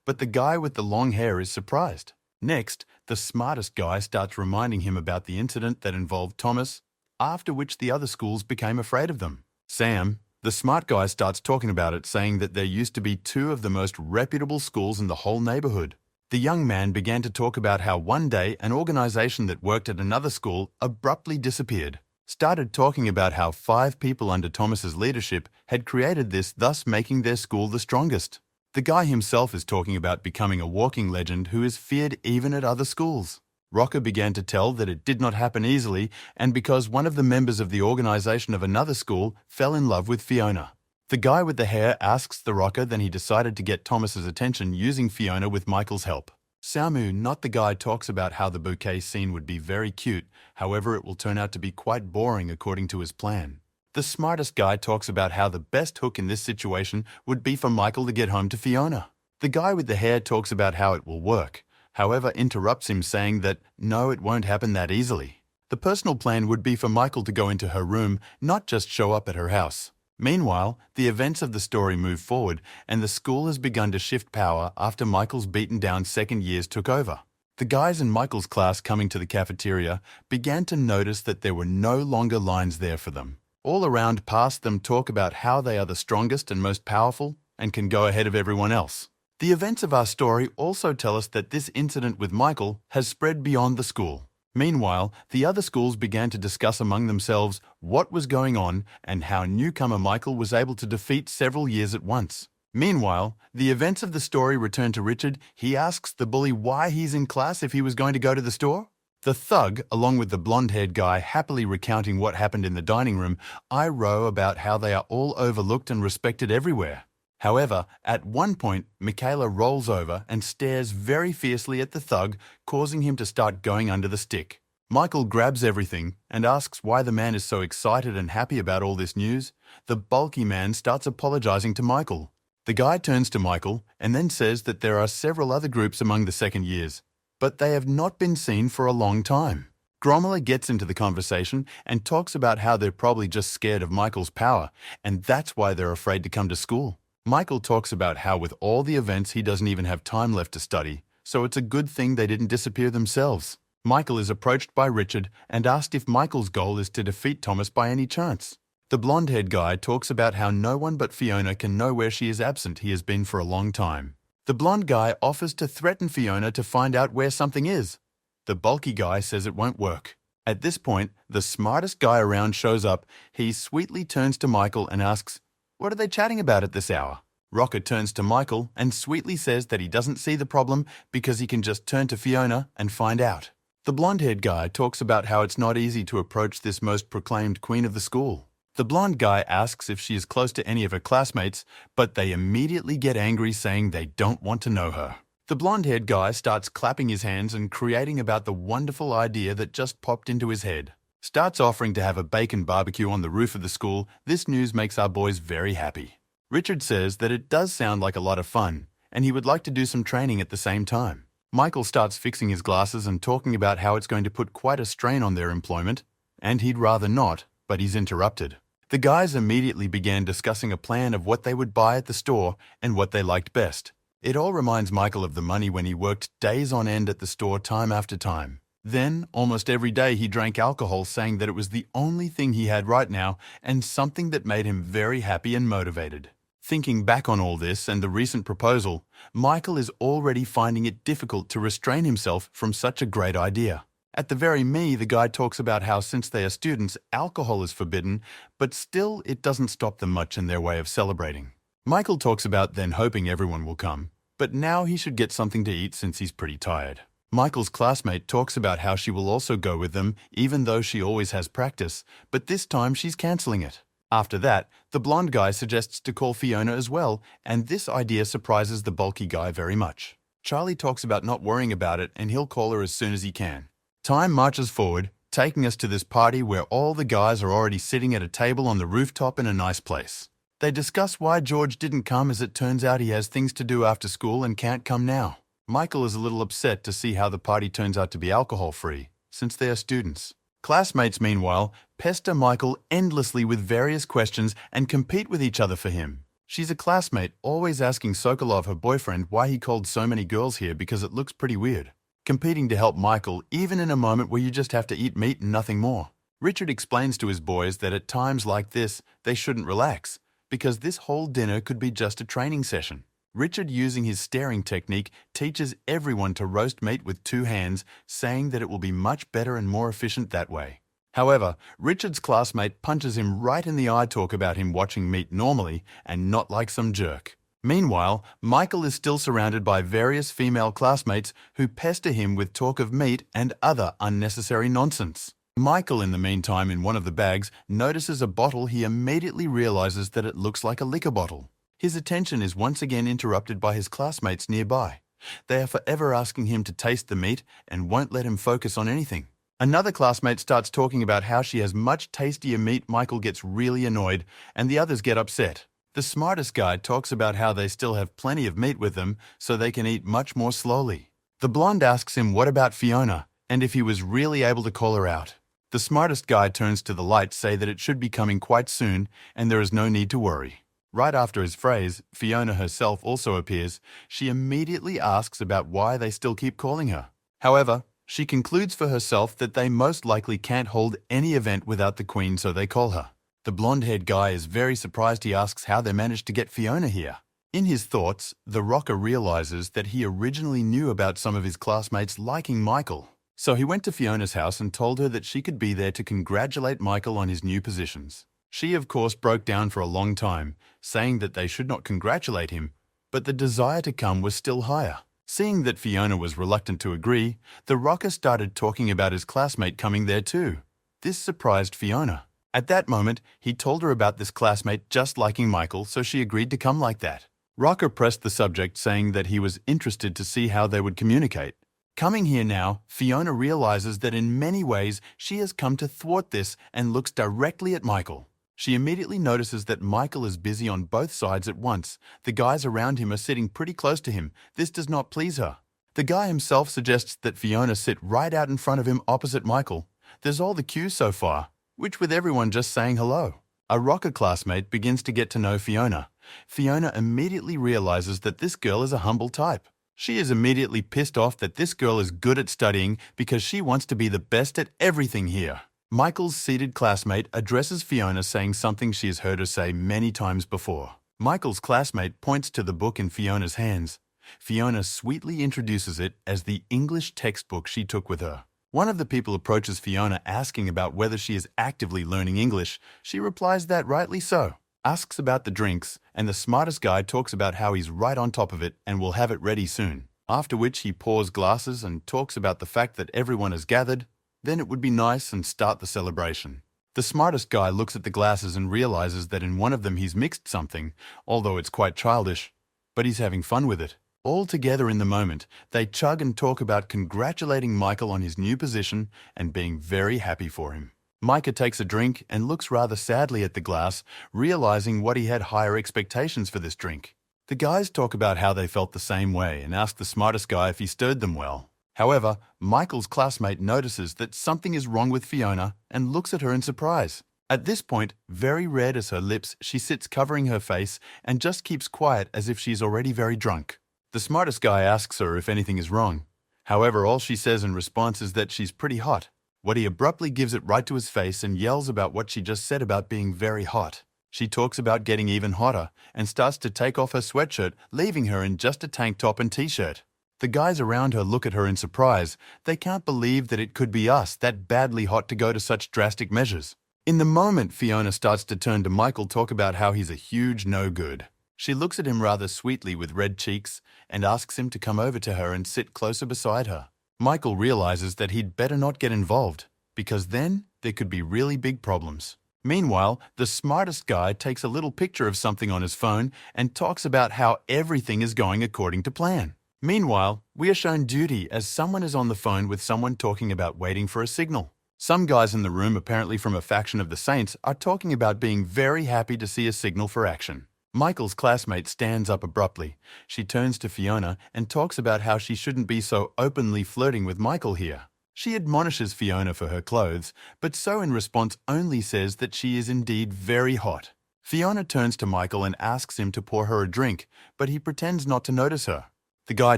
but the guy with the long hair is surprised. Next, the smartest guy starts reminding him about the incident that involved Thomas, after which the other schools became afraid of them. Sam, the smart guy, starts talking about it, saying that there used to be two of the most reputable schools in the whole neighborhood. The young man began to talk about how one day an organization that worked at another school abruptly disappeared. Started talking about how 5 people under Thomas's leadership had created this, thus making their school the strongest. The guy himself is talking about becoming a walking legend who is feared even at other schools. Rocker began to tell that it did not happen easily and because one of the members of the organization of another school fell in love with Fiona. The guy with the hair asks the rocker, then he decided to get Thomas's attention using Fiona with Michael's help. Samu, not the guy, talks about how the bouquet scene would be very cute, however it will turn out to be quite boring according to his plan. The smartest guy talks about how the best hook in this situation would be for Michael to get home to Fiona. The guy with the hair talks about how it will work, however interrupts him saying that no, it won't happen that easily. The personal plan would be for Michael to go into her room, not just show up at her house. Meanwhile, the events of the story move forward and the school has begun to shift power after Michael's beaten down second years took over. The guys in Michael's class coming to the cafeteria began to notice that there were no longer lines there for them. All around past them talk about how they are the strongest and most powerful and can go ahead of everyone else. The events of our story also tell us that this incident with Michael has spread beyond the school. Meanwhile, the other schools began to discuss among themselves what was going on and how newcomer Michael was able to defeat several years at once. Meanwhile, the events of the story return to Richard. He asks the bully why he's in class if he was going to go to the store. The thug, along with the blonde-haired guy, happily recounting what happened in the dining room, I row about how they are all overlooked and respected everywhere. However, at one point, Michaela rolls over and stares very fiercely at the thug, causing him to start going under the stick. Michael grabs everything and asks why the man is so excited and happy about all this news. The bulky man starts apologizing to Michael. The guy turns to Michael and then says that there are several other groups among the second years, but they have not been seen for a long time. Grommela gets into the conversation and talks about how they're probably just scared of Michael's power, and that's why they're afraid to come to school. Michael talks about how with all the events he doesn't even have time left to study, so it's a good thing they didn't disappear themselves. Michael is approached by Richard and asked if Michael's goal is to defeat Thomas by any chance. The blonde-haired guy talks about how no one but Fiona can know where she is absent. He has been for a long time. The blonde guy offers to threaten Fiona to find out where something is. The bulky guy says it won't work. At this point, the smartest guy around shows up. He sweetly turns to Michael and asks, "What are they chatting about at this hour?" Rocker turns to Michael and sweetly says that he doesn't see the problem because he can just turn to Fiona and find out. The blonde-haired guy talks about how it's not easy to approach this most proclaimed queen of the school. The blonde guy asks if she is close to any of her classmates, but they immediately get angry saying they don't want to know her. The blonde-haired guy starts clapping his hands and creating about the wonderful idea that just popped into his head. Starts offering to have a bacon barbecue on the roof of the school. This news makes our boys very happy. Richard says that it does sound like a lot of fun, and he would like to do some training at the same time. Michael starts fixing his glasses and talking about how it's going to put quite a strain on their employment, and he'd rather not, but he's interrupted. The guys immediately began discussing a plan of what they would buy at the store and what they liked best. It all reminds Michael of the money when he worked days on end at the store time after time. Then, almost every day he drank alcohol, saying that it was the only thing he had right now and something that made him very happy and motivated. Thinking back on all this and the recent proposal, Michael is already finding it difficult to restrain himself from such a great idea. At the very the guy talks about how since they are students, alcohol is forbidden, but still it doesn't stop them much in their way of celebrating. Michael talks about then hoping everyone will come, but now he should get something to eat since he's pretty tired. Michael's classmate talks about how she will also go with them even though she always has practice, but this time she's cancelling it. After that, the blonde guy suggests to call Fiona as well, and this idea surprises the bulky guy very much. Charlie talks about not worrying about it and he'll call her as soon as he can. Time marches forward, taking us to this party where all the guys are already sitting at a table on the rooftop in a nice place. They discuss why George didn't come, as it turns out he has things to do after school and can't come now. Michael is a little upset to see how the party turns out to be alcohol-free, since they are students. Classmates, meanwhile, pester Michael endlessly with various questions and compete with each other for him. She's a classmate, always asking Sokolov, her boyfriend, why he called so many girls here because it looks pretty weird. Competing to help Michael, even in a moment where you just have to eat meat and nothing more. Richard explains to his boys that at times like this, they shouldn't relax, because this whole dinner could be just a training session. Richard, using his staring technique, teaches everyone to roast meat with 2 hands, saying that it will be much better and more efficient that way. However, Richard's classmate punches him right in the eye, talk about him watching meat normally and not like some jerk. Meanwhile, Michael is still surrounded by various female classmates who pester him with talk of meat and other unnecessary nonsense. Michael, in the meantime, in one of the bags, notices a bottle. He immediately realizes that it looks like a liquor bottle. His attention is once again interrupted by his classmates nearby. They are forever asking him to taste the meat and won't let him focus on anything. Another classmate starts talking about how she has much tastier meat. Michael gets really annoyed, and the others get upset. The smartest guy talks about how they still have plenty of meat with them, so they can eat much more slowly. The blonde asks him what about Fiona, and if he was really able to call her out. The smartest guy turns to the lights, say that it should be coming quite soon, and there is no need to worry. Right after his phrase, Fiona herself also appears. She immediately asks about why they still keep calling her. However, she concludes for herself that they most likely can't hold any event without the Queen, so they call her. The blonde-haired guy is very surprised. He asks how they managed to get Fiona here. In his thoughts, the rocker realizes that he originally knew about some of his classmates liking Michael. So he went to Fiona's house and told her that she could be there to congratulate Michael on his new positions. She, of course, broke down for a long time, saying that they should not congratulate him, but the desire to come was still higher. Seeing that Fiona was reluctant to agree, the rocker started talking about his classmate coming there too. This surprised Fiona. At that moment, he told her about this classmate just liking Michael, so she agreed to come like that. Rocker pressed the subject, saying that he was interested to see how they would communicate. Coming here now, Fiona realizes that in many ways she has come to thwart this and looks directly at Michael. She immediately notices that Michael is busy on both sides at once. The guys around him are sitting pretty close to him. This does not please her. The guy himself suggests that Fiona sit right out in front of him opposite Michael. There's all the cues so far, which with everyone just saying hello. A rocker classmate begins to get to know Fiona. Fiona immediately realizes that this girl is a humble type. She is immediately pissed off that this girl is good at studying because she wants to be the best at everything here. Michael's seated classmate addresses Fiona, saying something she has heard her say many times before. Michael's classmate points to the book in Fiona's hands. Fiona sweetly introduces it as the English textbook she took with her. One of the people approaches Fiona, asking about whether she is actively learning English. She replies that rightly so. Asks about the drinks, and the smartest guy talks about how he's right on top of it and will have it ready soon. After which he pours glasses and talks about the fact that everyone has gathered. Then it would be nice and start the celebration. The smartest guy looks at the glasses and realizes that in one of them he's mixed something, although it's quite childish, but he's having fun with it. All together in the moment, they chug and talk about congratulating Michael on his new position and being very happy for him. Micah takes a drink and looks rather sadly at the glass, realizing what he had higher expectations for this drink. The guys talk about how they felt the same way and ask the smartest guy if he stirred them well. However, Michael's classmate notices that something is wrong with Fiona and looks at her in surprise. At this point, very red as her lips, she sits covering her face and just keeps quiet as if she's already very drunk. The smartest guy asks her if anything is wrong. However, all she says in response is that she's pretty hot. What he abruptly gives it right to his face and yells about what she just said about being very hot. She talks about getting even hotter and starts to take off her sweatshirt, leaving her in just a tank top and t-shirt. The guys around her look at her in surprise. They can't believe that it could be us that badly hot to go to such drastic measures. In the moment, Fiona starts to turn to Michael, talk about how he's a huge no-good. She looks at him rather sweetly with red cheeks and asks him to come over to her and sit closer beside her. Michael realizes that he'd better not get involved, because then there could be really big problems. Meanwhile, the smartest guy takes a little picture of something on his phone and talks about how everything is going according to plan. Meanwhile, we are shown duty as someone is on the phone with someone talking about waiting for a signal. Some guys in the room, apparently from a faction of the Saints, are talking about being very happy to see a signal for action. Michael's classmate stands up abruptly. She turns to Fiona and talks about how she shouldn't be so openly flirting with Michael here. She admonishes Fiona for her clothes, but so in response only says that she is indeed very hot. Fiona turns to Michael and asks him to pour her a drink, but he pretends not to notice her. The guy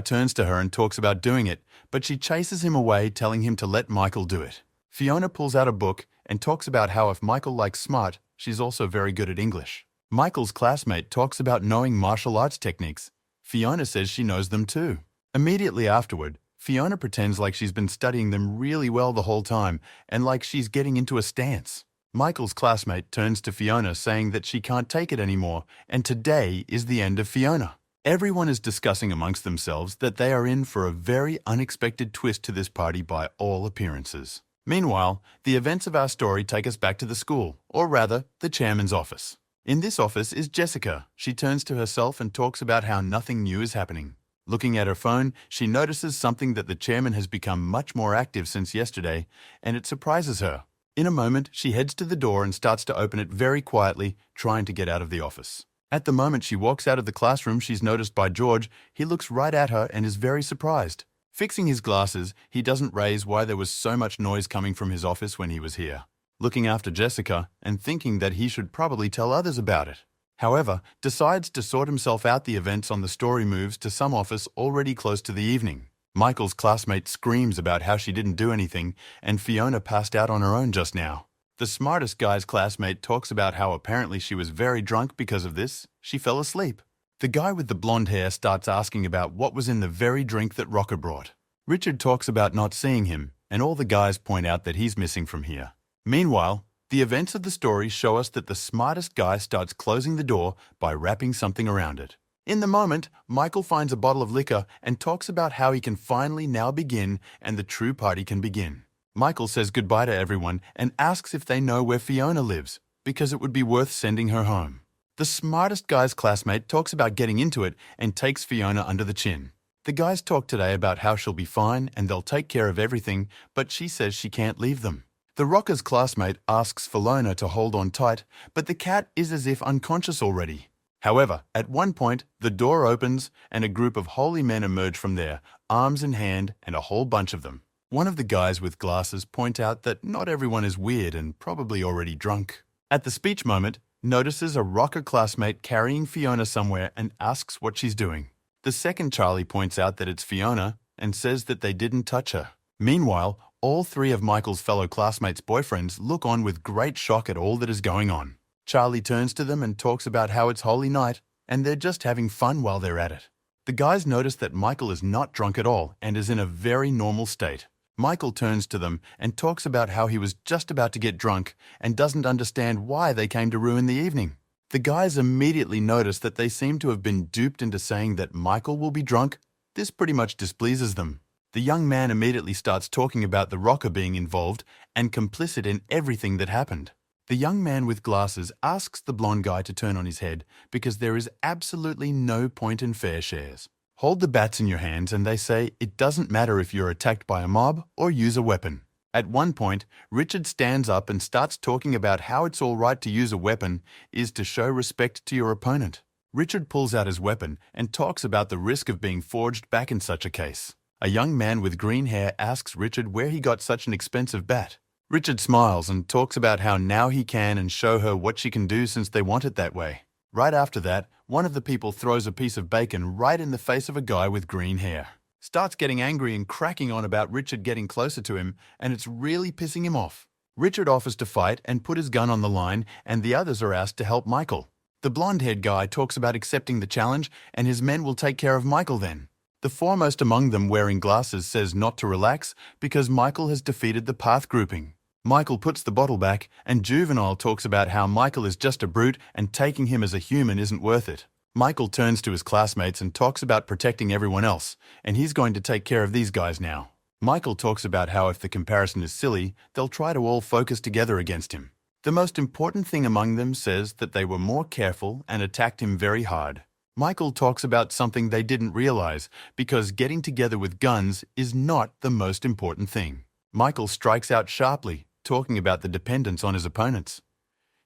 turns to her and talks about doing it, but she chases him away, telling him to let Michael do it. Fiona pulls out a book and talks about how if Michael likes smart, she's also very good at English. Michael's classmate talks about knowing martial arts techniques. Fiona says she knows them too. Immediately afterward, Fiona pretends like she's been studying them really well the whole time and like she's getting into a stance. Michael's classmate turns to Fiona saying that she can't take it anymore and today is the end of Fiona. Everyone is discussing amongst themselves that they are in for a very unexpected twist to this party by all appearances. Meanwhile, the events of our story take us back to the school, or rather, the chairman's office. In this office is Jessica. She turns to herself and talks about how nothing new is happening. Looking at her phone, she notices something that the chairman has become much more active since yesterday, and it surprises her. In a moment, she heads to the door and starts to open it very quietly, trying to get out of the office. At the moment she walks out of the classroom, she's noticed by George. He looks right at her and is very surprised. Fixing his glasses, he doesn't raise why there was so much noise coming from his office when he was here. Looking after Jessica and thinking that he should probably tell others about it. However, decides to sort himself out the events on the story, moves to some office already close to the evening. Michael's classmate screams about how she didn't do anything and Fiona passed out on her own just now. The smartest guy's classmate talks about how apparently she was very drunk because of this. She fell asleep. The guy with the blonde hair starts asking about what was in the very drink that Rocker brought. Richard talks about not seeing him, and all the guys point out that he's missing from here. Meanwhile, the events of the story show us that the smartest guy starts closing the door by wrapping something around it. In the moment, Michael finds a bottle of liquor and talks about how he can finally now begin and the true party can begin. Michael says goodbye to everyone and asks if they know where Fiona lives, because it would be worth sending her home. The smartest guy's classmate talks about getting into it and takes Fiona under the chin. The guys talk today about how she'll be fine and they'll take care of everything, but she says she can't leave them. The rocker's classmate asks Filona to hold on tight, but the cat is as if unconscious already. However, at one point, the door opens and a group of holy men emerge from there, arms in hand and a whole bunch of them. One of the guys with glasses point out that not everyone is weird and probably already drunk. At the speech moment, notices a rocker classmate carrying Fiona somewhere and asks what she's doing. The second Charlie points out that it's Fiona and says that they didn't touch her. Meanwhile, all three of Michael's fellow classmates' boyfriends look on with great shock at all that is going on. Charlie turns to them and talks about how it's holy night and they're just having fun while they're at it. The guys notice that Michael is not drunk at all and is in a very normal state. Michael turns to them and talks about how he was just about to get drunk and doesn't understand why they came to ruin the evening. The guys immediately notice that they seem to have been duped into saying that Michael will be drunk. This pretty much displeases them. The young man immediately starts talking about the rocker being involved and complicit in everything that happened. The young man with glasses asks the blonde guy to turn on his head because there is absolutely no point in fair shares. Hold the bats in your hands and they say it doesn't matter if you're attacked by a mob or use a weapon. At one point, Richard stands up and starts talking about how it's all right to use a weapon is to show respect to your opponent. Richard pulls out his weapon and talks about the risk of being forged back in such a case. A young man with green hair asks Richard where he got such an expensive bat. Richard smiles and talks about how now he can and show her what she can do since they want it that way. Right after that, one of the people throws a piece of bacon right in the face of a guy with green hair. Starts getting angry and cracking on about Richard getting closer to him, and it's really pissing him off. Richard offers to fight and put his gun on the line, and the others are asked to help Michael. The blonde-haired guy talks about accepting the challenge, and his men will take care of Michael then. The foremost among them wearing glasses says not to relax because Michael has defeated the path grouping. Michael puts the bottle back, and Juvenile talks about how Michael is just a brute and taking him as a human isn't worth it. Michael turns to his classmates and talks about protecting everyone else, and he's going to take care of these guys now. Michael talks about how if the comparison is silly, they'll try to all focus together against him. The most important thing among them says that they were more careful and attacked him very hard. Michael talks about something they didn't realize, because getting together with guns is not the most important thing. Michael strikes out sharply, talking about the dependence on his opponents.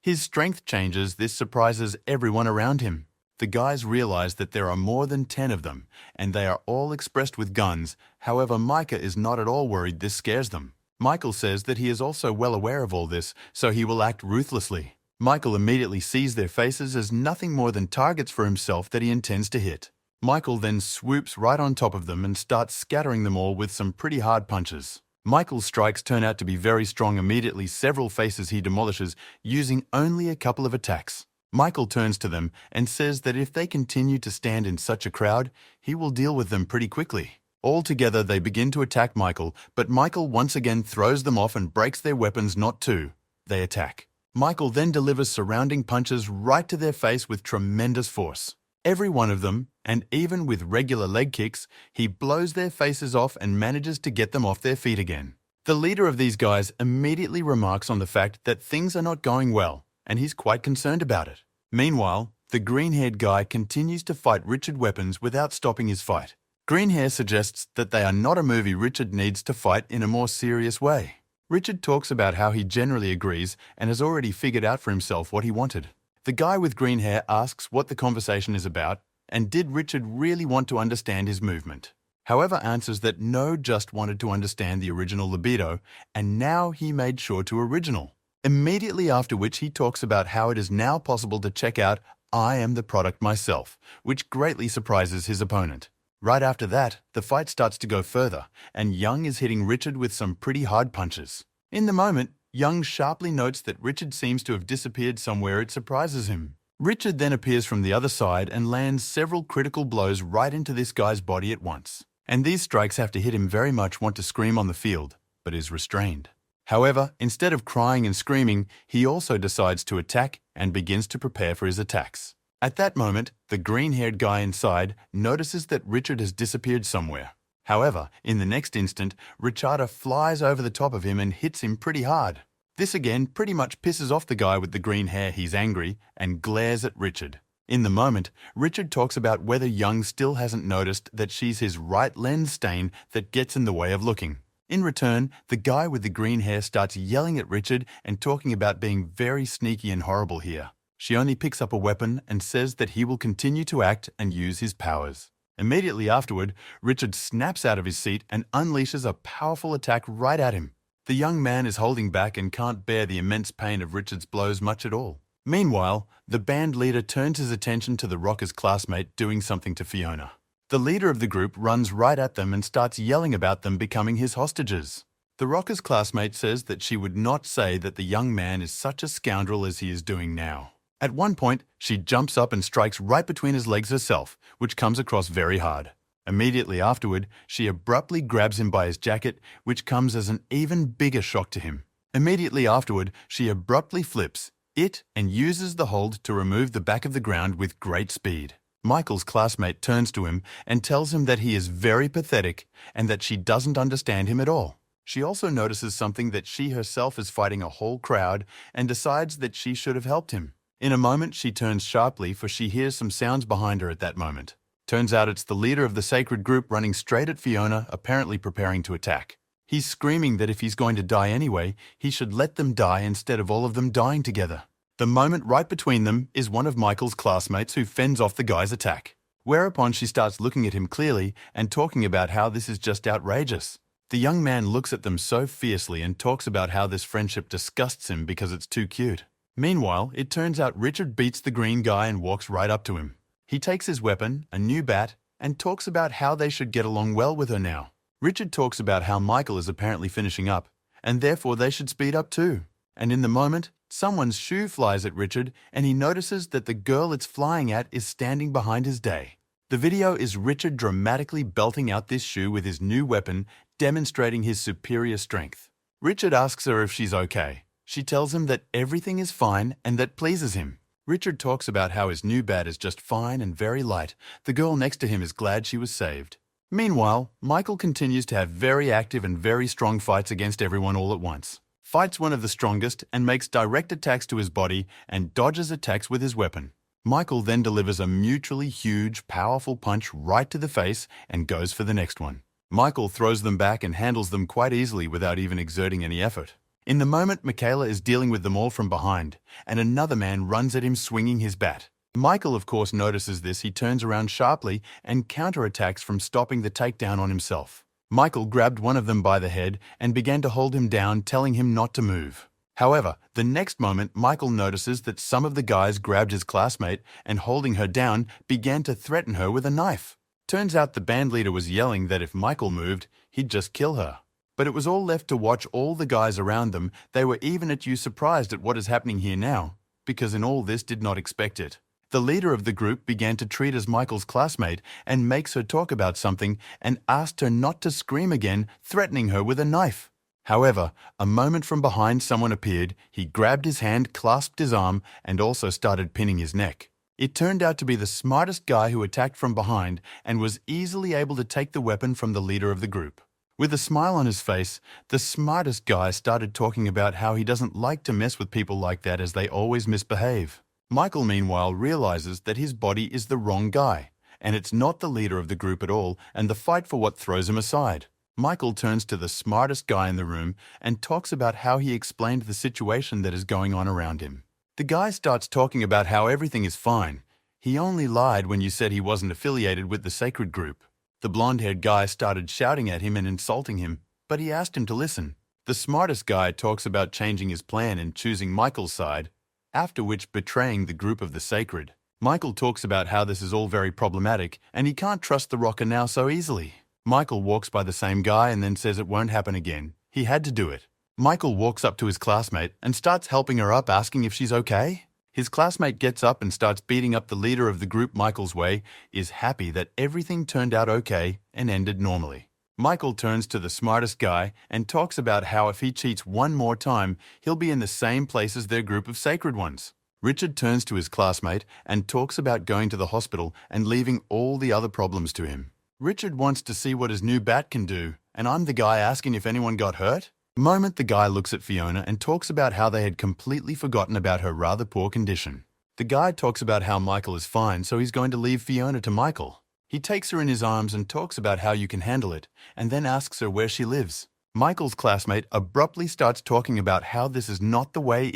His strength changes. This surprises everyone around him. The guys realize that there are more than 10 of them, and they are all expressed with guns. However, Micah is not at all worried this scares them. Michael says that he is also well aware of all this, so he will act ruthlessly. Michael immediately sees their faces as nothing more than targets for himself that he intends to hit. Michael then swoops right on top of them and starts scattering them all with some pretty hard punches. Michael's strikes turn out to be very strong. Immediately, several faces he demolishes using only a couple of attacks. Michael turns to them and says that if they continue to stand in such a crowd, he will deal with them pretty quickly. All together, they begin to attack Michael, but Michael once again throws them off and breaks their weapons. Not to. They attack. Michael then delivers surrounding punches right to their face with tremendous force. Every one of them, and even with regular leg kicks, he blows their faces off and manages to get them off their feet again. The leader of these guys immediately remarks on the fact that things are not going well, and he's quite concerned about it. Meanwhile, the green-haired guy continues to fight Richard weapons without stopping his fight. Greenhair suggests that they are not a movie Richard needs to fight in a more serious way. Richard talks about how he generally agrees and has already figured out for himself what he wanted. The guy with green hair asks what the conversation is about, and did Richard really want to understand his movement. However, answers that no, just wanted to understand the original libido, and now he made sure to original. Immediately after which he talks about how it is now possible to check out I am the product myself, which greatly surprises his opponent. Right after that, the fight starts to go further, and Young is hitting Richard with some pretty hard punches. In the moment, Young sharply notes that Richard seems to have disappeared somewhere. It surprises him. Richard then appears from the other side and lands several critical blows right into this guy's body at once. And these strikes have to hit him very much want to scream on the field, but is restrained. However, instead of crying and screaming, he also decides to attack and begins to prepare for his attacks. At that moment, the green-haired guy inside notices that Richard has disappeared somewhere. However, in the next instant, Richarda flies over the top of him and hits him pretty hard. This again pretty much pisses off the guy with the green hair. He's angry and glares at Richard. In the moment, Richard talks about whether Young still hasn't noticed that she's his right lens stain that gets in the way of looking. In return, the guy with the green hair starts yelling at Richard and talking about being very sneaky and horrible here. She only picks up a weapon and says that he will continue to act and use his powers. Immediately afterward, Richard snaps out of his seat and unleashes a powerful attack right at him. The young man is holding back and can't bear the immense pain of Richard's blows much at all. Meanwhile, the band leader turns his attention to the rocker's classmate doing something to Fiona. The leader of the group runs right at them and starts yelling about them becoming his hostages. The rocker's classmate says that she would not say that the young man is such a scoundrel as he is doing now. At one point, she jumps up and strikes right between his legs herself, which comes across very hard. Immediately afterward, she abruptly grabs him by his jacket, which comes as an even bigger shock to him. Immediately afterward, she abruptly flips it and uses the hold to remove the back of the ground with great speed. Michael's classmate turns to him and tells him that he is very pathetic and that she doesn't understand him at all. She also notices something, that she herself is fighting a whole crowd and decides that she should have helped him. In a moment, she turns sharply, for she hears some sounds behind her at that moment. Turns out it's the leader of the sacred group running straight at Fiona, apparently preparing to attack. He's screaming that if he's going to die anyway, he should let them die instead of all of them dying together. The moment right between them is one of Michael's classmates who fends off the guy's attack. Whereupon she starts looking at him clearly and talking about how this is just outrageous. The young man looks at them so fiercely and talks about how this friendship disgusts him because it's too cute. Meanwhile, it turns out Richard beats the green guy and walks right up to him. He takes his weapon, a new bat, and talks about how they should get along well with her now. Richard talks about how Michael is apparently finishing up, and therefore they should speed up too. And in the moment, someone's shoe flies at Richard and he notices that the girl it's flying at is standing behind his day. The video is Richard dramatically belting out this shoe with his new weapon, demonstrating his superior strength. Richard asks her if she's okay. She tells him that everything is fine and that pleases him. Richard talks about how his new bat is just fine and very light. The girl next to him is glad she was saved. Meanwhile, Michael continues to have very active and very strong fights against everyone all at once. Fights one of the strongest and makes direct attacks to his body and dodges attacks with his weapon. Michael then delivers a mutually huge, powerful punch right to the face and goes for the next one. Michael throws them back and handles them quite easily without even exerting any effort. In the moment, Michaela is dealing with them all from behind, and another man runs at him swinging his bat. Michael, of course, notices this. He turns around sharply and counterattacks from stopping the takedown on himself. Michael grabbed one of them by the head and began to hold him down, telling him not to move. However, the next moment, Michael notices that some of the guys grabbed his classmate and, holding her down, began to threaten her with a knife. Turns out the band leader was yelling that if Michael moved, he'd just kill her. But it was all left to watch all the guys around them. They were even at you surprised at what is happening here now, because in all this did not expect it. The leader of the group began to treat as Michael's classmate and makes her talk about something and asked her not to scream again, threatening her with a knife. However, a moment from behind someone appeared, he grabbed his hand, clasped his arm, and also started pinning his neck. It turned out to be the smartest guy who attacked from behind and was easily able to take the weapon from the leader of the group. With a smile on his face, the smartest guy started talking about how he doesn't like to mess with people like that as they always misbehave. Michael, meanwhile, realizes that his body is the wrong guy, and it's not the leader of the group at all, and the fight for what throws him aside. Michael turns to the smartest guy in the room and talks about how he explained the situation that is going on around him. The guy starts talking about how everything is fine. He only lied when you said he wasn't affiliated with the sacred group. The blonde-haired guy started shouting at him and insulting him, but he asked him to listen. The smartest guy talks about changing his plan and choosing Michael's side, after which betraying the group of the sacred. Michael talks about how this is all very problematic and he can't trust the rocker now so easily. Michael walks by the same guy and then says it won't happen again. He had to do it. Michael walks up to his classmate and starts helping her up, asking if she's okay. His classmate gets up and starts beating up the leader of the group Michael's way, is happy that everything turned out okay and ended normally. Michael turns to the smartest guy and talks about how if he cheats one more time, he'll be in the same place as their group of sacred ones. Richard turns to his classmate and talks about going to the hospital and leaving all the other problems to him. Richard wants to see what his new bat can do, and I'm the guy asking if anyone got hurt? The guy looks at Fiona and talks about how they had completely forgotten about her rather poor condition. The guy talks about how Michael is fine, so he's going to leave Fiona to Michael. He takes her in his arms and talks about how you can handle it, and then asks her where she lives. Michael's classmate abruptly starts talking about how this is not the way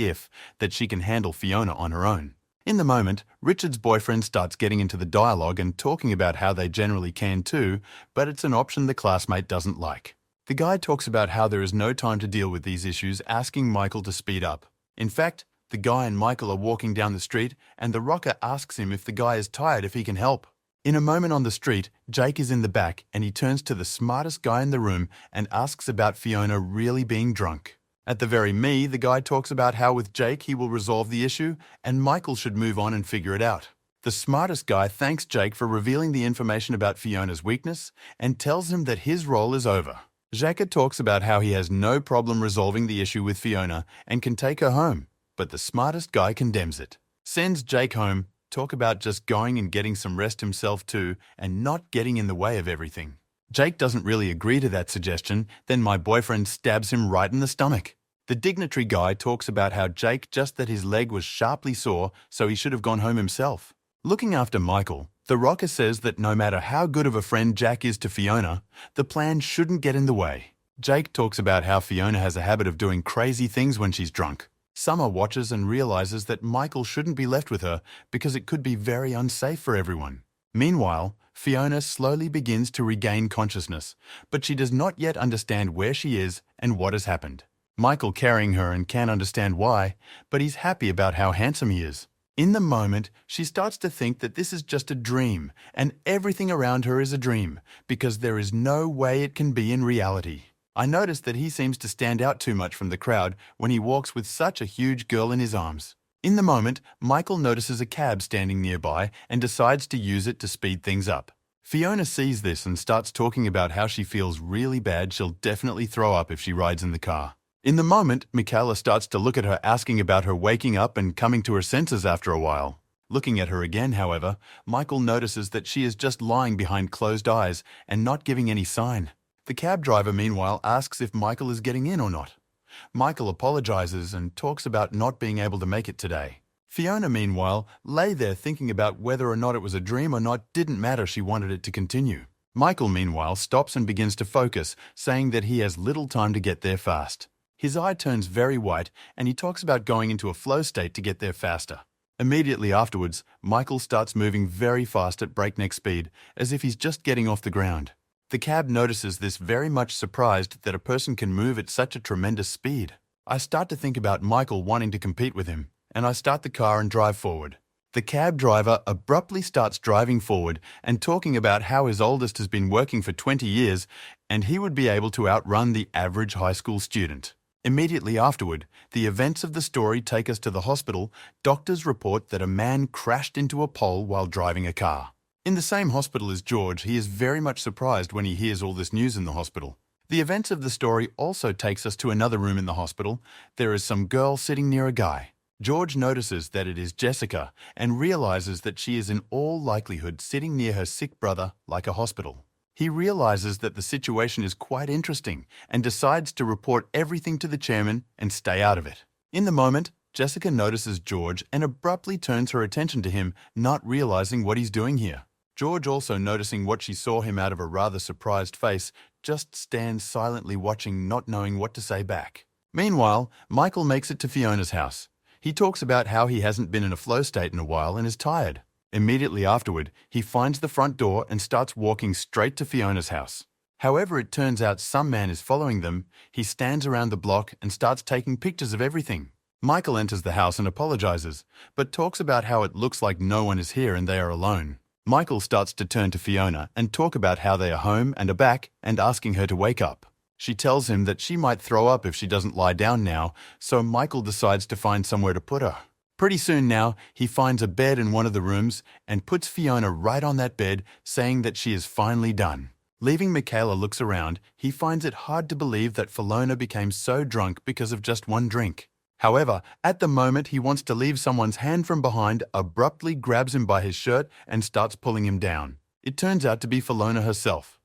that she can handle Fiona on her own. In the moment, Richard's boyfriend starts getting into the dialogue and talking about how they generally can too, but it's an option the classmate doesn't like. The guy talks about how there is no time to deal with these issues, asking Michael to speed up. In fact, the guy and Michael are walking down the street and the rocker asks him if the guy is tired if he can help. In a moment on the street, Jake is in the back and he turns to the smartest guy in the room and asks about Fiona really being drunk. At the very the guy talks about how with Jake he will resolve the issue and Michael should move on and figure it out. The smartest guy thanks Jake for revealing the information about Fiona's weakness and tells him that his role is over. Jake talks about how he has no problem resolving the issue with Fiona and can take her home, but the smartest guy condemns it. Sends Jake home, talk about just going and getting some rest himself too and not getting in the way of everything. Jake doesn't really agree to that suggestion, then my boyfriend stabs him right in the stomach. The dignitary guy talks about how Jake just that his leg was sharply sore, so he should have gone home himself. Looking after Michael, the rocker says that no matter how good of a friend Jack is to Fiona, the plan shouldn't get in the way. Jake talks about how Fiona has a habit of doing crazy things when she's drunk. Summer watches and realizes that Michael shouldn't be left with her because it could be very unsafe for everyone. Meanwhile, Fiona slowly begins to regain consciousness, but she does not yet understand where she is and what has happened. Michael carrying her and can't understand why, but he's happy about how handsome he is. In the moment, she starts to think that this is just a dream, and everything around her is a dream, because there is no way it can be in reality. I noticed that he seems to stand out too much from the crowd when he walks with such a huge girl in his arms. In the moment, Michael notices a cab standing nearby and decides to use it to speed things up. Fiona sees this and starts talking about how she feels really bad. She'll definitely throw up if she rides in the car. In the moment, Michaela starts to look at her, asking about her waking up and coming to her senses after a while. Looking at her again, however, Michael notices that she is just lying behind closed eyes and not giving any sign. The cab driver, meanwhile, asks if Michael is getting in or not. Michael apologizes and talks about not being able to make it today. Fiona, meanwhile, lay there thinking about whether or not it was a dream or not. Didn't matter, she wanted it to continue. Michael, meanwhile, stops and begins to focus, saying that he has little time to get there fast. His eye turns very white and he talks about going into a flow state to get there faster. Immediately afterwards, Michael starts moving very fast at breakneck speed, as if he's just getting off the ground. The cab notices this, very much surprised that a person can move at such a tremendous speed. I start to think about Michael wanting to compete with him, and I start the car and drive forward. The cab driver abruptly starts driving forward and talking about how his oldest has been working for 20 years and he would be able to outrun the average high school student. Immediately afterward, the events of the story take us to the hospital. Doctors report that a man crashed into a pole while driving a car. In the same hospital as George, he is very much surprised when he hears all this news in the hospital. The events of the story also takes us to another room in the hospital. There is some girl sitting near a guy. George notices that it is Jessica and realizes that she is in all likelihood sitting near her sick brother like a hospital. He realizes that the situation is quite interesting and decides to report everything to the chairman and stay out of it. In the moment, Jessica notices George and abruptly turns her attention to him, not realizing what he's doing here. George, also noticing what she saw him out of a rather surprised face, just stands silently watching, not knowing what to say back. Meanwhile, Michael makes it to Fiona's house. He talks about how he hasn't been in a flow state in a while and is tired. Immediately afterward, he finds the front door and starts walking straight to Fiona's house. However, it turns out some man is following them. He stands around the block and starts taking pictures of everything. Michael enters the house and apologizes, but talks about how it looks like no one is here and they are alone. Michael starts to turn to Fiona and talk about how they are home and are back and asking her to wake up. She tells him that she might throw up if she doesn't lie down now, so Michael decides to find somewhere to put her. Pretty soon now, he finds a bed in one of the rooms and puts Fiona right on that bed, saying that she is finally done. Leaving Michaela looks around, he finds it hard to believe that Fiona became so drunk because of just one drink. However, at the moment he wants to leave, someone's hand from behind abruptly grabs him by his shirt and starts pulling him down. It turns out to be Fiona herself.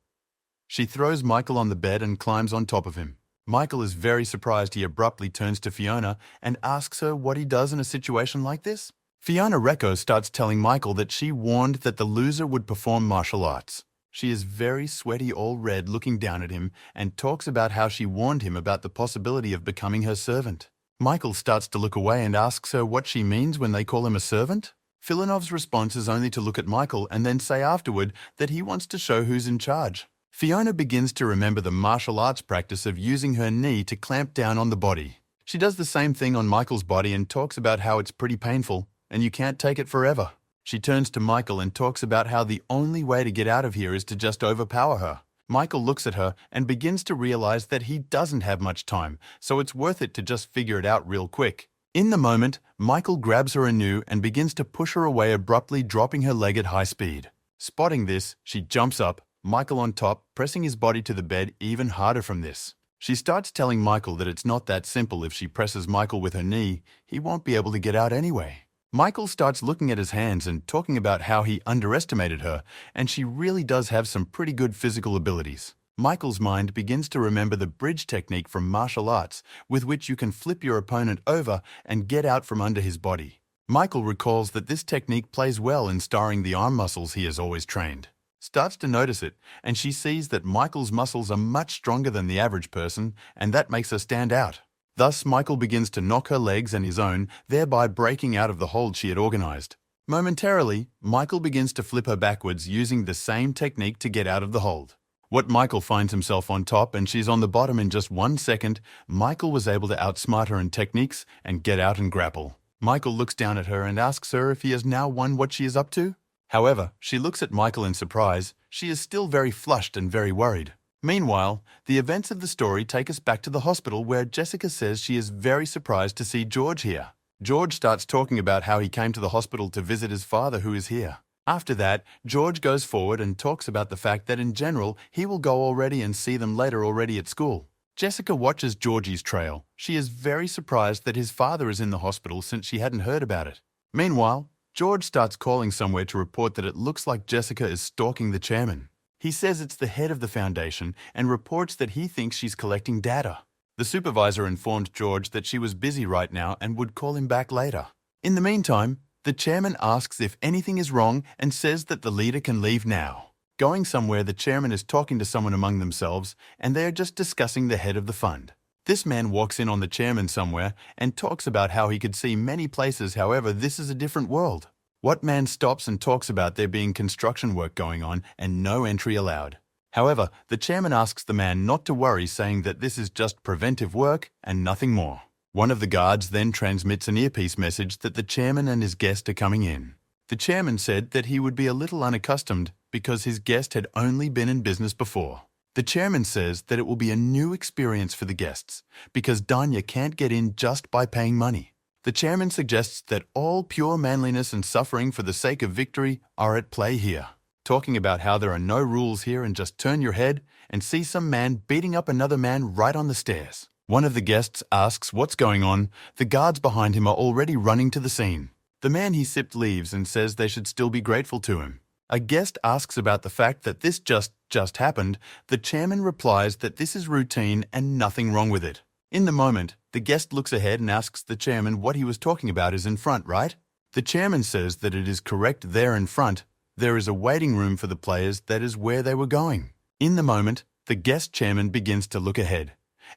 She throws Michael on the bed and climbs on top of him. Michael is very surprised. He abruptly turns to Fiona and asks her what he does in a situation like this. Fiona Recco starts telling Michael that she warned that the loser would perform martial arts. She is very sweaty, all red, looking down at him, and talks about how she warned him about the possibility of becoming her servant. Michael starts to look away and asks her what she means when they call him a servant. Filonov's response is only to look at Michael and then say afterward that he wants to show who's in charge. Fiona begins to remember the martial arts practice of using her knee to clamp down on the body. She does the same thing on Michael's body and talks about how it's pretty painful and you can't take it forever. She turns to Michael and talks about how the only way to get out of here is to just overpower her. Michael looks at her and begins to realize that he doesn't have much time, so it's worth it to just figure it out real quick. In the moment, Michael grabs her anew and begins to push her away, abruptly dropping her leg at high speed. Spotting this, she jumps up, Michael on top, pressing his body to the bed even harder from this. She starts telling Michael that it's not that simple. If she presses Michael with her knee, he won't be able to get out anyway. Michael starts looking at his hands and talking about how he underestimated her, and she really does have some pretty good physical abilities. Michael's mind begins to remember the bridge technique from martial arts, with which you can flip your opponent over and get out from under his body. Michael recalls that this technique plays well in starring the arm muscles he has always trained. Starts to notice it, and she sees that Michael's muscles are much stronger than the average person, and that makes her stand out. Thus, Michael begins to knock her legs and his own, thereby breaking out of the hold she had organized. Momentarily, Michael begins to flip her backwards using the same technique to get out of the hold. What Michael finds himself on top and she's on the bottom in just 1 second, Michael was able to outsmart her in techniques and get out and grapple. Michael looks down at her and asks her if he has now won what she is up to. However, she looks at Michael in surprise. She is still very flushed and very worried. Meanwhile, the events of the story take us back to the hospital where Jessica says she is very surprised to see George here. George starts talking about how he came to the hospital to visit his father who is here. After that, George goes forward and talks about the fact that in general, he will go already and see them later already at school. Jessica watches Georgie's trail. She is very surprised that his father is in the hospital since she hadn't heard about it. Meanwhile, George starts calling somewhere to report that it looks like Jessica is stalking the chairman. He says it's the head of the foundation and reports that he thinks she's collecting data. The supervisor informed George that she was busy right now and would call him back later. In the meantime, the chairman asks if anything is wrong and says that the leader can leave now. Going somewhere, the chairman is talking to someone among themselves and they are just discussing the head of the fund. This man walks in on the chairman somewhere and talks about how he could see many places, however, this is a different world. What man stops and talks about there being construction work going on and no entry allowed. However, the chairman asks the man not to worry, saying that this is just preventive work and nothing more. One of the guards then transmits an earpiece message that the chairman and his guest are coming in. The chairman said that he would be a little unaccustomed because his guest had only been in business before. The chairman says that it will be a new experience for the guests because Danya can't get in just by paying money. The chairman suggests that all pure manliness and suffering for the sake of victory are at play here, talking about how there are no rules here and just turn your head and see some man beating up another man right on the stairs. One of the guests asks what's going on. The guards behind him are already running to the scene. The man he sipped leaves and says they should still be grateful to him. A guest asks about the fact that this just happened. The chairman replies that this is routine and nothing wrong with it. In the moment, the guest looks ahead and asks the chairman what he was talking about is in front, right? The chairman says that it is correct there in front. There is a waiting room for the players, that is where they were going. In the moment, the guest chairman begins to look ahead,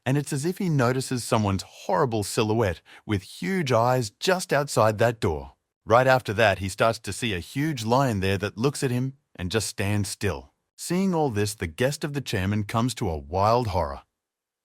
and it's as if he notices someone's horrible silhouette with huge eyes just outside that door. Right after that, he starts to see a huge lion there that looks at him and just stands still. Seeing all this, the guest of the chairman comes to a wild horror.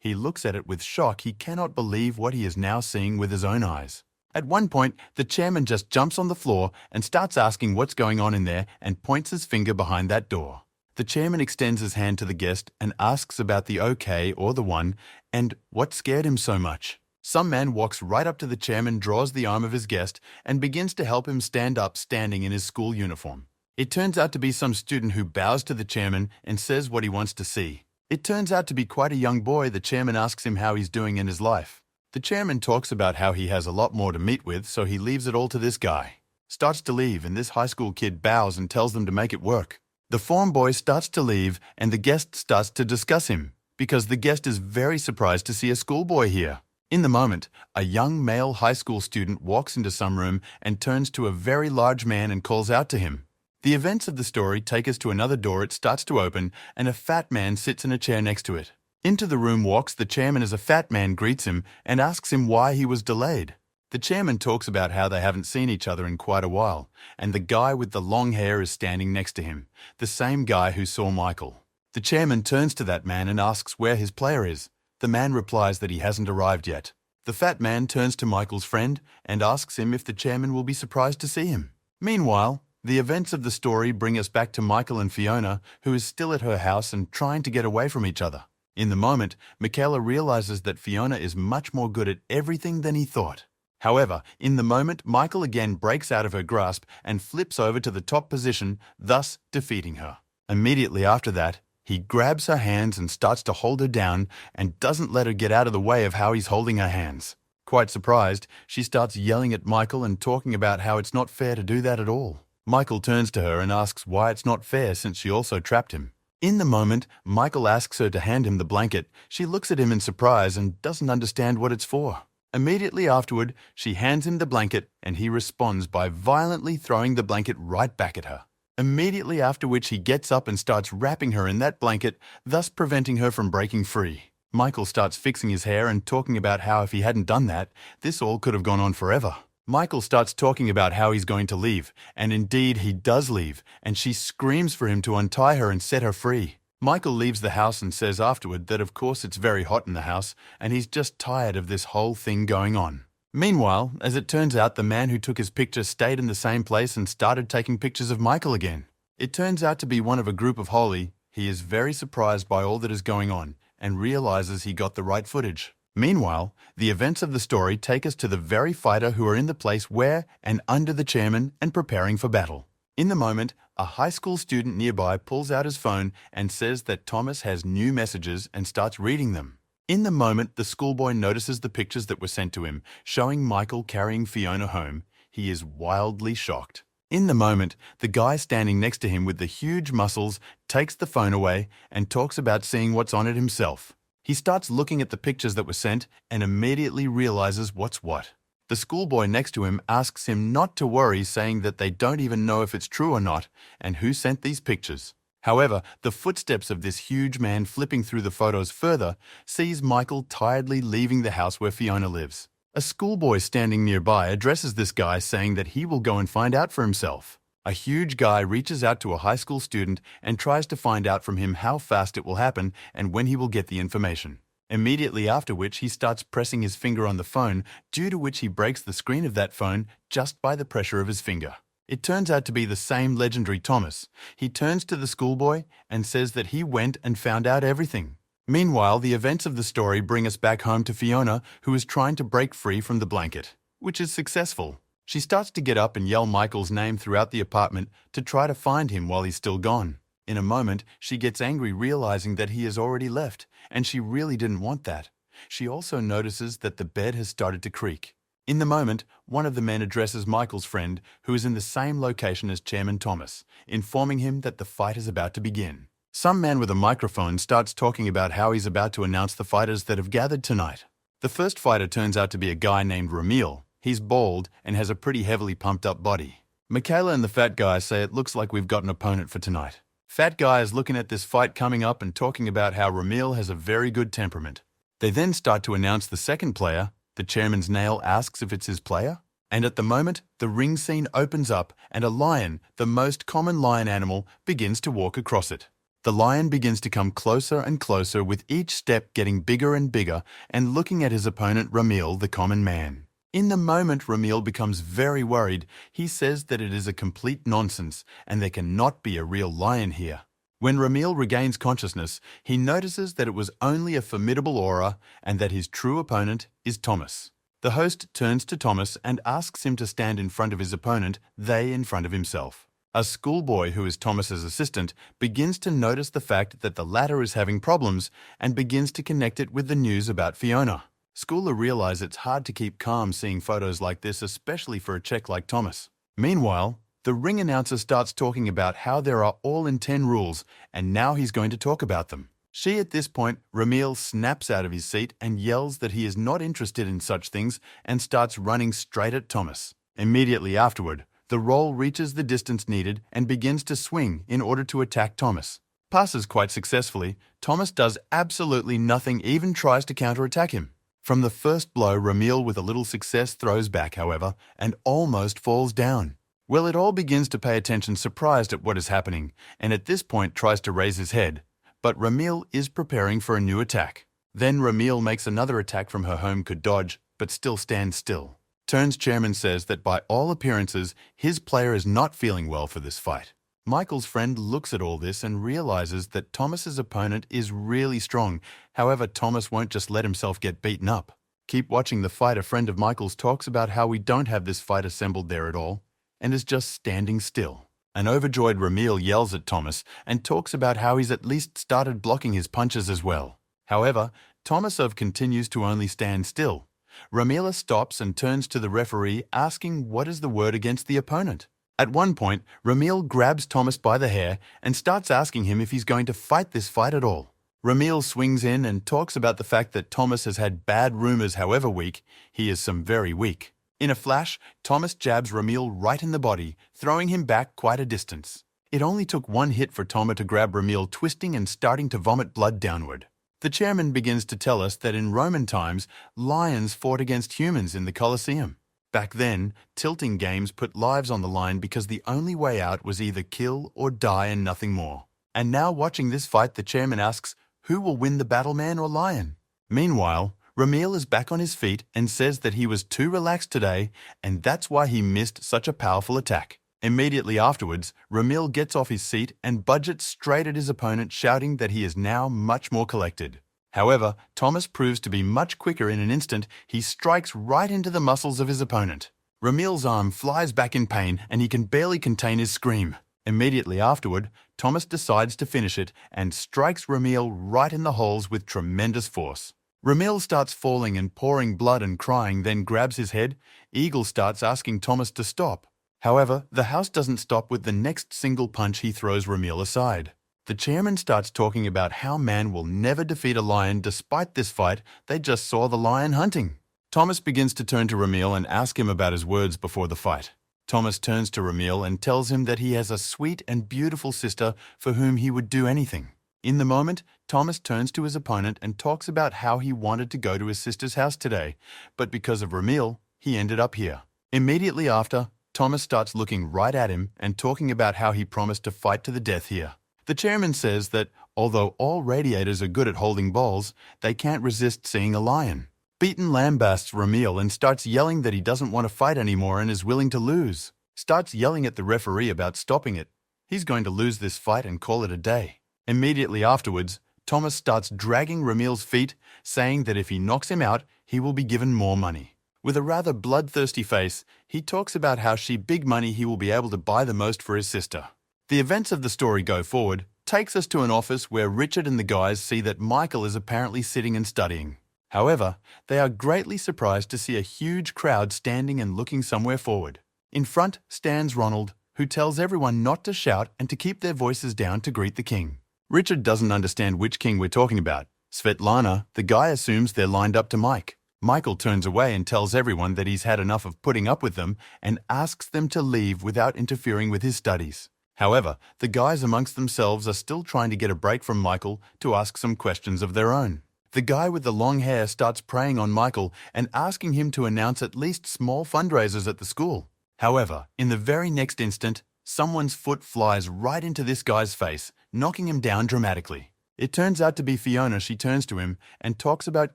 He looks at it with shock. He cannot believe what he is now seeing with his own eyes. At one point, the chairman just jumps on the floor and starts asking what's going on in there and points his finger behind that door. The chairman extends his hand to the guest and asks about the okay or the one and what scared him so much. Some man walks right up to the chairman, draws the arm of his guest, and begins to help him stand up standing in his school uniform. It turns out to be some student who bows to the chairman and says what he wants to see. It turns out to be quite a young boy. The chairman asks him how he's doing in his life. The chairman talks about how he has a lot more to meet with, so he leaves it all to this guy. Starts to leave, and this high school kid bows and tells them to make it work. The form boy starts to leave, and the guest starts to discuss him, because the guest is very surprised to see a schoolboy here. In the moment, a young male high school student walks into some room and turns to a very large man and calls out to him. The events of the story take us to another door. It starts to open, and a fat man sits in a chair next to it. Into the room walks the chairman as a fat man greets him and asks him why he was delayed. The chairman talks about how they haven't seen each other in quite a while, and the guy with the long hair is standing next to him, the same guy who saw Michael. The chairman turns to that man and asks where his player is. The man replies that he hasn't arrived yet. The fat man turns to Michael's friend and asks him if the chairman will be surprised to see him. Meanwhile, the events of the story bring us back to Michael and Fiona, who is still at her house and trying to get away from each other. In the moment, Michaela realizes that Fiona is much more good at everything than he thought. However, in the moment, Michael again breaks out of her grasp and flips over to the top position, thus defeating her. Immediately after that, he grabs her hands and starts to hold her down and doesn't let her get out of the way of how he's holding her hands. Quite surprised, she starts yelling at Michael and talking about how it's not fair to do that at all. Michael turns to her and asks why it's not fair since she also trapped him. In the moment, Michael asks her to hand him the blanket. She looks at him in surprise and doesn't understand what it's for. Immediately afterward, she hands him the blanket and he responds by violently throwing the blanket right back at her. Immediately after which he gets up and starts wrapping her in that blanket, thus preventing her from breaking free. Michael starts fixing his hair and talking about how if he hadn't done that, this all could have gone on forever. Michael starts talking about how he's going to leave, and indeed he does leave, and she screams for him to untie her and set her free. Michael leaves the house and says afterward that of course it's very hot in the house, and he's just tired of this whole thing going on. Meanwhile, as it turns out, the man who took his picture stayed in the same place and started taking pictures of Michael again. It turns out to be one of a group of holy. He is very surprised by all that is going on, and realizes he got the right footage. Meanwhile, the events of the story take us to the very fighter who are in the place where and under the chairman and preparing for battle. In the moment, a high school student nearby pulls out his phone and says that Thomas has new messages and starts reading them. In the moment, the schoolboy notices the pictures that were sent to him, showing Michael carrying Fiona home. He is wildly shocked. In the moment, the guy standing next to him with the huge muscles takes the phone away and talks about seeing what's on it himself. He starts looking at the pictures that were sent and immediately realizes what's what. The schoolboy next to him asks him not to worry, saying that they don't even know if it's true or not and who sent these pictures. However, the footsteps of this huge man flipping through the photos further sees Michael tiredly leaving the house where Fiona lives. A schoolboy standing nearby addresses this guy, saying that he will go and find out for himself. A huge guy reaches out to a high school student and tries to find out from him how fast it will happen and when he will get the information. Immediately after which he starts pressing his finger on the phone, due to which he breaks the screen of that phone just by the pressure of his finger. It turns out to be the same legendary Thomas. He turns to the schoolboy and says that he went and found out everything. Meanwhile, the events of the story bring us back home to Fiona, who is trying to break free from the blanket, which is successful. She starts to get up and yell Michael's name throughout the apartment to try to find him while he's still gone. In a moment, she gets angry realizing that he has already left, and she really didn't want that. She also notices that the bed has started to creak. In the moment, one of the men addresses Michael's friend, who is in the same location as Chairman Thomas, informing him that the fight is about to begin. Some man with a microphone starts talking about how he's about to announce the fighters that have gathered tonight. The first fighter turns out to be a guy named Ramil. He's bald and has a pretty heavily pumped up body. Michaela and the fat guy say it looks like we've got an opponent for tonight. Fat guy is looking at this fight coming up and talking about how Ramil has a very good temperament. They then start to announce the second player. The chairman's nail asks if it's his player. And at the moment, the ring scene opens up and a lion, the most common lion animal, begins to walk across it. The lion begins to come closer and closer, with each step getting bigger and bigger, and looking at his opponent Ramil, the common man. In the moment, Ramil becomes very worried. He says that it is a complete nonsense and there cannot be a real lion here. When Ramil regains consciousness, he notices that it was only a formidable aura and that his true opponent is Thomas. The host turns to Thomas and asks him to stand in front of his opponent, they in front of himself. A schoolboy who is Thomas's assistant begins to notice the fact that the latter is having problems and begins to connect it with the news about Fiona. Schooler realize it's hard to keep calm seeing photos like this, especially for a Czech like Thomas. Meanwhile, the ring announcer starts talking about how there are all in 10 rules, and now he's going to talk about them. She, at this point, Ramil snaps out of his seat and yells that he is not interested in such things and starts running straight at Thomas. Immediately afterward, the roll reaches the distance needed and begins to swing in order to attack Thomas. Passes quite successfully. Thomas does absolutely nothing, even tries to counterattack him. From the first blow, Ramil with a little success throws back, however, and almost falls down. Well, it all begins to pay attention, surprised at what is happening, and at this point tries to raise his head. But Ramil is preparing for a new attack. Then Ramil makes another attack from her home, could dodge, but still stands still. Turns chairman says that by all appearances, his player is not feeling well for this fight. Michael's friend looks at all this and realizes that Thomas's opponent is really strong. However, Thomas won't just let himself get beaten up. Keep watching the fight. A friend of Michael's talks about how we don't have this fight assembled there at all, and is just standing still. An overjoyed Ramil yells at Thomas and talks about how he's at least started blocking his punches as well. However, Tomasov continues to only stand still. Ramila stops and turns to the referee, asking what is the word against the opponent. At one point, Ramil grabs Thomas by the hair and starts asking him if he's going to fight this fight at all. Ramil swings in and talks about the fact that Thomas has had bad rumors. However weak, he is some very weak. In a flash, Thomas jabs Ramil right in the body, throwing him back quite a distance. It only took one hit for Toma to grab Ramil, twisting and starting to vomit blood downward. The chairman begins to tell us that in Roman times, lions fought against humans in the Colosseum. Back then, tilting games put lives on the line because the only way out was either kill or die and nothing more. And now watching this fight, the chairman asks, who will win the battle, man or lion? Meanwhile, Ramil is back on his feet and says that he was too relaxed today and that's why he missed such a powerful attack. Immediately afterwards, Ramil gets off his seat and budgets straight at his opponent, shouting that he is now much more collected. However, Thomas proves to be much quicker. In an instant, he strikes right into the muscles of his opponent. Ramil's arm flies back in pain and he can barely contain his scream. Immediately afterward, Thomas decides to finish it and strikes Ramil right in the holes with tremendous force. Ramil starts falling and pouring blood and crying, then grabs his head. Eagle starts asking Thomas to stop. However, the house doesn't stop with the next single punch he throws Ramil aside. The chairman starts talking about how man will never defeat a lion despite this fight. They just saw the lion hunting. Thomas begins to turn to Ramil and ask him about his words before the fight. Thomas turns to Ramil and tells him that he has a sweet and beautiful sister for whom he would do anything. In the moment, Thomas turns to his opponent and talks about how he wanted to go to his sister's house today, but because of Ramil, he ended up here. Immediately after, Thomas starts looking right at him and talking about how he promised to fight to the death here. The chairman says that although all radiators are good at holding balls, they can't resist seeing a lion. Beaton lambasts Ramil and starts yelling that he doesn't want to fight anymore and is willing to lose. Starts yelling at the referee about stopping it. He's going to lose this fight and call it a day. Immediately afterwards, Thomas starts dragging Ramil's feet, saying that if he knocks him out, he will be given more money. With a rather bloodthirsty face, he talks about how big money he will be able to buy the most for his sister. The events of the story go forward, takes us to an office where Richard and the guys see that Michael is apparently sitting and studying. However, they are greatly surprised to see a huge crowd standing and looking somewhere forward. In front stands Ronald, who tells everyone not to shout and to keep their voices down to greet the king. Richard doesn't understand which king we're talking about. Svetlana, the guy, assumes they're lined up to Mike. Michael turns away and tells everyone that he's had enough of putting up with them and asks them to leave without interfering with his studies. However, the guys amongst themselves are still trying to get a break from Michael to ask some questions of their own. The guy with the long hair starts preying on Michael and asking him to announce at least small fundraisers at the school. However, in the very next instant, someone's foot flies right into this guy's face, knocking him down dramatically. It turns out to be Fiona. She turns to him and talks about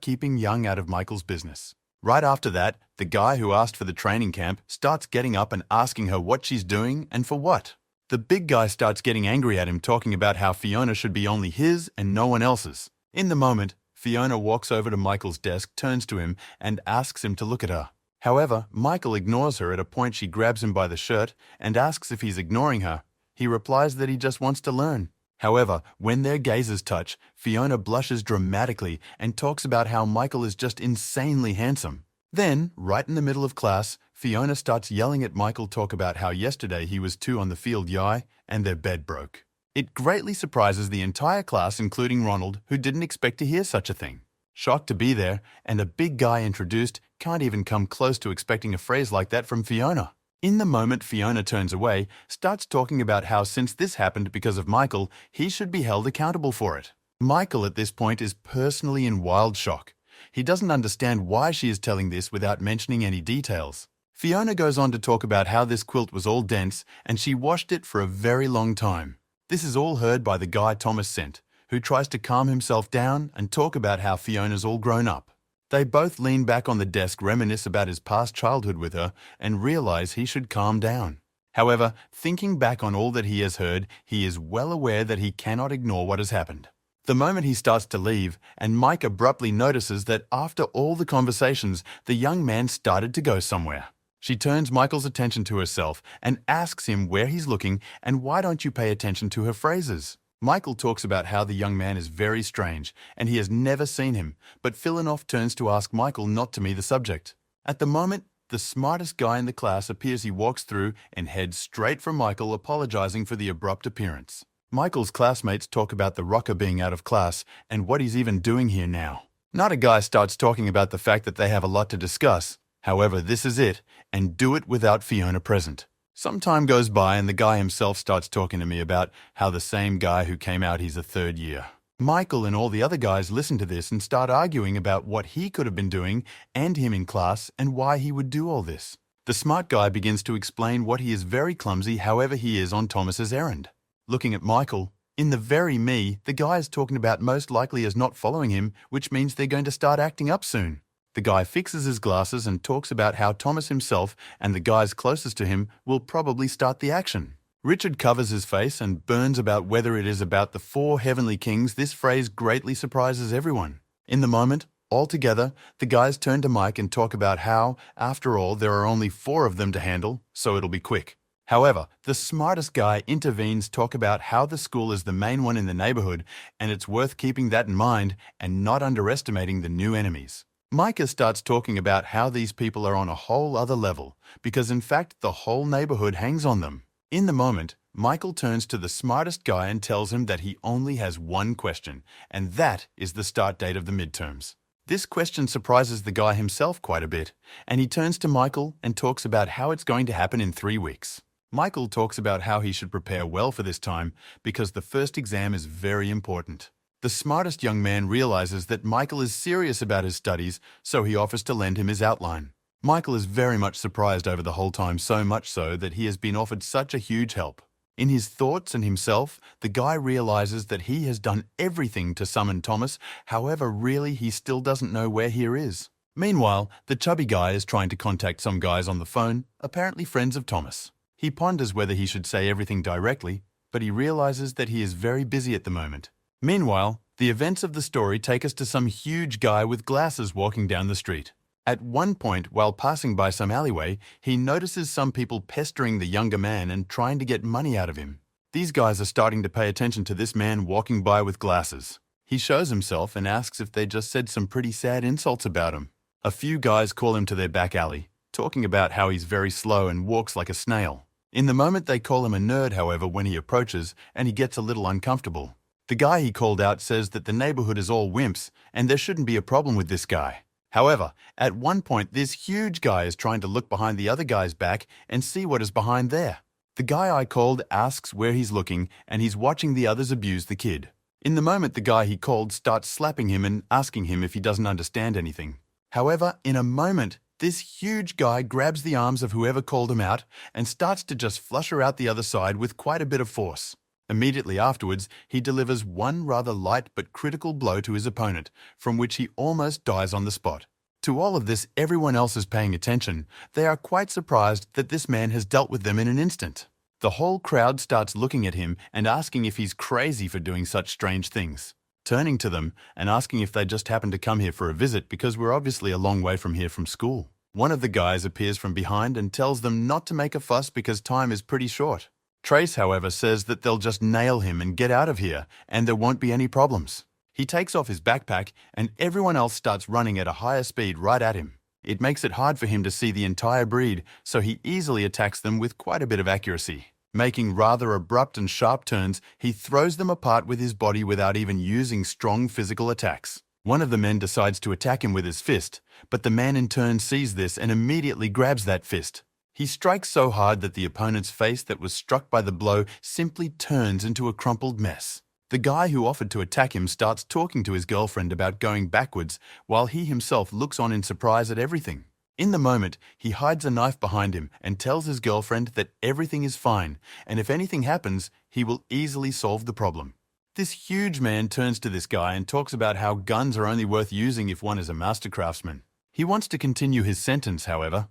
keeping Young out of Michael's business. Right after that, the guy who asked for the training camp starts getting up and asking her what she's doing and for what. The big guy starts getting angry at him, talking about how Fiona should be only his and no one else's. In the moment, Fiona walks over to Michael's desk, turns to him, and asks him to look at her. However, Michael ignores her. At a point, she grabs him by the shirt and asks if he's ignoring her. He replies that he just wants to learn. However, when their gazes touch, Fiona blushes dramatically and talks about how Michael is just insanely handsome. Then, right in the middle of class, Fiona starts yelling at Michael, talk about how yesterday he was 2 on the field, and their bed broke. It greatly surprises the entire class, including Ronald, who didn't expect to hear such a thing. Shocked to be there, and a big guy introduced can't even come close to expecting a phrase like that from Fiona. In the moment, Fiona turns away, starts talking about how since this happened because of Michael, he should be held accountable for it. Michael at this point is personally in wild shock. He doesn't understand why she is telling this without mentioning any details. Fiona goes on to talk about how this quilt was all dents and she washed it for a very long time. This is all heard by the guy Thomas sent, who tries to calm himself down and talk about how Fiona's all grown up. They both lean back on the desk, reminisce about his past childhood with her, and realize he should calm down. However, thinking back on all that he has heard, he is well aware that he cannot ignore what has happened. The moment he starts to leave, and Mike abruptly notices that after all the conversations, the young man started to go somewhere. She turns Michael's attention to herself and asks him where he's looking and why don't you pay attention to her phrases. Michael talks about how the young man is very strange and he has never seen him, but Filanov turns to ask Michael not to me the subject. At the moment, the smartest guy in the class appears. He walks through and heads straight for Michael, apologizing for the abrupt appearance. Michael's classmates talk about the rocker being out of class and what he's even doing here now. Not a guy starts talking about the fact that they have a lot to discuss. However, this is it, and do it without Fiona present. Some time goes by and the guy himself starts talking to me about how the same guy who came out, he's a 3rd year. Michael and all the other guys listen to this and start arguing about what he could have been doing and him in class and why he would do all this. The smart guy begins to explain what he is very clumsy, however he is on Thomas's errand. Looking at Michael, in the very me, the guy is talking about most likely as not following him, which means they're going to start acting up soon. The guy fixes his glasses and talks about how Thomas himself and the guys closest to him will probably start the action. Richard covers his face and burns about whether it is about the 4 heavenly kings. This phrase greatly surprises everyone. In the moment, all together, the guys turn to Mike and talk about how, after all, there are only 4 of them to handle, so it'll be quick. However, the smartest guy intervenes, talk about how the school is the main one in the neighborhood and it's worth keeping that in mind and not underestimating the new enemies. Micah starts talking about how these people are on a whole other level because in fact the whole neighborhood hangs on them. In the moment, Michael turns to the smartest guy and tells him that he only has one question, and that is the start date of the midterms. This question surprises the guy himself quite a bit, and he turns to Michael and talks about how it's going to happen in 3 weeks. Michael talks about how he should prepare well for this time because the first exam is very important. The smartest young man realizes that Michael is serious about his studies, so he offers to lend him his outline. Michael is very much surprised over the whole time, so much so that he has been offered such a huge help. In his thoughts and himself, the guy realizes that he has done everything to summon Thomas, however really he still doesn't know where he is. Meanwhile, the chubby guy is trying to contact some guys on the phone, apparently friends of Thomas. He ponders whether he should say everything directly, but he realizes that he is very busy at the moment. Meanwhile, the events of the story take us to some huge guy with glasses walking down the street. At one point, while passing by some alleyway, he notices some people pestering the younger man and trying to get money out of him. These guys are starting to pay attention to this man walking by with glasses. He shows himself and asks if they just said some pretty sad insults about him. A few guys call him to their back alley, talking about how he's very slow and walks like a snail. In the moment they call him a nerd, however, when he approaches, and he gets a little uncomfortable. The guy he called out says that the neighborhood is all wimps and there shouldn't be a problem with this guy. However, at one point this huge guy is trying to look behind the other guy's back and see what is behind there. The guy I called asks where he's looking and he's watching the others abuse the kid. In the moment the guy he called starts slapping him and asking him if he doesn't understand anything. However, in a moment, this huge guy grabs the arms of whoever called him out and starts to just flush her out the other side with quite a bit of force. Immediately afterwards, he delivers one rather light but critical blow to his opponent, from which he almost dies on the spot. To all of this, everyone else is paying attention. They are quite surprised that this man has dealt with them in an instant. The whole crowd starts looking at him and asking if he's crazy for doing such strange things. Turning to them and asking if they just happened to come here for a visit because we're obviously a long way from here from school. One of the guys appears from behind and tells them not to make a fuss because time is pretty short. Trace, however, says that they'll just nail him and get out of here, and there won't be any problems. He takes off his backpack, and everyone else starts running at a higher speed right at him. It makes it hard for him to see the entire breed, so he easily attacks them with quite a bit of accuracy. Making rather abrupt and sharp turns, he throws them apart with his body without even using strong physical attacks. One of the men decides to attack him with his fist, but the man in turn sees this and immediately grabs that fist. He strikes so hard that the opponent's face that was struck by the blow simply turns into a crumpled mess. The guy who offered to attack him starts talking to his girlfriend about going backwards, while he himself looks on in surprise at everything. In the moment, he hides a knife behind him and tells his girlfriend that everything is fine, and if anything happens, he will easily solve the problem. This huge man turns to this guy and talks about how guns are only worth using if one is a master craftsman. He wants to continue his sentence, however.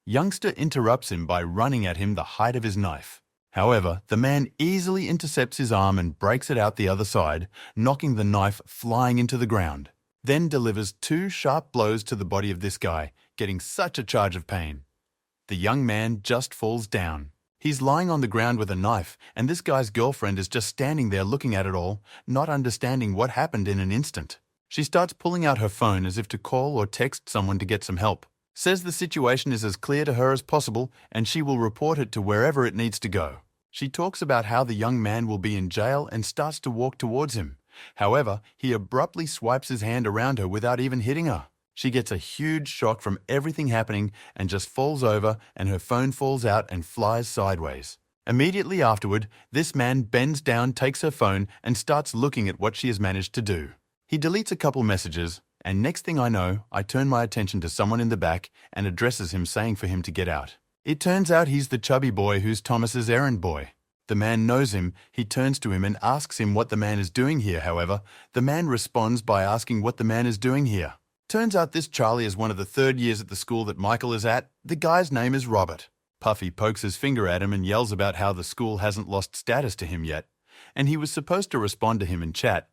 Youngster interrupts him by running at him the height of his knife. However, the man easily intercepts his arm and breaks it out the other side, knocking the knife flying into the ground. Then delivers 2 sharp blows to the body of this guy, getting such a charge of pain. The young man just falls down. He's lying on the ground with a knife, and this guy's girlfriend is just standing there looking at it all, not understanding what happened in an instant. She starts pulling out her phone as if to call or text someone to get some help. Says the situation is as clear to her as possible and she will report it to wherever it needs to go. She talks about how the young man will be in jail and starts to walk towards him. However, he abruptly swipes his hand around her without even hitting her. She gets a huge shock from everything happening and just falls over and her phone falls out and flies sideways. Immediately afterward, this man bends down, takes her phone, and starts looking at what she has managed to do. He deletes a couple messages, and next thing I know, I turn my attention to someone in the back and addresses him, saying for him to get out. It turns out he's the chubby boy who's Thomas's errand boy. The man knows him, he turns to him and asks him what the man is doing here. However, the man responds by asking what the man is doing here. Turns out this Charlie is one of the third years at the school that Michael is at. The guy's name is Robert. Puffy pokes his finger at him and yells about how the school hasn't lost status to him yet, and he was supposed to respond to him in chat,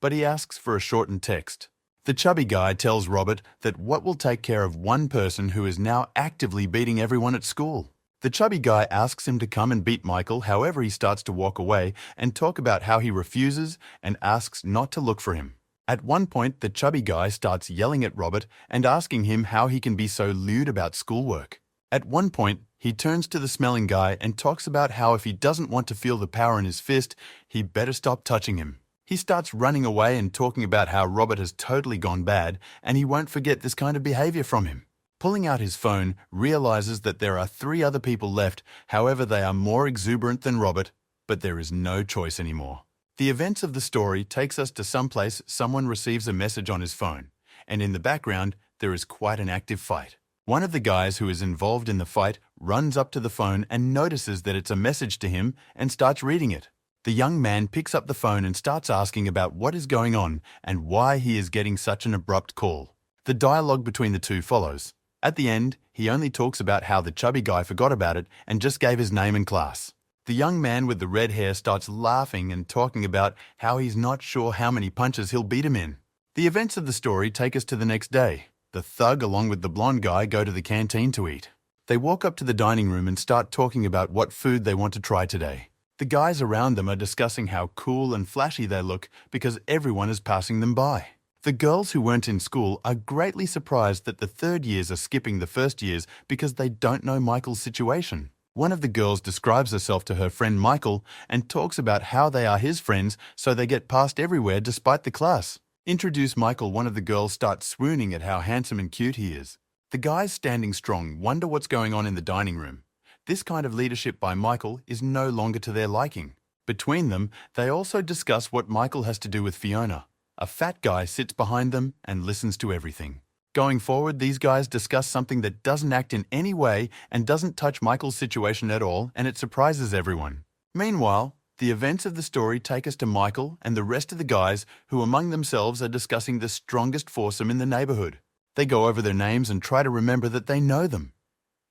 but he asks for a shortened text. The chubby guy tells Robert that what will take care of one person who is now actively beating everyone at school. The chubby guy asks him to come and beat Michael, however he starts to walk away and talk about how he refuses and asks not to look for him. At one point, the chubby guy starts yelling at Robert and asking him how he can be so lewd about schoolwork. At one point, he turns to the smelling guy and talks about how if he doesn't want to feel the power in his fist, he better stop touching him. He starts running away and talking about how Robert has totally gone bad and he won't forget this kind of behavior from him. Pulling out his phone, realizes that there are 3 other people left, however they are more exuberant than Robert, but there is no choice anymore. The events of the story takes us to someplace someone receives a message on his phone, and in the background there is quite an active fight. One of the guys who is involved in the fight runs up to the phone and notices that it's a message to him and starts reading it. The young man picks up the phone and starts asking about what is going on and why he is getting such an abrupt call. The dialogue between the two follows. At the end, he only talks about how the chubby guy forgot about it and just gave his name and class. The young man with the red hair starts laughing and talking about how he's not sure how many punches he'll beat him in. The events of the story take us to the next day. The thug along with the blonde guy go to the canteen to eat. They walk up to the dining room and start talking about what food they want to try today. The guys around them are discussing how cool and flashy they look because everyone is passing them by. The girls who weren't in school are greatly surprised that the third years are skipping the first years because they don't know Michael's situation. One of the girls describes herself to her friend Michael and talks about how they are his friends, so they get passed everywhere despite the class. Introduce Michael, one of the girls starts swooning at how handsome and cute he is. The guys standing strong wonder what's going on in the dining room. This kind of leadership by Michael is no longer to their liking. Between them, they also discuss what Michael has to do with Fiona. A fat guy sits behind them and listens to everything. Going forward, these guys discuss something that doesn't act in any way and doesn't touch Michael's situation at all, and it surprises everyone. Meanwhile, the events of the story take us to Michael and the rest of the guys who among themselves are discussing the strongest foursome in the neighborhood. They go over their names and try to remember that they know them.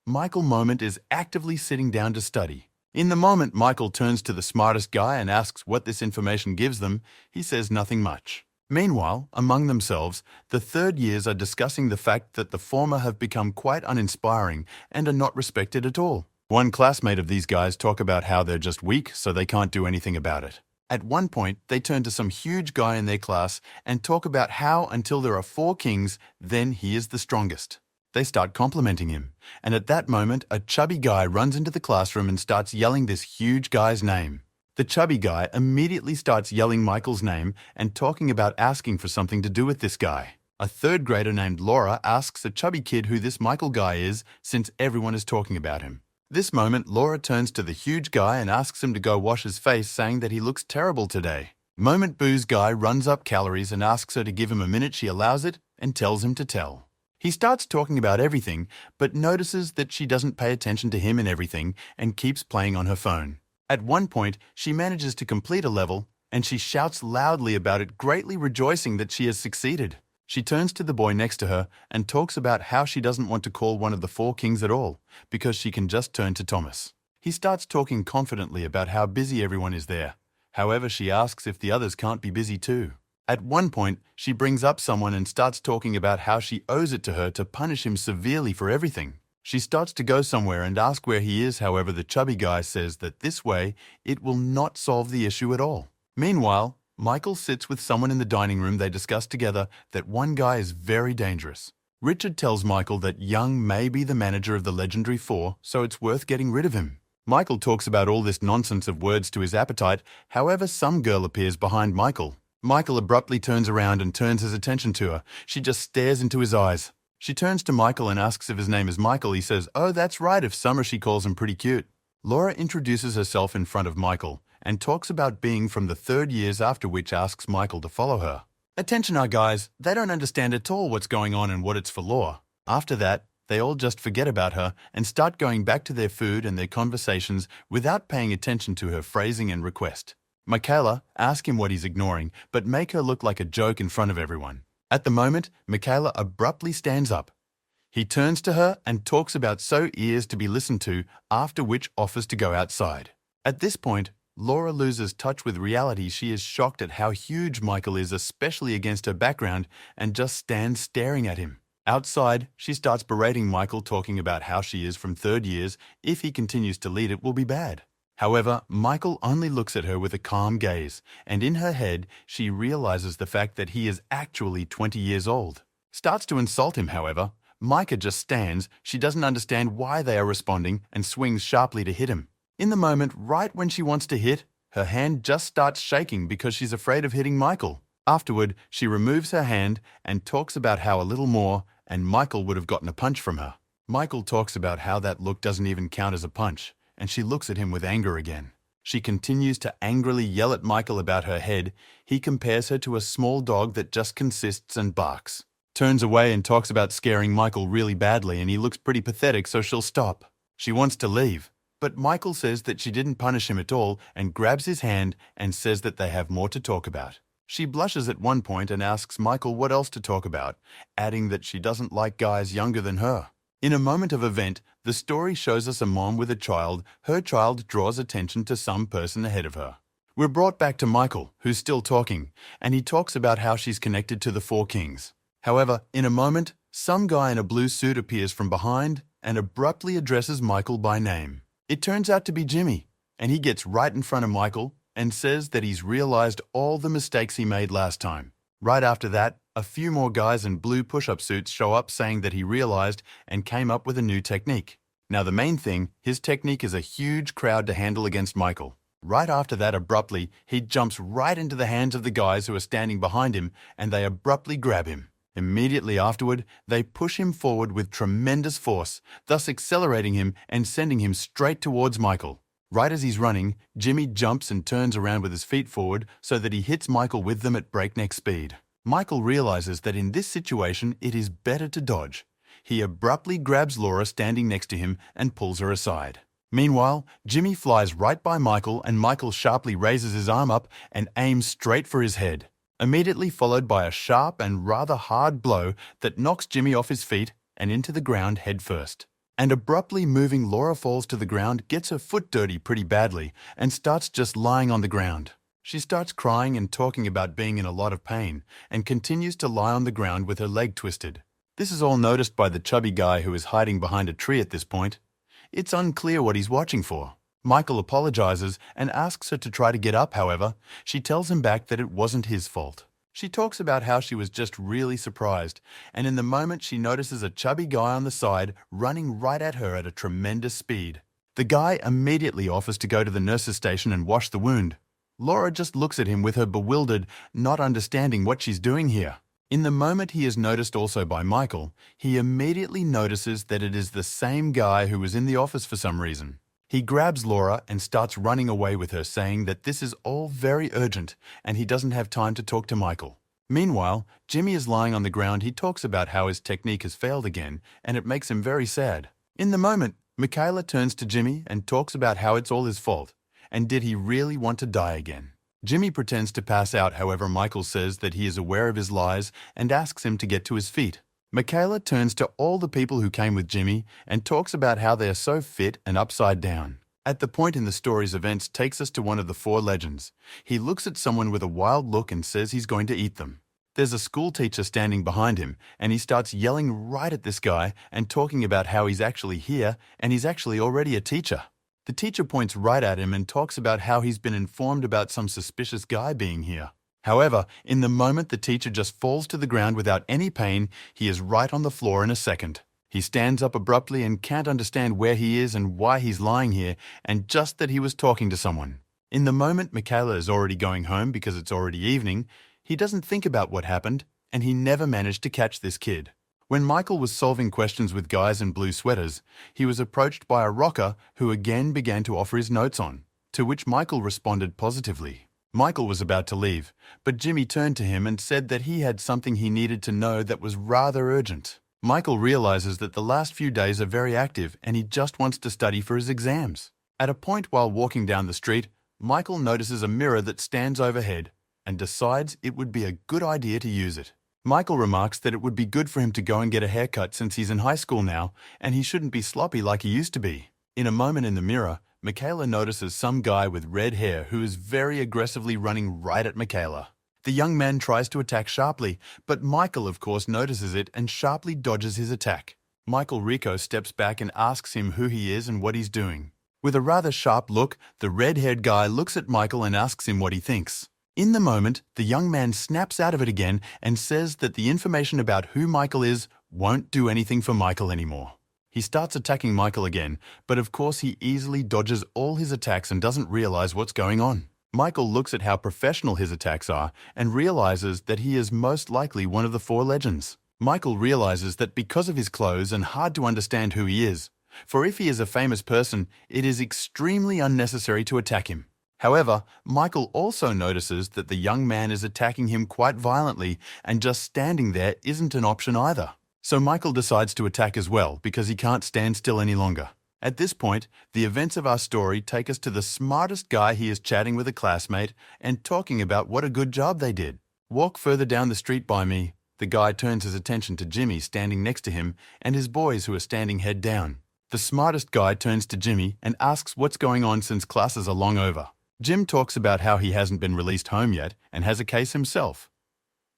Michael Moment is actively sitting down to study. In the moment, Michael turns to the smartest guy and asks what this information gives them. He says nothing much. Meanwhile, among themselves, the third years are discussing the fact that the former have become quite uninspiring and are not respected at all. One classmate of these guys talk about how they're just weak, so they can't do anything about it. At one point, they turn to some huge guy in their class and talk about how until there are 4 kings, then he is the strongest. They start complimenting him, and at that moment, a chubby guy runs into the classroom and starts yelling this huge guy's name. The chubby guy immediately starts yelling Michael's name and talking about asking for something to do with this guy. A third grader named Laura asks a chubby kid who this Michael guy is, since everyone is talking about him. This moment, Laura turns to the huge guy and asks him to go wash his face, saying that he looks terrible today. Moment Booze guy runs up calories and asks her to give him a minute. She allows it and tells him to tell. He starts talking about everything, but notices that she doesn't pay attention to him and everything and keeps playing on her phone. At one point, she manages to complete a level, and she shouts loudly about it, greatly rejoicing that she has succeeded. She turns to the boy next to her and talks about how she doesn't want to call one of the 4 kings at all, because she can just turn to Thomas. He starts talking confidently about how busy everyone is there. However, she asks if the others can't be busy too. At one point, she brings up someone and starts talking about how she owes it to her to punish him severely for everything. She starts to go somewhere and ask where he is. However, the chubby guy says that this way, it will not solve the issue at all. Meanwhile, Michael sits with someone in the dining room. They discuss together that one guy is very dangerous. Richard tells Michael that Young may be the manager of the legendary 4, so it's worth getting rid of him. Michael talks about all this nonsense of words to his appetite. However, some girl appears behind Michael. Michael abruptly turns around and turns his attention to her. She just stares into his eyes. She turns to Michael and asks if his name is Michael. He says, "Oh, that's right, if Summer she calls him pretty cute." Laura introduces herself in front of Michael and talks about being from the third years, after which asks Michael to follow her. Attention our guys, they don't understand at all what's going on and what it's for Laura. After that, they all just forget about her and start going back to their food and their conversations without paying attention to her phrasing and request. Michaela asks him what he's ignoring, but make her look like a joke in front of everyone. At the moment, Michaela abruptly stands up. He turns to her and talks about so ears to be listened to, after which offers to go outside. At this point, Laura loses touch with reality. She is shocked at how huge Michael is, especially against her background, and just stands staring at him. Outside, she starts berating Michael, talking about how she is from third years. If he continues to lead, it will be bad. However, Michael only looks at her with a calm gaze, and in her head, she realizes the fact that he is actually 20 years old. Starts to insult him, however. Micah just stands. She doesn't understand why they are responding and swings sharply to hit him. In the moment, right when she wants to hit, her hand just starts shaking because she's afraid of hitting Michael. Afterward, she removes her hand and talks about how a little more and Michael would have gotten a punch from her. Michael talks about how that look doesn't even count as a punch, and she looks at him with anger again. She continues to angrily yell at Michael about her head. He compares her to a small dog that just consists and barks. Turns away and talks about scaring Michael really badly, and he looks pretty pathetic, so she'll stop. She wants to leave, but Michael says that she didn't punish him at all and grabs his hand and says that they have more to talk about. She blushes at one point and asks Michael what else to talk about, adding that she doesn't like guys younger than her. In a moment of event, the story shows us a mom with a child. Her child draws attention to some person ahead of her. We're brought back to Michael, who's still talking, and he talks about how she's connected to the Four Kings. However, in a moment, some guy in a blue suit appears from behind and abruptly addresses Michael by name. It turns out to be Jimmy, and he gets right in front of Michael and says that he's realized all the mistakes he made last time. Right after that, a few more guys in blue push-up suits show up saying that he realized and came up with a new technique. Now the main thing, his technique is a huge crowd to handle against Michael. Right after that, abruptly, he jumps right into the hands of the guys who are standing behind him, and they abruptly grab him. Immediately afterward, they push him forward with tremendous force, thus accelerating him and sending him straight towards Michael. Right as he's running, Jimmy jumps and turns around with his feet forward so that he hits Michael with them at breakneck speed. Michael realizes that in this situation, it is better to dodge. He abruptly grabs Laura standing next to him and pulls her aside. Meanwhile, Jimmy flies right by Michael, and Michael sharply raises his arm up and aims straight for his head, immediately followed by a sharp and rather hard blow that knocks Jimmy off his feet and into the ground head first. And abruptly moving, Laura falls to the ground, gets her foot dirty pretty badly, and starts just lying on the ground. She starts crying and talking about being in a lot of pain, and continues to lie on the ground with her leg twisted. This is all noticed by the chubby guy who is hiding behind a tree at this point. It's unclear what he's watching for. Michael apologizes and asks her to try to get up. However, she tells him back that it wasn't his fault. She talks about how she was just really surprised, and in the moment she notices a chubby guy on the side running right at her at a tremendous speed. The guy immediately offers to go to the nurse's station and wash the wound. Laura just looks at him with her bewildered, not understanding what she's doing here. In the moment he is noticed also by Michael, he immediately notices that it is the same guy who was in the office for some reason. He grabs Laura and starts running away with her, saying that this is all very urgent and he doesn't have time to talk to Michael. Meanwhile, Jimmy is lying on the ground. He talks about how his technique has failed again, and it makes him very sad. In the moment, Michaela turns to Jimmy and talks about how it's all his fault, and did he really want to die again? Jimmy pretends to pass out. However, Michael says that he is aware of his lies and asks him to get to his feet. Michaela turns to all the people who came with Jimmy and talks about how they are so fit and upside down. At the point in the story's events takes us to one of the four legends. He looks at someone with a wild look and says he's going to eat them. There's a school teacher standing behind him, and he starts yelling right at this guy and talking about how he's actually here and he's actually already a teacher. The teacher points right at him and talks about how he's been informed about some suspicious guy being here. However, in the moment the teacher just falls to the ground without any pain, he is right on the floor in a second. He stands up abruptly and can't understand where he is and why he's lying here, and just that he was talking to someone. In the moment Michaela is already going home because it's already evening, he doesn't think about what happened, and he never managed to catch this kid. When Michael was solving questions with guys in blue sweaters, he was approached by a rocker who again began to offer his notes on, to which Michael responded positively. Michael was about to leave, but Jimmy turned to him and said that he had something he needed to know that was rather urgent. Michael realizes that the last few days are very active and he just wants to study for his exams. At a point while walking down the street, Michael notices a mirror that stands overhead and decides it would be a good idea to use it. Michael remarks that it would be good for him to go and get a haircut since he's in high school now and he shouldn't be sloppy like he used to be. In a moment in the mirror, Michaela notices some guy with red hair who is very aggressively running right at Michaela. The young man tries to attack sharply, but Michael of course notices it and sharply dodges his attack. Michael Rico steps back and asks him who he is and what he's doing. With a rather sharp look, the red-haired guy looks at Michael and asks him what he thinks. In the moment, the young man snaps out of it again and says that the information about who Michael is won't do anything for Michael anymore. He starts attacking Michael again, but of course he easily dodges all his attacks and doesn't realize what's going on. Michael looks at how professional his attacks are and realizes that he is most likely one of the four legends. Michael realizes that because of his clothes and hard to understand who he is, for if he is a famous person, it is extremely unnecessary to attack him. However, Michael also notices that the young man is attacking him quite violently and just standing there isn't an option either. So Michael decides to attack as well because he can't stand still any longer. At this point, the events of our story take us to the smartest guy he is chatting with a classmate and talking about what a good job they did. Walk further down the street by me. The guy turns his attention to Jimmy standing next to him and his boys who are standing head down. The smartest guy turns to Jimmy and asks what's going on since classes are long over. Jim talks about how he hasn't been released home yet and has a case himself.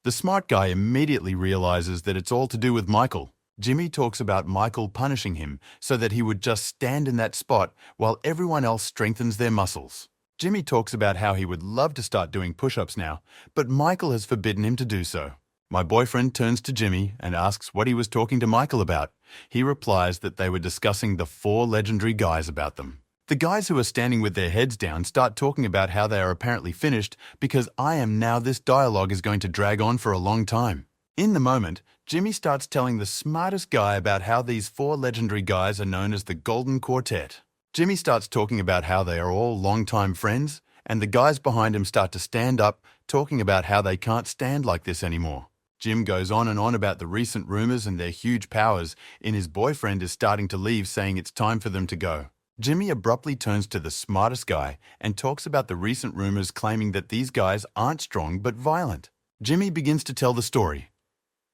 The smart guy immediately realizes that it's all to do with Michael. Jimmy talks about Michael punishing him so that he would just stand in that spot while everyone else strengthens their muscles. Jimmy talks about how he would love to start doing push-ups now, but Michael has forbidden him to do so. My boyfriend turns to Jimmy and asks what he was talking to Michael about. He replies that they were discussing the four legendary guys about them. The guys who are standing with their heads down start talking about how they are apparently finished because I am now this dialogue is going to drag on for a long time. In the moment, Jimmy starts telling the smartest guy about how these four legendary guys are known as the Golden Quartet. Jimmy starts talking about how they are all longtime friends, and the guys behind him start to stand up, talking about how they can't stand like this anymore. Jim goes on and on about the recent rumors and their huge powers, and his boyfriend is starting to leave saying it's time for them to go. Jimmy abruptly turns to the smartest guy and talks about the recent rumors claiming that these guys aren't strong but violent. Jimmy begins to tell the story.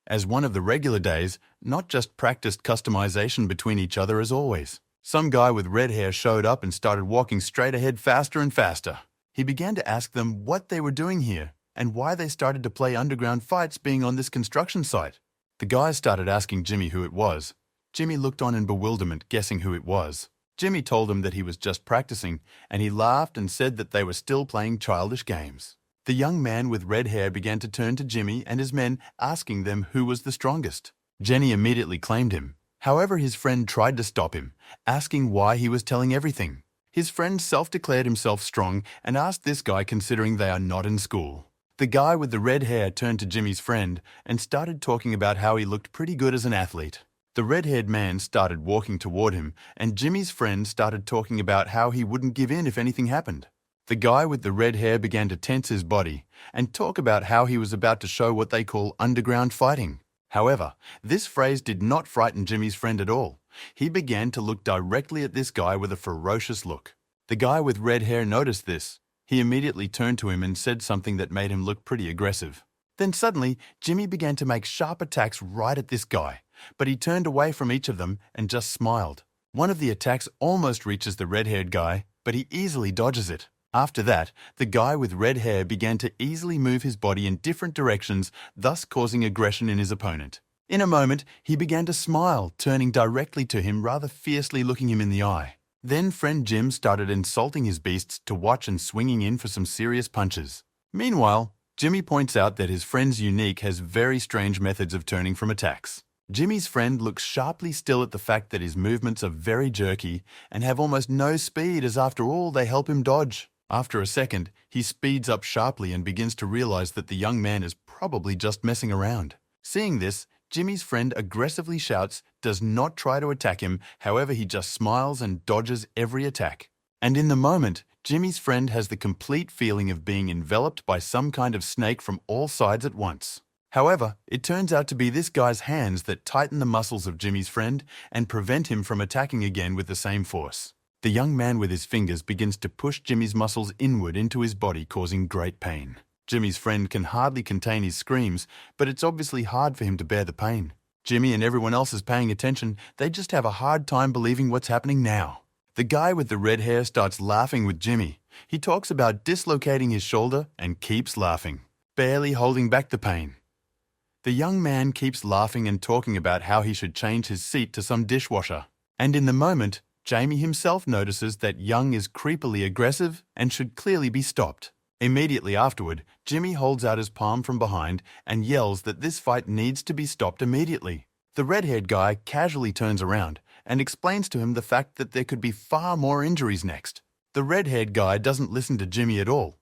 As one of the regular days, not just practiced customization between each other as always. Some guy with red hair showed up and started walking straight ahead faster and faster. He began to ask them what they were doing here and why they started to play underground fights being on this construction site. The guys started asking Jimmy who it was. Jimmy looked on in bewilderment, guessing who it was. Jimmy told him that he was just practicing, and he laughed and said that they were still playing childish games. The young man with red hair began to turn to Jimmy and his men, asking them who was the strongest. Jenny immediately claimed him. However, his friend tried to stop him, asking why he was telling everything. His friend self-declared himself strong and asked this guy considering they are not in school. The guy with the red hair turned to Jimmy's friend and started talking about how he looked pretty good as an athlete. The red-haired man started walking toward him, and Jimmy's friend started talking about how he wouldn't give in if anything happened. The guy with the red hair began to tense his body and talk about how he was about to show what they call underground fighting. However, this phrase did not frighten Jimmy's friend at all. He began to look directly at this guy with a ferocious look. The guy with red hair noticed this. He immediately turned to him and said something that made him look pretty aggressive. Then suddenly, Jimmy began to make sharp attacks right at this guy, but he turned away from each of them and just smiled. One of the attacks almost reaches the red-haired guy, but he easily dodges it. After that, the guy with red hair began to easily move his body in different directions, thus causing aggression in his opponent. In a moment, he began to smile, turning directly to him, rather fiercely looking him in the eye. Then friend Jim started insulting his beasts to watch and swinging in for some serious punches. Meanwhile, Jimmy points out that his friend's Unique has very strange methods of turning from attacks. Jimmy's friend looks sharply still at the fact that his movements are very jerky and have almost no speed, as after all they help him dodge. After a second, he speeds up sharply and begins to realize that the young man is probably just messing around. Seeing this, Jimmy's friend aggressively shouts, does not try to attack him, however he just smiles and dodges every attack. And in the moment, Jimmy's friend has the complete feeling of being enveloped by some kind of snake from all sides at once. However, it turns out to be this guy's hands that tighten the muscles of Jimmy's friend and prevent him from attacking again with the same force. The young man with his fingers begins to push Jimmy's muscles inward into his body, causing great pain. Jimmy's friend can hardly contain his screams, but it's obviously hard for him to bear the pain. Jimmy and everyone else is paying attention, they just have a hard time believing what's happening now. The guy with the red hair starts laughing with Jimmy. He talks about dislocating his shoulder and keeps laughing, barely holding back the pain. The young man keeps laughing and talking about how he should change his seat to some dishwasher. And in the moment, Jamie himself notices that Young is creepily aggressive and should clearly be stopped. Immediately afterward, Jimmy holds out his palm from behind and yells that this fight needs to be stopped immediately. The red-haired guy casually turns around and explains to him the fact that there could be far more injuries next. The red-haired guy doesn't listen to Jimmy at all.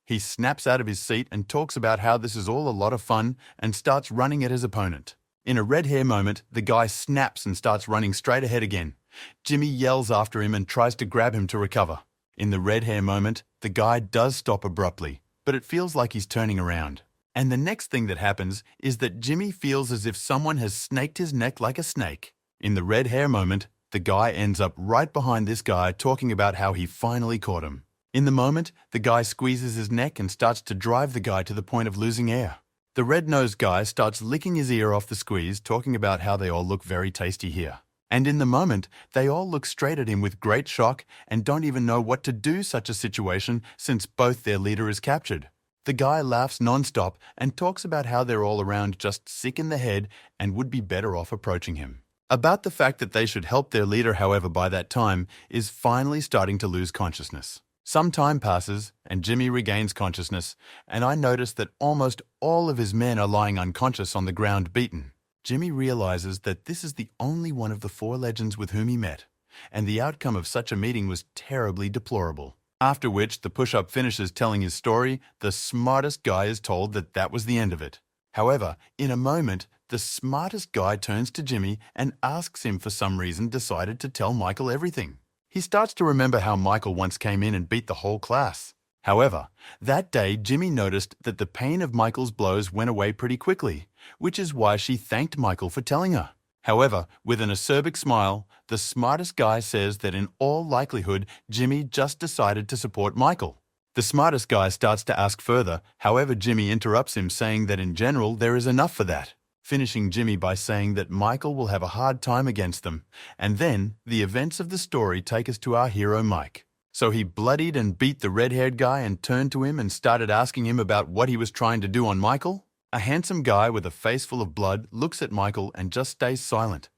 He snaps out of his seat and talks about how this is all a lot of fun and starts running at his opponent. In a red hair moment, the guy snaps and starts running straight ahead again. Jimmy yells after him and tries to grab him to recover. In the red hair moment, the guy does stop abruptly, but it feels like he's turning around. And the next thing that happens is that Jimmy feels as if someone has snaked his neck like a snake. In the red hair moment, the guy ends up right behind this guy talking about how he finally caught him. In the moment, the guy squeezes his neck and starts to drive the guy to the point of losing air. The red-nosed guy starts licking his ear off the squeeze, talking about how they all look very tasty here. And in the moment, they all look straight at him with great shock and don't even know what to do such a situation since both their leader is captured. The guy laughs non-stop and talks about how they're all around just sick in the head and would be better off approaching him. About the fact that they should help their leader, however, by that time, is finally starting to lose consciousness. Some time passes, and Jimmy regains consciousness, and I notice that almost all of his men are lying unconscious on the ground beaten. Jimmy realizes that this is the only one of the 4 legends with whom he met, and the outcome of such a meeting was terribly deplorable. After which, the push-up finishes telling his story, the smartest guy is told that that was the end of it. However, in a moment, the smartest guy turns to Jimmy and asks him for some reason decided to tell Michael everything. He starts to remember how Michael once came in and beat the whole class. However, that day Jimmy noticed that the pain of Michael's blows went away pretty quickly, which is why she thanked Michael for telling her. However, with an acerbic smile, the smartest guy says that in all likelihood, Jimmy just decided to support Michael. The smartest guy starts to ask further, however Jimmy interrupts him saying that in general there is enough for that, finishing Jimmy by saying that Michael will have a hard time against them, and then the events of the story take us to our hero Mike. So he bloodied and beat the red-haired guy and turned to him and started asking him about what he was trying to do on Michael. A handsome guy with a face full of blood looks at Michael and just stays silent.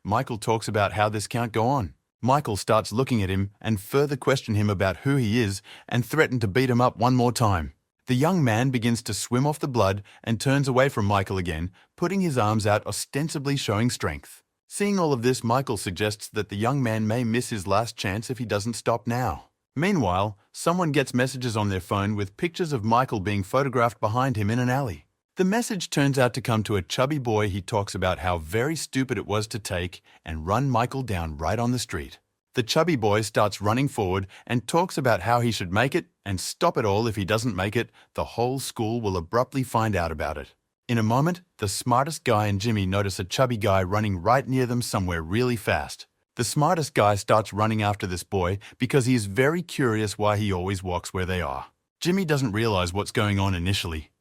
Michael talks about how this can't go on. Michael starts looking at him and further question him about who he is and threaten to beat him up one more time. The young man begins to swim off the blood and turns away from Michael again, putting his arms out ostensibly showing strength. Seeing all of this, Michael suggests that the young man may miss his last chance if he doesn't stop now. Meanwhile, someone gets messages on their phone with pictures of Michael being photographed behind him in an alley. The message turns out to come to a chubby boy. He talks about how very stupid it was to take and run Michael down right on the street. The chubby boy starts running forward and talks about how he should make it and stop it all. If he doesn't make it, the whole school will abruptly find out about it. In a moment, the smartest guy and Jimmy notice a chubby guy running right near them somewhere really fast. The smartest guy starts running after this boy because he is very curious why he always walks where they are. Jimmy doesn't realize what's going on initially.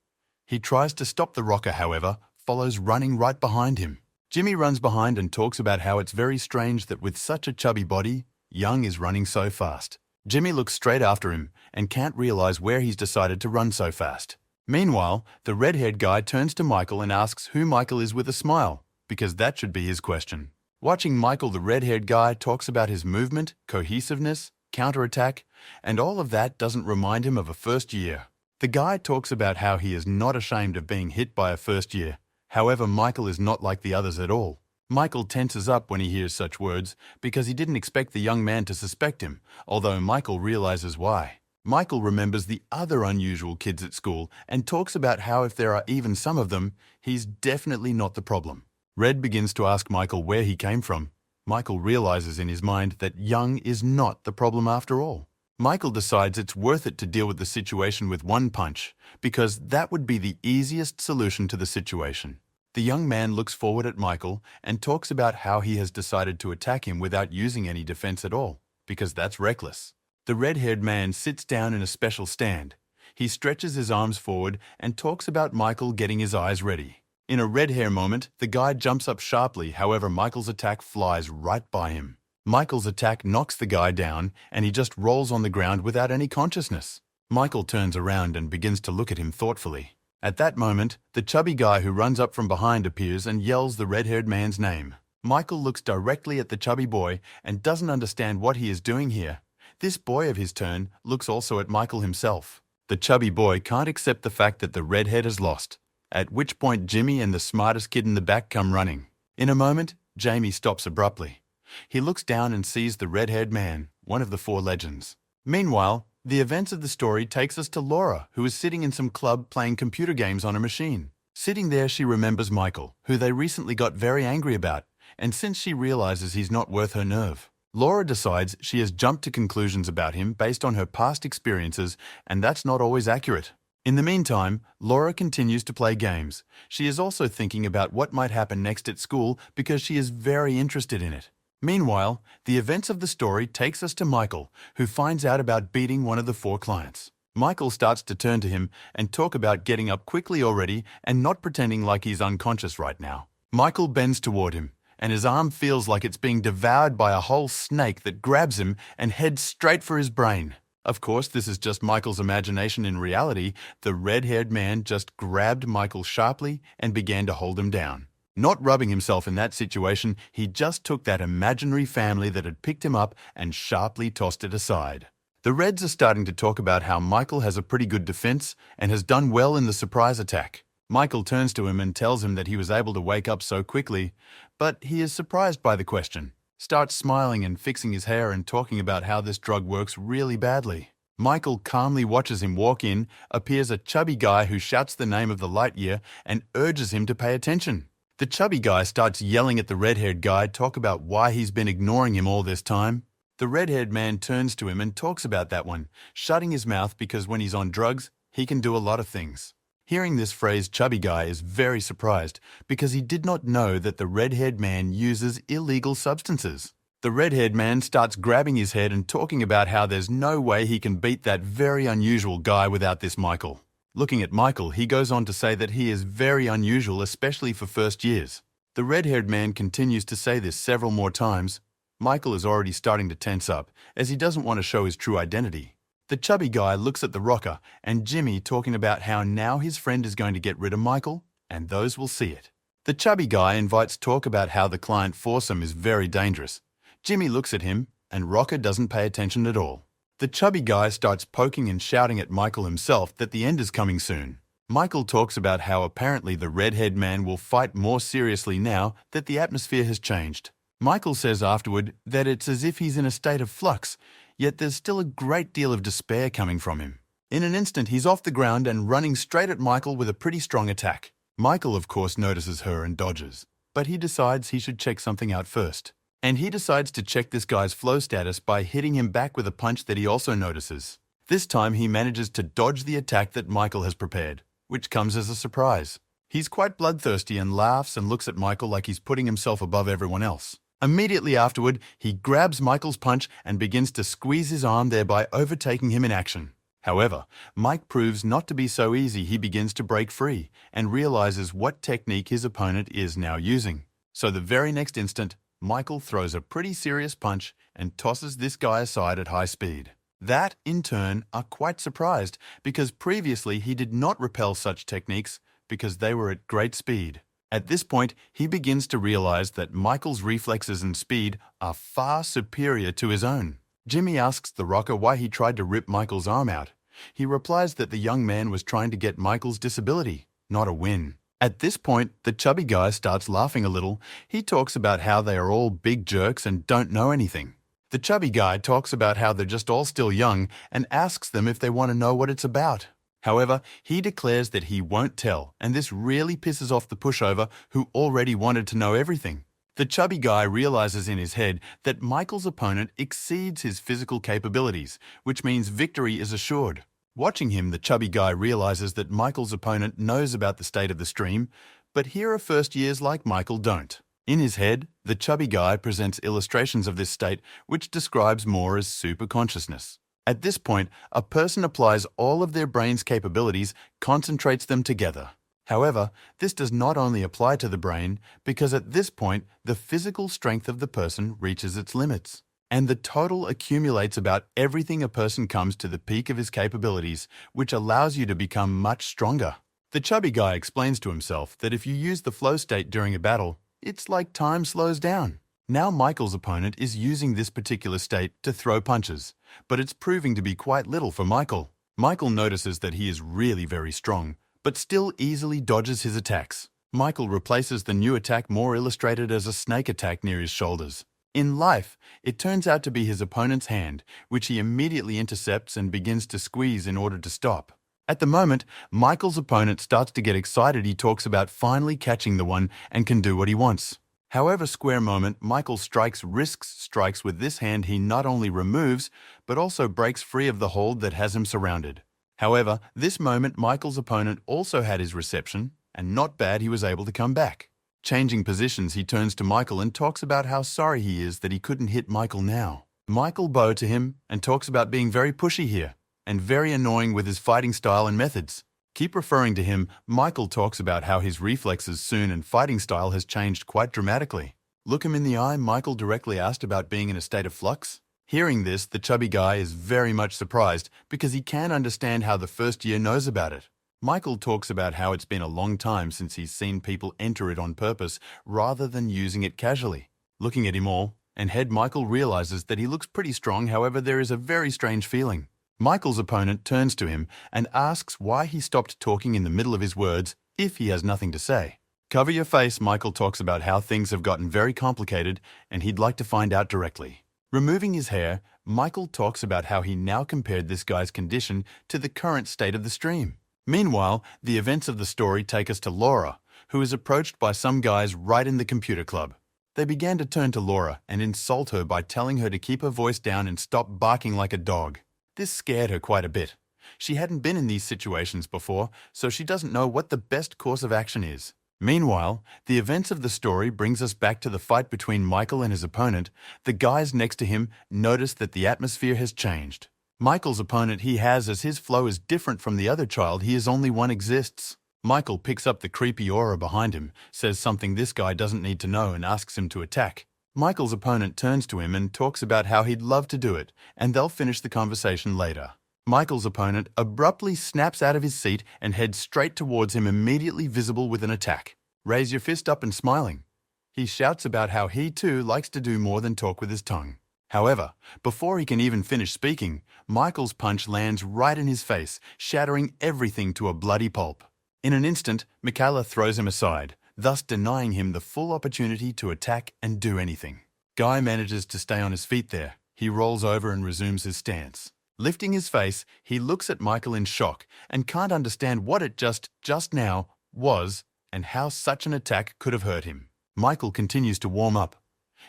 He tries to stop the rocker, however, follows running right behind him. Jimmy runs behind and talks about how it's very strange that with such a chubby body, Young is running so fast. Jimmy looks straight after him and can't realize where he's decided to run so fast. Meanwhile, the red-haired guy turns to Michael and asks who Michael is with a smile, because that should be his question. Watching Michael, the red-haired guy talks about his movement, cohesiveness, counterattack, and all of that doesn't remind him of a first year. The guy talks about how he is not ashamed of being hit by a first year. However, Michael is not like the others at all. Michael tenses up when he hears such words because he didn't expect the young man to suspect him, although Michael realizes why. Michael remembers the other unusual kids at school and talks about how if there are even some of them, he's definitely not the problem. Red begins to ask Michael where he came from. Michael realizes in his mind that young is not the problem after all. Michael decides it's worth it to deal with the situation with one punch, because that would be the easiest solution to the situation. The young man looks forward at Michael and talks about how he has decided to attack him without using any defense at all, because that's reckless. The red-haired man sits down in a special stand. He stretches his arms forward and talks about Michael getting his eyes ready. In a red hair moment, the guy jumps up sharply, however Michael's attack flies right by him. Michael's attack knocks the guy down and he just rolls on the ground without any consciousness. Michael turns around and begins to look at him thoughtfully. At that moment, the chubby guy who runs up from behind appears and yells the red-haired man's name. Michael looks directly at the chubby boy and doesn't understand what he is doing here. This boy of his turn looks also at Michael himself. The chubby boy can't accept the fact that the redhead has lost, at which point Jimmy and the smartest kid in the back come running. In a moment, Jamie stops abruptly. He looks down and sees the red-haired man, one of the four legends. Meanwhile, the events of the story takes us to Laura, who is sitting in some club playing computer games on a machine. Sitting there, she remembers Michael, who they recently got very angry about, and since she realizes he's not worth her nerve. Laura decides she has jumped to conclusions about him based on her past experiences, and that's not always accurate. In the meantime, Laura continues to play games. She is also thinking about what might happen next at school because she is very interested in it. Meanwhile, the events of the story takes us to Michael, who finds out about beating one of the four clients. Michael starts to turn to him and talk about getting up quickly already and not pretending like he's unconscious right now. Michael bends toward him, and his arm feels like it's being devoured by a whole snake that grabs him and heads straight for his brain. Of course, this is just Michael's imagination. In reality, the red-haired man just grabbed Michael sharply and began to hold him down. Not rubbing himself in that situation, he just took that imaginary family that had picked him up and sharply tossed it aside. The Reds are starting to talk about how Michael has a pretty good defense and has done well in the surprise attack. Michael turns to him and tells him that he was able to wake up so quickly, but he is surprised by the question. Starts smiling and fixing his hair and talking about how this drug works really badly. Michael calmly watches him walk in, appears a chubby guy who shouts the name of the light year and urges him to pay attention. The chubby guy starts yelling at the red-haired guy, talk about why he's been ignoring him all this time. The red-haired man turns to him and talks about that one, shutting his mouth because when he's on drugs, he can do a lot of things. Hearing this phrase, chubby guy is very surprised because he did not know that the red-haired man uses illegal substances. The red-haired man starts grabbing his head and talking about how there's no way he can beat that very unusual guy without this Michael. Looking at Michael, he goes on to say that he is very unusual, especially for first years. The red-haired man continues to say this several more times. Michael is already starting to tense up, as he doesn't want to show his true identity. The chubby guy looks at the rocker and Jimmy talking about how now his friend is going to get rid of Michael, and those will see it. The chubby guy invites talk about how the client foursome is very dangerous. Jimmy looks at him, and Rocker doesn't pay attention at all. The chubby guy starts poking and shouting at Michael himself that the end is coming soon. Michael talks about how apparently the red-haired man will fight more seriously now that the atmosphere has changed. Michael says afterward that it's as if he's in a state of flux, yet there's still a great deal of despair coming from him. In an instant, he's off the ground and running straight at Michael with a pretty strong attack. Michael, of course, notices her and dodges, but he decides he should check something out first. And he decides to check this guy's flow status by hitting him back with a punch that he also notices. This time he manages to dodge the attack that Michael has prepared, which comes as a surprise. He's quite bloodthirsty and laughs and looks at Michael like he's putting himself above everyone else. Immediately afterward, he grabs Michael's punch and begins to squeeze his arm, thereby overtaking him in action. However, Mike proves not to be so easy. He begins to break free and realizes what technique his opponent is now using. So the very next instant, Michael throws a pretty serious punch and tosses this guy aside at high speed. That, in turn, are quite surprised because previously he did not repel such techniques because they were at great speed. At this point, he begins to realize that Michael's reflexes and speed are far superior to his own. Jimmy asks the rocker why he tried to rip Michael's arm out. He replies that the young man was trying to get Michael's disability, not a win. At this point, the chubby guy starts laughing a little. He talks about how they are all big jerks and don't know anything. The chubby guy talks about how they're just all still young and asks them if they want to know what it's about. However, he declares that he won't tell, and this really pisses off the pushover who already wanted to know everything. The chubby guy realizes in his head that Michael's opponent exceeds his physical capabilities, which means victory is assured. Watching him, the chubby guy realizes that Michael's opponent knows about the state of the stream, but here are first years like Michael don't. In his head, the chubby guy presents illustrations of this state which describes more as superconsciousness. At this point, a person applies all of their brain's capabilities, concentrates them together. However, this does not only apply to the brain, because at this point, the physical strength of the person reaches its limits, and the total accumulates about everything a person comes to the peak of his capabilities, which allows you to become much stronger. The chubby guy explains to himself that if you use the flow state during a battle, it's like time slows down. Now Michael's opponent is using this particular state to throw punches, but it's proving to be quite little for Michael. Michael notices that he is really very strong, but still easily dodges his attacks. Michael replaces the new attack more illustrated as a snake attack near his shoulders. In life, it turns out to be his opponent's hand, which he immediately intercepts and begins to squeeze in order to stop. At the moment, Michael's opponent starts to get excited. He talks about finally catching the one and can do what he wants. However, square moment, Michael risks strikes with this hand he not only removes, but also breaks free of the hold that has him surrounded. However, this moment Michael's opponent also had his reception, and not bad he was able to come back. Changing positions, he turns to Michael and talks about how sorry he is that he couldn't hit Michael now. Michael bows to him and talks about being very pushy here, and very annoying with his fighting style and methods. Keep referring to him, Michael talks about how his reflexes soon and fighting style has changed quite dramatically. Look him in the eye, Michael directly asked about being in a state of flux. Hearing this, the chubby guy is very much surprised because he can't understand how the first year knows about it. Michael talks about how it's been a long time since he's seen people enter it on purpose rather than using it casually. Looking at him all, and head Michael realizes that he looks pretty strong, however there is a very strange feeling. Michael's opponent turns to him and asks why he stopped talking in the middle of his words if he has nothing to say. Cover your face, Michael talks about how things have gotten very complicated and he'd like to find out directly. Removing his hair, Michael talks about how he now compared this guy's condition to the current state of the stream. Meanwhile, the events of the story take us to Laura, who is approached by some guys right in the computer club. They began to turn to Laura and insult her by telling her to keep her voice down and stop barking like a dog. This scared her quite a bit. She hadn't been in these situations before, so she doesn't know what the best course of action is. Meanwhile, the events of the story brings us back to the fight between Michael and his opponent. The guys next to him notice that the atmosphere has changed. Michael's opponent he has as his flow is different from the other child, he is only one exists. Michael picks up the creepy aura behind him, says something this guy doesn't need to know and asks him to attack. Michael's opponent turns to him and talks about how he'd love to do it, and they'll finish the conversation later. Michael's opponent abruptly snaps out of his seat and heads straight towards him, immediately visible with an attack. Raise your fist up and smiling. He shouts about how he too likes to do more than talk with his tongue. However, before he can even finish speaking, Michael's punch lands right in his face, shattering everything to a bloody pulp. In an instant, Michaela throws him aside, thus denying him the full opportunity to attack and do anything. Guy manages to stay on his feet there. He rolls over and resumes his stance. Lifting his face, he looks at Michael in shock and can't understand what it just now was and how such an attack could have hurt him. Michael continues to warm up.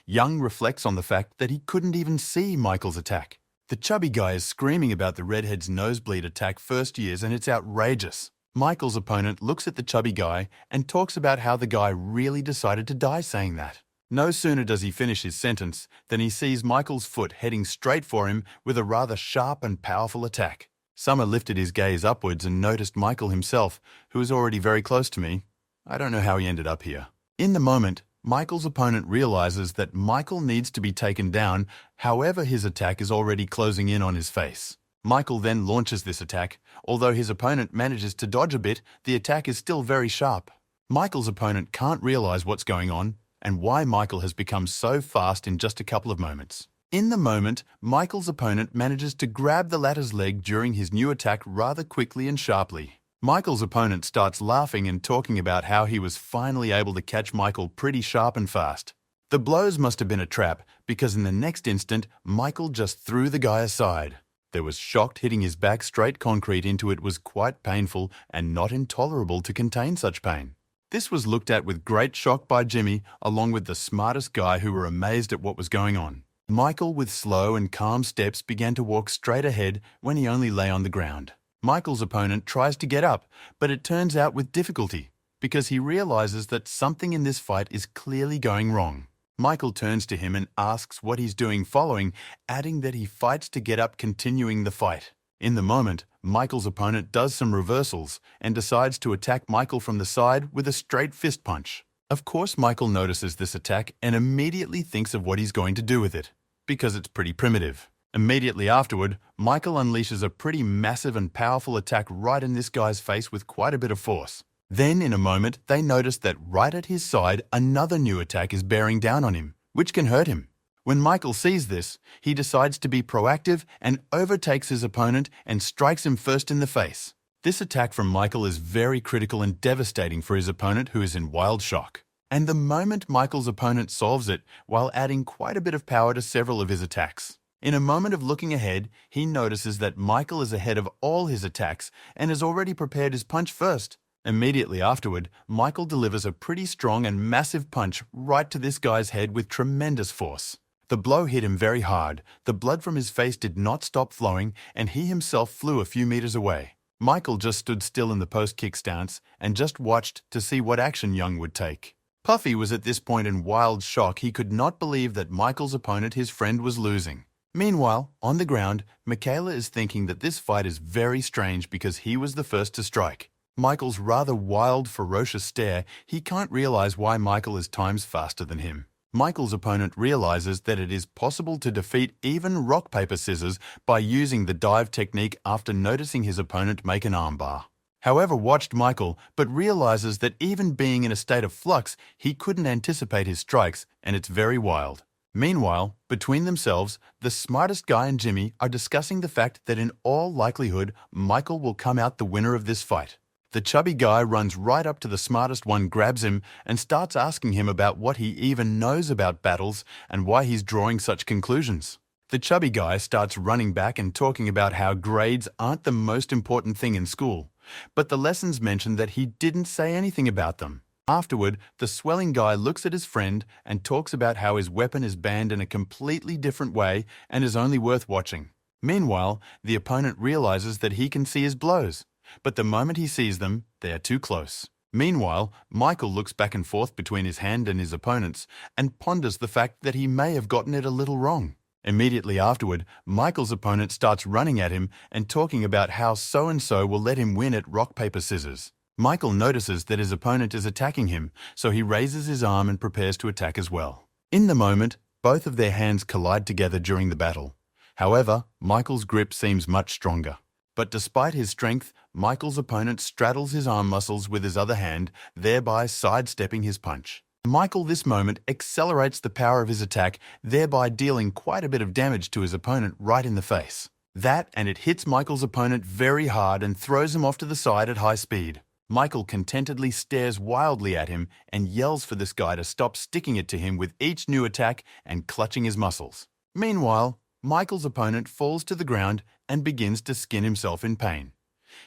Young reflects on the fact that he couldn't even see Michael's attack. The chubby guy is screaming about the redhead's nosebleed attack first years, and it's outrageous. Michael's opponent looks at the chubby guy and talks about how the guy really decided to die saying that. No sooner does he finish his sentence than he sees Michael's foot heading straight for him with a rather sharp and powerful attack. Summer lifted his gaze upwards and noticed Michael himself, who was already very close to me. I don't know how he ended up here. In the moment, Michael's opponent realizes that Michael needs to be taken down, however his attack is already closing in on his face. Michael then launches this attack. Although his opponent manages to dodge a bit, the attack is still very sharp. Michael's opponent can't realize what's going on and why Michael has become so fast in just a couple of moments. In the moment, Michael's opponent manages to grab the latter's leg during his new attack rather quickly and sharply. Michael's opponent starts laughing and talking about how he was finally able to catch Michael pretty sharp and fast. The blows must have been a trap because in the next instant, Michael just threw the guy aside. There was shocked hitting his back straight concrete into it was quite painful and not intolerable to contain such pain. This was looked at with great shock by Jimmy, along with the smartest guy who were amazed at what was going on. Michael, with slow and calm steps, began to walk straight ahead when he only lay on the ground. Michael's opponent tries to get up, but it turns out with difficulty, because he realizes that something in this fight is clearly going wrong. Michael turns to him and asks what he's doing following, adding that he fights to get up, continuing the fight. In the moment, Michael's opponent does some reversals and decides to attack Michael from the side with a straight fist punch. Of course, Michael notices this attack and immediately thinks of what he's going to do with it, because it's pretty primitive. Immediately afterward, Michael unleashes a pretty massive and powerful attack right in this guy's face with quite a bit of force. Then, in a moment, they notice that right at his side, another new attack is bearing down on him, which can hurt him. When Michael sees this, he decides to be proactive and overtakes his opponent and strikes him first in the face. This attack from Michael is very critical and devastating for his opponent, who is in wild shock. And the moment Michael's opponent solves it, while adding quite a bit of power to several of his attacks. In a moment of looking ahead, he notices that Michael is ahead of all his attacks and has already prepared his punch first. Immediately afterward, Michael delivers a pretty strong and massive punch right to this guy's head with tremendous force. The blow hit him very hard, the blood from his face did not stop flowing, and he himself flew a few meters away. Michael just stood still in the post-kick stance and just watched to see what action Young would take. Puffy was at this point in wild shock. He could not believe that Michael's opponent, his friend, was losing. Meanwhile, on the ground, Michaela is thinking that this fight is very strange because he was the first to strike. Michael's rather wild, ferocious stare, he can't realize why Michael is times faster than him. Michael's opponent realizes that it is possible to defeat even rock, paper, scissors by using the dive technique after noticing his opponent make an armbar. However, watched Michael, but realizes that even being in a state of flux, he couldn't anticipate his strikes, and it's very wild. Meanwhile, between themselves, the smartest guy and Jimmy are discussing the fact that in all likelihood, Michael will come out the winner of this fight. The chubby guy runs right up to the smartest one, grabs him, and starts asking him about what he even knows about battles and why he's drawing such conclusions. The chubby guy starts running back and talking about how grades aren't the most important thing in school, but the lessons mention that he didn't say anything about them. Afterward, the swelling guy looks at his friend and talks about how his weapon is banned in a completely different way and is only worth watching. Meanwhile, the opponent realizes that he can see his blows, but the moment he sees them, they are too close. Meanwhile, Michael looks back and forth between his hand and his opponent's and ponders the fact that he may have gotten it a little wrong. Immediately afterward, Michael's opponent starts running at him and talking about how so-and-so will let him win at rock, paper, scissors. Michael notices that his opponent is attacking him, so he raises his arm and prepares to attack as well. In the moment, both of their hands collide together during the battle. However, Michael's grip seems much stronger. But despite his strength, Michael's opponent straddles his arm muscles with his other hand, thereby sidestepping his punch. Michael this moment accelerates the power of his attack, thereby dealing quite a bit of damage to his opponent right in the face. That, and it hits Michael's opponent very hard and throws him off to the side at high speed. Michael contentedly stares wildly at him and yells for this guy to stop sticking it to him with each new attack and clutching his muscles. Meanwhile, Michael's opponent falls to the ground and begins to skin himself in pain.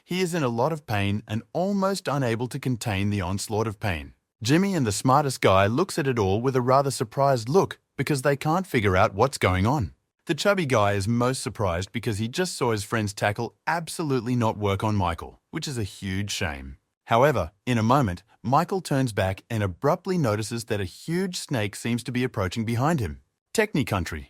He is in a lot of pain and almost unable to contain the onslaught of pain. Jimmy and the smartest guy looks at it all with a rather surprised look because they can't figure out what's going on. The chubby guy is most surprised because he just saw his friend's tackle absolutely not work on Michael, which is a huge shame. However, in a moment, Michael turns back and abruptly notices that a huge snake seems to be approaching behind him. Technicountry.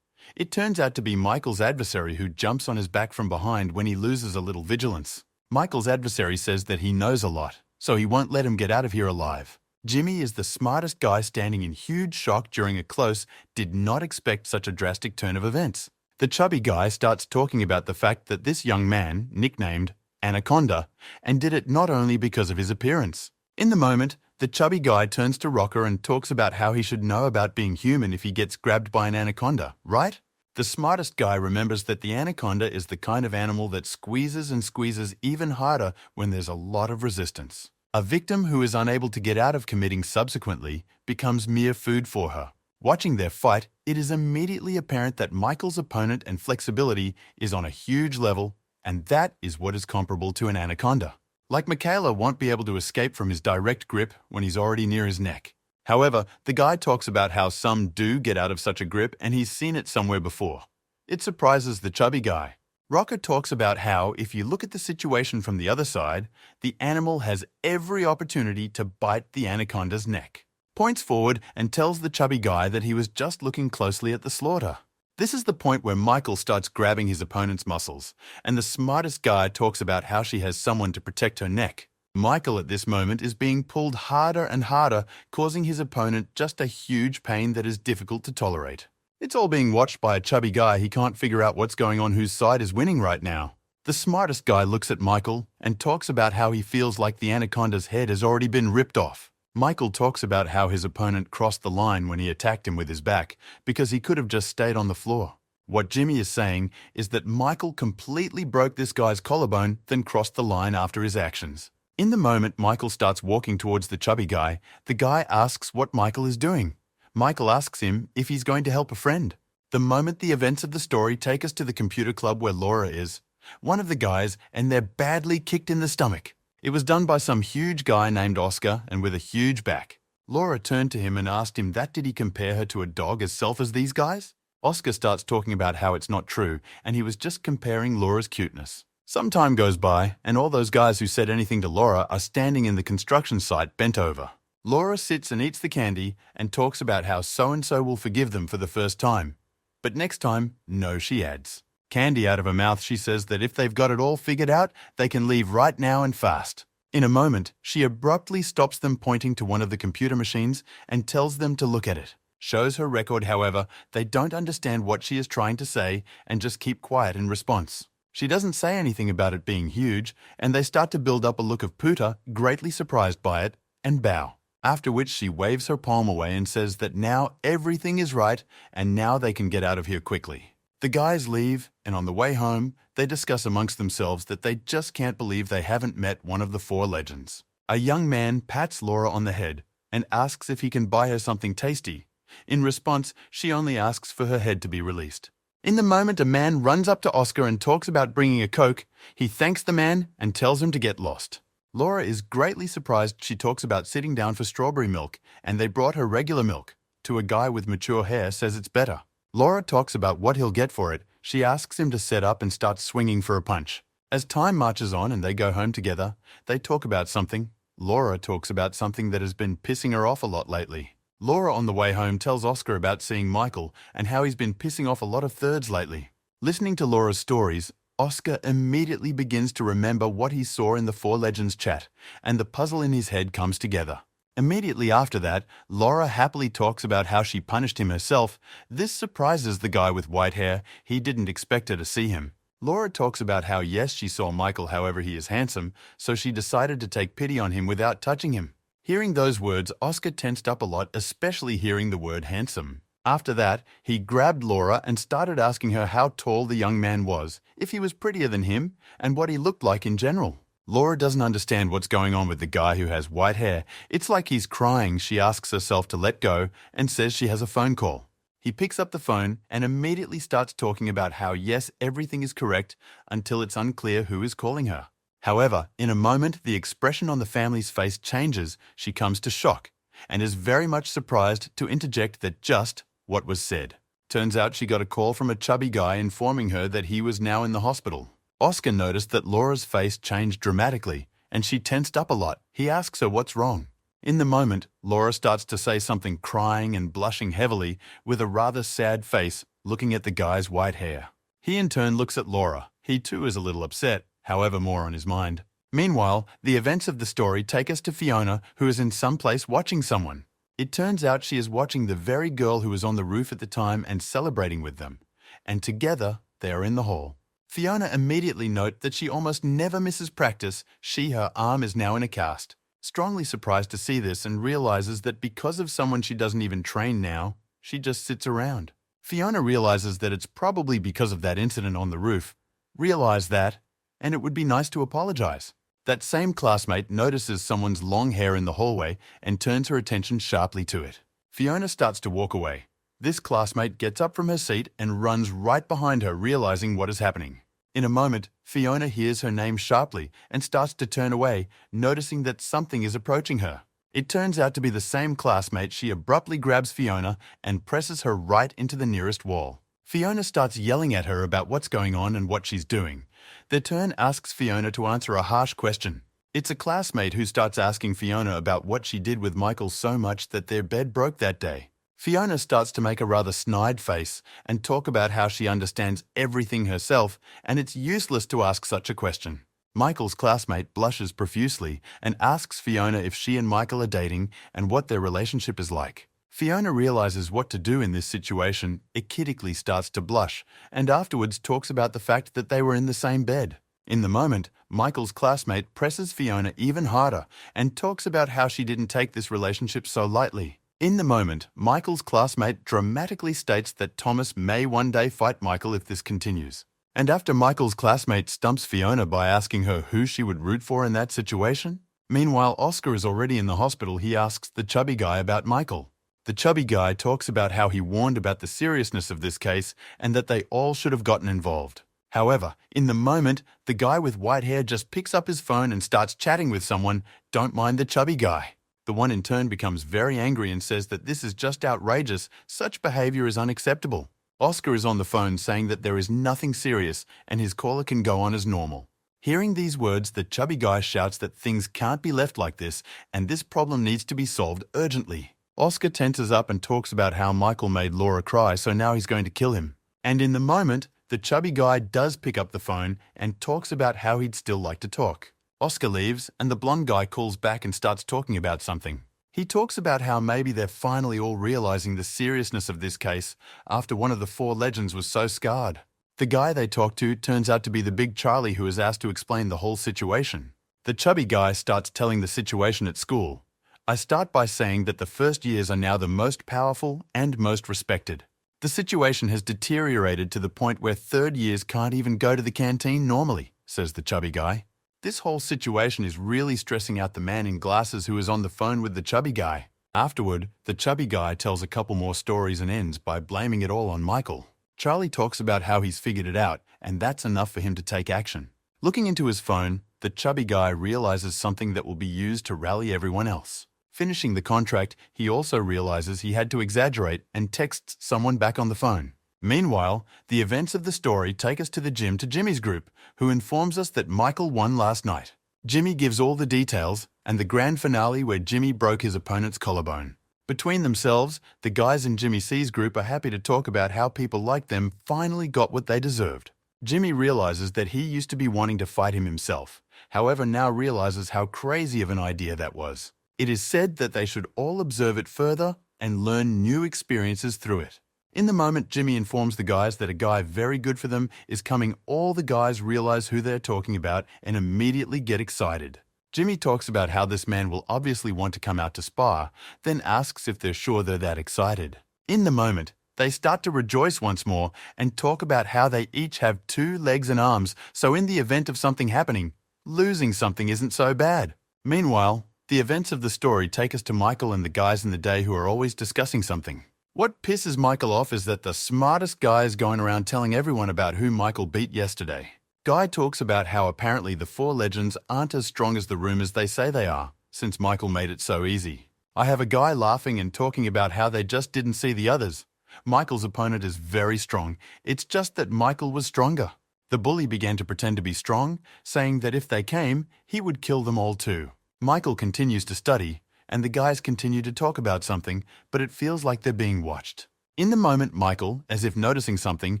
It turns out to be Michael's adversary who jumps on his back from behind when he loses a little vigilance. Michael's adversary says that he knows a lot, so he won't let him get out of here alive. Jimmy is the smartest guy standing in huge shock during a close, did not expect such a drastic turn of events. The chubby guy starts talking about the fact that this young man, nicknamed Anaconda, and did it not only because of his appearance. In the moment, the chubby guy turns to Rocker and talks about how he should know about being human if he gets grabbed by an anaconda, right? The smartest guy remembers that the anaconda is the kind of animal that squeezes and squeezes even harder when there's a lot of resistance. A victim who is unable to get out of committing subsequently becomes mere food for her. Watching their fight, it is immediately apparent that Michael's opponent and flexibility is on a huge level, and that is what is comparable to an anaconda. Like Michaela won't be able to escape from his direct grip when he's already near his neck. However, the guy talks about how some do get out of such a grip and he's seen it somewhere before. It surprises the chubby guy. Rocker talks about how, if you look at the situation from the other side, the animal has every opportunity to bite the anaconda's neck. Points forward and tells the chubby guy that he was just looking closely at the slaughter. This is the point where Michael starts grabbing his opponent's muscles, and the smartest guy talks about how she has someone to protect her neck. Michael at this moment is being pulled harder and harder, causing his opponent just a huge pain that is difficult to tolerate. It's all being watched by a chubby guy. He can't figure out what's going on, whose side is winning right now. The smartest guy looks at Michael and talks about how he feels like the anaconda's head has already been ripped off. Michael talks about how his opponent crossed the line when he attacked him with his back because he could have just stayed on the floor. What Jimmy is saying is that Michael completely broke this guy's collarbone, then crossed the line after his actions. In the moment Michael starts walking towards the chubby guy, the guy asks what Michael is doing. Michael asks him if he's going to help a friend. The moment the events of the story take us to the computer club where Laura is, one of the guys, and they're badly kicked in the stomach. It was done by some huge guy named Oscar and with a huge back. Laura turned to him and asked him that did he compare her to a dog as self as these guys? Oscar starts talking about how it's not true and he was just comparing Laura's cuteness. Some time goes by and all those guys who said anything to Laura are standing in the construction site bent over. Laura sits and eats the candy and talks about how so-and-so will forgive them for the first time. But next time, no, she adds. Candy out of her mouth, she says that if they've got it all figured out, they can leave right now and fast. In a moment, she abruptly stops them pointing to one of the computer machines and tells them to look at it. Shows her record, however, they don't understand what she is trying to say and just keep quiet in response. She doesn't say anything about it being huge, and they start to build up a look of Puta, greatly surprised by it, and bow. After which she waves her palm away and says that now everything is right and now they can get out of here quickly. The guys leave, and on the way home, they discuss amongst themselves that they just can't believe they haven't met one of the four legends. A young man pats Laura on the head and asks if he can buy her something tasty. In response, she only asks for her head to be released. In the moment, a man runs up to Oscar and talks about bringing a Coke. He thanks the man and tells him to get lost. Laura is greatly surprised. She talks about sitting down for strawberry milk, and they brought her regular milk. To a guy with mature hair says it's better. Laura talks about what he'll get for it. She asks him to set up and start swinging for a punch. As time marches on and they go home together, they talk about something. Laura talks about something that has been pissing her off a lot lately. Laura on the way home tells Oscar about seeing Michael and how he's been pissing off a lot of thirds lately. Listening to Laura's stories, Oscar immediately begins to remember what he saw in the Four Legends chat, and the puzzle in his head comes together. Immediately after that, Laura happily talks about how she punished him herself. This surprises the guy with white hair. He didn't expect her to see him. Laura talks about how yes, she saw Michael, however he is handsome, so she decided to take pity on him without touching him. Hearing those words, Oscar tensed up a lot, especially hearing the word handsome. After that, he grabbed Laura and started asking her how tall the young man was, if he was prettier than him, and what he looked like in general. Laura doesn't understand what's going on with the guy who has white hair. It's like he's crying. She asks herself to let go and says she has a phone call. He picks up the phone and immediately starts talking about how yes, everything is correct until it's unclear who is calling her. However, in a moment, the expression on the family's face changes. She comes to shock and is very much surprised to interject that just what was said. Turns out she got a call from a chubby guy informing her that he was now in the hospital. Oscar noticed that Laura's face changed dramatically and she tensed up a lot. He asks her what's wrong. In the moment, Laura starts to say something, crying and blushing heavily with a rather sad face, looking at the guy's white hair. He in turn looks at Laura. He too is a little upset, however more on his mind. Meanwhile, the events of the story take us to Fiona, who is in some place watching someone. It turns out she is watching the very girl who was on the roof at the time and celebrating with them. And together, they are in the hall. Fiona immediately notes that she almost never misses practice. Her arm is now in a cast. Strongly surprised to see this and realizes that because of someone she doesn't even train now, she just sits around. Fiona realizes that it's probably because of that incident on the roof. Realize that, and it would be nice to apologize. That same classmate notices someone's long hair in the hallway and turns her attention sharply to it. Fiona starts to walk away. This classmate gets up from her seat and runs right behind her, realizing what is happening. In a moment, Fiona hears her name sharply and starts to turn away, noticing that something is approaching her. It turns out to be the same classmate. She abruptly grabs Fiona and presses her right into the nearest wall. Fiona starts yelling at her about what's going on and what she's doing. Their turn asks Fiona to answer a harsh question. It's a classmate who starts asking Fiona about what she did with Michael so much that their bed broke that day. Fiona starts to make a rather snide face and talk about how she understands everything herself and it's useless to ask such a question. Michael's classmate blushes profusely and asks Fiona if she and Michael are dating and what their relationship is like. Fiona realizes what to do in this situation, echidically starts to blush, and afterwards talks about the fact that they were in the same bed. In the moment, Michael's classmate presses Fiona even harder and talks about how she didn't take this relationship so lightly. In the moment, Michael's classmate dramatically states that Thomas may one day fight Michael if this continues. And after Michael's classmate stumps Fiona by asking her who she would root for in that situation, meanwhile Oscar is already in the hospital. He asks the chubby guy about Michael. The chubby guy talks about how he warned about the seriousness of this case and that they all should have gotten involved. However, in the moment, the guy with white hair just picks up his phone and starts chatting with someone. Don't mind the chubby guy. The one in turn becomes very angry and says that this is just outrageous. Such behavior is unacceptable. Oscar is on the phone saying that there is nothing serious and his caller can go on as normal. Hearing these words, the chubby guy shouts that things can't be left like this and this problem needs to be solved urgently. Oscar tenses up and talks about how Michael made Laura cry, so now he's going to kill him. And in the moment, the chubby guy does pick up the phone and talks about how he'd still like to talk. Oscar leaves and the blonde guy calls back and starts talking about something. He talks about how maybe they're finally all realizing the seriousness of this case after one of the four legends was so scarred. The guy they talk to turns out to be the big Charlie who is asked to explain the whole situation. The chubby guy starts telling the situation at school. I start by saying that the first years are now the most powerful and most respected. The situation has deteriorated to the point where third years can't even go to the canteen normally, says the chubby guy. This whole situation is really stressing out the man in glasses who is on the phone with the chubby guy. Afterward, the chubby guy tells a couple more stories and ends by blaming it all on Michael. Charlie talks about how he's figured it out, and that's enough for him to take action. Looking into his phone, the chubby guy realizes something that will be used to rally everyone else. Finishing the contract, he also realizes he had to exaggerate and texts someone back on the phone. Meanwhile, the events of the story take us to the gym to Jimmy's group, who informs us that Michael won last night. Jimmy gives all the details, and the grand finale where Jimmy broke his opponent's collarbone. Between themselves, the guys in Jimmy C's group are happy to talk about how people like them finally got what they deserved. Jimmy realizes that he used to be wanting to fight him himself, however now realizes how crazy of an idea that was. It is said that they should all observe it further and learn new experiences through it. In the moment, Jimmy informs the guys that a guy very good for them is coming. All the guys realize who they're talking about and immediately get excited. Jimmy talks about how this man will obviously want to come out to spar, then asks if they're sure they're that excited. In the moment, they start to rejoice once more and talk about how they each have 2 legs and arms, so in the event of something happening, losing something isn't so bad. Meanwhile, the events of the story take us to Michael and the guys in the day who are always discussing something. What pisses Michael off is that the smartest guy is going around telling everyone about who Michael beat yesterday. Guy talks about how apparently the 4 legends aren't as strong as the rumors they say they are, since Michael made it so easy. I have a guy laughing and talking about how they just didn't see the others. Michael's opponent is very strong, it's just that Michael was stronger. The bully began to pretend to be strong, saying that if they came, he would kill them all too. Michael continues to study, and the guys continue to talk about something, but it feels like they're being watched. In the moment, Michael, as if noticing something,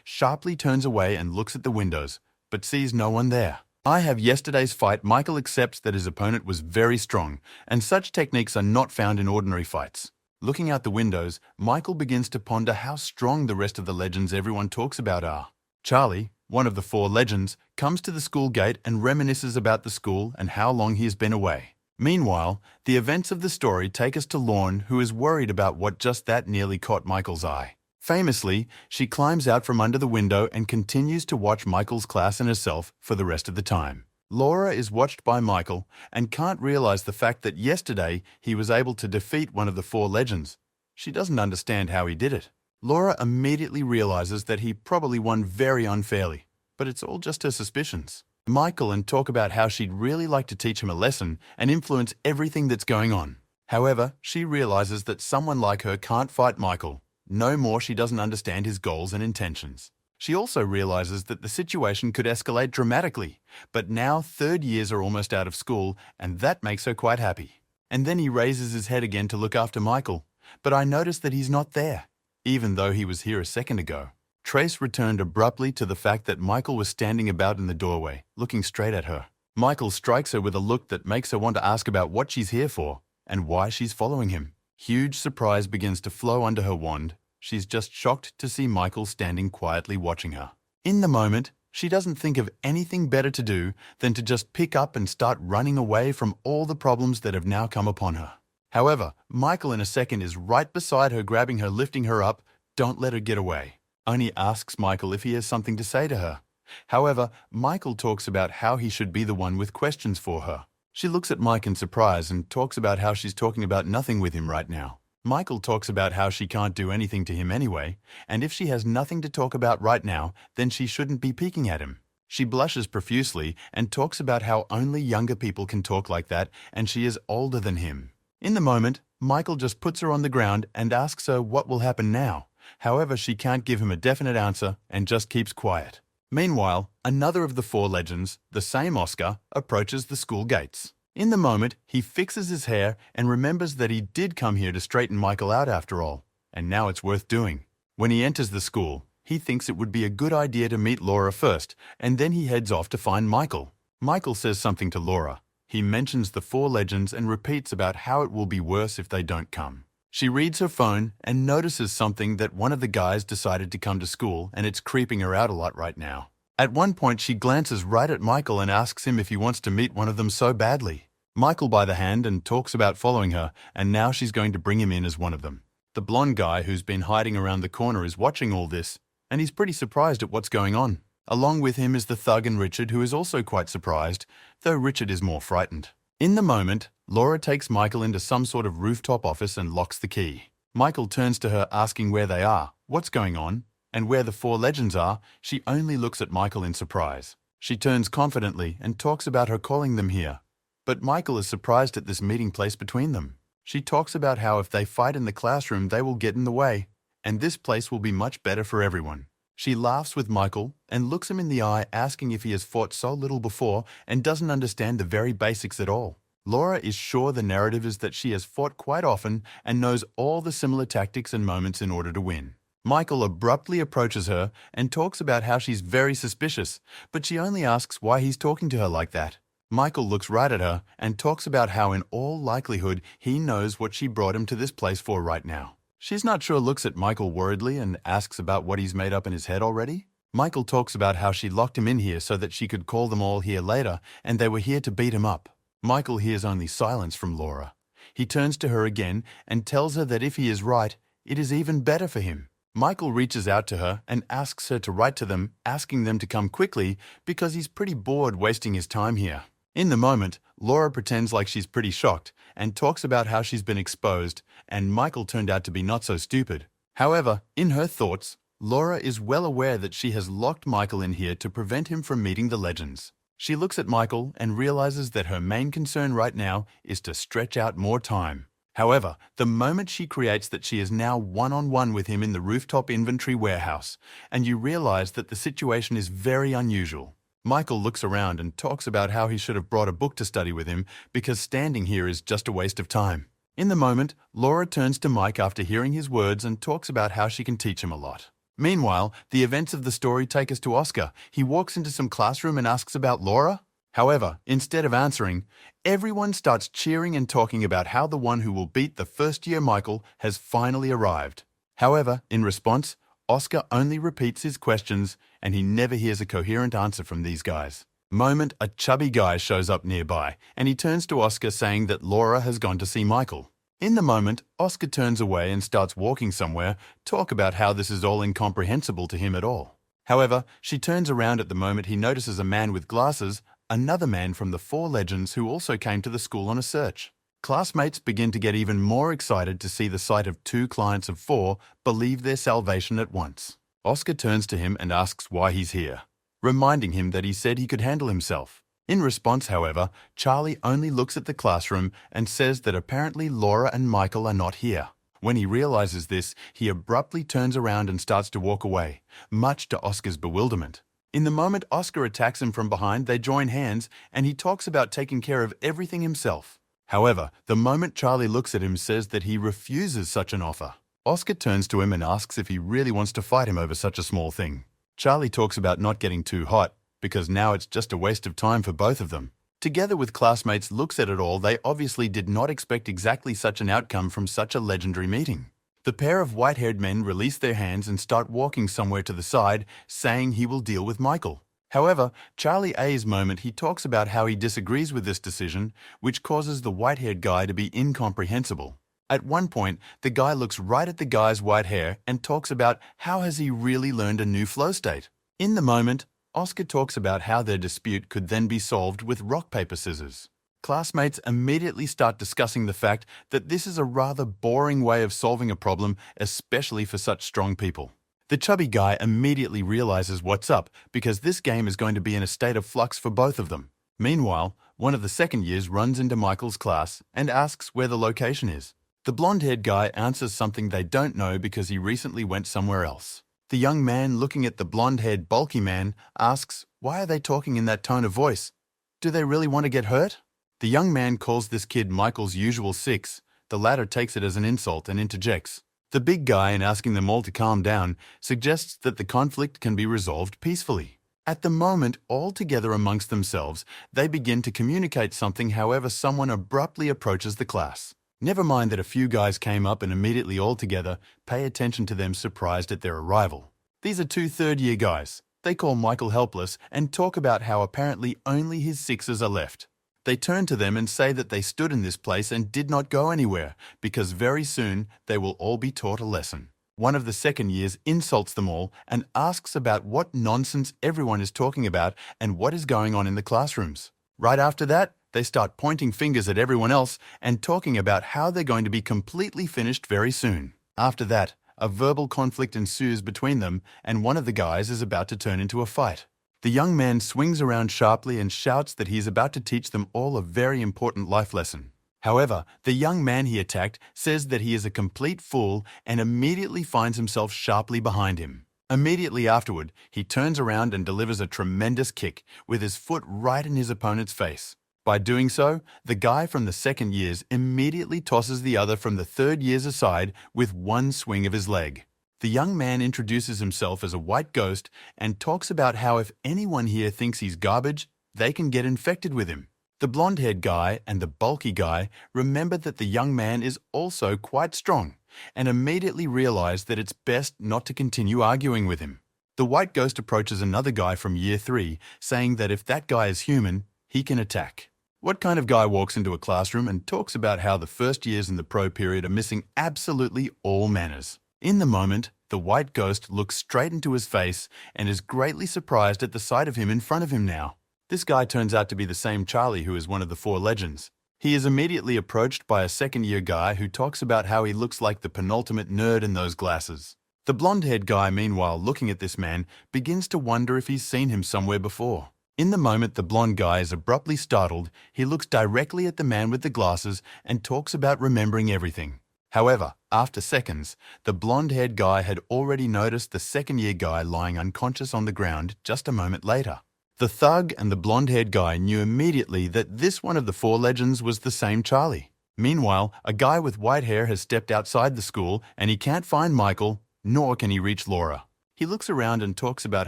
sharply turns away and looks at the windows, but sees no one there. I have yesterday's fight. Michael accepts that his opponent was very strong, and such techniques are not found in ordinary fights. Looking out the windows, Michael begins to ponder how strong the rest of the legends everyone talks about are. Charlie, one of the 4 legends, comes to the school gate and reminisces about the school and how long he has been away. Meanwhile, the events of the story take us to Lorne, who is worried about what just that nearly caught Michael's eye. Famously, she climbs out from under the window and continues to watch Michael's class and herself for the rest of the time. Laura is watched by Michael and can't realize the fact that yesterday he was able to defeat one of the 4 legends. She doesn't understand how he did it. Laura immediately realizes that he probably won very unfairly, but it's all just her suspicions. Michael and talk about how she'd really like to teach him a lesson and influence everything that's going on. However, she realizes that someone like her can't fight Michael. No more, she doesn't understand his goals and intentions. She also realizes that the situation could escalate dramatically, but now 3rd years are almost out of school, and that makes her quite happy. And then he raises his head again to look after Michael, but I notice that he's not there, even though he was here a second ago. Trace returned abruptly to the fact that Michael was standing about in the doorway, looking straight at her. Michael strikes her with a look that makes her want to ask about what she's here for and why she's following him. Huge surprise begins to flow under her wand. She's just shocked to see Michael standing quietly watching her. In the moment, she doesn't think of anything better to do than to just pick up and start running away from all the problems that have now come upon her. However, Michael in a second is right beside her, grabbing her, lifting her up. Don't let her get away. Only asks Michael if he has something to say to her. However, Michael talks about how he should be the one with questions for her. She looks at Mike in surprise and talks about how she's talking about nothing with him right now. Michael talks about how she can't do anything to him anyway, and if she has nothing to talk about right now, then she shouldn't be peeking at him. She blushes profusely and talks about how only younger people can talk like that, and she is older than him. In the moment, Michael just puts her on the ground and asks her what will happen now. However, she can't give him a definite answer and just keeps quiet. Meanwhile, another of the 4 legends, the same Oscar, approaches the school gates. In the moment, he fixes his hair and remembers that he did come here to straighten Michael out after all, and now it's worth doing. When he enters the school, he thinks it would be a good idea to meet Laura first, and then he heads off to find Michael. Michael says something to Laura. He mentions the 4 legends and repeats about how it will be worse if they don't come. She reads her phone and notices something, that one of the guys decided to come to school, and it's creeping her out a lot right now. At one point, she glances right at Michael and asks him if he wants to meet one of them so badly. Michael by the hand and talks about following her, and now she's going to bring him in as one of them. The blonde guy who's been hiding around the corner is watching all this, and he's pretty surprised at what's going on. Along with him is the thug and Richard, who is also quite surprised, though Richard is more frightened. In the moment, Laura takes Michael into some sort of rooftop office and locks the key. Michael turns to her asking where they are, what's going on, and where the 4 legends are. She only looks at Michael in surprise. She turns confidently and talks about her calling them here. But Michael is surprised at this meeting place between them. She talks about how if they fight in the classroom, they will get in the way, and this place will be much better for everyone. She laughs with Michael and looks him in the eye, asking if he has fought so little before and doesn't understand the very basics at all. Laura is sure the narrative is that she has fought quite often and knows all the similar tactics and moments in order to win. Michael abruptly approaches her and talks about how she's very suspicious, but she only asks why he's talking to her like that. Michael looks right at her and talks about how in all likelihood he knows what she brought him to this place for right now. She's not sure, looks at Michael worriedly and asks about what he's made up in his head already. Michael talks about how she locked him in here so that she could call them all here later, and they were here to beat him up. Michael hears only silence from Laura. He turns to her again and tells her that if he is right, it is even better for him. Michael reaches out to her and asks her to write to them, asking them to come quickly because he's pretty bored wasting his time here. In the moment, Laura pretends like she's pretty shocked and talks about how she's been exposed and Michael turned out to be not so stupid. However, in her thoughts, Laura is well aware that she has locked Michael in here to prevent him from meeting the legends. She looks at Michael and realizes that her main concern right now is to stretch out more time. However, the moment she creates that she is now one-on-one with him in the rooftop inventory warehouse, and you realize that the situation is very unusual. Michael looks around and talks about how he should have brought a book to study with him because standing here is just a waste of time. In the moment, Laura turns to Mike after hearing his words and talks about how she can teach him a lot. Meanwhile, the events of the story take us to Oscar. He walks into some classroom and asks about Laura. However, instead of answering, everyone starts cheering and talking about how the one who will beat the first-year Michael has finally arrived. However, in response, Oscar only repeats his questions and he never hears a coherent answer from these guys. Moment, a chubby guy shows up nearby and he turns to Oscar saying that Laura has gone to see Michael. In the moment, Oscar turns away and starts walking somewhere, talk about how this is all incomprehensible to him at all. However, she turns around at the moment he notices a man with glasses, another man from the 4 legends who also came to the school on a search. Classmates begin to get even more excited to see the sight of 2 clients of 4 believe their salvation at once. Oscar turns to him and asks why he's here, reminding him that he said he could handle himself. In response, however, Charlie only looks at the classroom and says that apparently Laura and Michael are not here. When he realizes this, he abruptly turns around and starts to walk away, much to Oscar's bewilderment. In the moment Oscar attacks him from behind, they join hands and he talks about taking care of everything himself. However, the moment Charlie looks at him says that he refuses such an offer. Oscar turns to him and asks if he really wants to fight him over such a small thing. Charlie talks about not getting too hot, because now it's just a waste of time for both of them. Together with classmates looks at it all, they obviously did not expect exactly such an outcome from such a legendary meeting. The pair of white-haired men release their hands and start walking somewhere to the side, saying he will deal with Michael. However, Charlie A's moment he talks about how he disagrees with this decision, which causes the white-haired guy to be incomprehensible. At one point, the guy looks right at the guy's white hair and talks about how has he really learned a new flow state. In the moment, Oscar talks about how their dispute could then be solved with rock, paper, scissors. Classmates immediately start discussing the fact that this is a rather boring way of solving a problem, especially for such strong people. The chubby guy immediately realizes what's up because this game is going to be in a state of flux for both of them. Meanwhile, one of the second years runs into Michael's class and asks where the location is. The blonde-haired guy answers something they don't know because he recently went somewhere else. The young man looking at the blonde-haired bulky man asks, why are they talking in that tone of voice? Do they really want to get hurt? The young man calls this kid Michael's usual 6. The latter takes it as an insult and interjects. The big guy, in asking them all to calm down, suggests that the conflict can be resolved peacefully. At the moment, all together amongst themselves, they begin to communicate something, however someone abruptly approaches the class. Never mind that a few guys came up and immediately all together pay attention to them surprised at their arrival. These are 2 third-year guys. They call Michael helpless and talk about how apparently only his 6s are left. They turn to them and say that they stood in this place and did not go anywhere because very soon they will all be taught a lesson. One of the second years insults them all and asks about what nonsense everyone is talking about and what is going on in the classrooms. Right after that, they start pointing fingers at everyone else and talking about how they're going to be completely finished very soon. After that, a verbal conflict ensues between them and one of the guys is about to turn into a fight. The young man swings around sharply and shouts that he is about to teach them all a very important life lesson. However, the young man he attacked says that he is a complete fool and immediately finds himself sharply behind him. Immediately afterward, he turns around and delivers a tremendous kick with his foot right in his opponent's face. By doing so, the guy from the second years immediately tosses the other from the third years aside with one swing of his leg. The young man introduces himself as a white ghost and talks about how if anyone here thinks he's garbage, they can get infected with him. The blonde-haired guy and the bulky guy remember that the young man is also quite strong and immediately realize that it's best not to continue arguing with him. The white ghost approaches another guy from year 3, saying that if that guy is human, he can attack. What kind of guy walks into a classroom and talks about how the first years in the pro period are missing absolutely all manners? In the moment, the white ghost looks straight into his face and is greatly surprised at the sight of him in front of him now. This guy turns out to be the same Charlie who is one of the 4 legends. He is immediately approached by a second-year guy who talks about how he looks like the penultimate nerd in those glasses. The blonde-haired guy, meanwhile, looking at this man, begins to wonder if he's seen him somewhere before. In the moment the blonde guy is abruptly startled, he looks directly at the man with the glasses and talks about remembering everything. However, after seconds, the blonde-haired guy had already noticed the second-year guy lying unconscious on the ground just a moment later. The thug and the blonde-haired guy knew immediately that this one of the 4 legends was the same Charlie. Meanwhile, a guy with white hair has stepped outside the school and he can't find Michael, nor can he reach Laura. He looks around and talks about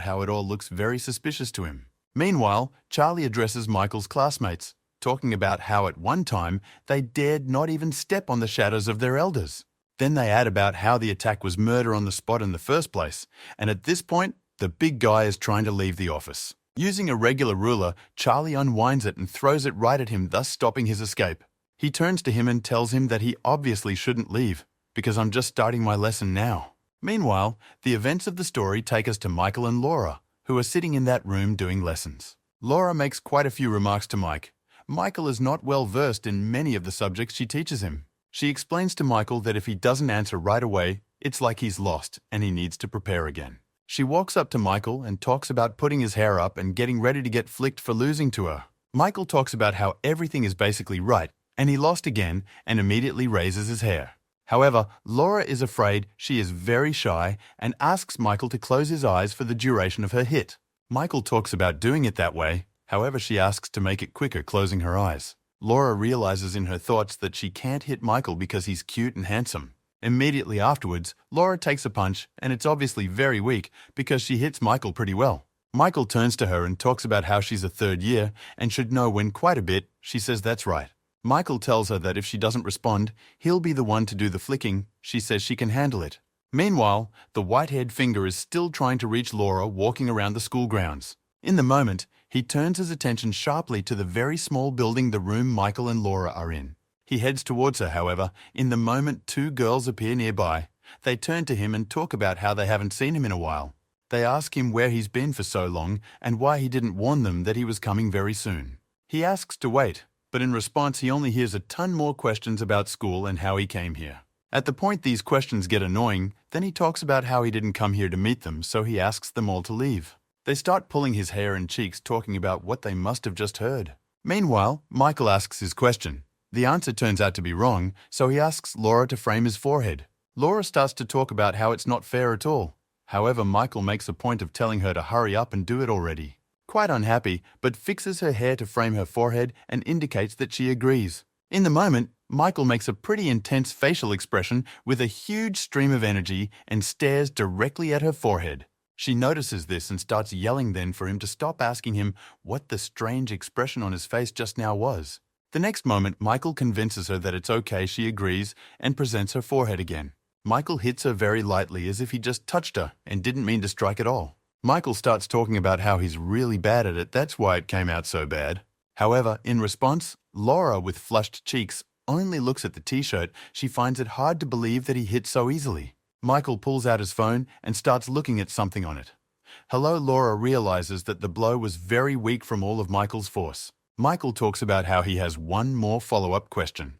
how it all looks very suspicious to him. Meanwhile, Charlie addresses Michael's classmates, talking about how at one time they dared not even step on the shadows of their elders. Then they add about how the attack was murder on the spot in the first place, and at this point, the big guy is trying to leave the office. Using a regular ruler, Charlie unwinds it and throws it right at him, thus stopping his escape. He turns to him and tells him that he obviously shouldn't leave, because I'm just starting my lesson now. Meanwhile, the events of the story take us to Michael and Laura, who are sitting in that room doing lessons. Laura makes quite a few remarks to Mike. Michael is not well versed in many of the subjects she teaches him. She explains to Michael that if he doesn't answer right away, it's like he's lost and he needs to prepare again. She walks up to Michael and talks about putting his hair up and getting ready to get flicked for losing to her. Michael talks about how everything is basically right and he lost again and immediately raises his hair. However, Laura is afraid she is very shy and asks Michael to close his eyes for the duration of her hit. Michael talks about doing it that way, however she asks to make it quicker closing her eyes. Laura realizes in her thoughts that she can't hit Michael because he's cute and handsome. Immediately afterwards, Laura takes a punch and it's obviously very weak because she hits Michael pretty well. Michael turns to her and talks about how she's a third year and should know when quite a bit. She says that's right. Michael tells her that if she doesn't respond, he'll be the one to do the flicking. She says she can handle it. Meanwhile, the white-haired finger is still trying to reach Laura walking around the school grounds. In the moment, he turns his attention sharply to the very small building the room Michael and Laura are in. He heads towards her, however. In the moment two girls appear nearby. They turn to him and talk about how they haven't seen him in a while. They ask him where he's been for so long and why he didn't warn them that he was coming very soon. He asks to wait, but in response he only hears a ton more questions about school and how he came here. At the point these questions get annoying, then he talks about how he didn't come here to meet them, so he asks them all to leave. They start pulling his hair and cheeks, talking about what they must have just heard. Meanwhile, Michael asks his question. The answer turns out to be wrong, so he asks Laura to frame his forehead. Laura starts to talk about how it's not fair at all. However, Michael makes a point of telling her to hurry up and do it already. Quite unhappy, but fixes her hair to frame her forehead and indicates that she agrees. In the moment, Michael makes a pretty intense facial expression with a huge stream of energy and stares directly at her forehead. She notices this and starts yelling then for him to stop asking him what the strange expression on his face just now was. The next moment, Michael convinces her that it's okay, she agrees, and presents her forehead again. Michael hits her very lightly as if he just touched her and didn't mean to strike at all. Michael starts talking about how he's really bad at it, that's why it came out so bad. However, in response, Laura, with flushed cheeks, only looks at the t-shirt. She finds it hard to believe that he hit so easily. Michael pulls out his phone and starts looking at something on it. Hello, Laura realizes that the blow was very weak from all of Michael's force. Michael talks about how he has one more follow-up question.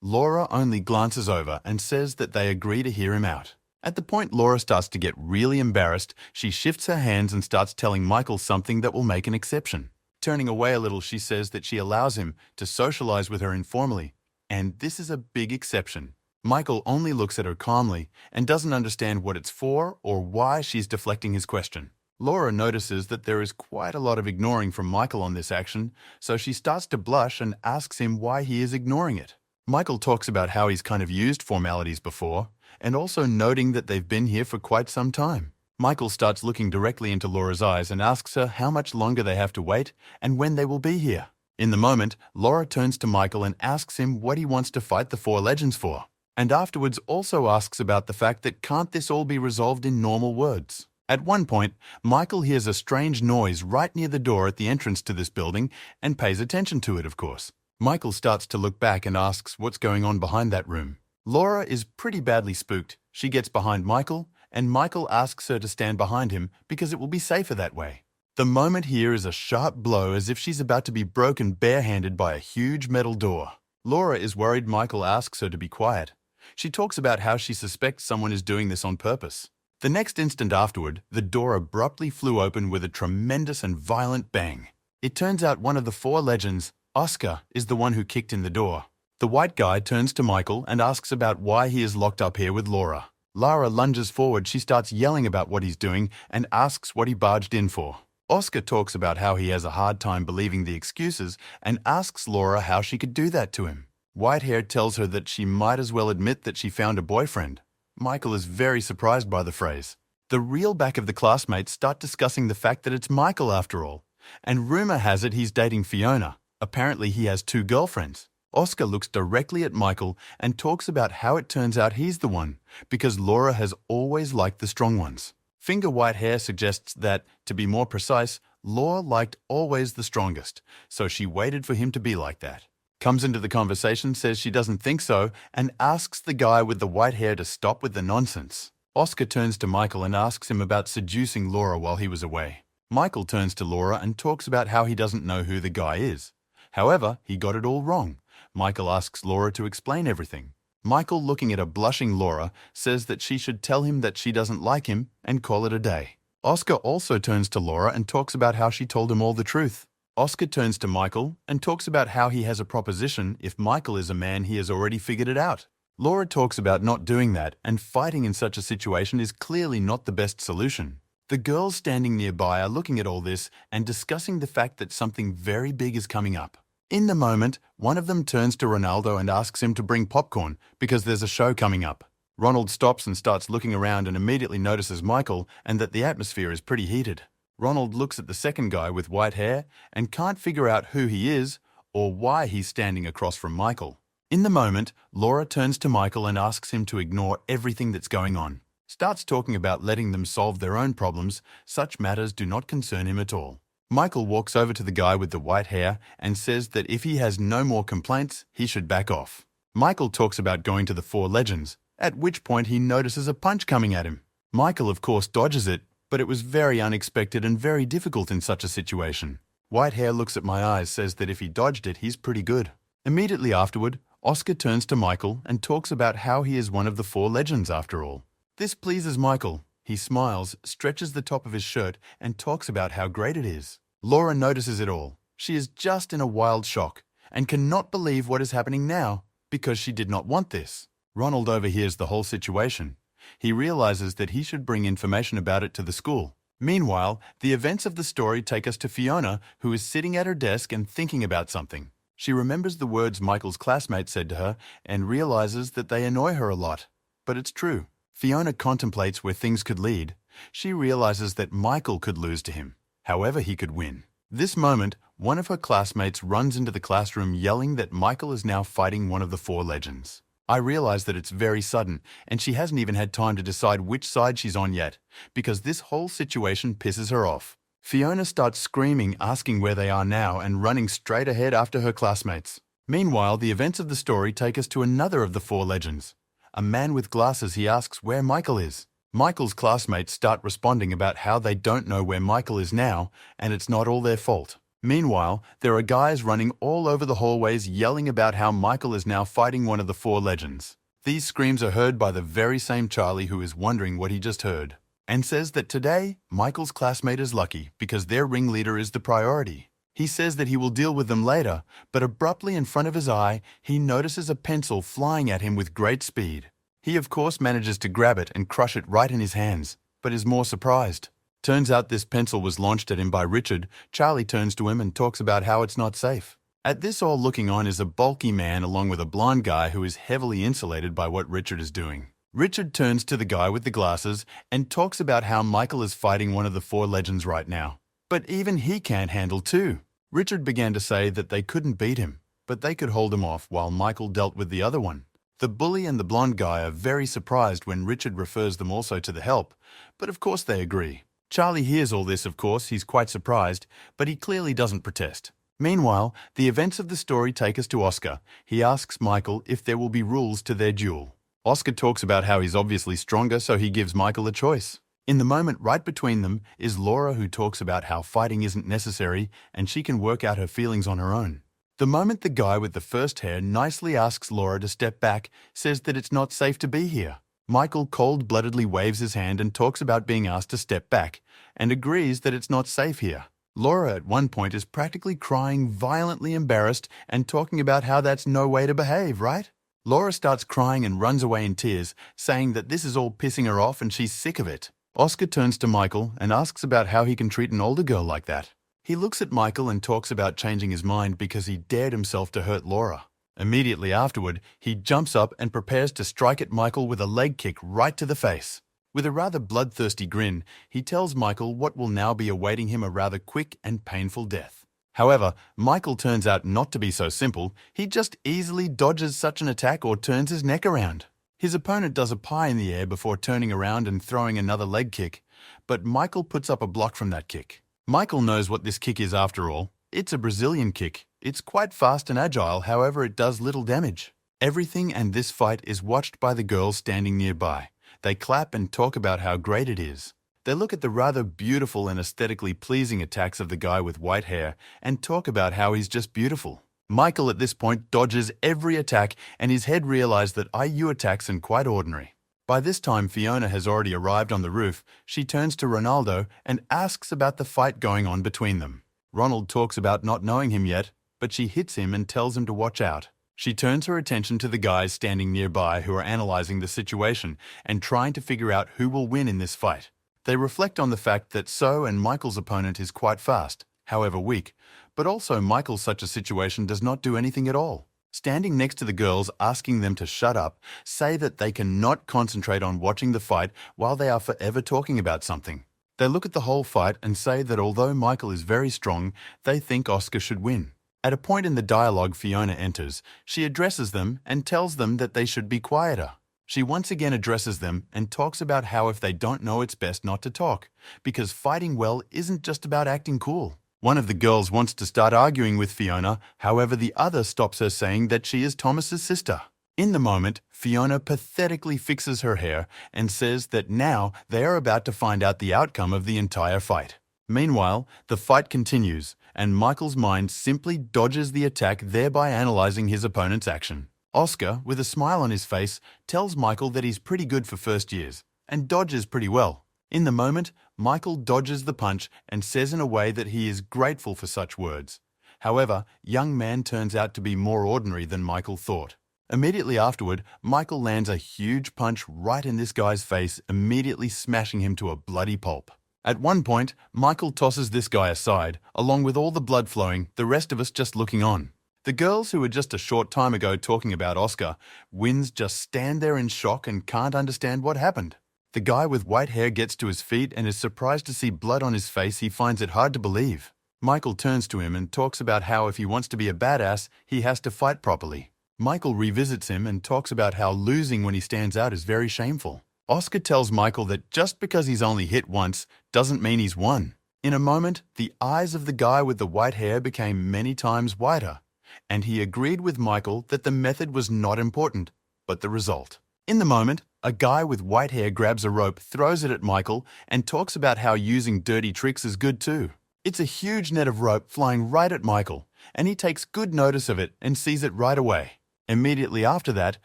Laura only glances over and says that they agree to hear him out. At the point Laura starts to get really embarrassed, she shifts her hands and starts telling Michael something that will make an exception. Turning away a little, she says that she allows him to socialize with her informally, and this is a big exception. Michael only looks at her calmly and doesn't understand what it's for or why she's deflecting his question. Laura notices that there is quite a lot of ignoring from Michael on this action, so she starts to blush and asks him why he is ignoring it. Michael talks about how he's kind of used formalities before, and also noting that they've been here for quite some time. Michael starts looking directly into Laura's eyes and asks her how much longer they have to wait and when they will be here. In the moment, Laura turns to Michael and asks him what he wants to fight the four legends for, and afterwards also asks about the fact that can't this all be resolved in normal words. At one point, Michael hears a strange noise right near the door at the entrance to this building and pays attention to it, of course. Michael starts to look back and asks what's going on behind that room. Laura is pretty badly spooked. She gets behind Michael, and Michael asks her to stand behind him because it will be safer that way. The moment here is a sharp blow as if she's about to be broken barehanded by a huge metal door. Laura is worried. Michael asks her to be quiet. She talks about how she suspects someone is doing this on purpose. The next instant afterward, the door abruptly flew open with a tremendous and violent bang. It turns out one of the four legends, Oscar, is the one who kicked in the door. The white guy turns to Michael and asks about why he is locked up here with Laura. Laura lunges forward. She starts yelling about what he's doing and asks what he barged in for. Oscar talks about how he has a hard time believing the excuses and asks Laura how she could do that to him. Whitehair tells her that she might as well admit that she found a boyfriend. Michael is very surprised by the phrase. The real back of the classmates start discussing the fact that it's Michael after all, and rumor has it he's dating Fiona. Apparently he has two girlfriends. Oscar looks directly at Michael and talks about how it turns out he's the one, because Laura has always liked the strong ones. Finger Whitehair suggests that, to be more precise, Laura liked always the strongest, so she waited for him to be like that. Comes into the conversation, says she doesn't think so, and asks the guy with the white hair to stop with the nonsense. Oscar turns to Michael and asks him about seducing Laura while he was away. Michael turns to Laura and talks about how he doesn't know who the guy is. However, he got it all wrong. Michael asks Laura to explain everything. Michael, looking at a blushing Laura, says that she should tell him that she doesn't like him and call it a day. Oscar also turns to Laura and talks about how she told him all the truth. Oscar turns to Michael and talks about how he has a proposition if Michael is a man he has already figured it out. Laura talks about not doing that, and fighting in such a situation is clearly not the best solution. The girls standing nearby are looking at all this and discussing the fact that something very big is coming up. In the moment, one of them turns to Ronaldo and asks him to bring popcorn because there's a show coming up. Ronald stops and starts looking around and immediately notices Michael and that the atmosphere is pretty heated. Ronald looks at the second guy with white hair and can't figure out who he is or why he's standing across from Michael. In the moment, Laura turns to Michael and asks him to ignore everything that's going on. Starts talking about letting them solve their own problems. Such matters do not concern him at all. Michael walks over to the guy with the white hair and says that if he has no more complaints, he should back off. Michael talks about going to the Four Legends, at which point he notices a punch coming at him. Michael, of course, dodges it, but it was very unexpected and very difficult in such a situation. White hair looks at my eyes, says that if he dodged it, he's pretty good. Immediately afterward, Oscar turns to Michael and talks about how he is one of the Four Legends after all. This pleases Michael. He smiles, stretches the top of his shirt, and talks about how great it is. Laura notices it all. She is just in a wild shock and cannot believe what is happening now because she did not want this. Ronald overhears the whole situation. He realizes that he should bring information about it to the school. Meanwhile, the events of the story take us to Fiona, who is sitting at her desk and thinking about something. She remembers the words Michael's classmate said to her and realizes that they annoy her a lot. But it's true. Fiona contemplates where things could lead. She realizes that Michael could lose to him. However, he could win. This moment, one of her classmates runs into the classroom yelling that Michael is now fighting one of the Four Legends. I realize that it's very sudden, and she hasn't even had time to decide which side she's on yet, because this whole situation pisses her off. Fiona starts screaming, asking where they are now, and running straight ahead after her classmates. Meanwhile, the events of the story take us to another of the Four Legends. A man with glasses, he asks where Michael is. Michael's classmates start responding about how they don't know where Michael is now, and it's not all their fault. Meanwhile, there are guys running all over the hallways yelling about how Michael is now fighting one of the Four Legends. These screams are heard by the very same Charlie who is wondering what he just heard, and says that today, Michael's classmate is lucky because their ringleader is the priority. He says that he will deal with them later, but abruptly in front of his eye, he notices a pencil flying at him with great speed. He of course manages to grab it and crush it right in his hands, but is more surprised. Turns out this pencil was launched at him by Richard. Charlie turns to him and talks about how it's not safe. At this all looking on is a bulky man along with a blonde guy who is heavily insulated by what Richard is doing. Richard turns to the guy with the glasses and talks about how Michael is fighting one of the Four Legends right now. But even he can't handle two. Richard began to say that they couldn't beat him, but they could hold him off while Michael dealt with the other one. The bully and the blonde guy are very surprised when Richard refers them also to the help, but of course they agree. Charlie hears all this, of course, he's quite surprised, but he clearly doesn't protest. Meanwhile, the events of the story take us to Oscar. He asks Michael if there will be rules to their duel. Oscar talks about how he's obviously stronger, so he gives Michael a choice. In the moment right between them is Laura, who talks about how fighting isn't necessary and she can work out her feelings on her own. The moment the guy with the first hair nicely asks Laura to step back, says that it's not safe to be here. Michael cold-bloodedly waves his hand and talks about being asked to step back, and agrees that it's not safe here. Laura at one point is practically crying, violently embarrassed, and talking about how that's no way to behave, right? Laura starts crying and runs away in tears, saying that this is all pissing her off and she's sick of it. Oscar turns to Michael and asks about how he can treat an older girl like that. He looks at Michael and talks about changing his mind because he dared himself to hurt Laura. Immediately afterward, he jumps up and prepares to strike at Michael with a leg kick right to the face. With a rather bloodthirsty grin, he tells Michael what will now be awaiting him a rather quick and painful death. However, Michael turns out not to be so simple. He just easily dodges such an attack or turns his neck around. His opponent does a pie in the air before turning around and throwing another leg kick, but Michael puts up a block from that kick. Michael knows what this kick is after all. It's a Brazilian kick. It's quite fast and agile, however it does little damage. Everything and this fight is watched by the girls standing nearby. They clap and talk about how great it is. They look at the rather beautiful and aesthetically pleasing attacks of the guy with white hair and talk about how he's just beautiful. Michael at this point dodges every attack and his head realizes that IU attacks are quite ordinary. By this time, Fiona has already arrived on the roof. She turns to Ronaldo and asks about the fight going on between them. Ronald talks about not knowing him yet, but she hits him and tells him to watch out. She turns her attention to the guys standing nearby who are analyzing the situation and trying to figure out who will win in this fight. They reflect on the fact that So and Michael's opponent is quite fast, however weak, but also Michael such a situation does not do anything at all. Standing next to the girls, asking them to shut up, say that they cannot concentrate on watching the fight while they are forever talking about something. They look at the whole fight and say that although Michael is very strong, they think Oscar should win. At a point in the dialogue, Fiona enters. She addresses them and tells them that they should be quieter. She once again addresses them and talks about how if they don't know, it's best not to talk, because fighting well isn't just about acting cool. One of the girls wants to start arguing with Fiona, however the other stops her saying that she is Thomas's sister. In the moment, Fiona pathetically fixes her hair and says that now they are about to find out the outcome of the entire fight. Meanwhile, the fight continues, and Michael's mind simply dodges the attack, thereby analyzing his opponent's action. Oscar, with a smile on his face, tells Michael that he's pretty good for first years, and dodges pretty well. In the moment, Michael dodges the punch and says in a way that he is grateful for such words. However, young man turns out to be more ordinary than Michael thought. Immediately afterward, Michael lands a huge punch right in this guy's face, immediately smashing him to a bloody pulp. At one point, Michael tosses this guy aside, along with all the blood flowing, the rest of us just looking on. The girls who were just a short time ago talking about Oscar wins just stand there in shock and can't understand what happened. The guy with white hair gets to his feet and is surprised to see blood on his face. He finds it hard to believe. Michael turns to him and talks about how if he wants to be a badass, he has to fight properly. Michael revisits him and talks about how losing when he stands out is very shameful. Oscar tells Michael that just because he's only hit once doesn't mean he's won. In a moment, the eyes of the guy with the white hair became many times whiter, and he agreed with Michael that the method was not important, but the result. In the moment, a guy with white hair grabs a rope, throws it at Michael, and talks about how using dirty tricks is good too. It's a huge net of rope flying right at Michael, and he takes good notice of it and sees it right away. Immediately after that,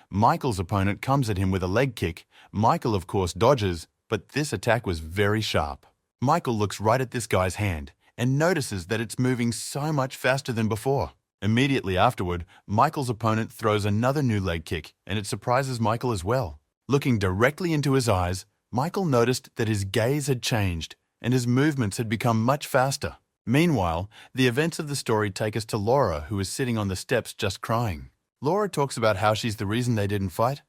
Michael's opponent comes at him with a leg kick. Michael, of course, dodges, but this attack was very sharp. Michael looks right at this guy's hand and notices that it's moving so much faster than before. Immediately afterward, Michael's opponent throws another new leg kick, and it surprises Michael as well. Looking directly into his eyes, Michael noticed that his gaze had changed and his movements had become much faster. Meanwhile, the events of the story take us to Laura, who is sitting on the steps just crying. Laura talks about how she's the reason they didn't fight.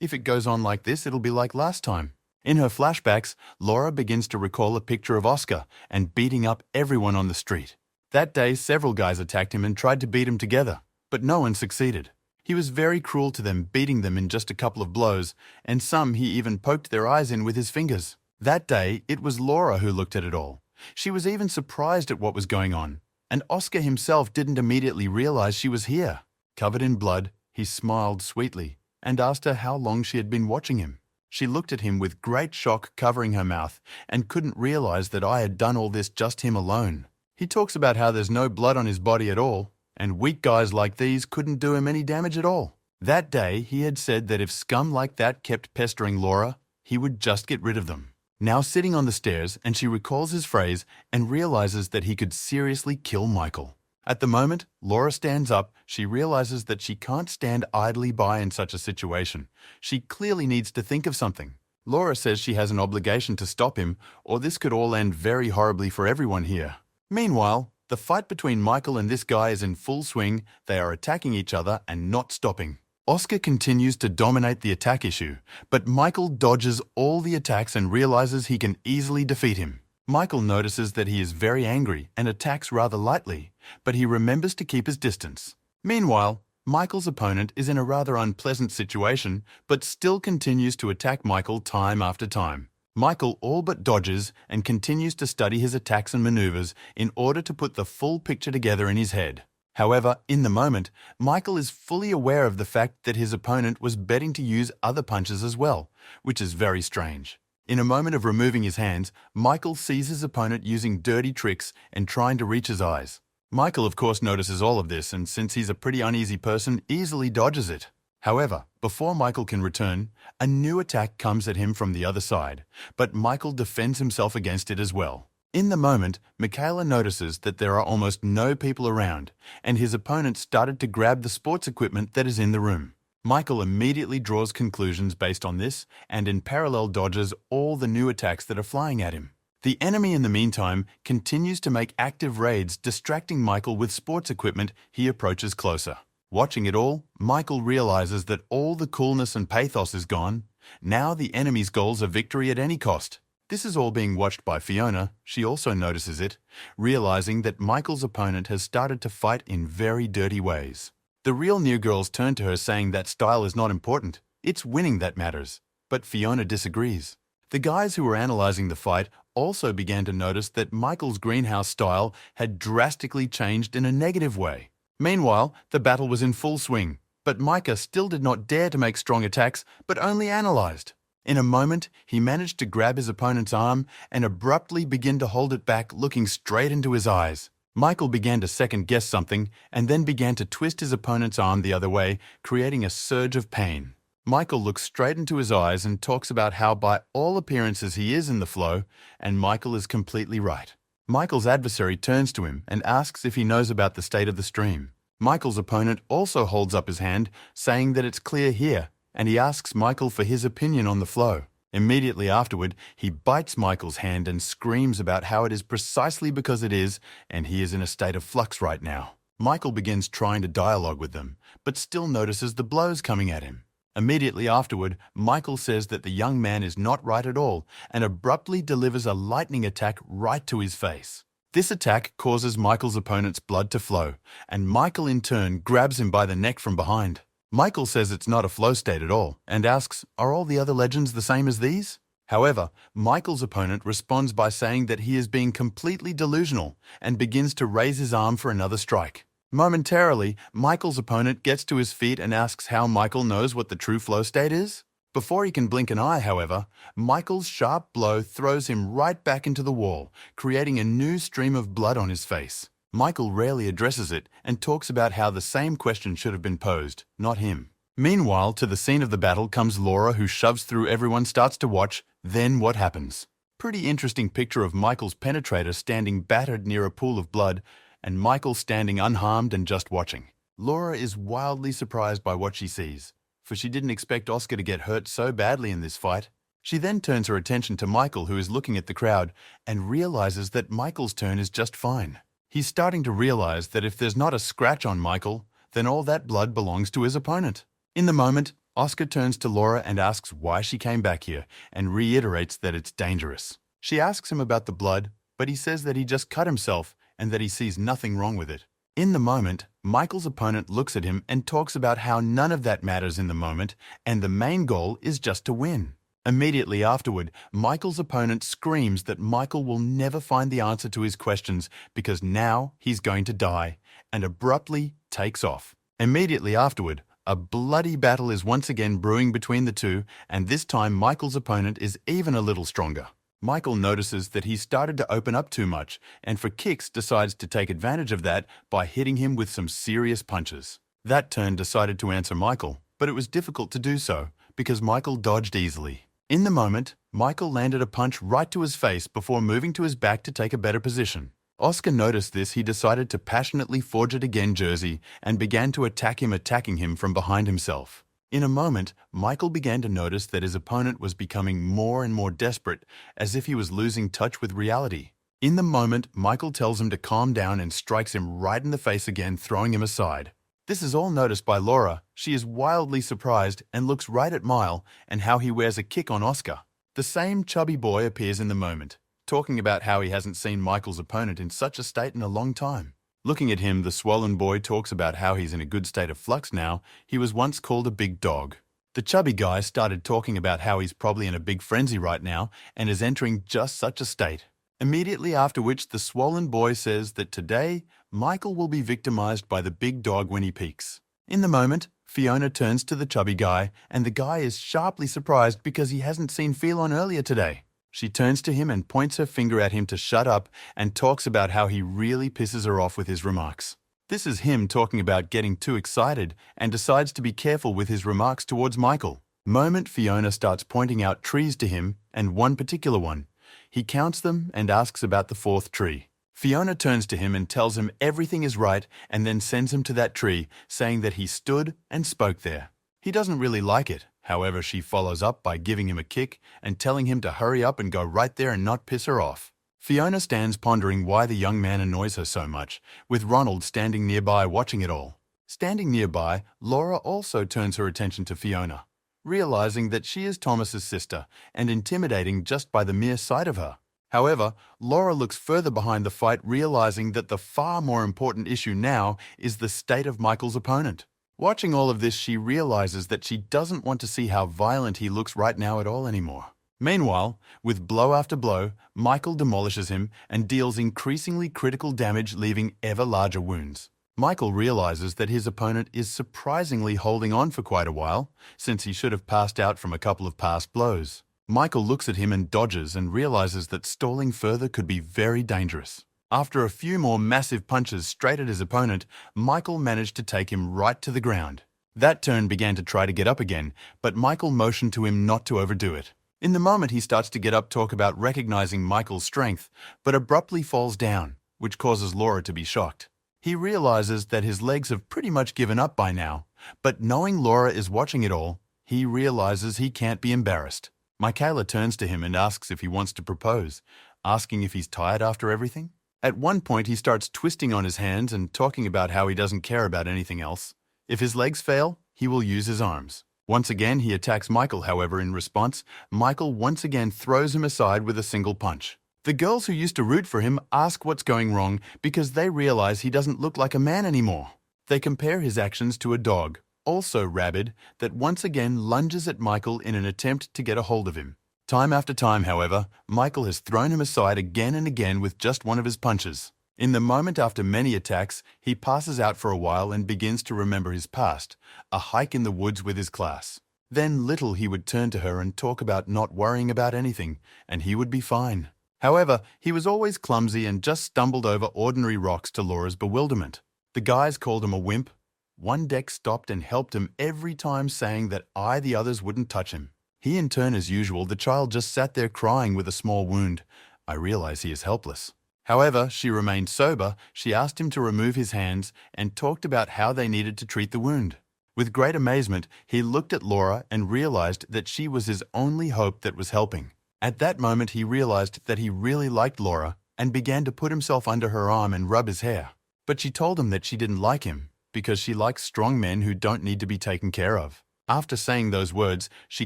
If it goes on like this, it'll be like last time. In her flashbacks, Laura begins to recall a picture of Oscar and beating up everyone on the street. That day, several guys attacked him and tried to beat him together, but no one succeeded. He was very cruel to them, beating them in just a couple of blows, and some he even poked their eyes in with his fingers. That day, it was Laura who looked at it all. She was even surprised at what was going on, and Oscar himself didn't immediately realize she was here. Covered in blood, he smiled sweetly and asked her how long she had been watching him. She looked at him with great shock covering her mouth and couldn't realize that I had done all this just him alone. He talks about how there's no blood on his body at all, and weak guys like these couldn't do him any damage at all. That day, he had said that if scum like that kept pestering Laura, he would just get rid of them. Now sitting on the stairs, and she recalls his phrase and realizes that he could seriously kill Michael. At the moment, Laura stands up. She realizes that she can't stand idly by in such a situation. She clearly needs to think of something. Laura says she has an obligation to stop him, or this could all end very horribly for everyone here. Meanwhile, the fight between Michael and this guy is in full swing. They are attacking each other and not stopping. Oscar continues to dominate the attack issue, but Michael dodges all the attacks and realizes he can easily defeat him. Michael notices that he is very angry and attacks rather lightly, but he remembers to keep his distance. Meanwhile, Michael's opponent is in a rather unpleasant situation, but still continues to attack Michael time after time. Michael all but dodges and continues to study his attacks and maneuvers in order to put the full picture together in his head. However, in the moment, Michael is fully aware of the fact that his opponent was betting to use other punches as well, which is very strange. In a moment of removing his hands, Michael sees his opponent using dirty tricks and trying to reach his eyes. Michael, of course, notices all of this, and since he's a pretty uneasy person, easily dodges it. However, before Michael can return, a new attack comes at him from the other side, but Michael defends himself against it as well. In the moment, Michaela notices that there are almost no people around, and his opponent started to grab the sports equipment that is in the room. Michael immediately draws conclusions based on this and in parallel dodges all the new attacks that are flying at him. The enemy, in the meantime, continues to make active raids, distracting Michael with sports equipment. He approaches closer. Watching it all, Michael realizes that all the coolness and pathos is gone. Now the enemy's goals are victory at any cost. This is all being watched by Fiona. She also notices it, realizing that Michael's opponent has started to fight in very dirty ways. The real new girls turn to her saying that style is not important, it's winning that matters. But Fiona disagrees. The guys who were analyzing the fight also began to notice that Michael's greenhouse style had drastically changed in a negative way. Meanwhile, the battle was in full swing, but Micah still did not dare to make strong attacks, but only analyzed. In a moment, he managed to grab his opponent's arm and abruptly begin to hold it back, looking straight into his eyes. Michael began to second-guess something and then began to twist his opponent's arm the other way, creating a surge of pain. Michael looks straight into his eyes and talks about how by all appearances he is in the flow, and Michael is completely right. Michael's adversary turns to him and asks if he knows about the state of the stream. Michael's opponent also holds up his hand, saying that it's clear here, and he asks Michael for his opinion on the flow. Immediately afterward, he bites Michael's hand and screams about how it is precisely because it is, and he is in a state of flux right now. Michael begins trying to dialogue with them, but still notices the blows coming at him. Immediately afterward, Michael says that the young man is not right at all and abruptly delivers a lightning attack right to his face. This attack causes Michael's opponent's blood to flow, and Michael in turn grabs him by the neck from behind. Michael says it's not a flow state at all and asks, are all the other legends the same as these? However, Michael's opponent responds by saying that he is being completely delusional and begins to raise his arm for another strike. Momentarily, Michael's opponent gets to his feet and asks how Michael knows what the true flow state is. Before he can blink an eye, however, Michael's sharp blow throws him right back into the wall, creating a new stream of blood on his face. Michael rarely addresses it and talks about how the same question should have been posed, not him. Meanwhile, to the scene of the battle comes Laura, who shoves through everyone, starts to watch. Then what happens? Pretty interesting picture of Michael's penetrator standing battered near a pool of blood, and Michael standing unharmed and just watching. Laura is wildly surprised by what she sees, for she didn't expect Oscar to get hurt so badly in this fight. She then turns her attention to Michael, who is looking at the crowd, and realizes that Michael's turn is just fine. He's starting to realize that if there's not a scratch on Michael, then all that blood belongs to his opponent. In the moment, Oscar turns to Laura and asks why she came back here, and reiterates that it's dangerous. She asks him about the blood, but he says that he just cut himself and that he sees nothing wrong with it. In the moment, Michael's opponent looks at him and talks about how none of that matters in the moment, and the main goal is just to win. Immediately afterward, Michael's opponent screams that Michael will never find the answer to his questions because now he's going to die, and abruptly takes off. Immediately afterward, a bloody battle is once again brewing between the two, and this time Michael's opponent is even a little stronger. Michael notices that he started to open up too much, and for kicks decides to take advantage of that by hitting him with some serious punches. That turn decided to answer Michael, but it was difficult to do so because Michael dodged easily. In the moment, Michael landed a punch right to his face before moving to his back to take a better position. Oscar noticed this. He decided to passionately forge it again Jersey and began to attacking him from behind himself. In a moment, Michael began to notice that his opponent was becoming more and more desperate, as if he was losing touch with reality. In the moment, Michael tells him to calm down and strikes him right in the face again, throwing him aside. This is all noticed by Laura. She is wildly surprised and looks right at Mile and how he wears a kick on Oscar. The same chubby boy appears in the moment, talking about how he hasn't seen Michael's opponent in such a state in a long time. Looking at him, the swollen boy talks about how he's in a good state of flux now. He was once called a big dog. The chubby guy started talking about how he's probably in a big frenzy right now and is entering just such a state. Immediately after which, the swollen boy says that today, Michael will be victimized by the big dog when he peaks. In the moment, Fiona turns to the chubby guy, and the guy is sharply surprised because he hasn't seen Phelon earlier today. She turns to him and points her finger at him to shut up and talks about how he really pisses her off with his remarks. This is him talking about getting too excited and decides to be careful with his remarks towards Michael. Moment Fiona starts pointing out trees to him, and one particular one. He counts them and asks about the fourth tree. Fiona turns to him and tells him everything is right and then sends him to that tree, saying that he stood and spoke there. He doesn't really like it. However, she follows up by giving him a kick and telling him to hurry up and go right there and not piss her off. Fiona stands pondering why the young man annoys her so much, with Ronald standing nearby watching it all. Standing nearby, Laura also turns her attention to Fiona, realizing that she is Thomas's sister and intimidating just by the mere sight of her. However, Laura looks further behind the fight, realizing that the far more important issue now is the state of Michael's opponent. Watching all of this, she realizes that she doesn't want to see how violent he looks right now at all anymore. Meanwhile, with blow after blow, Michael demolishes him and deals increasingly critical damage, leaving ever larger wounds. Michael realizes that his opponent is surprisingly holding on for quite a while, since he should have passed out from a couple of past blows. Michael looks at him and dodges and realizes that stalling further could be very dangerous. After a few more massive punches straight at his opponent, Michael managed to take him right to the ground. That turn began to try to get up again, but Michael motioned to him not to overdo it. In the moment he starts to get up, talk about recognizing Michael's strength, but abruptly falls down, which causes Laura to be shocked. He realizes that his legs have pretty much given up by now, but knowing Laura is watching it all, he realizes he can't be embarrassed. Michaela turns to him and asks if he wants to propose, asking if he's tired after everything. At one point, he starts twisting on his hands and talking about how he doesn't care about anything else. If his legs fail, he will use his arms. Once again, he attacks Michael. However, in response, Michael once again throws him aside with a single punch. The girls who used to root for him ask what's going wrong because they realize he doesn't look like a man anymore. They compare his actions to a dog, also rabid, that once again lunges at Michael in an attempt to get a hold of him. Time after time, however, Michael has thrown him aside again and again with just one of his punches. In the moment after many attacks, he passes out for a while and begins to remember his past, a hike in the woods with his class. Then little he would turn to her and talk about not worrying about anything, and he would be fine. However, he was always clumsy and just stumbled over ordinary rocks to Laura's bewilderment. The guys called him a wimp. One deck stopped and helped him every time, saying that the others wouldn't touch him. He in turn, as usual, the child just sat there crying with a small wound. I realize he is helpless. However, she remained sober. She asked him to remove his hands and talked about how they needed to treat the wound. With great amazement, he looked at Laura and realized that she was his only hope that was helping. At that moment, he realized that he really liked Laura and began to put himself under her arm and rub his hair. But she told him that she didn't like him because she likes strong men who don't need to be taken care of. After saying those words, she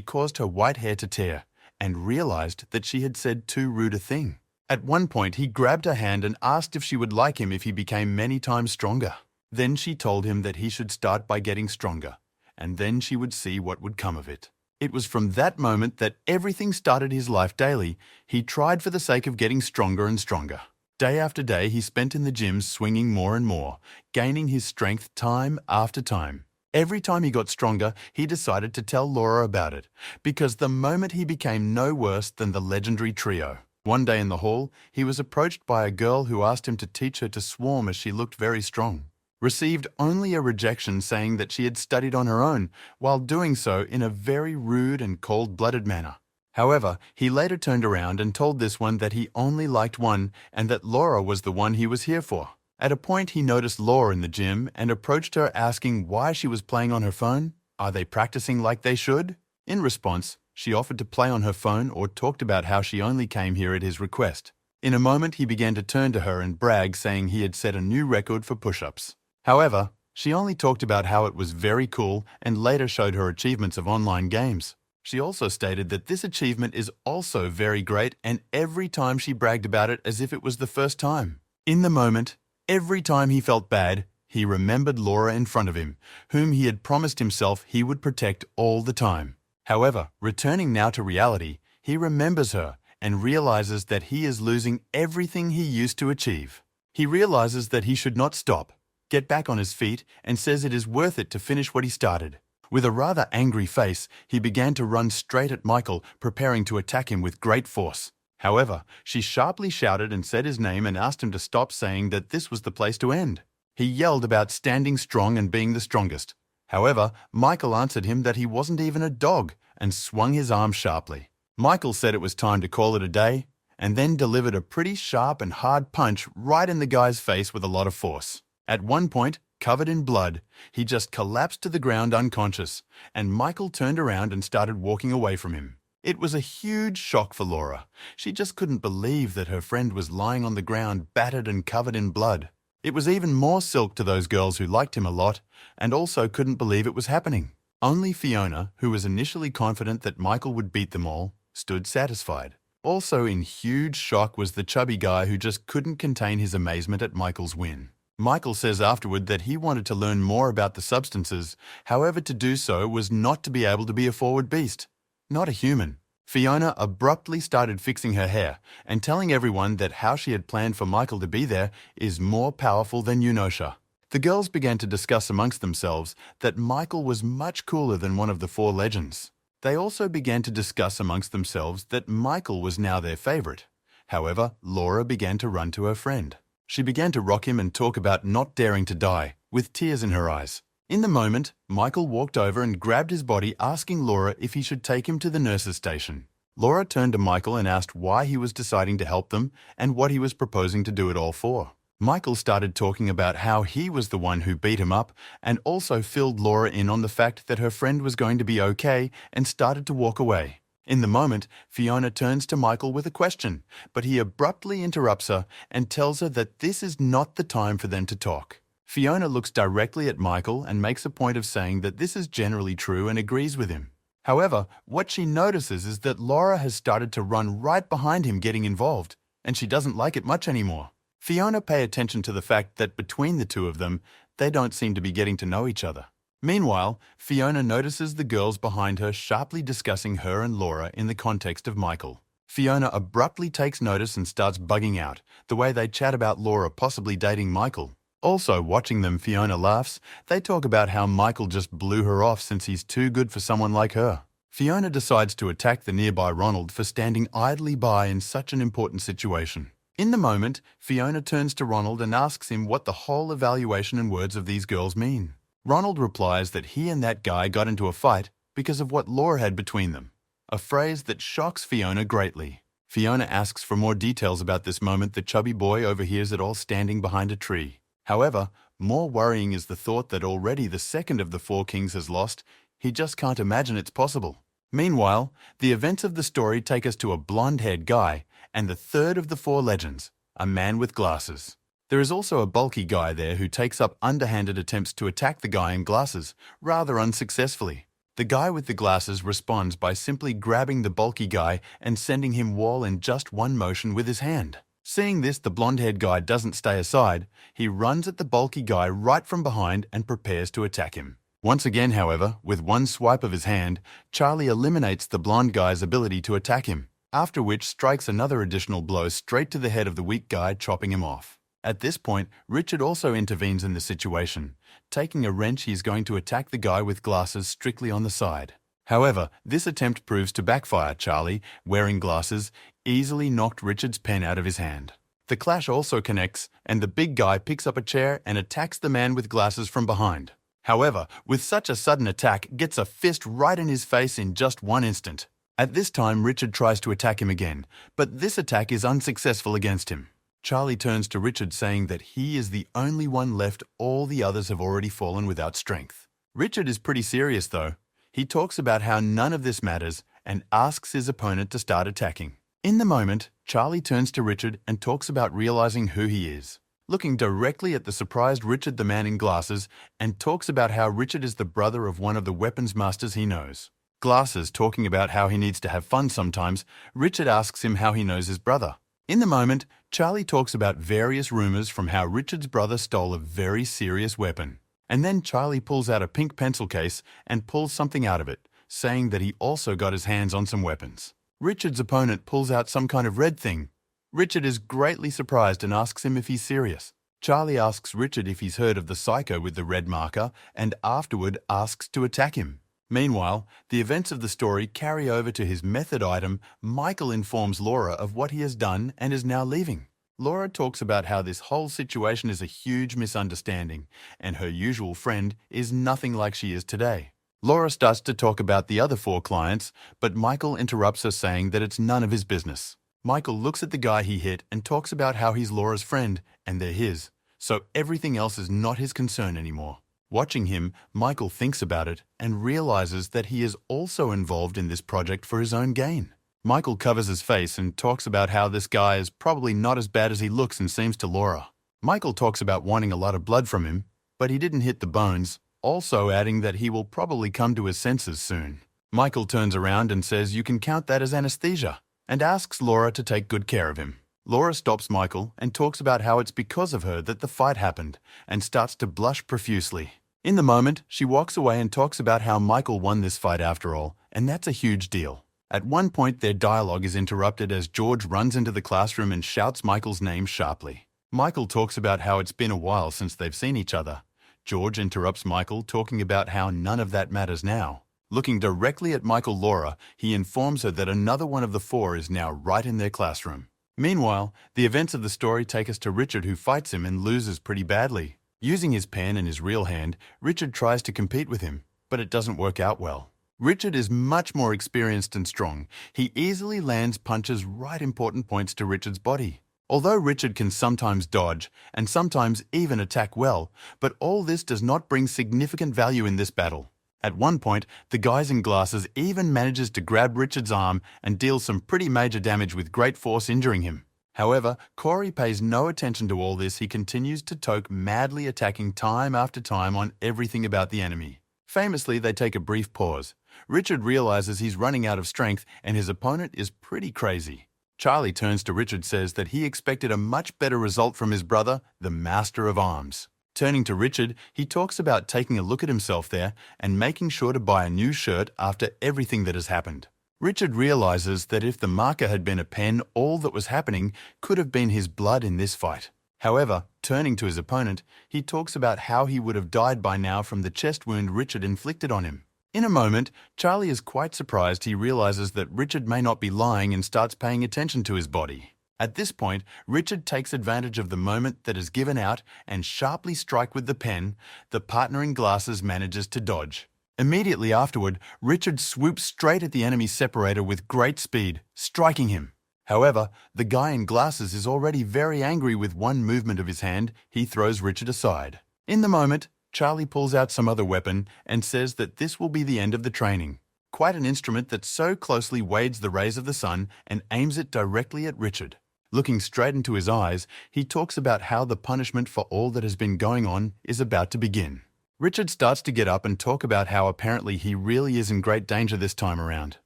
caused her white hair to tear and realized that she had said too rude a thing. At one point, he grabbed her hand and asked if she would like him if he became many times stronger. Then she told him that he should start by getting stronger, and then she would see what would come of it. It was from that moment that everything started his life daily. He tried for the sake of getting stronger and stronger. Day after day, he spent in the gym swinging more and more, gaining his strength time after time. Every time he got stronger, he decided to tell Laura about it, because the moment he became no worse than the legendary trio. One day in the hall, he was approached by a girl who asked him to teach her to swarm as she looked very strong. Received only a rejection, saying that she had studied on her own, while doing so in a very rude and cold-blooded manner. However, he later turned around and told this one that he only liked one and that Laura was the one he was here for. At a point, he noticed Laura in the gym and approached her, asking why she was playing on her phone. Are they practicing like they should? In response, she offered to play on her phone or talked about how she only came here at his request. In a moment, he began to turn to her and brag, saying he had set a new record for push-ups. However, she only talked about how it was very cool and later showed her achievements of online games. She also stated that this achievement is also very great, and every time she bragged about it as if it was the first time. In the moment, every time he felt bad, he remembered Laura in front of him, whom he had promised himself he would protect all the time. However, returning now to reality, he remembers her and realizes that he is losing everything he used to achieve. He realizes that he should not stop, get back on his feet, and says it is worth it to finish what he started. With a rather angry face, he began to run straight at Michael, preparing to attack him with great force. However, she sharply shouted and said his name and asked him to stop, saying that this was the place to end. He yelled about standing strong and being the strongest. However, Michael answered him that he wasn't even a dog and swung his arm sharply. Michael said it was time to call it a day, and then delivered a pretty sharp and hard punch right in the guy's face with a lot of force. At one point, covered in blood, he just collapsed to the ground unconscious, and Michael turned around and started walking away from him. It was a huge shock for Laura. She just couldn't believe that her friend was lying on the ground, battered and covered in blood. It was even more silk to those girls who liked him a lot, and also couldn't believe it was happening. Only Fiona, who was initially confident that Michael would beat them all, stood satisfied. Also in huge shock was the chubby guy who just couldn't contain his amazement at Michael's win. Michael says afterward that he wanted to learn more about the substances, however to do so was not to be able to be a forward beast. Not a human. Fiona abruptly started fixing her hair and telling everyone that how she had planned for Michael to be there is more powerful than Eunosha. The girls began to discuss amongst themselves that Michael was much cooler than one of the four legends. They also began to discuss amongst themselves that Michael was now their favorite. However, Laura began to run to her friend. She began to rock him and talk about not daring to die, with tears in her eyes. In the moment, Michael walked over and grabbed his body, asking Laura if he should take him to the nurse's station. Laura turned to Michael and asked why he was deciding to help them and what he was proposing to do it all for. Michael started talking about how he was the one who beat him up and also filled Laura in on the fact that her friend was going to be okay and started to walk away. In the moment, Fiona turns to Michael with a question, but he abruptly interrupts her and tells her that this is not the time for them to talk. Fiona looks directly at Michael and makes a point of saying that this is generally true and agrees with him. However, what she notices is that Laura has started to run right behind him getting involved, and she doesn't like it much anymore. Fiona pays attention to the fact that between the two of them, they don't seem to be getting to know each other. Meanwhile, Fiona notices the girls behind her sharply discussing her and Laura in the context of Michael. Fiona abruptly takes notice and starts bugging out, the way they chat about Laura possibly dating Michael. Also, watching them, Fiona laughs. They talk about how Michael just blew her off since he's too good for someone like her. Fiona decides to attack the nearby Ronald for standing idly by in such an important situation. In the moment, Fiona turns to Ronald and asks him what the whole evaluation and words of these girls mean. Ronald replies that he and that guy got into a fight because of what Laura had between them, a phrase that shocks Fiona greatly. Fiona asks for more details about this moment. The chubby boy overhears it all standing behind a tree. However, more worrying is the thought that already the second of the four kings has lost. He just can't imagine it's possible. Meanwhile, the events of the story take us to a blonde-haired guy and the third of the four legends, a man with glasses. There is also a bulky guy there who takes up underhanded attempts to attack the guy in glasses, rather unsuccessfully. The guy with the glasses responds by simply grabbing the bulky guy and sending him wall in just one motion with his hand. Seeing this, the blonde-haired guy doesn't stay aside. He runs at the bulky guy right from behind and prepares to attack him. Once again, however, with one swipe of his hand, Charlie eliminates the blonde guy's ability to attack him, after which strikes another additional blow straight to the head of the weak guy, chopping him off. At this point, Richard also intervenes in the situation. Taking a wrench, he is going to attack the guy with glasses strictly on the side. However, this attempt proves to backfire. Charlie, wearing glasses, easily knocked Richard's pen out of his hand. The clash also connects, and the big guy picks up a chair and attacks the man with glasses from behind. However, with such a sudden attack, gets a fist right in his face in just one instant. At this time, Richard tries to attack him again, but this attack is unsuccessful against him. Charlie turns to Richard saying that he is the only one left. All the others have already fallen without strength. Richard is pretty serious though. He talks about how none of this matters and asks his opponent to start attacking. In the moment, Charlie turns to Richard and talks about realizing who he is, looking directly at the surprised Richard, the man in glasses, and talks about how Richard is the brother of one of the weapons masters he knows. Glasses talking about how he needs to have fun sometimes. Richard asks him how he knows his brother. In the moment, Charlie talks about various rumors from how Richard's brother stole a very serious weapon. And then Charlie pulls out a pink pencil case and pulls something out of it, saying that he also got his hands on some weapons. Richard's opponent pulls out some kind of red thing. Richard is greatly surprised and asks him if he's serious. Charlie asks Richard if he's heard of the psycho with the red marker and afterward asks to attack him. Meanwhile, the events of the story carry over to his method item. Michael informs Laura of what he has done and is now leaving. Laura talks about how this whole situation is a huge misunderstanding and her usual friend is nothing like she is today. Laura starts to talk about the other 4 clients, but Michael interrupts her saying that it's none of his business. Michael looks at the guy he hit and talks about how he's Laura's friend and they're his, so everything else is not his concern anymore. Watching him, Michael thinks about it and realizes that he is also involved in this project for his own gain. Michael covers his face and talks about how this guy is probably not as bad as he looks and seems to Laura. Michael talks about wanting a lot of blood from him, but he didn't hit the bones, also adding that he will probably come to his senses soon. Michael turns around and says you can count that as anesthesia, and asks Laura to take good care of him. Laura stops Michael and talks about how it's because of her that the fight happened, and starts to blush profusely. In the moment, she walks away and talks about how Michael won this fight after all, and that's a huge deal. At one point, their dialogue is interrupted as George runs into the classroom and shouts Michael's name sharply. Michael talks about how it's been a while since they've seen each other. George interrupts Michael, talking about how none of that matters now. Looking directly at Laura, he informs her that another one of the 4 is now right in their classroom. Meanwhile, the events of the story take us to Richard, who fights him and loses pretty badly. Using his pen and his real hand, Richard tries to compete with him, but it doesn't work out well. Richard is much more experienced and strong. He easily lands punches right important points to Richard's body. Although Richard can sometimes dodge and sometimes even attack well, but all this does not bring significant value in this battle. At one point, the guy in glasses even manages to grab Richard's arm and deal some pretty major damage with great force, injuring him. However, Corey pays no attention to all this. He continues to toke, madly attacking time after time on everything about the enemy. Famously, they take a brief pause. Richard realizes he's running out of strength and his opponent is pretty crazy. Charlie turns to Richard, says that he expected a much better result from his brother, the Master of Arms. Turning to Richard, he talks about taking a look at himself there and making sure to buy a new shirt after everything that has happened. Richard realizes that if the marker had been a pen, all that was happening could have been his blood in this fight. However, turning to his opponent, he talks about how he would have died by now from the chest wound Richard inflicted on him. In a moment, Charlie is quite surprised. He realizes that Richard may not be lying and starts paying attention to his body. At this point, Richard takes advantage of the moment that is given out and sharply strike with the pen. The partner in glasses manages to dodge. Immediately afterward, Richard swoops straight at the enemy's separator with great speed, striking him. However, the guy in glasses is already very angry. With one movement of his hand, he throws Richard aside. In the moment, Charlie pulls out some other weapon and says that this will be the end of the training. Quite an instrument that so closely wades the rays of the sun and aims it directly at Richard. Looking straight into his eyes, he talks about how the punishment for all that has been going on is about to begin. Richard starts to get up and talk about how apparently he really is in great danger this time around.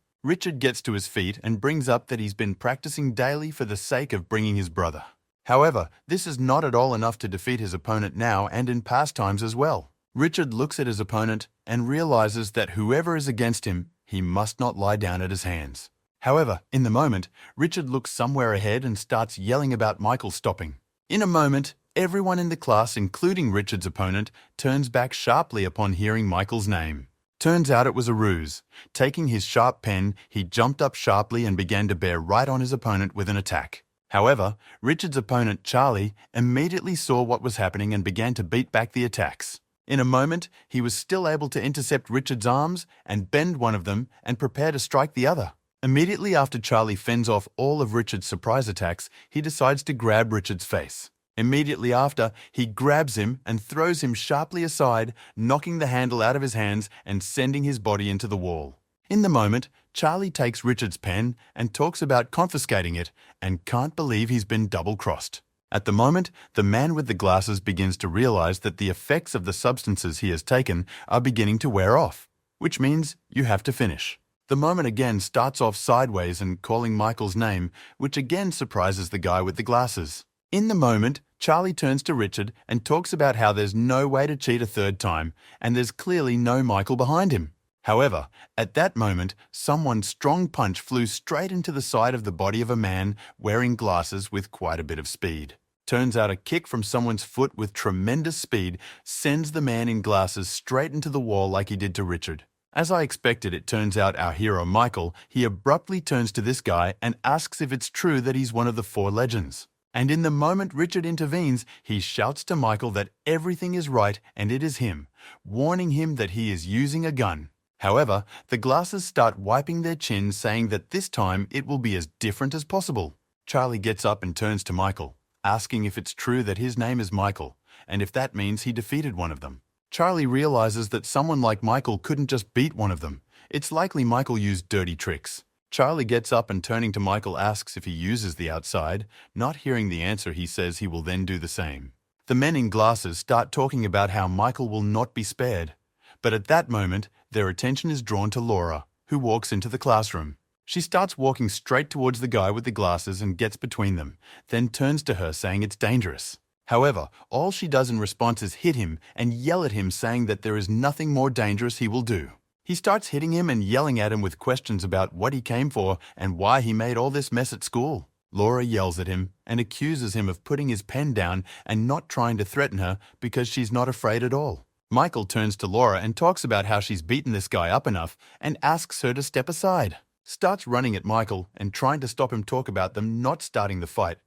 Richard gets to his feet and brings up that he's been practicing daily for the sake of bringing his brother. However, this is not at all enough to defeat his opponent now and in past times as well. Richard looks at his opponent and realizes that whoever is against him, he must not lie down at his hands. However, in the moment, Richard looks somewhere ahead and starts yelling about Michael stopping. In a moment, everyone in the class, including Richard's opponent, turns back sharply upon hearing Michael's name. Turns out it was a ruse. Taking his sharp pen, he jumped up sharply and began to bear right on his opponent with an attack. However, Richard's opponent, Charlie, immediately saw what was happening and began to beat back the attacks. In a moment, he was still able to intercept Richard's arms and bend one of them and prepare to strike the other. Immediately after Charlie fends off all of Richard's surprise attacks, he decides to grab Richard's face. Immediately after, he grabs him and throws him sharply aside, knocking the handle out of his hands and sending his body into the wall. In the moment, Charlie takes Richard's pen and talks about confiscating it and can't believe he's been double-crossed. At the moment, the man with the glasses begins to realize that the effects of the substances he has taken are beginning to wear off, which means you have to finish. The moment again starts off sideways and calling Michael's name, which again surprises the guy with the glasses. In the moment, Charlie turns to Richard and talks about how there's no way to cheat a third time and there's clearly no Michael behind him. However, at that moment, someone's strong punch flew straight into the side of the body of a man wearing glasses with quite a bit of speed. Turns out a kick from someone's foot with tremendous speed sends the man in glasses straight into the wall like he did to Richard. As I expected, it turns out our hero Michael, he abruptly turns to this guy and asks if it's true that he's one of the 4 legends. And in the moment Richard intervenes, he shouts to Michael that everything is right and it is him, warning him that he is using a gun. However, the glasses start wiping their chins, saying that this time it will be as different as possible. Charlie gets up and turns to Michael, asking if it's true that his name is Michael, and if that means he defeated one of them. Charlie realizes that someone like Michael couldn't just beat one of them. It's likely Michael used dirty tricks. Charlie gets up and turning to Michael asks if he uses the outside. Not hearing the answer, he says he will then do the same. The men in glasses start talking about how Michael will not be spared. But at that moment, their attention is drawn to Laura, who walks into the classroom. She starts walking straight towards the guy with the glasses and gets between them, then turns to her saying it's dangerous. However, all she does in response is hit him and yell at him, saying that there is nothing more dangerous he will do. He starts hitting him and yelling at him with questions about what he came for and why he made all this mess at school. Laura yells at him and accuses him of putting his pen down and not trying to threaten her because she's not afraid at all. Michael turns to Laura and talks about how she's beaten this guy up enough and asks her to step aside. Starts running at Michael and trying to stop him talk about them not starting the fight,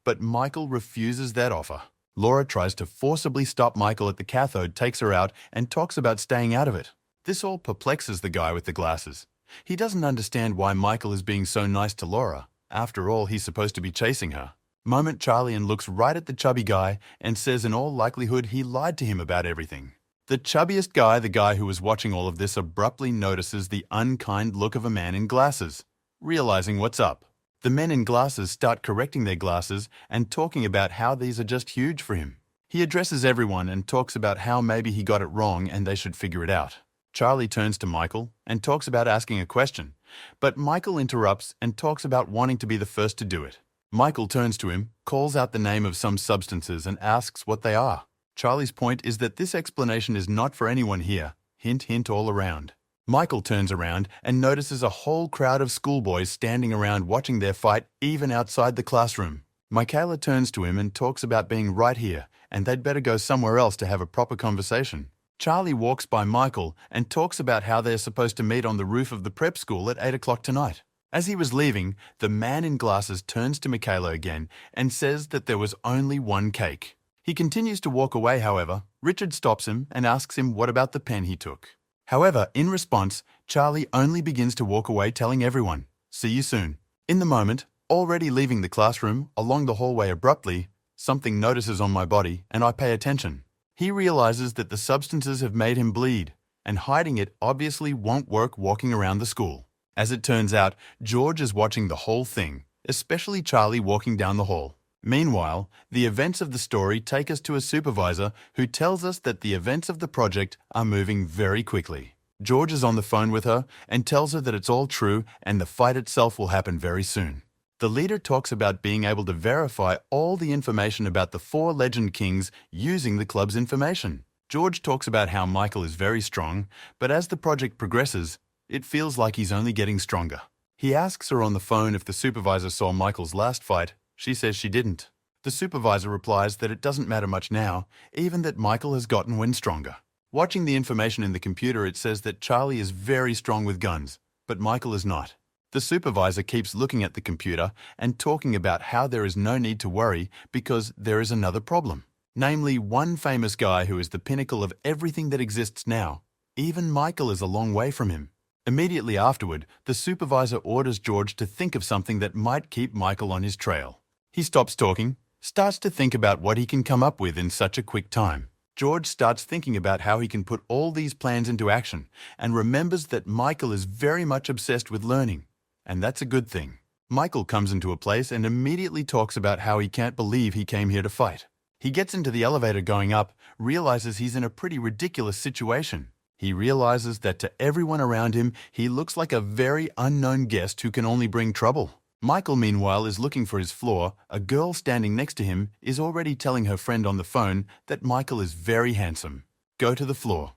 but Michael refuses that offer. Laura tries to forcibly stop Michael at the cathode, takes her out, and talks about staying out of it. This all perplexes the guy with the glasses. He doesn't understand why Michael is being so nice to Laura. After all, he's supposed to be chasing her. Moment Charlie and looks right at the chubby guy and says in all likelihood he lied to him about everything. The chubbiest guy, the guy who was watching all of this, abruptly notices the unkind look of a man in glasses, realizing what's up. The men in glasses start correcting their glasses and talking about how these are just huge for him. He addresses everyone and talks about how maybe he got it wrong and they should figure it out. Charlie turns to Michael and talks about asking a question, but Michael interrupts and talks about wanting to be the first to do it. Michael turns to him, calls out the name of some substances and asks what they are. Charlie's point is that this explanation is not for anyone here. Hint, hint all around. Michael turns around and notices a whole crowd of schoolboys standing around watching their fight even outside the classroom. Michaela turns to him and talks about being right here and they'd better go somewhere else to have a proper conversation. Charlie walks by Michael and talks about how they're supposed to meet on the roof of the prep school at 8 o'clock tonight. As he was leaving, the man in glasses turns to Michaela again and says that there was only one cake. He continues to walk away, however. Richard stops him and asks him what about the pen he took. However, in response, Charlie only begins to walk away telling everyone, "See you soon." In the moment, already leaving the classroom, along the hallway abruptly, something notices on my body and I pay attention. He realizes that the substances have made him bleed, and hiding it obviously won't work walking around the school. As it turns out, George is watching the whole thing, especially Charlie walking down the hall. Meanwhile, the events of the story take us to a supervisor who tells us that the events of the project are moving very quickly. George is on the phone with her and tells her that it's all true and the fight itself will happen very soon. The leader talks about being able to verify all the information about the 4 legend kings using the club's information. George talks about how Michael is very strong, but as the project progresses, it feels like he's only getting stronger. He asks her on the phone if the supervisor saw Michael's last fight. She says she didn't. The supervisor replies that it doesn't matter much now, even that Michael has gotten when stronger. Watching the information in the computer, it says that Charlie is very strong with guns, but Michael is not. The supervisor keeps looking at the computer and talking about how there is no need to worry because there is another problem. Namely, one famous guy who is the pinnacle of everything that exists now. Even Michael is a long way from him. Immediately afterward, the supervisor orders George to think of something that might keep Michael on his trail. He stops talking, starts to think about what he can come up with in such a quick time. George starts thinking about how he can put all these plans into action and remembers that Michael is very much obsessed with learning. And that's a good thing. Michael comes into a place and immediately talks about how he can't believe he came here to fight. He gets into the elevator going up, realizes he's in a pretty ridiculous situation. He realizes that to everyone around him, he looks like a very unknown guest who can only bring trouble. Michael, meanwhile, is looking for his floor. A girl standing next to him is already telling her friend on the phone that Michael is very handsome. Go to the floor.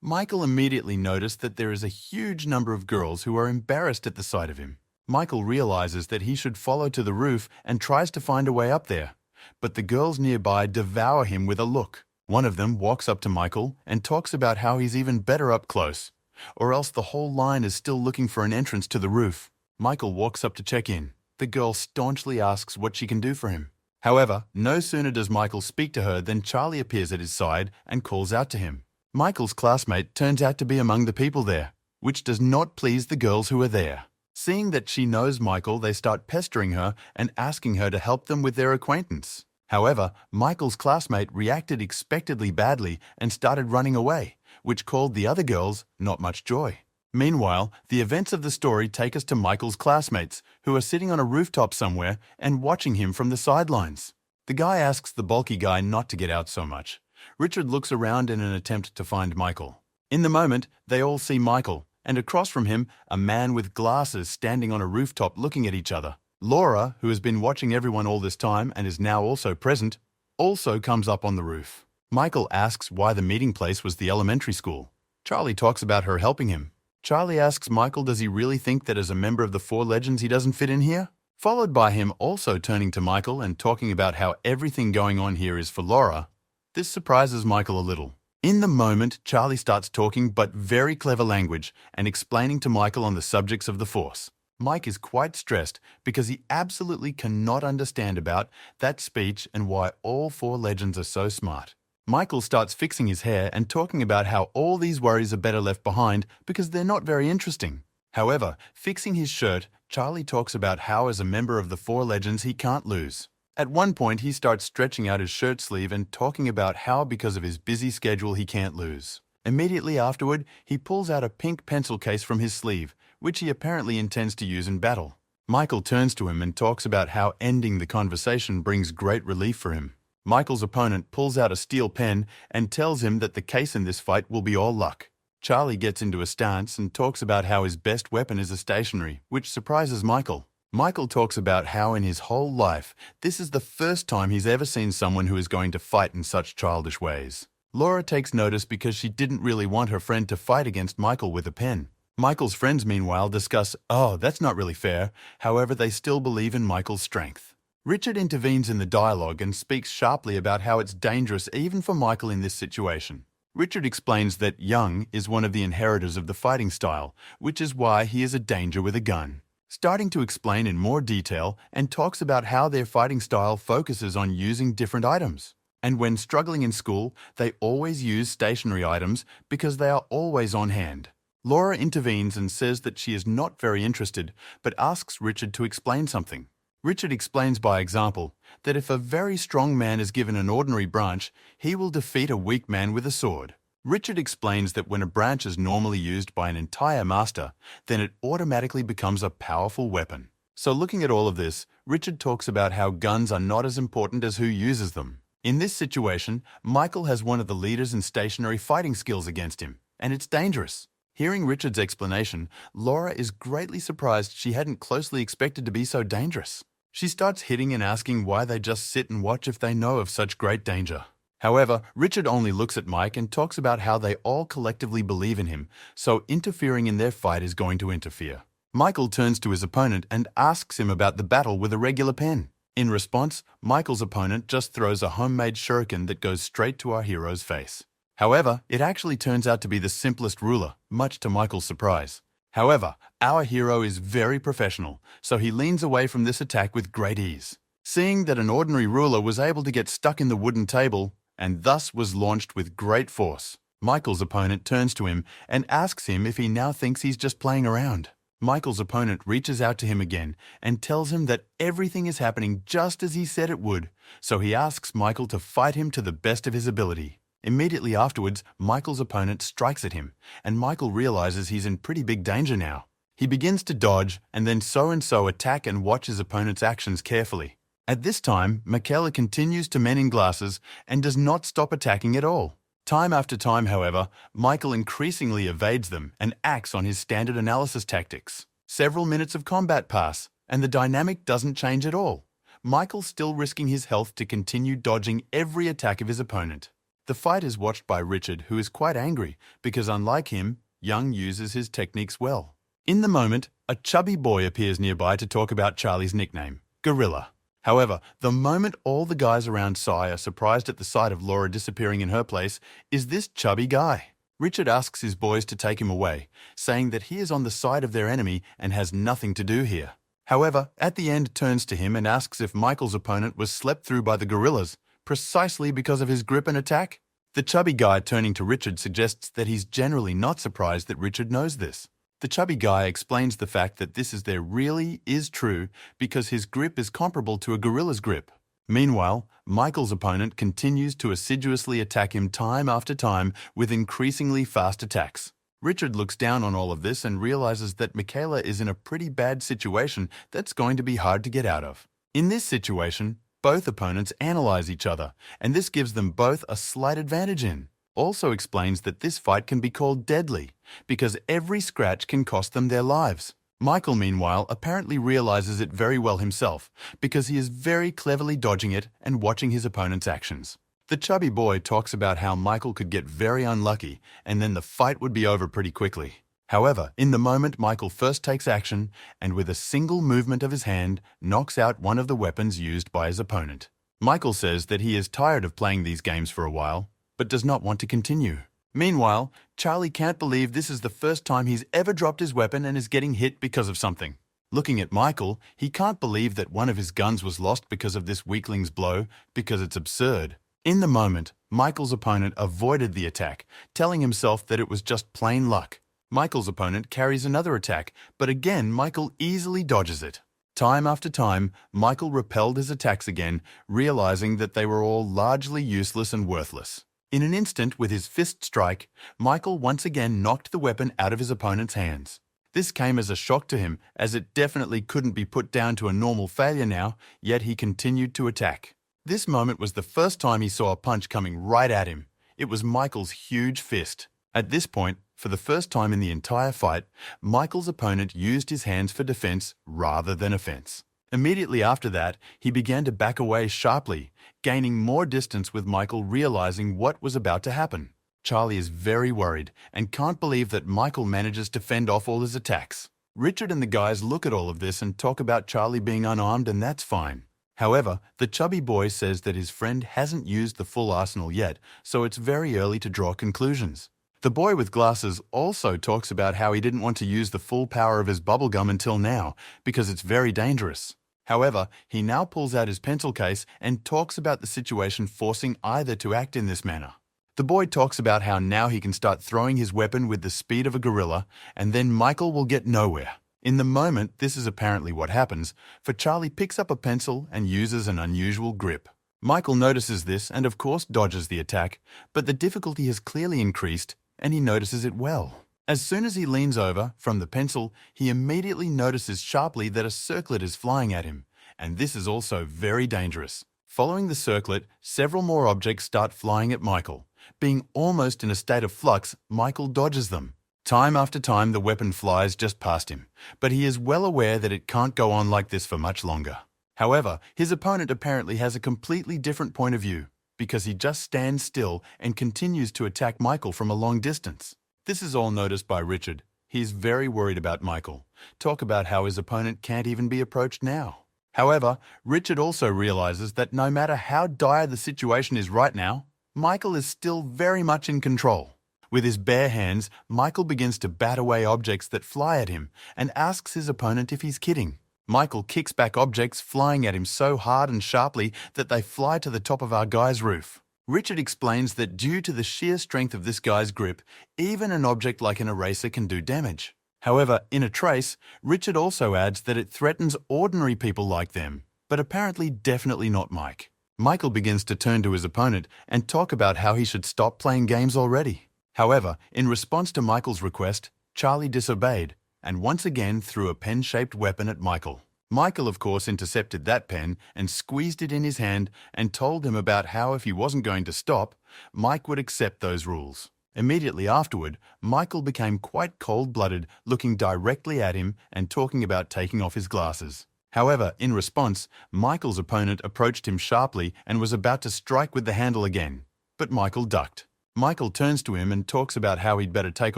Michael immediately noticed that there is a huge number of girls who are embarrassed at the sight of him. Michael realizes that he should follow to the roof and tries to find a way up there. but the girls nearby devour him with a look. One of them walks up to Michael and talks about how he's even better up close, or else the whole line is still looking for an entrance to the roof. Michael walks up to check in. The girl staunchly asks what she can do for him. However, no sooner does Michael speak to her than Charlie appears at his side and calls out to him. Michael's classmate turns out to be among the people there, which does not please the girls who are there. Seeing that she knows Michael, they start pestering her and asking her to help them with their acquaintance. However, Michael's classmate reacted expectedly badly and started running away, which called the other girls not much joy. Meanwhile, the events of the story take us to Michael's classmates, who are sitting on a rooftop somewhere and watching him from the sidelines. The guy asks the bulky guy not to get out so much. Richard looks around in an attempt to find Michael. In the moment, they all see Michael, and across from him, a man with glasses standing on a rooftop looking at each other. Laura, who has been watching everyone all this time and is now also present, also comes up on the roof. Michael asks why the meeting place was the elementary school. Charlie talks about her helping him. Charlie asks Michael does he really think that as a member of the Four Legends he doesn't fit in here? Followed by him also turning to Michael and talking about how everything going on here is for Laura. This surprises Michael a little. In the moment, Charlie starts talking but very clever language and explaining to Michael on the subjects of the Force. Mike is quite stressed because he absolutely cannot understand about that speech and why all Four Legends are so smart. Michael starts fixing his hair and talking about how all these worries are better left behind because they're not very interesting. However, fixing his shirt, Charlie talks about how as a member of the Four Legends he can't lose. At one point he starts stretching out his shirt sleeve and talking about how because of his busy schedule he can't lose. Immediately afterward, he pulls out a pink pencil case from his sleeve, which he apparently intends to use in battle. Michael turns to him and talks about how ending the conversation brings great relief for him. Michael's opponent pulls out a steel pen and tells him that the case in this fight will be all luck. Charlie gets into a stance and talks about how his best weapon is a stationary, which surprises Michael. Michael talks about how in his whole life, this is the first time he's ever seen someone who is going to fight in such childish ways. Laura takes notice because she didn't really want her friend to fight against Michael with a pen. Michael's friends, meanwhile, discuss, oh, that's not really fair. However, they still believe in Michael's strength. Richard intervenes in the dialogue and speaks sharply about how it's dangerous even for Michael in this situation. Richard explains that Young is one of the inheritors of the fighting style, which is why he is a danger with a gun. Starting to explain in more detail and talks about how their fighting style focuses on using different items. And when struggling in school, they always use stationary items because they are always on hand. Laura intervenes and says that she is not very interested, but asks Richard to explain something. Richard explains by example that if a very strong man is given an ordinary branch, he will defeat a weak man with a sword. Richard explains that when a branch is normally used by an entire master, then it automatically becomes a powerful weapon. So looking at all of this, Richard talks about how guns are not as important as who uses them. In this situation, Michael has one of the leaders in stationary fighting skills against him, and it's dangerous. Hearing Richard's explanation, Laura is greatly surprised she hadn't closely expected to be so dangerous. She starts hitting and asking why they just sit and watch if they know of such great danger. However, Richard only looks at Mike and talks about how they all collectively believe in him, so interfering in their fight is going to interfere. Michael turns to his opponent and asks him about the battle with a regular pen. In response, Michael's opponent just throws a homemade shuriken that goes straight to our hero's face. However, it actually turns out to be the simplest ruler, much to Michael's surprise. However, our hero is very professional, so he leans away from this attack with great ease. Seeing that an ordinary ruler was able to get stuck in the wooden table, and thus was launched with great force, Michael's opponent turns to him and asks him if he now thinks he's just playing around. Michael's opponent reaches out to him again and tells him that everything is happening just as he said it would, so he asks Michael to fight him to the best of his ability. Immediately afterwards, Michael's opponent strikes at him, and Michael realizes he's in pretty big danger now. He begins to dodge, and then so attack and watch his opponent's actions carefully. At this time, Michaela continues to Men in Glasses and does not stop attacking at all. Time after time, however, Michael increasingly evades them and acts on his standard analysis tactics. Several minutes of combat pass, and the dynamic doesn't change at all. Michael's still risking his health to continue dodging every attack of his opponent. The fight is watched by Richard, who is quite angry because, unlike him, Young uses his techniques well. In the moment, a chubby boy appears nearby to talk about Charlie's nickname, Gorilla. However, the moment all the guys around Sai are surprised at the sight of Laura disappearing in her place is this chubby guy. Richard asks his boys to take him away, saying that he is on the side of their enemy and has nothing to do here. However, at the end turns to him and asks if Michael's opponent was slept through by the gorillas, precisely because of his grip and attack. The chubby guy turning to Richard suggests that he's generally not surprised that Richard knows this. The chubby guy explains the fact that this really is true because his grip is comparable to a gorilla's grip. Meanwhile, Michael's opponent continues to assiduously attack him time after time with increasingly fast attacks. Richard looks down on all of this and realizes that Michaela is in a pretty bad situation that's going to be hard to get out of. In this situation, both opponents analyze each other, and this gives them both a slight advantage in. Also explains that this fight can be called deadly, because every scratch can cost them their lives. Michael, meanwhile, apparently realizes it very well himself, because he is very cleverly dodging it and watching his opponent's actions. The chubby boy talks about how Michael could get very unlucky, and then the fight would be over pretty quickly. However, in the moment Michael first takes action, and with a single movement of his hand, knocks out one of the weapons used by his opponent. Michael says that he is tired of playing these games for a while, but does not want to continue. Meanwhile, Charlie can't believe this is the first time he's ever dropped his weapon and is getting hit because of something. Looking at Michael, he can't believe that one of his guns was lost because of this weakling's blow, because it's absurd. In the moment, Michael's opponent avoided the attack, telling himself that it was just plain luck. Michael's opponent carries another attack, but again Michael easily dodges it. Time after time, Michael repelled his attacks again, realizing that they were all largely useless and worthless. In an instant, with his fist strike, Michael once again knocked the weapon out of his opponent's hands. This came as a shock to him, as it definitely couldn't be put down to a normal failure now, yet he continued to attack. This moment was the first time he saw a punch coming right at him. It was Michael's huge fist. At this point, for the first time in the entire fight, Michael's opponent used his hands for defense rather than offense. Immediately after that, he began to back away sharply, gaining more distance with Michael realizing what was about to happen. Charlie is very worried and can't believe that Michael manages to fend off all his attacks. Richard and the guys look at all of this and talk about Charlie being unarmed, and that's fine. However, the chubby boy says that his friend hasn't used the full arsenal yet, so it's very early to draw conclusions. The boy with glasses also talks about how he didn't want to use the full power of his bubblegum until now, because it's very dangerous. However, he now pulls out his pencil case and talks about the situation forcing either to act in this manner. The boy talks about how now he can start throwing his weapon with the speed of a gorilla, and then Michael will get nowhere. In the moment, this is apparently what happens, for Charlie picks up a pencil and uses an unusual grip. Michael notices this and of course dodges the attack, but the difficulty has clearly increased, and he notices it well. As soon as he leans over, from the pencil, he immediately notices sharply that a circlet is flying at him, and this is also very dangerous. Following the circlet, several more objects start flying at Michael. Being almost in a state of flux, Michael dodges them. Time after time, the weapon flies just past him, but he is well aware that it can't go on like this for much longer. However, his opponent apparently has a completely different point of view, because he just stands still and continues to attack Michael from a long distance. This is all noticed by Richard. He's very worried about Michael. Talk about how his opponent can't even be approached now. However, Richard also realizes that no matter how dire the situation is right now, Michael is still very much in control. With his bare hands, Michael begins to bat away objects that fly at him and asks his opponent if he's kidding. Michael kicks back objects flying at him so hard and sharply that they fly to the top of our guy's roof. Richard explains that due to the sheer strength of this guy's grip, even an object like an eraser can do damage. However, in a trace, Richard also adds that it threatens ordinary people like them, but apparently definitely not Mike. Michael begins to turn to his opponent and talk about how he should stop playing games already. However, in response to Michael's request, Charlie disobeyed and once again threw a pen-shaped weapon at Michael. Michael, of course, intercepted that pen and squeezed it in his hand and told him about how if he wasn't going to stop, Mike would accept those rules. Immediately afterward, Michael became quite cold-blooded, looking directly at him and talking about taking off his glasses. However, in response, Michael's opponent approached him sharply and was about to strike with the handle again, but Michael ducked. Michael turns to him and talks about how he'd better take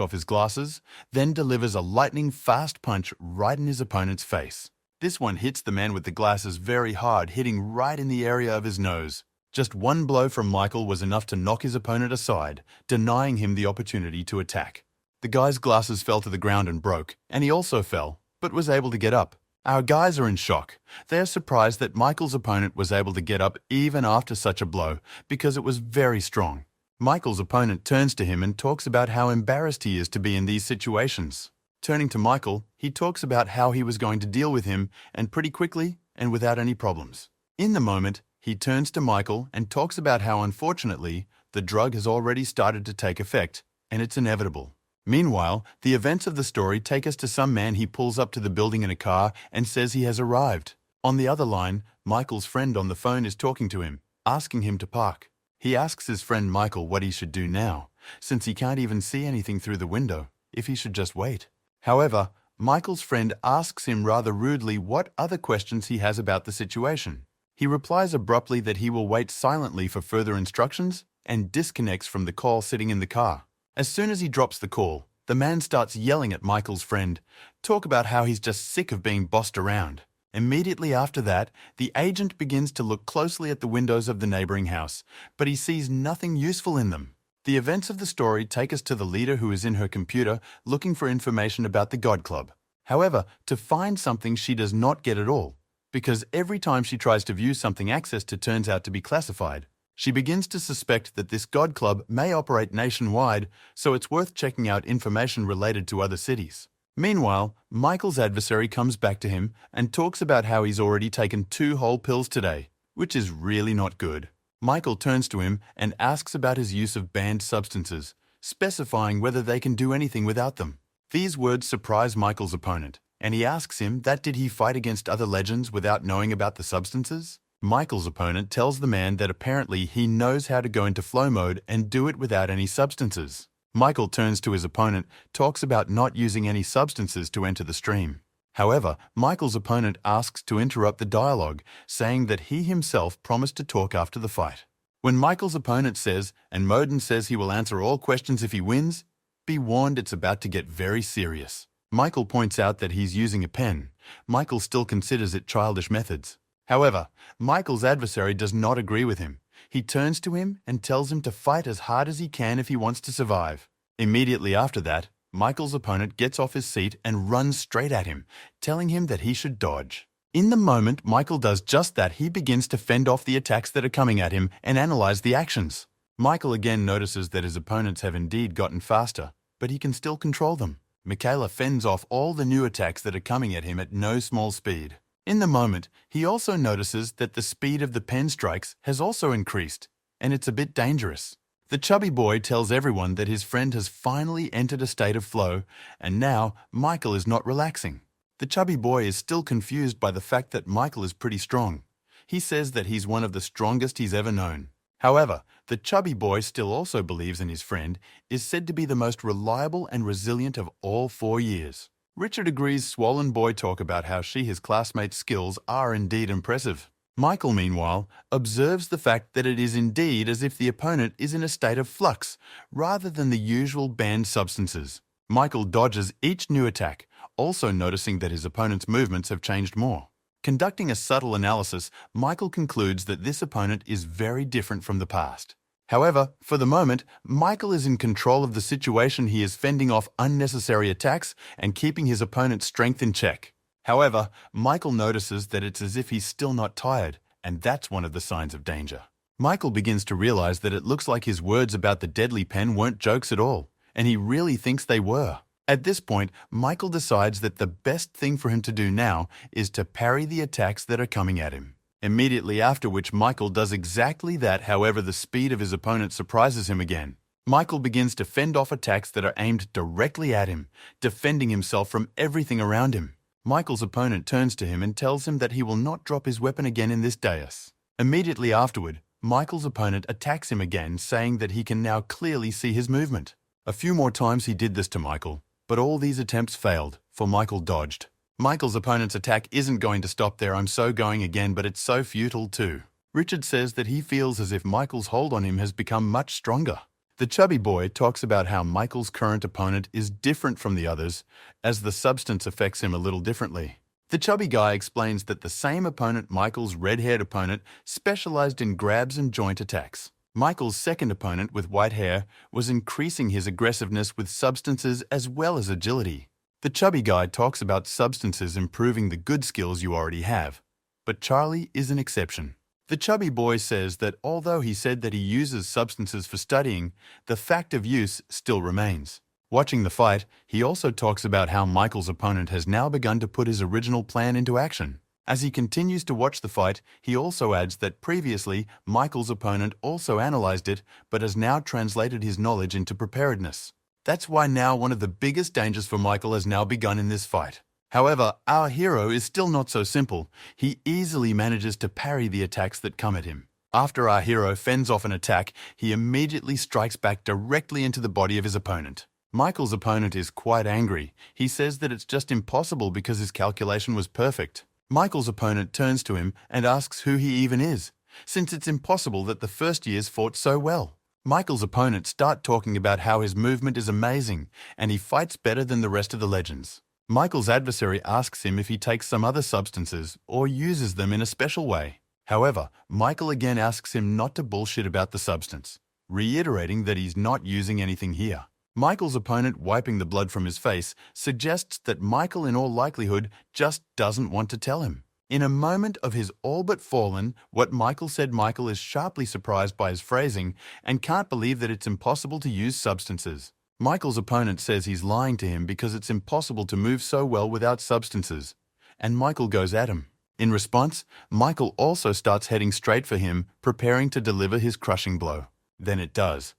off his glasses, then delivers a lightning-fast punch right in his opponent's face. This one hits the man with the glasses very hard, hitting right in the area of his nose. Just one blow from Michael was enough to knock his opponent aside, denying him the opportunity to attack. The guy's glasses fell to the ground and broke, and he also fell, but was able to get up. Our guys are in shock. They are surprised that Michael's opponent was able to get up even after such a blow, because it was very strong. Michael's opponent turns to him and talks about how embarrassed he is to be in these situations. Turning to Michael, he talks about how he was going to deal with him, and pretty quickly, and without any problems. In the moment, he turns to Michael and talks about how, unfortunately, the drug has already started to take effect, and it's inevitable. Meanwhile, the events of the story take us to some man he pulls up to the building in a car and says he has arrived. On the other line, Michael's friend on the phone is talking to him, asking him to park. He asks his friend Michael what he should do now, since he can't even see anything through the window, if he should just wait. However, Michael's friend asks him rather rudely what other questions he has about the situation. He replies abruptly that he will wait silently for further instructions and disconnects from the call sitting in the car. As soon as he drops the call, the man starts yelling at Michael's friend, talk about how he's just sick of being bossed around. Immediately after that, the agent begins to look closely at the windows of the neighboring house, but he sees nothing useful in them. The events of the story take us to the leader who is in her computer looking for information about the God Club. However, to find something she does not get at all, because every time she tries to view something accessed to turns out to be classified. She begins to suspect that this God Club may operate nationwide, so it's worth checking out information related to other cities. Meanwhile, Michael's adversary comes back to him and talks about how he's already taken 2 whole pills today, which is really not good. Michael turns to him and asks about his use of banned substances, specifying whether they can do anything without them. These words surprise Michael's opponent, and he asks him that did he fight against other legends without knowing about the substances? Michael's opponent tells the man that apparently he knows how to go into flow mode and do it without any substances. Michael turns to his opponent, talks about not using any substances to enter the stream. However, Michael's opponent asks to interrupt the dialogue, saying that he himself promised to talk after the fight. When Michael's opponent says, and Moden says he will answer all questions if he wins, be warned it's about to get very serious. Michael points out that he's using a pen. Michael still considers it childish methods. However, Michael's adversary does not agree with him. He turns to him and tells him to fight as hard as he can if he wants to survive. Immediately after that, Michael's opponent gets off his seat and runs straight at him, telling him that he should dodge. In the moment Michael does just that, he begins to fend off the attacks that are coming at him and analyze the actions. Michael again notices that his opponents have indeed gotten faster, but he can still control them. Michaela fends off all the new attacks that are coming at him at no small speed. In the moment, he also notices that the speed of the pen strikes has also increased, and it's a bit dangerous. The chubby boy tells everyone that his friend has finally entered a state of flow, and now Michael is not relaxing. The chubby boy is still confused by the fact that Michael is pretty strong. He says that he's one of the strongest he's ever known. However, the chubby boy still also believes in his friend, is said to be the most reliable and resilient of all 4 years. Richard agrees swollen boy talk about how his classmates' skills are indeed impressive. Michael, meanwhile, observes the fact that it is indeed as if the opponent is in a state of flux, rather than the usual banned substances. Michael dodges each new attack, also noticing that his opponent's movements have changed more. Conducting a subtle analysis, Michael concludes that this opponent is very different from the past. However, for the moment, Michael is in control of the situation. He is fending off unnecessary attacks and keeping his opponent's strength in check. However, Michael notices that it's as if he's still not tired, and that's one of the signs of danger. Michael begins to realize that it looks like his words about the deadly pen weren't jokes at all, and he really thinks they were. At this point, Michael decides that the best thing for him to do now is to parry the attacks that are coming at him. Immediately after which Michael does exactly that, however the speed of his opponent surprises him again. Michael begins to fend off attacks that are aimed directly at him, defending himself from everything around him. Michael's opponent turns to him and tells him that he will not drop his weapon again in this dais. Immediately afterward, Michael's opponent attacks him again, saying that he can now clearly see his movement. A few more times he did this to Michael, but all these attempts failed, for Michael dodged. Michael's opponent's attack isn't going to stop there. I'm so going again, but it's so futile too. Richard says that he feels as if Michael's hold on him has become much stronger. The chubby boy talks about how Michael's current opponent is different from the others, as the substance affects him a little differently. The chubby guy explains that the same opponent, Michael's red-haired opponent, specialized in grabs and joint attacks. Michael's second opponent with white hair was increasing his aggressiveness with substances as well as agility. The chubby guy talks about substances improving the good skills you already have, but Charlie is an exception. The chubby boy says that although he said that he uses substances for studying, the fact of use still remains. Watching the fight, he also talks about how Michael's opponent has now begun to put his original plan into action. As he continues to watch the fight, he also adds that previously, Michael's opponent also analyzed it, but has now translated his knowledge into preparedness. That's why now one of the biggest dangers for Michael has now begun in this fight. However, our hero is still not so simple. He easily manages to parry the attacks that come at him. After our hero fends off an attack, he immediately strikes back directly into the body of his opponent. Michael's opponent is quite angry. He says that it's just impossible because his calculation was perfect. Michael's opponent turns to him and asks who he even is, since it's impossible that the first years fought so well. Michael's opponents start talking about how his movement is amazing and he fights better than the rest of the legends. Michael's adversary asks him if he takes some other substances or uses them in a special way. However, Michael again asks him not to bullshit about the substance, reiterating that he's not using anything here. Michael's opponent, wiping the blood from his face, suggests that Michael in all likelihood just doesn't want to tell him. In a moment of his all but fallen, what Michael said, Michael is sharply surprised by his phrasing and can't believe that it's impossible to use substances. Michael's opponent says he's lying to him because it's impossible to move so well without substances, and Michael goes at him. In response, Michael also starts heading straight for him, preparing to deliver his crushing blow. Then it does.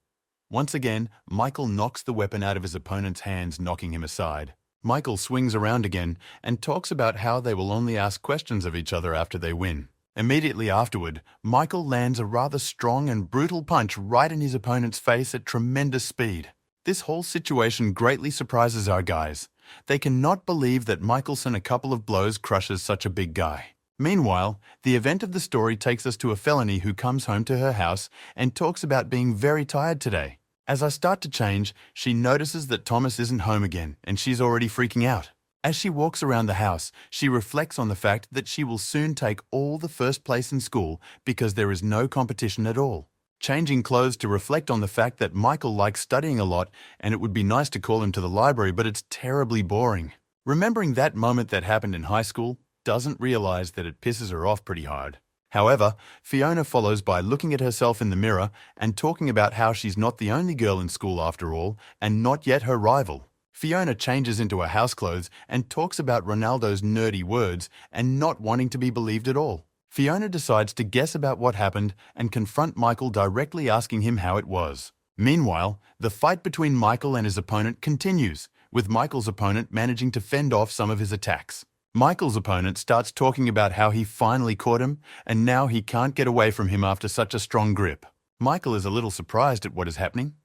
Once again, Michael knocks the weapon out of his opponent's hands, knocking him aside. Michael swings around again and talks about how they will only ask questions of each other after they win. Immediately afterward, Michael lands a rather strong and brutal punch right in his opponent's face at tremendous speed. This whole situation greatly surprises our guys. They cannot believe that Michaelson a couple of blows crushes such a big guy. Meanwhile, the event of the story takes us to a felony who comes home to her house and talks about being very tired today. As I start to change, she notices that Thomas isn't home again and she's already freaking out. As she walks around the house, she reflects on the fact that she will soon take all the first place in school because there is no competition at all. Changing clothes to reflect on the fact that Michael likes studying a lot and it would be nice to call him to the library, but it's terribly boring. Remembering that moment that happened in high school, doesn't realize that it pisses her off pretty hard. However, Fiona follows by looking at herself in the mirror and talking about how she's not the only girl in school after all, and not yet her rival. Fiona changes into her houseclothes and talks about Ronaldo's nerdy words and not wanting to be believed at all. Fiona decides to guess about what happened and confront Michael, directly asking him how it was. Meanwhile, the fight between Michael and his opponent continues, with Michael's opponent managing to fend off some of his attacks. Michael's opponent starts talking about how he finally caught him and now he can't get away from him after such a strong grip. Michael is a little surprised at what is happening.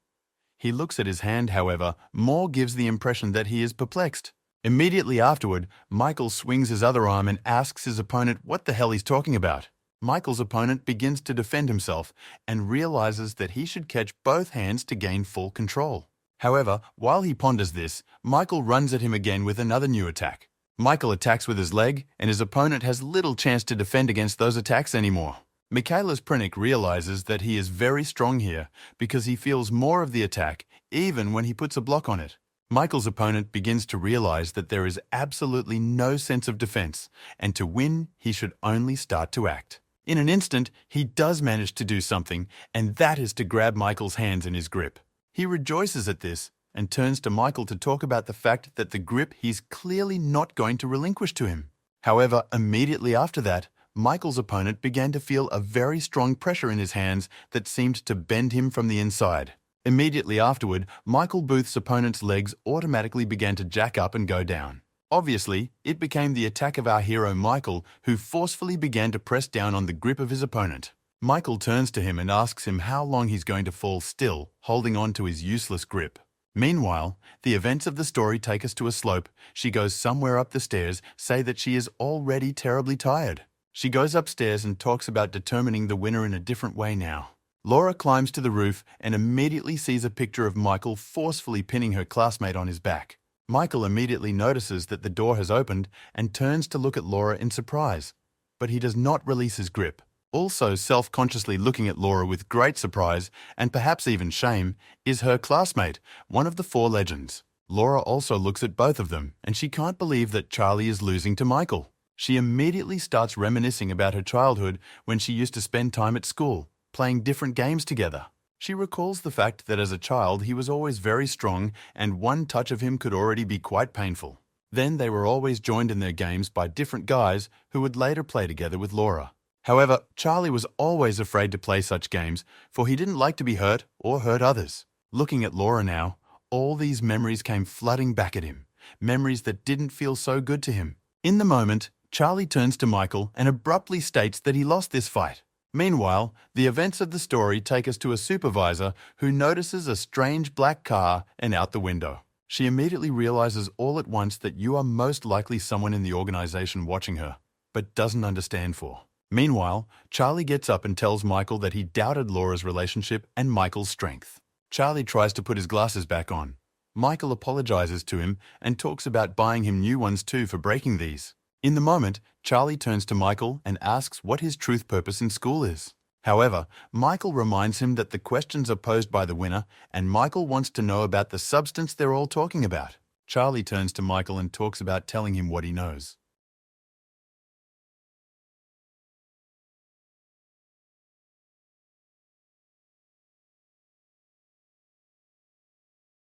He looks at his hand, however, more gives the impression that he is perplexed. Immediately afterward, Michael swings his other arm and asks his opponent what the hell he's talking about. Michael's opponent begins to defend himself and realizes that he should catch both hands to gain full control. However, while he ponders this, Michael runs at him again with another new attack. Michael attacks with his leg, and his opponent has little chance to defend against those attacks anymore. Michaelis Prinick realizes that he is very strong here because he feels more of the attack, even when he puts a block on it. Michael's opponent begins to realize that there is absolutely no sense of defense, and to win, he should only start to act. In an instant, he does manage to do something, and that is to grab Michael's hands in his grip. He rejoices at this, and turns to Michael to talk about the fact that the grip he's clearly not going to relinquish to him. However, immediately after that, Michael's opponent began to feel a very strong pressure in his hands that seemed to bend him from the inside. Immediately afterward, Michael Booth's opponent's legs automatically began to jack up and go down. Obviously, it became the attack of our hero Michael, who forcefully began to press down on the grip of his opponent. Michael turns to him and asks him how long he's going to fall still, holding on to his useless grip. Meanwhile, the events of the story take us to a slope. She goes somewhere up the stairs, say that she is already terribly tired. She goes upstairs and talks about determining the winner in a different way now. Laura climbs to the roof and immediately sees a picture of Michael forcefully pinning her classmate on his back. Michael immediately notices that the door has opened and turns to look at Laura in surprise, but he does not release his grip. Also self-consciously looking at Laura with great surprise, and perhaps even shame, is her classmate, one of the four legends. Laura also looks at both of them, and she can't believe that Charlie is losing to Michael. She immediately starts reminiscing about her childhood when she used to spend time at school, playing different games together. She recalls the fact that as a child he was always very strong and one touch of him could already be quite painful. Then they were always joined in their games by different guys who would later play together with Laura. However, Charlie was always afraid to play such games, for he didn't like to be hurt or hurt others. Looking at Laura now, all these memories came flooding back at him, memories that didn't feel so good to him. In the moment, Charlie turns to Michael and abruptly states that he lost this fight. Meanwhile, the events of the story take us to a supervisor who notices a strange black car and out the window. She immediately realizes all at once that you are most likely someone in the organization watching her, but doesn't understand for. Meanwhile, Charlie gets up and tells Michael that he doubted Laura's relationship and Michael's strength. Charlie tries to put his glasses back on. Michael apologizes to him and talks about buying him new ones too for breaking these. In the moment, Charlie turns to Michael and asks what his truth purpose in school is. However, Michael reminds him that the questions are posed by the winner and Michael wants to know about the substance they're all talking about. Charlie turns to Michael and talks about telling him what he knows.